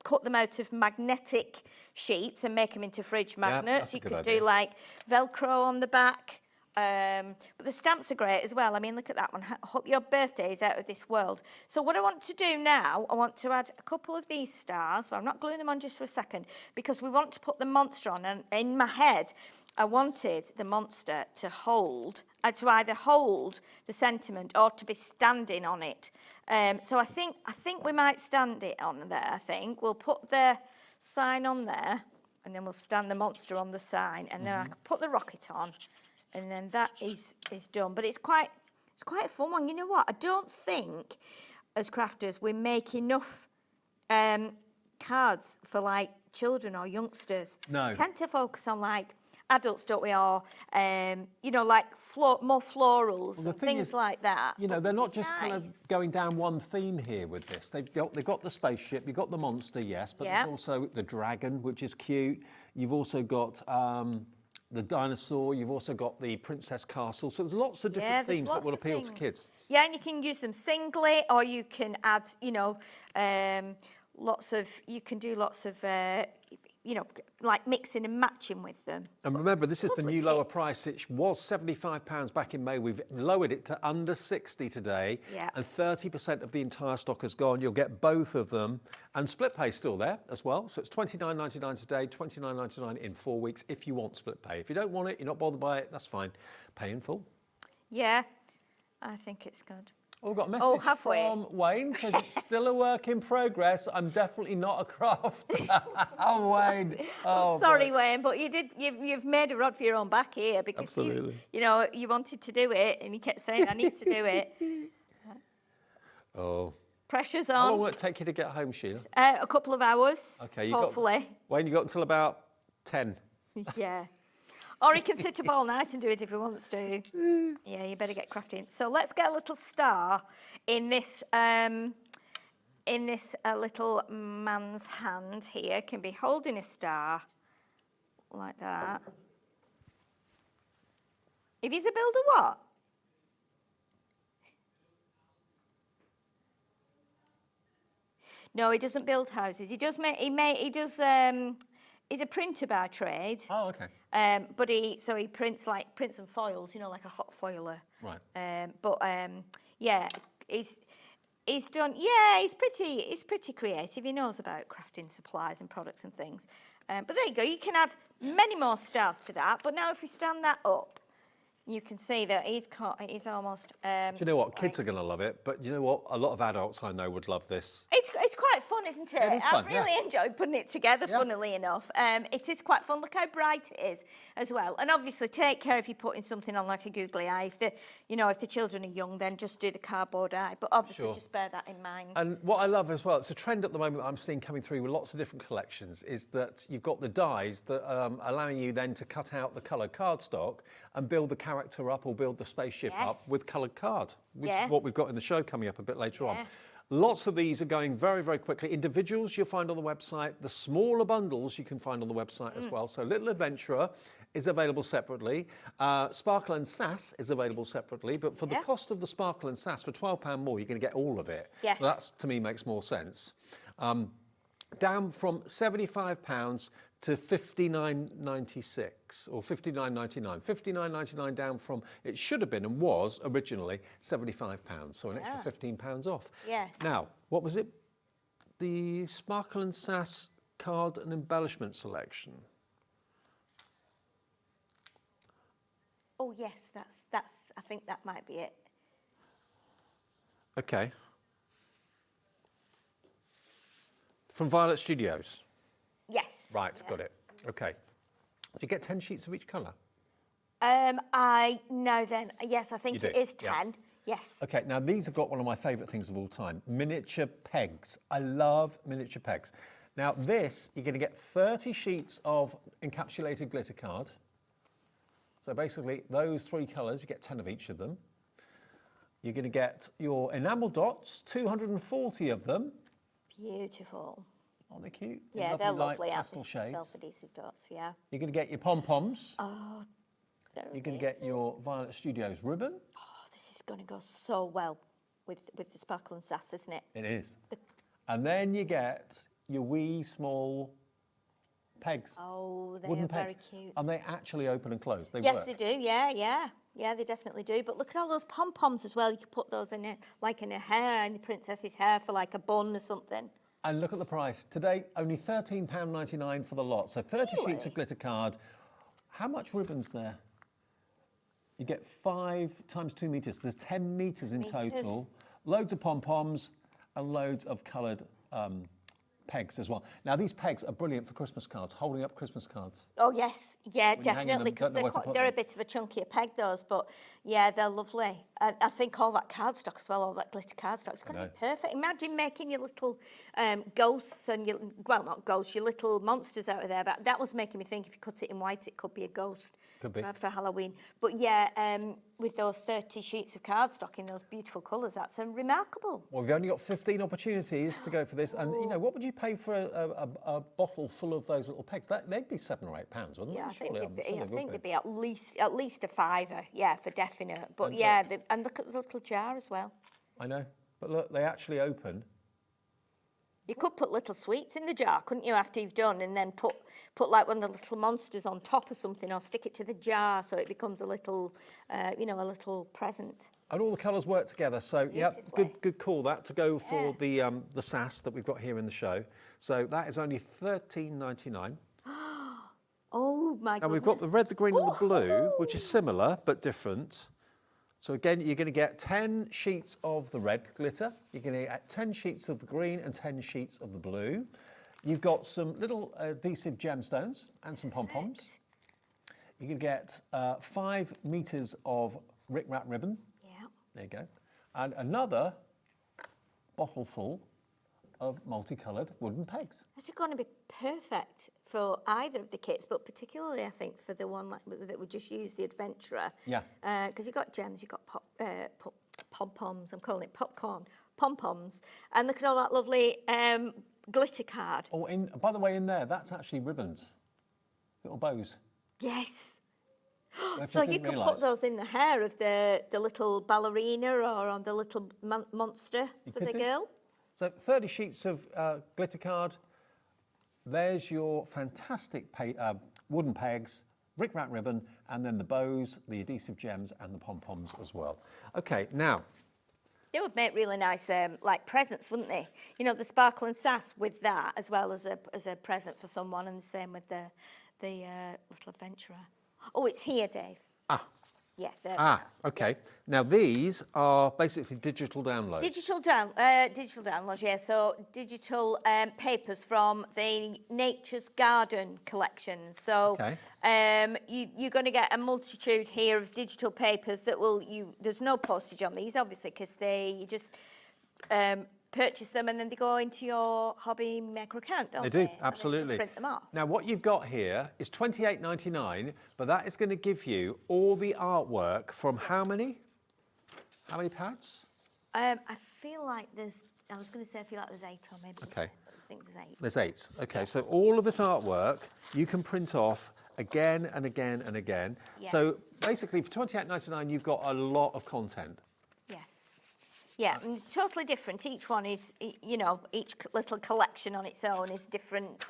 cut them out of magnetic sheets and make them into fridge magnets. You could do like Velcro on the back. But the stamps are great as well. I mean, look at that one. Hope your birthday is out of this world. So what I want to do now, I want to add a couple of these stars, but I'm not gluing them on just for a second because we want to put the monster on. And in my head, I wanted the monster to either hold the sentiment or to be standing on it. So I think we might stand it on there. I think we'll put the sign on there, and then we'll stand the monster on the sign, and then I can put the rocket on, and then that is done. But it's quite a fun one. You know what? I don't think as crafters we make enough cards for like children or youngsters. No. We tend to focus on like adults, don't we? Or like more florals and things like that. They're not just kind of going down one theme here with this. They've got the spaceship, you've got the monster, yes, but there's also the dragon, which is cute. You've also got the dinosaur. You've also got the princess castle. So there's lots of different themes that will appeal to kids. Yeah, and you can use them singly, or you can add, you can do lots of like mixing and matching with them. And remember, this is the new lower price. It was £75 back in May. We've lowered it to under 60 today. Yeah. And 30% of the entire stock has gone. You'll get both of them. And split pay is still there as well. So it's $29.99 today, $29.99 in 4 weeks if you want split pay. If you don't want it, you're not bothered by it, that's fine. Pay in full. Yeah, I think it's good. Oh, we've got a message from Wayne. Says it's still a work in progress. I'm definitely not a crafter. Oh, Wayne. Oh, I'm sorry, Wayne, but you've made a rod for your own back here because you wanted to do it and you kept saying I need to do it. Oh. Pressure's on. How long will it take you to get home, Sheila? A couple of hours. Okay, hopefully. Wayne, you got until about 10. Yeah. Or he can sit up all night and do it if he wants to. Yeah, you better get crafting. So let's get a little star in this little man's hand here. Can be holding a star like that. If he's a builder, what? No, he doesn't build houses. He does he's a printer by trade. Oh, okay. But he prints and foils, like a hot foiler. Right. He's done. Yeah, he's pretty creative. He knows about crafting supplies and products and things. But there you go. You can add many more stars to that. But now if we stand that up, you can see that he's almost. Do you know what? Kids are going to love it, but you know what? A lot of adults I know would love this. It's quite fun, isn't it? It is fun, I've really enjoyed putting it together, funnily enough. It is quite fun. Look how bright it is as well. And obviously take care if you're putting something on like a googly eye. If the children are young, then just do the cardboard eye. But obviously just bear that in mind. And what I love as well, it's a trend at the moment that I'm seeing coming through with lots of different collections, is that you've got the dies that allowing you then to cut out the coloured cardstock and build the character up or build the spaceship up with coloured card, which is what we've got in the show coming up a bit later on. Lots of these are going very, very quickly. Individuals you'll find on the website. The smaller bundles you can find on the website as well. So Little Adventurer is available separately. Sparkle and Sass is available separately. But for the cost of the Sparkle and Sass, for £12 more, you're going to get all of it. Yes. So that, to me, makes more sense. Down from £75 to $59.96 or $59.99. $59.99 down from, it should have been and was originally £75, so an extra £15 off. Yes. Now, what was it? The Sparkle and Sass card and embellishment selection. Oh yes, that's. I think that might be it. Okay. From Violet Studios. Yes. Right, got it. Okay. So you get 10 sheets of each colour? I know then. Yes, I think it is 10. Yeah. Yes. Okay, now these have got one of my favourite things of all time, miniature pegs. I love miniature pegs. Now this, you're going to get 30 sheets of encapsulated glitter card. So basically, those 3 colours, you get 10 of each of them. You're going to get your enamel dots, 240 of them. Beautiful. Aren't they cute? Yeah, they're lovely. Pastel shades. Self-adhesive dots, yeah. You're going to get your pom-poms. Oh, you're going to get your Violet Studios ribbon. Oh, this is going to go so well with the sparkle and sass, isn't it? It is. And then you get your wee small pegs. Oh, they wooden are pegs. very cute. And they actually open and close. They Yes, work. they do. Yeah, yeah. Yeah, they definitely do. But look at all those pom-poms as well. You could put those in it, like in her hair, in the princess's hair for like a bun or something. And look at the price. Today, only £13.99 for the lot. So 30 sheets of glitter card. How much ribbon's there? You get 5 times 2 metres. There's 10 metres in total. Loads of pom-poms and loads of coloured pegs as well. Now, these pegs are brilliant for Christmas cards, holding up Christmas cards. Oh, yes. Yeah, When you're hanging definitely, them, because don't know where to put they're a them. bit of a chunkier peg, those, but yeah, they're lovely. I think all that cardstock as well, all that glitter cardstock, it's going to be perfect. Imagine making your little ghosts and your, well, not ghosts, your little monsters out of there, but that was making me think if you cut it in white, it could be a ghost. Could be. For Halloween. But yeah, with those 30 sheets of cardstock in those beautiful colours, that's remarkable. Well, we've only got 15 opportunities to go for this. And, you know, what would you pay for a bottle full of those little pegs? They'd be £7 or £8, wouldn't Yeah, they? I think Surely, they'd be at least a fiver, yeah, for definite. But And yeah, and look at the little jar as well. I know. But look, they actually open. You could put little sweets in the jar, couldn't you, after you've done, and then put like one of the little monsters on top or something, or stick it to the jar so it becomes a little, you know, a little present. And all the colours work together. So, yeah, good call that to go for the sass that we've got here in the show. So that is only £13.99. Oh, my goodness. And we've got the red, the green and the blue, which is similar but different. So again, you're going to get 10 sheets of the red glitter. You're going to get 10 sheets of the green and 10 sheets of the blue. You've got some little adhesive gemstones and some pom-poms. You're going to get 5 metres of rickrack ribbon. Yeah. There you go. And another bottle full of multicoloured wooden pegs. That's going to be perfect for either of the kits, but particularly, I think, for the one that we just used, the Adventurer. Yeah. Because you've got gems, you've got pom-poms, I'm calling it popcorn, pom-poms, and look at all that lovely glitter card. Oh, by the way, in there, that's actually ribbons. Little bows. Yes. I So just you didn't could realise. put those in the hair of the little ballerina or on the little monster for could the do. girl. So 30 sheets of glitter card. There's your fantastic wooden pegs, rickrack ribbon, and then the bows, the adhesive gems, and the pom-poms as well. Okay, now, They would make really nice like presents, wouldn't they? You know, the sparkle and sass with that as well as a present for someone, and the same with the little Adventurer. Oh, it's here, Dave. Ah. Yeah, there. Okay. Now these are basically digital downloads. Digital downloads, yeah. So digital papers from the Nature's Garden collection. So you're going to get a multitude here of digital papers that there's no postage on these, obviously, because you just purchase them and then they go into your HobbyMaker account, don't they? They do, absolutely. Print them off. Now what you've got here is $28.99, but that is going to give you all the artwork from how many? How many pads? I feel like there's 8 or maybe. Okay. I think there's 8. There's 8. Okay, so all of this artwork you can print off again and again and again. Yeah. So basically for $28.99 you've got a lot of content. Yes. Yeah, and totally different. Each one is, you know, each little collection on its own is different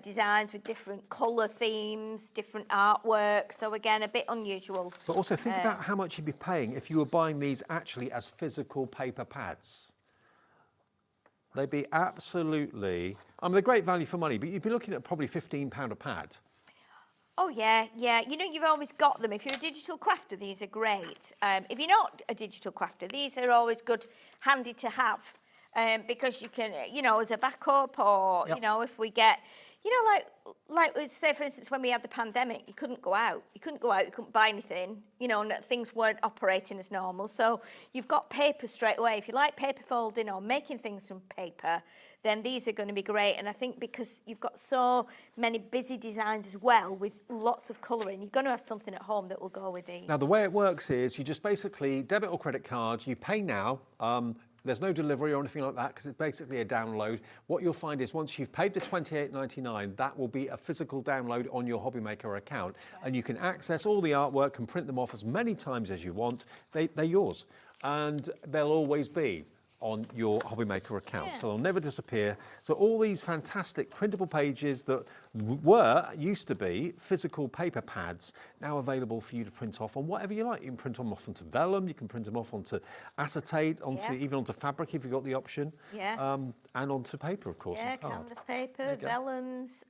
designs with different colour themes, different artwork. So again, a bit unusual. But also think about how much you'd be paying if you were buying these actually as physical paper pads. They'd be absolutely, I mean, they're great value for money, but you'd be looking at probably £15 a pad. Oh, yeah, yeah. You know, you've always got them. If you're a digital crafter, these are great. If you're not a digital crafter, these are always good, handy to have. Because you can, you know, as a backup or, you know, if we get, you know, like say for instance when we had the pandemic, you couldn't go out, you couldn't buy anything, you know, and things weren't operating as normal. So you've got paper straight away. If you like paper folding or making things from paper, then these are going to be great. And I think because you've got so many busy designs as well with lots of colouring, you're going to have something at home that will go with these. Now, the way it works is you just basically debit or credit card, you pay now. There's no delivery or anything like that because it's basically a download. What you'll find is once you've paid the $28.99, that will be a physical download on your HobbyMaker account. And you can access all the artwork and print them off as many times as you want. They're yours. And they'll always be on your HobbyMaker account, so they'll never disappear. So all these fantastic printable pages that used to be physical paper pads, now available for you to print off on whatever you like. You can print them off onto vellum, you can print them off onto acetate, even onto fabric if you've got the option. Yes. And onto paper, of course. Yeah, canvas paper, vellums,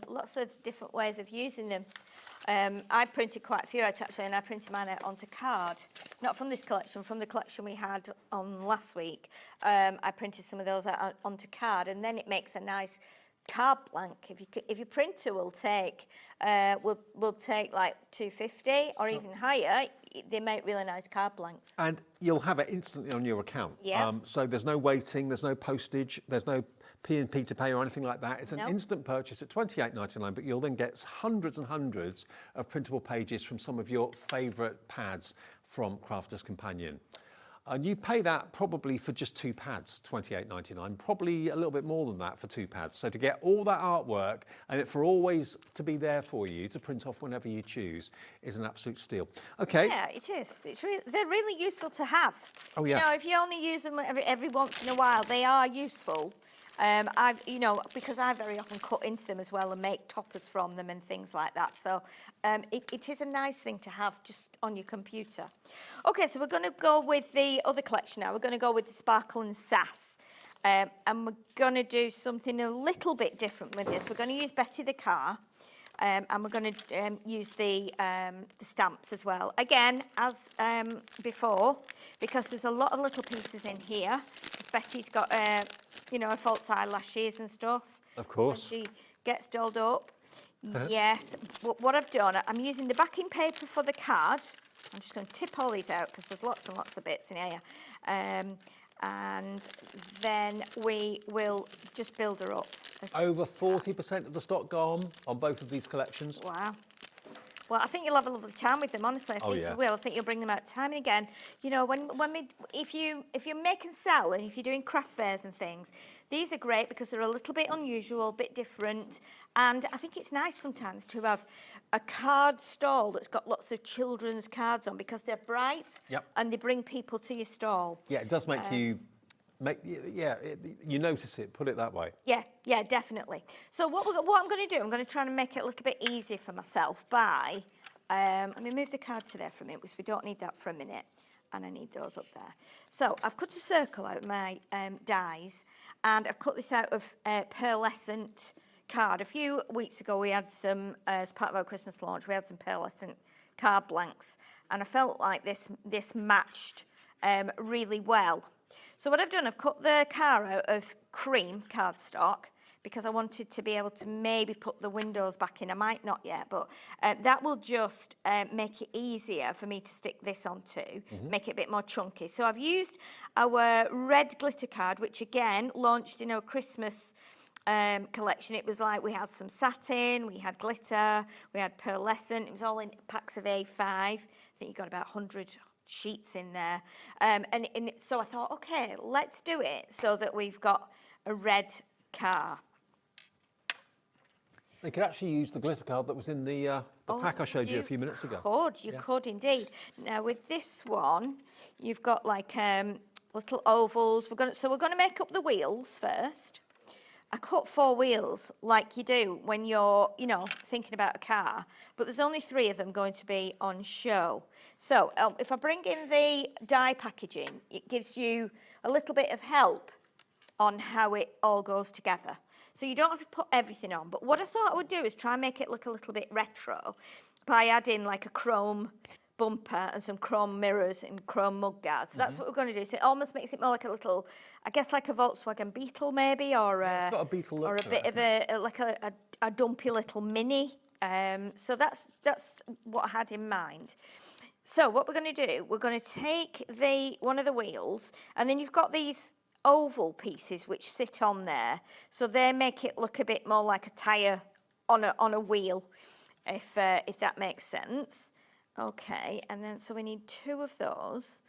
lots of different ways of using them. I printed quite a few out actually, and I printed mine out onto card. Not from this collection, from the collection we had on last week. I printed some of those out onto card, and then it makes a nice card blank. If your printer will take like 250 or even higher, they make really nice card blanks. And you'll have it instantly on your account. Yeah. So there's no waiting, there's no postage, there's no P&P to pay or anything like that. It's an instant purchase at $28.99, but you'll then get hundreds and hundreds of printable pages from some of your favourite pads from Crafter's Companion. And you pay that probably for just 2 pads, $28.99, probably a little bit more than that for 2 pads. So to get all that artwork and it for always to be there for you to print off whenever you choose is an absolute steal. Okay. Yeah, it is. They're really useful to have. Oh yeah. You know, if you only use them every once in a while, they are useful. Because I very often cut into them as well and make toppers from them and things like that. So it is a nice thing to have just on your computer. Okay, so we're going to go with the other collection now. We're going to go with the Sparkle and Sass. And we're going to do something a little bit different with this. We're going to use Betty the Car. And we're going to use the stamps as well. Again, as before, because there's a lot of little pieces in here. Betty's got, her false eyelashes and stuff. Of course. And she gets dolled up. Yes. What I've done, I'm using the backing paper for the card. I'm just going to tip all these out because there's lots and lots of bits in here. And then we will just build her up. Over 40% of the stock gone on both of these collections. Wow. Well, I think you'll have a lovely time with them, honestly. I think you will. I think you'll bring them out time and again. You know, if you make and sell and if you're doing craft fairs and things, these are great because they're a little bit unusual, a bit different. And I think it's nice sometimes to have a card stall that's got lots of children's cards on because they're bright and they bring people to your stall. Yeah, it does make you... you notice it, put it that way. Yeah, definitely. So what I'm going to do, I'm going to try and make it a little bit easier for myself by, let me move the card to there for a minute because we don't need that for a minute, and I need those up there. So I've cut a circle out of my dies, and I've cut this out of pearlescent card. A few weeks ago we had some, as part of our Christmas launch, we had some pearlescent card blanks, and I felt like this matched really well. So what I've done, I've cut the car out of cream cardstock because I wanted to be able to maybe put the windows back in. I might not yet, but that will just make it easier for me to stick this onto, make it a bit more chunky. So I've used our red glitter card, which again launched in our Christmas collection. It was like we had some satin, we had glitter, we had pearlescent. It was all in packs of A5. I think you got about 100 sheets in there, and so I thought, okay, let's do it so that we've got a red car. They could actually use the glitter card that was in the pack I showed you a few minutes ago. You could indeed. Now with this one, you've got like little ovals. We're going to make up the wheels first. I cut 4 wheels like you do when you're, thinking about a car, but there's only 3 of them going to be on show. So if I bring in the die packaging, it gives you a little bit of help on how it all goes together. So you don't have to put everything on, but what I thought I would do is try and make it look a little bit retro by adding like a chrome bumper and some chrome mirrors and chrome mud guards. So that's what we're going to do. So it almost makes it more like a little, I guess like a Volkswagen Beetle maybe, or It's got a Beetle look or a to bit it, of a dumpy little Mini. So that's what I had in mind. So what we're going to do, we're going to take one of the wheels, and then you've got these oval pieces which sit on there, so they make it look a bit more like a tyre on a wheel, if that makes sense. Okay, and then so we need 2 of those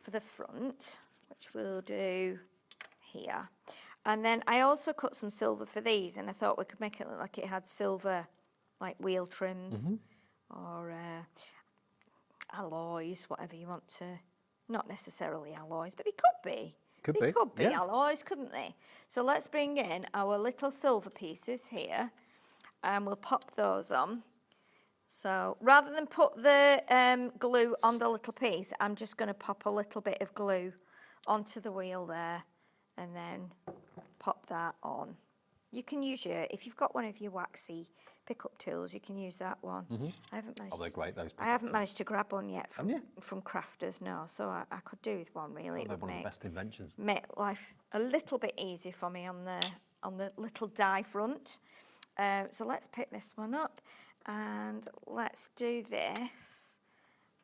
for the front, which we'll do here. And then I also cut some silver for these, and I thought we could make it look like it had silver, like wheel trims or alloys, whatever you want to. Not necessarily alloys, but they could be. They could be alloys, couldn't they? So let's bring in our little silver pieces here, and we'll pop those on. So rather than put the glue on the little piece, I'm just going to pop a little bit of glue onto the wheel there, and then pop that on. You can use if you've got one of your waxy pickup tools, you can use that one. I haven't managed. Oh, they're great, those. I haven't managed to grab one yet from Crafters, no. So I could do with one really. They're one of the best inventions. Make life a little bit easier for me on the little die front. So let's pick this one up. And let's do this,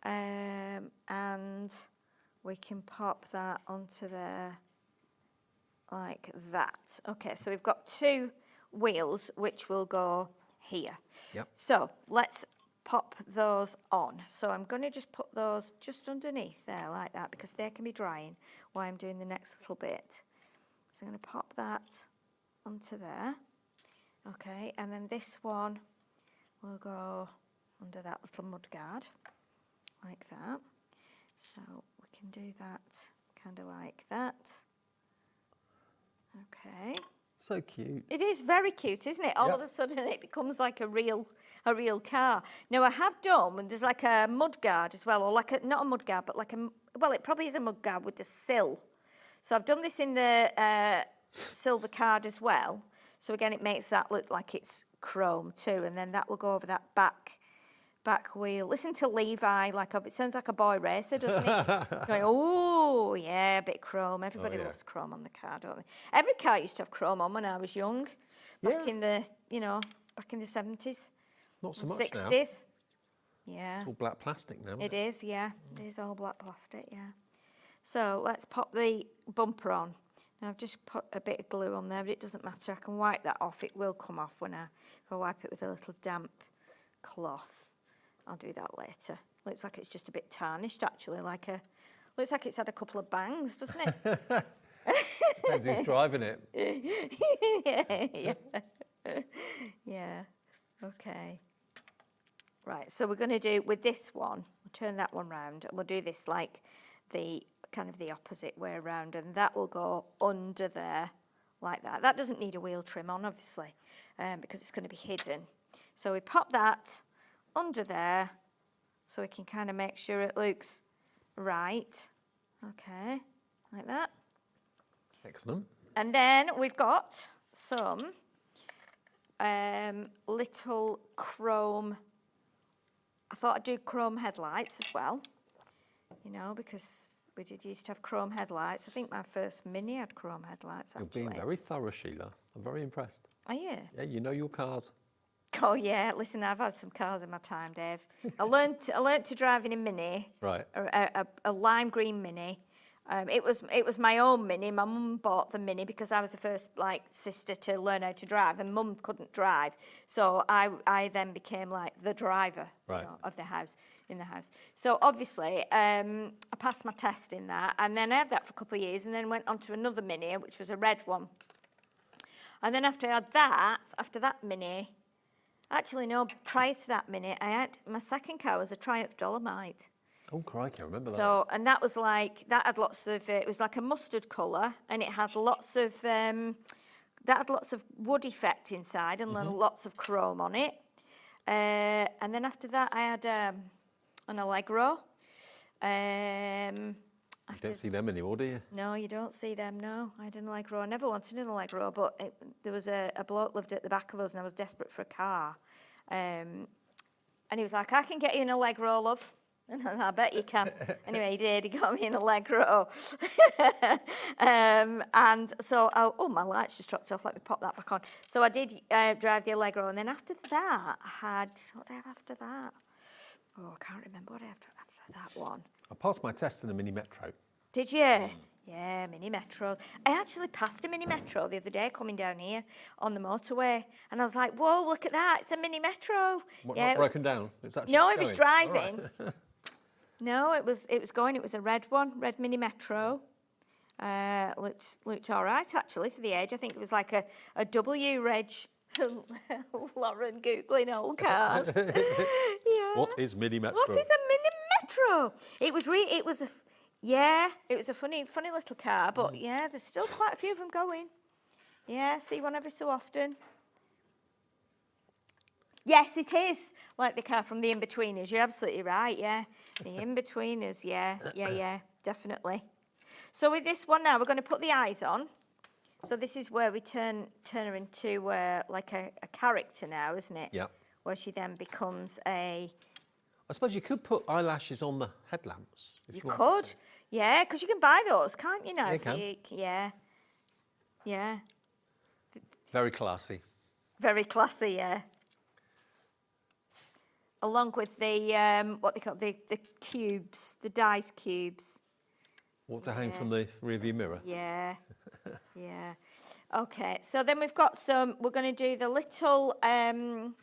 and we can pop that onto there like that. Okay, so we've got 2 wheels which will go here. Yep. So let's pop those on. So I'm going to just put those just underneath there like that, because they can be drying while I'm doing the next little bit. So I'm going to pop that onto there. Okay, and then this one we'll go under that little mud guard, like that. So we can do that kind of like that. Okay. So cute. It is very cute, isn't it? All of a sudden it becomes like a real car. Now I have done, there's like a mud guard as well, or like not a mud guard, but like well, it probably is a mud guard with the sill. So I've done this in the silver card as well. So again, it makes that look like it's chrome too, and then that will go over that back wheel. Listen to Levi, it sounds like a boy racer, doesn't it? Going, oh yeah, a bit chrome. Everybody loves chrome on the car, don't they? Every car used to have chrome on when I was young, back in the 70s, not so much 60s. Now. Yeah, It's all black plastic now. it is. Yeah, it is all black plastic. Yeah. So let's pop the bumper on. Now I've just put a bit of glue on there, but it doesn't matter. I can wipe that off. It will come off when I wipe it with a little damp cloth. I'll do that later. Looks like it's just a bit tarnished, actually. Looks like it's had a couple of bangs, doesn't it? Depends who's driving it. Yeah. Okay. Right. So we're going to do with this one. We'll turn that one round, and we'll do this like the kind of the opposite way around, and that will go under there like that. That doesn't need a wheel trim on, obviously, because it's going to be hidden. So we pop that under there so we can kind of make sure it looks right. Okay, like that. Excellent. And then we've got some little chrome. I thought I'd do chrome headlights as well, because we did used to have chrome headlights. I think my first Mini had chrome headlights, actually. You're being very thorough, Sheila. I'm very impressed. Are you? Yeah, you know your cars. Oh yeah, listen, I've had some cars in my time, Dave. I learnt to drive in a Mini, right? A lime green Mini. It was my own Mini. My mum bought the Mini because I was the first sister to learn how to drive, and Mum couldn't drive, so I then became like the driver of the house in the house. So obviously, I passed my test in that, and then I had that for a couple of years, and then went on to another Mini, which was a red one. And then after that Mini. Actually, no, prior to that Mini, my second car was a Triumph Dolomite. Oh, crikey, I remember that. So, and that had lots of, it was like a mustard colour, and it had lots of, wood effect inside and lots of chrome on it. And then after that, I had an Allegro. You don't see them anymore, do you? No, you don't see them, no. I had an Allegro. I never wanted an Allegro, but there was a bloke lived at the back of us, and I was desperate for a car. And he was like, I can get you an Allegro, love. I bet you can. Anyway, he did. He got me an Allegro. And so, my lights just dropped off. Let me pop that back on. So I did drive the Allegro. And then after that, I had, what did I have after that? Oh, I can't remember what I had after that one. I passed my test in a Mini Metro. Did you? Yeah, Mini Metros. I actually passed a Mini Metro the other day coming down here on the motorway. And I was like, whoa, look at that. It's a Mini Metro. What, yeah, not broken down? It's actually no, it going. was driving. Right. No, it was going. It was a red one, red Mini Metro. Looked all right, actually, for the age. I think it was like a W reg. Lauren Googling old cars. Yeah. What is Mini Metro? What is a Mini Metro? It was a funny little car, but yeah, there's still quite a few of them going. Yeah, see one every so often. Yes, it is like the car from the In-Betweeners. You're absolutely right, yeah. The In-Betweeners, yeah, definitely. So with this one now, we're going to put the eyes on. So this is where we turn her into like a character now, isn't it? Yeah. Where she then becomes a... I suppose you could put eyelashes on the headlamps. If You wanted could, to. yeah, because you can buy those, can't you now? Yeah, you can. Yeah. Very classy. Very classy, yeah. Along with the, what they call the cubes, the dice cubes. What to hang from the rearview mirror? Yeah, yeah. Okay, so then we've got we're going to do the little, the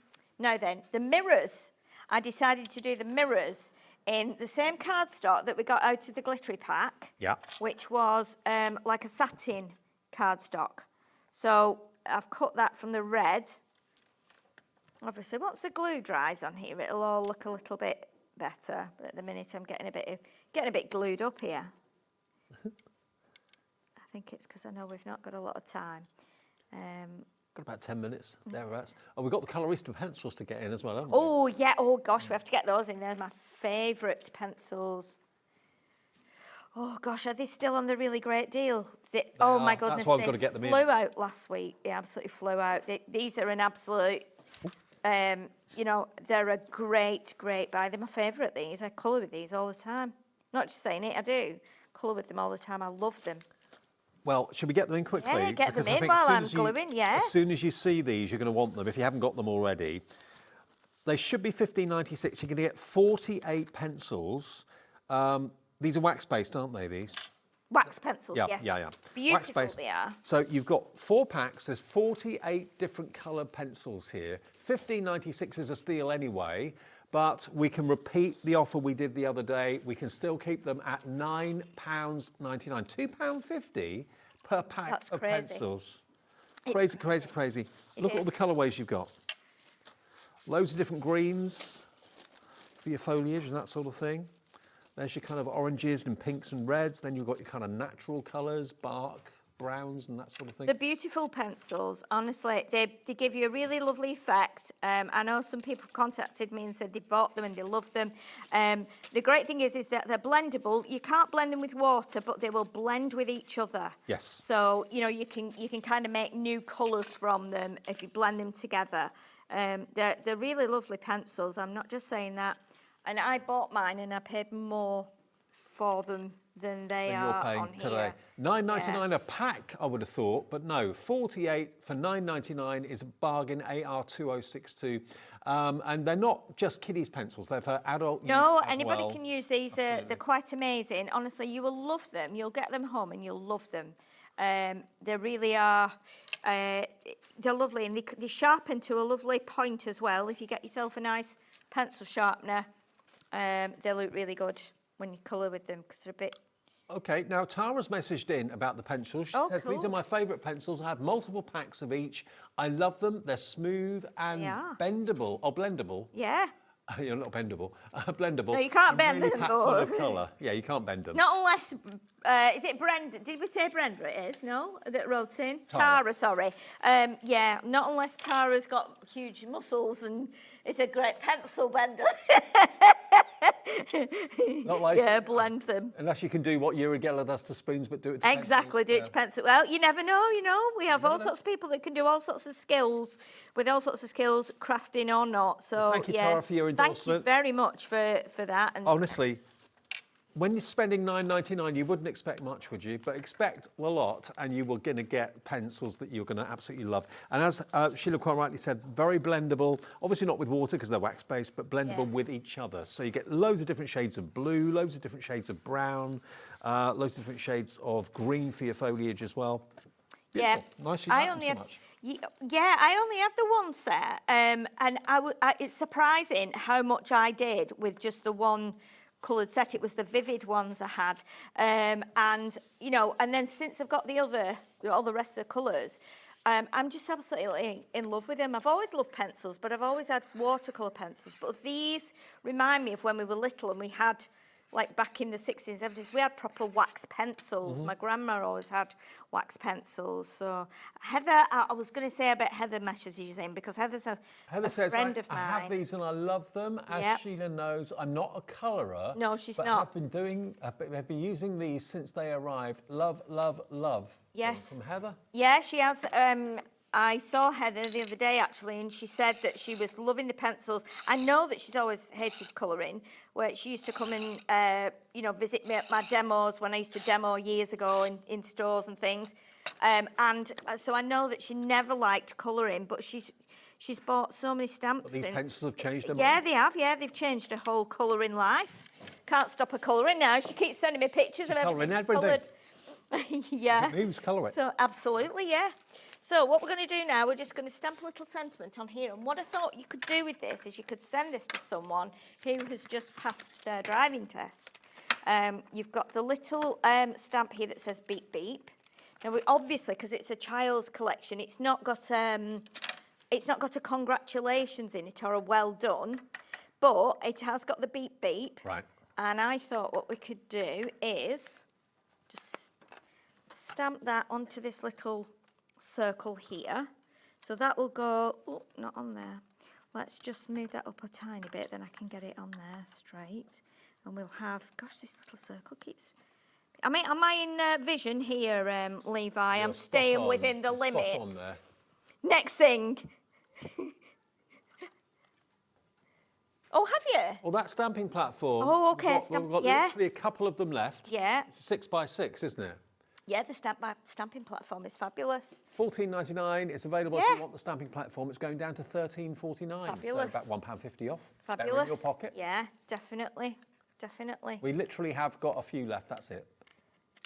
mirrors. I decided to do the mirrors in the same cardstock that we got out of the glittery pack. Yeah. Which was like a satin cardstock. So I've cut that from the red. Obviously, once the glue dries on here, it'll all look a little bit better. But at the minute, I'm getting a bit glued up here. I think it's because I know we've not got a lot of time. Got about 10 minutes, thereabouts. And we've got the Colorista pencils to get in as well, haven't we? Oh, yeah. Oh, gosh, we have to get those in. They're my favourite pencils. Oh, gosh, are they still on the really great deal? Oh, my goodness, that's why I've got to get them in. flew out last week. They absolutely flew out. These are an absolute, they're a great buy. They're my favourite, these. I colour with these all the time. Not just saying it, I do. Colour with them all the time. I love them. Well, should we get them in quickly? Yeah, get Because them I in think while as soon I'm as you- gluing, yeah. As soon as you see these, you're going to want them, if you haven't got them already. They should be $15.96. You're going to get 48 pencils. These are wax-based, aren't they, these? Wax pencils, Yeah, yes. yeah. Beautiful Wax-based. they are. So you've got 4 packs. There's 48 different coloured pencils here. $15.96 is a steal anyway, but we can repeat the offer we did the other day. We can still keep them at £9.99. £2.50 per pack That's of crazy. pencils. It's Crazy. It Look at all is. the colourways you've got. Loads of different greens for your foliage and that sort of thing. There's your kind of oranges and pinks and reds. Then you've got your kind of natural colours, bark, browns and that sort of thing. The beautiful pencils, honestly, they give you a really lovely effect. I know some people contacted me and said they bought them and they love them. The great thing is that they're blendable. You can't blend them with water, but they will blend with each other. Yes. So, you can kind of make new colours from them if you blend them together. They're really lovely pencils. I'm not just saying that. And I bought mine and I paid more for them than they Than are you're paying on today. here. $9.99 a pack, I would have thought, but no, 48 for $9.99 is a bargain. AR2062, and they're not just kiddies pencils; they're for adult use No, as anybody well. can use these. They're quite amazing. Honestly, you will love them. You'll get them home and you'll love them. They really are. They're lovely, and they sharpen to a lovely point as well. If you get yourself a nice pencil sharpener, they look really good when you colour with them because they're a bit. Okay, now Tara's messaged in about the pencils. She says, these are my favourite pencils. I have multiple packs of each. I love them. They're smooth and bendable. Oh, blendable. Yeah. You're not bendable. Blendable. No, you can't and bend really them, packed full of though. colour. Yeah, you can't bend them. Not unless, is it Brenda? Did we say Brenda it is? No? That wrote in? Tara. Tara, sorry. Yeah, not unless Tara's got huge muscles and It's a great pencil blender. Not like, yeah, blend them. Unless you can do what Yuri Geller does to spoons, but do it to Exactly, pencils. do it to pencil. Well, you never know, you know. We have all sorts of people that can do all sorts of skills, with all sorts of skills, crafting or not. So, Well, thank you, yeah. Tara, for your Thank you endorsement. very much for that. And Honestly, when you're spending $9.99, you wouldn't expect much, would you? But expect a lot, and you were going to get pencils that you're going to absolutely love. And as Sheila quite rightly said, very blendable. Obviously not with water because they're wax-based, but blendable with each other. So you get loads of different shades of blue, loads of different shades of brown, loads of different shades of green for your foliage as well. Beautiful. Yeah, Nice, you like them so much. Yeah, I only had the one set, and it's surprising how much I did with just the one coloured set. It was the vivid ones I had, and you know, and then since I've got all the rest of the colours, I'm just absolutely in love with them. I've always loved pencils, but I've always had watercolour pencils. But these remind me of when we were little and we had, like back in the 60s and 70s, we had proper wax pencils. My grandma always had wax pencils. So Heather, I was going to say about Heather meshes you're saying, because Heather's a friend of mine. I have these and I love them. As Sheila knows, I'm not a colourer. No, she's but not. I've been using these since they arrived. Love, love, love. Yes. From Heather? Yeah, she has. I saw Heather the other day, actually, and she said that she was loving the pencils. I know that she's always hated colouring, where she used to come and, you know, visit me at my demos when I used to demo years ago in stores and things. And so I know that she never liked colouring, but she's bought so many stamps But these pencils have changed her Yeah, mind. they have. Yeah, they've changed her whole colouring life. Can't stop her colouring now. She keeps sending me pictures of everything she's coloured. Yeah. Who's colour it? So absolutely, yeah. So what we're going to do now, we're just going to stamp a little sentiment on here. And what I thought you could do with this is you could send this to someone who has just passed their driving test. You've got the little stamp here that says beep beep. Now, obviously, because it's a child's collection, it's not got a congratulations in it or a well done, but it has got the beep beep. Right. And I thought what we could do is just stamp that onto this little circle here. So that will go, oh, not on there. Let's just move that up a tiny bit, then I can get it on there straight. And we'll have, gosh, this little circle keeps, am I in vision here, Levi? I'm staying within the limits. Spot on there. Next thing. Oh, have you? Well, that stamping platform. Oh, okay, We've got yeah. literally a couple of them left. Yeah. It's a 6x6, isn't it? Yeah, the stamping platform is fabulous. $14.99. It's available if you want the stamping platform. It's going down to $13.49. Fabulous. So about £1.50 off. Fabulous. Better in your pocket. Yeah, definitely. Definitely. We literally have got a few left. That's it.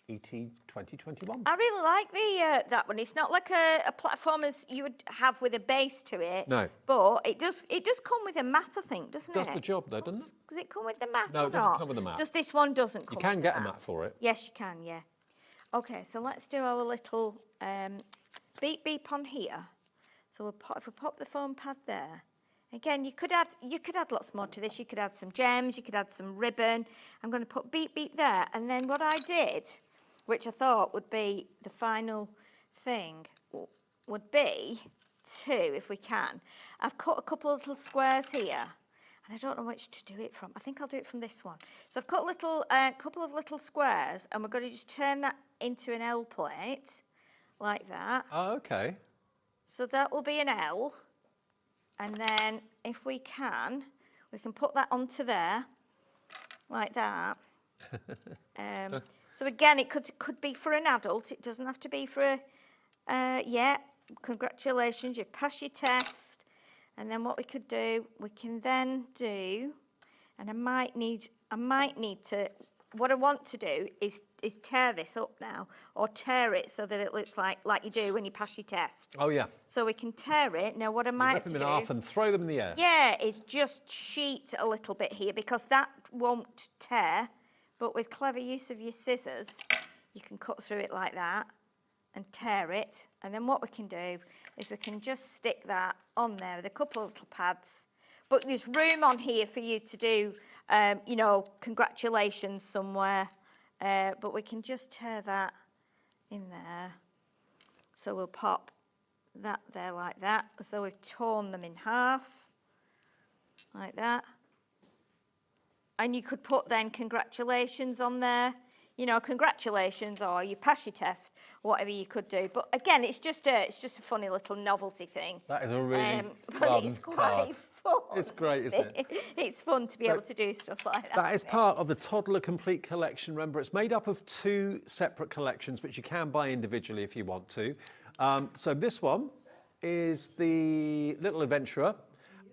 ET 2021. I really like the that one. It's not like a platform as you would have with a base to it. No. But it does come with a mat, I think, doesn't it? Does the job though, doesn't it? Does it come with the mat No, or it doesn't not? come with a mat. Just this one doesn't come You can with get the a mat for it. Yes, you can, yeah. Okay, so let's do our little beep beep on here. So if we pop the foam pad there. Again, you could add lots more to this. You could add some gems, you could add some ribbon. I'm going to put beep beep there, and then what I did, which I thought would be the final thing, would be if we can. I've cut a couple of little squares here, and I don't know which to do it from. I think I'll do it from this one. So I've cut a couple of little squares, and we're going to just turn that into an L plate, like that. Oh, okay. So that will be an L. And then, if we can put that onto there, like that. So again, it could be for an adult. It doesn't have to be for a, congratulations, you've passed your test. And then what we could do, we can then do, and I might need to, what I want to do is tear this up now, or tear it so that it looks like you do when you pass your test. Oh, yeah. So we can tear it. Now what I might Rip them do, in half and throw them in the air. yeah, is just cheat a little bit here, because that won't tear, but with clever use of your scissors, you can cut through it like that and tear it. And then what we can do is we can just stick that on there with a couple of little pads. But there's room on here for you to do, you know, congratulations somewhere. But we can just tear that in there. So we'll pop that there like that. So we've torn them in half. like that. And you could put then congratulations on there, you know, congratulations, or you pass your test, whatever you could do. But again, it's just a funny little novelty thing. That is a really but fun it's quite card. fun. It's great, isn't it? It's fun to be able to do stuff like that. That is part of the Toddler Complete Collection. Remember, it's made up of 2 separate collections, which you can buy individually if you want to. So this one is the Little Adventurer,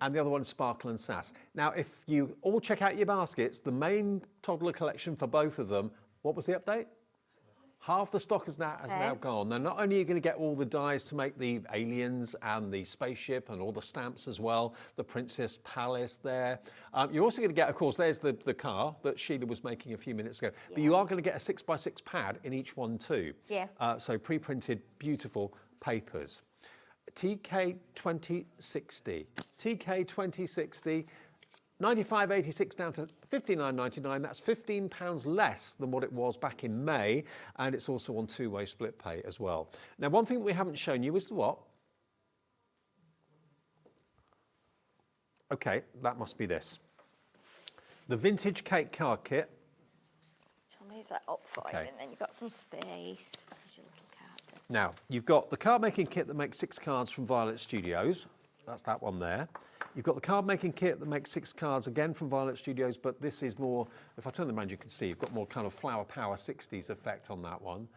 and the other one, Sparkle and Sass. Now, if you all check out your baskets, the main Toddler collection for both of them, what was the update? Half the stock is now gone. Now, not only are you going to get all the dies to make the aliens and the spaceship and all the stamps as well, the Princess Palace there. You're also going to get, of course, there's the car that Sheila was making a few minutes ago. Yeah. But you are going to get a 6x6 pad in each one too. Yeah. So pre-printed, beautiful papers. TK2060. TK2060. 95.86 down to 59.99. That's £15 less than what it was back in May, and it's also on 2-way split pay as well. Now, one thing that we haven't shown you is the what? Okay, that must be this. The vintage cake card kit. I'll move that up for you, and then you've got some space. There's your little card. Now, you've got the card making kit that makes 6 cards from Violet Studios. That's that one there. You've got the card making kit that makes 6 cards again from Violet Studios, but this is more, if I turn them around you can see, you've got more kind of Flower Power 60s effect on that one.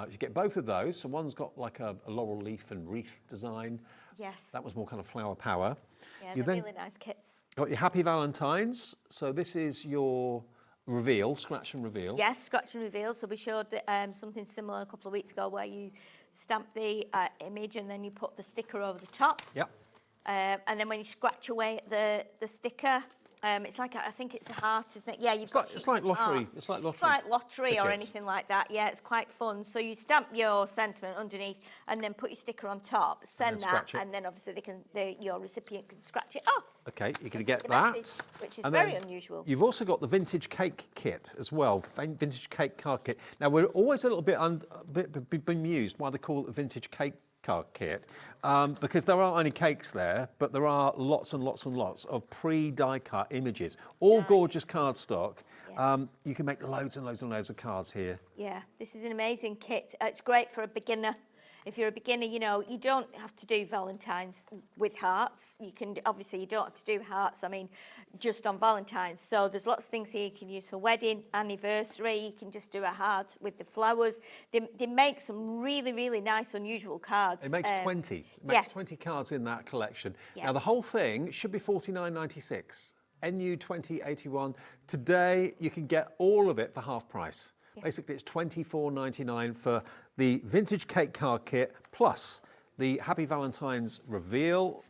You get both of those, so one's got like a laurel leaf and wreath design. Yes. That was more kind of Flower Power. Yeah, You they're then really nice kits. got your Happy Valentines, so this is your reveal, scratch and reveal. Yes, scratch and reveal. So we showed something similar a couple of weeks ago where you stamp the image and then you put the sticker over the top. Yep. And then when you scratch away at the sticker, it's like, I think it's a heart, isn't it? Yeah, you've got It's like lottery. hearts. It's like lottery. It's like lottery or tickets. anything like that. Yeah, it's quite fun. So you stamp your sentiment underneath and then put your sticker on top, send then that, scratch it. and then obviously your recipient can scratch it off. Okay, you're going to get The that. message, which is And very then unusual. You've also got the vintage cake kit as well, vintage cake card kit. Now, we're always a little bit bemused why they call it the vintage cake card kit, because there aren't any cakes there, but there are lots and lots and lots of pre-die cut images, all gorgeous cardstock. Yeah. You can make loads and loads and loads of cards here. Yeah, this is an amazing kit. It's great for a beginner. If you're a beginner, you know, you don't have to do Valentine's with hearts. You can, obviously, you don't have to do hearts, I mean, just on Valentine's. So there's lots of things here you can use for wedding, anniversary. You can just do a heart with the flowers. They make some really, really nice, unusual cards. It makes 20. It makes 20 cards in that collection. Yeah. Now, the whole thing should be $49.96. NU 2081. Today, you can get all of it for half price. Yeah. Basically, it's $24.99 for the vintage cake card kit, plus the Happy Valentine's reveal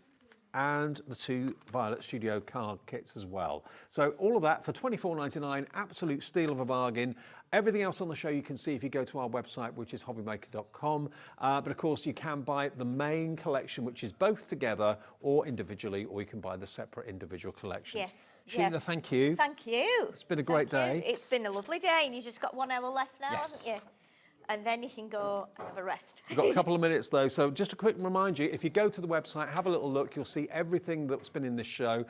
and the 2 Violet Studio card kits as well. So all of that for $24.99, absolute steal of a bargain. Everything else on the show you can see if you go to our website, which is hobbymaker.com. But of course, you can buy the main collection, which is both together or individually, or you can buy the separate individual collections. Yes. Sheila, thank you. Thank you. It's been a great day. It's been a lovely day, and you've just got 1 hour left now, Yes. haven't you? And then you can go and have a rest. We've got a couple of minutes though, so just a quick reminder, if you go to the website, have a little look, you'll see everything that's been in this show.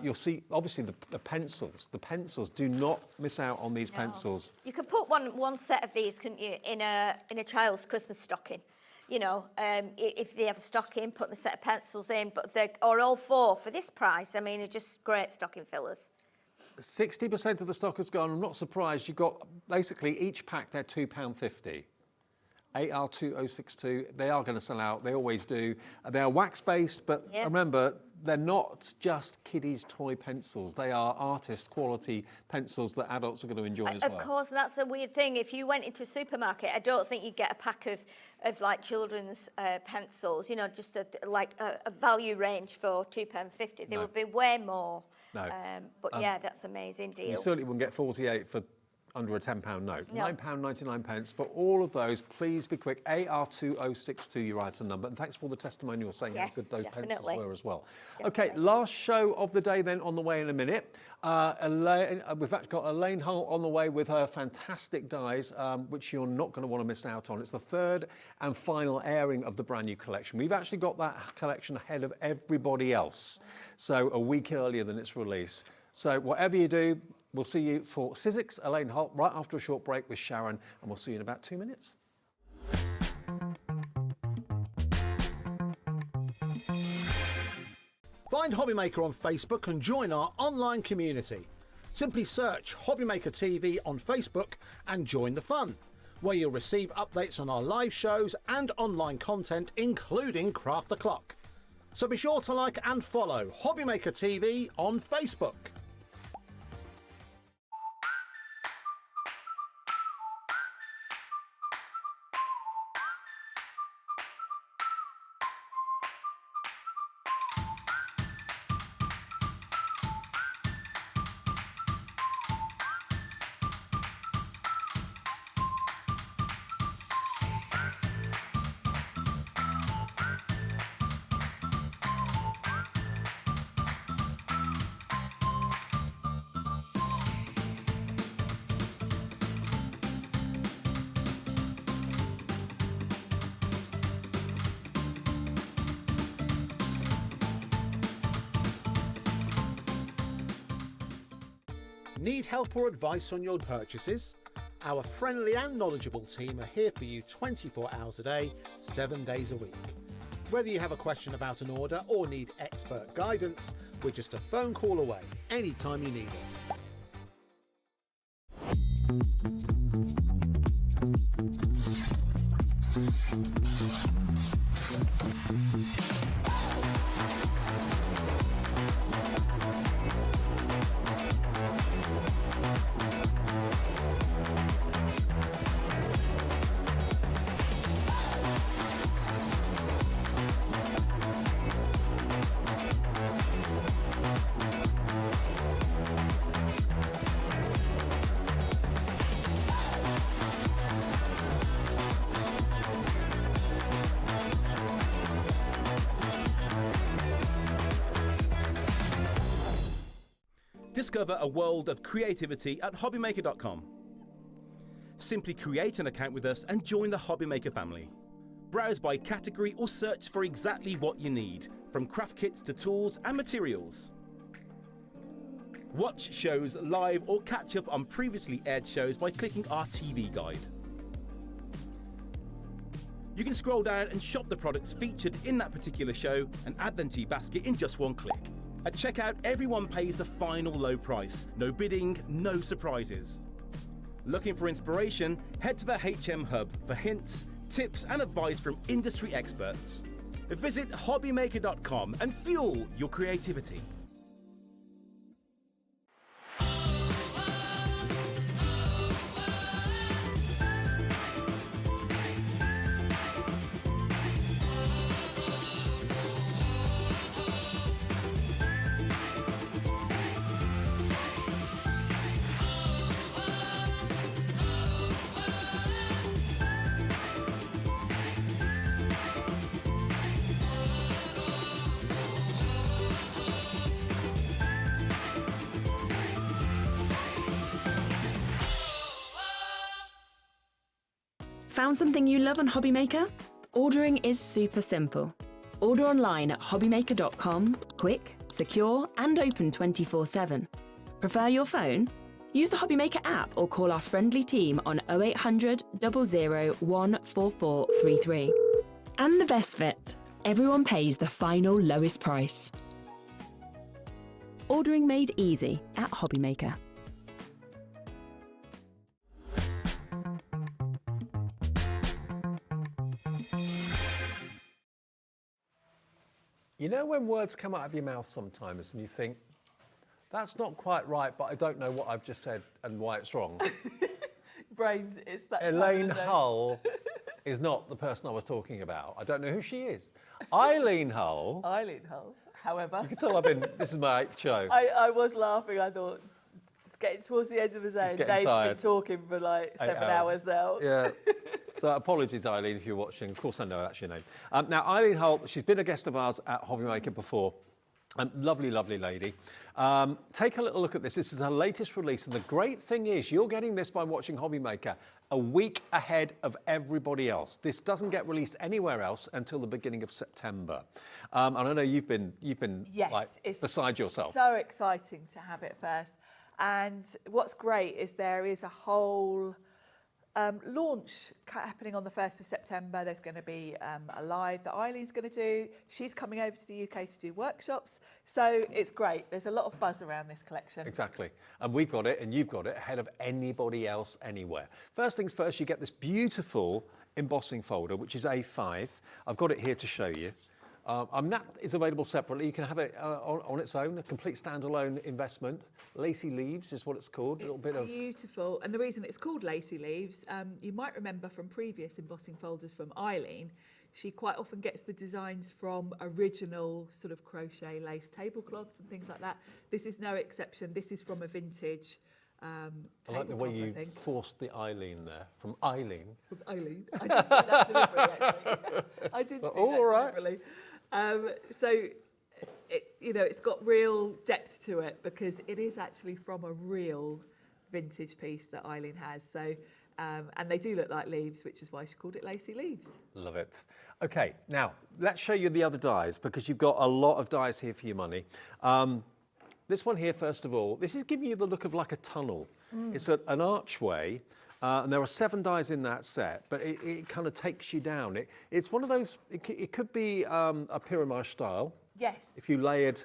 You'll see, obviously, the pencils. The pencils, do not miss out on these pencils. You can put one set of these, couldn't you, in a child's Christmas stocking. You know, if they have a stocking, put a set of pencils in, or all 4 for this price. I mean, they're just great stocking fillers. 60% of the stock has gone. I'm not surprised. You've got basically each pack, they're £2.50. AR2062, they are going to sell out. They always do. They are wax-based, but remember, they're not just kiddies' toy pencils. They are artist quality pencils that adults are going to enjoy as well. Of course, and that's the weird thing. If you went into a supermarket, I don't think you'd get a pack of like children's pencils, you know, just a value range for £2.50. There would be way more. No. But yeah, that's an amazing deal. You certainly wouldn't get 48 for under a £10 note. Yeah. £9.99 for all of those. Please be quick. AR2062, your item number. And thanks for all the testimonials saying how good those pencils were as well. Okay, last show of the day then on the way in a minute. We've actually got Elaine Hull on the way with her fantastic dies, which you're not going to want to miss out on. It's the third and final airing of the brand new collection. We've actually got that collection ahead of everybody else, so a week earlier than its release. So whatever you do, we'll see you for Sizzix, Elaine Hull, right after a short break with Sharon, and we'll see you in about 2 minutes. Find HobbyMaker on Facebook and join our online community. Simply search HobbyMaker TV on Facebook and join the fun, where you'll receive updates on our live shows and online content, including Craft the Clock. So be sure to like and follow HobbyMaker TV on Facebook. Need help or advice on your purchases? Our friendly and knowledgeable team are here for you 24 hours a day, 7 days a week. Whether you have a question about an order or need expert guidance, we're just a phone call away anytime you need us. Discover a world of creativity at HobbyMaker.com. Simply create an account with us and join the HobbyMaker family. Browse by category or search for exactly what you need, from craft kits to tools and materials. Watch shows live or catch up on previously aired shows by clicking our TV guide. You can scroll down and shop the products featured in that particular show and add them to your basket in just one click. At checkout, everyone pays the final low price. No bidding, no surprises. Looking for inspiration? Head to the HM Hub for hints, tips and advice from industry experts. Visit HobbyMaker.com and fuel your creativity. Found something you love on HobbyMaker? Ordering is super simple. Order online at hobbymaker.com, quick, secure and open 24/7. Prefer your phone? Use the HobbyMaker app or call our friendly team on 0800 00 14433. And the best bit, everyone pays the final lowest price. Ordering made easy at HobbyMaker. You know when words come out of your mouth sometimes and you think, that's not quite right, but I don't know what I've just said and why it's wrong? Brain, it's that Elaine Hull is not the person I was talking about. I don't know who she is. Eileen Hull. Eileen Hull, however. You can tell this is my 8th show. I was laughing, I thought, It's getting towards the end of the day, and getting Dave's tired. been talking for like 7 hours now. Yeah. So apologies, Eileen, if you're watching. Of course, I know that's your name. Now, Eileen Holt, she's been a guest of ours at HobbyMaker before. Lovely, lovely lady. Take a little look at this. This is her latest release. And the great thing is you're getting this by watching HobbyMaker a week ahead of everybody else. This doesn't get released anywhere else until the beginning of September. And I know you've been Yes, like it's beside yourself. So exciting to have it first. And what's great is there is a whole launch happening on the 1st of September. There's going to be a live that Eileen's going to do. She's coming over to the UK to do workshops. So it's great. There's a lot of buzz around this collection. Exactly. And we've got it and you've got it ahead of anybody else anywhere. First things first, you get this beautiful embossing folder, which is A5. I've got it here to show you. That is available separately. You can have it on its own, a complete standalone investment. Lacy Leaves is what it's called. It's beautiful. And the reason it's called Lacy Leaves, you might remember from previous embossing folders from Eileen, she quite often gets the designs from original sort of crochet lace tablecloths and things like that. This is no exception. This is from a vintage I like the way you forced the Eileen there, from Eileen. From Eileen. I didn't do that deliberately, actually. I didn't do that deliberately. So, it's got real depth to it because it is actually from a real vintage piece that Eileen has. So, and they do look like leaves, which is why she called it Lacy Leaves. Love it. Okay, now let's show you the other dies because you've got a lot of dies here for your money. This one here, first of all, this is giving you the look of like a tunnel. It's an archway. And there are 7 dies in that set, but it kind of takes you down. It's one of those, it could be a pyramide style. Yes. If you layered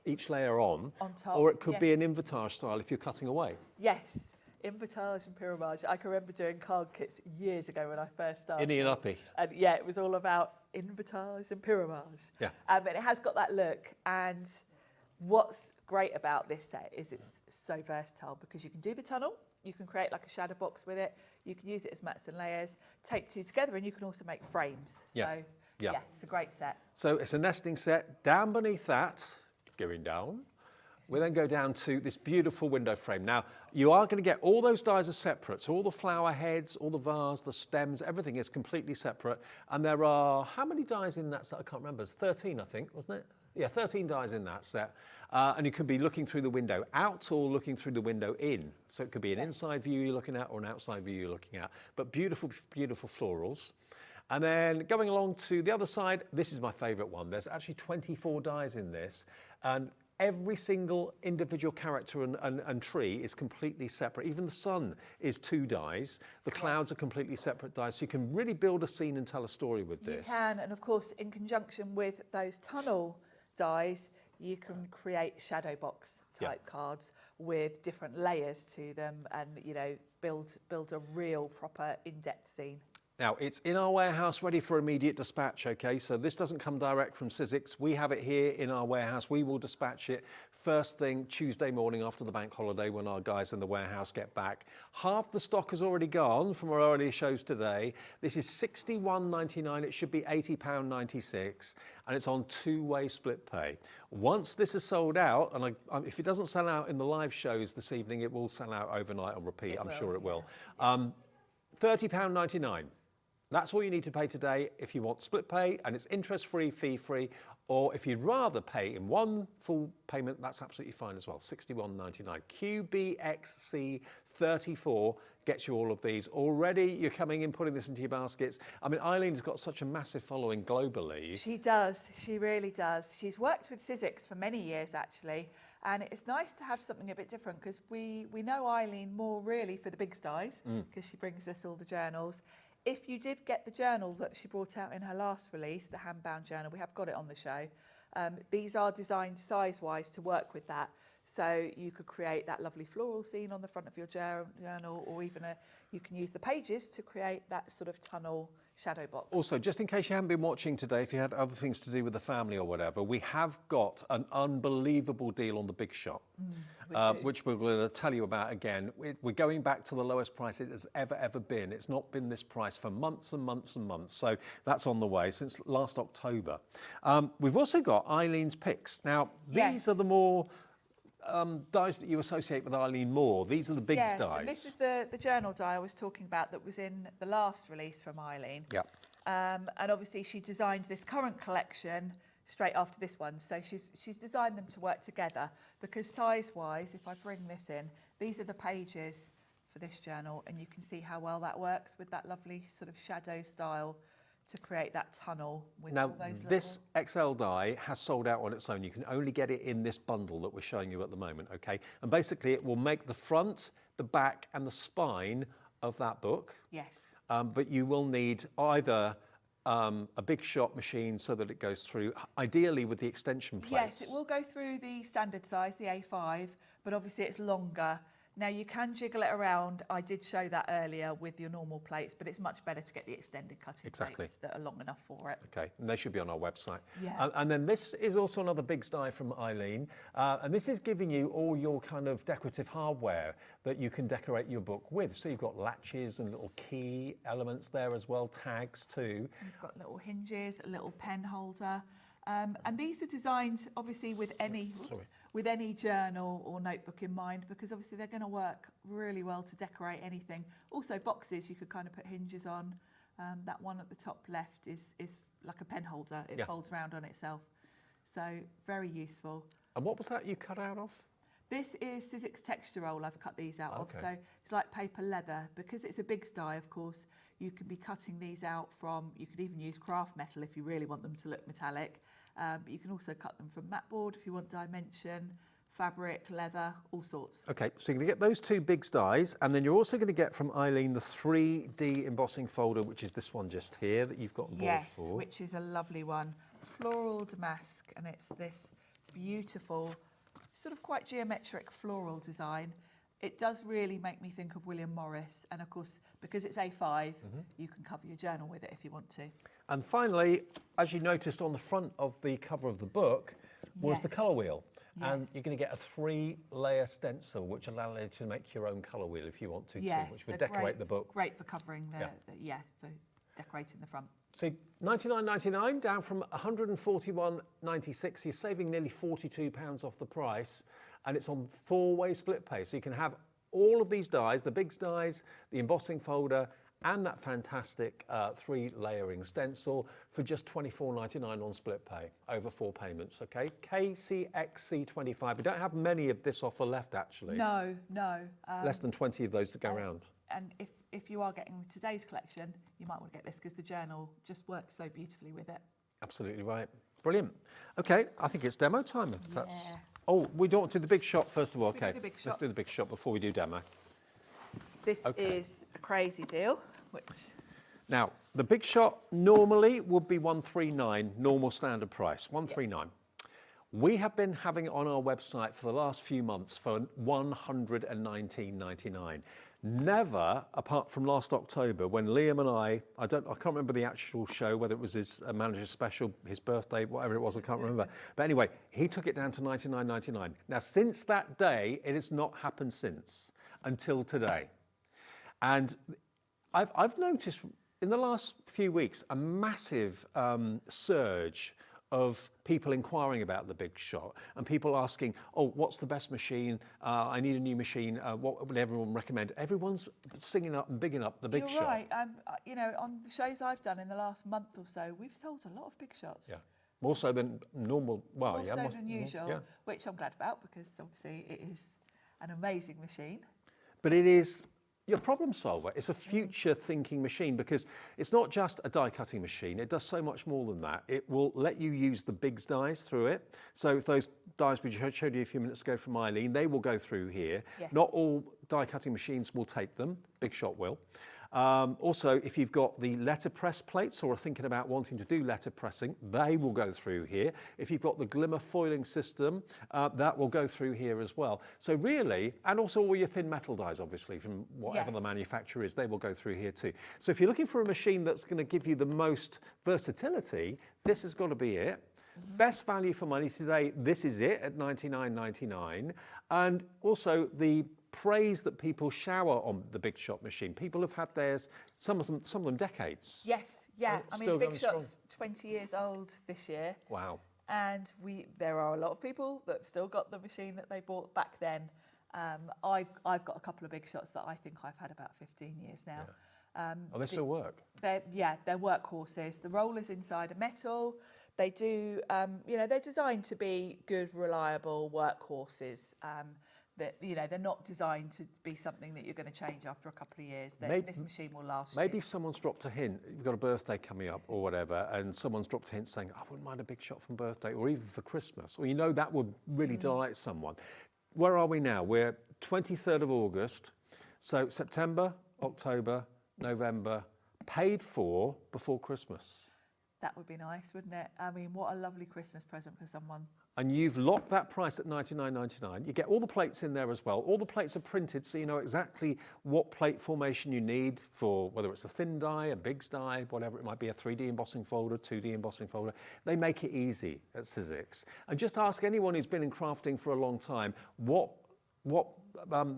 each layer on top, or it could be an invitage style if you're cutting away. Yes, invitage and pyramide. I can remember doing card kits years ago when I first started. Innie and uppy. And yeah, it was all about invitage and pyramide. Yeah. And it has got that look. And what's great about this set is it's so versatile because you can do the tunnel. You can create like a shadow box with it. You can use it as mats and layers, tape 2 together, and you can also make frames. So, yeah, it's a great set. So it's a nesting set. Down beneath that, going down, we then go down to this beautiful window frame. Now, you are going to get all those dies are separate. So all the flower heads, all the vase, the stems, everything is completely separate. And there are, how many dies in that set? I can't remember. It's 13, I think, wasn't it? Yeah, 13 dies in that set. And you could be looking through the window out or looking through the window in. So it could be an inside view you're looking at or an outside view you're looking at. But beautiful, beautiful florals. And then going along to the other side, this is my favourite one. There's actually 24 dies in this. And every single individual character and tree is completely separate. Even the sun is 2 dies. The clouds are completely separate dies. So you can really build a scene and tell a story with this. You can, and of course, in conjunction with those tunnel dies, you can create shadow box type cards with different layers to them and, build a real proper in-depth scene. Now, it's in our warehouse ready for immediate dispatch, okay? So this doesn't come direct from Sizzix. We have it here in our warehouse. We will dispatch it first thing Tuesday morning after the bank holiday when our guys in the warehouse get back. Half the stock has already gone from our earlier shows today. This is £61.99. It should be £80.96, and it's on 2-way split pay. Once this is sold out, and if it doesn't sell out in the live shows this evening, it will sell out overnight on repeat. I'm sure it will. £30.99. That's all you need to pay today if you want split pay, and it's interest-free, fee-free, or if you'd rather pay in one full payment, that's absolutely fine as well, £61.99. QBXC34 gets you all of these. Already you're coming in, putting this into your baskets. I mean, Eileen's got such a massive following globally. She does, she really does. She's worked with Sizzix for many years, actually, and it's nice to have something a bit different because we know Eileen more really for the big dies because she brings us all the journals. If you did get the journal that she brought out in her last release, the hand-bound journal, we have got it on the show. These are designed size-wise to work with that. So you could create that lovely floral scene on the front of your journal, or even you can use the pages to create that sort of tunnel shadow box. Also, just in case you haven't been watching today, if you had other things to do with the family or whatever, we have got an unbelievable deal on the Big Shop, which we're going to tell you about again. We're going back to the lowest price it has ever been. It's not been this price for months and months and months. So that's on the way since last October. We've also got Eileen's picks. Now, these are the more dies that you associate with Eileen more. These are the big yes, dies. And this is the journal die I was talking about that was in the last release from Eileen. Yeah. And obviously she designed this current collection straight after this one. So she's designed them to work together because size-wise, if I bring this in, these are the pages for this journal, and you can see how well that works with that lovely sort of shadow style to create that tunnel with now, all those this XL die has sold out on its own. You can only get it in this bundle that we're showing you at the moment, okay? And basically it will make the front, the back and the spine of that book. Yes. But you will need either a big shot machine so that it goes through, ideally with the extension plates. Yes, it will go through the standard size, the A5, but obviously it's longer. Now you can jiggle it around. I did show that earlier with your normal plates, but it's much better to get the extended cutting plates that are long enough for it. Okay, and they should be on our website. Yeah. And then this is also another big die from Eileen, and this is giving you all your kind of decorative hardware that you can decorate your book with. So you've got latches and little key elements there as well, tags too. You've got little hinges, a little pen holder. And these are designed obviously with any journal or notebook in mind, because obviously they're going to work really well to decorate anything. Also boxes you could kind of put hinges on. That one at the top left is like a pen holder. It folds around on itself. So very useful. And what was that you cut out of? This is Sizzix texture roll I've cut these out of. So it's like paper leather. Because it's a big die, of course, you can be cutting these out from, you could even use craft metal if you really want them to look metallic. But you can also cut them from mat board if you want dimension, fabric, leather, all sorts. Okay, so you're going to get those two big dies, and then you're also going to get from Eileen the 3D embossing folder, which is this one just here that you've got on board for. Yes, which is a lovely one. Floral damask, and it's this beautiful, sort of quite geometric floral design. It does really make me think of William Morris, and of course, because it's A5, you can cover your journal with it if you want to. And finally, as you noticed on the front of the cover of the book, was the colour wheel. Yes. And you're going to get a 3-layer stencil, which allows you to make your own colour wheel if you want to, Yes, too, which would decorate the book. Great for covering for decorating the front. So $99.99 down from $141.96. You're saving nearly £42 off the price, and it's on 4-way split pay. So you can have all of these dies, the big dies, the embossing folder, and that fantastic 3-layering stencil for just $24.99 on split pay, over 4 payments, okay? KCXC25. We don't have many of this offer left, actually. No. Less than 20 of those to go around. And if you are getting today's collection, you might want to get this because the journal just works so beautifully with it. Absolutely right. Brilliant. Okay, I think it's demo time. Oh, we don't do the big shot first of all. Okay, let's do the big shot before we do demo. This is a crazy deal, which... Now, the big shot normally would be $139, normal standard price, $139. Yep. We have been having it on our website for the last few months for $119.99. Never, apart from last October, when Liam and I can't remember the actual show, whether it was his manager's special, his birthday, whatever it was, I can't remember. But anyway, he took it down to $99.99. Now, since that day, it has not happened since, until today. And I've noticed in the last few weeks a massive surge of people inquiring about the big shot and people asking, oh, what's the best machine? I need a new machine. What would everyone recommend? Everyone's singing up and bigging up the big shot. You're right. You know, on the shows I've done in the last month or so, we've sold a lot of big shots. Yeah. More so than normal. Well, more so than usual, which I'm glad about because obviously it is an amazing machine. But it is your problem solver. It's a future thinking machine because it's not just a die cutting machine. It does so much more than that. It will let you use the big dies through it. So if those dies we showed you a few minutes ago from Eileen, they will go through here. Yes. Not all die cutting machines will take them. Big Shot will. Also, if you've got the letterpress plates or are thinking about wanting to do letter pressing, they will go through here. If you've got the glimmer foiling system, that will go through here as well. So really, and also all your thin metal dies, obviously, from whatever the manufacturer is, they will go through here too. So if you're looking for a machine that's going to give you the most versatility, this has got to be it. Best value for money today, this is it at $99.99. And also the praise that people shower on the Big Shot machine. People have had theirs, some of them decades. Yes, yeah. I mean, the Big Shot's Shot's 20 years old this year. Wow. And there are a lot of people that have still got the machine that they bought back then. I've got a couple of big shots that I think I've had about 15 years now. They still work? They're workhorses. The rollers inside are metal. They do, they're designed to be good, reliable workhorses. They're not designed to be something that you're going to change after a couple of years. This machine will last Maybe you. if someone's dropped a hint, you've got a birthday coming up or whatever, and someone's dropped a hint saying, I wouldn't mind a big shot from birthday or even for Christmas, or that would really delight someone. Where are we now? We're 23rd of August, so September, October, November, paid for before Christmas. That would be nice, wouldn't it? I mean, what a lovely Christmas present for someone. And you've locked that price at $99.99. You get all the plates in there as well. All the plates are printed, so you know exactly what plate formation you need for whether it's a thin die, a big die, whatever it might be, a 3D embossing folder, 2D embossing folder. They make it easy at Sizzix. And just ask anyone who's been in crafting for a long time what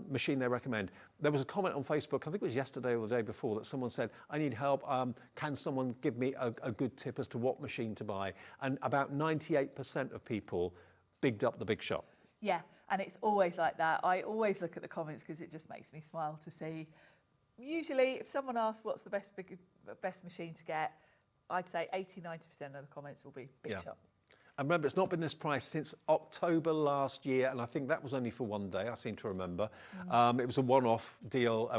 machine they recommend. There was a comment on Facebook, I think it was yesterday or the day before, that someone said, I need help, can someone give me a good tip as to what machine to buy? And about 98% of people bigged up the big shot. Yeah, and it's always like that. I always look at the comments because it just makes me smile to see. Usually, if someone asks what's the best machine to get, I'd say 80-90% of the comments will be big shot. And remember, it's not been this price since October last year, and I think that was only for one day, I seem to remember. It was a one-off deal,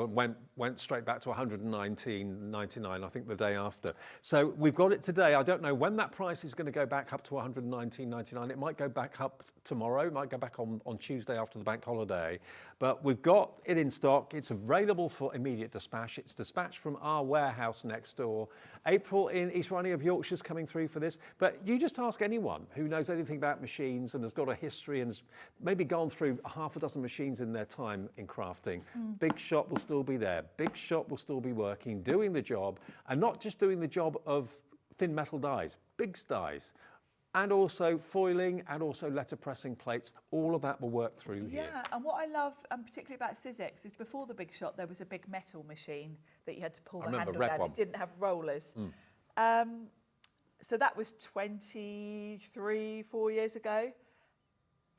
went straight back to $119.99, I think the day after. So we've got it today. I don't know when that price is going to go back up to $119.99. It might go back up tomorrow. It might go back on Tuesday after the bank holiday. But we've got it in stock. It's available for immediate dispatch. It's dispatched from our warehouse next door. April in East Riding of Yorkshire is coming through for this. But you just ask anyone who knows anything about machines and has got a history and has maybe gone through half a dozen machines in their time in crafting. Big Shot will still be there. Big Shot will still be working, doing the job, and not just doing the job of thin metal dies, big dies, and also foiling and also letterpressing plates. All of that will work through here. Yeah, and what I love, particularly about Sizzix, is before the Big Shot, there was a big metal machine that you had to pull the handle down. It didn't have rollers. So that was 4 years ago.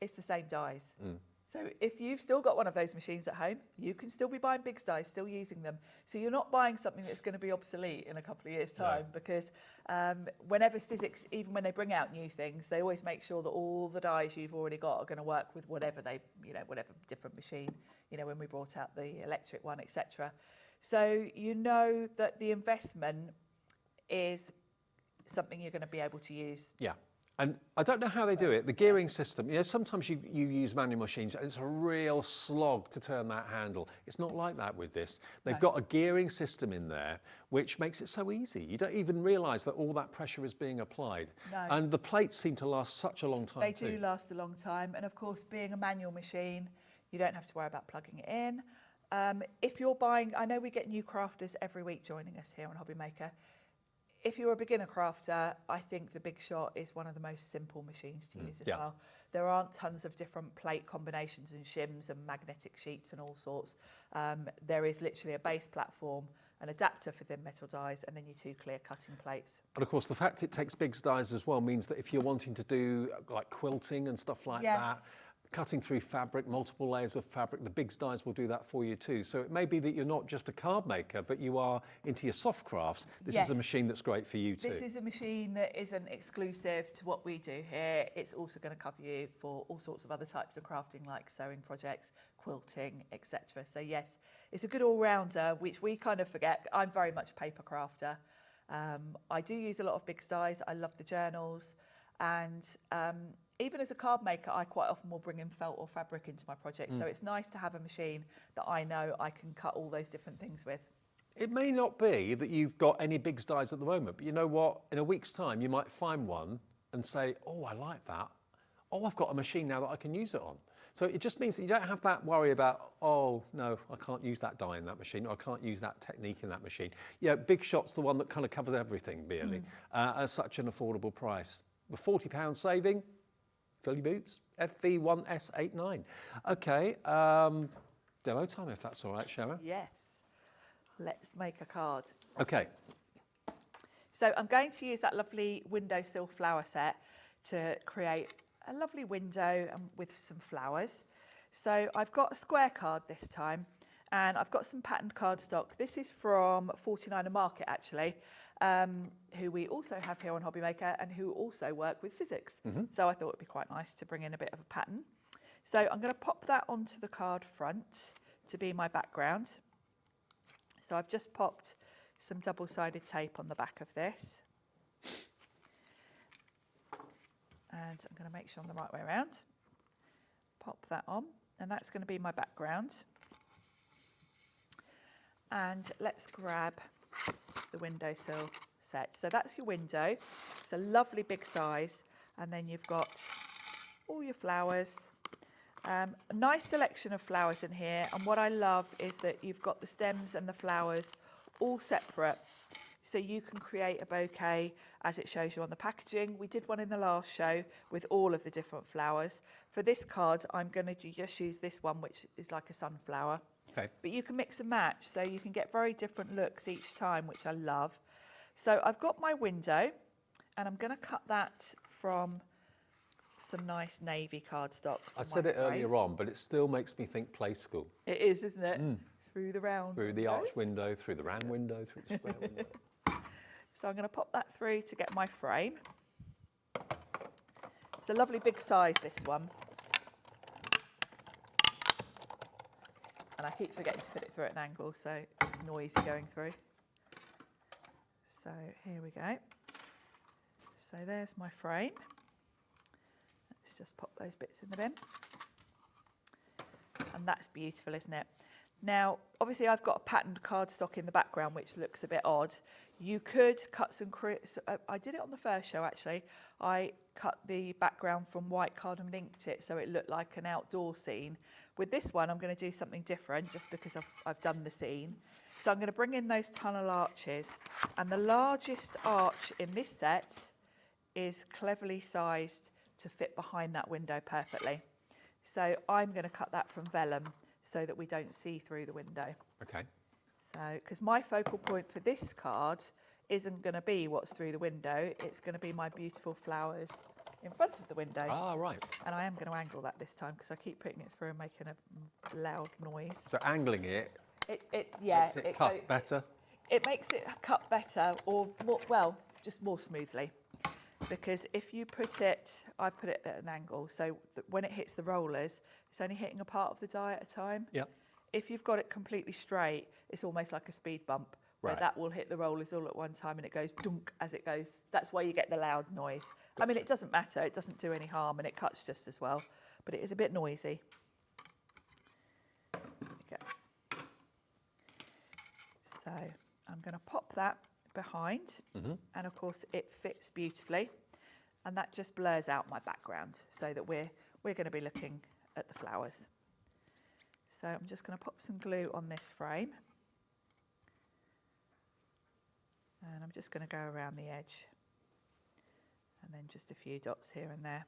It's the same dies. So if you've still got one of those machines at home, you can still be buying big dies, still using them. So you're not buying something that's going to be obsolete in a couple of years' time, because whenever Sizzix, even when they bring out new things, they always make sure that all the dies you've already got are going to work with whatever whatever different machine, when we brought out the electric one, etc. So you know that the investment is something you're going to be able to use. Yeah. And I don't know how they do it. The gearing system, sometimes you use manual machines and it's a real slog to turn that handle. It's not like that with this. They've got a gearing system in there which makes it so easy. You don't even realise that all that pressure is being applied. No. And the plates seem to last such a long time They do last a long time. And of course, being a manual machine, you don't have to worry about plugging it in. If you're buying, I know we get new crafters every week joining us here on HobbyMaker. If you're a beginner crafter, I think the Big Shot is one of the most simple machines to use as well. There aren't tons of different plate combinations and shims and magnetic sheets and all sorts. There is literally a base platform, an adapter for thin metal dies, and then your 2 clear cutting plates. And of course, the fact it takes big dies as well means that if you're wanting to do like quilting and stuff like that, cutting through fabric, multiple layers of fabric, the big dies will do that for you too. So it may be that you're not just a card maker, but you are into your soft crafts. This is a machine that's great for you too. This is a machine that isn't exclusive to what we do here. It's also going to cover you for all sorts of other types of crafting, like sewing projects, quilting, etc. So yes, it's a good all-rounder, which we kind of forget. I'm very much a paper crafter. I do use a lot of big dies. I love the journals. And even as a card maker, I quite often will bring in felt or fabric into my project. So it's nice to have a machine that I know I can cut all those different things with. It may not be that you've got any big dies at the moment, but you know what? In a week's time, you might find one and say, oh, I like that. Oh, I've got a machine now that I can use it on. So it just means that you don't have that worry about, oh, no, I can't use that die in that machine, or I can't use that technique in that machine. Yeah, Big Shot's the one that kind of covers everything, really, at such an affordable price. The £40 saving, fill your boots, FV1S89. Okay, demo time if that's all right, Sheila. Yes, let's make a card. Okay. So I'm going to use that lovely windowsill flower set. to create a lovely window with some flowers. So I've got a square card this time, and I've got some patterned cardstock. This is from 49er Market actually, who we also have here on HobbyMaker and who also work with Sizzix. So I thought it'd be quite nice to bring in a bit of a pattern. So I'm going to pop that onto the card front to be my background. So I've just popped some double-sided tape on the back of this. And I'm going to make sure I'm the right way around. Pop that on, and that's going to be my background. And let's grab the windowsill set. So that's your window. It's a lovely big size, and then you've got all your flowers. A nice selection of flowers in here, and what I love is that you've got the stems and the flowers all separate, so you can create a bouquet as it shows you on the packaging. We did one in the last show with all of the different flowers. For this card, I'm going to just use this one, which is like a sunflower. Okay. But you can mix and match, so you can get very different looks each time, which I love. So I've got my window, and I'm going to cut that from some nice navy cardstock. I said it earlier on, but it still makes me think play school. It is, isn't it? Through the round Through the window. arch window, through the round window, through the square window. So I'm going to pop that through to get my frame. It's a lovely big size, this one. And I keep forgetting to put it through at an angle, so it's noisy going through. So here we go. So there's my frame. Let's just pop those bits in the bin. And that's beautiful, isn't it? Now, obviously I've got a patterned cardstock in the background, which looks a bit odd. You could cut some, I did it on the first show actually. I cut the background from white card and linked it so it looked like an outdoor scene. With this one, I'm going to do something different just because I've done the scene. So I'm going to bring in those tunnel arches, and the largest arch in this set is cleverly sized to fit behind that window perfectly. So I'm going to cut that from vellum so that we don't see through the window. Okay. So, because my focal point for this card isn't going to be what's through the window, it's going to be my beautiful flowers in front of the window. Ah, right. And I am going to angle that this time because I keep putting it through and making a loud noise. So angling it, Yeah, makes it cut better? It makes it cut better, or more, well, just more smoothly. Because if you put it, I've put it at an angle, so that when it hits the rollers, it's only hitting a part of the die at a time. Yep. If you've got it completely straight, it's almost like a speed bump, where Right. that will hit the rollers all at one time and it goes dunk as it goes. That's why you get the loud noise. I mean, it doesn't matter, it doesn't do any harm, and it cuts just as well, but it is a bit noisy. There we go. So I'm going to pop that behind, and of course it fits beautifully, and that just blurs out my background so that we're going to be looking at the flowers. So I'm just going to pop some glue on this frame, and I'm just going to go around the edge, and then just a few dots here and there.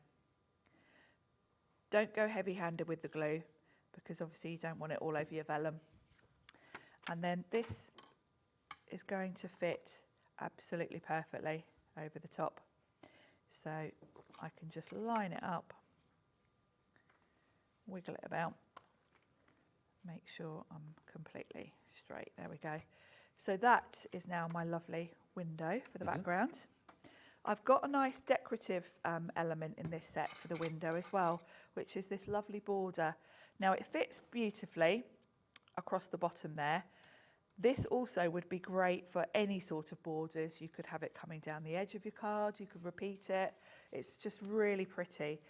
Don't go heavy-handed with the glue because obviously you don't want it all over your vellum. And then this is going to fit absolutely perfectly over the top. So I can just line it up, wiggle it about, make sure I'm completely straight. There we go. So that is now my lovely window for the background. I've got a nice decorative element in this set for the window as well, which is this lovely border. Now it fits beautifully across the bottom there. This also would be great for any sort of borders. You could have it coming down the edge of your card, you could repeat it. It's just really pretty.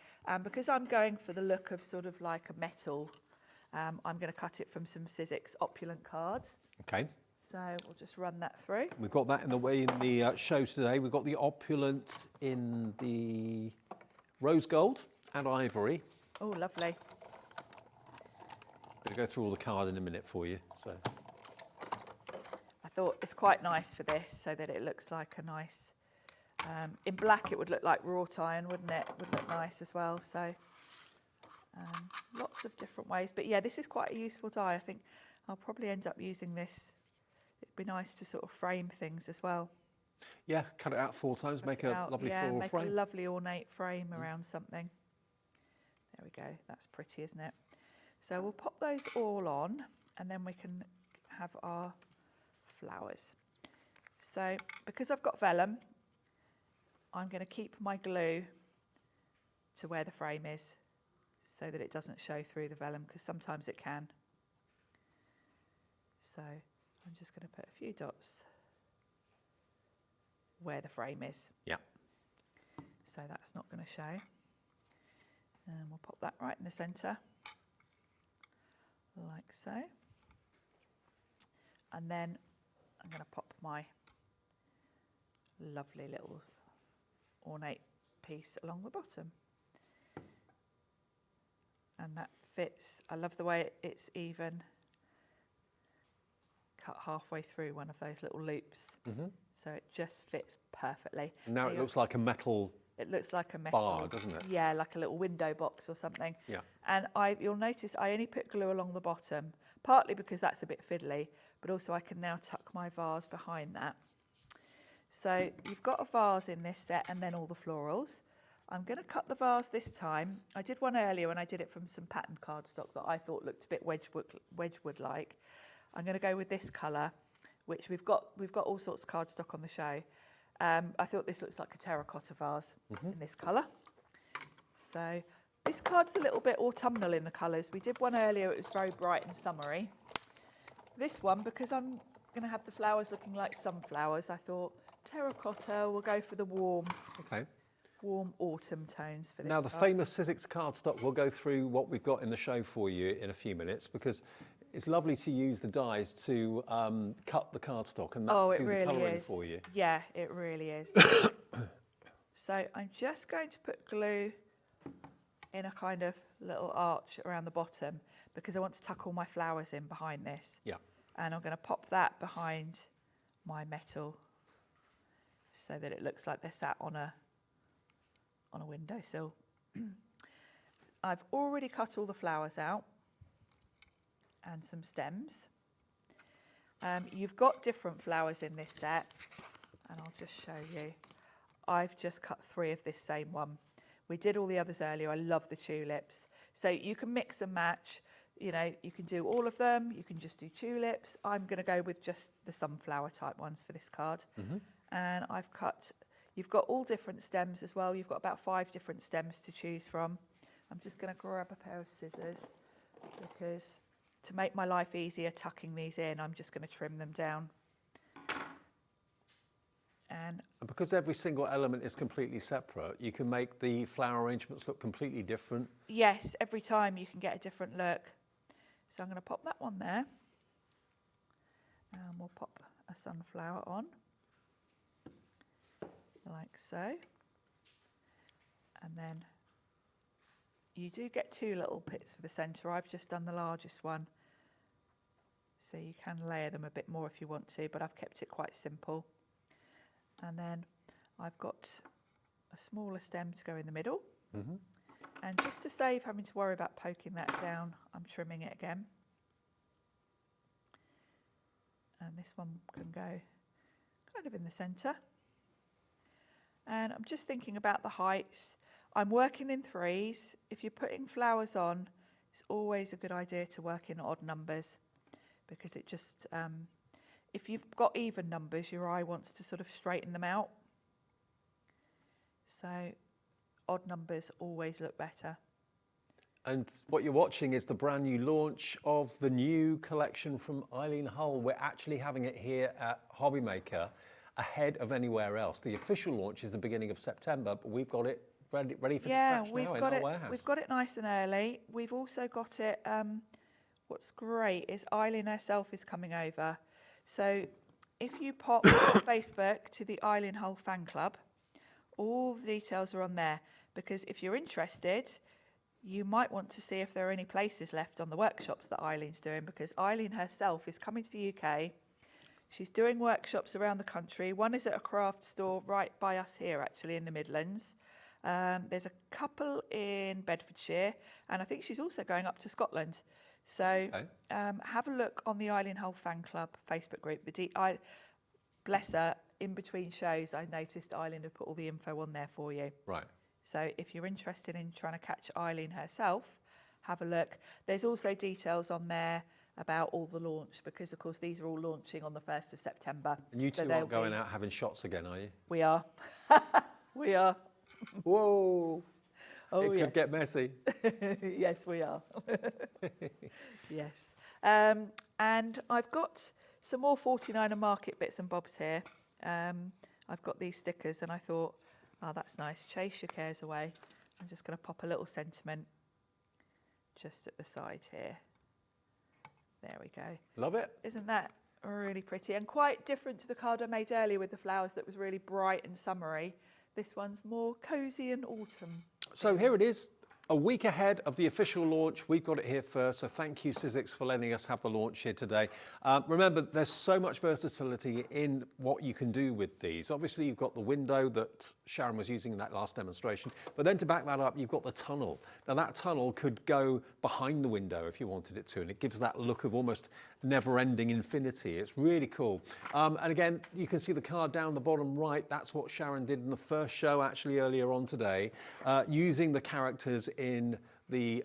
Because I'm going for the look of sort of like a metal, I'm going to cut it from some Sizzix opulent cards. Okay. So we'll just run that through. We've got that in the show today. We've got the opulent in the rose gold and ivory. Oh, lovely. We'll go through all the card in a minute for you. So I thought it's quite nice for this so that it looks like a nice, in black it would look like wrought iron, wouldn't it? Would look nice as well. So lots of different ways. But yeah, this is quite a useful die. I think I'll probably end up using this. It'd be nice to sort of frame things as well. Yeah, cut it out 4 times, make a lovely floral make frame. a lovely ornate frame around something. There we go, that's pretty, isn't it? So we'll pop those all on and then we can have our flowers. So because I've got vellum, I'm going to keep my glue to where the frame is so that it doesn't show through the vellum, because sometimes it can. So I'm just going to put a few dots where the frame is. Yeah. So that's not going to show. And we'll pop that right in the centre, like so. And then I'm going to pop my lovely little ornate piece along the bottom. And that fits. I love the way it's even cut halfway through one of those little loops. So it just fits perfectly. Now it looks like a metal. It looks like a metal bar, doesn't it? Yeah, like a little window box or something. Yeah. And you'll notice I only put glue along the bottom, partly because that's a bit fiddly, but also I can now tuck my vase behind that. So you've got a vase in this set and then all the florals. I'm going to cut the vase this time. I did one earlier and I did it from some patterned cardstock that I thought looked a bit Wedgwood-like. I'm going to go with this colour, which we've got all sorts of cardstock on the show. I thought this looks like a terracotta vase in this colour. So this card's a little bit autumnal in the colours. We did one earlier, it was very bright and summery. This one, because I'm going to have the flowers looking like sunflowers, I thought terracotta, we'll go for the warm autumn tones for this. Now the famous Sizzix cardstock, we'll go through what we've got in the show for you in a few minutes, because it's lovely to use the dies to cut the cardstock and that do the colouring for you. Yeah, it really is. So I'm just going to put glue in a kind of little arch around the bottom because I want to tuck all my flowers in behind this. Yeah. And I'm going to pop that behind my metal so that it looks like they're sat on a windowsill. I've already cut all the flowers out and some stems. You've got different flowers in this set, and I'll just show you. I've just cut 3 of this same one. We did all the others earlier. I love the tulips. So you can mix and match. You know, you can do all of them. You can just do tulips. I'm going to go with just the sunflower type ones for this card. And I've cut, you've got all different stems as well. You've got about 5 different stems to choose from. I'm just going to grab a pair of scissors because to make my life easier tucking these in, I'm just going to trim them down. And because every single element is completely separate, you can make the flower arrangements look completely different. yes, every time you can get a different look. So I'm going to pop that one there. And we'll pop a sunflower on, like so. And then you do get 2 little pits for the centre. I've just done the largest one. So you can layer them a bit more if you want to, but I've kept it quite simple. And then I've got a smaller stem to go in the middle. And just to save having to worry about poking that down, I'm trimming it again. And this one can go kind of in the centre. And I'm just thinking about the heights. I'm working in 3s. If you're putting flowers on, it's always a good idea to work in odd numbers because it just, if you've got even numbers, your eye wants to sort of straighten them out. So odd numbers always look better. And what you're watching is the brand new launch of the new collection from Eileen Hull. We're actually having it here at HobbyMaker ahead of anywhere else. The official launch is the beginning of September, but we've got it ready for dispatch now in our warehouse. We've got it nice and early. We've also got it, what's great is Eileen herself is coming over. So if you pop on Facebook to the Eileen Hull fan club, all the details are on there, because if you're interested, you might want to see if there are any places left on the workshops that Eileen's doing, because Eileen herself is coming to the UK. She's doing workshops around the country. One is at a craft store right by us here, actually, in the Midlands. There's a couple in Bedfordshire, and I think she's also going up to Scotland. So have a look on the Eileen Hull fan club Facebook group. bless her, in between shows, I noticed Eileen had put all the info on there for you. Right. So if you're interested in trying to catch Eileen herself, have a look. There's also details on there about all the launch, because of course these are all launching on the 1st of September. And you So two they'll aren't going be- out having shots again, are you? We are. We are. Whoa. Oh, It yes. could get messy. Yes, we are. Yes. And I've got some more 49er Market bits and bobs here. I've got these stickers and I thought, oh, that's nice. Chase your cares away. I'm just going to pop a little sentiment just at the side here. There we go. Love it. Isn't that really pretty? And quite different to the card I made earlier with the flowers that was really bright and summery. This one's more cosy and autumn. So here it is, a week ahead of the official launch. We've got it here first, so thank you, Sizzix, for letting us have the launch here today. Remember, there's so much versatility in what you can do with these. Obviously, you've got the window that Sharon was using in that last demonstration, but then to back that up, you've got the tunnel. Now, that tunnel could go behind the window if you wanted it to, and it gives that look of almost never-ending infinity. It's really cool. And again, you can see the card down the bottom right. That's what Sharon did in the first show, actually, earlier on today, using the characters in the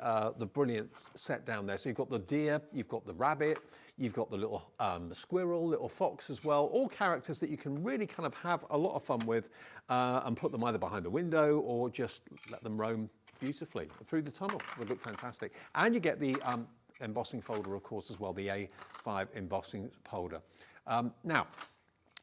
brilliant set down there. So you've got the deer, you've got the rabbit, you've got the little squirrel, little fox as well, all characters that you can really kind of have a lot of fun with and put them either behind the window or just let them roam beautifully through the tunnel. They look fantastic. And you get the embossing folder, of course, as well, the A5 embossing folder. Now,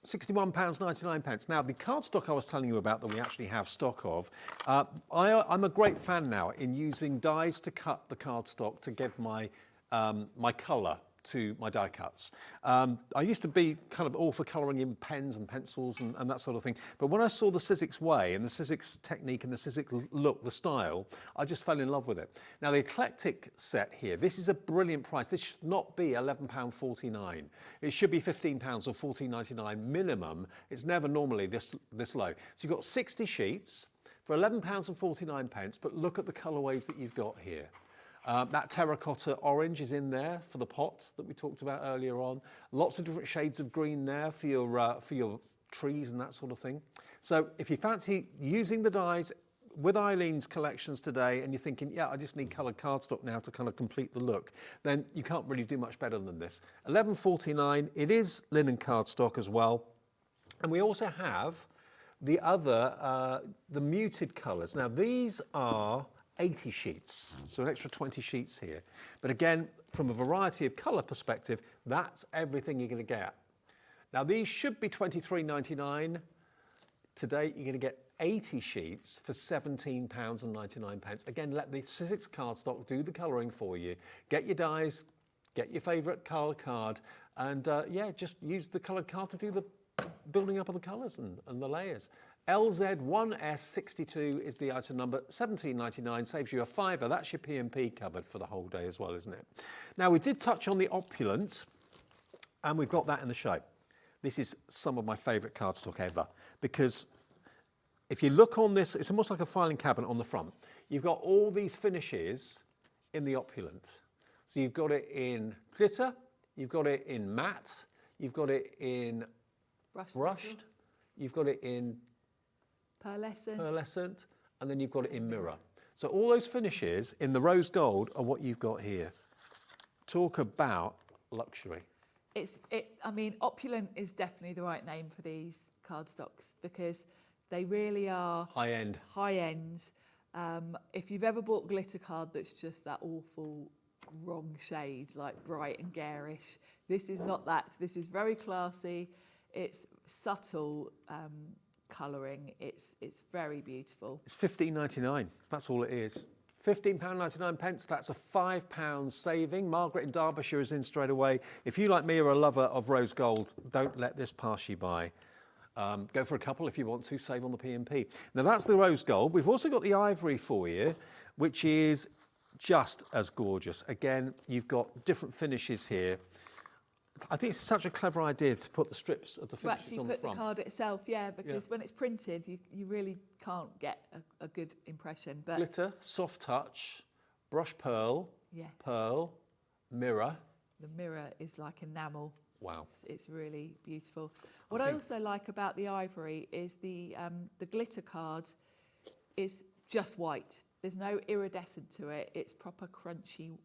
£61.99. Now, the cardstock I was telling you about that we actually have stock of, I'm a great fan now in using dies to cut the cardstock to give my, my colour to my die cuts. I used to be kind of all for colouring in pens and pencils and that sort of thing, but when I saw the Sizzix way and the Sizzix technique and the Sizzix look, the style, I just fell in love with it. Now the eclectic set here, this is a brilliant price. This should not be £11.49. It should be £15 or $14.99 minimum. It's never normally this low. So you've got 60 sheets for £11.49, but look at the colourways that you've got here. That terracotta orange is in there for the pot that we talked about earlier on. Lots of different shades of green there for your trees and that sort of thing. So if you fancy using the dies with Eileen's collections today and you're thinking, yeah, I just need coloured cardstock now to kind of complete the look, then you can't really do much better than this. £11.49, it is linen cardstock as well. And we also have the other, the muted colours. Now these are 80 sheets, so an extra 20 sheets here. But again, from a variety of colour perspective, that's everything you're going to get. Now these should be £23.99. Today you're going to get 80 sheets for £17.99. Again, let the Sizzix cardstock do the colouring for you. Get your dies, get your favourite colour card, and yeah, just use the coloured card to do the building up of the colours and the layers. LZ1S62 is the item number, £17.99, saves you a fiver. That's your P&P covered for the whole day as well, isn't it? Now, we did touch on the opulent, and we've got that in the shape. This is some of my favourite cardstock ever, because if you look on this, it's almost like a filing cabinet on the front. You've got all these finishes in the opulent. So you've got it in glitter, you've got it in matte, you've got it in brushed, you've got it in pearlescent, and then you've got it in mirror. So all those finishes in the rose gold are what you've got here. Talk about luxury. I mean, opulent is definitely the right name for these cardstocks because they really are high end. High end. If you've ever bought glitter card that's just that awful wrong shade, like bright and garish, this is not that. This is very classy. It's subtle colouring. It's very beautiful. It's £15.99. That's all it is. £15.99. That's a £5 saving. Margaret in Derbyshire is in straight away. If you, like me, are a lover of rose gold, don't let this pass you by. Go for a couple if you want to, save on the P&P. Now that's the rose gold. We've also got the ivory for you, which is just as gorgeous. Again, you've got different finishes here. I think it's such a clever idea to put the strips of the finishes on the front. To actually put the card itself, yeah, because when it's printed, you really can't get a good impression. But glitter, soft touch, brush pearl, pearl, mirror. The mirror is like enamel. Wow. It's really beautiful. What I also like about the ivory is the glitter card is just white. There's no iridescent to it. It's proper crunchy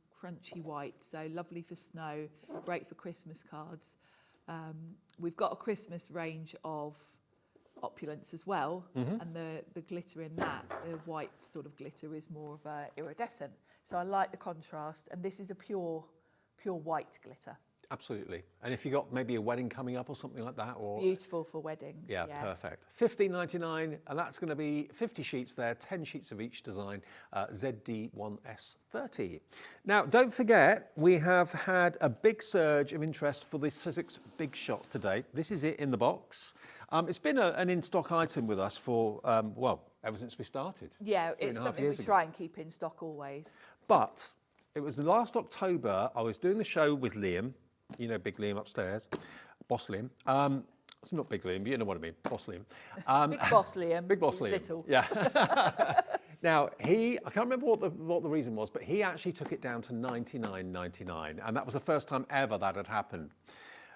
white. So lovely for snow, great for Christmas cards. We've got a Christmas range of opulence as well, and the glitter in that, the white sort of glitter, is more of a iridescent. So I like the contrast, and this is a pure white glitter. Absolutely. And if you got maybe a wedding coming up or something like that, or beautiful for weddings. Yeah, perfect. $15.99, and that's going to be 50 sheets there, 10 sheets of each design, ZD1S30. Now, don't forget, we have had a big surge of interest for the Sizzix Big Shot today. This is it in the box. It's been an in-stock item with us for, well, ever since we started. Yeah, it's something we try and keep in stock always. But it was last October, I was doing the show with Liam, you know, big Liam upstairs, Boss Liam. It's not big Liam, but you know what I mean, Boss Liam. Big Boss Liam. Big Boss Liam. Little. Yeah. Now, I can't remember what the reason was, but he actually took it down to $99.99, and that was the first time ever that had happened.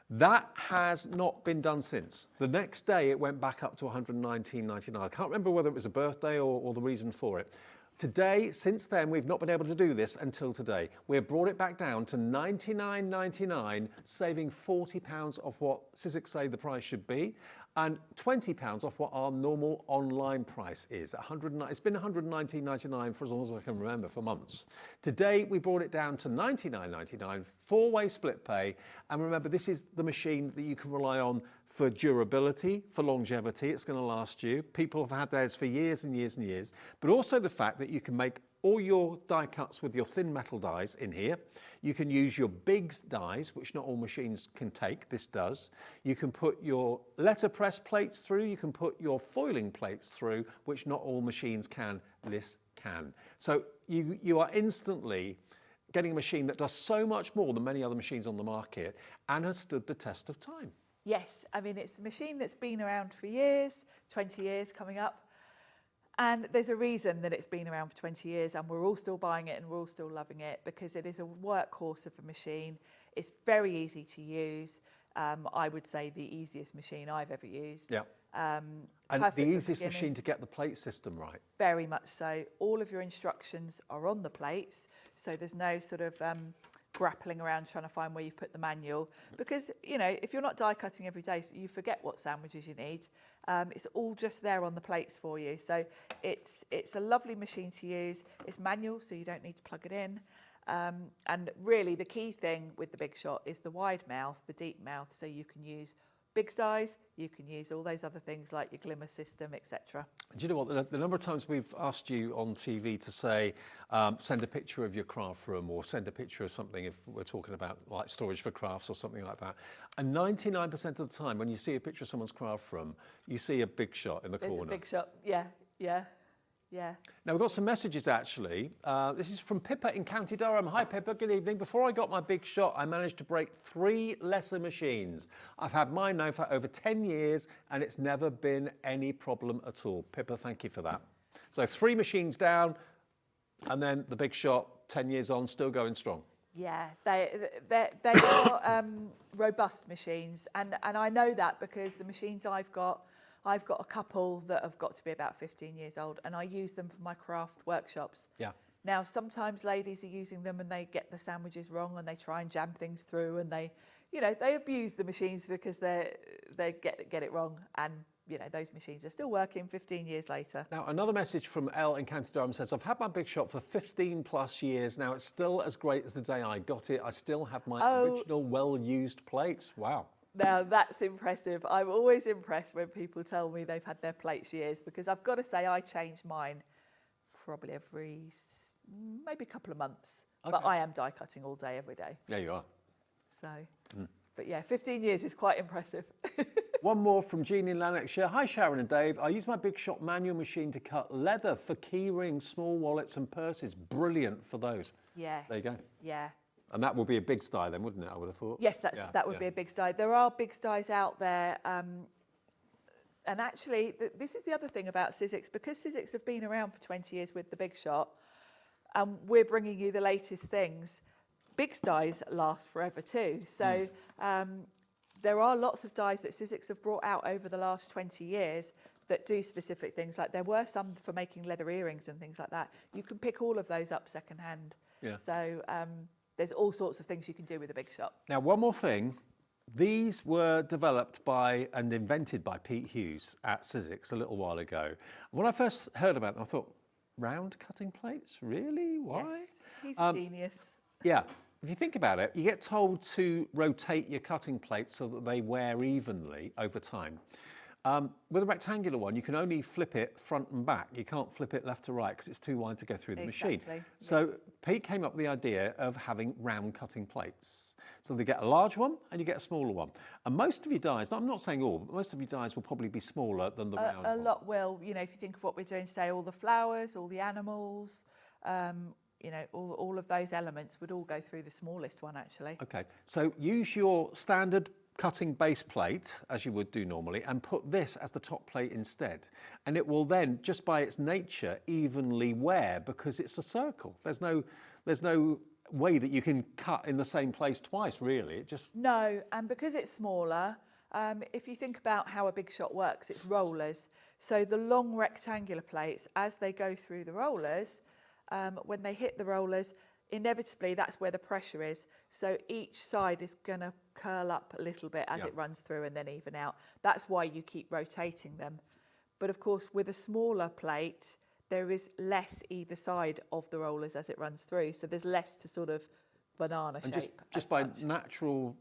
That has not been done since. The next day, it went back up to $119.99. I can't remember whether it was a birthday or the reason for it. Today, since then, we've not been able to do this until today. We've brought it back down to $99.99, saving £40 off what Sizzix say the price should be, and £20 off what our normal online price is. It's been $119.99 for as long as I can remember, for months. Today, we brought it down to $99.99, 4-way split pay. And remember, this is the machine that you can rely on for durability, for longevity. It's going to last you. People have had theirs for years and years and years. But also the fact that you can make all your die cuts with your thin metal dies in here. You can use your big dies, which not all machines can take. This does. You can put your letterpress plates through. You can put your foiling plates through, which not all machines can. This can. So you are instantly getting a machine that does so much more than many other machines on the market and has stood the test of time. Yes, I mean, it's a machine that's been around for years, 20 years coming up. And there's a reason that it's been around for 20 years and we're all still buying it and we're all still loving it, because it is a workhorse of a machine. It's very easy to use. I would say the easiest machine I've ever used. Yeah. And the easiest machine to get the plate system right. Very much so. All of your instructions are on the plates, so there's no sort of grappling around trying to find where you've put the manual, because, you know, if you're not die cutting every day, so you forget what sandwiches you need. It's all just there on the plates for you. So it's a lovely machine to use. It's manual, so you don't need to plug it in. And really the key thing with the Big Shot is the wide mouth, the deep mouth, so you can use big size, you can use all those other things like your glimmer system, etc. Do you know what, the number of times we've asked you on TV to say, send a picture of your craft room or send a picture of something if we're talking about like storage for crafts or something like that. And 99% of the time when you see a picture of someone's craft room, you see a Big Shot in the corner. There's a Big Shot, yeah. Yeah. Now, we've got some messages, actually. This is from Pippa in County Durham. Hi, Pippa. Good evening. Before I got my Big Shot, I managed to break 3 lesser machines. I've had mine now for over 10 years, and it's never been any problem at all. Pippa, thank you for that. So 3 machines down, and then the Big Shot, 10 years on, still going strong. Yeah, they are robust machines, and I know that because the machines I've got a couple that have got to be about 15 years old, and I use them for my craft workshops. Yeah. Now, sometimes ladies are using them and they get the sandwiches wrong and they try and jam things through, and they abuse the machines because they get it wrong, and those machines are still working 15 years later. Now, another message from Elle in County Durham says, I've had my Big Shot for 15 plus years now. It's still as great as the day I got it. I still have my original well-used plates. Wow. Now, that's impressive. I'm always impressed when people tell me they've had their plates years, because I've got to say I change mine probably every maybe a couple of months. Okay. But I am die cutting all day, every day. Yeah, you are. So, but yeah, 15 years is quite impressive. One more from Jean in Lanarkshire. Hi, Sharon and Dave. I use my Big Shot manual machine to cut leather for key rings, small wallets and purses. Brilliant for those. Yes. There you go. Yeah. And that would be a big sty then, wouldn't it, I would have thought? Yes, that would be a big sty. There are big sties out there. And actually, this is the other thing about Sizzix. Because Sizzix have been around for 20 years with the Big Shot, and we're bringing you the latest things, big sties last forever too. So there are lots of dies that Sizzix have brought out over the last 20 years that do specific things. Like there were some for making leather earrings and things like that. You can pick all of those up secondhand. Yeah. So there's all sorts of things you can do with a big shop. Now, one more thing. These were developed by and invented by Pete Hughes at Sizzix a little while ago. When I first heard about them, I thought, round cutting plates? Really? Why? Yes, he's a genius. Yeah. If you think about it, you get told to rotate your cutting plates so that they wear evenly over time. With a rectangular one, you can only flip it front and back. You can't flip it left to right because it's too wide to go through the machine. Yes. So Pete came up with the idea of having round cutting plates. So they get a large one and you get a smaller one. And most of your dies, I'm not saying all, but most of your dies will probably be smaller than the round one. A lot will. You know, if you think of what we're doing today, all the flowers, all the animals, you know, all of those elements would all go through the smallest one, actually. Okay, so use your standard cutting base plate, as you would do normally, and put this as the top plate instead. And it will then, just by its nature, evenly wear because it's a circle. There's no way that you can cut in the same place twice, really. It just... No, and because it's smaller, if you think about how a big shot works, it's rollers. So the long rectangular plates, as they go through the rollers, when they hit the rollers, inevitably that's where the pressure is. So each side is going to curl up a little bit as it runs through and then even out. That's why you keep rotating them. But of course, with a smaller plate, there is less either side of the rollers as it runs through. So there's less to sort of banana and shape. Just by natural,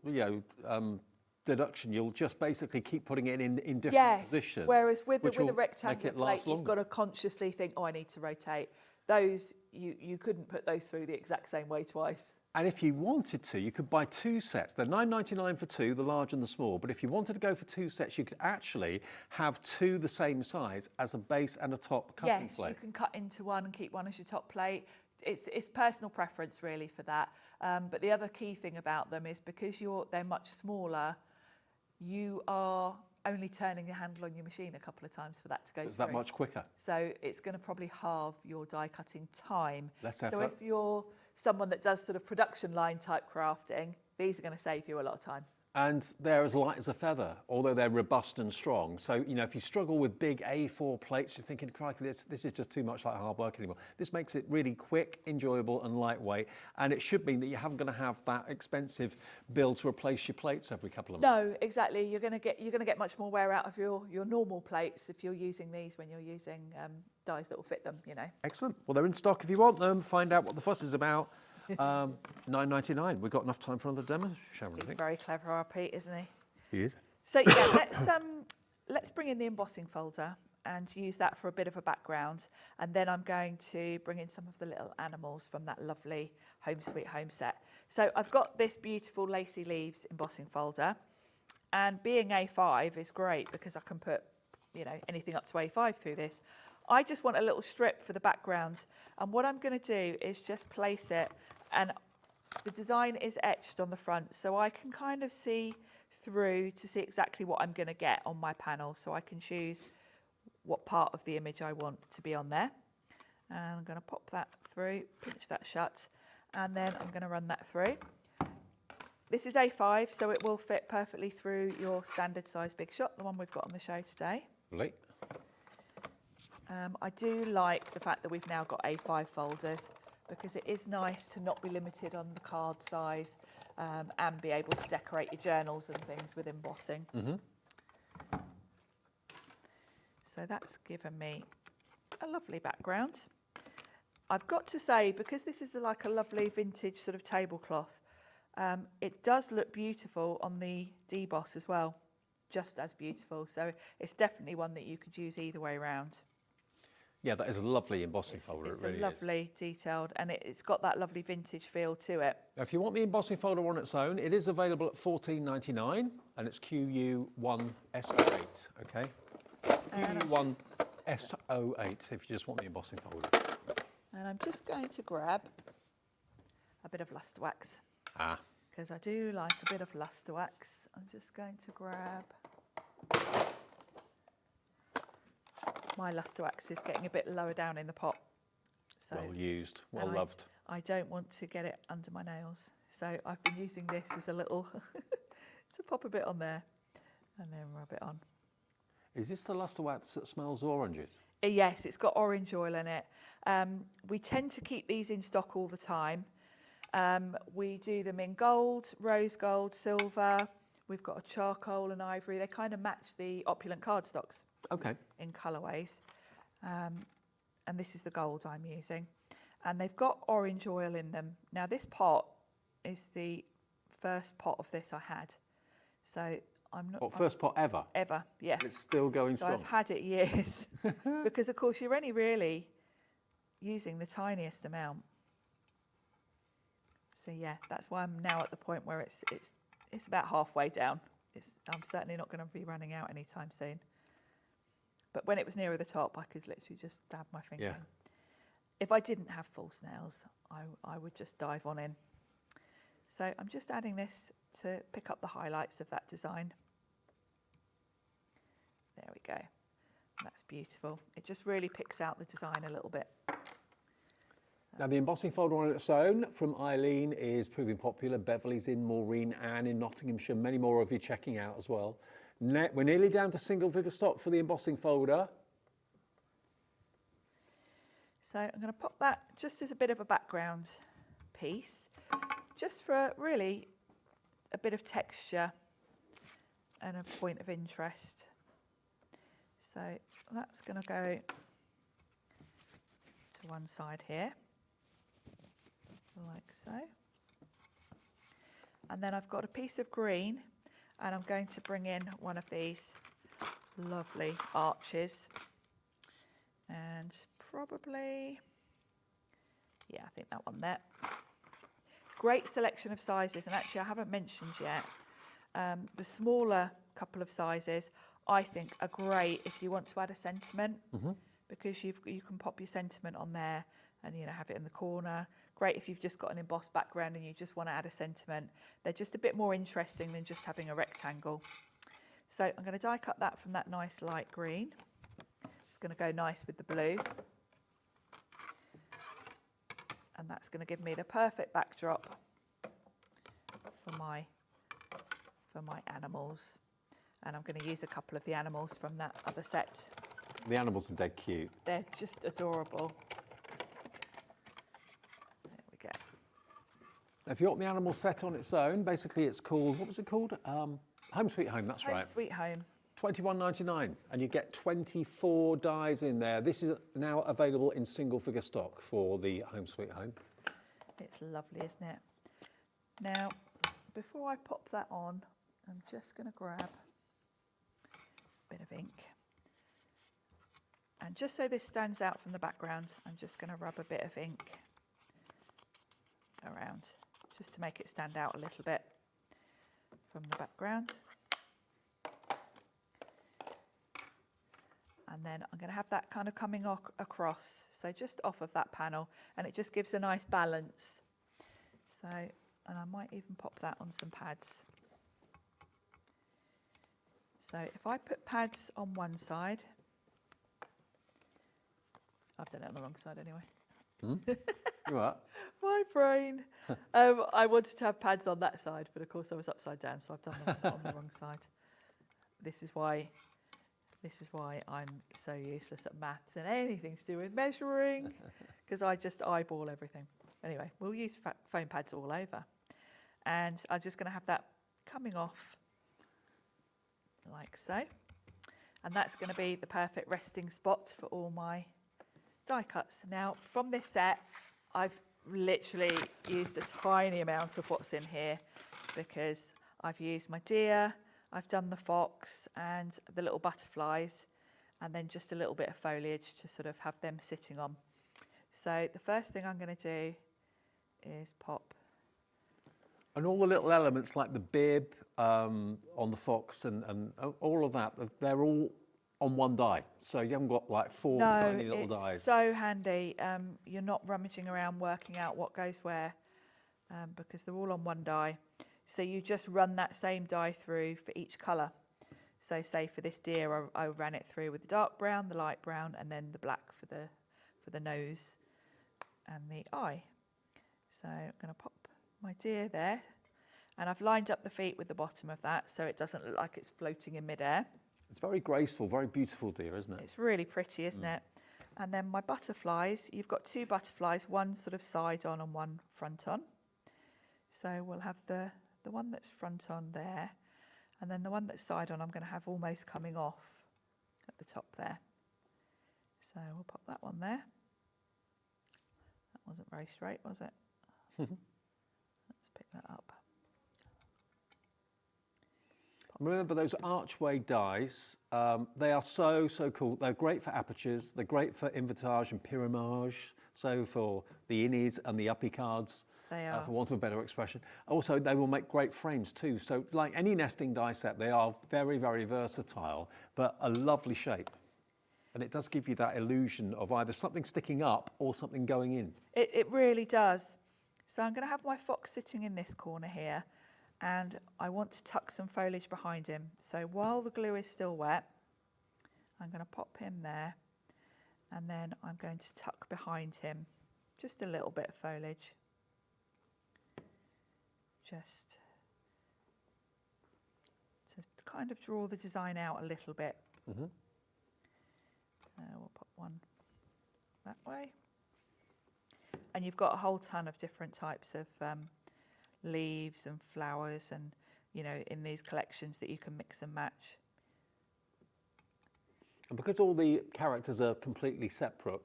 deduction, you'll just basically keep putting it in different positions. Whereas with which a will rectangular make it last plate, you've got to consciously think, oh, I need to rotate. Those, you couldn't put those through the exact same way twice. And if you wanted to, you could buy two sets. They're $9.99 for two, the large and the small. But if you wanted to go for two sets, you could actually have two the same size as a base and a top cutting plate. Yes, you can cut into one and keep one as your top plate. It's personal preference really for that. But the other key thing about them is because they're much smaller, you are only turning your handle on your machine a couple of times for that to go through. It's that much quicker. So it's going to probably halve your die cutting time. Less effort. So if you're someone that does sort of production line type crafting, these are going to save you a lot of time. And they're as light as a feather, although they're robust and strong. So, if you struggle with big A4 plates, you're thinking, crikey, this is just too much like hard work anymore. This makes it really quick, enjoyable and lightweight. And it should mean that you haven't going to have that expensive bill to replace your plates every couple of months. No, exactly. You're going to get much more wear out of your normal plates if you're using these when you're using dies that will fit them, Excellent. Well, they're in stock if you want them. Find out what the fuss is about. $9.99. We've got enough time for another demo, shall we? He's very clever, our Pete, isn't he? He is. So yeah, let's bring in the embossing folder and use that for a bit of a background, and then I'm going to bring in some of the little animals from that lovely Home Sweet Home set. So I've got this beautiful Lacy Leaves embossing folder, and being A5 is great because I can put anything up to A5 through this. I just want a little strip for the background, and what I'm going to do is just place it, and the design is etched on the front, so I can kind of see through to see exactly what I'm going to get on my panel, so I can choose what part of the image I want to be on there. And I'm going to pop that through, pinch that shut, and then I'm going to run that through. This is A5, so it will fit perfectly through your standard size big shot, the one we've got on the show today. Right. I do like the fact that we've now got A5 folders because it is nice to not be limited on the card size and be able to decorate your journals and things with embossing. Mm-hmm. So that's given me a lovely background. I've got to say, because this is like a lovely vintage sort of tablecloth, it does look beautiful on the deboss as well, just as beautiful. So it's definitely one that you could use either way around. Yeah, that is a lovely embossing folder. It's it really a lovely detailed, and it's got that lovely vintage feel to it. Now, if you want the embossing folder on its own, it is available at $14.99, and it's QU1S08, okay? QU1S08 if you just want the embossing folder. And I'm just going to grab a bit of luster wax. Because I do like a bit of luster wax. I'm just going to grab... My luster wax is getting a bit lower down in the pot. So, well used, well loved. I don't want to get it under my nails. So I've been using this as a little So pop a bit on there and then rub it on. Is this the luster wax that smells oranges? Yes, it's got orange oil in it. We tend to keep these in stock all the time. We do them in gold, rose gold, silver. We've got a charcoal and ivory. They kind of match the opulent cardstocks. Okay. In colourways. And this is the gold I'm using. And they've got orange oil in them. Now this pot is the first pot of this I had. So I'm not... First pot ever? Ever, yeah. It's still going so strong? I've had it years. Because of course you're only really using the tiniest amount. So yeah, that's why I'm now at the point where it's about halfway down. I'm certainly not going to be running out anytime soon. But when it was nearer the top, I could literally just dab my finger in. If I didn't have false nails, I would just dive on in. So I'm just adding this to pick up the highlights of that design. There we go. That's beautiful. It just really picks out the design a little bit. Now the embossing folder on its own from Eileen is proving popular. Beverly's in, Maureen, Anne in Nottinghamshire, many more of you checking out as well. We're nearly down to single figure stock for the embossing folder. So I'm going to pop that just as a bit of a background piece, just for really a bit of texture and a point of interest. So that's going to go to one side here, like so. And then I've got a piece of green, and I'm going to bring in one of these lovely arches. And probably, yeah, I think that one there. Great selection of sizes, and actually I haven't mentioned yet, the smaller couple of sizes I think are great if you want to add a sentiment, because you can pop your sentiment on there and have it in the corner. Great if you've just got an embossed background and you just want to add a sentiment. They're just a bit more interesting than just having a rectangle. So I'm going to die cut that from that nice light green. It's going to go nice with the blue. And that's going to give me the perfect backdrop for my animals. And I'm going to use a couple of the animals from that other set. The animals are dead cute. They're just adorable. There we go. If you want the animal set on its own, basically it's called, what was it called? Home Sweet Home, that's right. Home Sweet Home. $21.99, and you get 24 dies in there. This is now available in single figure stock for the Home Sweet Home. It's lovely, isn't it? Now, before I pop that on, I'm just going to grab a bit of ink. And just so this stands out from the background, I'm just going to rub a bit of ink around, just to make it stand out a little bit from the background. And then I'm going to have that kind of coming across, so just off of that panel, and it just gives a nice balance. So, and I might even pop that on some pads. So if I put pads on one side, I've done it on the wrong side anyway. You what? My brain. I wanted to have pads on that side, but of course I was upside down, so I've done them on the wrong side. This is why I'm so useless at maths and anything to do with measuring, because I just eyeball everything. Anyway, we'll use foam pads all over. And I'm just going to have that coming off like so. And that's going to be the perfect resting spot for all my die cuts. Now, from this set, I've literally used a tiny amount of what's in here, because I've used my deer, I've done the fox and the little butterflies, and then just a little bit of foliage to sort of have them sitting on. So the first thing I'm going to do is pop. And all the little elements like the bib on the fox and all of that, they're all on one die. So you haven't got like four tiny little dies. No, it's so handy. You're not rummaging around working out what goes where, because they're all on one die. So you just run that same die through for each colour. So say for this deer, I ran it through with the dark brown, the light brown, and then the black for the nose and the eye. So I'm going to pop my deer there. And I've lined up the feet with the bottom of that so it doesn't look like it's floating in midair. It's very graceful, very beautiful, dear, isn't it? It's really pretty, isn't it? And then my butterflies, you've got 2 butterflies, one sort of side on and one front on. So we'll have the one that's front on there, and then the one that's side on I'm going to have almost coming off at the top there. So we'll pop that one there. That wasn't very straight, was it? Let's pick that up. Remember those archway dies, they are so cool. They're great for apertures, they're great for invitage and pyramage, so for the innies and the uppy cards, They are. for want of a better expression. Also, they will make great frames too. So like any nesting die set, they are very, very versatile, but a lovely shape. And it does give you that illusion of either something sticking up or something going in. It really does. So I'm going to have my fox sitting in this corner here, and I want to tuck some foliage behind him. So while the glue is still wet, I'm going to pop him there, and then I'm going to tuck behind him just a little bit of foliage. Just to kind of draw the design out a little bit. We'll put one that way. And you've got a whole ton of different types of leaves and flowers, and in these collections that you can mix and match. And because all the characters are completely separate,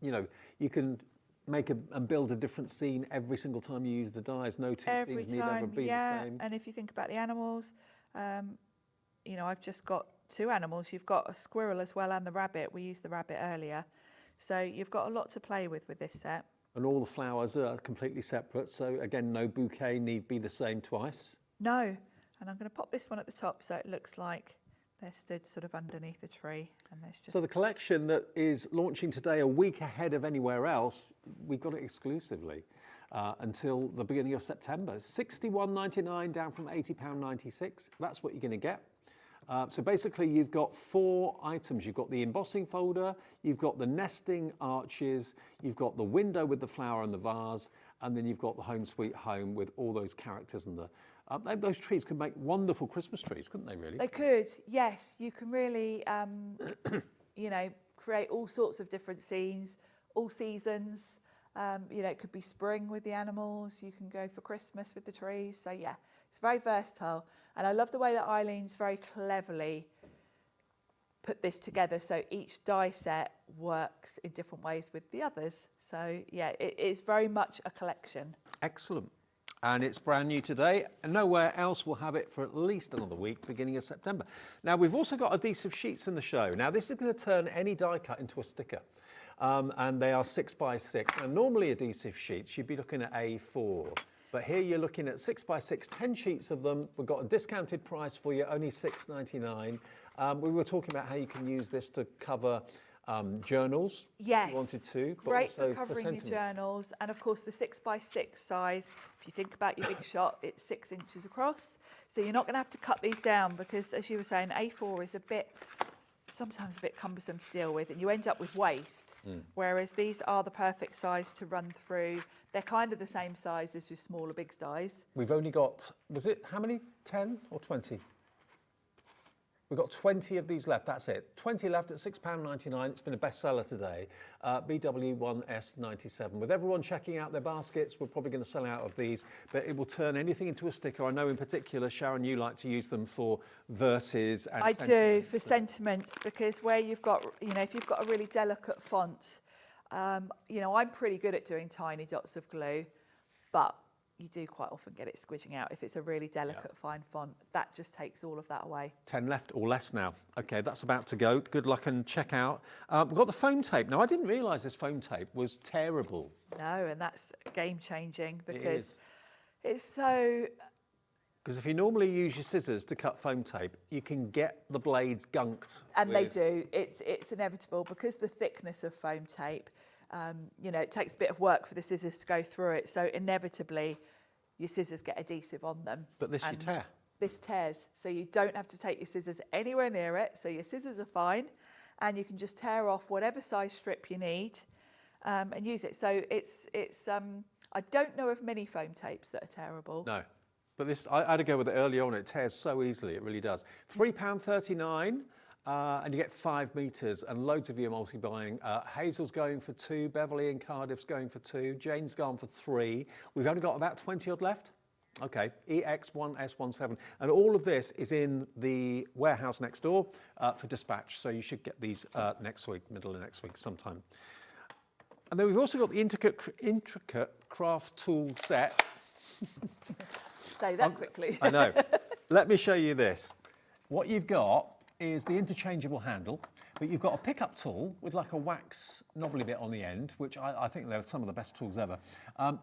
you can make and build a different scene every single time you use the dies. No two Every scenes need ever time, be the same. and if you think about the animals, I've just got 2 animals. You've got a squirrel as well and the rabbit. We used the rabbit earlier. So you've got a lot to play with this set. And all the flowers are completely separate. So again, no bouquet need be the same twice. No. And I'm going to pop this one at the top so it looks like they're stood sort of underneath the tree. And there's just So the collection that is launching today, a week ahead of anywhere else, we've got it exclusively until the beginning of September. £61.99 down from £80.96. That's what you're going to get. So basically you've got 4 items. You've got the embossing folder, you've got the nesting arches, you've got the window with the flower and the vase, and then you've got the home sweet home with all those characters and those trees could make wonderful Christmas trees, couldn't they really? They could, yes. You can really, create all sorts of different scenes, all seasons. It could be spring with the animals. You can go for Christmas with the trees. So yeah, it's very versatile. And I love the way that Eileen's very cleverly put this together. So each die set works in different ways with the others. So yeah, it is very much a collection. Excellent. And it's brand new today, and nowhere else will have it for at least another week, beginning of September. Now, we've also got adhesive sheets in the show. Now, this is going to turn any die cut into a sticker. And they are 6x6. And normally adhesive sheets, you'd be looking at A4. But here you're looking at 6x6, 10 sheets of them. We've got a discounted price for you, only $6.99. We were talking about how you can use this to cover journals. Yes, if you wanted to. But great also for covering your journals. And of course the 6x6 size, if you think about your big shot, it's 6 inches across. So you're not going to have to cut these down because, as you were saying, A4 is sometimes a bit cumbersome to deal with, and you end up with waste. Whereas these are the perfect size to run through. They're kind of the same size as your smaller big dies. We've only got, how many? 10 or 20? We've got 20 of these left, that's it. 20 left at £6.99. It's been a bestseller today. BW1S97. With everyone checking out their baskets, we're probably going to sell out of these, but it will turn anything into a sticker. I know in particular, Sharon, you like to use them for verses and I do, for sentiments, because where you've got, if you've got a really delicate font, I'm pretty good at doing tiny dots of glue, but you do quite often get it squidging out. If it's a really delicate, fine font, that just takes all of that away. 10 left or less now. Okay, that's about to go. Good luck and check out. We've got the foam tape. Now, I didn't realise this foam tape was terrible. No, and that's game-changing because it's so... Because if you normally use your scissors to cut foam tape, you can get the blades gunked. And they do. It's inevitable because the thickness of foam tape, it takes a bit of work for the scissors to go through it. So inevitably, your scissors get adhesive on them. But this you tear. This tears. So you don't have to take your scissors anywhere near it. So your scissors are fine. And you can just tear off whatever size strip you need and use it. So it's I don't know of many foam tapes that are terrible. No. But this, I had to go with it early on. It tears so easily, it really does. £3.39, and you get 5 metres, and loads of you are multi-buying. Hazel's going for 2, Beverly in Cardiff's going for 2, Jane's gone for 3. We've only got about 20 odd left. Okay, EX1S17. And all of this is in the warehouse next door for dispatch. So you should get these next week, middle of next week sometime. And then we've also got the intricate craft tool set. Say that quickly. I know. Let me show you this. What you've got is the interchangeable handle, but you've got a pickup tool with like a wax knobbly bit on the end, which I think they're some of the best tools ever.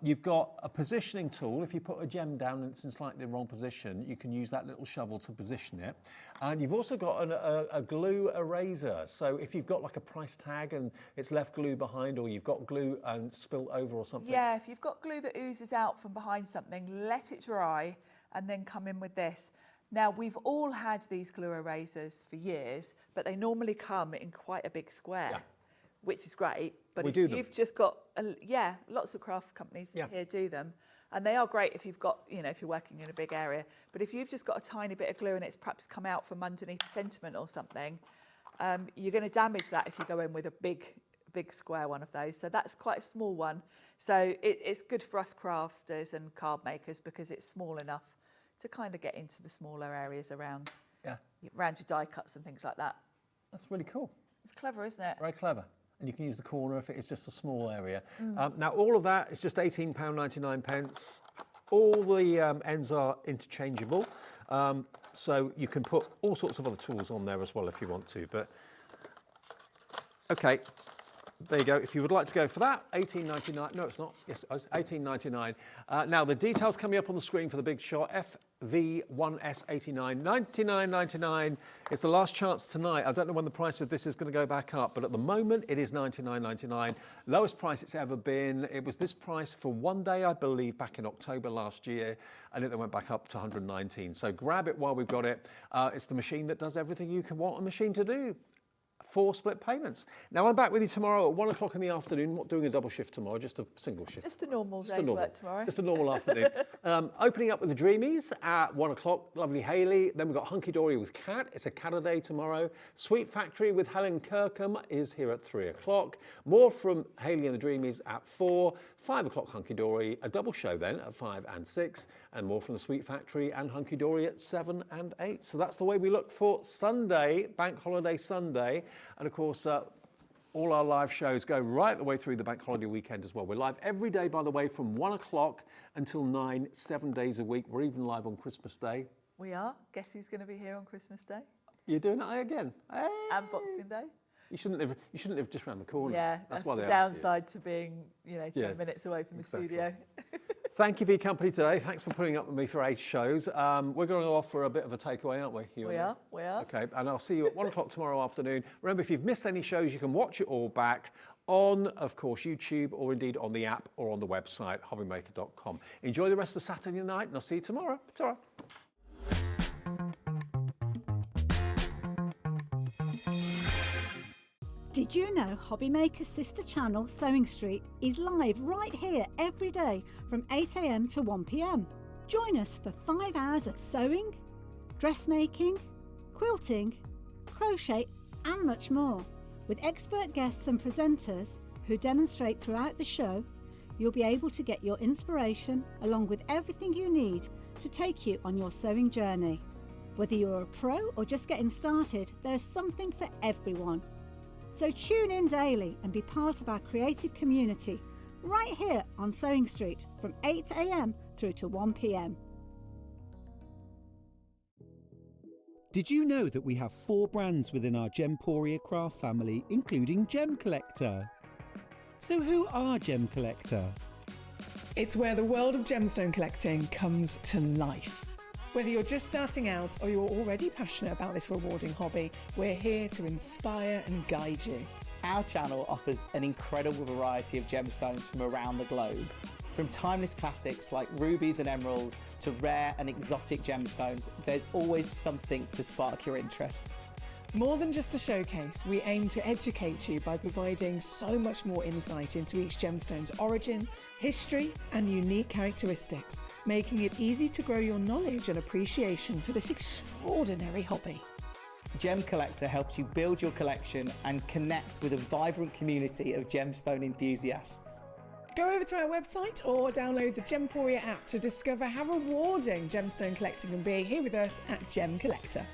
You've got a positioning tool. If you put a gem down and it's in slightly the wrong position, you can use that little shovel to position it. And you've also got a glue eraser. So if you've got like a price tag and it's left glue behind, or you've got glue and spilt over or something. Yeah, if you've got glue that oozes out from behind something, let it dry and then come in with this. Now, we've all had these glue erasers for years, but they normally come in quite a big square, which is great. But if you've just got, lots of craft companies here do them. And they are great if you've got, if you're working in a big area. But if you've just got a tiny bit of glue and it's perhaps come out from underneath sentiment or something, you're going to damage that if you go in with a big square one of those. So that's quite a small one. So it's good for us crafters and card makers because it's small enough to kind of get into the smaller areas around your die cuts and things like that. That's really cool. It's clever, isn't it? Very clever. And you can use the corner if it is just a small area. Now, all of that is just £18.99. All the ends are interchangeable. So you can put all sorts of other tools on there as well if you want to. But, okay. There you go. If you would like to go for that, $18.99. No, it's not. Yes, it's $18.99. Now, the details coming up on the screen for the big shot. FV1S89, $99.99. It's the last chance tonight. I don't know when the price of this is going to go back up, but at the moment, it is $99.99. Lowest price it's ever been. It was this price for one day, I believe, back in October last year, and it went back up to $119. So grab it while we've got it. It's the machine that does everything you can want a machine to do. 4 split payments. Now, I'm back with you tomorrow at 1 o'clock in the afternoon. Not doing a double shift tomorrow, just a single shift. Just a normal day's work tomorrow. Just a normal afternoon. Opening up with the Dreamies at 1 o'clock. Lovely Hayley. Then we've got Hunky Dory with Kat. It's a Cat a day tomorrow. Sweet Factory with Helen Kirkham is here at 3 o'clock. More from Hayley and the Dreamies at 4. 5 o'clock Hunky Dory. A double show then at 5 and 6. And more from the Sweet Factory and Hunky Dory at 7 and 8. So that's the way we look for Sunday, Bank Holiday Sunday. And of course, all our live shows go right the way through the bank holiday weekend as well. We're live every day, by the way, from 1 o'clock until 9, 7 days a week. We're even live on Christmas Day. We are. Guess who's going to be here on Christmas Day? You're doing it again. Hey. And Boxing Day. You shouldn't live just around the corner. Yeah, that's why the downside to being, 10 minutes away from the studio. Thank you for your company today. Thanks for putting up with me for 8 shows. We're going to offer a bit of a takeaway, aren't we? We are. Okay, and I'll see you at 1 o'clock tomorrow afternoon. Remember, if you've missed any shows, you can watch it all back on, of course, YouTube or indeed on the app or on the website, hobbymaker.com. Enjoy the rest of Saturday night, and I'll see you tomorrow. Ta-ra. Did you know HobbyMaker's sister channel, Sewing Street, is live right here every day from 8 AM to 1 PM? Join us for 5 hours of sewing, dressmaking, quilting, crochet and much more. With expert guests and presenters who demonstrate throughout the show, you'll be able to get your inspiration along with everything you need to take you on your sewing journey. Whether you're a pro or just getting started, there is something for everyone. So tune in daily and be part of our creative community right here on Sewing Street from 8 AM through to 1 PM. Did you know that we have 4 brands within our Gemporia craft family, including Gem Collector? So who are Gem Collector? It's where the world of gemstone collecting comes to life. Whether you're just starting out or you're already passionate about this rewarding hobby, we're here to inspire and guide you. Our channel offers an incredible variety of gemstones from around the globe. From timeless classics like rubies and emeralds to rare and exotic gemstones, there's always something to spark your interest. More than just a showcase, we aim to educate you by providing so much more insight into each gemstone's origin, history, and unique characteristics. making it easy to grow your knowledge and appreciation for this extraordinary hobby. Gem Collector helps you build your collection and connect with a vibrant community of gemstone enthusiasts. Go over to our website or download the Gemporia app to discover how rewarding gemstone collecting can be here with us at Gem Collector.